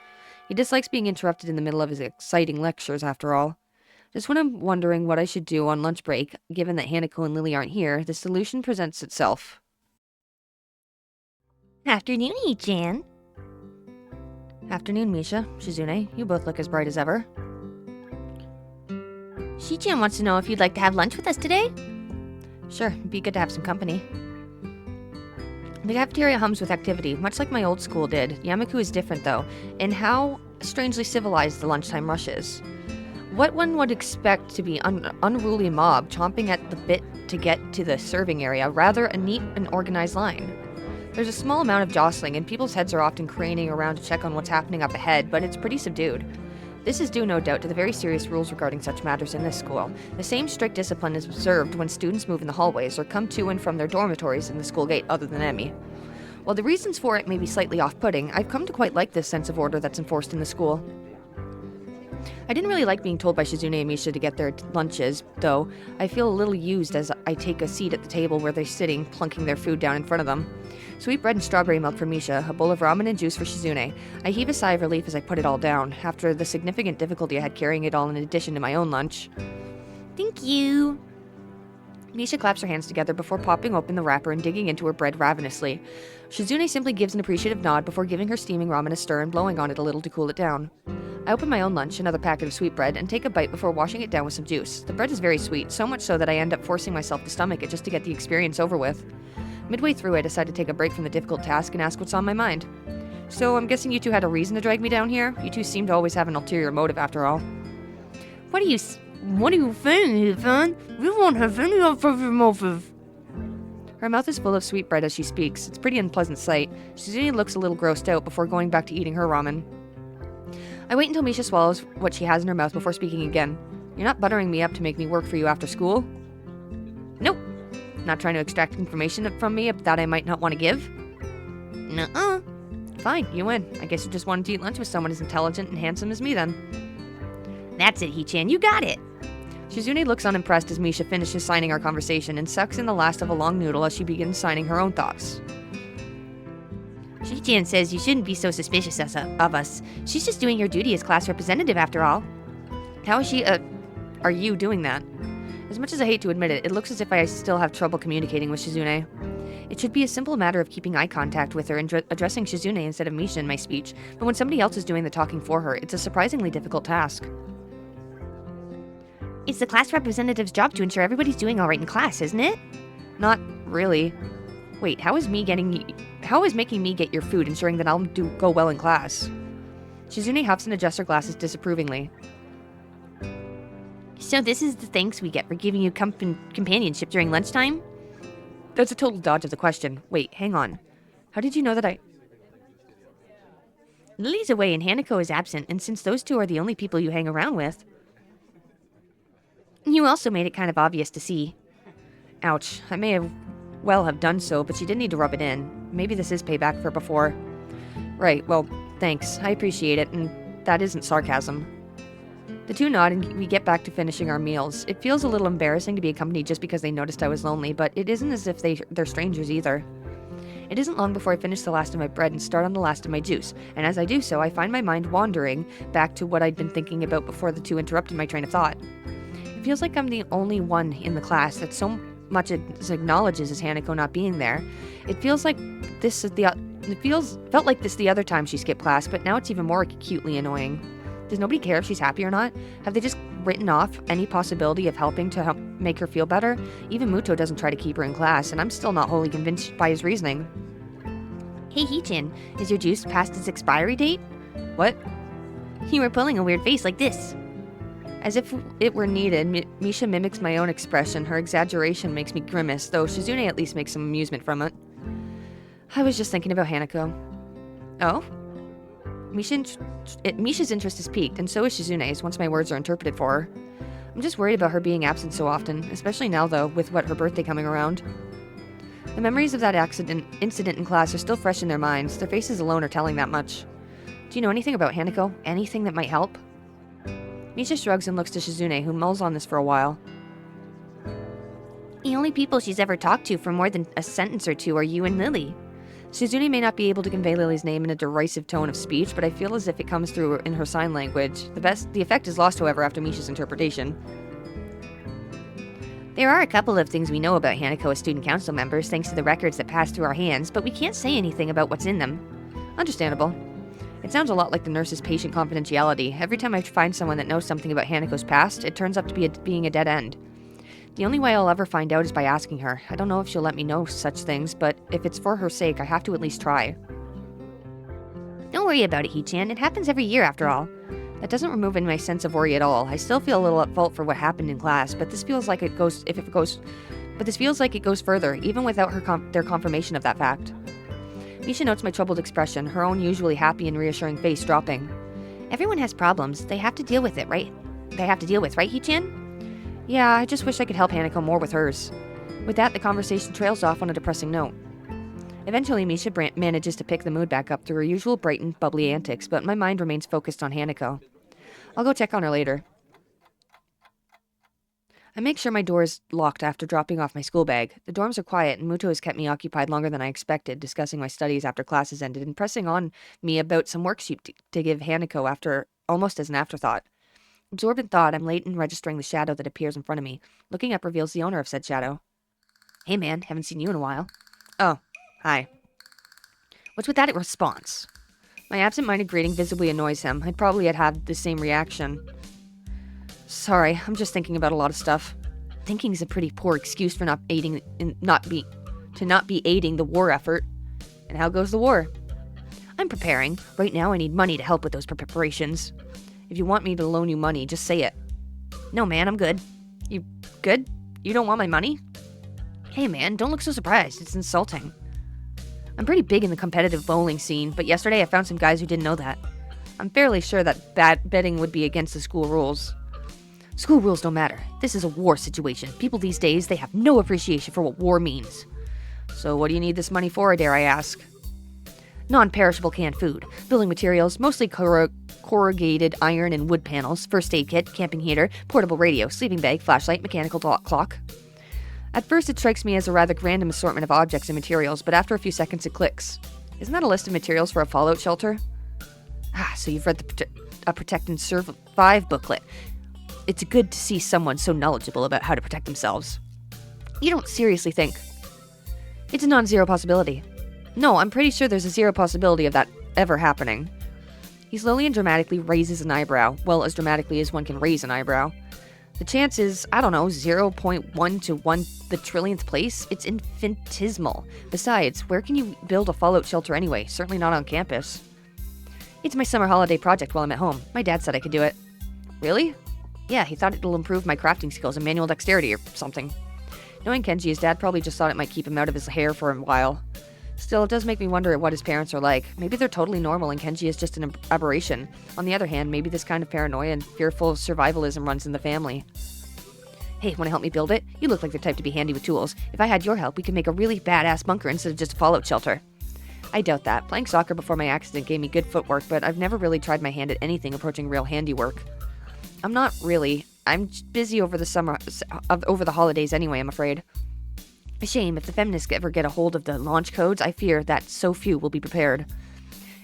He dislikes being interrupted in the middle of his exciting lectures, after all. Just when I'm wondering what I should do on lunch break, given that Hanako and Lily aren't here, the solution presents itself. Afternoon, Ichan. Afternoon, Misha. Shizune, you both look as bright as ever. Shichan wants to know if you'd like to have lunch with us today? Sure, it'd be good to have some company. The cafeteria hums with activity, much like my old school did. Yamaku is different, though, in how strangely civilized the lunchtime rush is. What one would expect to be an unruly mob chomping at the bit to get to the serving area, rather a neat and organized line. There's a small amount of jostling, and people's heads are often craning around to check on what's happening up ahead, but it's pretty subdued. This is due, no doubt, to the very serious rules regarding such matters in this school. The same strict discipline is observed when students move in the hallways or come to and from their dormitories in the school gate, other than Emmy. While the reasons for it may be slightly off-putting, I've come to quite like this sense of order that's enforced in the school. I didn't really like being told by Shizune and Misha to get their lunches, though I feel a little used as I take a seat at the table where they're sitting, plunking their food down in front of them. Sweet bread and strawberry milk for Misha, a bowl of ramen and juice for Shizune. I heave a sigh of relief as I put it all down, after the significant difficulty I had carrying it all in addition to my own lunch. Thank you. Misha claps her hands together before popping open the wrapper and digging into her bread ravenously. Shizune simply gives an appreciative nod before giving her steaming ramen a stir and blowing on it a little to cool it down. I open my own lunch, another packet of sweetbread, and take a bite before washing it down with some juice. The bread is very sweet, so much so that I end up forcing myself to stomach it just to get the experience over with. Midway through, I decide to take a break from the difficult task and ask what's on my mind. So, I'm guessing you two had a reason to drag me down here? You two seem to always have an ulterior motive after all. What are you saying, Ethan? We won't have any ulterior motive. Her mouth is full of sweetbread as she speaks. It's a pretty unpleasant sight. Shizune looks a little grossed out before going back to eating her ramen. I wait until Misha swallows what she has in her mouth before speaking again. You're not buttering me up to make me work for you after school? Nope. Not trying to extract information from me that I might not want to give? Nuh-uh. Fine, you win. I guess you just wanted to eat lunch with someone as intelligent and handsome as me then. That's it, Hee-chan. You got it. Shizune looks unimpressed as Misha finishes signing our conversation and sucks in the last of a long noodle as she begins signing her own thoughts. Hee-chan says you shouldn't be so suspicious of us. She's just doing her duty as class representative after all. How is she, are you doing that? As much as I hate to admit it, it looks as if I still have trouble communicating with Shizune. It should be a simple matter of keeping eye contact with her and addressing Shizune instead of Misha in my speech, but when somebody else is doing the talking for her, it's a surprisingly difficult task. It's the class representative's job to ensure everybody's doing all right in class, isn't it? Not really. Wait, how is making me get your food ensuring that I'll go well in class? Shizune huffs and adjusts her glasses disapprovingly. So this is the thanks we get for giving you companionship during lunchtime? That's a total dodge of the question. Wait, hang on. How did you know that Lily's away and Hanako is absent, and since those two are the only people you hang around with, you also made it kind of obvious to see. Ouch. I may have done so, but she didn't need to rub it in. Maybe this is payback for before. Right, well, thanks. I appreciate it, and that isn't sarcasm. The two nod and we get back to finishing our meals. It feels a little embarrassing to be accompanied just because they noticed I was lonely, but it isn't as if they're strangers either. It isn't long before I finish the last of my bread and start on the last of my juice, and as I do so, I find my mind wandering back to what I'd been thinking about before the two interrupted my train of thought. It feels like I'm the only one in the class that so much acknowledges as Hanako not being there. It feels like this is felt like this the other time she skipped class, but now it's even more acutely annoying. Does nobody care if she's happy or not? Have they just written off any possibility of helping to help make her feel better? Even Muto doesn't try to keep her in class, and I'm still not wholly convinced by his reasoning. Hey Hee-chan, is your juice past its expiry date? What? You were pulling a weird face like this. As if it were needed, Misha mimics my own expression. Her exaggeration makes me grimace, though Shizune at least makes some amusement from it. I was just thinking about Hanako. Oh? Misha's interest is piqued, and so is Shizune's once my words are interpreted for her. I'm just worried about her being absent so often, especially now, though, with her birthday coming around. The memories of that incident in class are still fresh in their minds. Their faces alone are telling that much. Do you know anything about Hanako? Anything that might help? Misha shrugs and looks to Shizune, who mulls on this for a while. The only people she's ever talked to for more than a sentence or two are you and Lily. Shizune may not be able to convey Lily's name in a derisive tone of speech, but I feel as if it comes through in her sign language. The effect is lost, however, after Misha's interpretation. There are a couple of things we know about Hanako as student council members, thanks to the records that pass through our hands, but we can't say anything about what's in them. Understandable. It sounds a lot like the nurse's patient confidentiality. Every time I find someone that knows something about Hanako's past, it turns up to be being a dead end. The only way I'll ever find out is by asking her. I don't know if she'll let me know such things, but if it's for her sake, I have to at least try. Don't worry about it, Hee-chan. It happens every year, after all. That doesn't remove my sense of worry at all. I still feel a little at fault for what happened in class, but this feels like it goes further, even without their confirmation of that fact. Misha notes my troubled expression, her own usually happy and reassuring face dropping. Everyone has problems. They have to deal with it, right? Right, Hee-chan? Yeah, I just wish I could help Hanako more with hers. With that, the conversation trails off on a depressing note. Eventually, Misha manages to pick the mood back up through her usual bright and bubbly antics, but my mind remains focused on Hanako. I'll go check on her later. I make sure my door is locked after dropping off my school bag. The dorms are quiet, and Muto has kept me occupied longer than I expected, discussing my studies after classes ended and pressing on me about some worksheet to give Hanako almost as an afterthought. Absorbed in thought, I'm late in registering the shadow that appears in front of me. Looking up reveals the owner of said shadow. Hey man, haven't seen you in a while. Oh, hi. What's with that response? My absent-minded greeting visibly annoys him. I'd probably had the same reaction. Sorry, I'm just thinking about a lot of stuff. Thinking is a pretty poor excuse for not be aiding the war effort. And how goes the war? I'm preparing. Right now I need money to help with those preparations. If you want me to loan you money, just say it. No, man, I'm good. You good? You don't want my money? Hey, man, don't look so surprised. It's insulting. I'm pretty big in the competitive bowling scene, but yesterday I found some guys who didn't know that. I'm fairly sure that betting would be against the school rules. School rules don't matter. This is a war situation. People these days, they have no appreciation for what war means. So what do you need this money for, dare I ask? Non-perishable canned food, building materials, mostly corrugated iron and wood panels, first aid kit, camping heater, portable radio, sleeping bag, flashlight, mechanical clock. At first it strikes me as a rather random assortment of objects and materials, but after a few seconds it clicks. Isn't that a list of materials for a fallout shelter? So you've read a Protect and Survive booklet. It's good to see someone so knowledgeable about how to protect themselves. You don't seriously think... It's a non-zero possibility. No, I'm pretty sure there's a zero possibility of that ever happening. He slowly and dramatically raises an eyebrow. Well, as dramatically as one can raise an eyebrow. The chance is, I don't know, 0.1 to 1 the trillionth place? It's infinitesimal. Besides, where can you build a fallout shelter anyway? Certainly not on campus. It's my summer holiday project while I'm at home. My dad said I could do it. Really? Yeah, he thought it'll improve my crafting skills and manual dexterity or something. Knowing Kenji, his dad probably just thought it might keep him out of his hair for a while. Still, it does make me wonder what his parents are like. Maybe they're totally normal and Kenji is just an aberration. On the other hand, maybe this kind of paranoia and fearful survivalism runs in the family. Hey, wanna help me build it? You look like the type to be handy with tools. If I had your help, we could make a really badass bunker instead of just a fallout shelter. I doubt that. Playing soccer before my accident gave me good footwork, but I've never really tried my hand at anything approaching real handiwork. I'm not really. I'm busy over the holidays anyway, I'm afraid. A shame, if the feminists ever get a hold of the launch codes, I fear that so few will be prepared.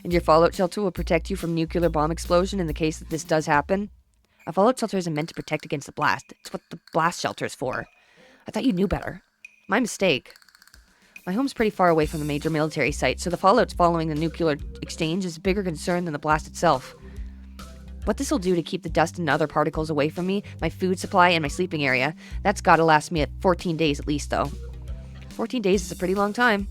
And your fallout shelter will protect you from nuclear bomb explosion in the case that this does happen? A fallout shelter isn't meant to protect against the blast. It's what the blast shelter is for. I thought you knew better. My mistake. My home's pretty far away from the major military site, so the fallouts following the nuclear exchange is a bigger concern than the blast itself. What this'll do to keep the dust and other particles away from me, my food supply, and my sleeping area, that's gotta last me 14 days at least, though. 14 days is a pretty long time.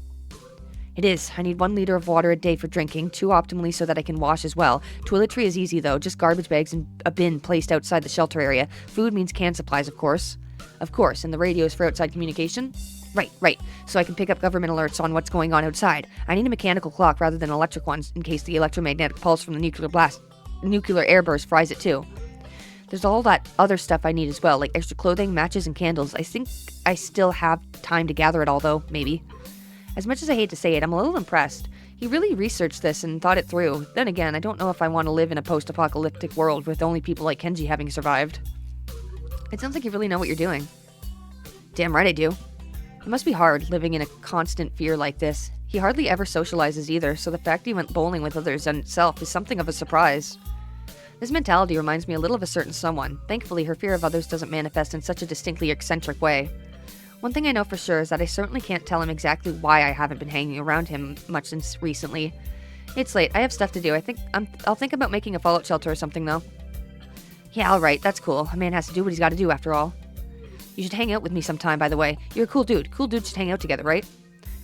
It is. I need 1 liter of water a day for drinking, 2 optimally so that I can wash as well. Toiletry is easy though, just garbage bags and a bin placed outside the shelter area. Food means canned supplies, of course. Of course, and the radios for outside communication? Right. So I can pick up government alerts on what's going on outside. I need a mechanical clock rather than electric ones in case the electromagnetic pulse from the nuclear airburst fries it too. There's all that other stuff I need as well, like extra clothing, matches, and candles. I think I still have time to gather it all, though, maybe. As much as I hate to say it, I'm a little impressed. He really researched this and thought it through. Then again, I don't know if I want to live in a post-apocalyptic world with only people like Kenji having survived. It sounds like you really know what you're doing. Damn right I do. It must be hard, living in a constant fear like this. He hardly ever socializes either, so the fact he went bowling with others in itself is something of a surprise. This mentality reminds me a little of a certain someone. Thankfully, her fear of others doesn't manifest in such a distinctly eccentric way. One thing I know for sure is that I certainly can't tell him exactly why I haven't been hanging around him much since recently. It's late. I have stuff to do. I'll think about making a fallout shelter or something, though. Yeah, alright. That's cool. A man has to do what he's got to do, after all. You should hang out with me sometime, by the way. You're a cool dude. Cool dudes should hang out together, right?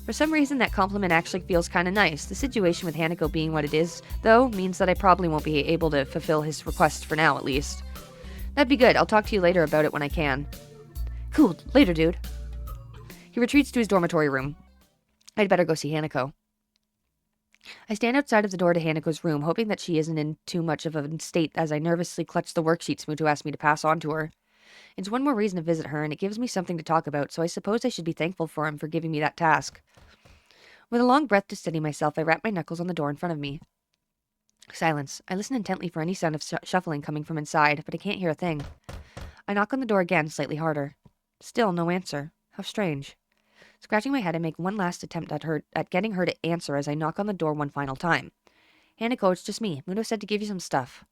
For some reason, that compliment actually feels kind of nice. The situation with Hanako being what it is, though, means that I probably won't be able to fulfill his request for now, at least. That'd be good. I'll talk to you later about it when I can. Cool. Later, dude. He retreats to his dormitory room. I'd better go see Hanako. I stand outside of the door to Hanako's room, hoping that she isn't in too much of a state as I nervously clutch the worksheets Muto asked me to pass on to her. It's one more reason to visit her, and it gives me something to talk about, so I suppose I should be thankful for him for giving me that task. With a long breath to steady myself, I rap my knuckles on the door in front of me. Silence. I listen intently for any sound of shuffling coming from inside, but I can't hear a thing. I knock on the door again, slightly harder. Still no answer. How strange. Scratching my head, I make one last attempt at getting her to answer as I knock on the door one final time. Hanako, it's just me. Muto said to give you some stuff.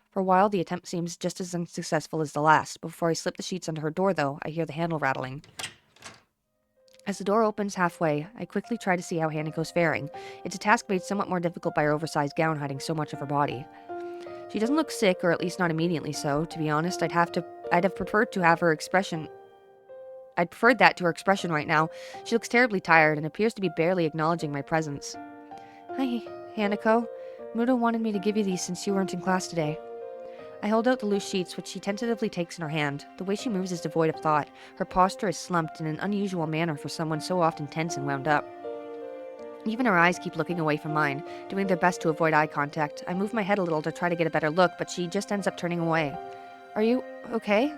For a while, the attempt seems just as unsuccessful as the last. Before I slip the sheets under her door, though, I hear the handle rattling. As the door opens halfway, I quickly try to see how Hanako's faring. It's a task made somewhat more difficult by her oversized gown hiding so much of her body. She doesn't look sick, or at least not immediately so. To be honest, I'd have preferred to have her expression. I'd preferred that to her expression right now. She looks terribly tired and appears to be barely acknowledging my presence. Hi, Hanako. Muto wanted me to give you these since you weren't in class today. I hold out the loose sheets, which she tentatively takes in her hand. The way she moves is devoid of thought. Her posture is slumped in an unusual manner for someone so often tense and wound up. Even her eyes keep looking away from mine, doing their best to avoid eye contact. I move my head a little to try to get a better look, but she just ends up turning away. Are you okay?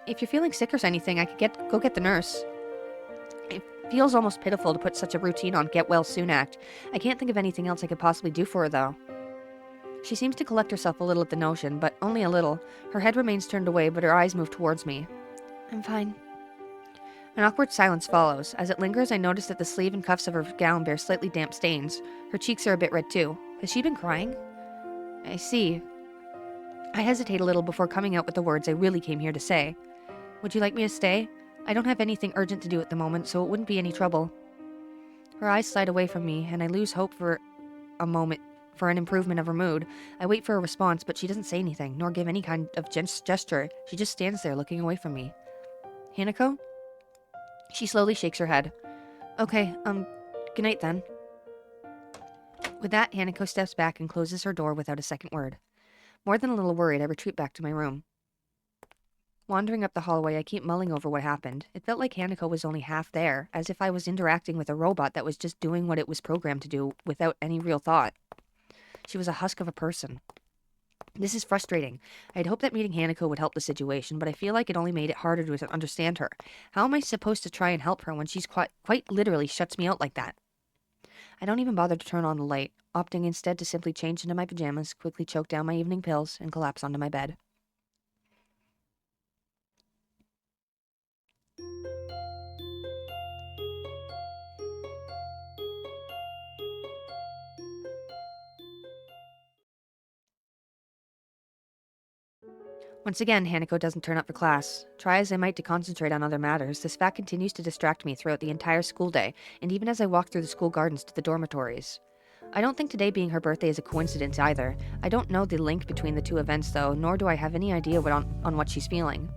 If you're feeling sick or anything, I could go get the nurse. It feels almost pitiful to put such a routine on get well soon act. I can't think of anything else I could possibly do for her, though. She seems to collect herself a little at the notion, but only a little. Her head remains turned away, but her eyes move towards me. I'm fine. An awkward silence follows. As it lingers, I notice that the sleeve and cuffs of her gown bear slightly damp stains. Her cheeks are a bit red, too. Has she been crying? I see. I hesitate a little before coming out with the words I really came here to say. Would you like me to stay? I don't have anything urgent to do at the moment, so it wouldn't be any trouble. Her eyes slide away from me, and I lose hope for a moment for an improvement of her mood. I wait for a response, but she doesn't say anything, nor give any kind of gesture. She just stands there looking away from me. Hanako? She slowly shakes her head. Okay, good night then. With that, Hanako steps back and closes her door without a second word. More than a little worried, I retreat back to my room. Wandering up the hallway, I keep mulling over what happened. It felt like Hanako was only half there, as if I was interacting with a robot that was just doing what it was programmed to do without any real thought. She was a husk of a person. This is frustrating. I'd hoped that meeting Hanako would help the situation, but I feel like it only made it harder to understand her. How am I supposed to try and help her when she's quite literally shuts me out like that? I don't even bother to turn on the light, opting instead to simply change into my pajamas, quickly choke down my evening pills, and collapse onto my bed. Once again, Hanako doesn't turn up for class. Try as I might to concentrate on other matters, this fact continues to distract me throughout the entire school day, and even as I walk through the school gardens to the dormitories. I don't think today being her birthday is a coincidence either. I don't know the link between the two events though, nor do I have any idea on what she's feeling.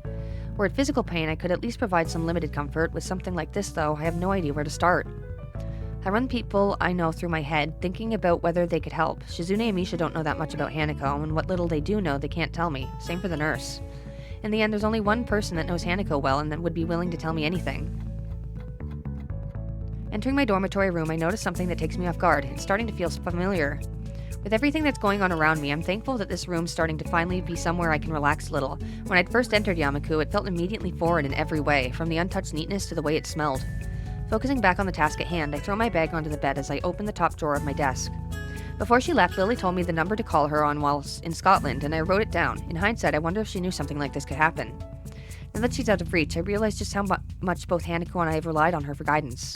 Were it physical pain, I could at least provide some limited comfort. With something like this though, I have no idea where to start. I run people I know through my head, thinking about whether they could help. Shizune and Misha don't know that much about Hanako, and what little they do know, they can't tell me. Same for the nurse. In the end, there's only one person that knows Hanako well and that would be willing to tell me anything. Entering my dormitory room, I notice something that takes me off guard. It's starting to feel familiar. With everything that's going on around me, I'm thankful that this room's starting to finally be somewhere I can relax a little. When I'd first entered Yamaku, it felt immediately foreign in every way, from the untouched neatness to the way it smelled. Focusing back on the task at hand, I throw my bag onto the bed as I open the top drawer of my desk. Before she left, Lily told me the number to call her on while in Scotland, and I wrote it down. In hindsight, I wonder if she knew something like this could happen. Now that she's out of reach, I realize just how much both Hanako and I have relied on her for guidance.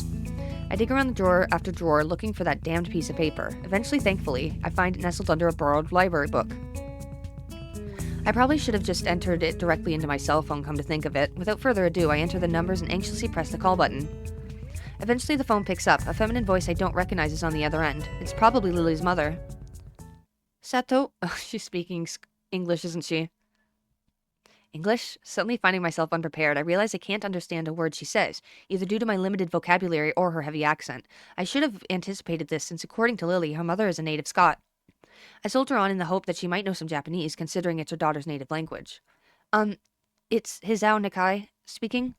I dig around the drawer after drawer looking for that damned piece of paper. Eventually, thankfully, I find it nestled under a borrowed library book. I probably should have just entered it directly into my cell phone, come to think of it. Without further ado, I enter the numbers and anxiously press the call button. Eventually, the phone picks up. A feminine voice I don't recognize is on the other end. It's probably Lily's mother. Sato? Oh, she's speaking English, isn't she? English? Suddenly finding myself unprepared, I realize I can't understand a word she says, either due to my limited vocabulary or her heavy accent. I should have anticipated this, since according to Lily, her mother is a native Scot. I soldier on in the hope that she might know some Japanese, considering it's her daughter's native language. It's Hizao Nakai speaking?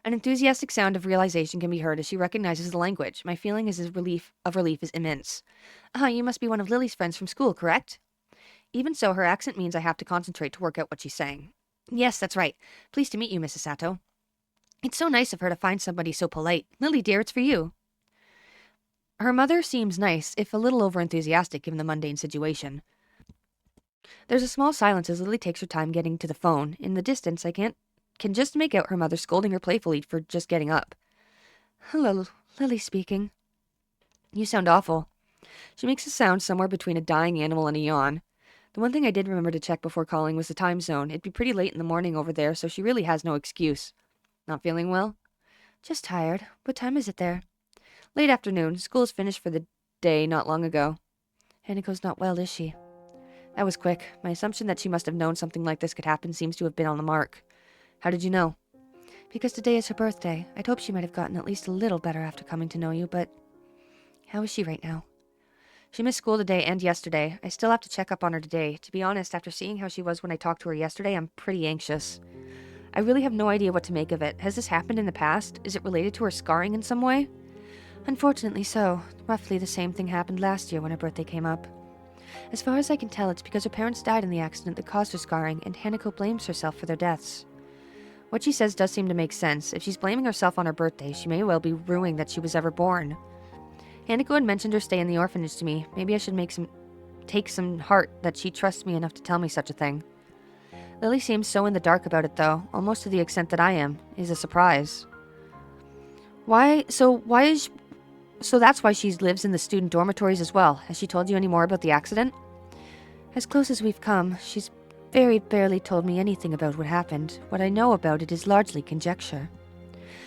An enthusiastic sound of realization can be heard as she recognizes the language. My feeling of relief is immense. You must be one of Lily's friends from school, correct? Even so, her accent means I have to concentrate to work out what she's saying. Yes, that's right. Pleased to meet you, Mrs. Sato. It's so nice of her to find somebody so polite. Lily, dear, it's for you. Her mother seems nice, if a little over-enthusiastic given the mundane situation. There's a small silence as Lily takes her time getting to the phone. In the distance, I can just make out her mother scolding her playfully for just getting up. Hello, Lily speaking. You sound awful. She makes a sound somewhere between a dying animal and a yawn. The one thing I did remember to check before calling was the time zone. It'd be pretty late in the morning over there, so she really has no excuse. Not feeling well? Just tired. What time is it there? Late afternoon. School's finished for the day not long ago. Hanako's not well, is she? That was quick. My assumption that she must have known something like this could happen seems to have been on the mark. How did you know? Because today is her birthday. I'd hoped she might have gotten at least a little better after coming to know you, but... How is she right now? She missed school today and yesterday. I still have to check up on her today. To be honest, after seeing how she was when I talked to her yesterday, I'm pretty anxious. I really have no idea what to make of it. Has this happened in the past? Is it related to her scarring in some way? Unfortunately so. Roughly the same thing happened last year when her birthday came up. As far as I can tell, it's because her parents died in the accident that caused her scarring, and Hanako blames herself for their deaths. What she says does seem to make sense. If she's blaming herself on her birthday, she may well be ruining that she was ever born. Hanako had mentioned her stay in the orphanage to me. Maybe I should take some heart that she trusts me enough to tell me such a thing. Lily seems so in the dark about it, though, almost to the extent that I am. It is a surprise. So that's why she lives in the student dormitories as well. Has she told you any more about the accident? As close as we've come, she's very barely told me anything about what happened. What I know about it is largely conjecture.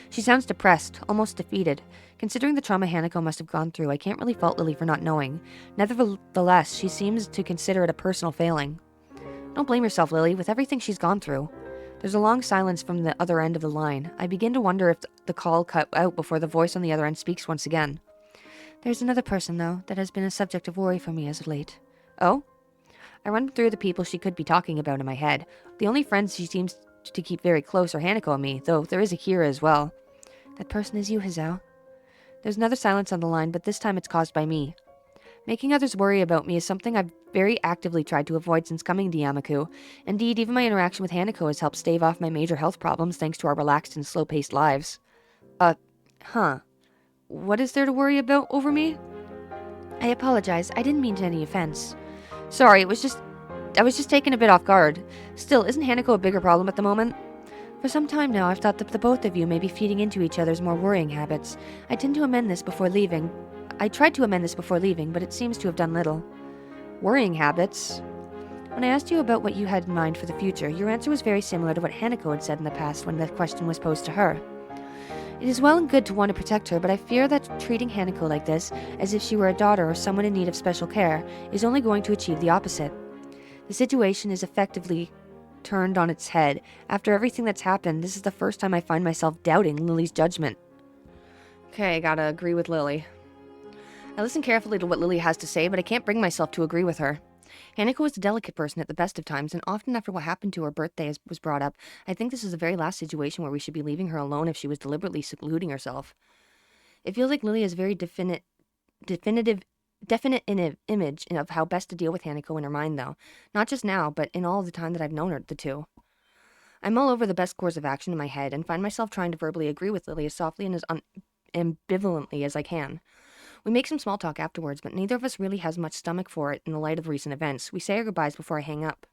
She sounds depressed, almost defeated. Considering the trauma Hanako must have gone through, I can't really fault Lily for not knowing. Nevertheless, she seems to consider it a personal failing. Don't blame yourself, Lily, with everything she's gone through. There's a long silence from the other end of the line. I begin to wonder if the call cut out before the voice on the other end speaks once again. There's another person, though, that has been a subject of worry for me as of late. Oh? I run through the people she could be talking about in my head. The only friends she seems to keep very close are Hanako and me, though there is Akira as well. That person is you, Hizao. There's another silence on the line, but this time it's caused by me. Making others worry about me is something I've very actively tried to avoid since coming to Yamaku. Indeed, even my interaction with Hanako has helped stave off my major health problems thanks to our relaxed and slow-paced lives. What is there to worry about over me? I apologize. I didn't mean to any offense. Sorry, I was just taken a bit off guard. Still, isn't Hanako a bigger problem at the moment? For some time now, I've thought that the both of you may be feeding into each other's more worrying habits. I tried to amend this before leaving, but it seems to have done little. Worrying habits? When I asked you about what you had in mind for the future, your answer was very similar to what Hanako had said in the past when the question was posed to her. It is well and good to want to protect her, but I fear that treating Hanako like this, as if she were a daughter or someone in need of special care, is only going to achieve the opposite. The situation is effectively turned on its head. After everything that's happened, this is the first time I find myself doubting Lily's judgment. Okay, I gotta agree with Lily. I listen carefully to what Lily has to say, but I can't bring myself to agree with her. Hanako is a delicate person at the best of times, and often after what happened to her birthday was brought up, I think this is the very last situation where we should be leaving her alone if she was deliberately secluding herself. It feels like Lily has very definite image of how best to deal with Hanako in her mind, though. Not just now, but in all the time that I've known her, the two. I'm all over the best course of action in my head, and find myself trying to verbally agree with Lily as softly and as ambivalently as I can. We make some small talk afterwards, but neither of us really has much stomach for it in the light of recent events. We say our goodbyes before I hang up.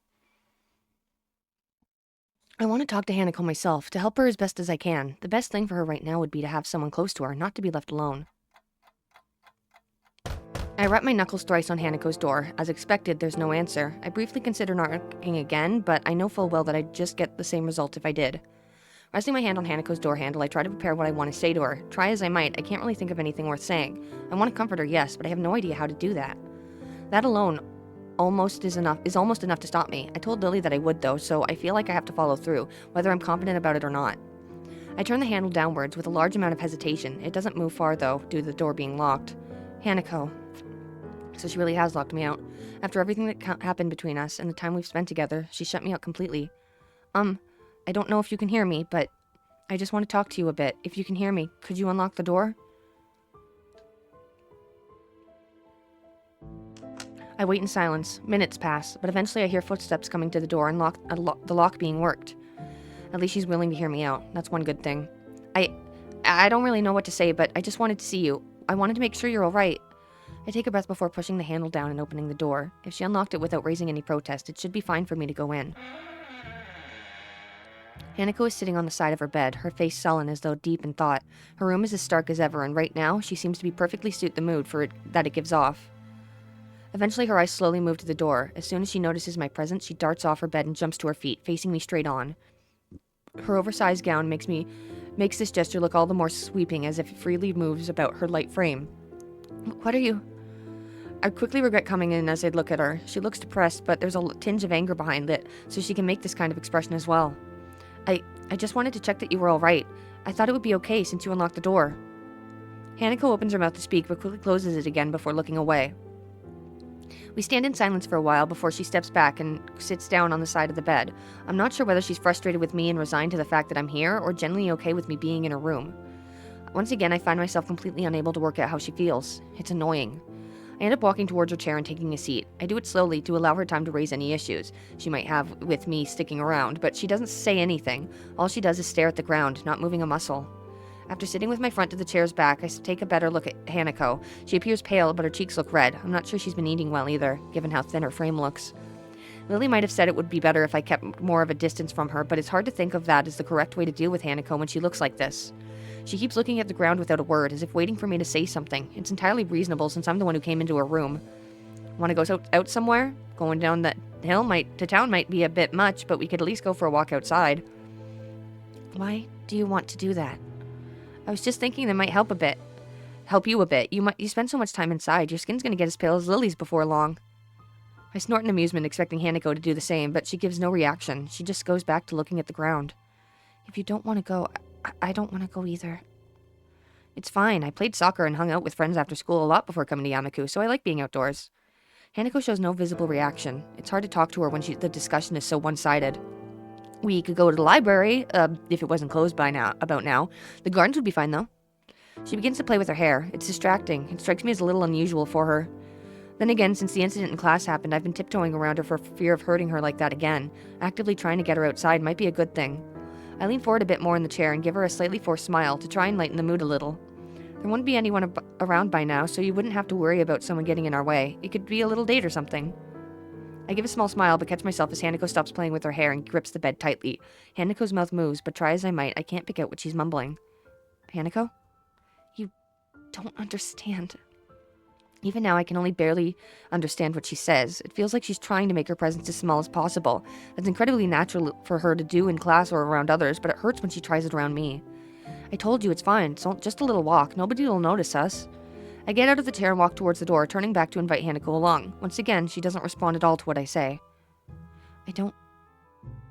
I want to talk to Hanako myself, to help her as best as I can. The best thing for her right now would be to have someone close to her, not to be left alone. I rap my knuckles thrice on Hanako's door. As expected, there's no answer. I briefly consider knocking again, but I know full well that I'd just get the same result if I did. Resting my hand on Hanako's door handle, I try to prepare what I want to say to her. Try as I might, I can't really think of anything worth saying. I want to comfort her, yes, but I have no idea how to do that. That alone is almost enough to stop me. I told Lily that I would, though, so I feel like I have to follow through, whether I'm confident about it or not. I turn the handle downwards with a large amount of hesitation. It doesn't move far, though, due to the door being locked. Hanako. So she really has locked me out. After everything that happened between us and the time we've spent together, she shut me out completely. I don't know if you can hear me, but I just want to talk to you a bit. If you can hear me, could you unlock the door? I wait in silence. Minutes pass, but eventually I hear footsteps coming to the door and the lock being worked. At least she's willing to hear me out. That's one good thing. I don't really know what to say, but I just wanted to see you. I wanted to make sure you're all right. I take a breath before pushing the handle down and opening the door. If she unlocked it without raising any protest, it should be fine for me to go in. Hanako is sitting on the side of her bed, her face sullen as though deep in thought. Her room is as stark as ever, and right now, she seems to be perfectly suit the mood that it gives off. Eventually, her eyes slowly move to the door. As soon as she notices my presence, she darts off her bed and jumps to her feet, facing me straight on. Her oversized gown makes this gesture look all the more sweeping as if it freely moves about her light frame. What are you? I quickly regret coming in as I look at her. She looks depressed, but there's a tinge of anger behind it, so she can make this kind of expression as well. I just wanted to check that you were all right. I thought it would be okay since you unlocked the door. Hanako opens her mouth to speak, but quickly closes it again before looking away. We stand in silence for a while before she steps back and sits down on the side of the bed. I'm not sure whether she's frustrated with me and resigned to the fact that I'm here, or genuinely okay with me being in her room. Once again, I find myself completely unable to work out how she feels. It's annoying. I end up walking towards her chair and taking a seat. I do it slowly to allow her time to raise any issues she might have with me sticking around, but she doesn't say anything. All she does is stare at the ground, not moving a muscle. After sitting with my front to the chair's back, I take a better look at Hanako. She appears pale, but her cheeks look red. I'm not sure she's been eating well either, given how thin her frame looks. Lily might have said it would be better if I kept more of a distance from her, but it's hard to think of that as the correct way to deal with Hanako when she looks like this. She keeps looking at the ground without a word, as if waiting for me to say something. It's entirely reasonable since I'm the one who came into her room. Want to go out somewhere? Going down that hill to town might be a bit much, but we could at least go for a walk outside. Why do you want to do that? I was just thinking that might help a bit. Help you a bit. You spend so much time inside, your skin's gonna get as pale as Lily's before long. I snort in amusement, expecting Hanako to do the same, but she gives no reaction. She just goes back to looking at the ground. If you don't want to go, I don't want to go either. It's fine. I played soccer and hung out with friends after school a lot before coming to Yamaku, so I like being outdoors. Hanako shows no visible reaction. It's hard to talk to her when the discussion is so one-sided. We could go to the library, if it wasn't closed about now. The gardens would be fine, though. She begins to play with her hair. It's distracting. It strikes me as a little unusual for her. Then again, since the incident in class happened, I've been tiptoeing around her for fear of hurting her like that again. Actively trying to get her outside might be a good thing. I lean forward a bit more in the chair and give her a slightly forced smile to try and lighten the mood a little. There wouldn't be anyone around by now, so you wouldn't have to worry about someone getting in our way. It could be a little date or something. I give a small smile, but catch myself as Hanako stops playing with her hair and grips the bed tightly. Hanako's mouth moves, but try as I might, I can't pick out what she's mumbling. Hanako? You don't understand. Even now, I can only barely understand what she says. It feels like she's trying to make her presence as small as possible. That's incredibly natural for her to do in class or around others, but it hurts when she tries it around me. I told you it's fine. It's just a little walk. Nobody will notice us. I get out of the chair and walk towards the door, turning back to invite Hanako along. Once again, she doesn't respond at all to what I say.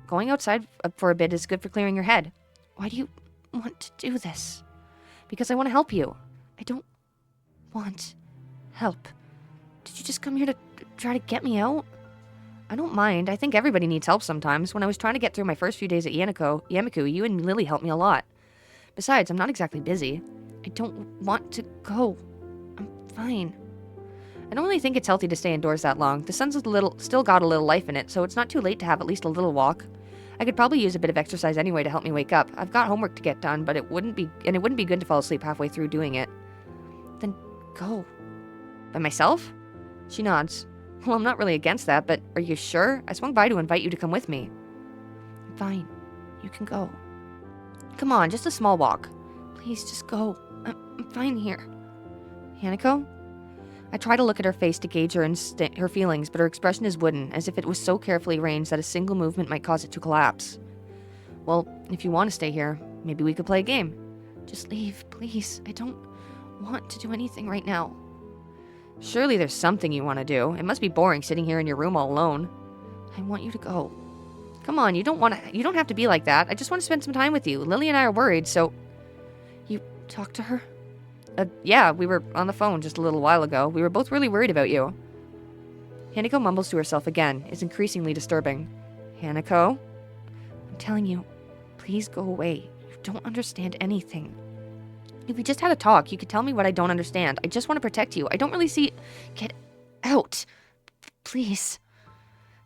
Going outside for a bit is good for clearing your head. Why do you want to do this? Because I want to help you. I don't want help. Did you just come here to try to get me out? I don't mind. I think everybody needs help sometimes. When I was trying to get through my first few days at Yamaku, you and Lily helped me a lot. Besides, I'm not exactly busy. I don't want to go. I'm fine. I don't really think it's healthy to stay indoors that long. The sun's still got a little life in it, so it's not too late to have at least a little walk. I could probably use a bit of exercise anyway to help me wake up. I've got homework to get done, but it wouldn't be good to fall asleep halfway through doing it. Then go. By myself? She nods. Well, I'm not really against that, but are you sure? I swung by to invite you to come with me. Fine. You can go. Come on, just a small walk. Please, just go. I'm fine here. Hanako? I try to look at her face to gauge her feelings, but her expression is wooden, as if it was so carefully arranged that a single movement might cause it to collapse. Well, if you want to stay here, maybe we could play a game. Just leave, please. I don't want to do anything right now. Surely there's something you want to do. It must be boring sitting here in your room all alone. I want you to go. Come on, you don't have to be like that. I just want to spend some time with you. Lily and I are worried, so... You talked to her? Yeah, we were on the phone just a little while ago. We were both really worried about you. Hanako mumbles to herself again. It's increasingly disturbing. Hanako? I'm telling you, please go away. You don't understand anything. If we just had a talk, you could tell me what I don't understand. I just want to protect you. I don't really see... Get out. Please.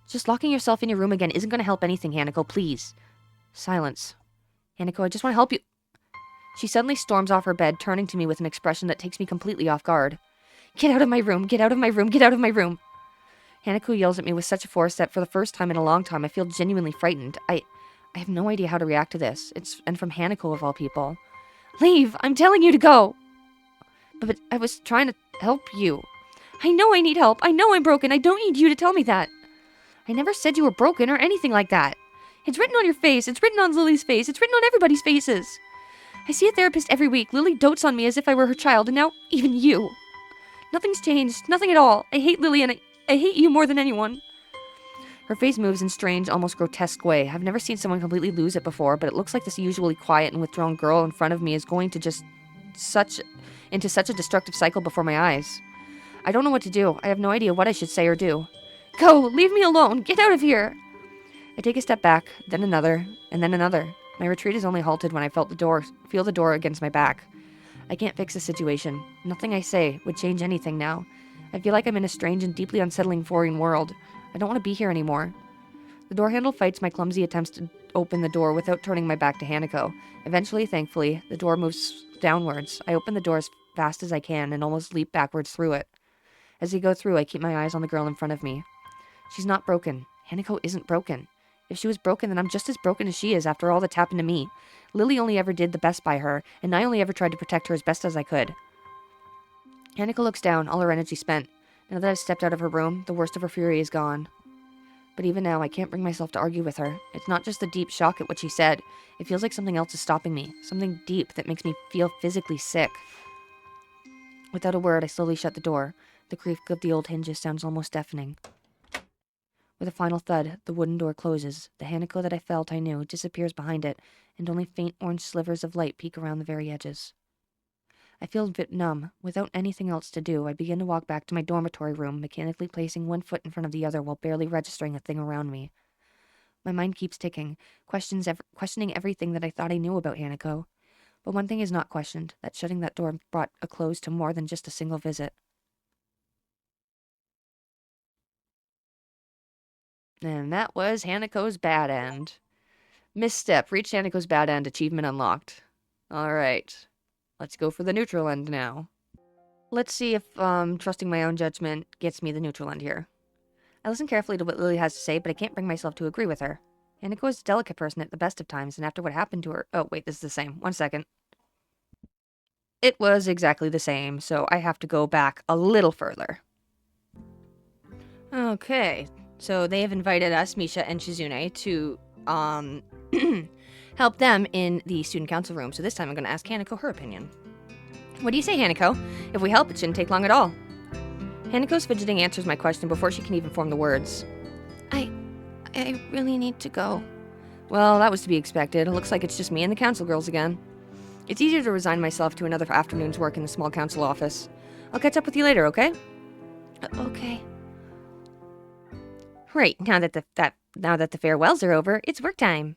Just locking yourself in your room again isn't going to help anything, Hanako. Please. Silence. Hanako, I just want to help you. She suddenly storms off her bed, turning to me with an expression that takes me completely off guard. Get out of my room. Get out of my room. Get out of my room. Hanako yells at me with such a force that for the first time in a long time I feel genuinely frightened. I have no idea how to react to this. And from Hanako of all people. Leave! I'm telling you to go! But I was trying to help you. I know I need help. I know I'm broken. I don't need you to tell me that. I never said you were broken or anything like that. It's written on your face. It's written on Lily's face. It's written on everybody's faces. I see a therapist every week. Lily dotes on me as if I were her child, and now even you. Nothing's changed. Nothing at all. I hate Lily, and I hate you more than anyone. Her face moves in strange, almost grotesque way. I've never seen someone completely lose it before, but it looks like this usually quiet and withdrawn girl in front of me is going to into such a destructive cycle before my eyes. I don't know what to do. I have no idea what I should say or do. Go! Leave me alone! Get out of here! I take a step back, then another, and then another. My retreat is only halted when I feel the door against my back. I can't fix the situation. Nothing I say would change anything now. I feel like I'm in a strange and deeply unsettling foreign world. I don't want to be here anymore. The door handle fights my clumsy attempts to open the door without turning my back to Hanako. Eventually, thankfully, the door moves downwards. I open the door as fast as I can and almost leap backwards through it. As I go through, I keep my eyes on the girl in front of me. She's not broken. Hanako isn't broken. If she was broken, then I'm just as broken as she is after all that's happened to me. Lily only ever did the best by her, and I only ever tried to protect her as best as I could. Hanako looks down, all her energy spent. Now that I've stepped out of her room, the worst of her fury is gone. But even now, I can't bring myself to argue with her. It's not just the deep shock at what she said. It feels like something else is stopping me. Something deep that makes me feel physically sick. Without a word, I slowly shut the door. The creak of the old hinges sounds almost deafening. With a final thud, the wooden door closes. The Hanako that I felt I knew disappears behind it, and only faint orange slivers of light peek around the very edges. I feel a bit numb. Without anything else to do, I begin to walk back to my dormitory room, mechanically placing one foot in front of the other while barely registering a thing around me. My mind keeps ticking, questioning everything that I thought I knew about Hanako. But one thing is not questioned, that shutting that door brought a close to more than just a single visit. And that was Hanako's bad end. Misstep. Reached Hanako's bad end. Achievement unlocked. Alright. Let's go for the neutral end now. Let's see if trusting my own judgment gets me the neutral end here. I listen carefully to what Lily has to say, but I can't bring myself to agree with her. Hanako is a delicate person at the best of times, and after what happened to her... Oh, wait, this is the same. 1 second. It was exactly the same, so I have to go back a little further. Okay. So they have invited us, Misha and Shizune, to help them in the student council room. So this time I'm going to ask Hanako her opinion. What do you say, Hanako? If we help, it shouldn't take long at all. Hanako's fidgeting answers my question before she can even form the words. I really need to go. Well, that was to be expected. It looks like it's just me and the council girls again. It's easier to resign myself to another afternoon's work in the small council office. I'll catch up with you later, okay? Okay. Right, now that the farewells are over, it's work time.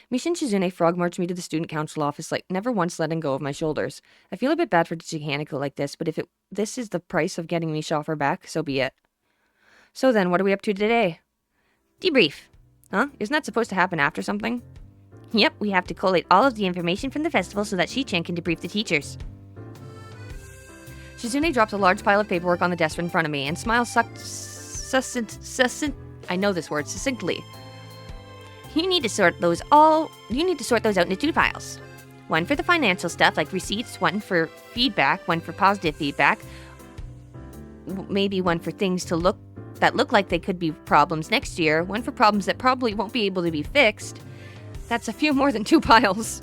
Misha and Shizune frog marched me to the student council office, like never once letting go of my shoulders. I feel a bit bad for ditching Hanako like this, but if this is the price of getting Misha off her back, so be it. So then, what are we up to today? Debrief. Huh? Isn't that supposed to happen after something? Yep, we have to collate all of the information from the festival so that Shi-chan can debrief the teachers. Shizune drops a large pile of paperwork on the desk in front of me and smiles succinctly. You need to sort those out into 2 piles. One for the financial stuff like receipts, one for feedback, one for positive feedback, maybe one for things that look like they could be problems next year, one for problems that probably won't be able to be fixed. That's a few more than 2 piles.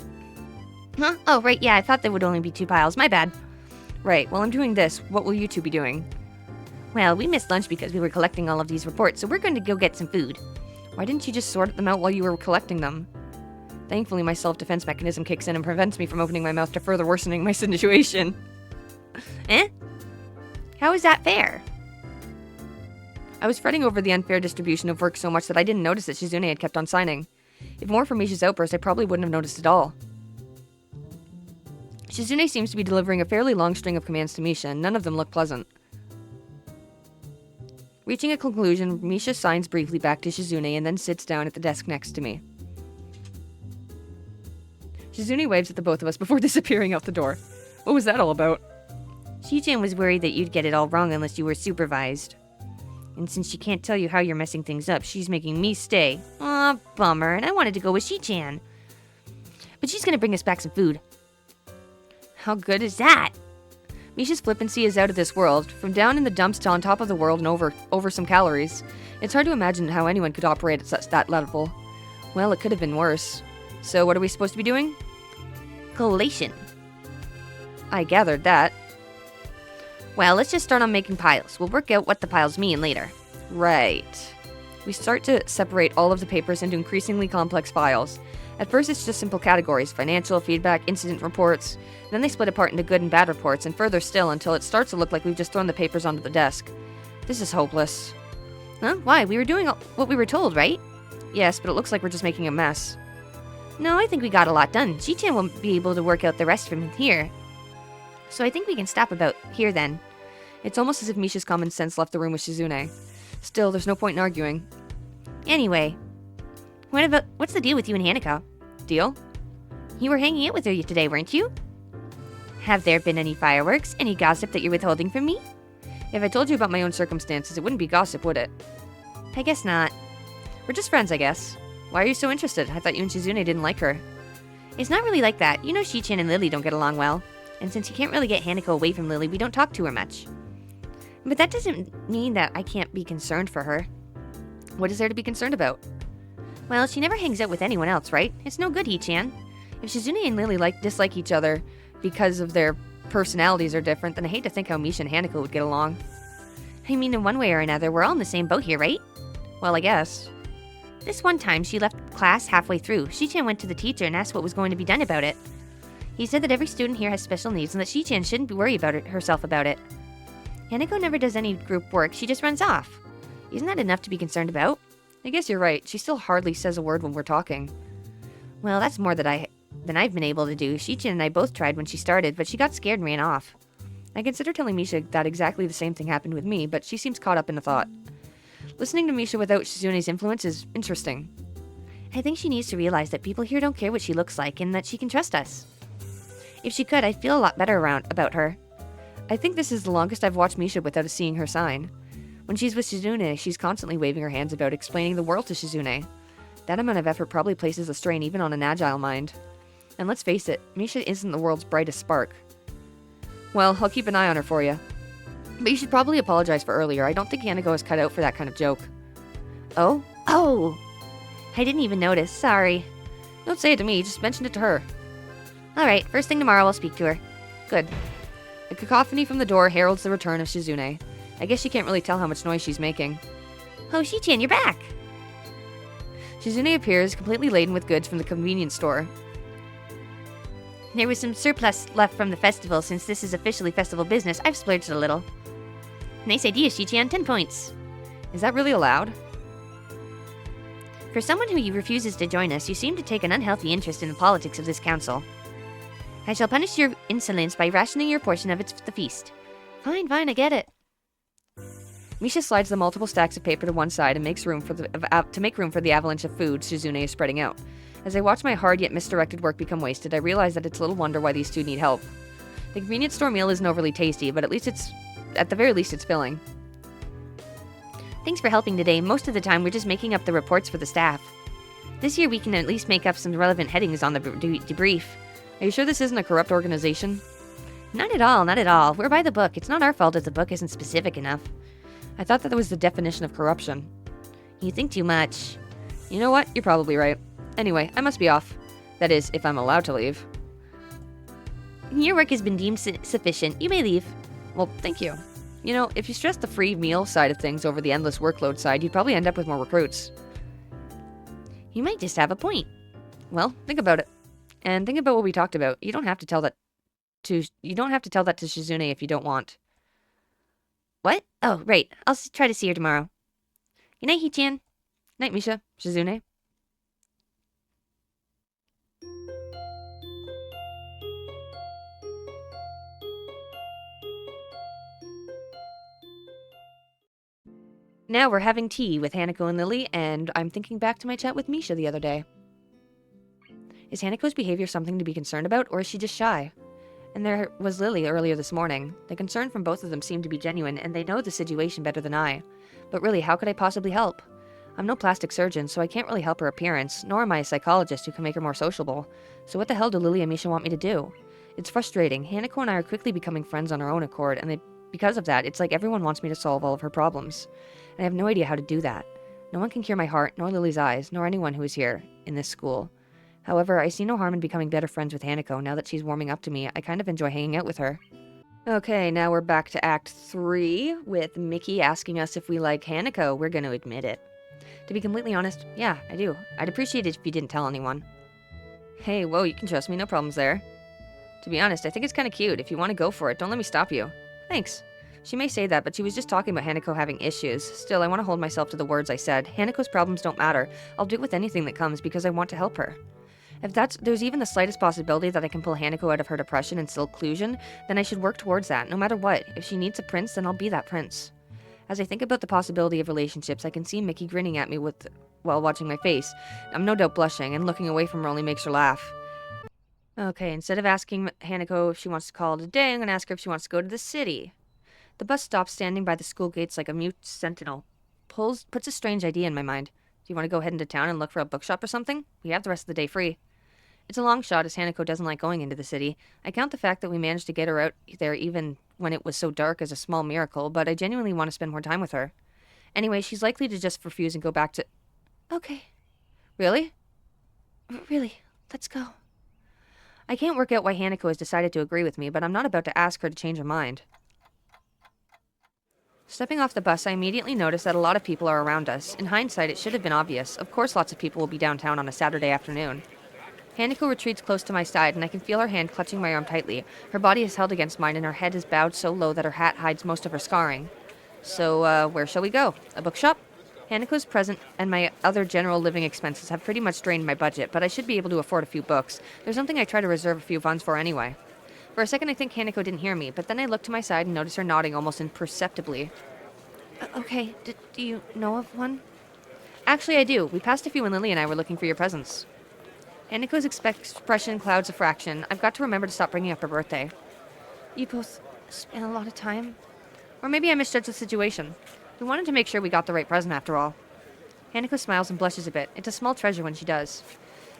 Huh? Oh, right, yeah, I thought there would only be 2 piles. My bad. Right, while I'm doing this, what will you two be doing? Well, we missed lunch because we were collecting all of these reports, so we're going to go get some food. Why didn't you just sort them out while you were collecting them? Thankfully, my self-defense mechanism kicks in and prevents me from opening my mouth to further worsening my situation. Eh? How is that fair? I was fretting over the unfair distribution of work so much that I didn't notice that Shizune had kept on signing. If more for Misha's outburst, I probably wouldn't have noticed at all. Shizune seems to be delivering a fairly long string of commands to Misha, and none of them look pleasant. Reaching a conclusion, Misha signs briefly back to Shizune and then sits down at the desk next to me. Shizune waves at the both of us before disappearing out the door. What was that all about? Shi-chan was worried that you'd get it all wrong unless you were supervised. And since she can't tell you how you're messing things up, she's making me stay. Aw, bummer, and I wanted to go with Shi-chan. But she's gonna bring us back some food. How good is that? Misha's flippancy is out of this world. From down in the dumps to on top of the world and over some calories. It's hard to imagine how anyone could operate at that level. Well, it could have been worse. So what are we supposed to be doing? Collation. I gathered that. Well, let's just start on making piles. We'll work out what the piles mean later. Right. We start to separate all of the papers into increasingly complex files. At first, it's just simple categories: financial, feedback, incident reports. Then they split apart into good and bad reports, and further still until it starts to look like we've just thrown the papers onto the desk. This is hopeless. Huh? Why? We were doing what we were told, right? Yes, but it looks like we're just making a mess. No, I think we got a lot done. Shi-chan won't be able to work out the rest from here. So I think we can stop about here then. It's almost as if Misha's common sense left the room with Shizune. Still, there's no point in arguing. Anyway, what's the deal with you and Hanako? Deal? You were hanging out with her today, weren't you? Have there been any fireworks? Any gossip that you're withholding from me? If I told you about my own circumstances, it wouldn't be gossip, would it? I guess not. We're just friends, I guess. Why are you so interested? I thought you and Shizune didn't like her. It's not really like that. You know Shi-chan and Lily don't get along well. And since you can't really get Hanako away from Lily, we don't talk to her much. But that doesn't mean that I can't be concerned for her. What is there to be concerned about? Well, she never hangs out with anyone else, right? It's no good, Hee-chan. If Shizune and Lily dislike each other because of their personalities are different, then I hate to think how Misha and Hanako would get along. I mean, in one way or another, we're all in the same boat here, right? Well, I guess. This one time, she left class halfway through. Shi-chan went to the teacher and asked what was going to be done about it. He said that every student here has special needs and that Shi-chan shouldn't be worried about herself about it. Hanako never does any group work, she just runs off. Isn't that enough to be concerned about? I guess you're right. She still hardly says a word when we're talking. Well, that's more than I've been able to do. Shi-chan and I both tried when she started, but she got scared and ran off. I consider telling Misha that exactly the same thing happened with me, but she seems caught up in a thought. Listening to Misha without Shizune's influence is interesting. I think she needs to realize that people here don't care what she looks like and that she can trust us. If she could, I'd feel a lot better about her. I think this is the longest I've watched Misha without seeing her sign. When she's with Shizune, she's constantly waving her hands about explaining the world to Shizune. That amount of effort probably places a strain even on an agile mind. And let's face it, Misha isn't the world's brightest spark. Well, I'll keep an eye on her for you. But you should probably apologize for earlier. I don't think Hanako is cut out for that kind of joke. Oh? Oh! I didn't even notice. Sorry. Don't say it to me, just mention it to her. Alright, first thing tomorrow I'll speak to her. Good. A cacophony from the door heralds the return of Shizune. I guess she can't really tell how much noise she's making. Oh, Shi-chan, you're back! Shizune appears, completely laden with goods from the convenience store. There was some surplus left from the festival. Since this is officially festival business, I've splurged a little. Nice idea, Shi-chan. 10 points. Is that really allowed? For someone who refuses to join us, you seem to take an unhealthy interest in the politics of this council. I shall punish your insolence by rationing your portion of the feast. Fine, I get it. Misha slides the multiple stacks of paper to one side and makes room for the avalanche of food Shizune is spreading out. As I watch my hard yet misdirected work become wasted, I realize that it's little wonder why these two need help. The convenience store meal isn't overly tasty, but at the very least it's filling. Thanks for helping today. Most of the time, we're just making up the reports for the staff. This year, we can at least make up some relevant headings on the debrief. Are you sure this isn't a corrupt organization? Not at all. We're by the book. It's not our fault if the book isn't specific enough. I thought that was the definition of corruption. You think too much. You know what? You're probably right. Anyway, I must be off. That is, if I'm allowed to leave. Your work has been deemed sufficient. You may leave. Well, thank you. You know, if you stress the free meal side of things over the endless workload side, you'd probably end up with more recruits. You might just have a point. Well, think about it. And think about what we talked about. You don't have to tell that to Shizune if you don't want. What? Oh, right. I'll try to see her tomorrow. Good night, Hee-chan. Night, Misha. Shizune. Now we're having tea with Hanako and Lily, and I'm thinking back to my chat with Misha the other day. Is Hanako's behavior something to be concerned about, or is she just shy? And there was Lily earlier this morning. The concern from both of them seemed to be genuine, and they know the situation better than I. But really, how could I possibly help? I'm no plastic surgeon, so I can't really help her appearance, nor am I a psychologist who can make her more sociable. So what the hell do Lily and Misha want me to do? It's frustrating. Hanako and I are quickly becoming friends on our own accord, and because of that, it's like everyone wants me to solve all of her problems. And I have no idea how to do that. No one can cure my heart, nor Lily's eyes, nor anyone who is here, in this school. However, I see no harm in becoming better friends with Hanako now that she's warming up to me. I kind of enjoy hanging out with her. Okay, now we're back to Act 3, with Mickey asking us if we like Hanako. We're gonna admit it. To be completely honest, yeah, I do. I'd appreciate it if you didn't tell anyone. Hey, whoa, you can trust me, no problems there. To be honest, I think it's kind of cute. If you want to go for it, don't let me stop you. Thanks. She may say that, but she was just talking about Hanako having issues. Still, I want to hold myself to the words I said. Hanako's problems don't matter. I'll do it with anything that comes because I want to help her. If there's even the slightest possibility that I can pull Hanako out of her depression and seclusion, then I should work towards that, no matter what. If she needs a prince, then I'll be that prince. As I think about the possibility of relationships, I can see Mickey grinning at me while watching my face. I'm no doubt blushing, and looking away from her only makes her laugh. Okay, instead of asking Hanako if she wants to call it a day, I'm going to ask her if she wants to go to the city. The bus stops standing by the school gates like a mute sentinel. Puts a strange idea in my mind. Do you want to go head into town and look for a bookshop or something? We have the rest of the day free. It's a long shot, as Hanako doesn't like going into the city. I count the fact that we managed to get her out there even when it was so dark as a small miracle, but I genuinely want to spend more time with her. Anyway, she's likely to just refuse and go back to... Okay. Really? Really. Let's go. I can't work out why Hanako has decided to agree with me, but I'm not about to ask her to change her mind. Stepping off the bus, I immediately notice that a lot of people are around us. In hindsight, it should have been obvious. Of course lots of people will be downtown on a Saturday afternoon. Hanako retreats close to my side, and I can feel her hand clutching my arm tightly. Her body is held against mine, and her head is bowed so low that her hat hides most of her scarring. So, where shall we go? A bookshop? Hanako's present and my other general living expenses have pretty much drained my budget, but I should be able to afford a few books. There's something I try to reserve a few funds for anyway. For a second, I think Hanako didn't hear me, but then I look to my side and notice her nodding almost imperceptibly. Okay, do you know of one? Actually, I do. We passed a few when Lily and I were looking for your presents. Hanako's expression clouds a fraction. I've got to remember to stop bringing up her birthday. You both spent a lot of time? Or maybe I misjudged the situation. We wanted to make sure we got the right present after all. Hanako smiles and blushes a bit. It's a small treasure when she does.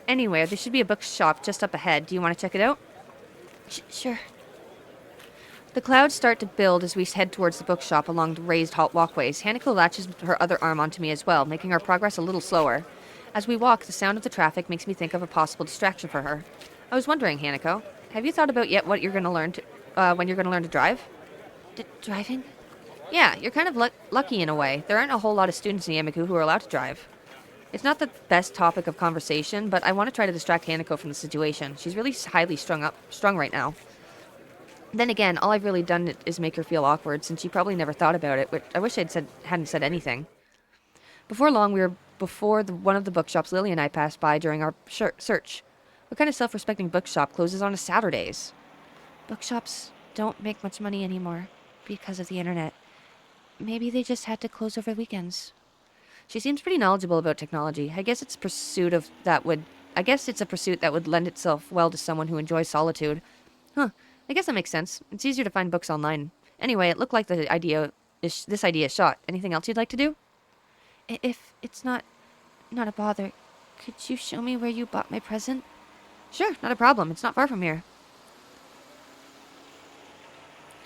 Anyway, there should be a bookshop just up ahead. Do you want to check it out? Sure. The clouds start to build as we head towards the bookshop along the raised walkways. Hanako latches her other arm onto me as well, making our progress a little slower. As we walk, the sound of the traffic makes me think of a possible distraction for her. I was wondering, Hanako, have you thought about yet what you're going to learn when you're going to learn to drive? Driving? Yeah, you're kind of lucky in a way. There aren't a whole lot of students in Yamaku who are allowed to drive. It's not the best topic of conversation, but I want to try to distract Hanako from the situation. She's really highly strung right now. Then again, all I've really done is make her feel awkward, since she probably never thought about it, which I wish hadn't said anything. Before long, we were before one of the bookshops Lily and I passed by during our search. What kind of self-respecting bookshop closes on Saturdays? Bookshops don't make much money anymore because of the internet. Maybe they just had to close over weekends. She seems pretty knowledgeable about technology. I guess it's a pursuit that would lend itself well to someone who enjoys solitude. Huh. I guess that makes sense. It's easier to find books online. Anyway, it looked like this idea is shot. Anything else you'd like to do? If it's not a bother, could you show me where you bought my present? Sure, not a problem. It's not far from here.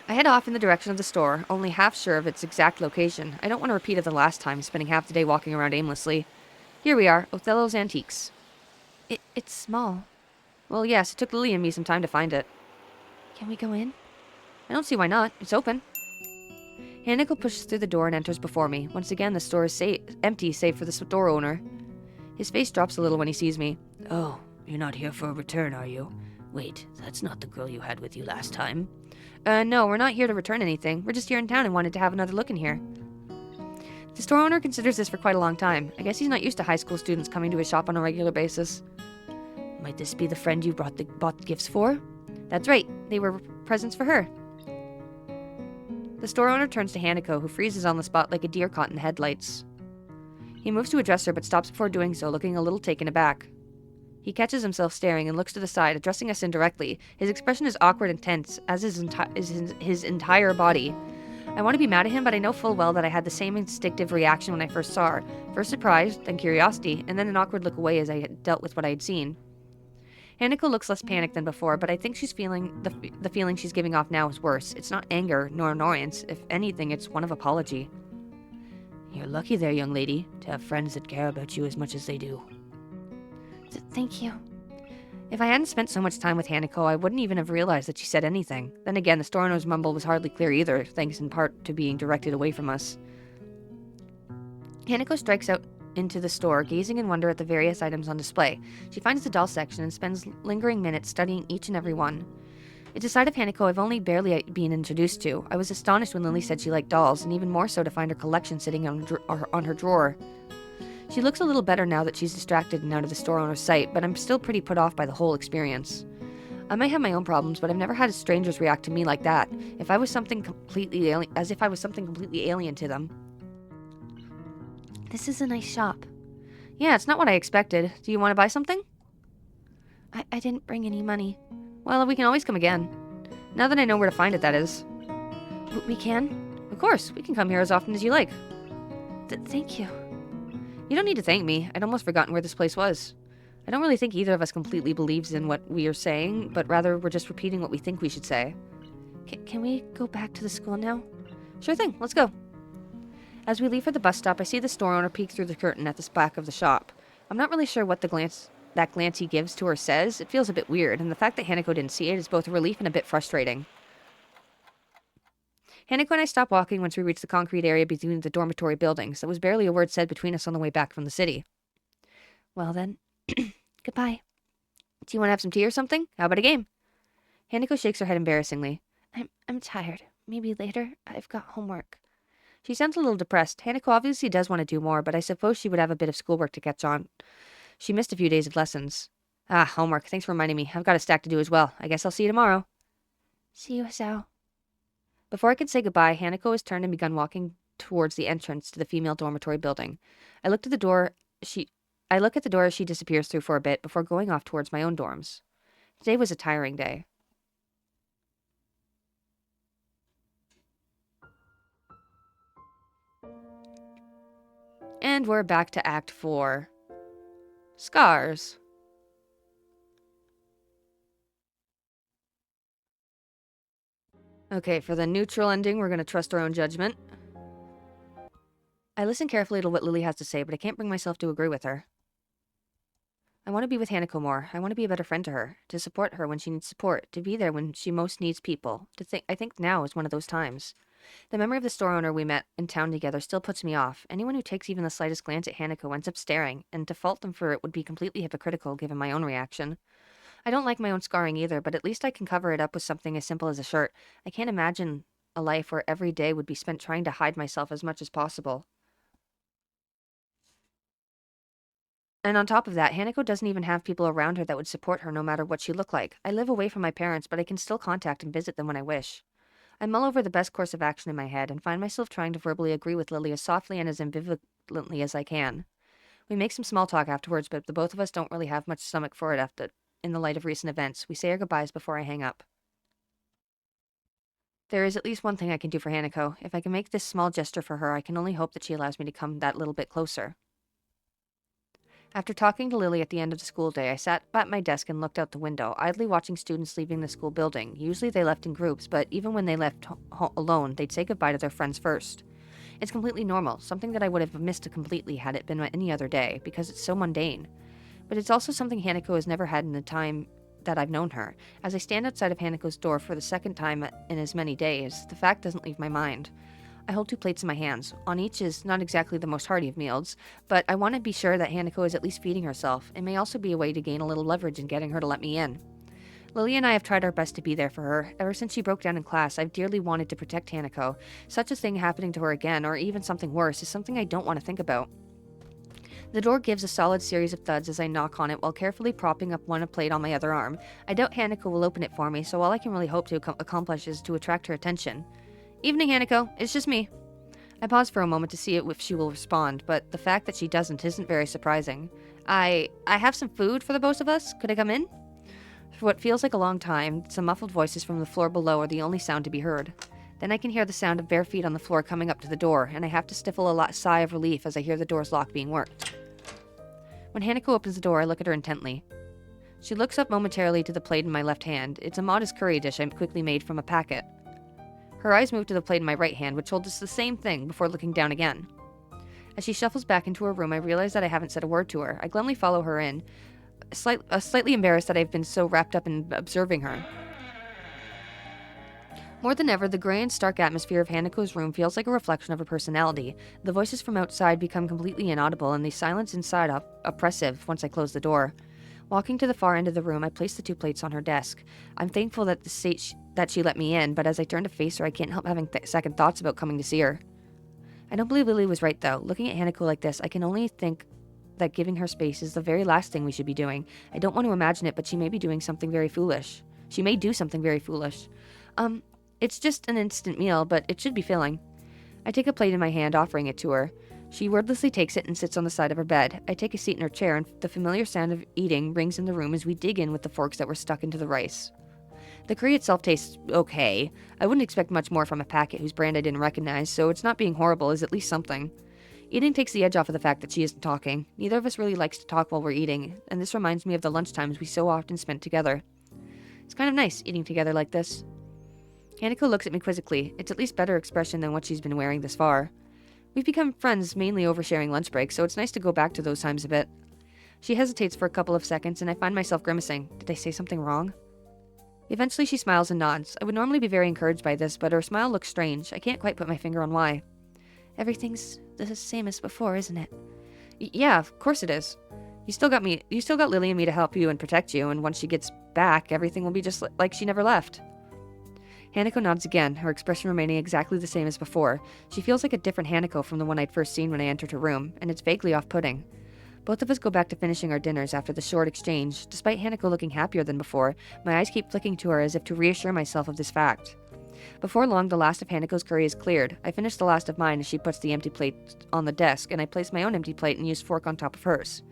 I head off in the direction of the store, only half sure of its exact location. I don't want to repeat it the last time, spending half the day walking around aimlessly. Here we are, Othello's Antiques. It's small. Well, yes, it took Lily and me some time to find it. Can we go in? I don't see why not. It's open. Hanako pushes through the door and enters before me. Once again, the store is empty, save for the store owner. His face drops a little when he sees me. Oh, you're not here for a return, are you? Wait, that's not the girl you had with you last time. No, we're not here to return anything. We're just here in town and wanted to have another look in here. The store owner considers this for quite a long time. I guess he's not used to high school students coming to his shop on a regular basis. Might this be the friend you bought the gifts for? That's right. They were presents for her. The store owner turns to Hanako, who freezes on the spot like a deer caught in the headlights. He moves to address her, but stops before doing so, looking a little taken aback. He catches himself staring and looks to the side, addressing us indirectly. His expression is awkward and tense, as is his entire body. I want to be mad at him, but I know full well that I had the same instinctive reaction when I first saw her. First surprise, then curiosity, and then an awkward look away as I had dealt with what I had seen. Hanako looks less panicked than before, but I think she's feeling the feeling she's giving off now is worse. It's not anger nor annoyance. If anything, it's one of apology. You're lucky there, young lady, to have friends that care about you as much as they do. Thank you. If I hadn't spent so much time with Hanako, I wouldn't even have realized that she said anything. Then again, the store owner's mumble was hardly clear either, thanks in part to being directed away from us. Hanako strikes out into the store, gazing in wonder at the various items on display. She finds the doll section and spends lingering minutes studying each and every one. It's a side of Hanako I've only barely been introduced to. I was astonished when Lily said she liked dolls, and even more so to find her collection sitting on her drawer. She looks a little better now that she's distracted and out of the store owner's sight, but I'm still pretty put off by the whole experience. I might have my own problems, but I've never had strangers react to me like that, as if I was something completely alien to them. This is a nice shop. Yeah, it's not what I expected. Do you want to buy something? I didn't bring any money. Well, we can always come again. Now that I know where to find it, that is. We can? Of course, we can come here as often as you like. Thank you. You don't need to thank me. I'd almost forgotten where this place was. I don't really think either of us completely believes in what we are saying, but rather we're just repeating what we think we should say. Can we go back to the school now? Sure thing, let's go. As we leave for the bus stop, I see the store owner peek through the curtain at the back of the shop. I'm not really sure what that glance he gives to her says. It feels a bit weird, and the fact that Hanako didn't see it is both a relief and a bit frustrating. Hanako and I stop walking once we reach the concrete area between the dormitory buildings. There was barely a word said between us on the way back from the city. Well then, goodbye. Do you want to have some tea or something? How about a game? Hanako shakes her head embarrassingly. I'm tired. Maybe later. I've got homework. She sounds a little depressed. Hanako obviously does want to do more, but I suppose she would have a bit of schoolwork to catch on. She missed a few days of lessons. Homework. Thanks for reminding me. I've got a stack to do as well. I guess I'll see you tomorrow. See you, Asao. Before I could say goodbye, Hanako has turned and begun walking towards the entrance to the female dormitory building. I look at the door as she disappears through for a bit before going off towards my own dorms. Today was a tiring day. And we're back to Act 4. Scars. Okay, for the neutral ending, we're going to trust our own judgment. I listen carefully to what Lily has to say, but I can't bring myself to agree with her. I want to be with Hanako more. I want to be a better friend to her, to support her when she needs support, to be there when she most needs people. I think now is one of those times. The memory of the store owner we met in town together still puts me off. Anyone who takes even the slightest glance at Hanako ends up staring, and to fault them for it would be completely hypocritical given my own reaction. I don't like my own scarring either, but at least I can cover it up with something as simple as a shirt. I can't imagine a life where every day would be spent trying to hide myself as much as possible. And on top of that, Hanako doesn't even have people around her that would support her no matter what she looked like. I live away from my parents, but I can still contact and visit them when I wish. I mull over the best course of action in my head and find myself trying to verbally agree with Lily as softly and as ambivalently as I can. We make some small talk afterwards, but the both of us don't really have much stomach for it in the light of recent events. We say our goodbyes before I hang up. There is at least one thing I can do for Hanako. If I can make this small gesture for her, I can only hope that she allows me to come that little bit closer. After talking to Lily at the end of the school day, I sat at my desk and looked out the window, idly watching students leaving the school building. Usually they left in groups, but even when they left alone, they'd say goodbye to their friends first. It's completely normal, something that I would have missed completely had it been any other day, because it's so mundane. But it's also something Hanako has never had in the time that I've known her. As I stand outside of Hanako's door for the second time in as many days, the fact doesn't leave my mind. I hold 2 plates in my hands. On each is not exactly the most hearty of meals, but I want to be sure that Hanako is at least feeding herself. It may also be a way to gain a little leverage in getting her to let me in. Lily and I have tried our best to be there for her. Ever since she broke down in class, I've dearly wanted to protect Hanako. Such a thing happening to her again, or even something worse, is something I don't want to think about. The door gives a solid series of thuds as I knock on it while carefully propping up one plate on my other arm. I doubt Hanako will open it for me, so all I can really hope to accomplish is to attract her attention. Evening, Hanako. It's just me. I pause for a moment to see if she will respond, but the fact that she doesn't isn't very surprising. I have some food for the both of us. Could I come in? For what feels like a long time, some muffled voices from the floor below are the only sound to be heard. Then I can hear the sound of bare feet on the floor coming up to the door, and I have to stifle a sigh of relief as I hear the door's lock being worked. When Hanako opens the door, I look at her intently. She looks up momentarily to the plate in my left hand. It's a modest curry dish I quickly made from a packet. Her eyes move to the plate in my right hand, which holds the same thing, before looking down again. As she shuffles back into her room, I realize that I haven't said a word to her. I glumly follow her in, slightly embarrassed that I've been so wrapped up in observing her. More than ever, the gray and stark atmosphere of Hanako's room feels like a reflection of her personality. The voices from outside become completely inaudible, and the silence inside oppressive once I close the door. Walking to the far end of the room, I place the 2 plates on her desk. I'm thankful that she let me in, but as I turn to face her, I can't help having second thoughts about coming to see her. I don't believe Lily was right, though. Looking at Hanako like this, I can only think that giving her space is the very last thing we should be doing. I don't want to imagine it, but she may be doing something very foolish. She may do something very foolish. It's just an instant meal, but it should be filling. I take a plate in my hand, offering it to her. She wordlessly takes it and sits on the side of her bed. I take a seat in her chair, and the familiar sound of eating rings in the room as we dig in with the forks that were stuck into the rice. The curry itself tastes okay. I wouldn't expect much more from a packet whose brand I didn't recognize, so it's not being horrible is at least something. Eating takes the edge off of the fact that she isn't talking. Neither of us really likes to talk while we're eating, and this reminds me of the lunchtimes we so often spent together. It's kind of nice eating together like this. Hanako looks at me quizzically. It's at least better expression than what she's been wearing thus far. We've become friends mainly over sharing lunch breaks, so it's nice to go back to those times a bit. She hesitates for a couple of seconds, and I find myself grimacing. Did I say something wrong? Eventually she smiles and nods. I would normally be very encouraged by this, but her smile looks strange. I can't quite put my finger on why. Everything's the same as before, isn't it? Yeah, of course it is. You still got Lily and me to help you and protect you, and once she gets back, everything will be just like she never left. Hanako nods again, her expression remaining exactly the same as before. She feels like a different Hanako from the one I'd first seen when I entered her room, and it's vaguely off-putting. Both of us go back to finishing our dinners after the short exchange. Despite Hanako looking happier than before, my eyes keep flicking to her as if to reassure myself of this fact. Before long, the last of Hanako's curry is cleared. I finish the last of mine as she puts the empty plate on the desk, and I place my own empty plate and use fork on top of hers.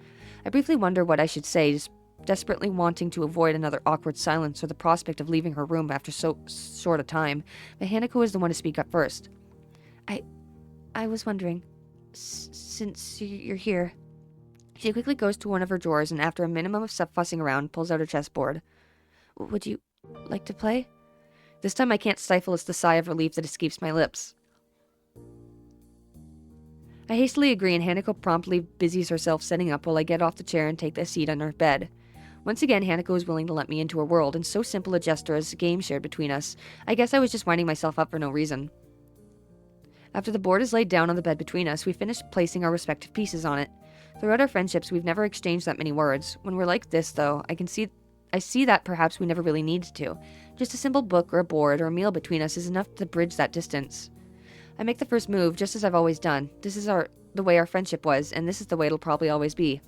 I briefly wonder what I should say, just desperately wanting to avoid another awkward silence or the prospect of leaving her room after so short a time, but Hanako is the one to speak up first. I was wondering, since you're here. She quickly goes to one of her drawers and after a minimum of fussing around, pulls out her chessboard. Would you like to play? This time I can't stifle the sigh of relief that escapes my lips. I hastily agree and Hanako promptly busies herself setting up while I get off the chair and take the seat on her bed. Once again, Hanako is willing to let me into her world, and so simple a gesture as a game shared between us. I guess I was just winding myself up for no reason. After the board is laid down on the bed between us, we finish placing our respective pieces on it. Throughout our friendships, we've never exchanged that many words. When we're like this, though, I see that perhaps we never really needed to. Just a simple book or a board or a meal between us is enough to bridge that distance. I make the first move, just as I've always done. This is the way our friendship was, and this is the way it'll probably always be.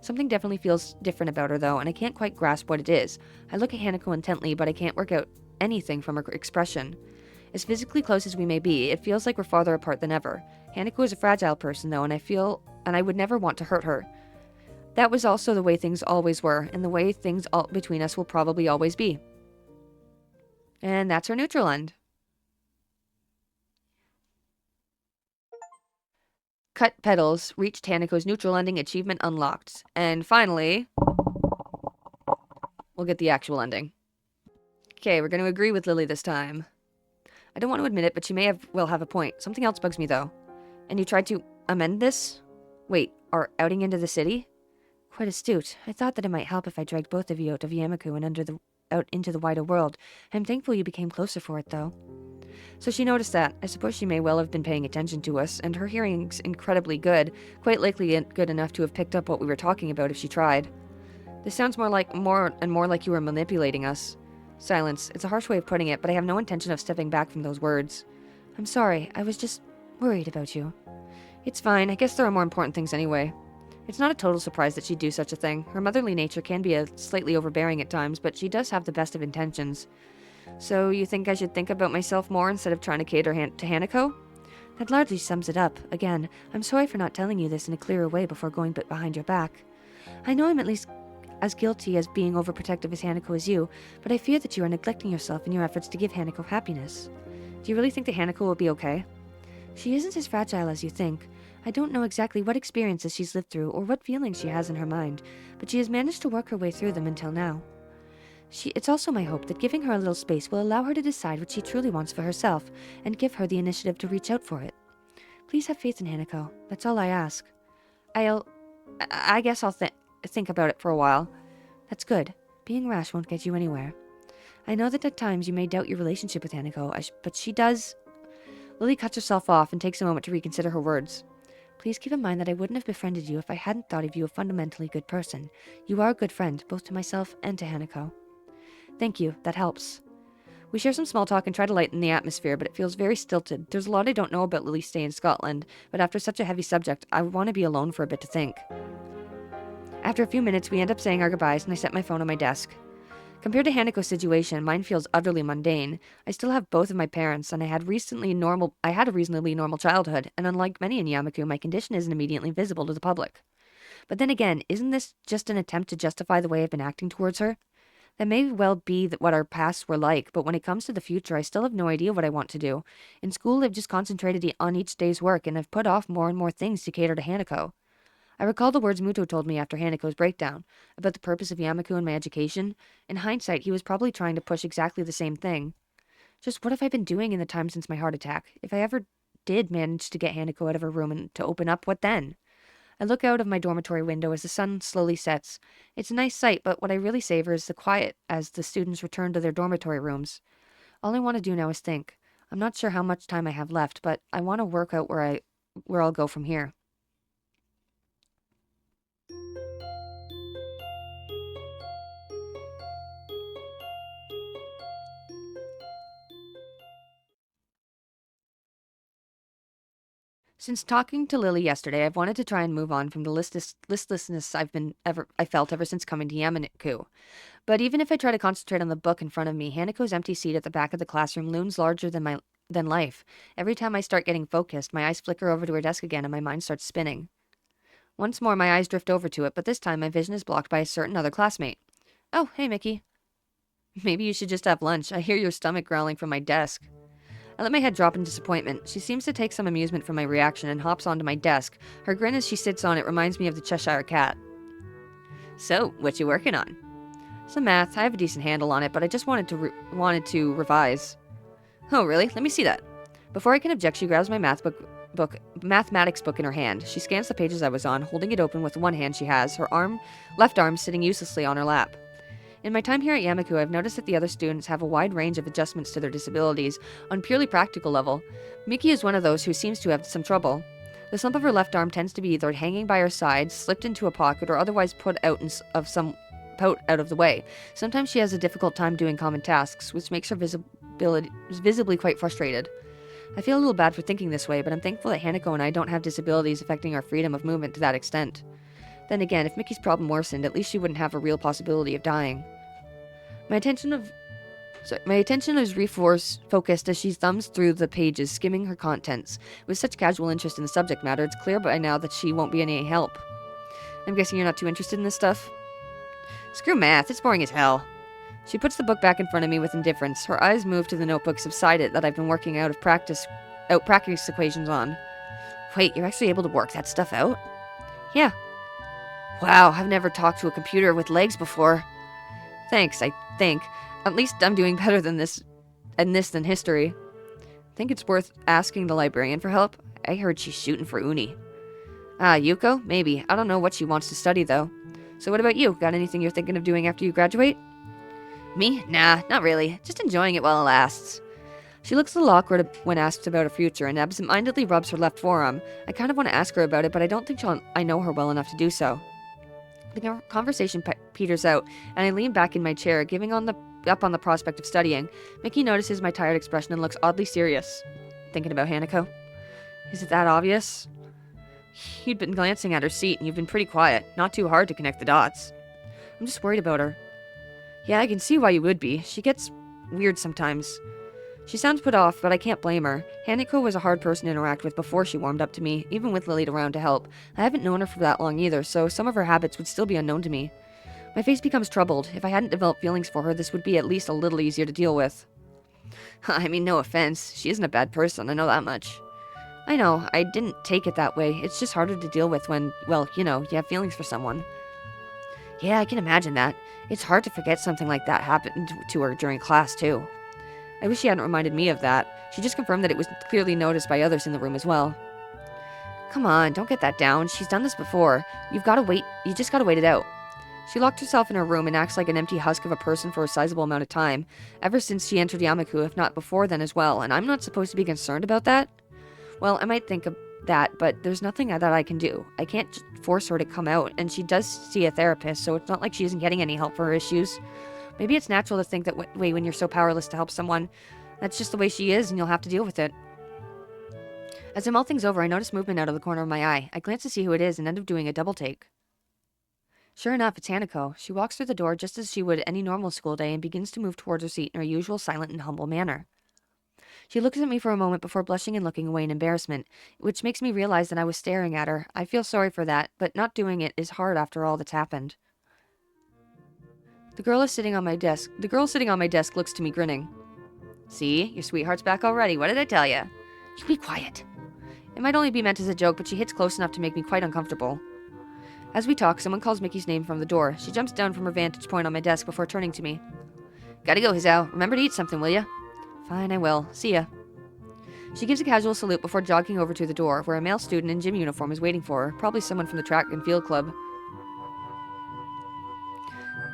Something definitely feels different about her, though, and I can't quite grasp what it is. I look at Hanako intently, but I can't work out anything from her expression. As physically close as we may be, it feels like we're farther apart than ever. Hanako is a fragile person, though, and I would never want to hurt her. That was also the way things always were, and the way things between us will probably always be. And that's her neutral end. Cut pedals, reached Hanako's neutral ending, achievement unlocked. And finally, we'll get the actual ending. Okay, we're going to agree with Lily this time. I don't want to admit it, but she may well have a point. Something else bugs me, though. And you tried to amend this? Wait, our outing into the city? Quite astute. I thought that it might help if I dragged both of you out of Yamaku and out into the wider world. I'm thankful you became closer for it, though. So she noticed that. I suppose she may well have been paying attention to us, and her hearing's incredibly good, quite likely good enough to have picked up what we were talking about if she tried. This sounds more and more like you were manipulating us. Silence. It's a harsh way of putting it, but I have no intention of stepping back from those words. I'm sorry. I was just worried about you. It's fine. I guess there are more important things anyway. It's not a total surprise that she'd do such a thing. Her motherly nature can be slightly overbearing at times, but she does have the best of intentions. So you think I should think about myself more instead of trying to cater to Hanako? That largely sums it up. Again, I'm sorry for not telling you this in a clearer way before going behind your back. I know I'm at least as guilty as being overprotective as Hanako is you, but I fear that you are neglecting yourself in your efforts to give Hanako happiness. Do you really think that Hanako will be okay? She isn't as fragile as you think. I don't know exactly what experiences she's lived through or what feelings she has in her mind, but she has managed to work her way through them until now. It's also my hope that giving her a little space will allow her to decide what she truly wants for herself and give her the initiative to reach out for it. Please have faith in Hanako. That's all I ask. I guess I'll think about it for a while. That's good. Being rash won't get you anywhere. I know that at times you may doubt your relationship with Hanako, but she does... Lily cuts herself off and takes a moment to reconsider her words. Please keep in mind that I wouldn't have befriended you if I hadn't thought of you a fundamentally good person. You are a good friend, both to myself and to Hanako. Thank you, that helps. We share some small talk and try to lighten the atmosphere, but it feels very stilted. There's a lot I don't know about Lily's stay in Scotland, but after such a heavy subject, I want to be alone for a bit to think. After a few minutes, we end up saying our goodbyes, and I set my phone on my desk. Compared to Hanako's situation, mine feels utterly mundane. I still have both of my parents, and I had a reasonably normal childhood, and unlike many in Yamaku, my condition isn't immediately visible to the public. But then again, isn't this just an attempt to justify the way I've been acting towards her? That may well be what our pasts were like, but when it comes to the future, I still have no idea what I want to do. In school, I've just concentrated on each day's work, and I've put off more and more things to cater to Hanako. I recall the words Muto told me after Hanako's breakdown, about the purpose of Yamaku and my education. In hindsight, he was probably trying to push exactly the same thing. Just what have I been doing in the time since my heart attack? If I ever did manage to get Hanako out of her room and to open up, what then? I look out of my dormitory window as the sun slowly sets. It's a nice sight, but what I really savor is the quiet as the students return to their dormitory rooms. All I want to do now is think. I'm not sure how much time I have left, but I want to work out where I'll go from here. Since talking to Lily yesterday, I've wanted to try and move on from the listlessness I felt ever since coming to Yamaku. But even if I try to concentrate on the book in front of me, Hanako's empty seat at the back of the classroom looms larger than life. Every time I start getting focused, my eyes flicker over to her desk again and my mind starts spinning. Once more, my eyes drift over to it, but this time my vision is blocked by a certain other classmate. Oh, hey, Mickey. Maybe you should just have lunch. I hear your stomach growling from my desk. I let my head drop in disappointment. She seems to take some amusement from my reaction and hops onto my desk. Her grin as she sits on it reminds me of the Cheshire Cat. So, what you working on? Some math. I have a decent handle on it, but I just wanted to revise. Oh, really? Let me see that. Before I can object, she grabs my mathematics book in her hand. She scans the pages I was on, holding it open with one hand she has, her left arm sitting uselessly on her lap. In my time here at Yamaku, I've noticed that the other students have a wide range of adjustments to their disabilities on purely practical level. Miki is one of those who seems to have some trouble. The slump of her left arm tends to be either hanging by her side, slipped into a pocket, or otherwise put out of the way. Sometimes she has a difficult time doing common tasks, which makes her visibly quite frustrated. I feel a little bad for thinking this way, but I'm thankful that Hanako and I don't have disabilities affecting our freedom of movement to that extent. Then again, if Mickey's problem worsened, at least she wouldn't have a real possibility of dying. My attention is focused as she thumbs through the pages, skimming her contents. With such casual interest in the subject matter, it's clear by now that she won't be any help. I'm guessing you're not too interested in this stuff? Screw math, it's boring as hell. She puts the book back in front of me with indifference. Her eyes move to the notebooks beside it that I've been working out practice equations on. Wait, you're actually able to work that stuff out? Yeah. Wow, I've never talked to a computer with legs before. Thanks, I think. At least I'm doing better than than history. Think it's worth asking the librarian for help? I heard she's shooting for Uni. Yuko? Maybe. I don't know what she wants to study, though. So what about you? Got anything you're thinking of doing after you graduate? Me? Nah, not really. Just enjoying it while it lasts. She looks a little awkward when asked about her future and absent-mindedly rubs her left forearm. I kind of want to ask her about it, but I don't think I know her well enough to do so. The conversation peters out, and I lean back in my chair, giving up on the prospect of studying. Mickey notices my tired expression and looks oddly serious. Thinking about Hanako? Is it that obvious? You'd been glancing at her seat, and you've been pretty quiet. Not too hard to connect the dots. I'm just worried about her. Yeah, I can see why you would be. She gets weird sometimes. She sounds put off, but I can't blame her. Hanako was a hard person to interact with before she warmed up to me, even with Lily around to help. I haven't known her for that long either, so some of her habits would still be unknown to me. My face becomes troubled. If I hadn't developed feelings for her, this would be at least a little easier to deal with. I mean, no offense. She isn't a bad person, I know that much. I know, I didn't take it that way. It's just harder to deal with when, well, you have feelings for someone. Yeah, I can imagine that. It's hard to forget something like that happened to her during class, too. I wish she hadn't reminded me of that. She just confirmed that it was clearly noticed by others in the room as well. Come on, don't get that down. She's done this before. You just gotta wait it out. She locked herself in her room and acts like an empty husk of a person for a sizable amount of time, ever since she entered Yamaku, if not before then as well, and I'm not supposed to be concerned about that? Well, I might think of that, but there's nothing that I can do. I can't just force her to come out, and she does see a therapist, so it's not like she isn't getting any help for her issues. Maybe it's natural to think that way when you're so powerless to help someone. That's just the way she is, and you'll have to deal with it. As I mull things over, I notice movement out of the corner of my eye. I glance to see who it is and end up doing a double take. Sure enough, it's Hanako. She walks through the door just as she would any normal school day and begins to move towards her seat in her usual silent and humble manner. She looks at me for a moment before blushing and looking away in embarrassment, which makes me realize that I was staring at her. I feel sorry for that, but not doing it is hard after all that's happened. The girl sitting on my desk looks to me grinning. See, your sweetheart's back already. What did I tell you? You be quiet. It might only be meant as a joke, but she hits close enough to make me quite uncomfortable. As we talk, someone calls Mickey's name from the door. She jumps down from her vantage point on my desk before turning to me. Gotta go, Hizao. Remember to eat something, will ya? Fine, I will. See ya. She gives a casual salute before jogging over to the door, where a male student in gym uniform is waiting for her, probably someone from the track and field club.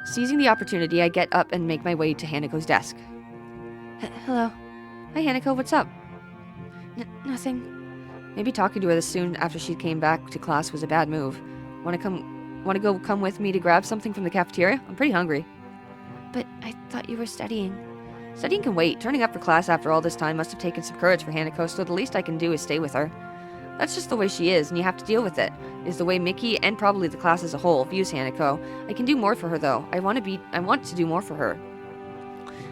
Seizing the opportunity, I get up and make my way to Hanako's desk. Hello. Hi, Hanako. What's up? Nothing. Maybe talking to her this soon after she came back to class was a bad move. Want to come with me to grab something from the cafeteria? I'm pretty hungry. But I thought you were studying. Studying can wait. Turning up for class after all this time must have taken some courage for Hanako, so the least I can do is stay with her. That's just the way she is, and you have to deal with it. Is the way Mickey, and probably the class as a whole, views Hanako. I can do more for her, though. I want to do more for her.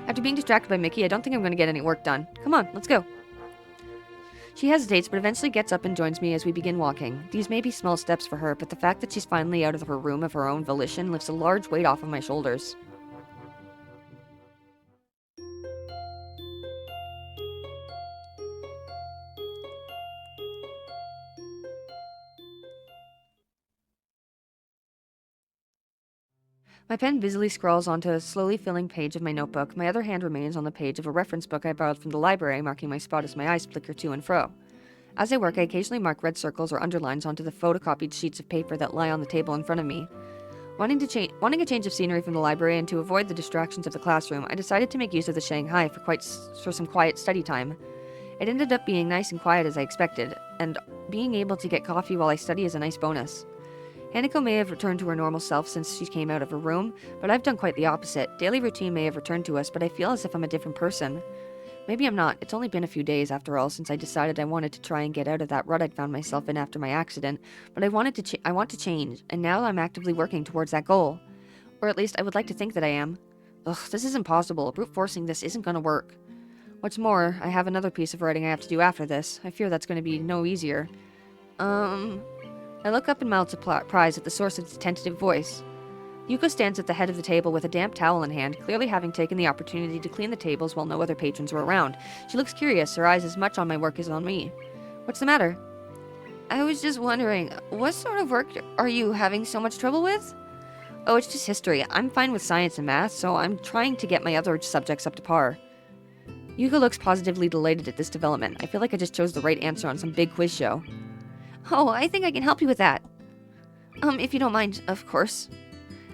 After being distracted by Mickey, I don't think I'm going to get any work done. Come on, let's go. She hesitates, but eventually gets up and joins me as we begin walking. These may be small steps for her, but the fact that she's finally out of her room of her own volition lifts a large weight off of my shoulders. My pen busily scrawls onto a slowly filling page of my notebook. My other hand remains on the page of a reference book I borrowed from the library, marking my spot as my eyes flicker to and fro. As I work, I occasionally mark red circles or underlines onto the photocopied sheets of paper that lie on the table in front of me. Wanting a change of scenery from the library and to avoid the distractions of the classroom, I decided to make use of the Shanghai for some quiet study time. It ended up being nice and quiet as I expected, and being able to get coffee while I study is a nice bonus. Hanako may have returned to her normal self since she came out of her room, but I've done quite the opposite. Daily routine may have returned to us, but I feel as if I'm a different person. Maybe I'm not. It's only been a few days, after all, since I decided I wanted to try and get out of that rut I'd found myself in after my accident, but I want to change, and now I'm actively working towards that goal. Or at least I would like to think that I am. Ugh, this is impossible. Brute forcing this isn't gonna work. What's more, I have another piece of writing I have to do after this. I fear that's gonna be no easier. I look up in mild surprise at the source of the tentative voice. Yuko stands at the head of the table with a damp towel in hand, clearly having taken the opportunity to clean the tables while no other patrons were around. She looks curious, her eyes as much on my work as on me. What's the matter? I was just wondering, what sort of work are you having so much trouble with? Oh, it's just history. I'm fine with science and math, so I'm trying to get my other subjects up to par. Yuko looks positively delighted at this development. I feel like I just chose the right answer on some big quiz show. Oh, I think I can help you with that. If you don't mind, of course.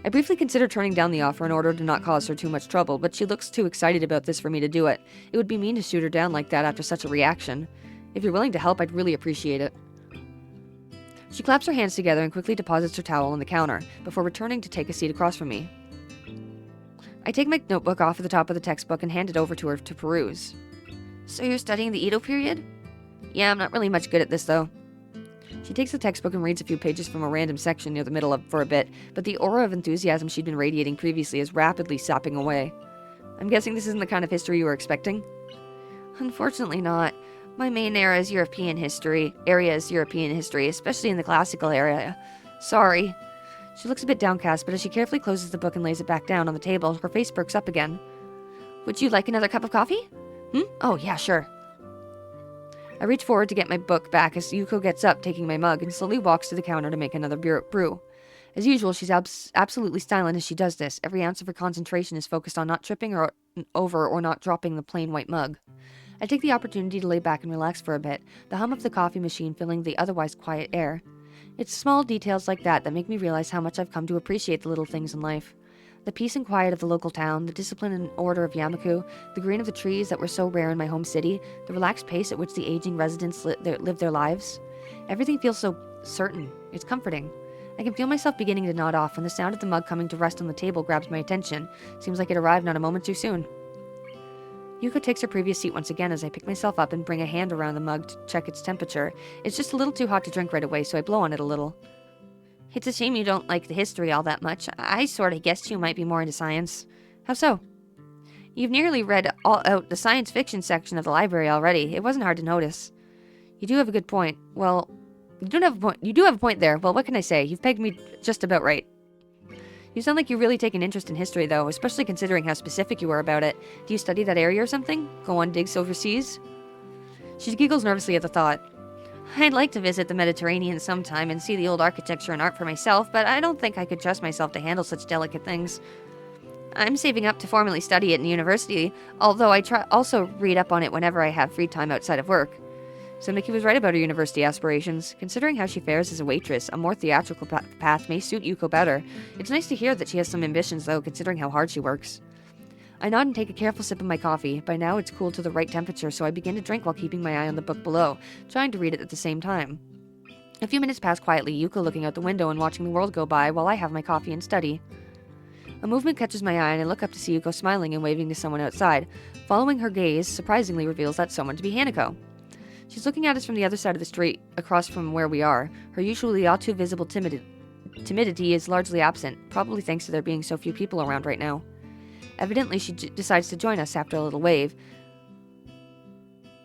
I briefly considered turning down the offer in order to not cause her too much trouble, but she looks too excited about this for me to do it. It would be mean to shoot her down like that after such a reaction. If you're willing to help, I'd really appreciate it. She claps her hands together and quickly deposits her towel on the counter, before returning to take a seat across from me. I take my notebook off at the top of the textbook and hand it over to her to peruse. So you're studying the Edo period? Yeah, I'm not really much good at this, though. She takes the textbook and reads a few pages from a random section near the middle for a bit, but the aura of enthusiasm she'd been radiating previously is rapidly sapping away. I'm guessing this isn't the kind of history you were expecting? Unfortunately not. My main area is European history, especially in the classical area. Sorry. She looks a bit downcast, but as she carefully closes the book and lays it back down on the table, her face perks up again. Would you like another cup of coffee? Oh, yeah, sure. I reach forward to get my book back as Yuko gets up, taking my mug, and slowly walks to the counter to make another brew. As usual, she's absolutely silent as she does this. Every ounce of her concentration is focused on not tripping over or not dropping the plain white mug. I take the opportunity to lay back and relax for a bit, the hum of the coffee machine filling the otherwise quiet air. It's small details like that make me realize how much I've come to appreciate the little things in life. The peace and quiet of the local town, the discipline and order of Yamaku, the green of the trees that were so rare in my home city, the relaxed pace at which the aging residents live their lives. Everything feels so certain. It's comforting. I can feel myself beginning to nod off when the sound of the mug coming to rest on the table grabs my attention. Seems like it arrived not a moment too soon. Yuko takes her previous seat once again as I pick myself up and bring a hand around the mug to check its temperature. It's just a little too hot to drink right away, so I blow on it a little. It's a shame you don't like the history all that much. I sort of guessed you might be more into science. How so? You've nearly read all out the science fiction section of the library already. It wasn't hard to notice. You do have a good point. Well, you do have a point there. Well, what can I say? You've pegged me just about right. You sound like you really take an interest in history, though, especially considering how specific you were about it. Do you study that area or something? Go on digs overseas? She giggles nervously at the thought. I'd like to visit the Mediterranean sometime and see the old architecture and art for myself, but I don't think I could trust myself to handle such delicate things. I'm saving up to formally study it in university, although I also read up on it whenever I have free time outside of work. So Mickey was right about her university aspirations. Considering how she fares as a waitress, a more theatrical path may suit Yuko better. It's nice to hear that she has some ambitions, though, considering how hard she works. I nod and take a careful sip of my coffee. By now it's cooled to the right temperature, so I begin to drink while keeping my eye on the book below, trying to read it at the same time. A few minutes pass quietly, Yuko looking out the window and watching the world go by while I have my coffee and study. A movement catches my eye and I look up to see Yuko smiling and waving to someone outside. Following her gaze surprisingly reveals that someone to be Hanako. She's looking at us from the other side of the street, across from where we are. Her usually all too visible timidity is largely absent, probably thanks to there being so few people around right now. Evidently, she decides to join us after a little wave.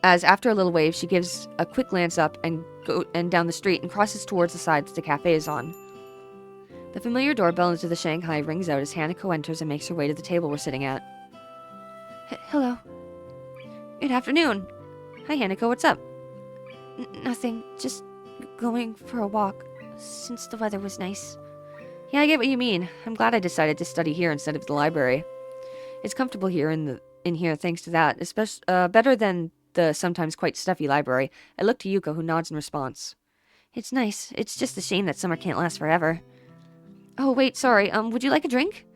After a little wave, she gives a quick glance up and down the street and crosses towards the side that the cafe is on. The familiar doorbell into the Shanghai rings out as Hanako enters and makes her way to the table we're sitting at. Hello. Good afternoon. Hi, Hanako, what's up? Nothing. Just going for a walk, since the weather was nice. Yeah, I get what you mean. I'm glad I decided to study here instead of the library. It's comfortable here in here thanks to that, especially better than the sometimes quite stuffy library. I look to Yuko, who nods in response. It's nice. It's just a shame that summer can't last forever. Oh, wait, sorry. Would you like a drink?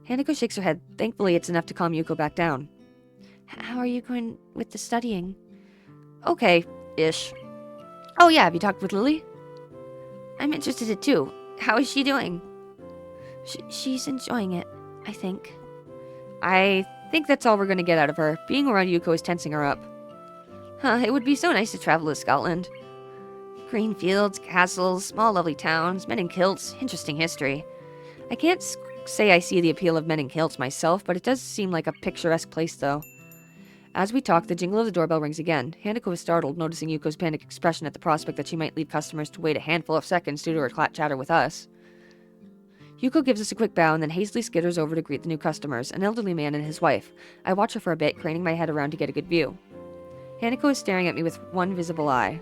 Hanako shakes her head. Thankfully, it's enough to calm Yuko back down. How are you going with the studying? Okay-ish. Oh yeah, have you talked with Lily? I'm interested in too. How is she doing? She's enjoying it, I think. I think that's all we're going to get out of her. Being around Yuko is tensing her up. It would be so nice to travel to Scotland. Green fields, castles, small lovely towns, men in kilts, interesting history. I can't say I see the appeal of men in kilts myself, but it does seem like a picturesque place though. As we talk, the jingle of the doorbell rings again. Hanako is startled, noticing Yuko's panicked expression at the prospect that she might leave customers to wait a handful of seconds due to her chatter with us. Yuko gives us a quick bow and then hastily skitters over to greet the new customers, an elderly man and his wife. I watch her for a bit, craning my head around to get a good view. Hanako is staring at me with one visible eye.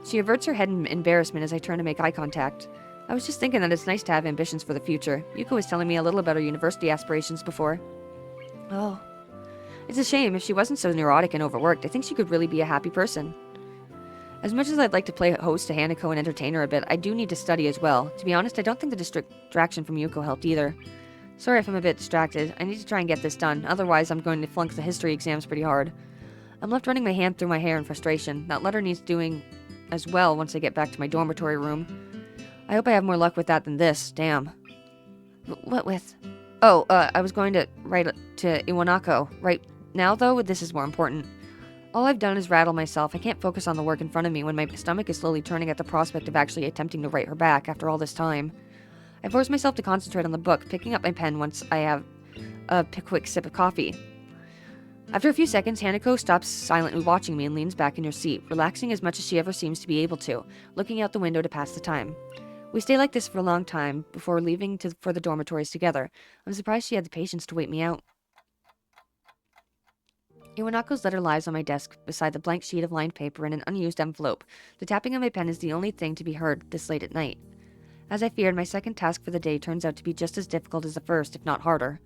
She averts her head in embarrassment as I turn to make eye contact. I was just thinking that it's nice to have ambitions for the future. Yuko was telling me a little about her university aspirations before. Oh. It's a shame. If she wasn't so neurotic and overworked, I think she could really be a happy person. As much as I'd like to play host to Hanako and entertain her a bit, I do need to study as well. To be honest, I don't think the distraction from Yuko helped either. Sorry if I'm a bit distracted. I need to try and get this done, otherwise I'm going to flunk the history exams pretty hard. I'm left running my hand through my hair in frustration. That letter needs doing as well once I get back to my dormitory room. I hope I have more luck with that than this. Damn. What with? Oh, I was going to write to Iwanako. Right now, though, this is more important. All I've done is rattle myself. I can't focus on the work in front of me when my stomach is slowly turning at the prospect of actually attempting to write her back after all this time. I force myself to concentrate on the book, picking up my pen once I have a quick sip of coffee. After a few seconds, Hanako stops silently watching me and leans back in her seat, relaxing as much as she ever seems to be able to, looking out the window to pass the time. We stay like this for a long time before leaving for the dormitories together. I'm surprised she had the patience to wait me out. Iwanako's letter lies on my desk beside the blank sheet of lined paper and an unused envelope. The tapping of my pen is the only thing to be heard this late at night. As I feared, my second task for the day turns out to be just as difficult as the first, if not harder.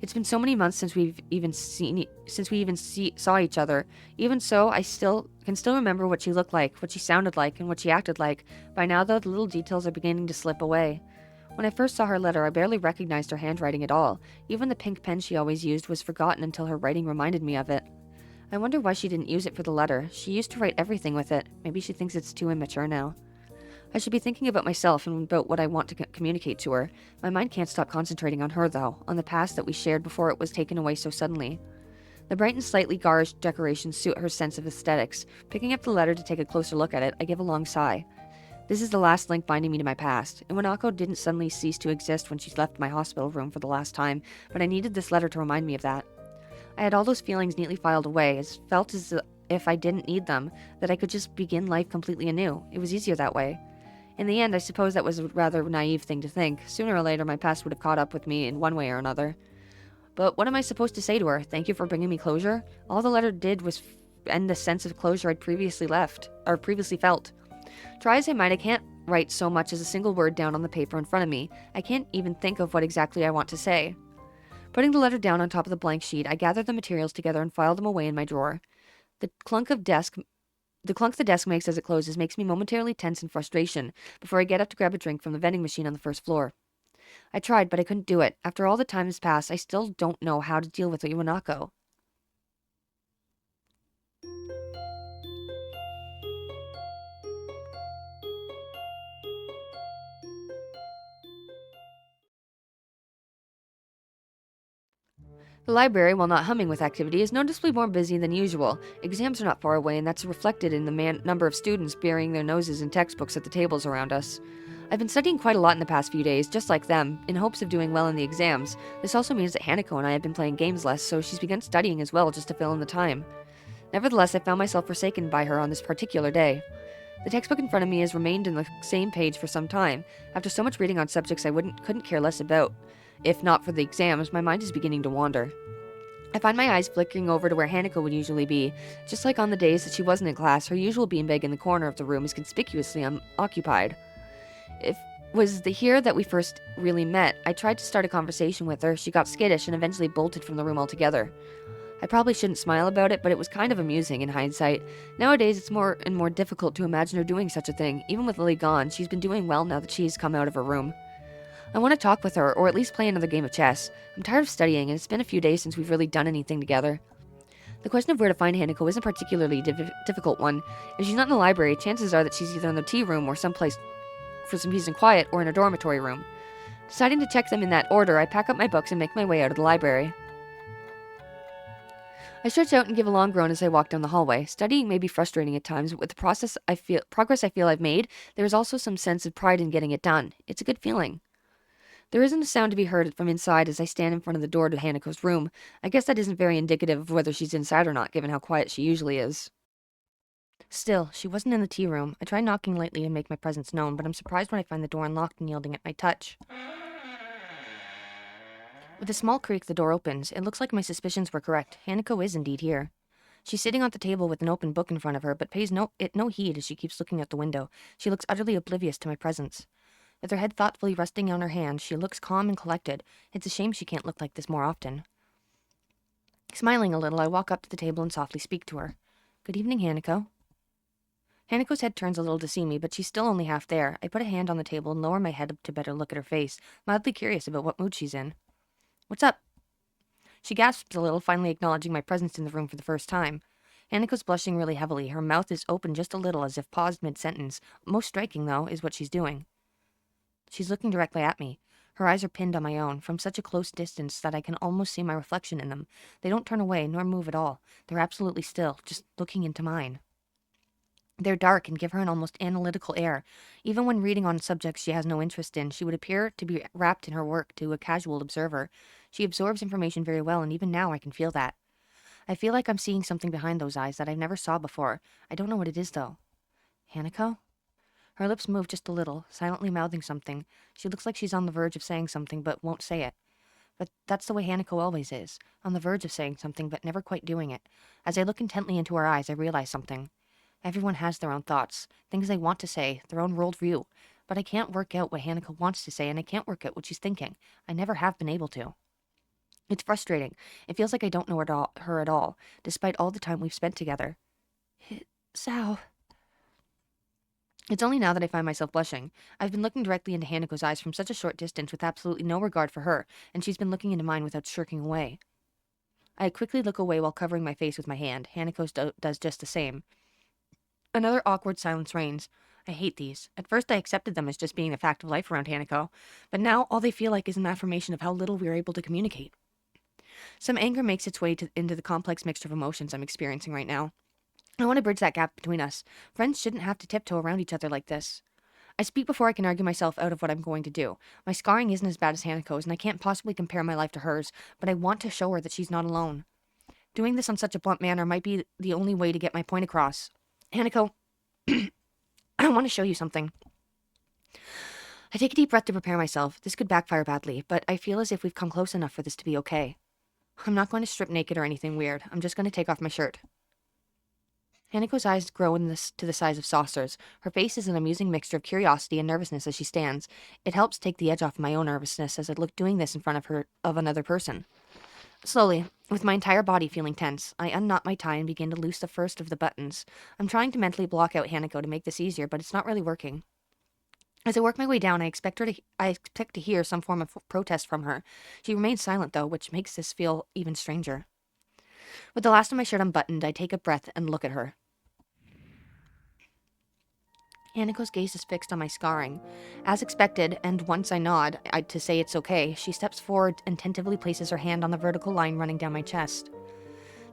It's been so many months since we even saw each other. Even so, I can still remember what she looked like, what she sounded like, and what she acted like. By now, though, the little details are beginning to slip away. When I first saw her letter, I barely recognized her handwriting at all. Even the pink pen she always used was forgotten until her writing reminded me of it. I wonder why she didn't use it for the letter. She used to write everything with it. Maybe she thinks it's too immature now. I should be thinking about myself and about what I want to communicate to her. My mind can't stop concentrating on her, though, on the past that we shared before it was taken away so suddenly. The bright and slightly garish decorations suit her sense of aesthetics. Picking up the letter to take a closer look at it, I give a long sigh. This is the last link binding me to my past. Iwanako didn't suddenly cease to exist when she left my hospital room for the last time, but I needed this letter to remind me of that. I had all those feelings neatly filed away, felt as if I didn't need them, that I could just begin life completely anew. It was easier that way. In the end, I suppose that was a rather naive thing to think. Sooner or later, my past would have caught up with me in one way or another. But what am I supposed to say to her? Thank you for bringing me closure? All the letter did was end the sense of closure I'd previously felt. Try as I might, I can't write so much as a single word down on the paper in front of me. I can't even think of what exactly I want to say. Putting the letter down on top of the blank sheet, I gathered the materials together and filed them away in my drawer. The clunk the desk makes as it closes makes me momentarily tense in frustration before I get up to grab a drink from the vending machine on the first floor. I tried, but I couldn't do it. After all the time has passed, I still don't know how to deal with Iwanako. The library, while not humming with activity, is noticeably more busy than usual. Exams are not far away, and that's reflected in the number of students burying their noses in textbooks at the tables around us. I've been studying quite a lot in the past few days, just like them, in hopes of doing well in the exams. This also means that Hanako and I have been playing games less, so she's begun studying as well just to fill in the time. Nevertheless, I found myself forsaken by her on this particular day. The textbook in front of me has remained in the same page for some time. After so much reading on subjects I couldn't care less about, if not for the exams, my mind is beginning to wander. I find my eyes flickering over to where Hanako would usually be. Just like on the days that she wasn't in class, her usual beanbag in the corner of the room is conspicuously unoccupied. It was here that we first really met. I tried to start a conversation with her. She got skittish and eventually bolted from the room altogether. I probably shouldn't smile about it, but it was kind of amusing in hindsight. Nowadays, it's more and more difficult to imagine her doing such a thing. Even with Lily gone, she's been doing well now that she's come out of her room. I want to talk with her, or at least play another game of chess. I'm tired of studying, and it's been a few days since we've really done anything together. The question of where to find Hanako isn't a particularly difficult one. If she's not in the library, chances are that she's either in the tea room or someplace for some peace and quiet, or in a dormitory room. Deciding to check them in that order, I pack up my books and make my way out of the library. I stretch out and give a long groan as I walk down the hallway. Studying may be frustrating at times, but with the progress I feel I've made, there is also some sense of pride in getting it done. It's a good feeling. There isn't a sound to be heard from inside as I stand in front of the door to Hanako's room. I guess that isn't very indicative of whether she's inside or not, given how quiet she usually is. Still, she wasn't in the tea room. I try knocking lightly to make my presence known, but I'm surprised when I find the door unlocked and yielding at my touch. With a small creak, the door opens. It looks like my suspicions were correct. Hanako is indeed here. She's sitting at the table with an open book in front of her, but pays no heed as she keeps looking out the window. She looks utterly oblivious to my presence. With her head thoughtfully resting on her hand, she looks calm and collected. It's a shame she can't look like this more often. Smiling a little, I walk up to the table and softly speak to her. Good evening, Hanako. Hanako's head turns a little to see me, but she's still only half there. I put a hand on the table and lower my head to better look at her face, mildly curious about what mood she's in. What's up? She gasps a little, finally acknowledging my presence in the room for the first time. Hanako's blushing really heavily. Her mouth is open just a little, as if paused mid-sentence. Most striking, though, is what she's doing. She's looking directly at me. Her eyes are pinned on my own, from such a close distance that I can almost see my reflection in them. They don't turn away, nor move at all. They're absolutely still, just looking into mine. They're dark and give her an almost analytical air. Even when reading on subjects she has no interest in, she would appear to be wrapped in her work to a casual observer. She absorbs information very well, and even now I can feel that. I feel like I'm seeing something behind those eyes that I've never saw before. I don't know what it is, though. Hanako? Her lips move just a little, silently mouthing something. She looks like she's on the verge of saying something, but won't say it. But that's the way Hanako always is, on the verge of saying something, but never quite doing it. As I look intently into her eyes, I realize something. Everyone has their own thoughts, things they want to say, their own worldview. But I can't work out what Hanako wants to say, and I can't work out what she's thinking. I never have been able to. It's frustrating. It feels like I don't know her at all, despite all the time we've spent together. Sao... It's only now that I find myself blushing. I've been looking directly into Hanako's eyes from such a short distance with absolutely no regard for her, and she's been looking into mine without shirking away. I quickly look away while covering my face with my hand. Hanako does just the same. Another awkward silence reigns. I hate these. At first I accepted them as just being a fact of life around Hanako, but now all they feel like is an affirmation of how little we're able to communicate. Some anger makes its way into the complex mixture of emotions I'm experiencing right now. I want to bridge that gap between us. Friends shouldn't have to tiptoe around each other like this. I speak before I can argue myself out of what I'm going to do. My scarring isn't as bad as Hanako's, and I can't possibly compare my life to hers, but I want to show her that she's not alone. Doing this on such a blunt manner might be the only way to get my point across. Hanako, I want to show you something. I take a deep breath to prepare myself. This could backfire badly, but I feel as if we've come close enough for this to be okay. I'm not going to strip naked or anything weird. I'm just going to take off my shirt. Hanako's eyes grow to the size of saucers. Her face is an amusing mixture of curiosity and nervousness as she stands. It helps take the edge off my own nervousness as I look doing this in front of another person. Slowly, with my entire body feeling tense, I unknot my tie and begin to loose the first of the buttons. I'm trying to mentally block out Hanako to make this easier, but it's not really working. As I work my way down, I expect to hear some form of protest from her. She remains silent, though, which makes this feel even stranger. With the last of my shirt unbuttoned, I take a breath and look at her. Hanako's gaze is fixed on my scarring. As expected, and once I nod to say it's okay, she steps forward and tentatively places her hand on the vertical line running down my chest.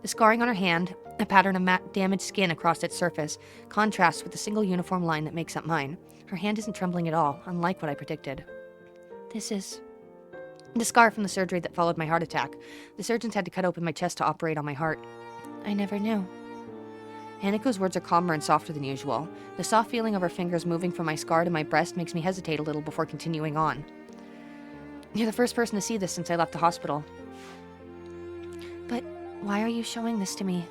The scarring on her hand, a pattern of matte damaged skin across its surface, contrasts with the single uniform line that makes up mine. Her hand isn't trembling at all, unlike what I predicted. This is the scar from the surgery that followed my heart attack. The surgeons had to cut open my chest to operate on my heart. I never knew. Hanako's words are calmer and softer than usual. The soft feeling of her fingers moving from my scar to my breast makes me hesitate a little before continuing on. You're the first person to see this since I left the hospital. But why are you showing this to me?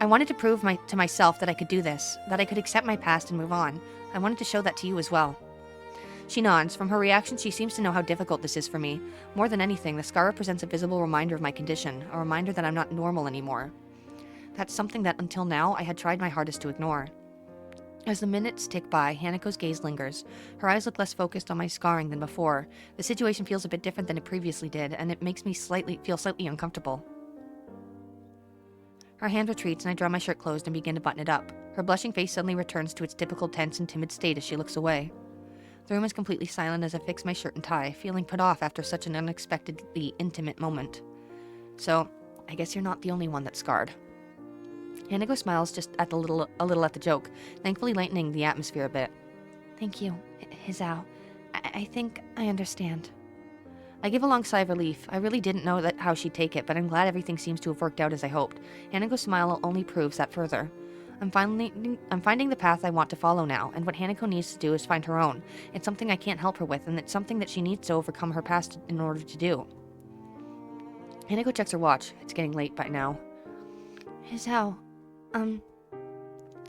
I wanted to prove to myself that I could do this, that I could accept my past and move on. I wanted to show that to you as well. She nods. From her reaction, she seems to know how difficult this is for me. More than anything, the scar represents a visible reminder of my condition, a reminder that I'm not normal anymore. That's something that, until now, I had tried my hardest to ignore. As the minutes tick by, Hanako's gaze lingers. Her eyes look less focused on my scarring than before. The situation feels a bit different than it previously did, and it makes me feel slightly uncomfortable. Her hand retreats, and I draw my shirt closed and begin to button it up. Her blushing face suddenly returns to its typical tense and timid state as she looks away. The room is completely silent as I fix my shirt and tie, feeling put off after such an unexpectedly intimate moment. So, I guess you're not the only one that's scarred. Hanako smiles just a little at the joke, thankfully lightening the atmosphere a bit. Thank you, Hizao. I think I understand. I give a long sigh of relief. I really didn't know how she'd take it, but I'm glad everything seems to have worked out as I hoped. Hanako's smile only proves that further. I'm finding the path I want to follow now, and what Hanako needs to do is find her own. It's something I can't help her with, and it's something that she needs to overcome her past in order to do. Hanako checks her watch. It's getting late by now. Hizao,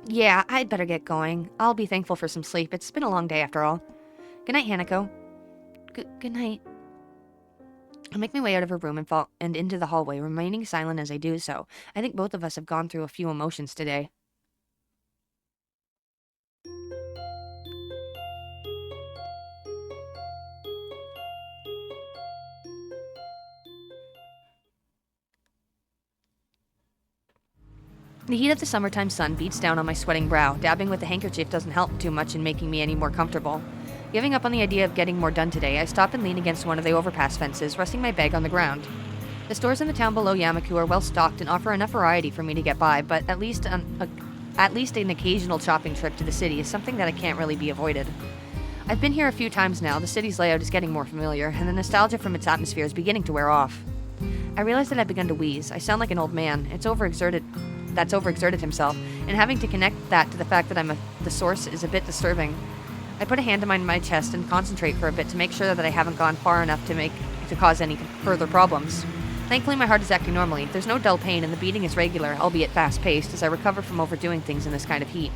yeah, I'd better get going. I'll be thankful for some sleep. It's been a long day after all. Good night, Hanako. Good night. I make my way out of her room and into the hallway, remaining silent as I do so. I think both of us have gone through a few emotions today. The heat of the summertime sun beats down on my sweating brow. Dabbing with a handkerchief doesn't help too much in making me any more comfortable. Giving up on the idea of getting more done today, I stop and lean against one of the overpass fences, resting my bag on the ground. The stores in the town below Yamaku are well stocked and offer enough variety for me to get by, but at least an occasional shopping trip to the city is something that can't really be avoided. I've been here a few times now. The city's layout is getting more familiar, and the nostalgia from its atmosphere is beginning to wear off. I realize that I've begun to wheeze. I sound like an old man. That's overexerted himself, and having to connect that to the fact that I'm the source is a bit disturbing. I put a hand on my chest and concentrate for a bit to make sure that I haven't gone far enough to cause any further problems. Thankfully, my heart is acting normally. There's no dull pain, and the beating is regular, albeit fast-paced, as I recover from overdoing things in this kind of heat.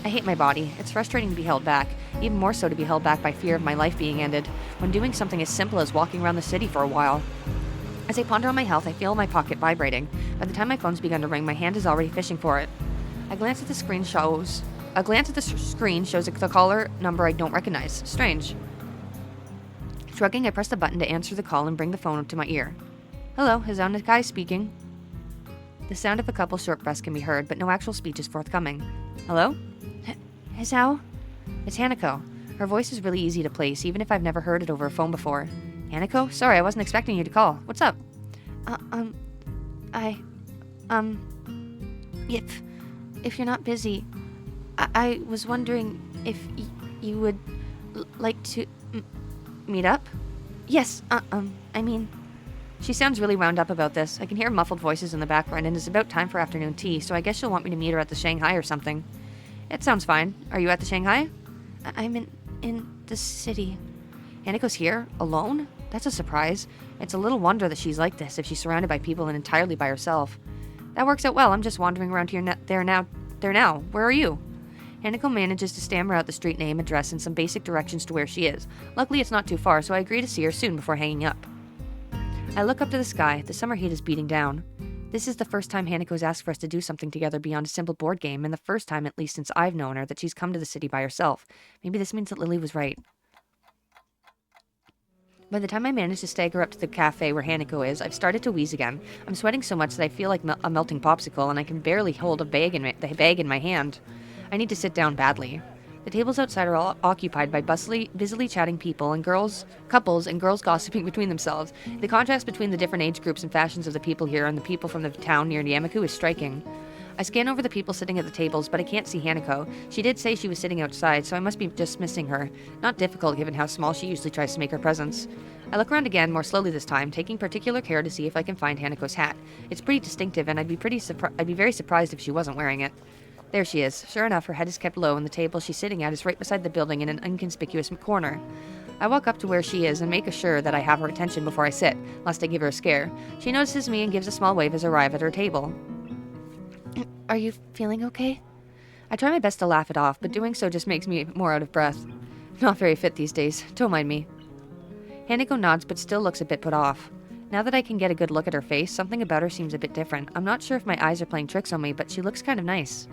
I hate my body. It's frustrating to be held back, even more so to be held back by fear of my life being ended, when doing something as simple as walking around the city for a while. As I ponder on my health, I feel my pocket vibrating. By the time my phone's begun to ring, my hand is already fishing for it. A glance at the screen shows the caller number I don't recognize. Strange. Shrugging, I press the button to answer the call and bring the phone up to my ear. Hello, Hizao Nakai speaking. The sound of a couple short breaths can be heard, but no actual speech is forthcoming. Hello? Hisao? It's Hanako. Her voice is really easy to place, even if I've never heard it over a phone before. Hanako? Sorry, I wasn't expecting you to call. What's up? I, if you're not busy, I was wondering if you would like to meet up? Yes, I mean... She sounds really wound up about this. I can hear muffled voices in the background, and it's about time for afternoon tea, so I guess she'll want me to meet her at the Shanghai or something. It sounds fine. Are you at the Shanghai? I'm in the city. Hanako's here? Alone? That's a surprise. It's a little wonder that she's like this, if she's surrounded by people and entirely by herself. That works out well. I'm just wandering around here there now. Where are you? Hanako manages to stammer out the street name, address, and some basic directions to where she is. Luckily, it's not too far, so I agree to see her soon before hanging up. I look up to the sky. The summer heat is beating down. This is the first time Hanako's asked for us to do something together beyond a simple board game, and the first time, at least since I've known her, that she's come to the city by herself. Maybe this means that Lily was right. By the time I manage to stagger up to the cafe where Hanako is, I've started to wheeze again. I'm sweating so much that I feel like a melting popsicle, and I can barely hold the bag in my hand. I need to sit down badly. The tables outside are all occupied by busily chatting people and couples and girls gossiping between themselves. The contrast between the different age groups and fashions of the people here and the people from the town near Yamaku is striking. I scan over the people sitting at the tables, but I can't see Hanako. She did say she was sitting outside, so I must be just missing her. Not difficult given how small she usually tries to make her presence. I look around again, more slowly this time, taking particular care to see if I can find Hanako's hat. It's pretty distinctive, and I'd be very surprised if she wasn't wearing it. There she is. Sure enough, her head is kept low, and the table she's sitting at is right beside the building in an inconspicuous corner. I walk up to where she is and make sure that I have her attention before I sit, lest I give her a scare. She notices me and gives a small wave as I arrive at her table. Are you feeling okay? I try my best to laugh it off, but doing so just makes me more out of breath. Not very fit these days. Don't mind me. Hanako nods, but still looks a bit put off. Now that I can get a good look at her face, something about her seems a bit different. I'm not sure if my eyes are playing tricks on me, but she looks kind of nice.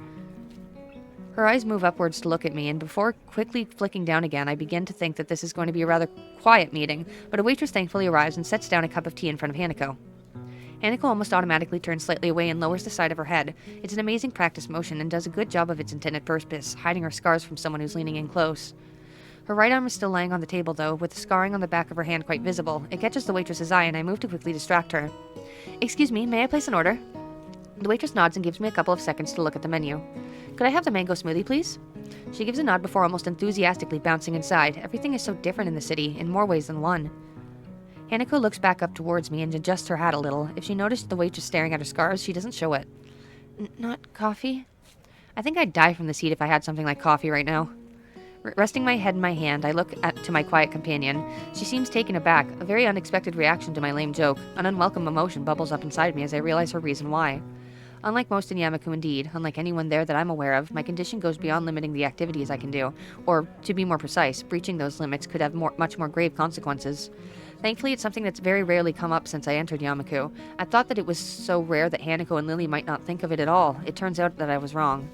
Her eyes move upwards to look at me, and before quickly flicking down again, I begin to think that this is going to be a rather quiet meeting, but a waitress thankfully arrives and sets down a cup of tea in front of Hanako. Hanako almost automatically turns slightly away and lowers the side of her head. It's an amazing practice motion and does a good job of its intended purpose, hiding her scars from someone who's leaning in close. Her right arm is still lying on the table, though, with the scarring on the back of her hand quite visible. It catches the waitress's eye, and I move to quickly distract her. Excuse me, may I place an order? The waitress nods and gives me a couple of seconds to look at the menu. Could I have the mango smoothie, please? She gives a nod before almost enthusiastically bouncing inside. Everything is so different in the city, in more ways than one. Hanako looks back up towards me and adjusts her hat a little. If she noticed the waitress staring at her scars, she doesn't show it. Not coffee? I think I'd die from this heat if I had something like coffee right now. Resting my head in my hand, I look to my quiet companion. She seems taken aback, a very unexpected reaction to my lame joke. An unwelcome emotion bubbles up inside me as I realize her reason why. Unlike most in Yamaku indeed, unlike anyone there that I'm aware of, my condition goes beyond limiting the activities I can do. Or, to be more precise, breaching those limits could have much more grave consequences. Thankfully, it's something that's very rarely come up since I entered Yamaku. I thought that it was so rare that Hanako and Lily might not think of it at all. It turns out that I was wrong.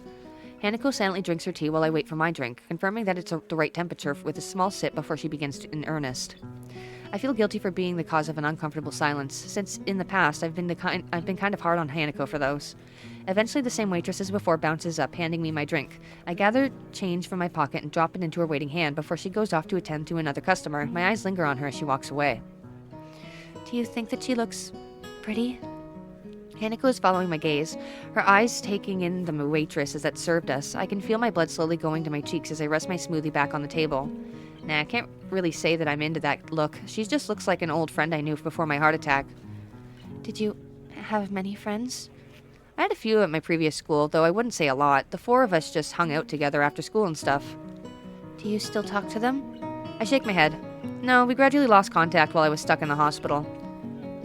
Hanako silently drinks her tea while I wait for my drink, confirming that it's the right temperature with a small sip before she begins in earnest. I feel guilty for being the cause of an uncomfortable silence, since in the past I've been kind of hard on Hanako for those. Eventually, the same waitress as before bounces up, handing me my drink. I gather change from my pocket and drop it into her waiting hand before she goes off to attend to another customer. My eyes linger on her as she walks away. Do you think that she looks pretty? Hanako is following my gaze, her eyes taking in the waitress as that served us. I can feel my blood slowly going to my cheeks as I rest my smoothie back on the table. Nah, I can't really say that I'm into that look. She just looks like an old friend I knew before my heart attack. Did you have many friends? I had a few at my previous school, though I wouldn't say a lot. The four of us just hung out together after school and stuff. Do you still talk to them? I shake my head. No, we gradually lost contact while I was stuck in the hospital.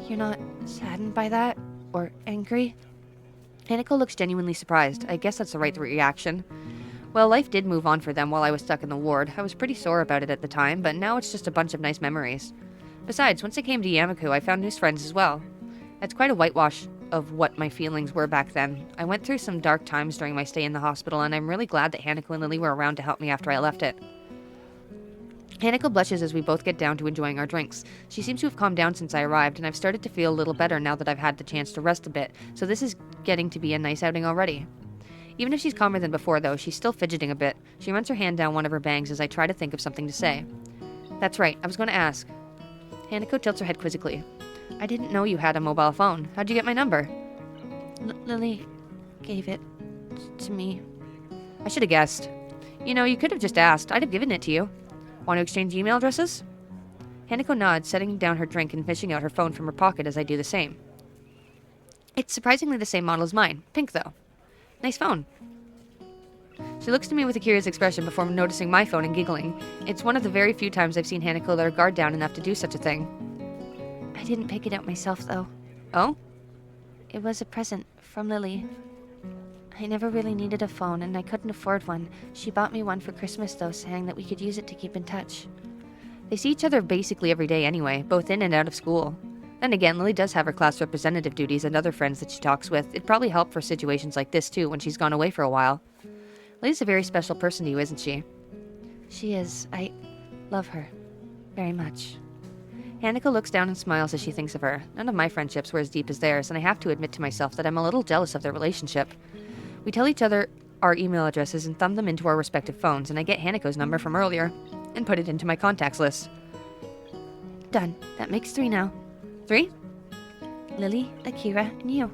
You're not saddened by that? Or angry? Hanako looks genuinely surprised. I guess that's the right reaction. Well, life did move on for them while I was stuck in the ward. I was pretty sore about it at the time, but now it's just a bunch of nice memories. Besides, once I came to Yamaku, I found new friends as well. That's quite a whitewash of what my feelings were back then. I went through some dark times during my stay in the hospital, and I'm really glad that Hanako and Lily were around to help me after I left it. Hanako blushes as we both get down to enjoying our drinks. She seems to have calmed down since I arrived, and I've started to feel a little better now that I've had the chance to rest a bit, so this is getting to be a nice outing already. Even if she's calmer than before, though, she's still fidgeting a bit. She runs her hand down one of her bangs as I try to think of something to say. That's right, I was going to ask. Hanako tilts her head quizzically. I didn't know you had a mobile phone. How'd you get my number? Lily gave it to me. I should have guessed. You know, you could have just asked. I'd have given it to you. Want to exchange email addresses? Hanako nods, setting down her drink and fishing out her phone from her pocket as I do the same. It's surprisingly the same model as mine. Pink, though. Nice phone. She looks to me with a curious expression before noticing my phone and giggling. It's one of the very few times I've seen Hanako let her guard down enough to do such a thing. I didn't pick it out myself, though. Oh? It was a present from Lily. I never really needed a phone, and I couldn't afford one. She bought me one for Christmas, though, saying that we could use it to keep in touch. They see each other basically every day anyway, both in and out of school. Then again, Lily does have her class representative duties and other friends that she talks with. It'd probably help for situations like this, too, when she's gone away for a while. Lily's a very special person to you, isn't she? She is. I love her. Very much. Hanako looks down and smiles as she thinks of her. None of my friendships were as deep as theirs, and I have to admit to myself that I'm a little jealous of their relationship. We tell each other our email addresses and thumb them into our respective phones, and I get Hanako's number from earlier and put it into my contacts list. Done. That makes 3 now. 3? Lily, Akira, and you.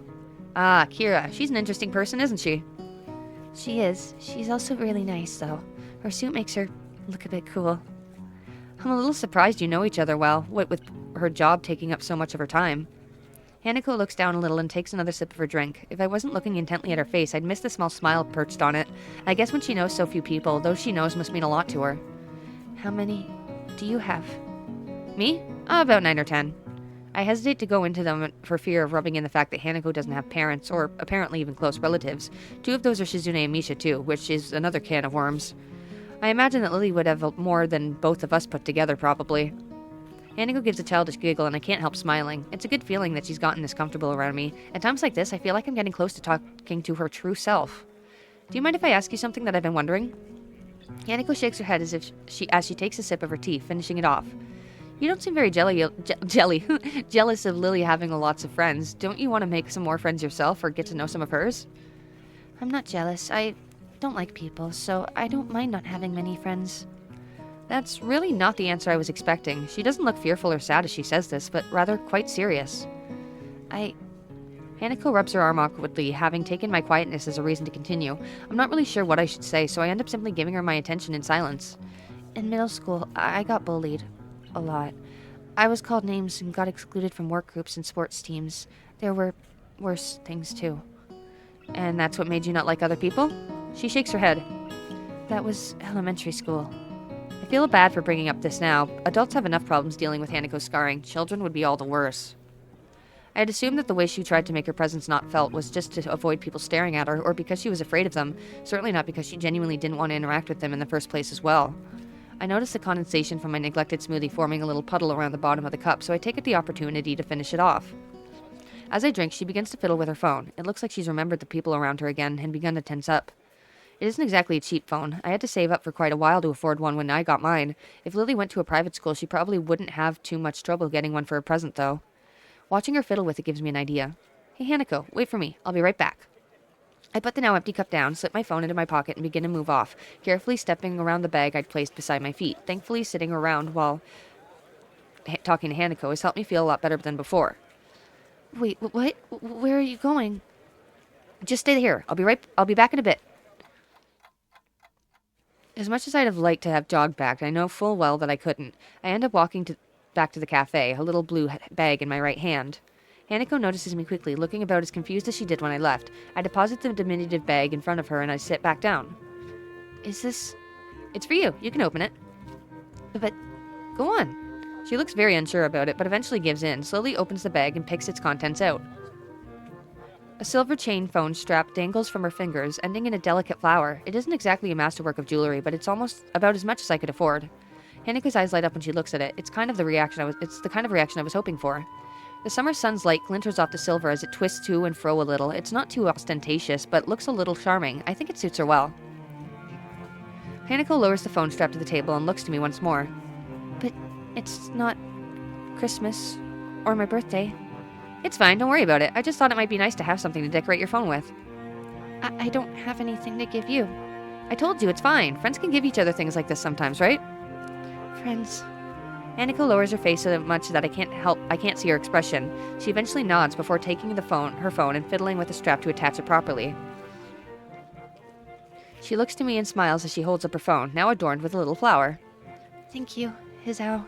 Ah, Kira. She's an interesting person, isn't she? She is. She's also really nice, though. Her suit makes her look a bit cool. I'm a little surprised you know each other well, what with her job taking up so much of her time. Hanako looks down a little and takes another sip of her drink. If I wasn't looking intently at her face, I'd miss the small smile perched on it. I guess when she knows so few people, those she knows must mean a lot to her. How many do you have? Me? About 9 or 10. I hesitate to go into them for fear of rubbing in the fact that Hanako doesn't have parents, or apparently even close relatives. 2 of those are Shizune and Misha, too, which is another can of worms. I imagine that Lily would have more than both of us put together, probably. Hanako gives a childish giggle, and I can't help smiling. It's a good feeling that she's gotten this comfortable around me. At times like this, I feel like I'm getting close to talking to her true self. Do you mind if I ask you something that I've been wondering? Hanako shakes her head as she takes a sip of her tea, finishing it off. You don't seem very jealous of Lily having lots of friends. Don't you want to make some more friends yourself or get to know some of hers? I'm not jealous. I don't like people, so I don't mind not having many friends. That's really not the answer I was expecting. She doesn't look fearful or sad as she says this, but rather quite serious. Hanako rubs her arm awkwardly, having taken my quietness as a reason to continue. I'm not really sure what I should say, so I end up simply giving her my attention in silence. In middle school, I got bullied. A lot. I was called names and got excluded from work groups and sports teams. There were worse things, too. And that's what made you not like other people? She shakes her head. That was elementary school. I feel bad for bringing up this now. Adults have enough problems dealing with Hanako's scarring. Children would be all the worse. I had assumed that the way she tried to make her presence not felt was just to avoid people staring at her, or because she was afraid of them, certainly not because she genuinely didn't want to interact with them in the first place as well. I noticed the condensation from my neglected smoothie forming a little puddle around the bottom of the cup, so I take the opportunity to finish it off. As I drink, she begins to fiddle with her phone. It looks like she's remembered the people around her again and begun to tense up. It isn't exactly a cheap phone. I had to save up for quite a while to afford one when I got mine. If Lily went to a private school, she probably wouldn't have too much trouble getting one for a present, though. Watching her fiddle with it gives me an idea. Hey, Hanako, wait for me. I'll be right back. I put the now empty cup down, slip my phone into my pocket, and begin to move off, carefully stepping around the bag I'd placed beside my feet. Thankfully, sitting around while talking to Hanako has helped me feel a lot better than before. Wait, what? Where are you going? Just stay here. I'll be back in a bit. As much as I'd have liked to have jogged back, I know full well that I couldn't. I end up walking back to the cafe, a little blue bag in my right hand. Hanako notices me quickly, looking about as confused as she did when I left. I deposit the diminutive bag in front of her and I sit back down. Is this... It's for you. You can open it. But... Go on. She looks very unsure about it, but eventually gives in, slowly opens the bag and picks its contents out. A silver chain phone strap dangles from her fingers, ending in a delicate flower. It isn't exactly a masterwork of jewelry, but it's almost about as much as I could afford. Hanako's eyes light up when she looks at it. It's the kind of reaction I was hoping for. The summer sun's light glinters off the silver as it twists to and fro a little. It's not too ostentatious, but looks a little charming. I think it suits her well. Hanako lowers the phone strap to the table and looks to me once more. But it's not Christmas or my birthday. It's fine, don't worry about it. I just thought it might be nice to have something to decorate your phone with. I don't have anything to give you. I told you, it's fine. Friends can give each other things like this sometimes, right? Friends. Hanako lowers her face so much that I can't see her expression. She eventually nods before taking her phone and fiddling with the strap to attach it properly. She looks to me and smiles as she holds up her phone, now adorned with a little flower. Thank you, Hizao.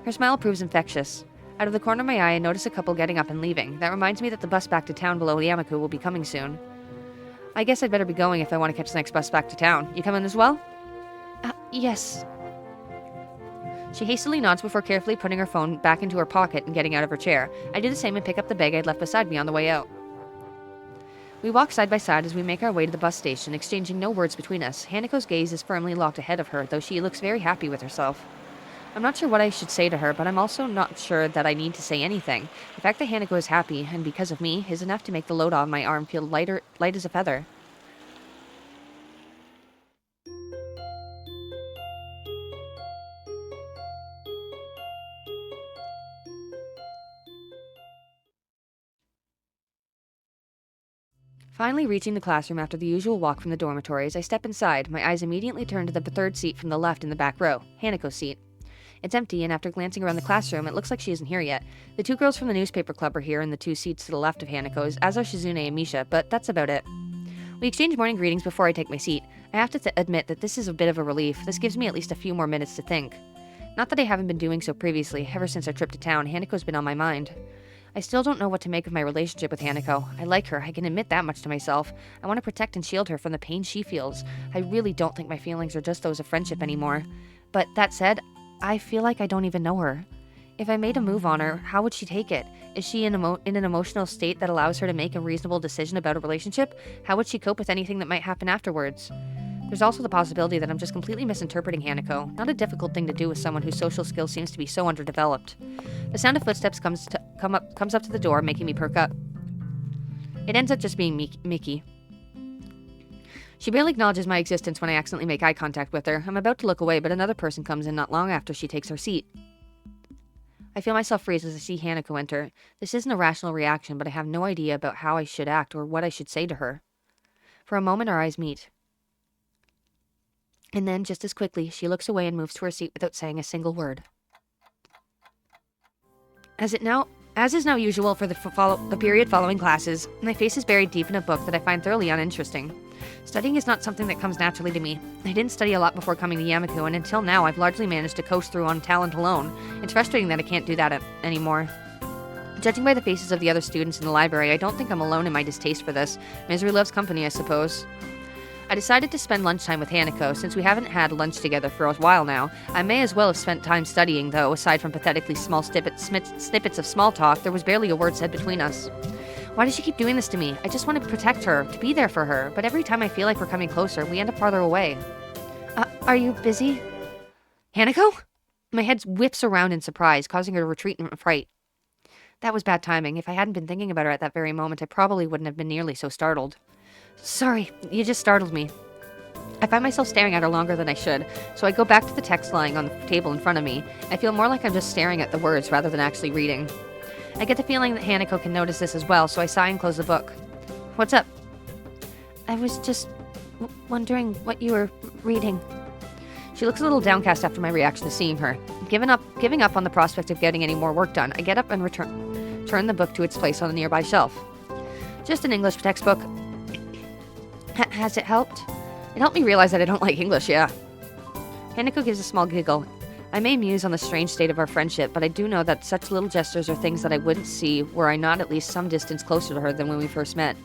Her smile proves infectious. Out of the corner of my eye, I notice a couple getting up and leaving. That reminds me that the bus back to town below Yamaku will be coming soon. I guess I'd better be going if I want to catch the next bus back to town. You coming as well? Yes. She hastily nods before carefully putting her phone back into her pocket and getting out of her chair. I do the same and pick up the bag I'd left beside me on the way out. We walk side by side as we make our way to the bus station, exchanging no words between us. Hanako's gaze is firmly locked ahead of her, though she looks very happy with herself. I'm not sure what I should say to her, but I'm also not sure that I need to say anything. The fact that Hanako is happy, and because of me, is enough to make the load on my arm feel light as a feather. Finally reaching the classroom after the usual walk from the dormitories, I step inside. My eyes immediately turn to the third seat from the left in the back row, Hanako's seat. It's empty, and after glancing around the classroom, it looks like she isn't here yet. The two girls from the newspaper club are here in the two seats to the left of Hanako's, as are Shizune and Misha, but that's about it. We exchange morning greetings before I take my seat. I have to admit that this is a bit of a relief. This gives me at least a few more minutes to think. Not that I haven't been doing so previously. Ever since our trip to town, Hanako's been on my mind. I still don't know what to make of my relationship with Hanako. I like her, I can admit that much to myself. I want to protect and shield her from the pain she feels. I really don't think my feelings are just those of friendship anymore. But that said, I feel like I don't even know her. If I made a move on her, how would she take it? Is she in an emotional state that allows her to make a reasonable decision about a relationship? How would she cope with anything that might happen afterwards? There's also the possibility that I'm just completely misinterpreting Hanako. Not a difficult thing to do with someone whose social skills seems to be so underdeveloped. The sound of footsteps comes up to the door, making me perk up. It ends up just being Miki. She barely acknowledges my existence when I accidentally make eye contact with her. I'm about to look away, but another person comes in not long after she takes her seat. I feel myself freeze as I see Hanako enter. This isn't a rational reaction, but I have no idea about how I should act or what I should say to her. For a moment, our eyes meet. And then, just as quickly, she looks away and moves to her seat without saying a single word. As is now usual for the period following classes, my face is buried deep in a book that I find thoroughly uninteresting. Studying is not something that comes naturally to me. I didn't study a lot before coming to Yamaku, and until now I've largely managed to coast through on talent alone. It's frustrating that I can't do that anymore. Judging by the faces of the other students in the library, I don't think I'm alone in my distaste for this. Misery loves company, I suppose. I decided to spend lunchtime with Hanako. Since we haven't had lunch together for a while now, I may as well have spent time studying, though. Aside from pathetically small snippets of small talk, there was barely a word said between us. Why does she keep doing this to me? I just want to protect her, to be there for her, but every time I feel like we're coming closer, we end up farther away. Are you busy? Hanako? My head whips around in surprise, causing her to retreat in fright. That was bad timing. If I hadn't been thinking about her at that very moment, I probably wouldn't have been nearly so startled. Sorry, you just startled me. I find myself staring at her longer than I should, so I go back to the text lying on the table in front of me. I feel more like I'm just staring at the words rather than actually reading. I get the feeling that Hanako can notice this as well, so I sigh and close the book. What's up? I was just wondering what you were reading. She looks a little downcast after my reaction to seeing her. Giving up on the prospect of getting any more work done, I get up and return the book to its place on the nearby shelf. Just an English textbook. Has it helped? It helped me realize that I don't like English, yeah. Hanako gives a small giggle. I may muse on the strange state of our friendship, but I do know that such little gestures are things that I wouldn't see were I not at least some distance closer to her than when we first met.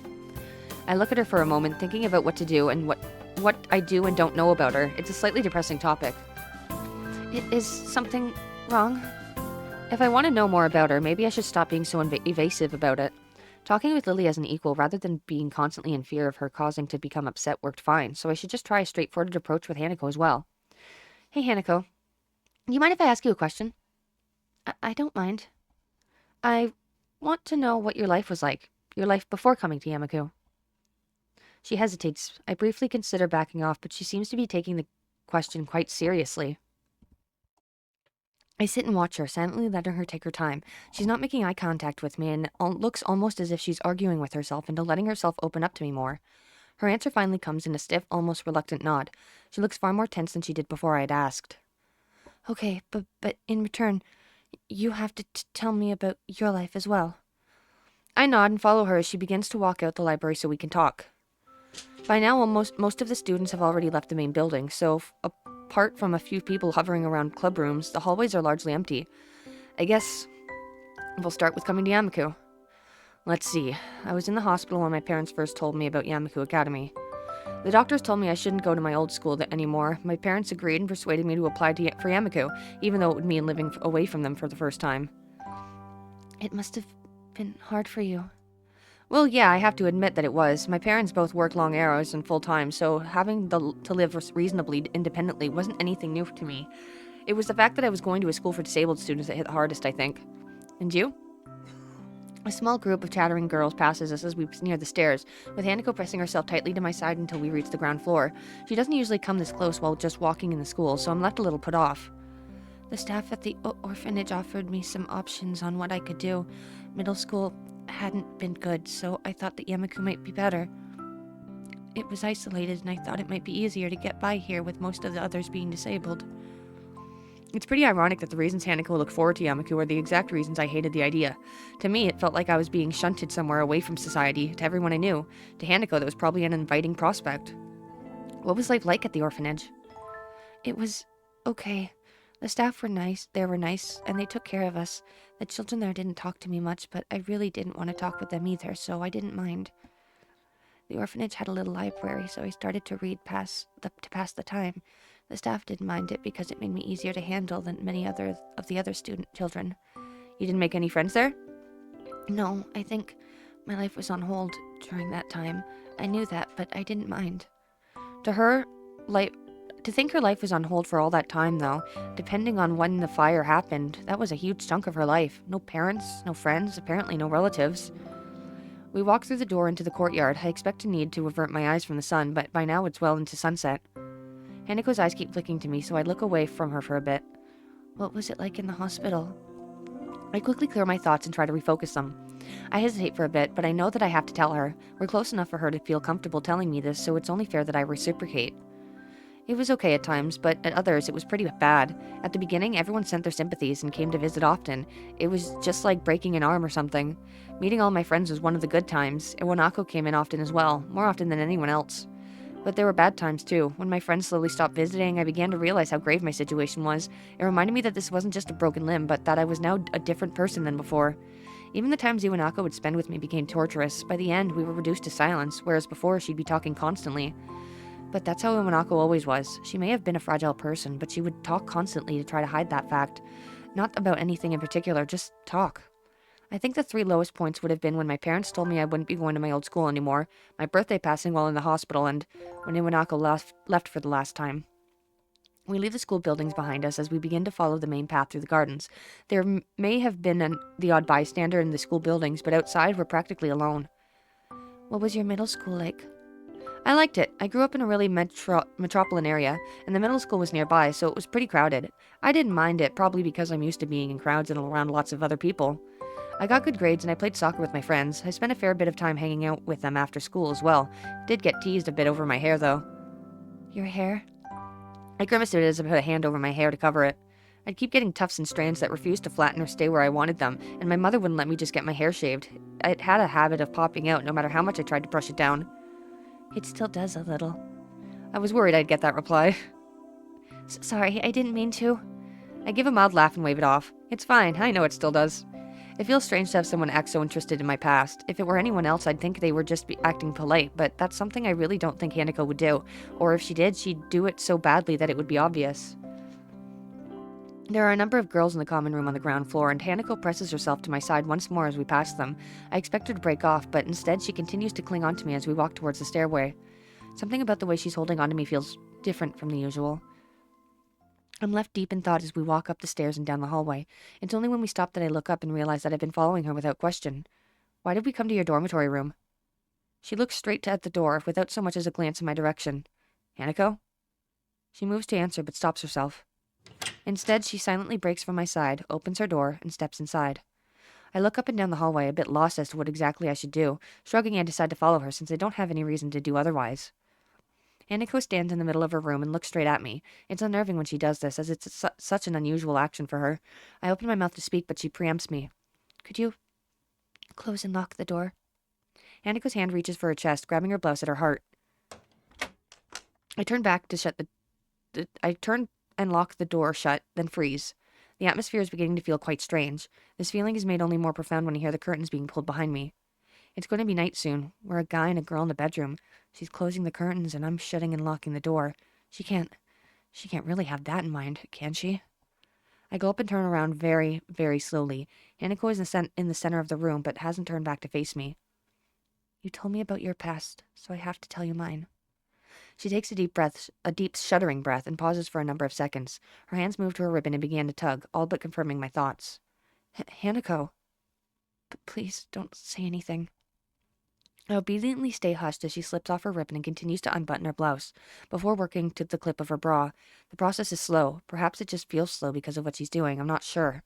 I look at her for a moment, thinking about what to do and what I do and don't know about her. It's a slightly depressing topic. Is something wrong? If I want to know more about her, maybe I should stop being so evasive about it. Talking with Lily as an equal, rather than being constantly in fear of her causing to become upset, worked fine, so I should just try a straightforward approach with Hanako as well. Hey, Hanako. Do you mind if I ask you a question? I don't mind. I want to know what your life was like. Your life before coming to Yamaku. She hesitates. I briefly consider backing off, but she seems to be taking the question quite seriously. I sit and watch her, silently letting her take her time. She's not making eye contact with me and looks almost as if she's arguing with herself into letting herself open up to me more. Her answer finally comes in a stiff, almost reluctant nod. She looks far more tense than she did before I had asked. Okay, but in return, you have to tell me about your life as well. I nod and follow her as she begins to walk out the library so we can talk. By now, most of the students have already left the main building, so apart from a few people hovering around club rooms, the hallways are largely empty. I guess we'll start with coming to Yamaku. Let's see. I was in the hospital when my parents first told me about Yamaku Academy. The doctors told me I shouldn't go to my old school anymore. My parents agreed and persuaded me to apply for Yamaku, even though it would mean living away from them for the first time. It must have been hard for you. Well, yeah, I have to admit that it was. My parents both worked long hours and full-time, so having to live reasonably independently wasn't anything new to me. It was the fact that I was going to a school for disabled students that hit the hardest, I think. And you? A small group of chattering girls passes us as we near the stairs, with Hanako pressing herself tightly to my side until we reach the ground floor. She doesn't usually come this close while just walking in the school, so I'm left a little put off. The staff at the orphanage offered me some options on what I could do. Middle school hadn't been good, so I thought that Yamaku might be better. It was isolated, and I thought it might be easier to get by here with most of the others being disabled. It's pretty ironic that the reasons Hanako looked forward to Yamaku are the exact reasons I hated the idea. To me, it felt like I was being shunted somewhere away from society, to everyone I knew. To Hanako, that was probably an inviting prospect. What was life like at the orphanage? It was okay. The staff were nice, and they took care of us. The children there didn't talk to me much, but I really didn't want to talk with them either, so I didn't mind. The orphanage had a little library, so I started to read to pass the time. The staff didn't mind it because it made me easier to handle than many of the other student children. You didn't make any friends there? No, I think my life was on hold during that time. I knew that, but I didn't mind. To think her life was on hold for all that time, though, depending on when the fire happened, that was a huge chunk of her life. No parents, no friends, apparently no relatives. We walk through the door into the courtyard. I expect to need to avert my eyes from the sun, but by now it's well into sunset. Hanako's eyes keep flicking to me, so I look away from her for a bit. What was it like in the hospital? I quickly clear my thoughts and try to refocus them. I hesitate for a bit, but I know that I have to tell her. We're close enough for her to feel comfortable telling me this, so it's only fair that I reciprocate. It was okay at times, but at others it was pretty bad. At the beginning, everyone sent their sympathies and came to visit often. It was just like breaking an arm or something. Meeting all my friends was one of the good times. Iwanako came in often as well, more often than anyone else. But there were bad times too. When my friends slowly stopped visiting, I began to realize how grave my situation was. It reminded me that this wasn't just a broken limb, but that I was now a different person than before. Even the times Iwanako would spend with me became torturous. By the end, we were reduced to silence, whereas before she'd be talking constantly. But that's how Iwanako always was. She may have been a fragile person, but she would talk constantly to try to hide that fact. Not about anything in particular, just talk. I think the 3 lowest points would have been when my parents told me I wouldn't be going to my old school anymore, my birthday passing while in the hospital, and when Iwanako left for the last time. We leave the school buildings behind us as we begin to follow the main path through the gardens. There may have been the odd bystander in the school buildings, but outside we're practically alone. What was your middle school like? I liked it. I grew up in a really metropolitan area, and the middle school was nearby, so it was pretty crowded. I didn't mind it, probably because I'm used to being in crowds and around lots of other people. I got good grades and I played soccer with my friends. I spent a fair bit of time hanging out with them after school as well. Did get teased a bit over my hair, though. Your hair? I grimaced at it as I put a hand over my hair to cover it. I'd keep getting tufts and strands that refused to flatten or stay where I wanted them, and my mother wouldn't let me just get my hair shaved. It had a habit of popping out no matter how much I tried to brush it down. It still does a little. I was worried I'd get that reply. Sorry, I didn't mean to. I give a mild laugh and wave it off. It's fine, I know it still does. It feels strange to have someone act so interested in my past. If it were anyone else, I'd think they were just acting polite, but that's something I really don't think Hanako would do. Or if she did, she'd do it so badly that it would be obvious. There are a number of girls in the common room on the ground floor, and Hanako presses herself to my side once more as we pass them. I expect her to break off, but instead she continues to cling on to me as we walk towards the stairway. Something about the way she's holding on to me feels different from the usual. I'm left deep in thought as we walk up the stairs and down the hallway. It's only when we stop that I look up and realize that I've been following her without question. Why did we come to your dormitory room? She looks straight at the door, without so much as a glance in my direction. Hanako? She moves to answer, but stops herself. Instead, she silently breaks from my side, opens her door, and steps inside. I look up and down the hallway, a bit lost as to what exactly I should do. Shrugging, I decide to follow her since I don't have any reason to do otherwise. Hanako stands in the middle of her room and looks straight at me. It's unnerving when she does this, as it's such an unusual action for her. I open my mouth to speak, but she preempts me. Could you close and lock the door? Hanako's hand reaches for her chest, grabbing her blouse at her heart. I turn back to shut I turn and lock the door shut, then freeze. The atmosphere is beginning to feel quite strange. This feeling is made only more profound when I hear the curtains being pulled behind me. It's going to be night soon. We're a guy and a girl in the bedroom. She's closing the curtains and I'm shutting and locking the door. She can't really have that in mind, can she? I go up and turn around very, very slowly. Hanako is in the center of the room, but hasn't turned back to face me. You told me about your past, so I have to tell you mine. She takes a deep shuddering breath, and pauses for a number of seconds. Her hands moved to her ribbon and began to tug, all but confirming my thoughts. Hanako. Please, don't say anything. I obediently stay hushed as she slips off her ribbon and continues to unbutton her blouse, before working to the clip of her bra. The process is slow. Perhaps it just feels slow because of what she's doing. I'm not sure.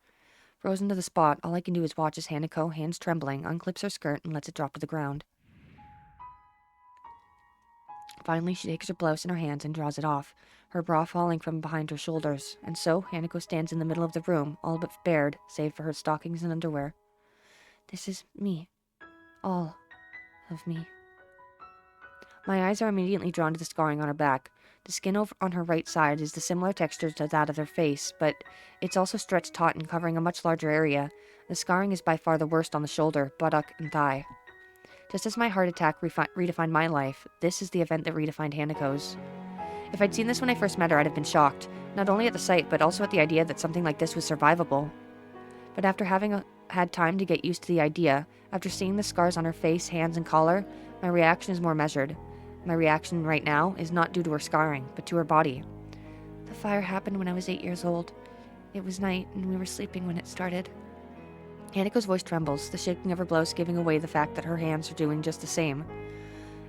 Frozen to the spot, all I can do is watch as Hanako, hands trembling, unclips her skirt and lets it drop to the ground. Finally, she takes her blouse in her hands and draws it off, her bra falling from behind her shoulders, and so Hanako stands in the middle of the room, all but bared, save for her stockings and underwear. This is me. All of me. My eyes are immediately drawn to the scarring on her back. The skin on her right side is the similar texture to that of her face, but it's also stretched taut and covering a much larger area. The scarring is by far the worst on the shoulder, buttock, and thigh. Just as my heart attack redefined my life, this is the event that redefined Hanako's. If I'd seen this when I first met her, I'd have been shocked, not only at the sight, but also at the idea that something like this was survivable. But after having had time to get used to the idea, after seeing the scars on her face, hands, and collar, my reaction is more measured. My reaction right now is not due to her scarring, but to her body. The fire happened when I was 8 years old. It was night, and we were sleeping when it started. Hanako's voice trembles, the shaking of her blouse giving away the fact that her hands are doing just the same.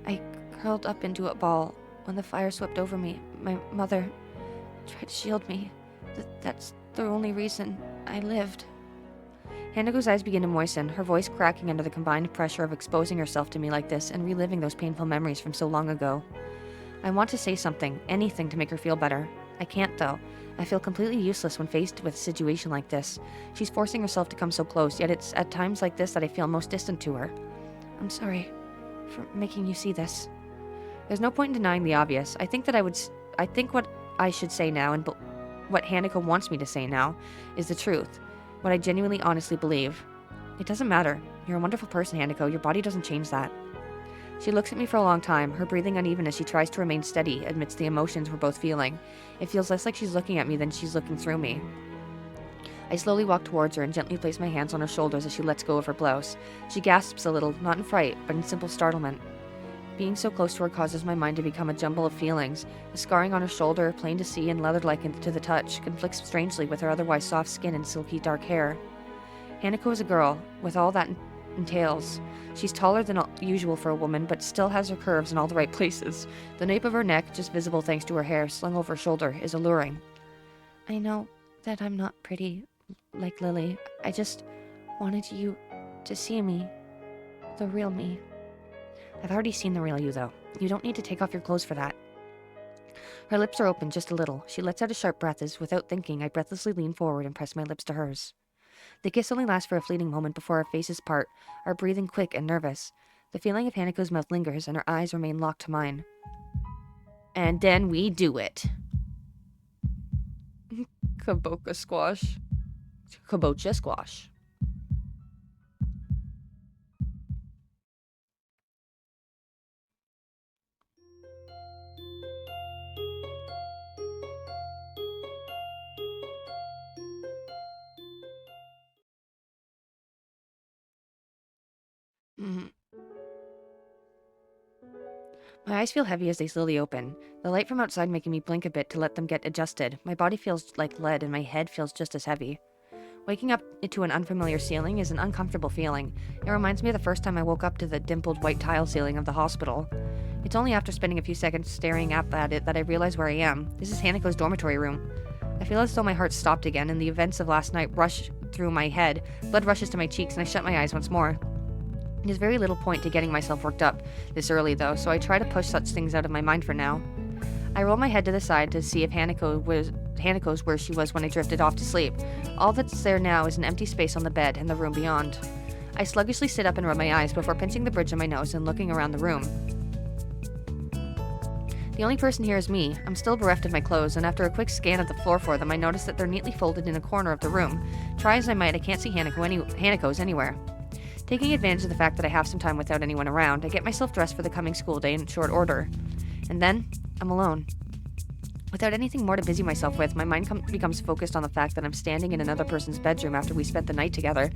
I curled up into a ball when the fire swept over me. My mother tried to shield me. That's the only reason I lived. Hanako's eyes begin to moisten, her voice cracking under the combined pressure of exposing herself to me like this and reliving those painful memories from so long ago. I want to say something, anything to make her feel better. I can't, though. I feel completely useless when faced with a situation like this. She's forcing herself to come so close, yet it's at times like this that I feel most distant to her. I'm sorry for making you see this. There's no point in denying the obvious. I think what I should say now, and what Hanako wants me to say now, is the truth. What I genuinely, honestly believe. It doesn't matter. You're a wonderful person, Hanako. Your body doesn't change that. She looks at me for a long time, her breathing uneven as she tries to remain steady amidst the emotions we're both feeling. It feels less like she's looking at me than she's looking through me. I slowly walk towards her and gently place my hands on her shoulders as she lets go of her blouse. She gasps a little, not in fright, but in simple startlement. Being so close to her causes my mind to become a jumble of feelings. The scarring on her shoulder, plain to see and leather-like to the touch, conflicts strangely with her otherwise soft skin and silky dark hair. Hanako is a girl, with all that entails. She's taller than usual for a woman, but still has her curves in all the right places. The nape of her neck, just visible thanks to her hair slung over her shoulder, is alluring. I know that I'm not pretty like Lily. I just wanted you to see me. The real me. I've already seen the real you, though. You don't need to take off your clothes for that. Her lips are open just a little. She lets out a sharp breath as, without thinking, I breathlessly lean forward and press my lips to hers. The kiss only lasts for a fleeting moment before our faces part, our breathing quick and nervous. The feeling of Hanako's mouth lingers, and her eyes remain locked to mine. And then we do it. Kabocha squash. Kabocha squash. My eyes feel heavy as they slowly open, the light from outside making me blink a bit to let them get adjusted. My body feels like lead and my head feels just as heavy. Waking up to an unfamiliar ceiling is an uncomfortable feeling. It reminds me of the first time I woke up to the dimpled white tile ceiling of the hospital. It's only after spending a few seconds staring up at it that I realize where I am. This is Hanako's dormitory room. I feel as though my heart stopped again, and the events of last night rush through my head. Blood rushes to my cheeks, and I shut my eyes once more. There's very little point to getting myself worked up this early, though, so I try to push such things out of my mind for now. I roll my head to the side to see if Hanako's where she was when I drifted off to sleep. All that's there now is an empty space on the bed and the room beyond. I sluggishly sit up and rub my eyes before pinching the bridge of my nose and looking around the room. The only person here is me. I'm still bereft of my clothes, and after a quick scan of the floor for them, I notice that they're neatly folded in a corner of the room. Try as I might, I can't see Hanako's anywhere. Taking advantage of the fact that I have some time without anyone around, I get myself dressed for the coming school day in short order. And then, I'm alone. Without anything more to busy myself with, my mind becomes focused on the fact that I'm standing in another person's bedroom after we spent the night together,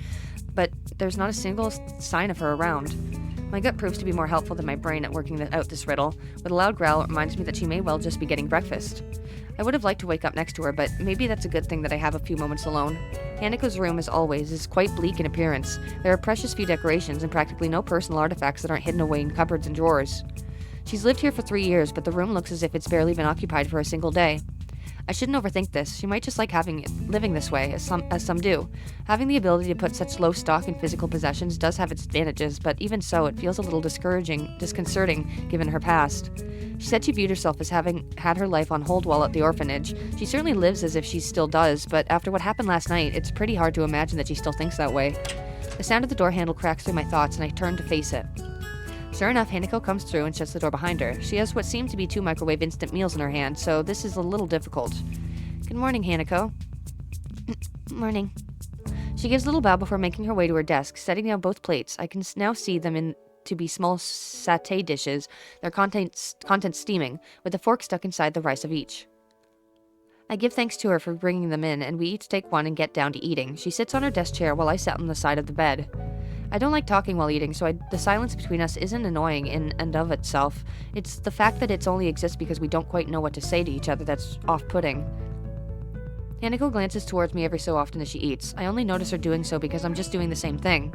but there's not a single sign of her around. My gut proves to be more helpful than my brain at working out this riddle. With a loud growl, it reminds me that she may well just be getting breakfast. I would have liked to wake up next to her, but maybe that's a good thing that I have a few moments alone. Hanako's room, as always, is quite bleak in appearance. There are precious few decorations and practically no personal artifacts that aren't hidden away in cupboards and drawers. She's lived here for 3 years, but the room looks as if it's barely been occupied for a single day. I shouldn't overthink this. She might just like living this way, as some do. Having the ability to put such low stock in physical possessions does have its advantages, but even so, it feels a little disconcerting given her past. She said she viewed herself as having had her life on hold while at the orphanage. She certainly lives as if she still does, but after what happened last night, it's pretty hard to imagine that she still thinks that way. The sound of the door handle cracks through my thoughts, and I turn to face it. Sure enough, Hanako comes through and shuts the door behind her. She has what seem to be 2 microwave instant meals in her hand, so this is a little difficult. Good morning, Hanako. Morning. She gives a little bow before making her way to her desk, setting down both plates. I can now see them to be small satay dishes, their contents steaming, with a fork stuck inside the rice of each. I give thanks to her for bringing them in, and we each take one and get down to eating. She sits on her desk chair while I sit on the side of the bed. I don't like talking while eating, so the silence between us isn't annoying in and of itself. It's the fact that it only exists because we don't quite know what to say to each other that's off-putting. Hanako glances towards me every so often as she eats. I only notice her doing so because I'm just doing the same thing.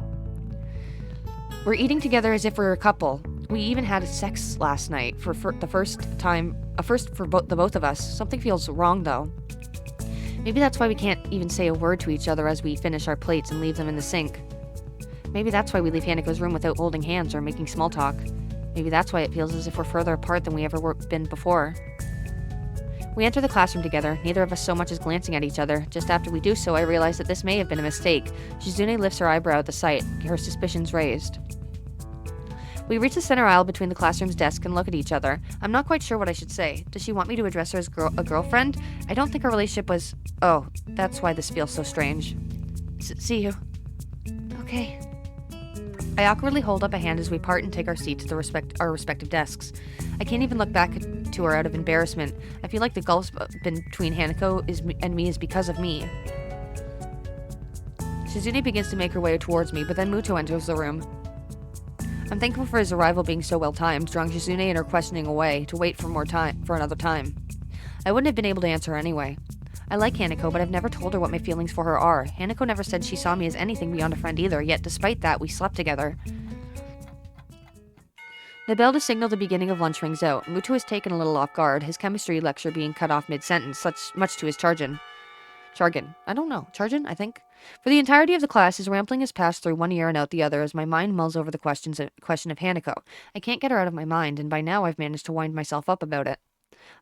We're eating together as if we're a couple. We even had sex last night for the first time, a first for the both of us. Something feels wrong, though. Maybe that's why we can't even say a word to each other as we finish our plates and leave them in the sink. Maybe that's why we leave Hanako's room without holding hands or making small talk. Maybe that's why it feels as if we're further apart than we ever been before. We enter the classroom together, neither of us so much as glancing at each other. Just after we do so, I realize that this may have been a mistake. Shizune lifts her eyebrow at the sight, her suspicions raised. We reach the center aisle between the classroom's desks and look at each other. I'm not quite sure what I should say. Does she want me to address her as a girlfriend? I don't think our relationship was... Oh, that's why this feels so strange. See you. Okay. I awkwardly hold up a hand as we part and take our seats at our respective desks. I can't even look back to her out of embarrassment. I feel like the gulf between Hanako and me is because of me. Shizune begins to make her way towards me, but then Muto enters the room. I'm thankful for his arrival being so well timed, drawing Shizune and her questioning away to wait for another time. I wouldn't have been able to answer her anyway. I like Hanako, but I've never told her what my feelings for her are. Hanako never said she saw me as anything beyond a friend either, yet despite that, we slept together. The bell to signal the beginning of lunch rings out. Muto is taken a little off guard, his chemistry lecture being cut off mid-sentence, much to his jargon. Jargon, I think. For the entirety of the class, his rambling has passed through one ear and out the other as my mind mulls over the question of Hanako. I can't get her out of my mind, and by now I've managed to wind myself up about it.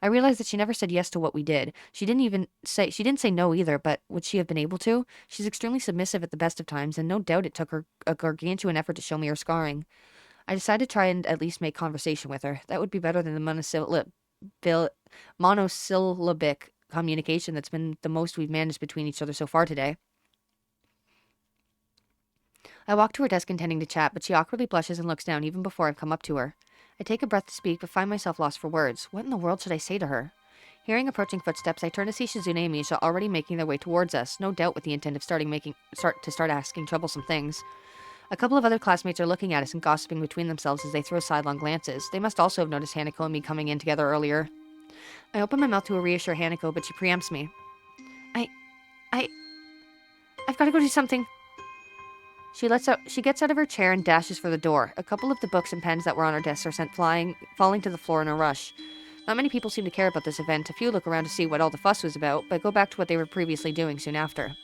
I realize that she never said yes to what we did. She didn't say no either, but would she have been able to? She's extremely submissive at the best of times, and no doubt it took her a gargantuan effort to show me her scarring. I decided to try and at least make conversation with her. That would be better than the monosyllabic communication that's been the most we've managed between each other so far today. I walk to her desk intending to chat, but she awkwardly blushes and looks down even before I've come up to her. I take a breath to speak, but find myself lost for words. What in the world should I say to her? Hearing approaching footsteps, I turn to see Shizune and Misha already making their way towards us, no doubt with the intent of start asking troublesome things. A couple of other classmates are looking at us and gossiping between themselves as they throw sidelong glances. They must also have noticed Hanako and me coming in together earlier. I open my mouth to reassure Hanako, but she preempts me. I've got to go do something. She gets out of her chair and dashes for the door. A couple of the books and pens that were on her desk are falling to the floor in a rush. Not many people seem to care about this event. A few look around to see what all the fuss was about, but go back to what they were previously doing soon after.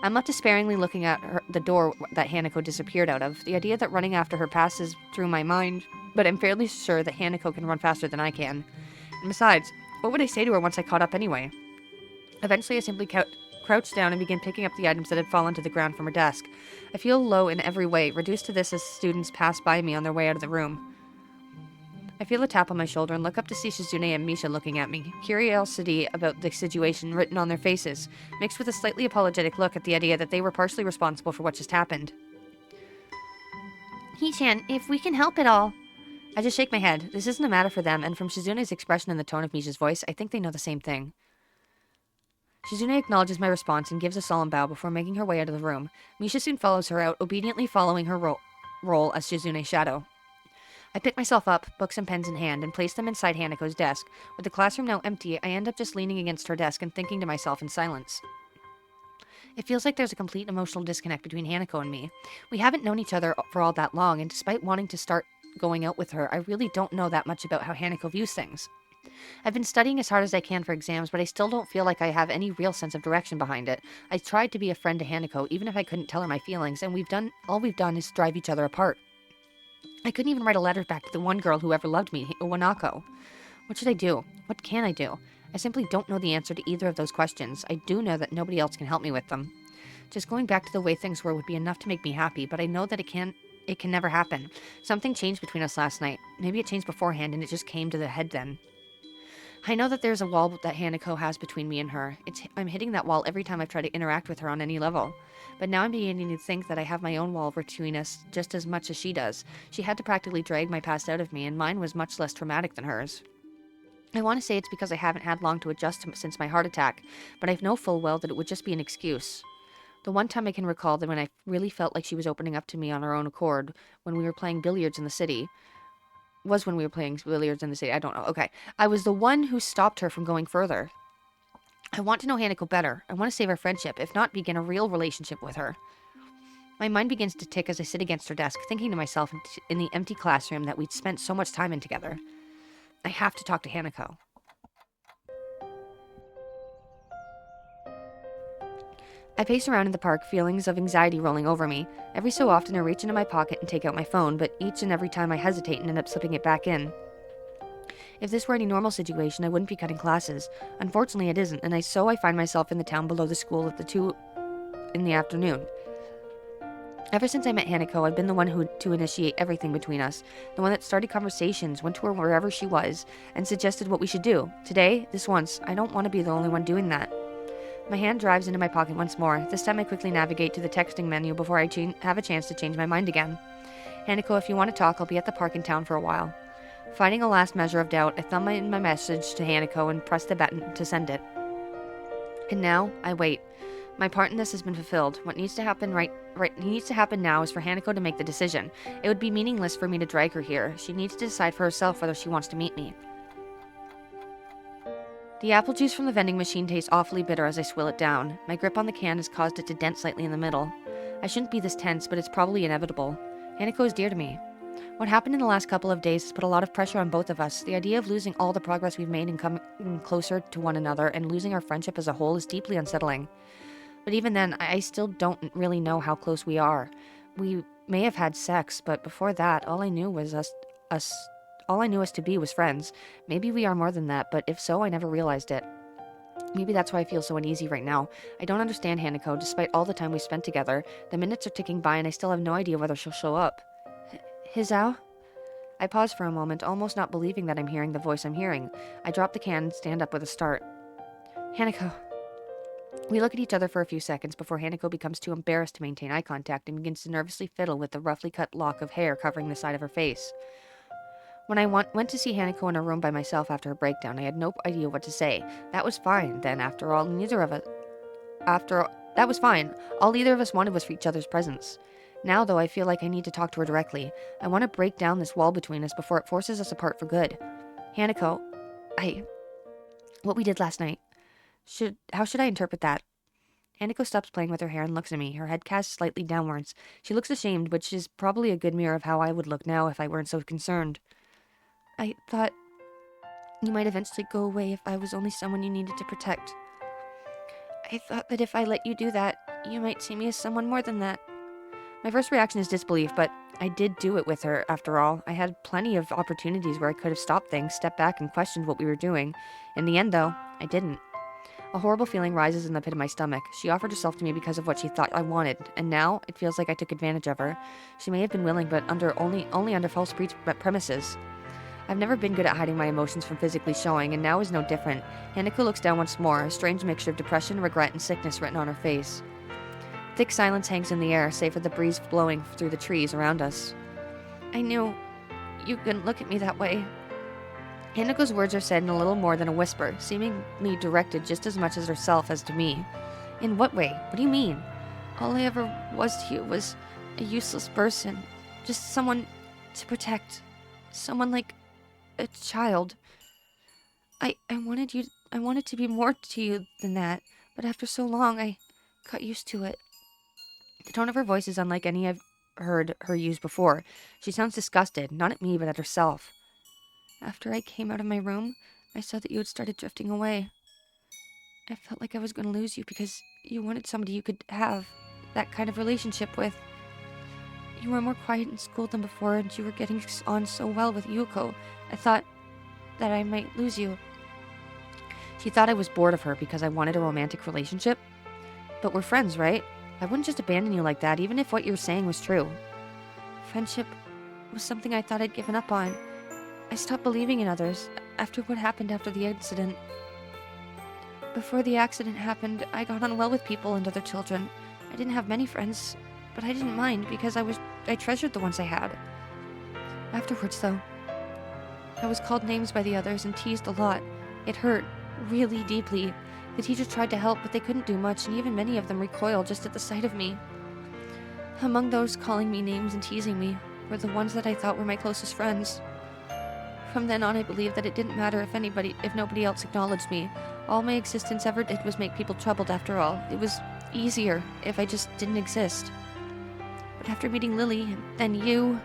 I'm left despairingly looking at the door that Hanako disappeared out of. The idea that running after her passes through my mind, but I'm fairly sure that Hanako can run faster than I can. And besides, what would I say to her once I caught up anyway? Eventually, I simply crouched down and began picking up the items that had fallen to the ground from her desk. I feel low in every way, reduced to this as students pass by me on their way out of the room. I feel a tap on my shoulder and look up to see Shizune and Misha looking at me, curiosity about the situation written on their faces, mixed with a slightly apologetic look at the idea that they were partially responsible for what just happened. Hee-chan, if we can help at all. I just shake my head. This isn't a matter for them, and from Shizune's expression and the tone of Misha's voice, I think they know the same thing. Shizune acknowledges my response and gives a solemn bow before making her way out of the room. Misha soon follows her out, obediently following her role as Shizune's shadow. I pick myself up, books and pens in hand, and place them inside Hanako's desk. With the classroom now empty, I end up just leaning against her desk and thinking to myself in silence. It feels like there's a complete emotional disconnect between Hanako and me. We haven't known each other for all that long, and despite wanting to start going out with her, I really don't know that much about how Hanako views things. I've been studying as hard as I can for exams, but I still don't feel like I have any real sense of direction behind it. I tried to be a friend to Hanako, even if I couldn't tell her my feelings, and all we've done is drive each other apart. I couldn't even write a letter back to the one girl who ever loved me, Wanako. What should I do? What can I do? I simply don't know the answer to either of those questions. I do know that nobody else can help me with them. Just going back to the way things were would be enough to make me happy, but I know that it can never happen. Something changed between us last night. Maybe it changed beforehand and it just came to the head then. I know that there's a wall that Hanako has between me and her. I'm hitting that wall every time I've tried to interact with her on any level. But now I'm beginning to think that I have my own wall between us just as much as she does. She had to practically drag my past out of me, and mine was much less traumatic than hers. I want to say it's because I haven't had long to adjust since my heart attack, but I know full well that it would just be an excuse. The one time I can recall that when I really felt like she was opening up to me on her own accord, when we were playing billiards in the city. I don't know. Okay. I was the one who stopped her from going further. I want to know Hanako better. I want to save our friendship, if not begin a real relationship with her. My mind begins to tick as I sit against her desk, thinking to myself in the empty classroom that we'd spent so much time in together. I have to talk to Hanako. I pace around in the park, feelings of anxiety rolling over me. Every so often I reach into my pocket and take out my phone, but each and every time I hesitate and end up slipping it back in. If this were any normal situation, I wouldn't be cutting classes. Unfortunately, it isn't, and so I find myself in the town below the school at the 2 in the afternoon. Ever since I met Hanako, I've been the one to initiate everything between us, the one that started conversations, went to her wherever she was, and suggested what we should do. Today, this once, I don't want to be the only one doing that. My hand drives into my pocket once more. This time I quickly navigate to the texting menu before I have a chance to change my mind again. Hanako, if you want to talk, I'll be at the park in town for a while. Finding a last measure of doubt, I thumb in my message to Hanako and press the button to send it. And now, I wait. My part in this has been fulfilled. What needs to happen needs to happen now is for Hanako to make the decision. It would be meaningless for me to drag her here. She needs to decide for herself whether she wants to meet me. The apple juice from the vending machine tastes awfully bitter as I swill it down. My grip on the can has caused it to dent slightly in the middle. I shouldn't be this tense, but it's probably inevitable. Hanako is dear to me. What happened in the last couple of days has put a lot of pressure on both of us. The idea of losing all the progress we've made and coming closer to one another and losing our friendship as a whole is deeply unsettling. But even then, I still don't really know how close we are. We may have had sex, but before that, all I knew was all I knew us to be was friends. Maybe we are more than that, but if so, I never realized it. Maybe that's why I feel so uneasy right now. I don't understand Hanako, despite all the time we spent together. The minutes are ticking by and I still have no idea whether she'll show up. Hizao? I pause for a moment, almost not believing that I'm hearing the voice I'm hearing. I drop the can and stand up with a start. Hanako. We look at each other for a few seconds before Hanako becomes too embarrassed to maintain eye contact and begins to nervously fiddle with the roughly cut lock of hair covering the side of her face. When I went to see Hanako in her room by myself after her breakdown, I had no idea what to say. That was fine, then, after all, that was fine. All either of us wanted was for each other's presence. Now, though, I feel like I need to talk to her directly. I want to break down this wall between us before it forces us apart for good. Hanako, what we did last night. How should I interpret that? Hanako stops playing with her hair and looks at me, her head cast slightly downwards. She looks ashamed, which is probably a good mirror of how I would look now if I weren't so concerned. I thought... You might eventually go away if I was only someone you needed to protect. I thought that if I let you do that, you might see me as someone more than that. My first reaction is disbelief, but I did do it with her, after all. I had plenty of opportunities where I could have stopped things, stepped back, and questioned what we were doing. In the end, though, I didn't. A horrible feeling rises in the pit of my stomach. She offered herself to me because of what she thought I wanted, and now it feels like I took advantage of her. She may have been willing, but only under false premises. I've never been good at hiding my emotions from physically showing, and now is no different. Hanako looks down once more, a strange mixture of depression, regret, and sickness written on her face. Thick silence hangs in the air, save for the breeze blowing through the trees around us. I knew you couldn't look at me that way. Hanako's words are said in a little more than a whisper, seemingly directed just as much as herself as to me. In what way? What do you mean? All I ever was to you was a useless person. Just someone to protect. Someone like a child. I wanted to be more to you than that, but after so long, I got used to it. The tone of her voice is unlike any I've heard her use before. She sounds disgusted, not at me, but at herself. After I came out of my room, I saw that you had started drifting away. I felt like I was going to lose you because you wanted somebody you could have that kind of relationship with. You were more quiet in school than before, and you were getting on so well with Yuko. I thought that I might lose you. She thought I was bored of her because I wanted a romantic relationship. But we're friends, right? I wouldn't just abandon you like that, even if what you were saying was true. Friendship was something I thought I'd given up on. I stopped believing in others after what happened after the incident. Before the accident happened, I got on well with people and other children. I didn't have many friends, but I didn't mind because I treasured the ones I had. Afterwards, though, I was called names by the others and teased a lot. It hurt, really deeply. The teachers tried to help, but they couldn't do much, and even many of them recoiled just at the sight of me. Among those calling me names and teasing me were the ones that I thought were my closest friends. From then on, I believed that it didn't matter if nobody else acknowledged me. All my existence ever did was make people troubled after all. It was easier if I just didn't exist. But after meeting Lily, and then you,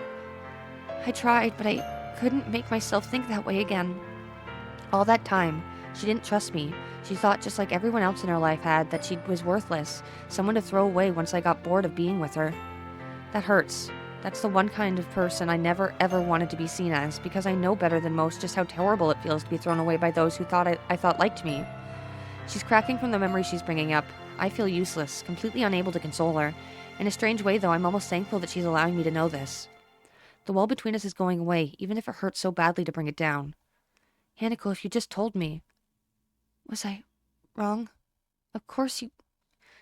I tried, but I couldn't make myself think that way again. All that time, she didn't trust me. She thought, just like everyone else in her life had, that she was worthless, someone to throw away once I got bored of being with her. That hurts. That's the one kind of person I never ever wanted to be seen as, because I know better than most just how terrible it feels to be thrown away by those who I thought liked me. She's cracking from the memory she's bringing up. I feel useless, completely unable to console her. In a strange way, though, I'm almost thankful that she's allowing me to know this. The wall between us is going away, even if it hurts so badly to bring it down. Hanako, if you just told me. Was I wrong? Of course you...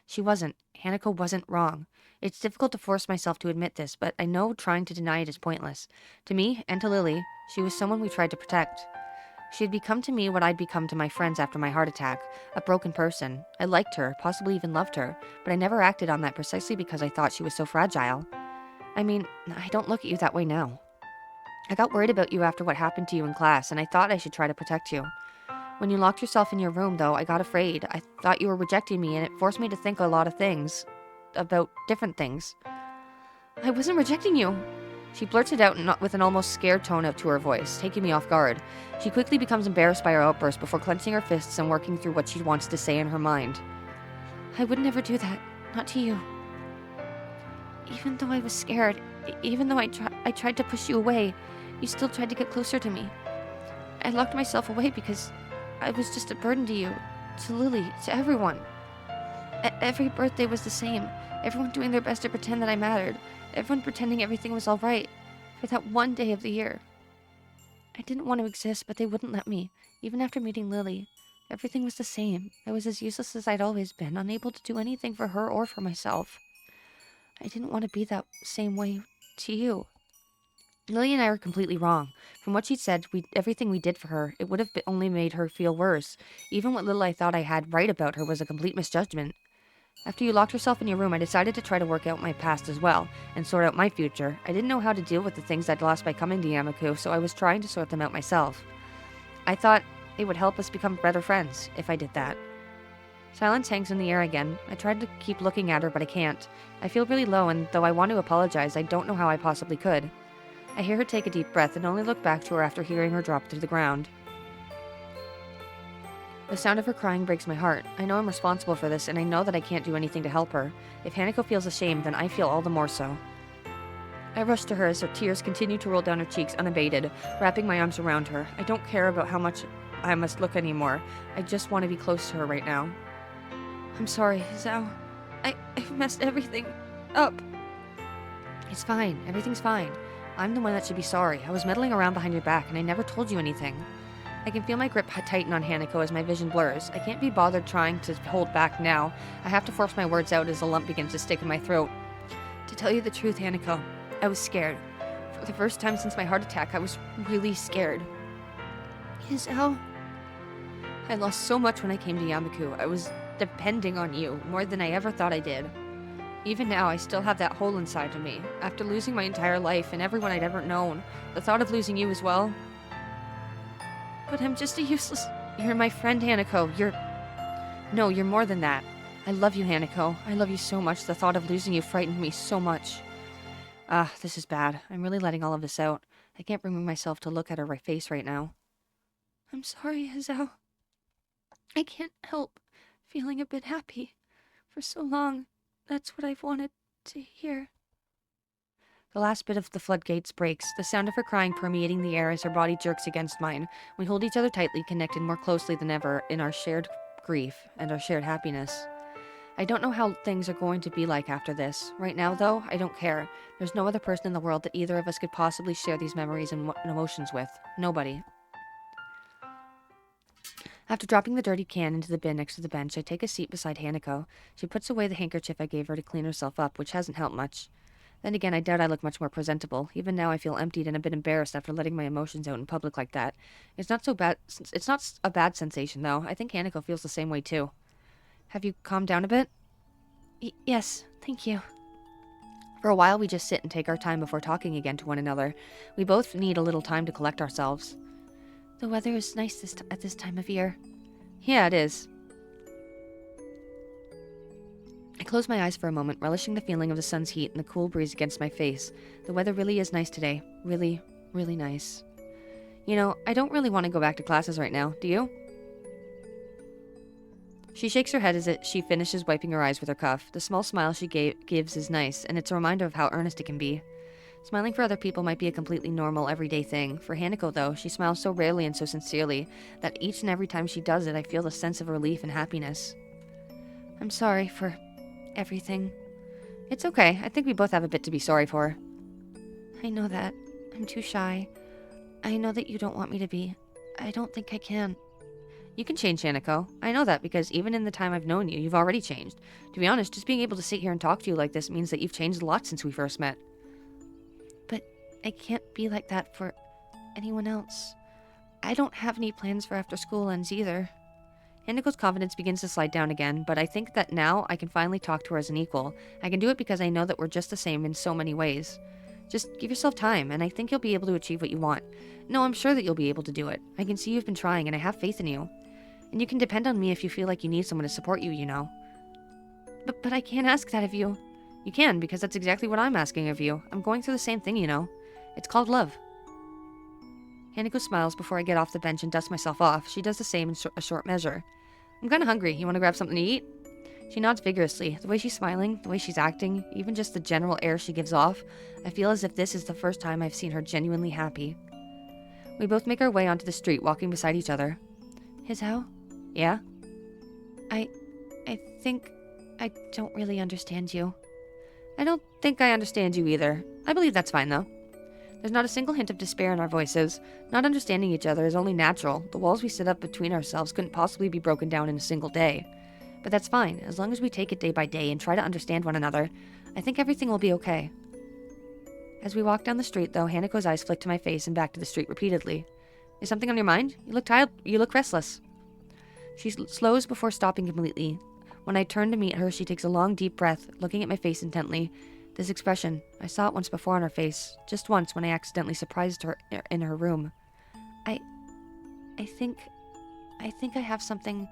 She wasn't. Hanako wasn't wrong. It's difficult to force myself to admit this, but I know trying to deny it is pointless. To me, and to Lily, she was someone we tried to protect. She had become to me what I'd become to my friends after my heart attack, a broken person. I liked her, possibly even loved her, but I never acted on that precisely because I thought she was so fragile. I mean, I don't look at you that way now. I got worried about you after what happened to you in class, and I thought I should try to protect you. When you locked yourself in your room, though, I got afraid. I thought you were rejecting me, and it forced me to think a lot of things. About different things. I wasn't rejecting you. She blurts it out with an almost scared tone to her voice, taking me off guard. She quickly becomes embarrassed by her outburst before clenching her fists and working through what she wants to say in her mind. I would never do that. Not to you. Even though I was scared, even though I tried to push you away, you still tried to get closer to me. I locked myself away because I was just a burden to you, to Lily, to everyone. Every birthday was the same. Everyone doing their best to pretend that I mattered. Everyone pretending everything was all right for that one day of the year. I didn't want to exist, but they wouldn't let me. Even after meeting Lily, everything was the same. I was as useless as I'd always been, unable to do anything for her or for myself. I didn't want to be that same way to you. Lily and I were completely wrong. From what she'd said, everything we did for her, it would have only made her feel worse. Even what little I thought I had right about her was a complete misjudgment. After you locked yourself in your room, I decided to try to work out my past as well, and sort out my future. I didn't know how to deal with the things I'd lost by coming to Yamaku, so I was trying to sort them out myself. I thought it would help us become better friends, if I did that. Silence hangs in the air again. I tried to keep looking at her, but I can't. I feel really low, and though I want to apologize, I don't know how I possibly could. I hear her take a deep breath and only look back to her after hearing her drop to the ground. The sound of her crying breaks my heart. I know I'm responsible for this, and I know that I can't do anything to help her. If Hanako feels ashamed, then I feel all the more so. I rush to her as her tears continue to roll down her cheeks unabated, wrapping my arms around her. I don't care about how much I must look anymore. I just want to be close to her right now. I'm sorry, Zhao. I've messed everything up. It's fine. Everything's fine. I'm the one that should be sorry. I was meddling around behind your back, and I never told you anything. I can feel my grip tighten on Hanako as my vision blurs. I can't be bothered trying to hold back now. I have to force my words out as a lump begins to stick in my throat. To tell you the truth, Hanako, I was scared. For the first time since my heart attack, I was really scared. Zhao, I lost so much when I came to Yamaku. I was depending on you more than I ever thought I did. Even now, I still have that hole inside of me. After losing my entire life and everyone I'd ever known, the thought of losing you as well. But I'm just a useless... You're my friend, Hanako. No, you're more than that. I love you, Hanako. I love you so much. The thought of losing you frightened me so much. This is bad. I'm really letting all of this out. I can't bring myself to look at her face right now. I'm sorry, Zhao. I can't help feeling a bit happy. For so long, that's what I've wanted to hear. The last bit of the floodgates breaks, the sound of her crying permeating the air as her body jerks against mine. We hold each other tightly, connected more closely than ever in our shared grief and our shared happiness. I don't know how things are going to be like after this. Right now, though, I don't care. There's no other person in the world that either of us could possibly share these memories and emotions with. Nobody. After dropping the dirty can into the bin next to the bench, I take a seat beside Hanako. She puts away the handkerchief I gave her to clean herself up, which hasn't helped much. Then again, I doubt I look much more presentable. Even now, I feel emptied and a bit embarrassed after letting my emotions out in public like that. It's not so bad. It's not a bad sensation, though. I think Hanako feels the same way, too. Have you calmed down a bit? Yes, thank you. For a while, we just sit and take our time before talking again to one another. We both need a little time to collect ourselves. The weather is nice at this time of year. Yeah, it is. I close my eyes for a moment, relishing the feeling of the sun's heat and the cool breeze against my face. The weather really is nice today. Really, really nice. You know, I don't really want to go back to classes right now. Do you? She shakes her head as she finishes wiping her eyes with her cuff. The small smile she gives is nice, and it's a reminder of how earnest it can be. Smiling for other people might be a completely normal, everyday thing. For Hanako, though, she smiles so rarely and so sincerely that each and every time she does it, I feel a sense of relief and happiness. I'm sorry for everything. It's okay. I think we both have a bit to be sorry for. I know that. I'm too shy. I know that you don't want me to be. I don't think I can. You can change, Hanako. I know that because even in the time I've known you, you've already changed. To be honest, just being able to sit here and talk to you like this means that you've changed a lot since we first met. But I can't be like that for anyone else. I don't have any plans for after school ends either. Hanako's confidence begins to slide down again, but I think that now I can finally talk to her as an equal. I can do it because I know that we're just the same in so many ways. Just give yourself time, and I think you'll be able to achieve what you want. No, I'm sure that you'll be able to do it. I can see you've been trying, and I have faith in you. And you can depend on me if you feel like you need someone to support you, you know. But I can't ask that of you. You can, because that's exactly what I'm asking of you. I'm going through the same thing, you know. It's called love. Hanako smiles before I get off the bench and dust myself off. She does the same in a short measure. I'm kinda hungry. You want to grab something to eat? She nods vigorously. The way she's smiling, the way she's acting, even just the general air she gives off, I feel as if this is the first time I've seen her genuinely happy. We both make our way onto the street, walking beside each other. Hizao? Yeah? I think I don't really understand you. I don't think I understand you either. I believe that's fine, though. There's not a single hint of despair in our voices. Not understanding each other is only natural. The walls we set up between ourselves couldn't possibly be broken down in a single day. But that's fine, as long as we take it day by day and try to understand one another. I think everything will be okay. As we walk down the street, though, Hanako's eyes flick to my face and back to the street repeatedly. Is something on your mind? You look tired. You look restless. She slows before stopping completely. When I turn to meet her, she takes a long, deep breath, looking at my face intently. This expression, I saw it once before on her face, just once when I accidentally surprised her in her room. I think I have something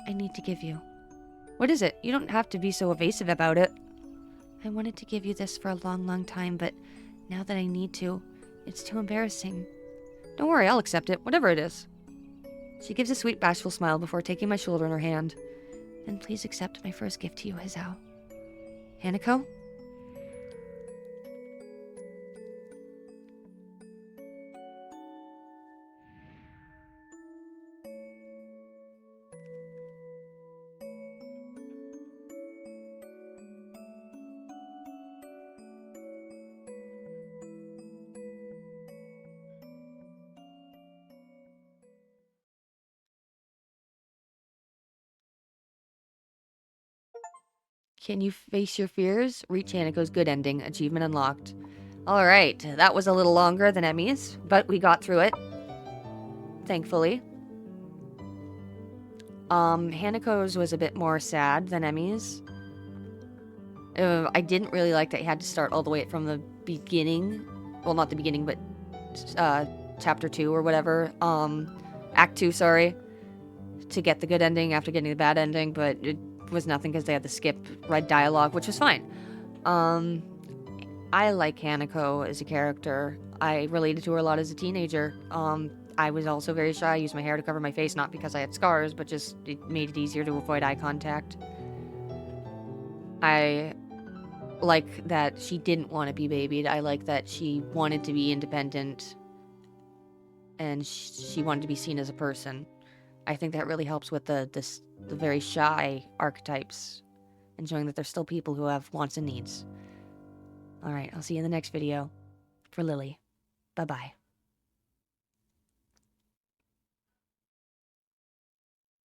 I need to give you. What is it? You don't have to be so evasive about it. I wanted to give you this for a long, long time, but now that I need to, it's too embarrassing. Don't worry, I'll accept it, whatever it is. She gives a sweet, bashful smile before taking my shoulder in her hand. Then please accept my first gift to you, Hizao. Hanako? Can you face your fears? Reach Hanako's good ending. Achievement unlocked. Alright, that was a little longer than Emmy's, but we got through it. Thankfully. Hanako's was a bit more sad than Emmy's. I didn't really like that you had to start all the way from the beginning. Well, not the beginning, but chapter 2 or whatever. Act 2, sorry. To get the good ending after getting the bad ending, but it was nothing because they had to skip red dialogue, which was fine. I like Hanako as a character. I related to her a lot as a teenager. I was also very shy. I used my hair to cover my face, not because I had scars, but just it made it easier to avoid eye contact. I like that she didn't want to be babied. I like that she wanted to be independent and she wanted to be seen as a person. I think that really helps with the very shy archetypes and showing that there's still people who have wants and needs. Alright, I'll see you in the next video. For Lily. Bye-bye.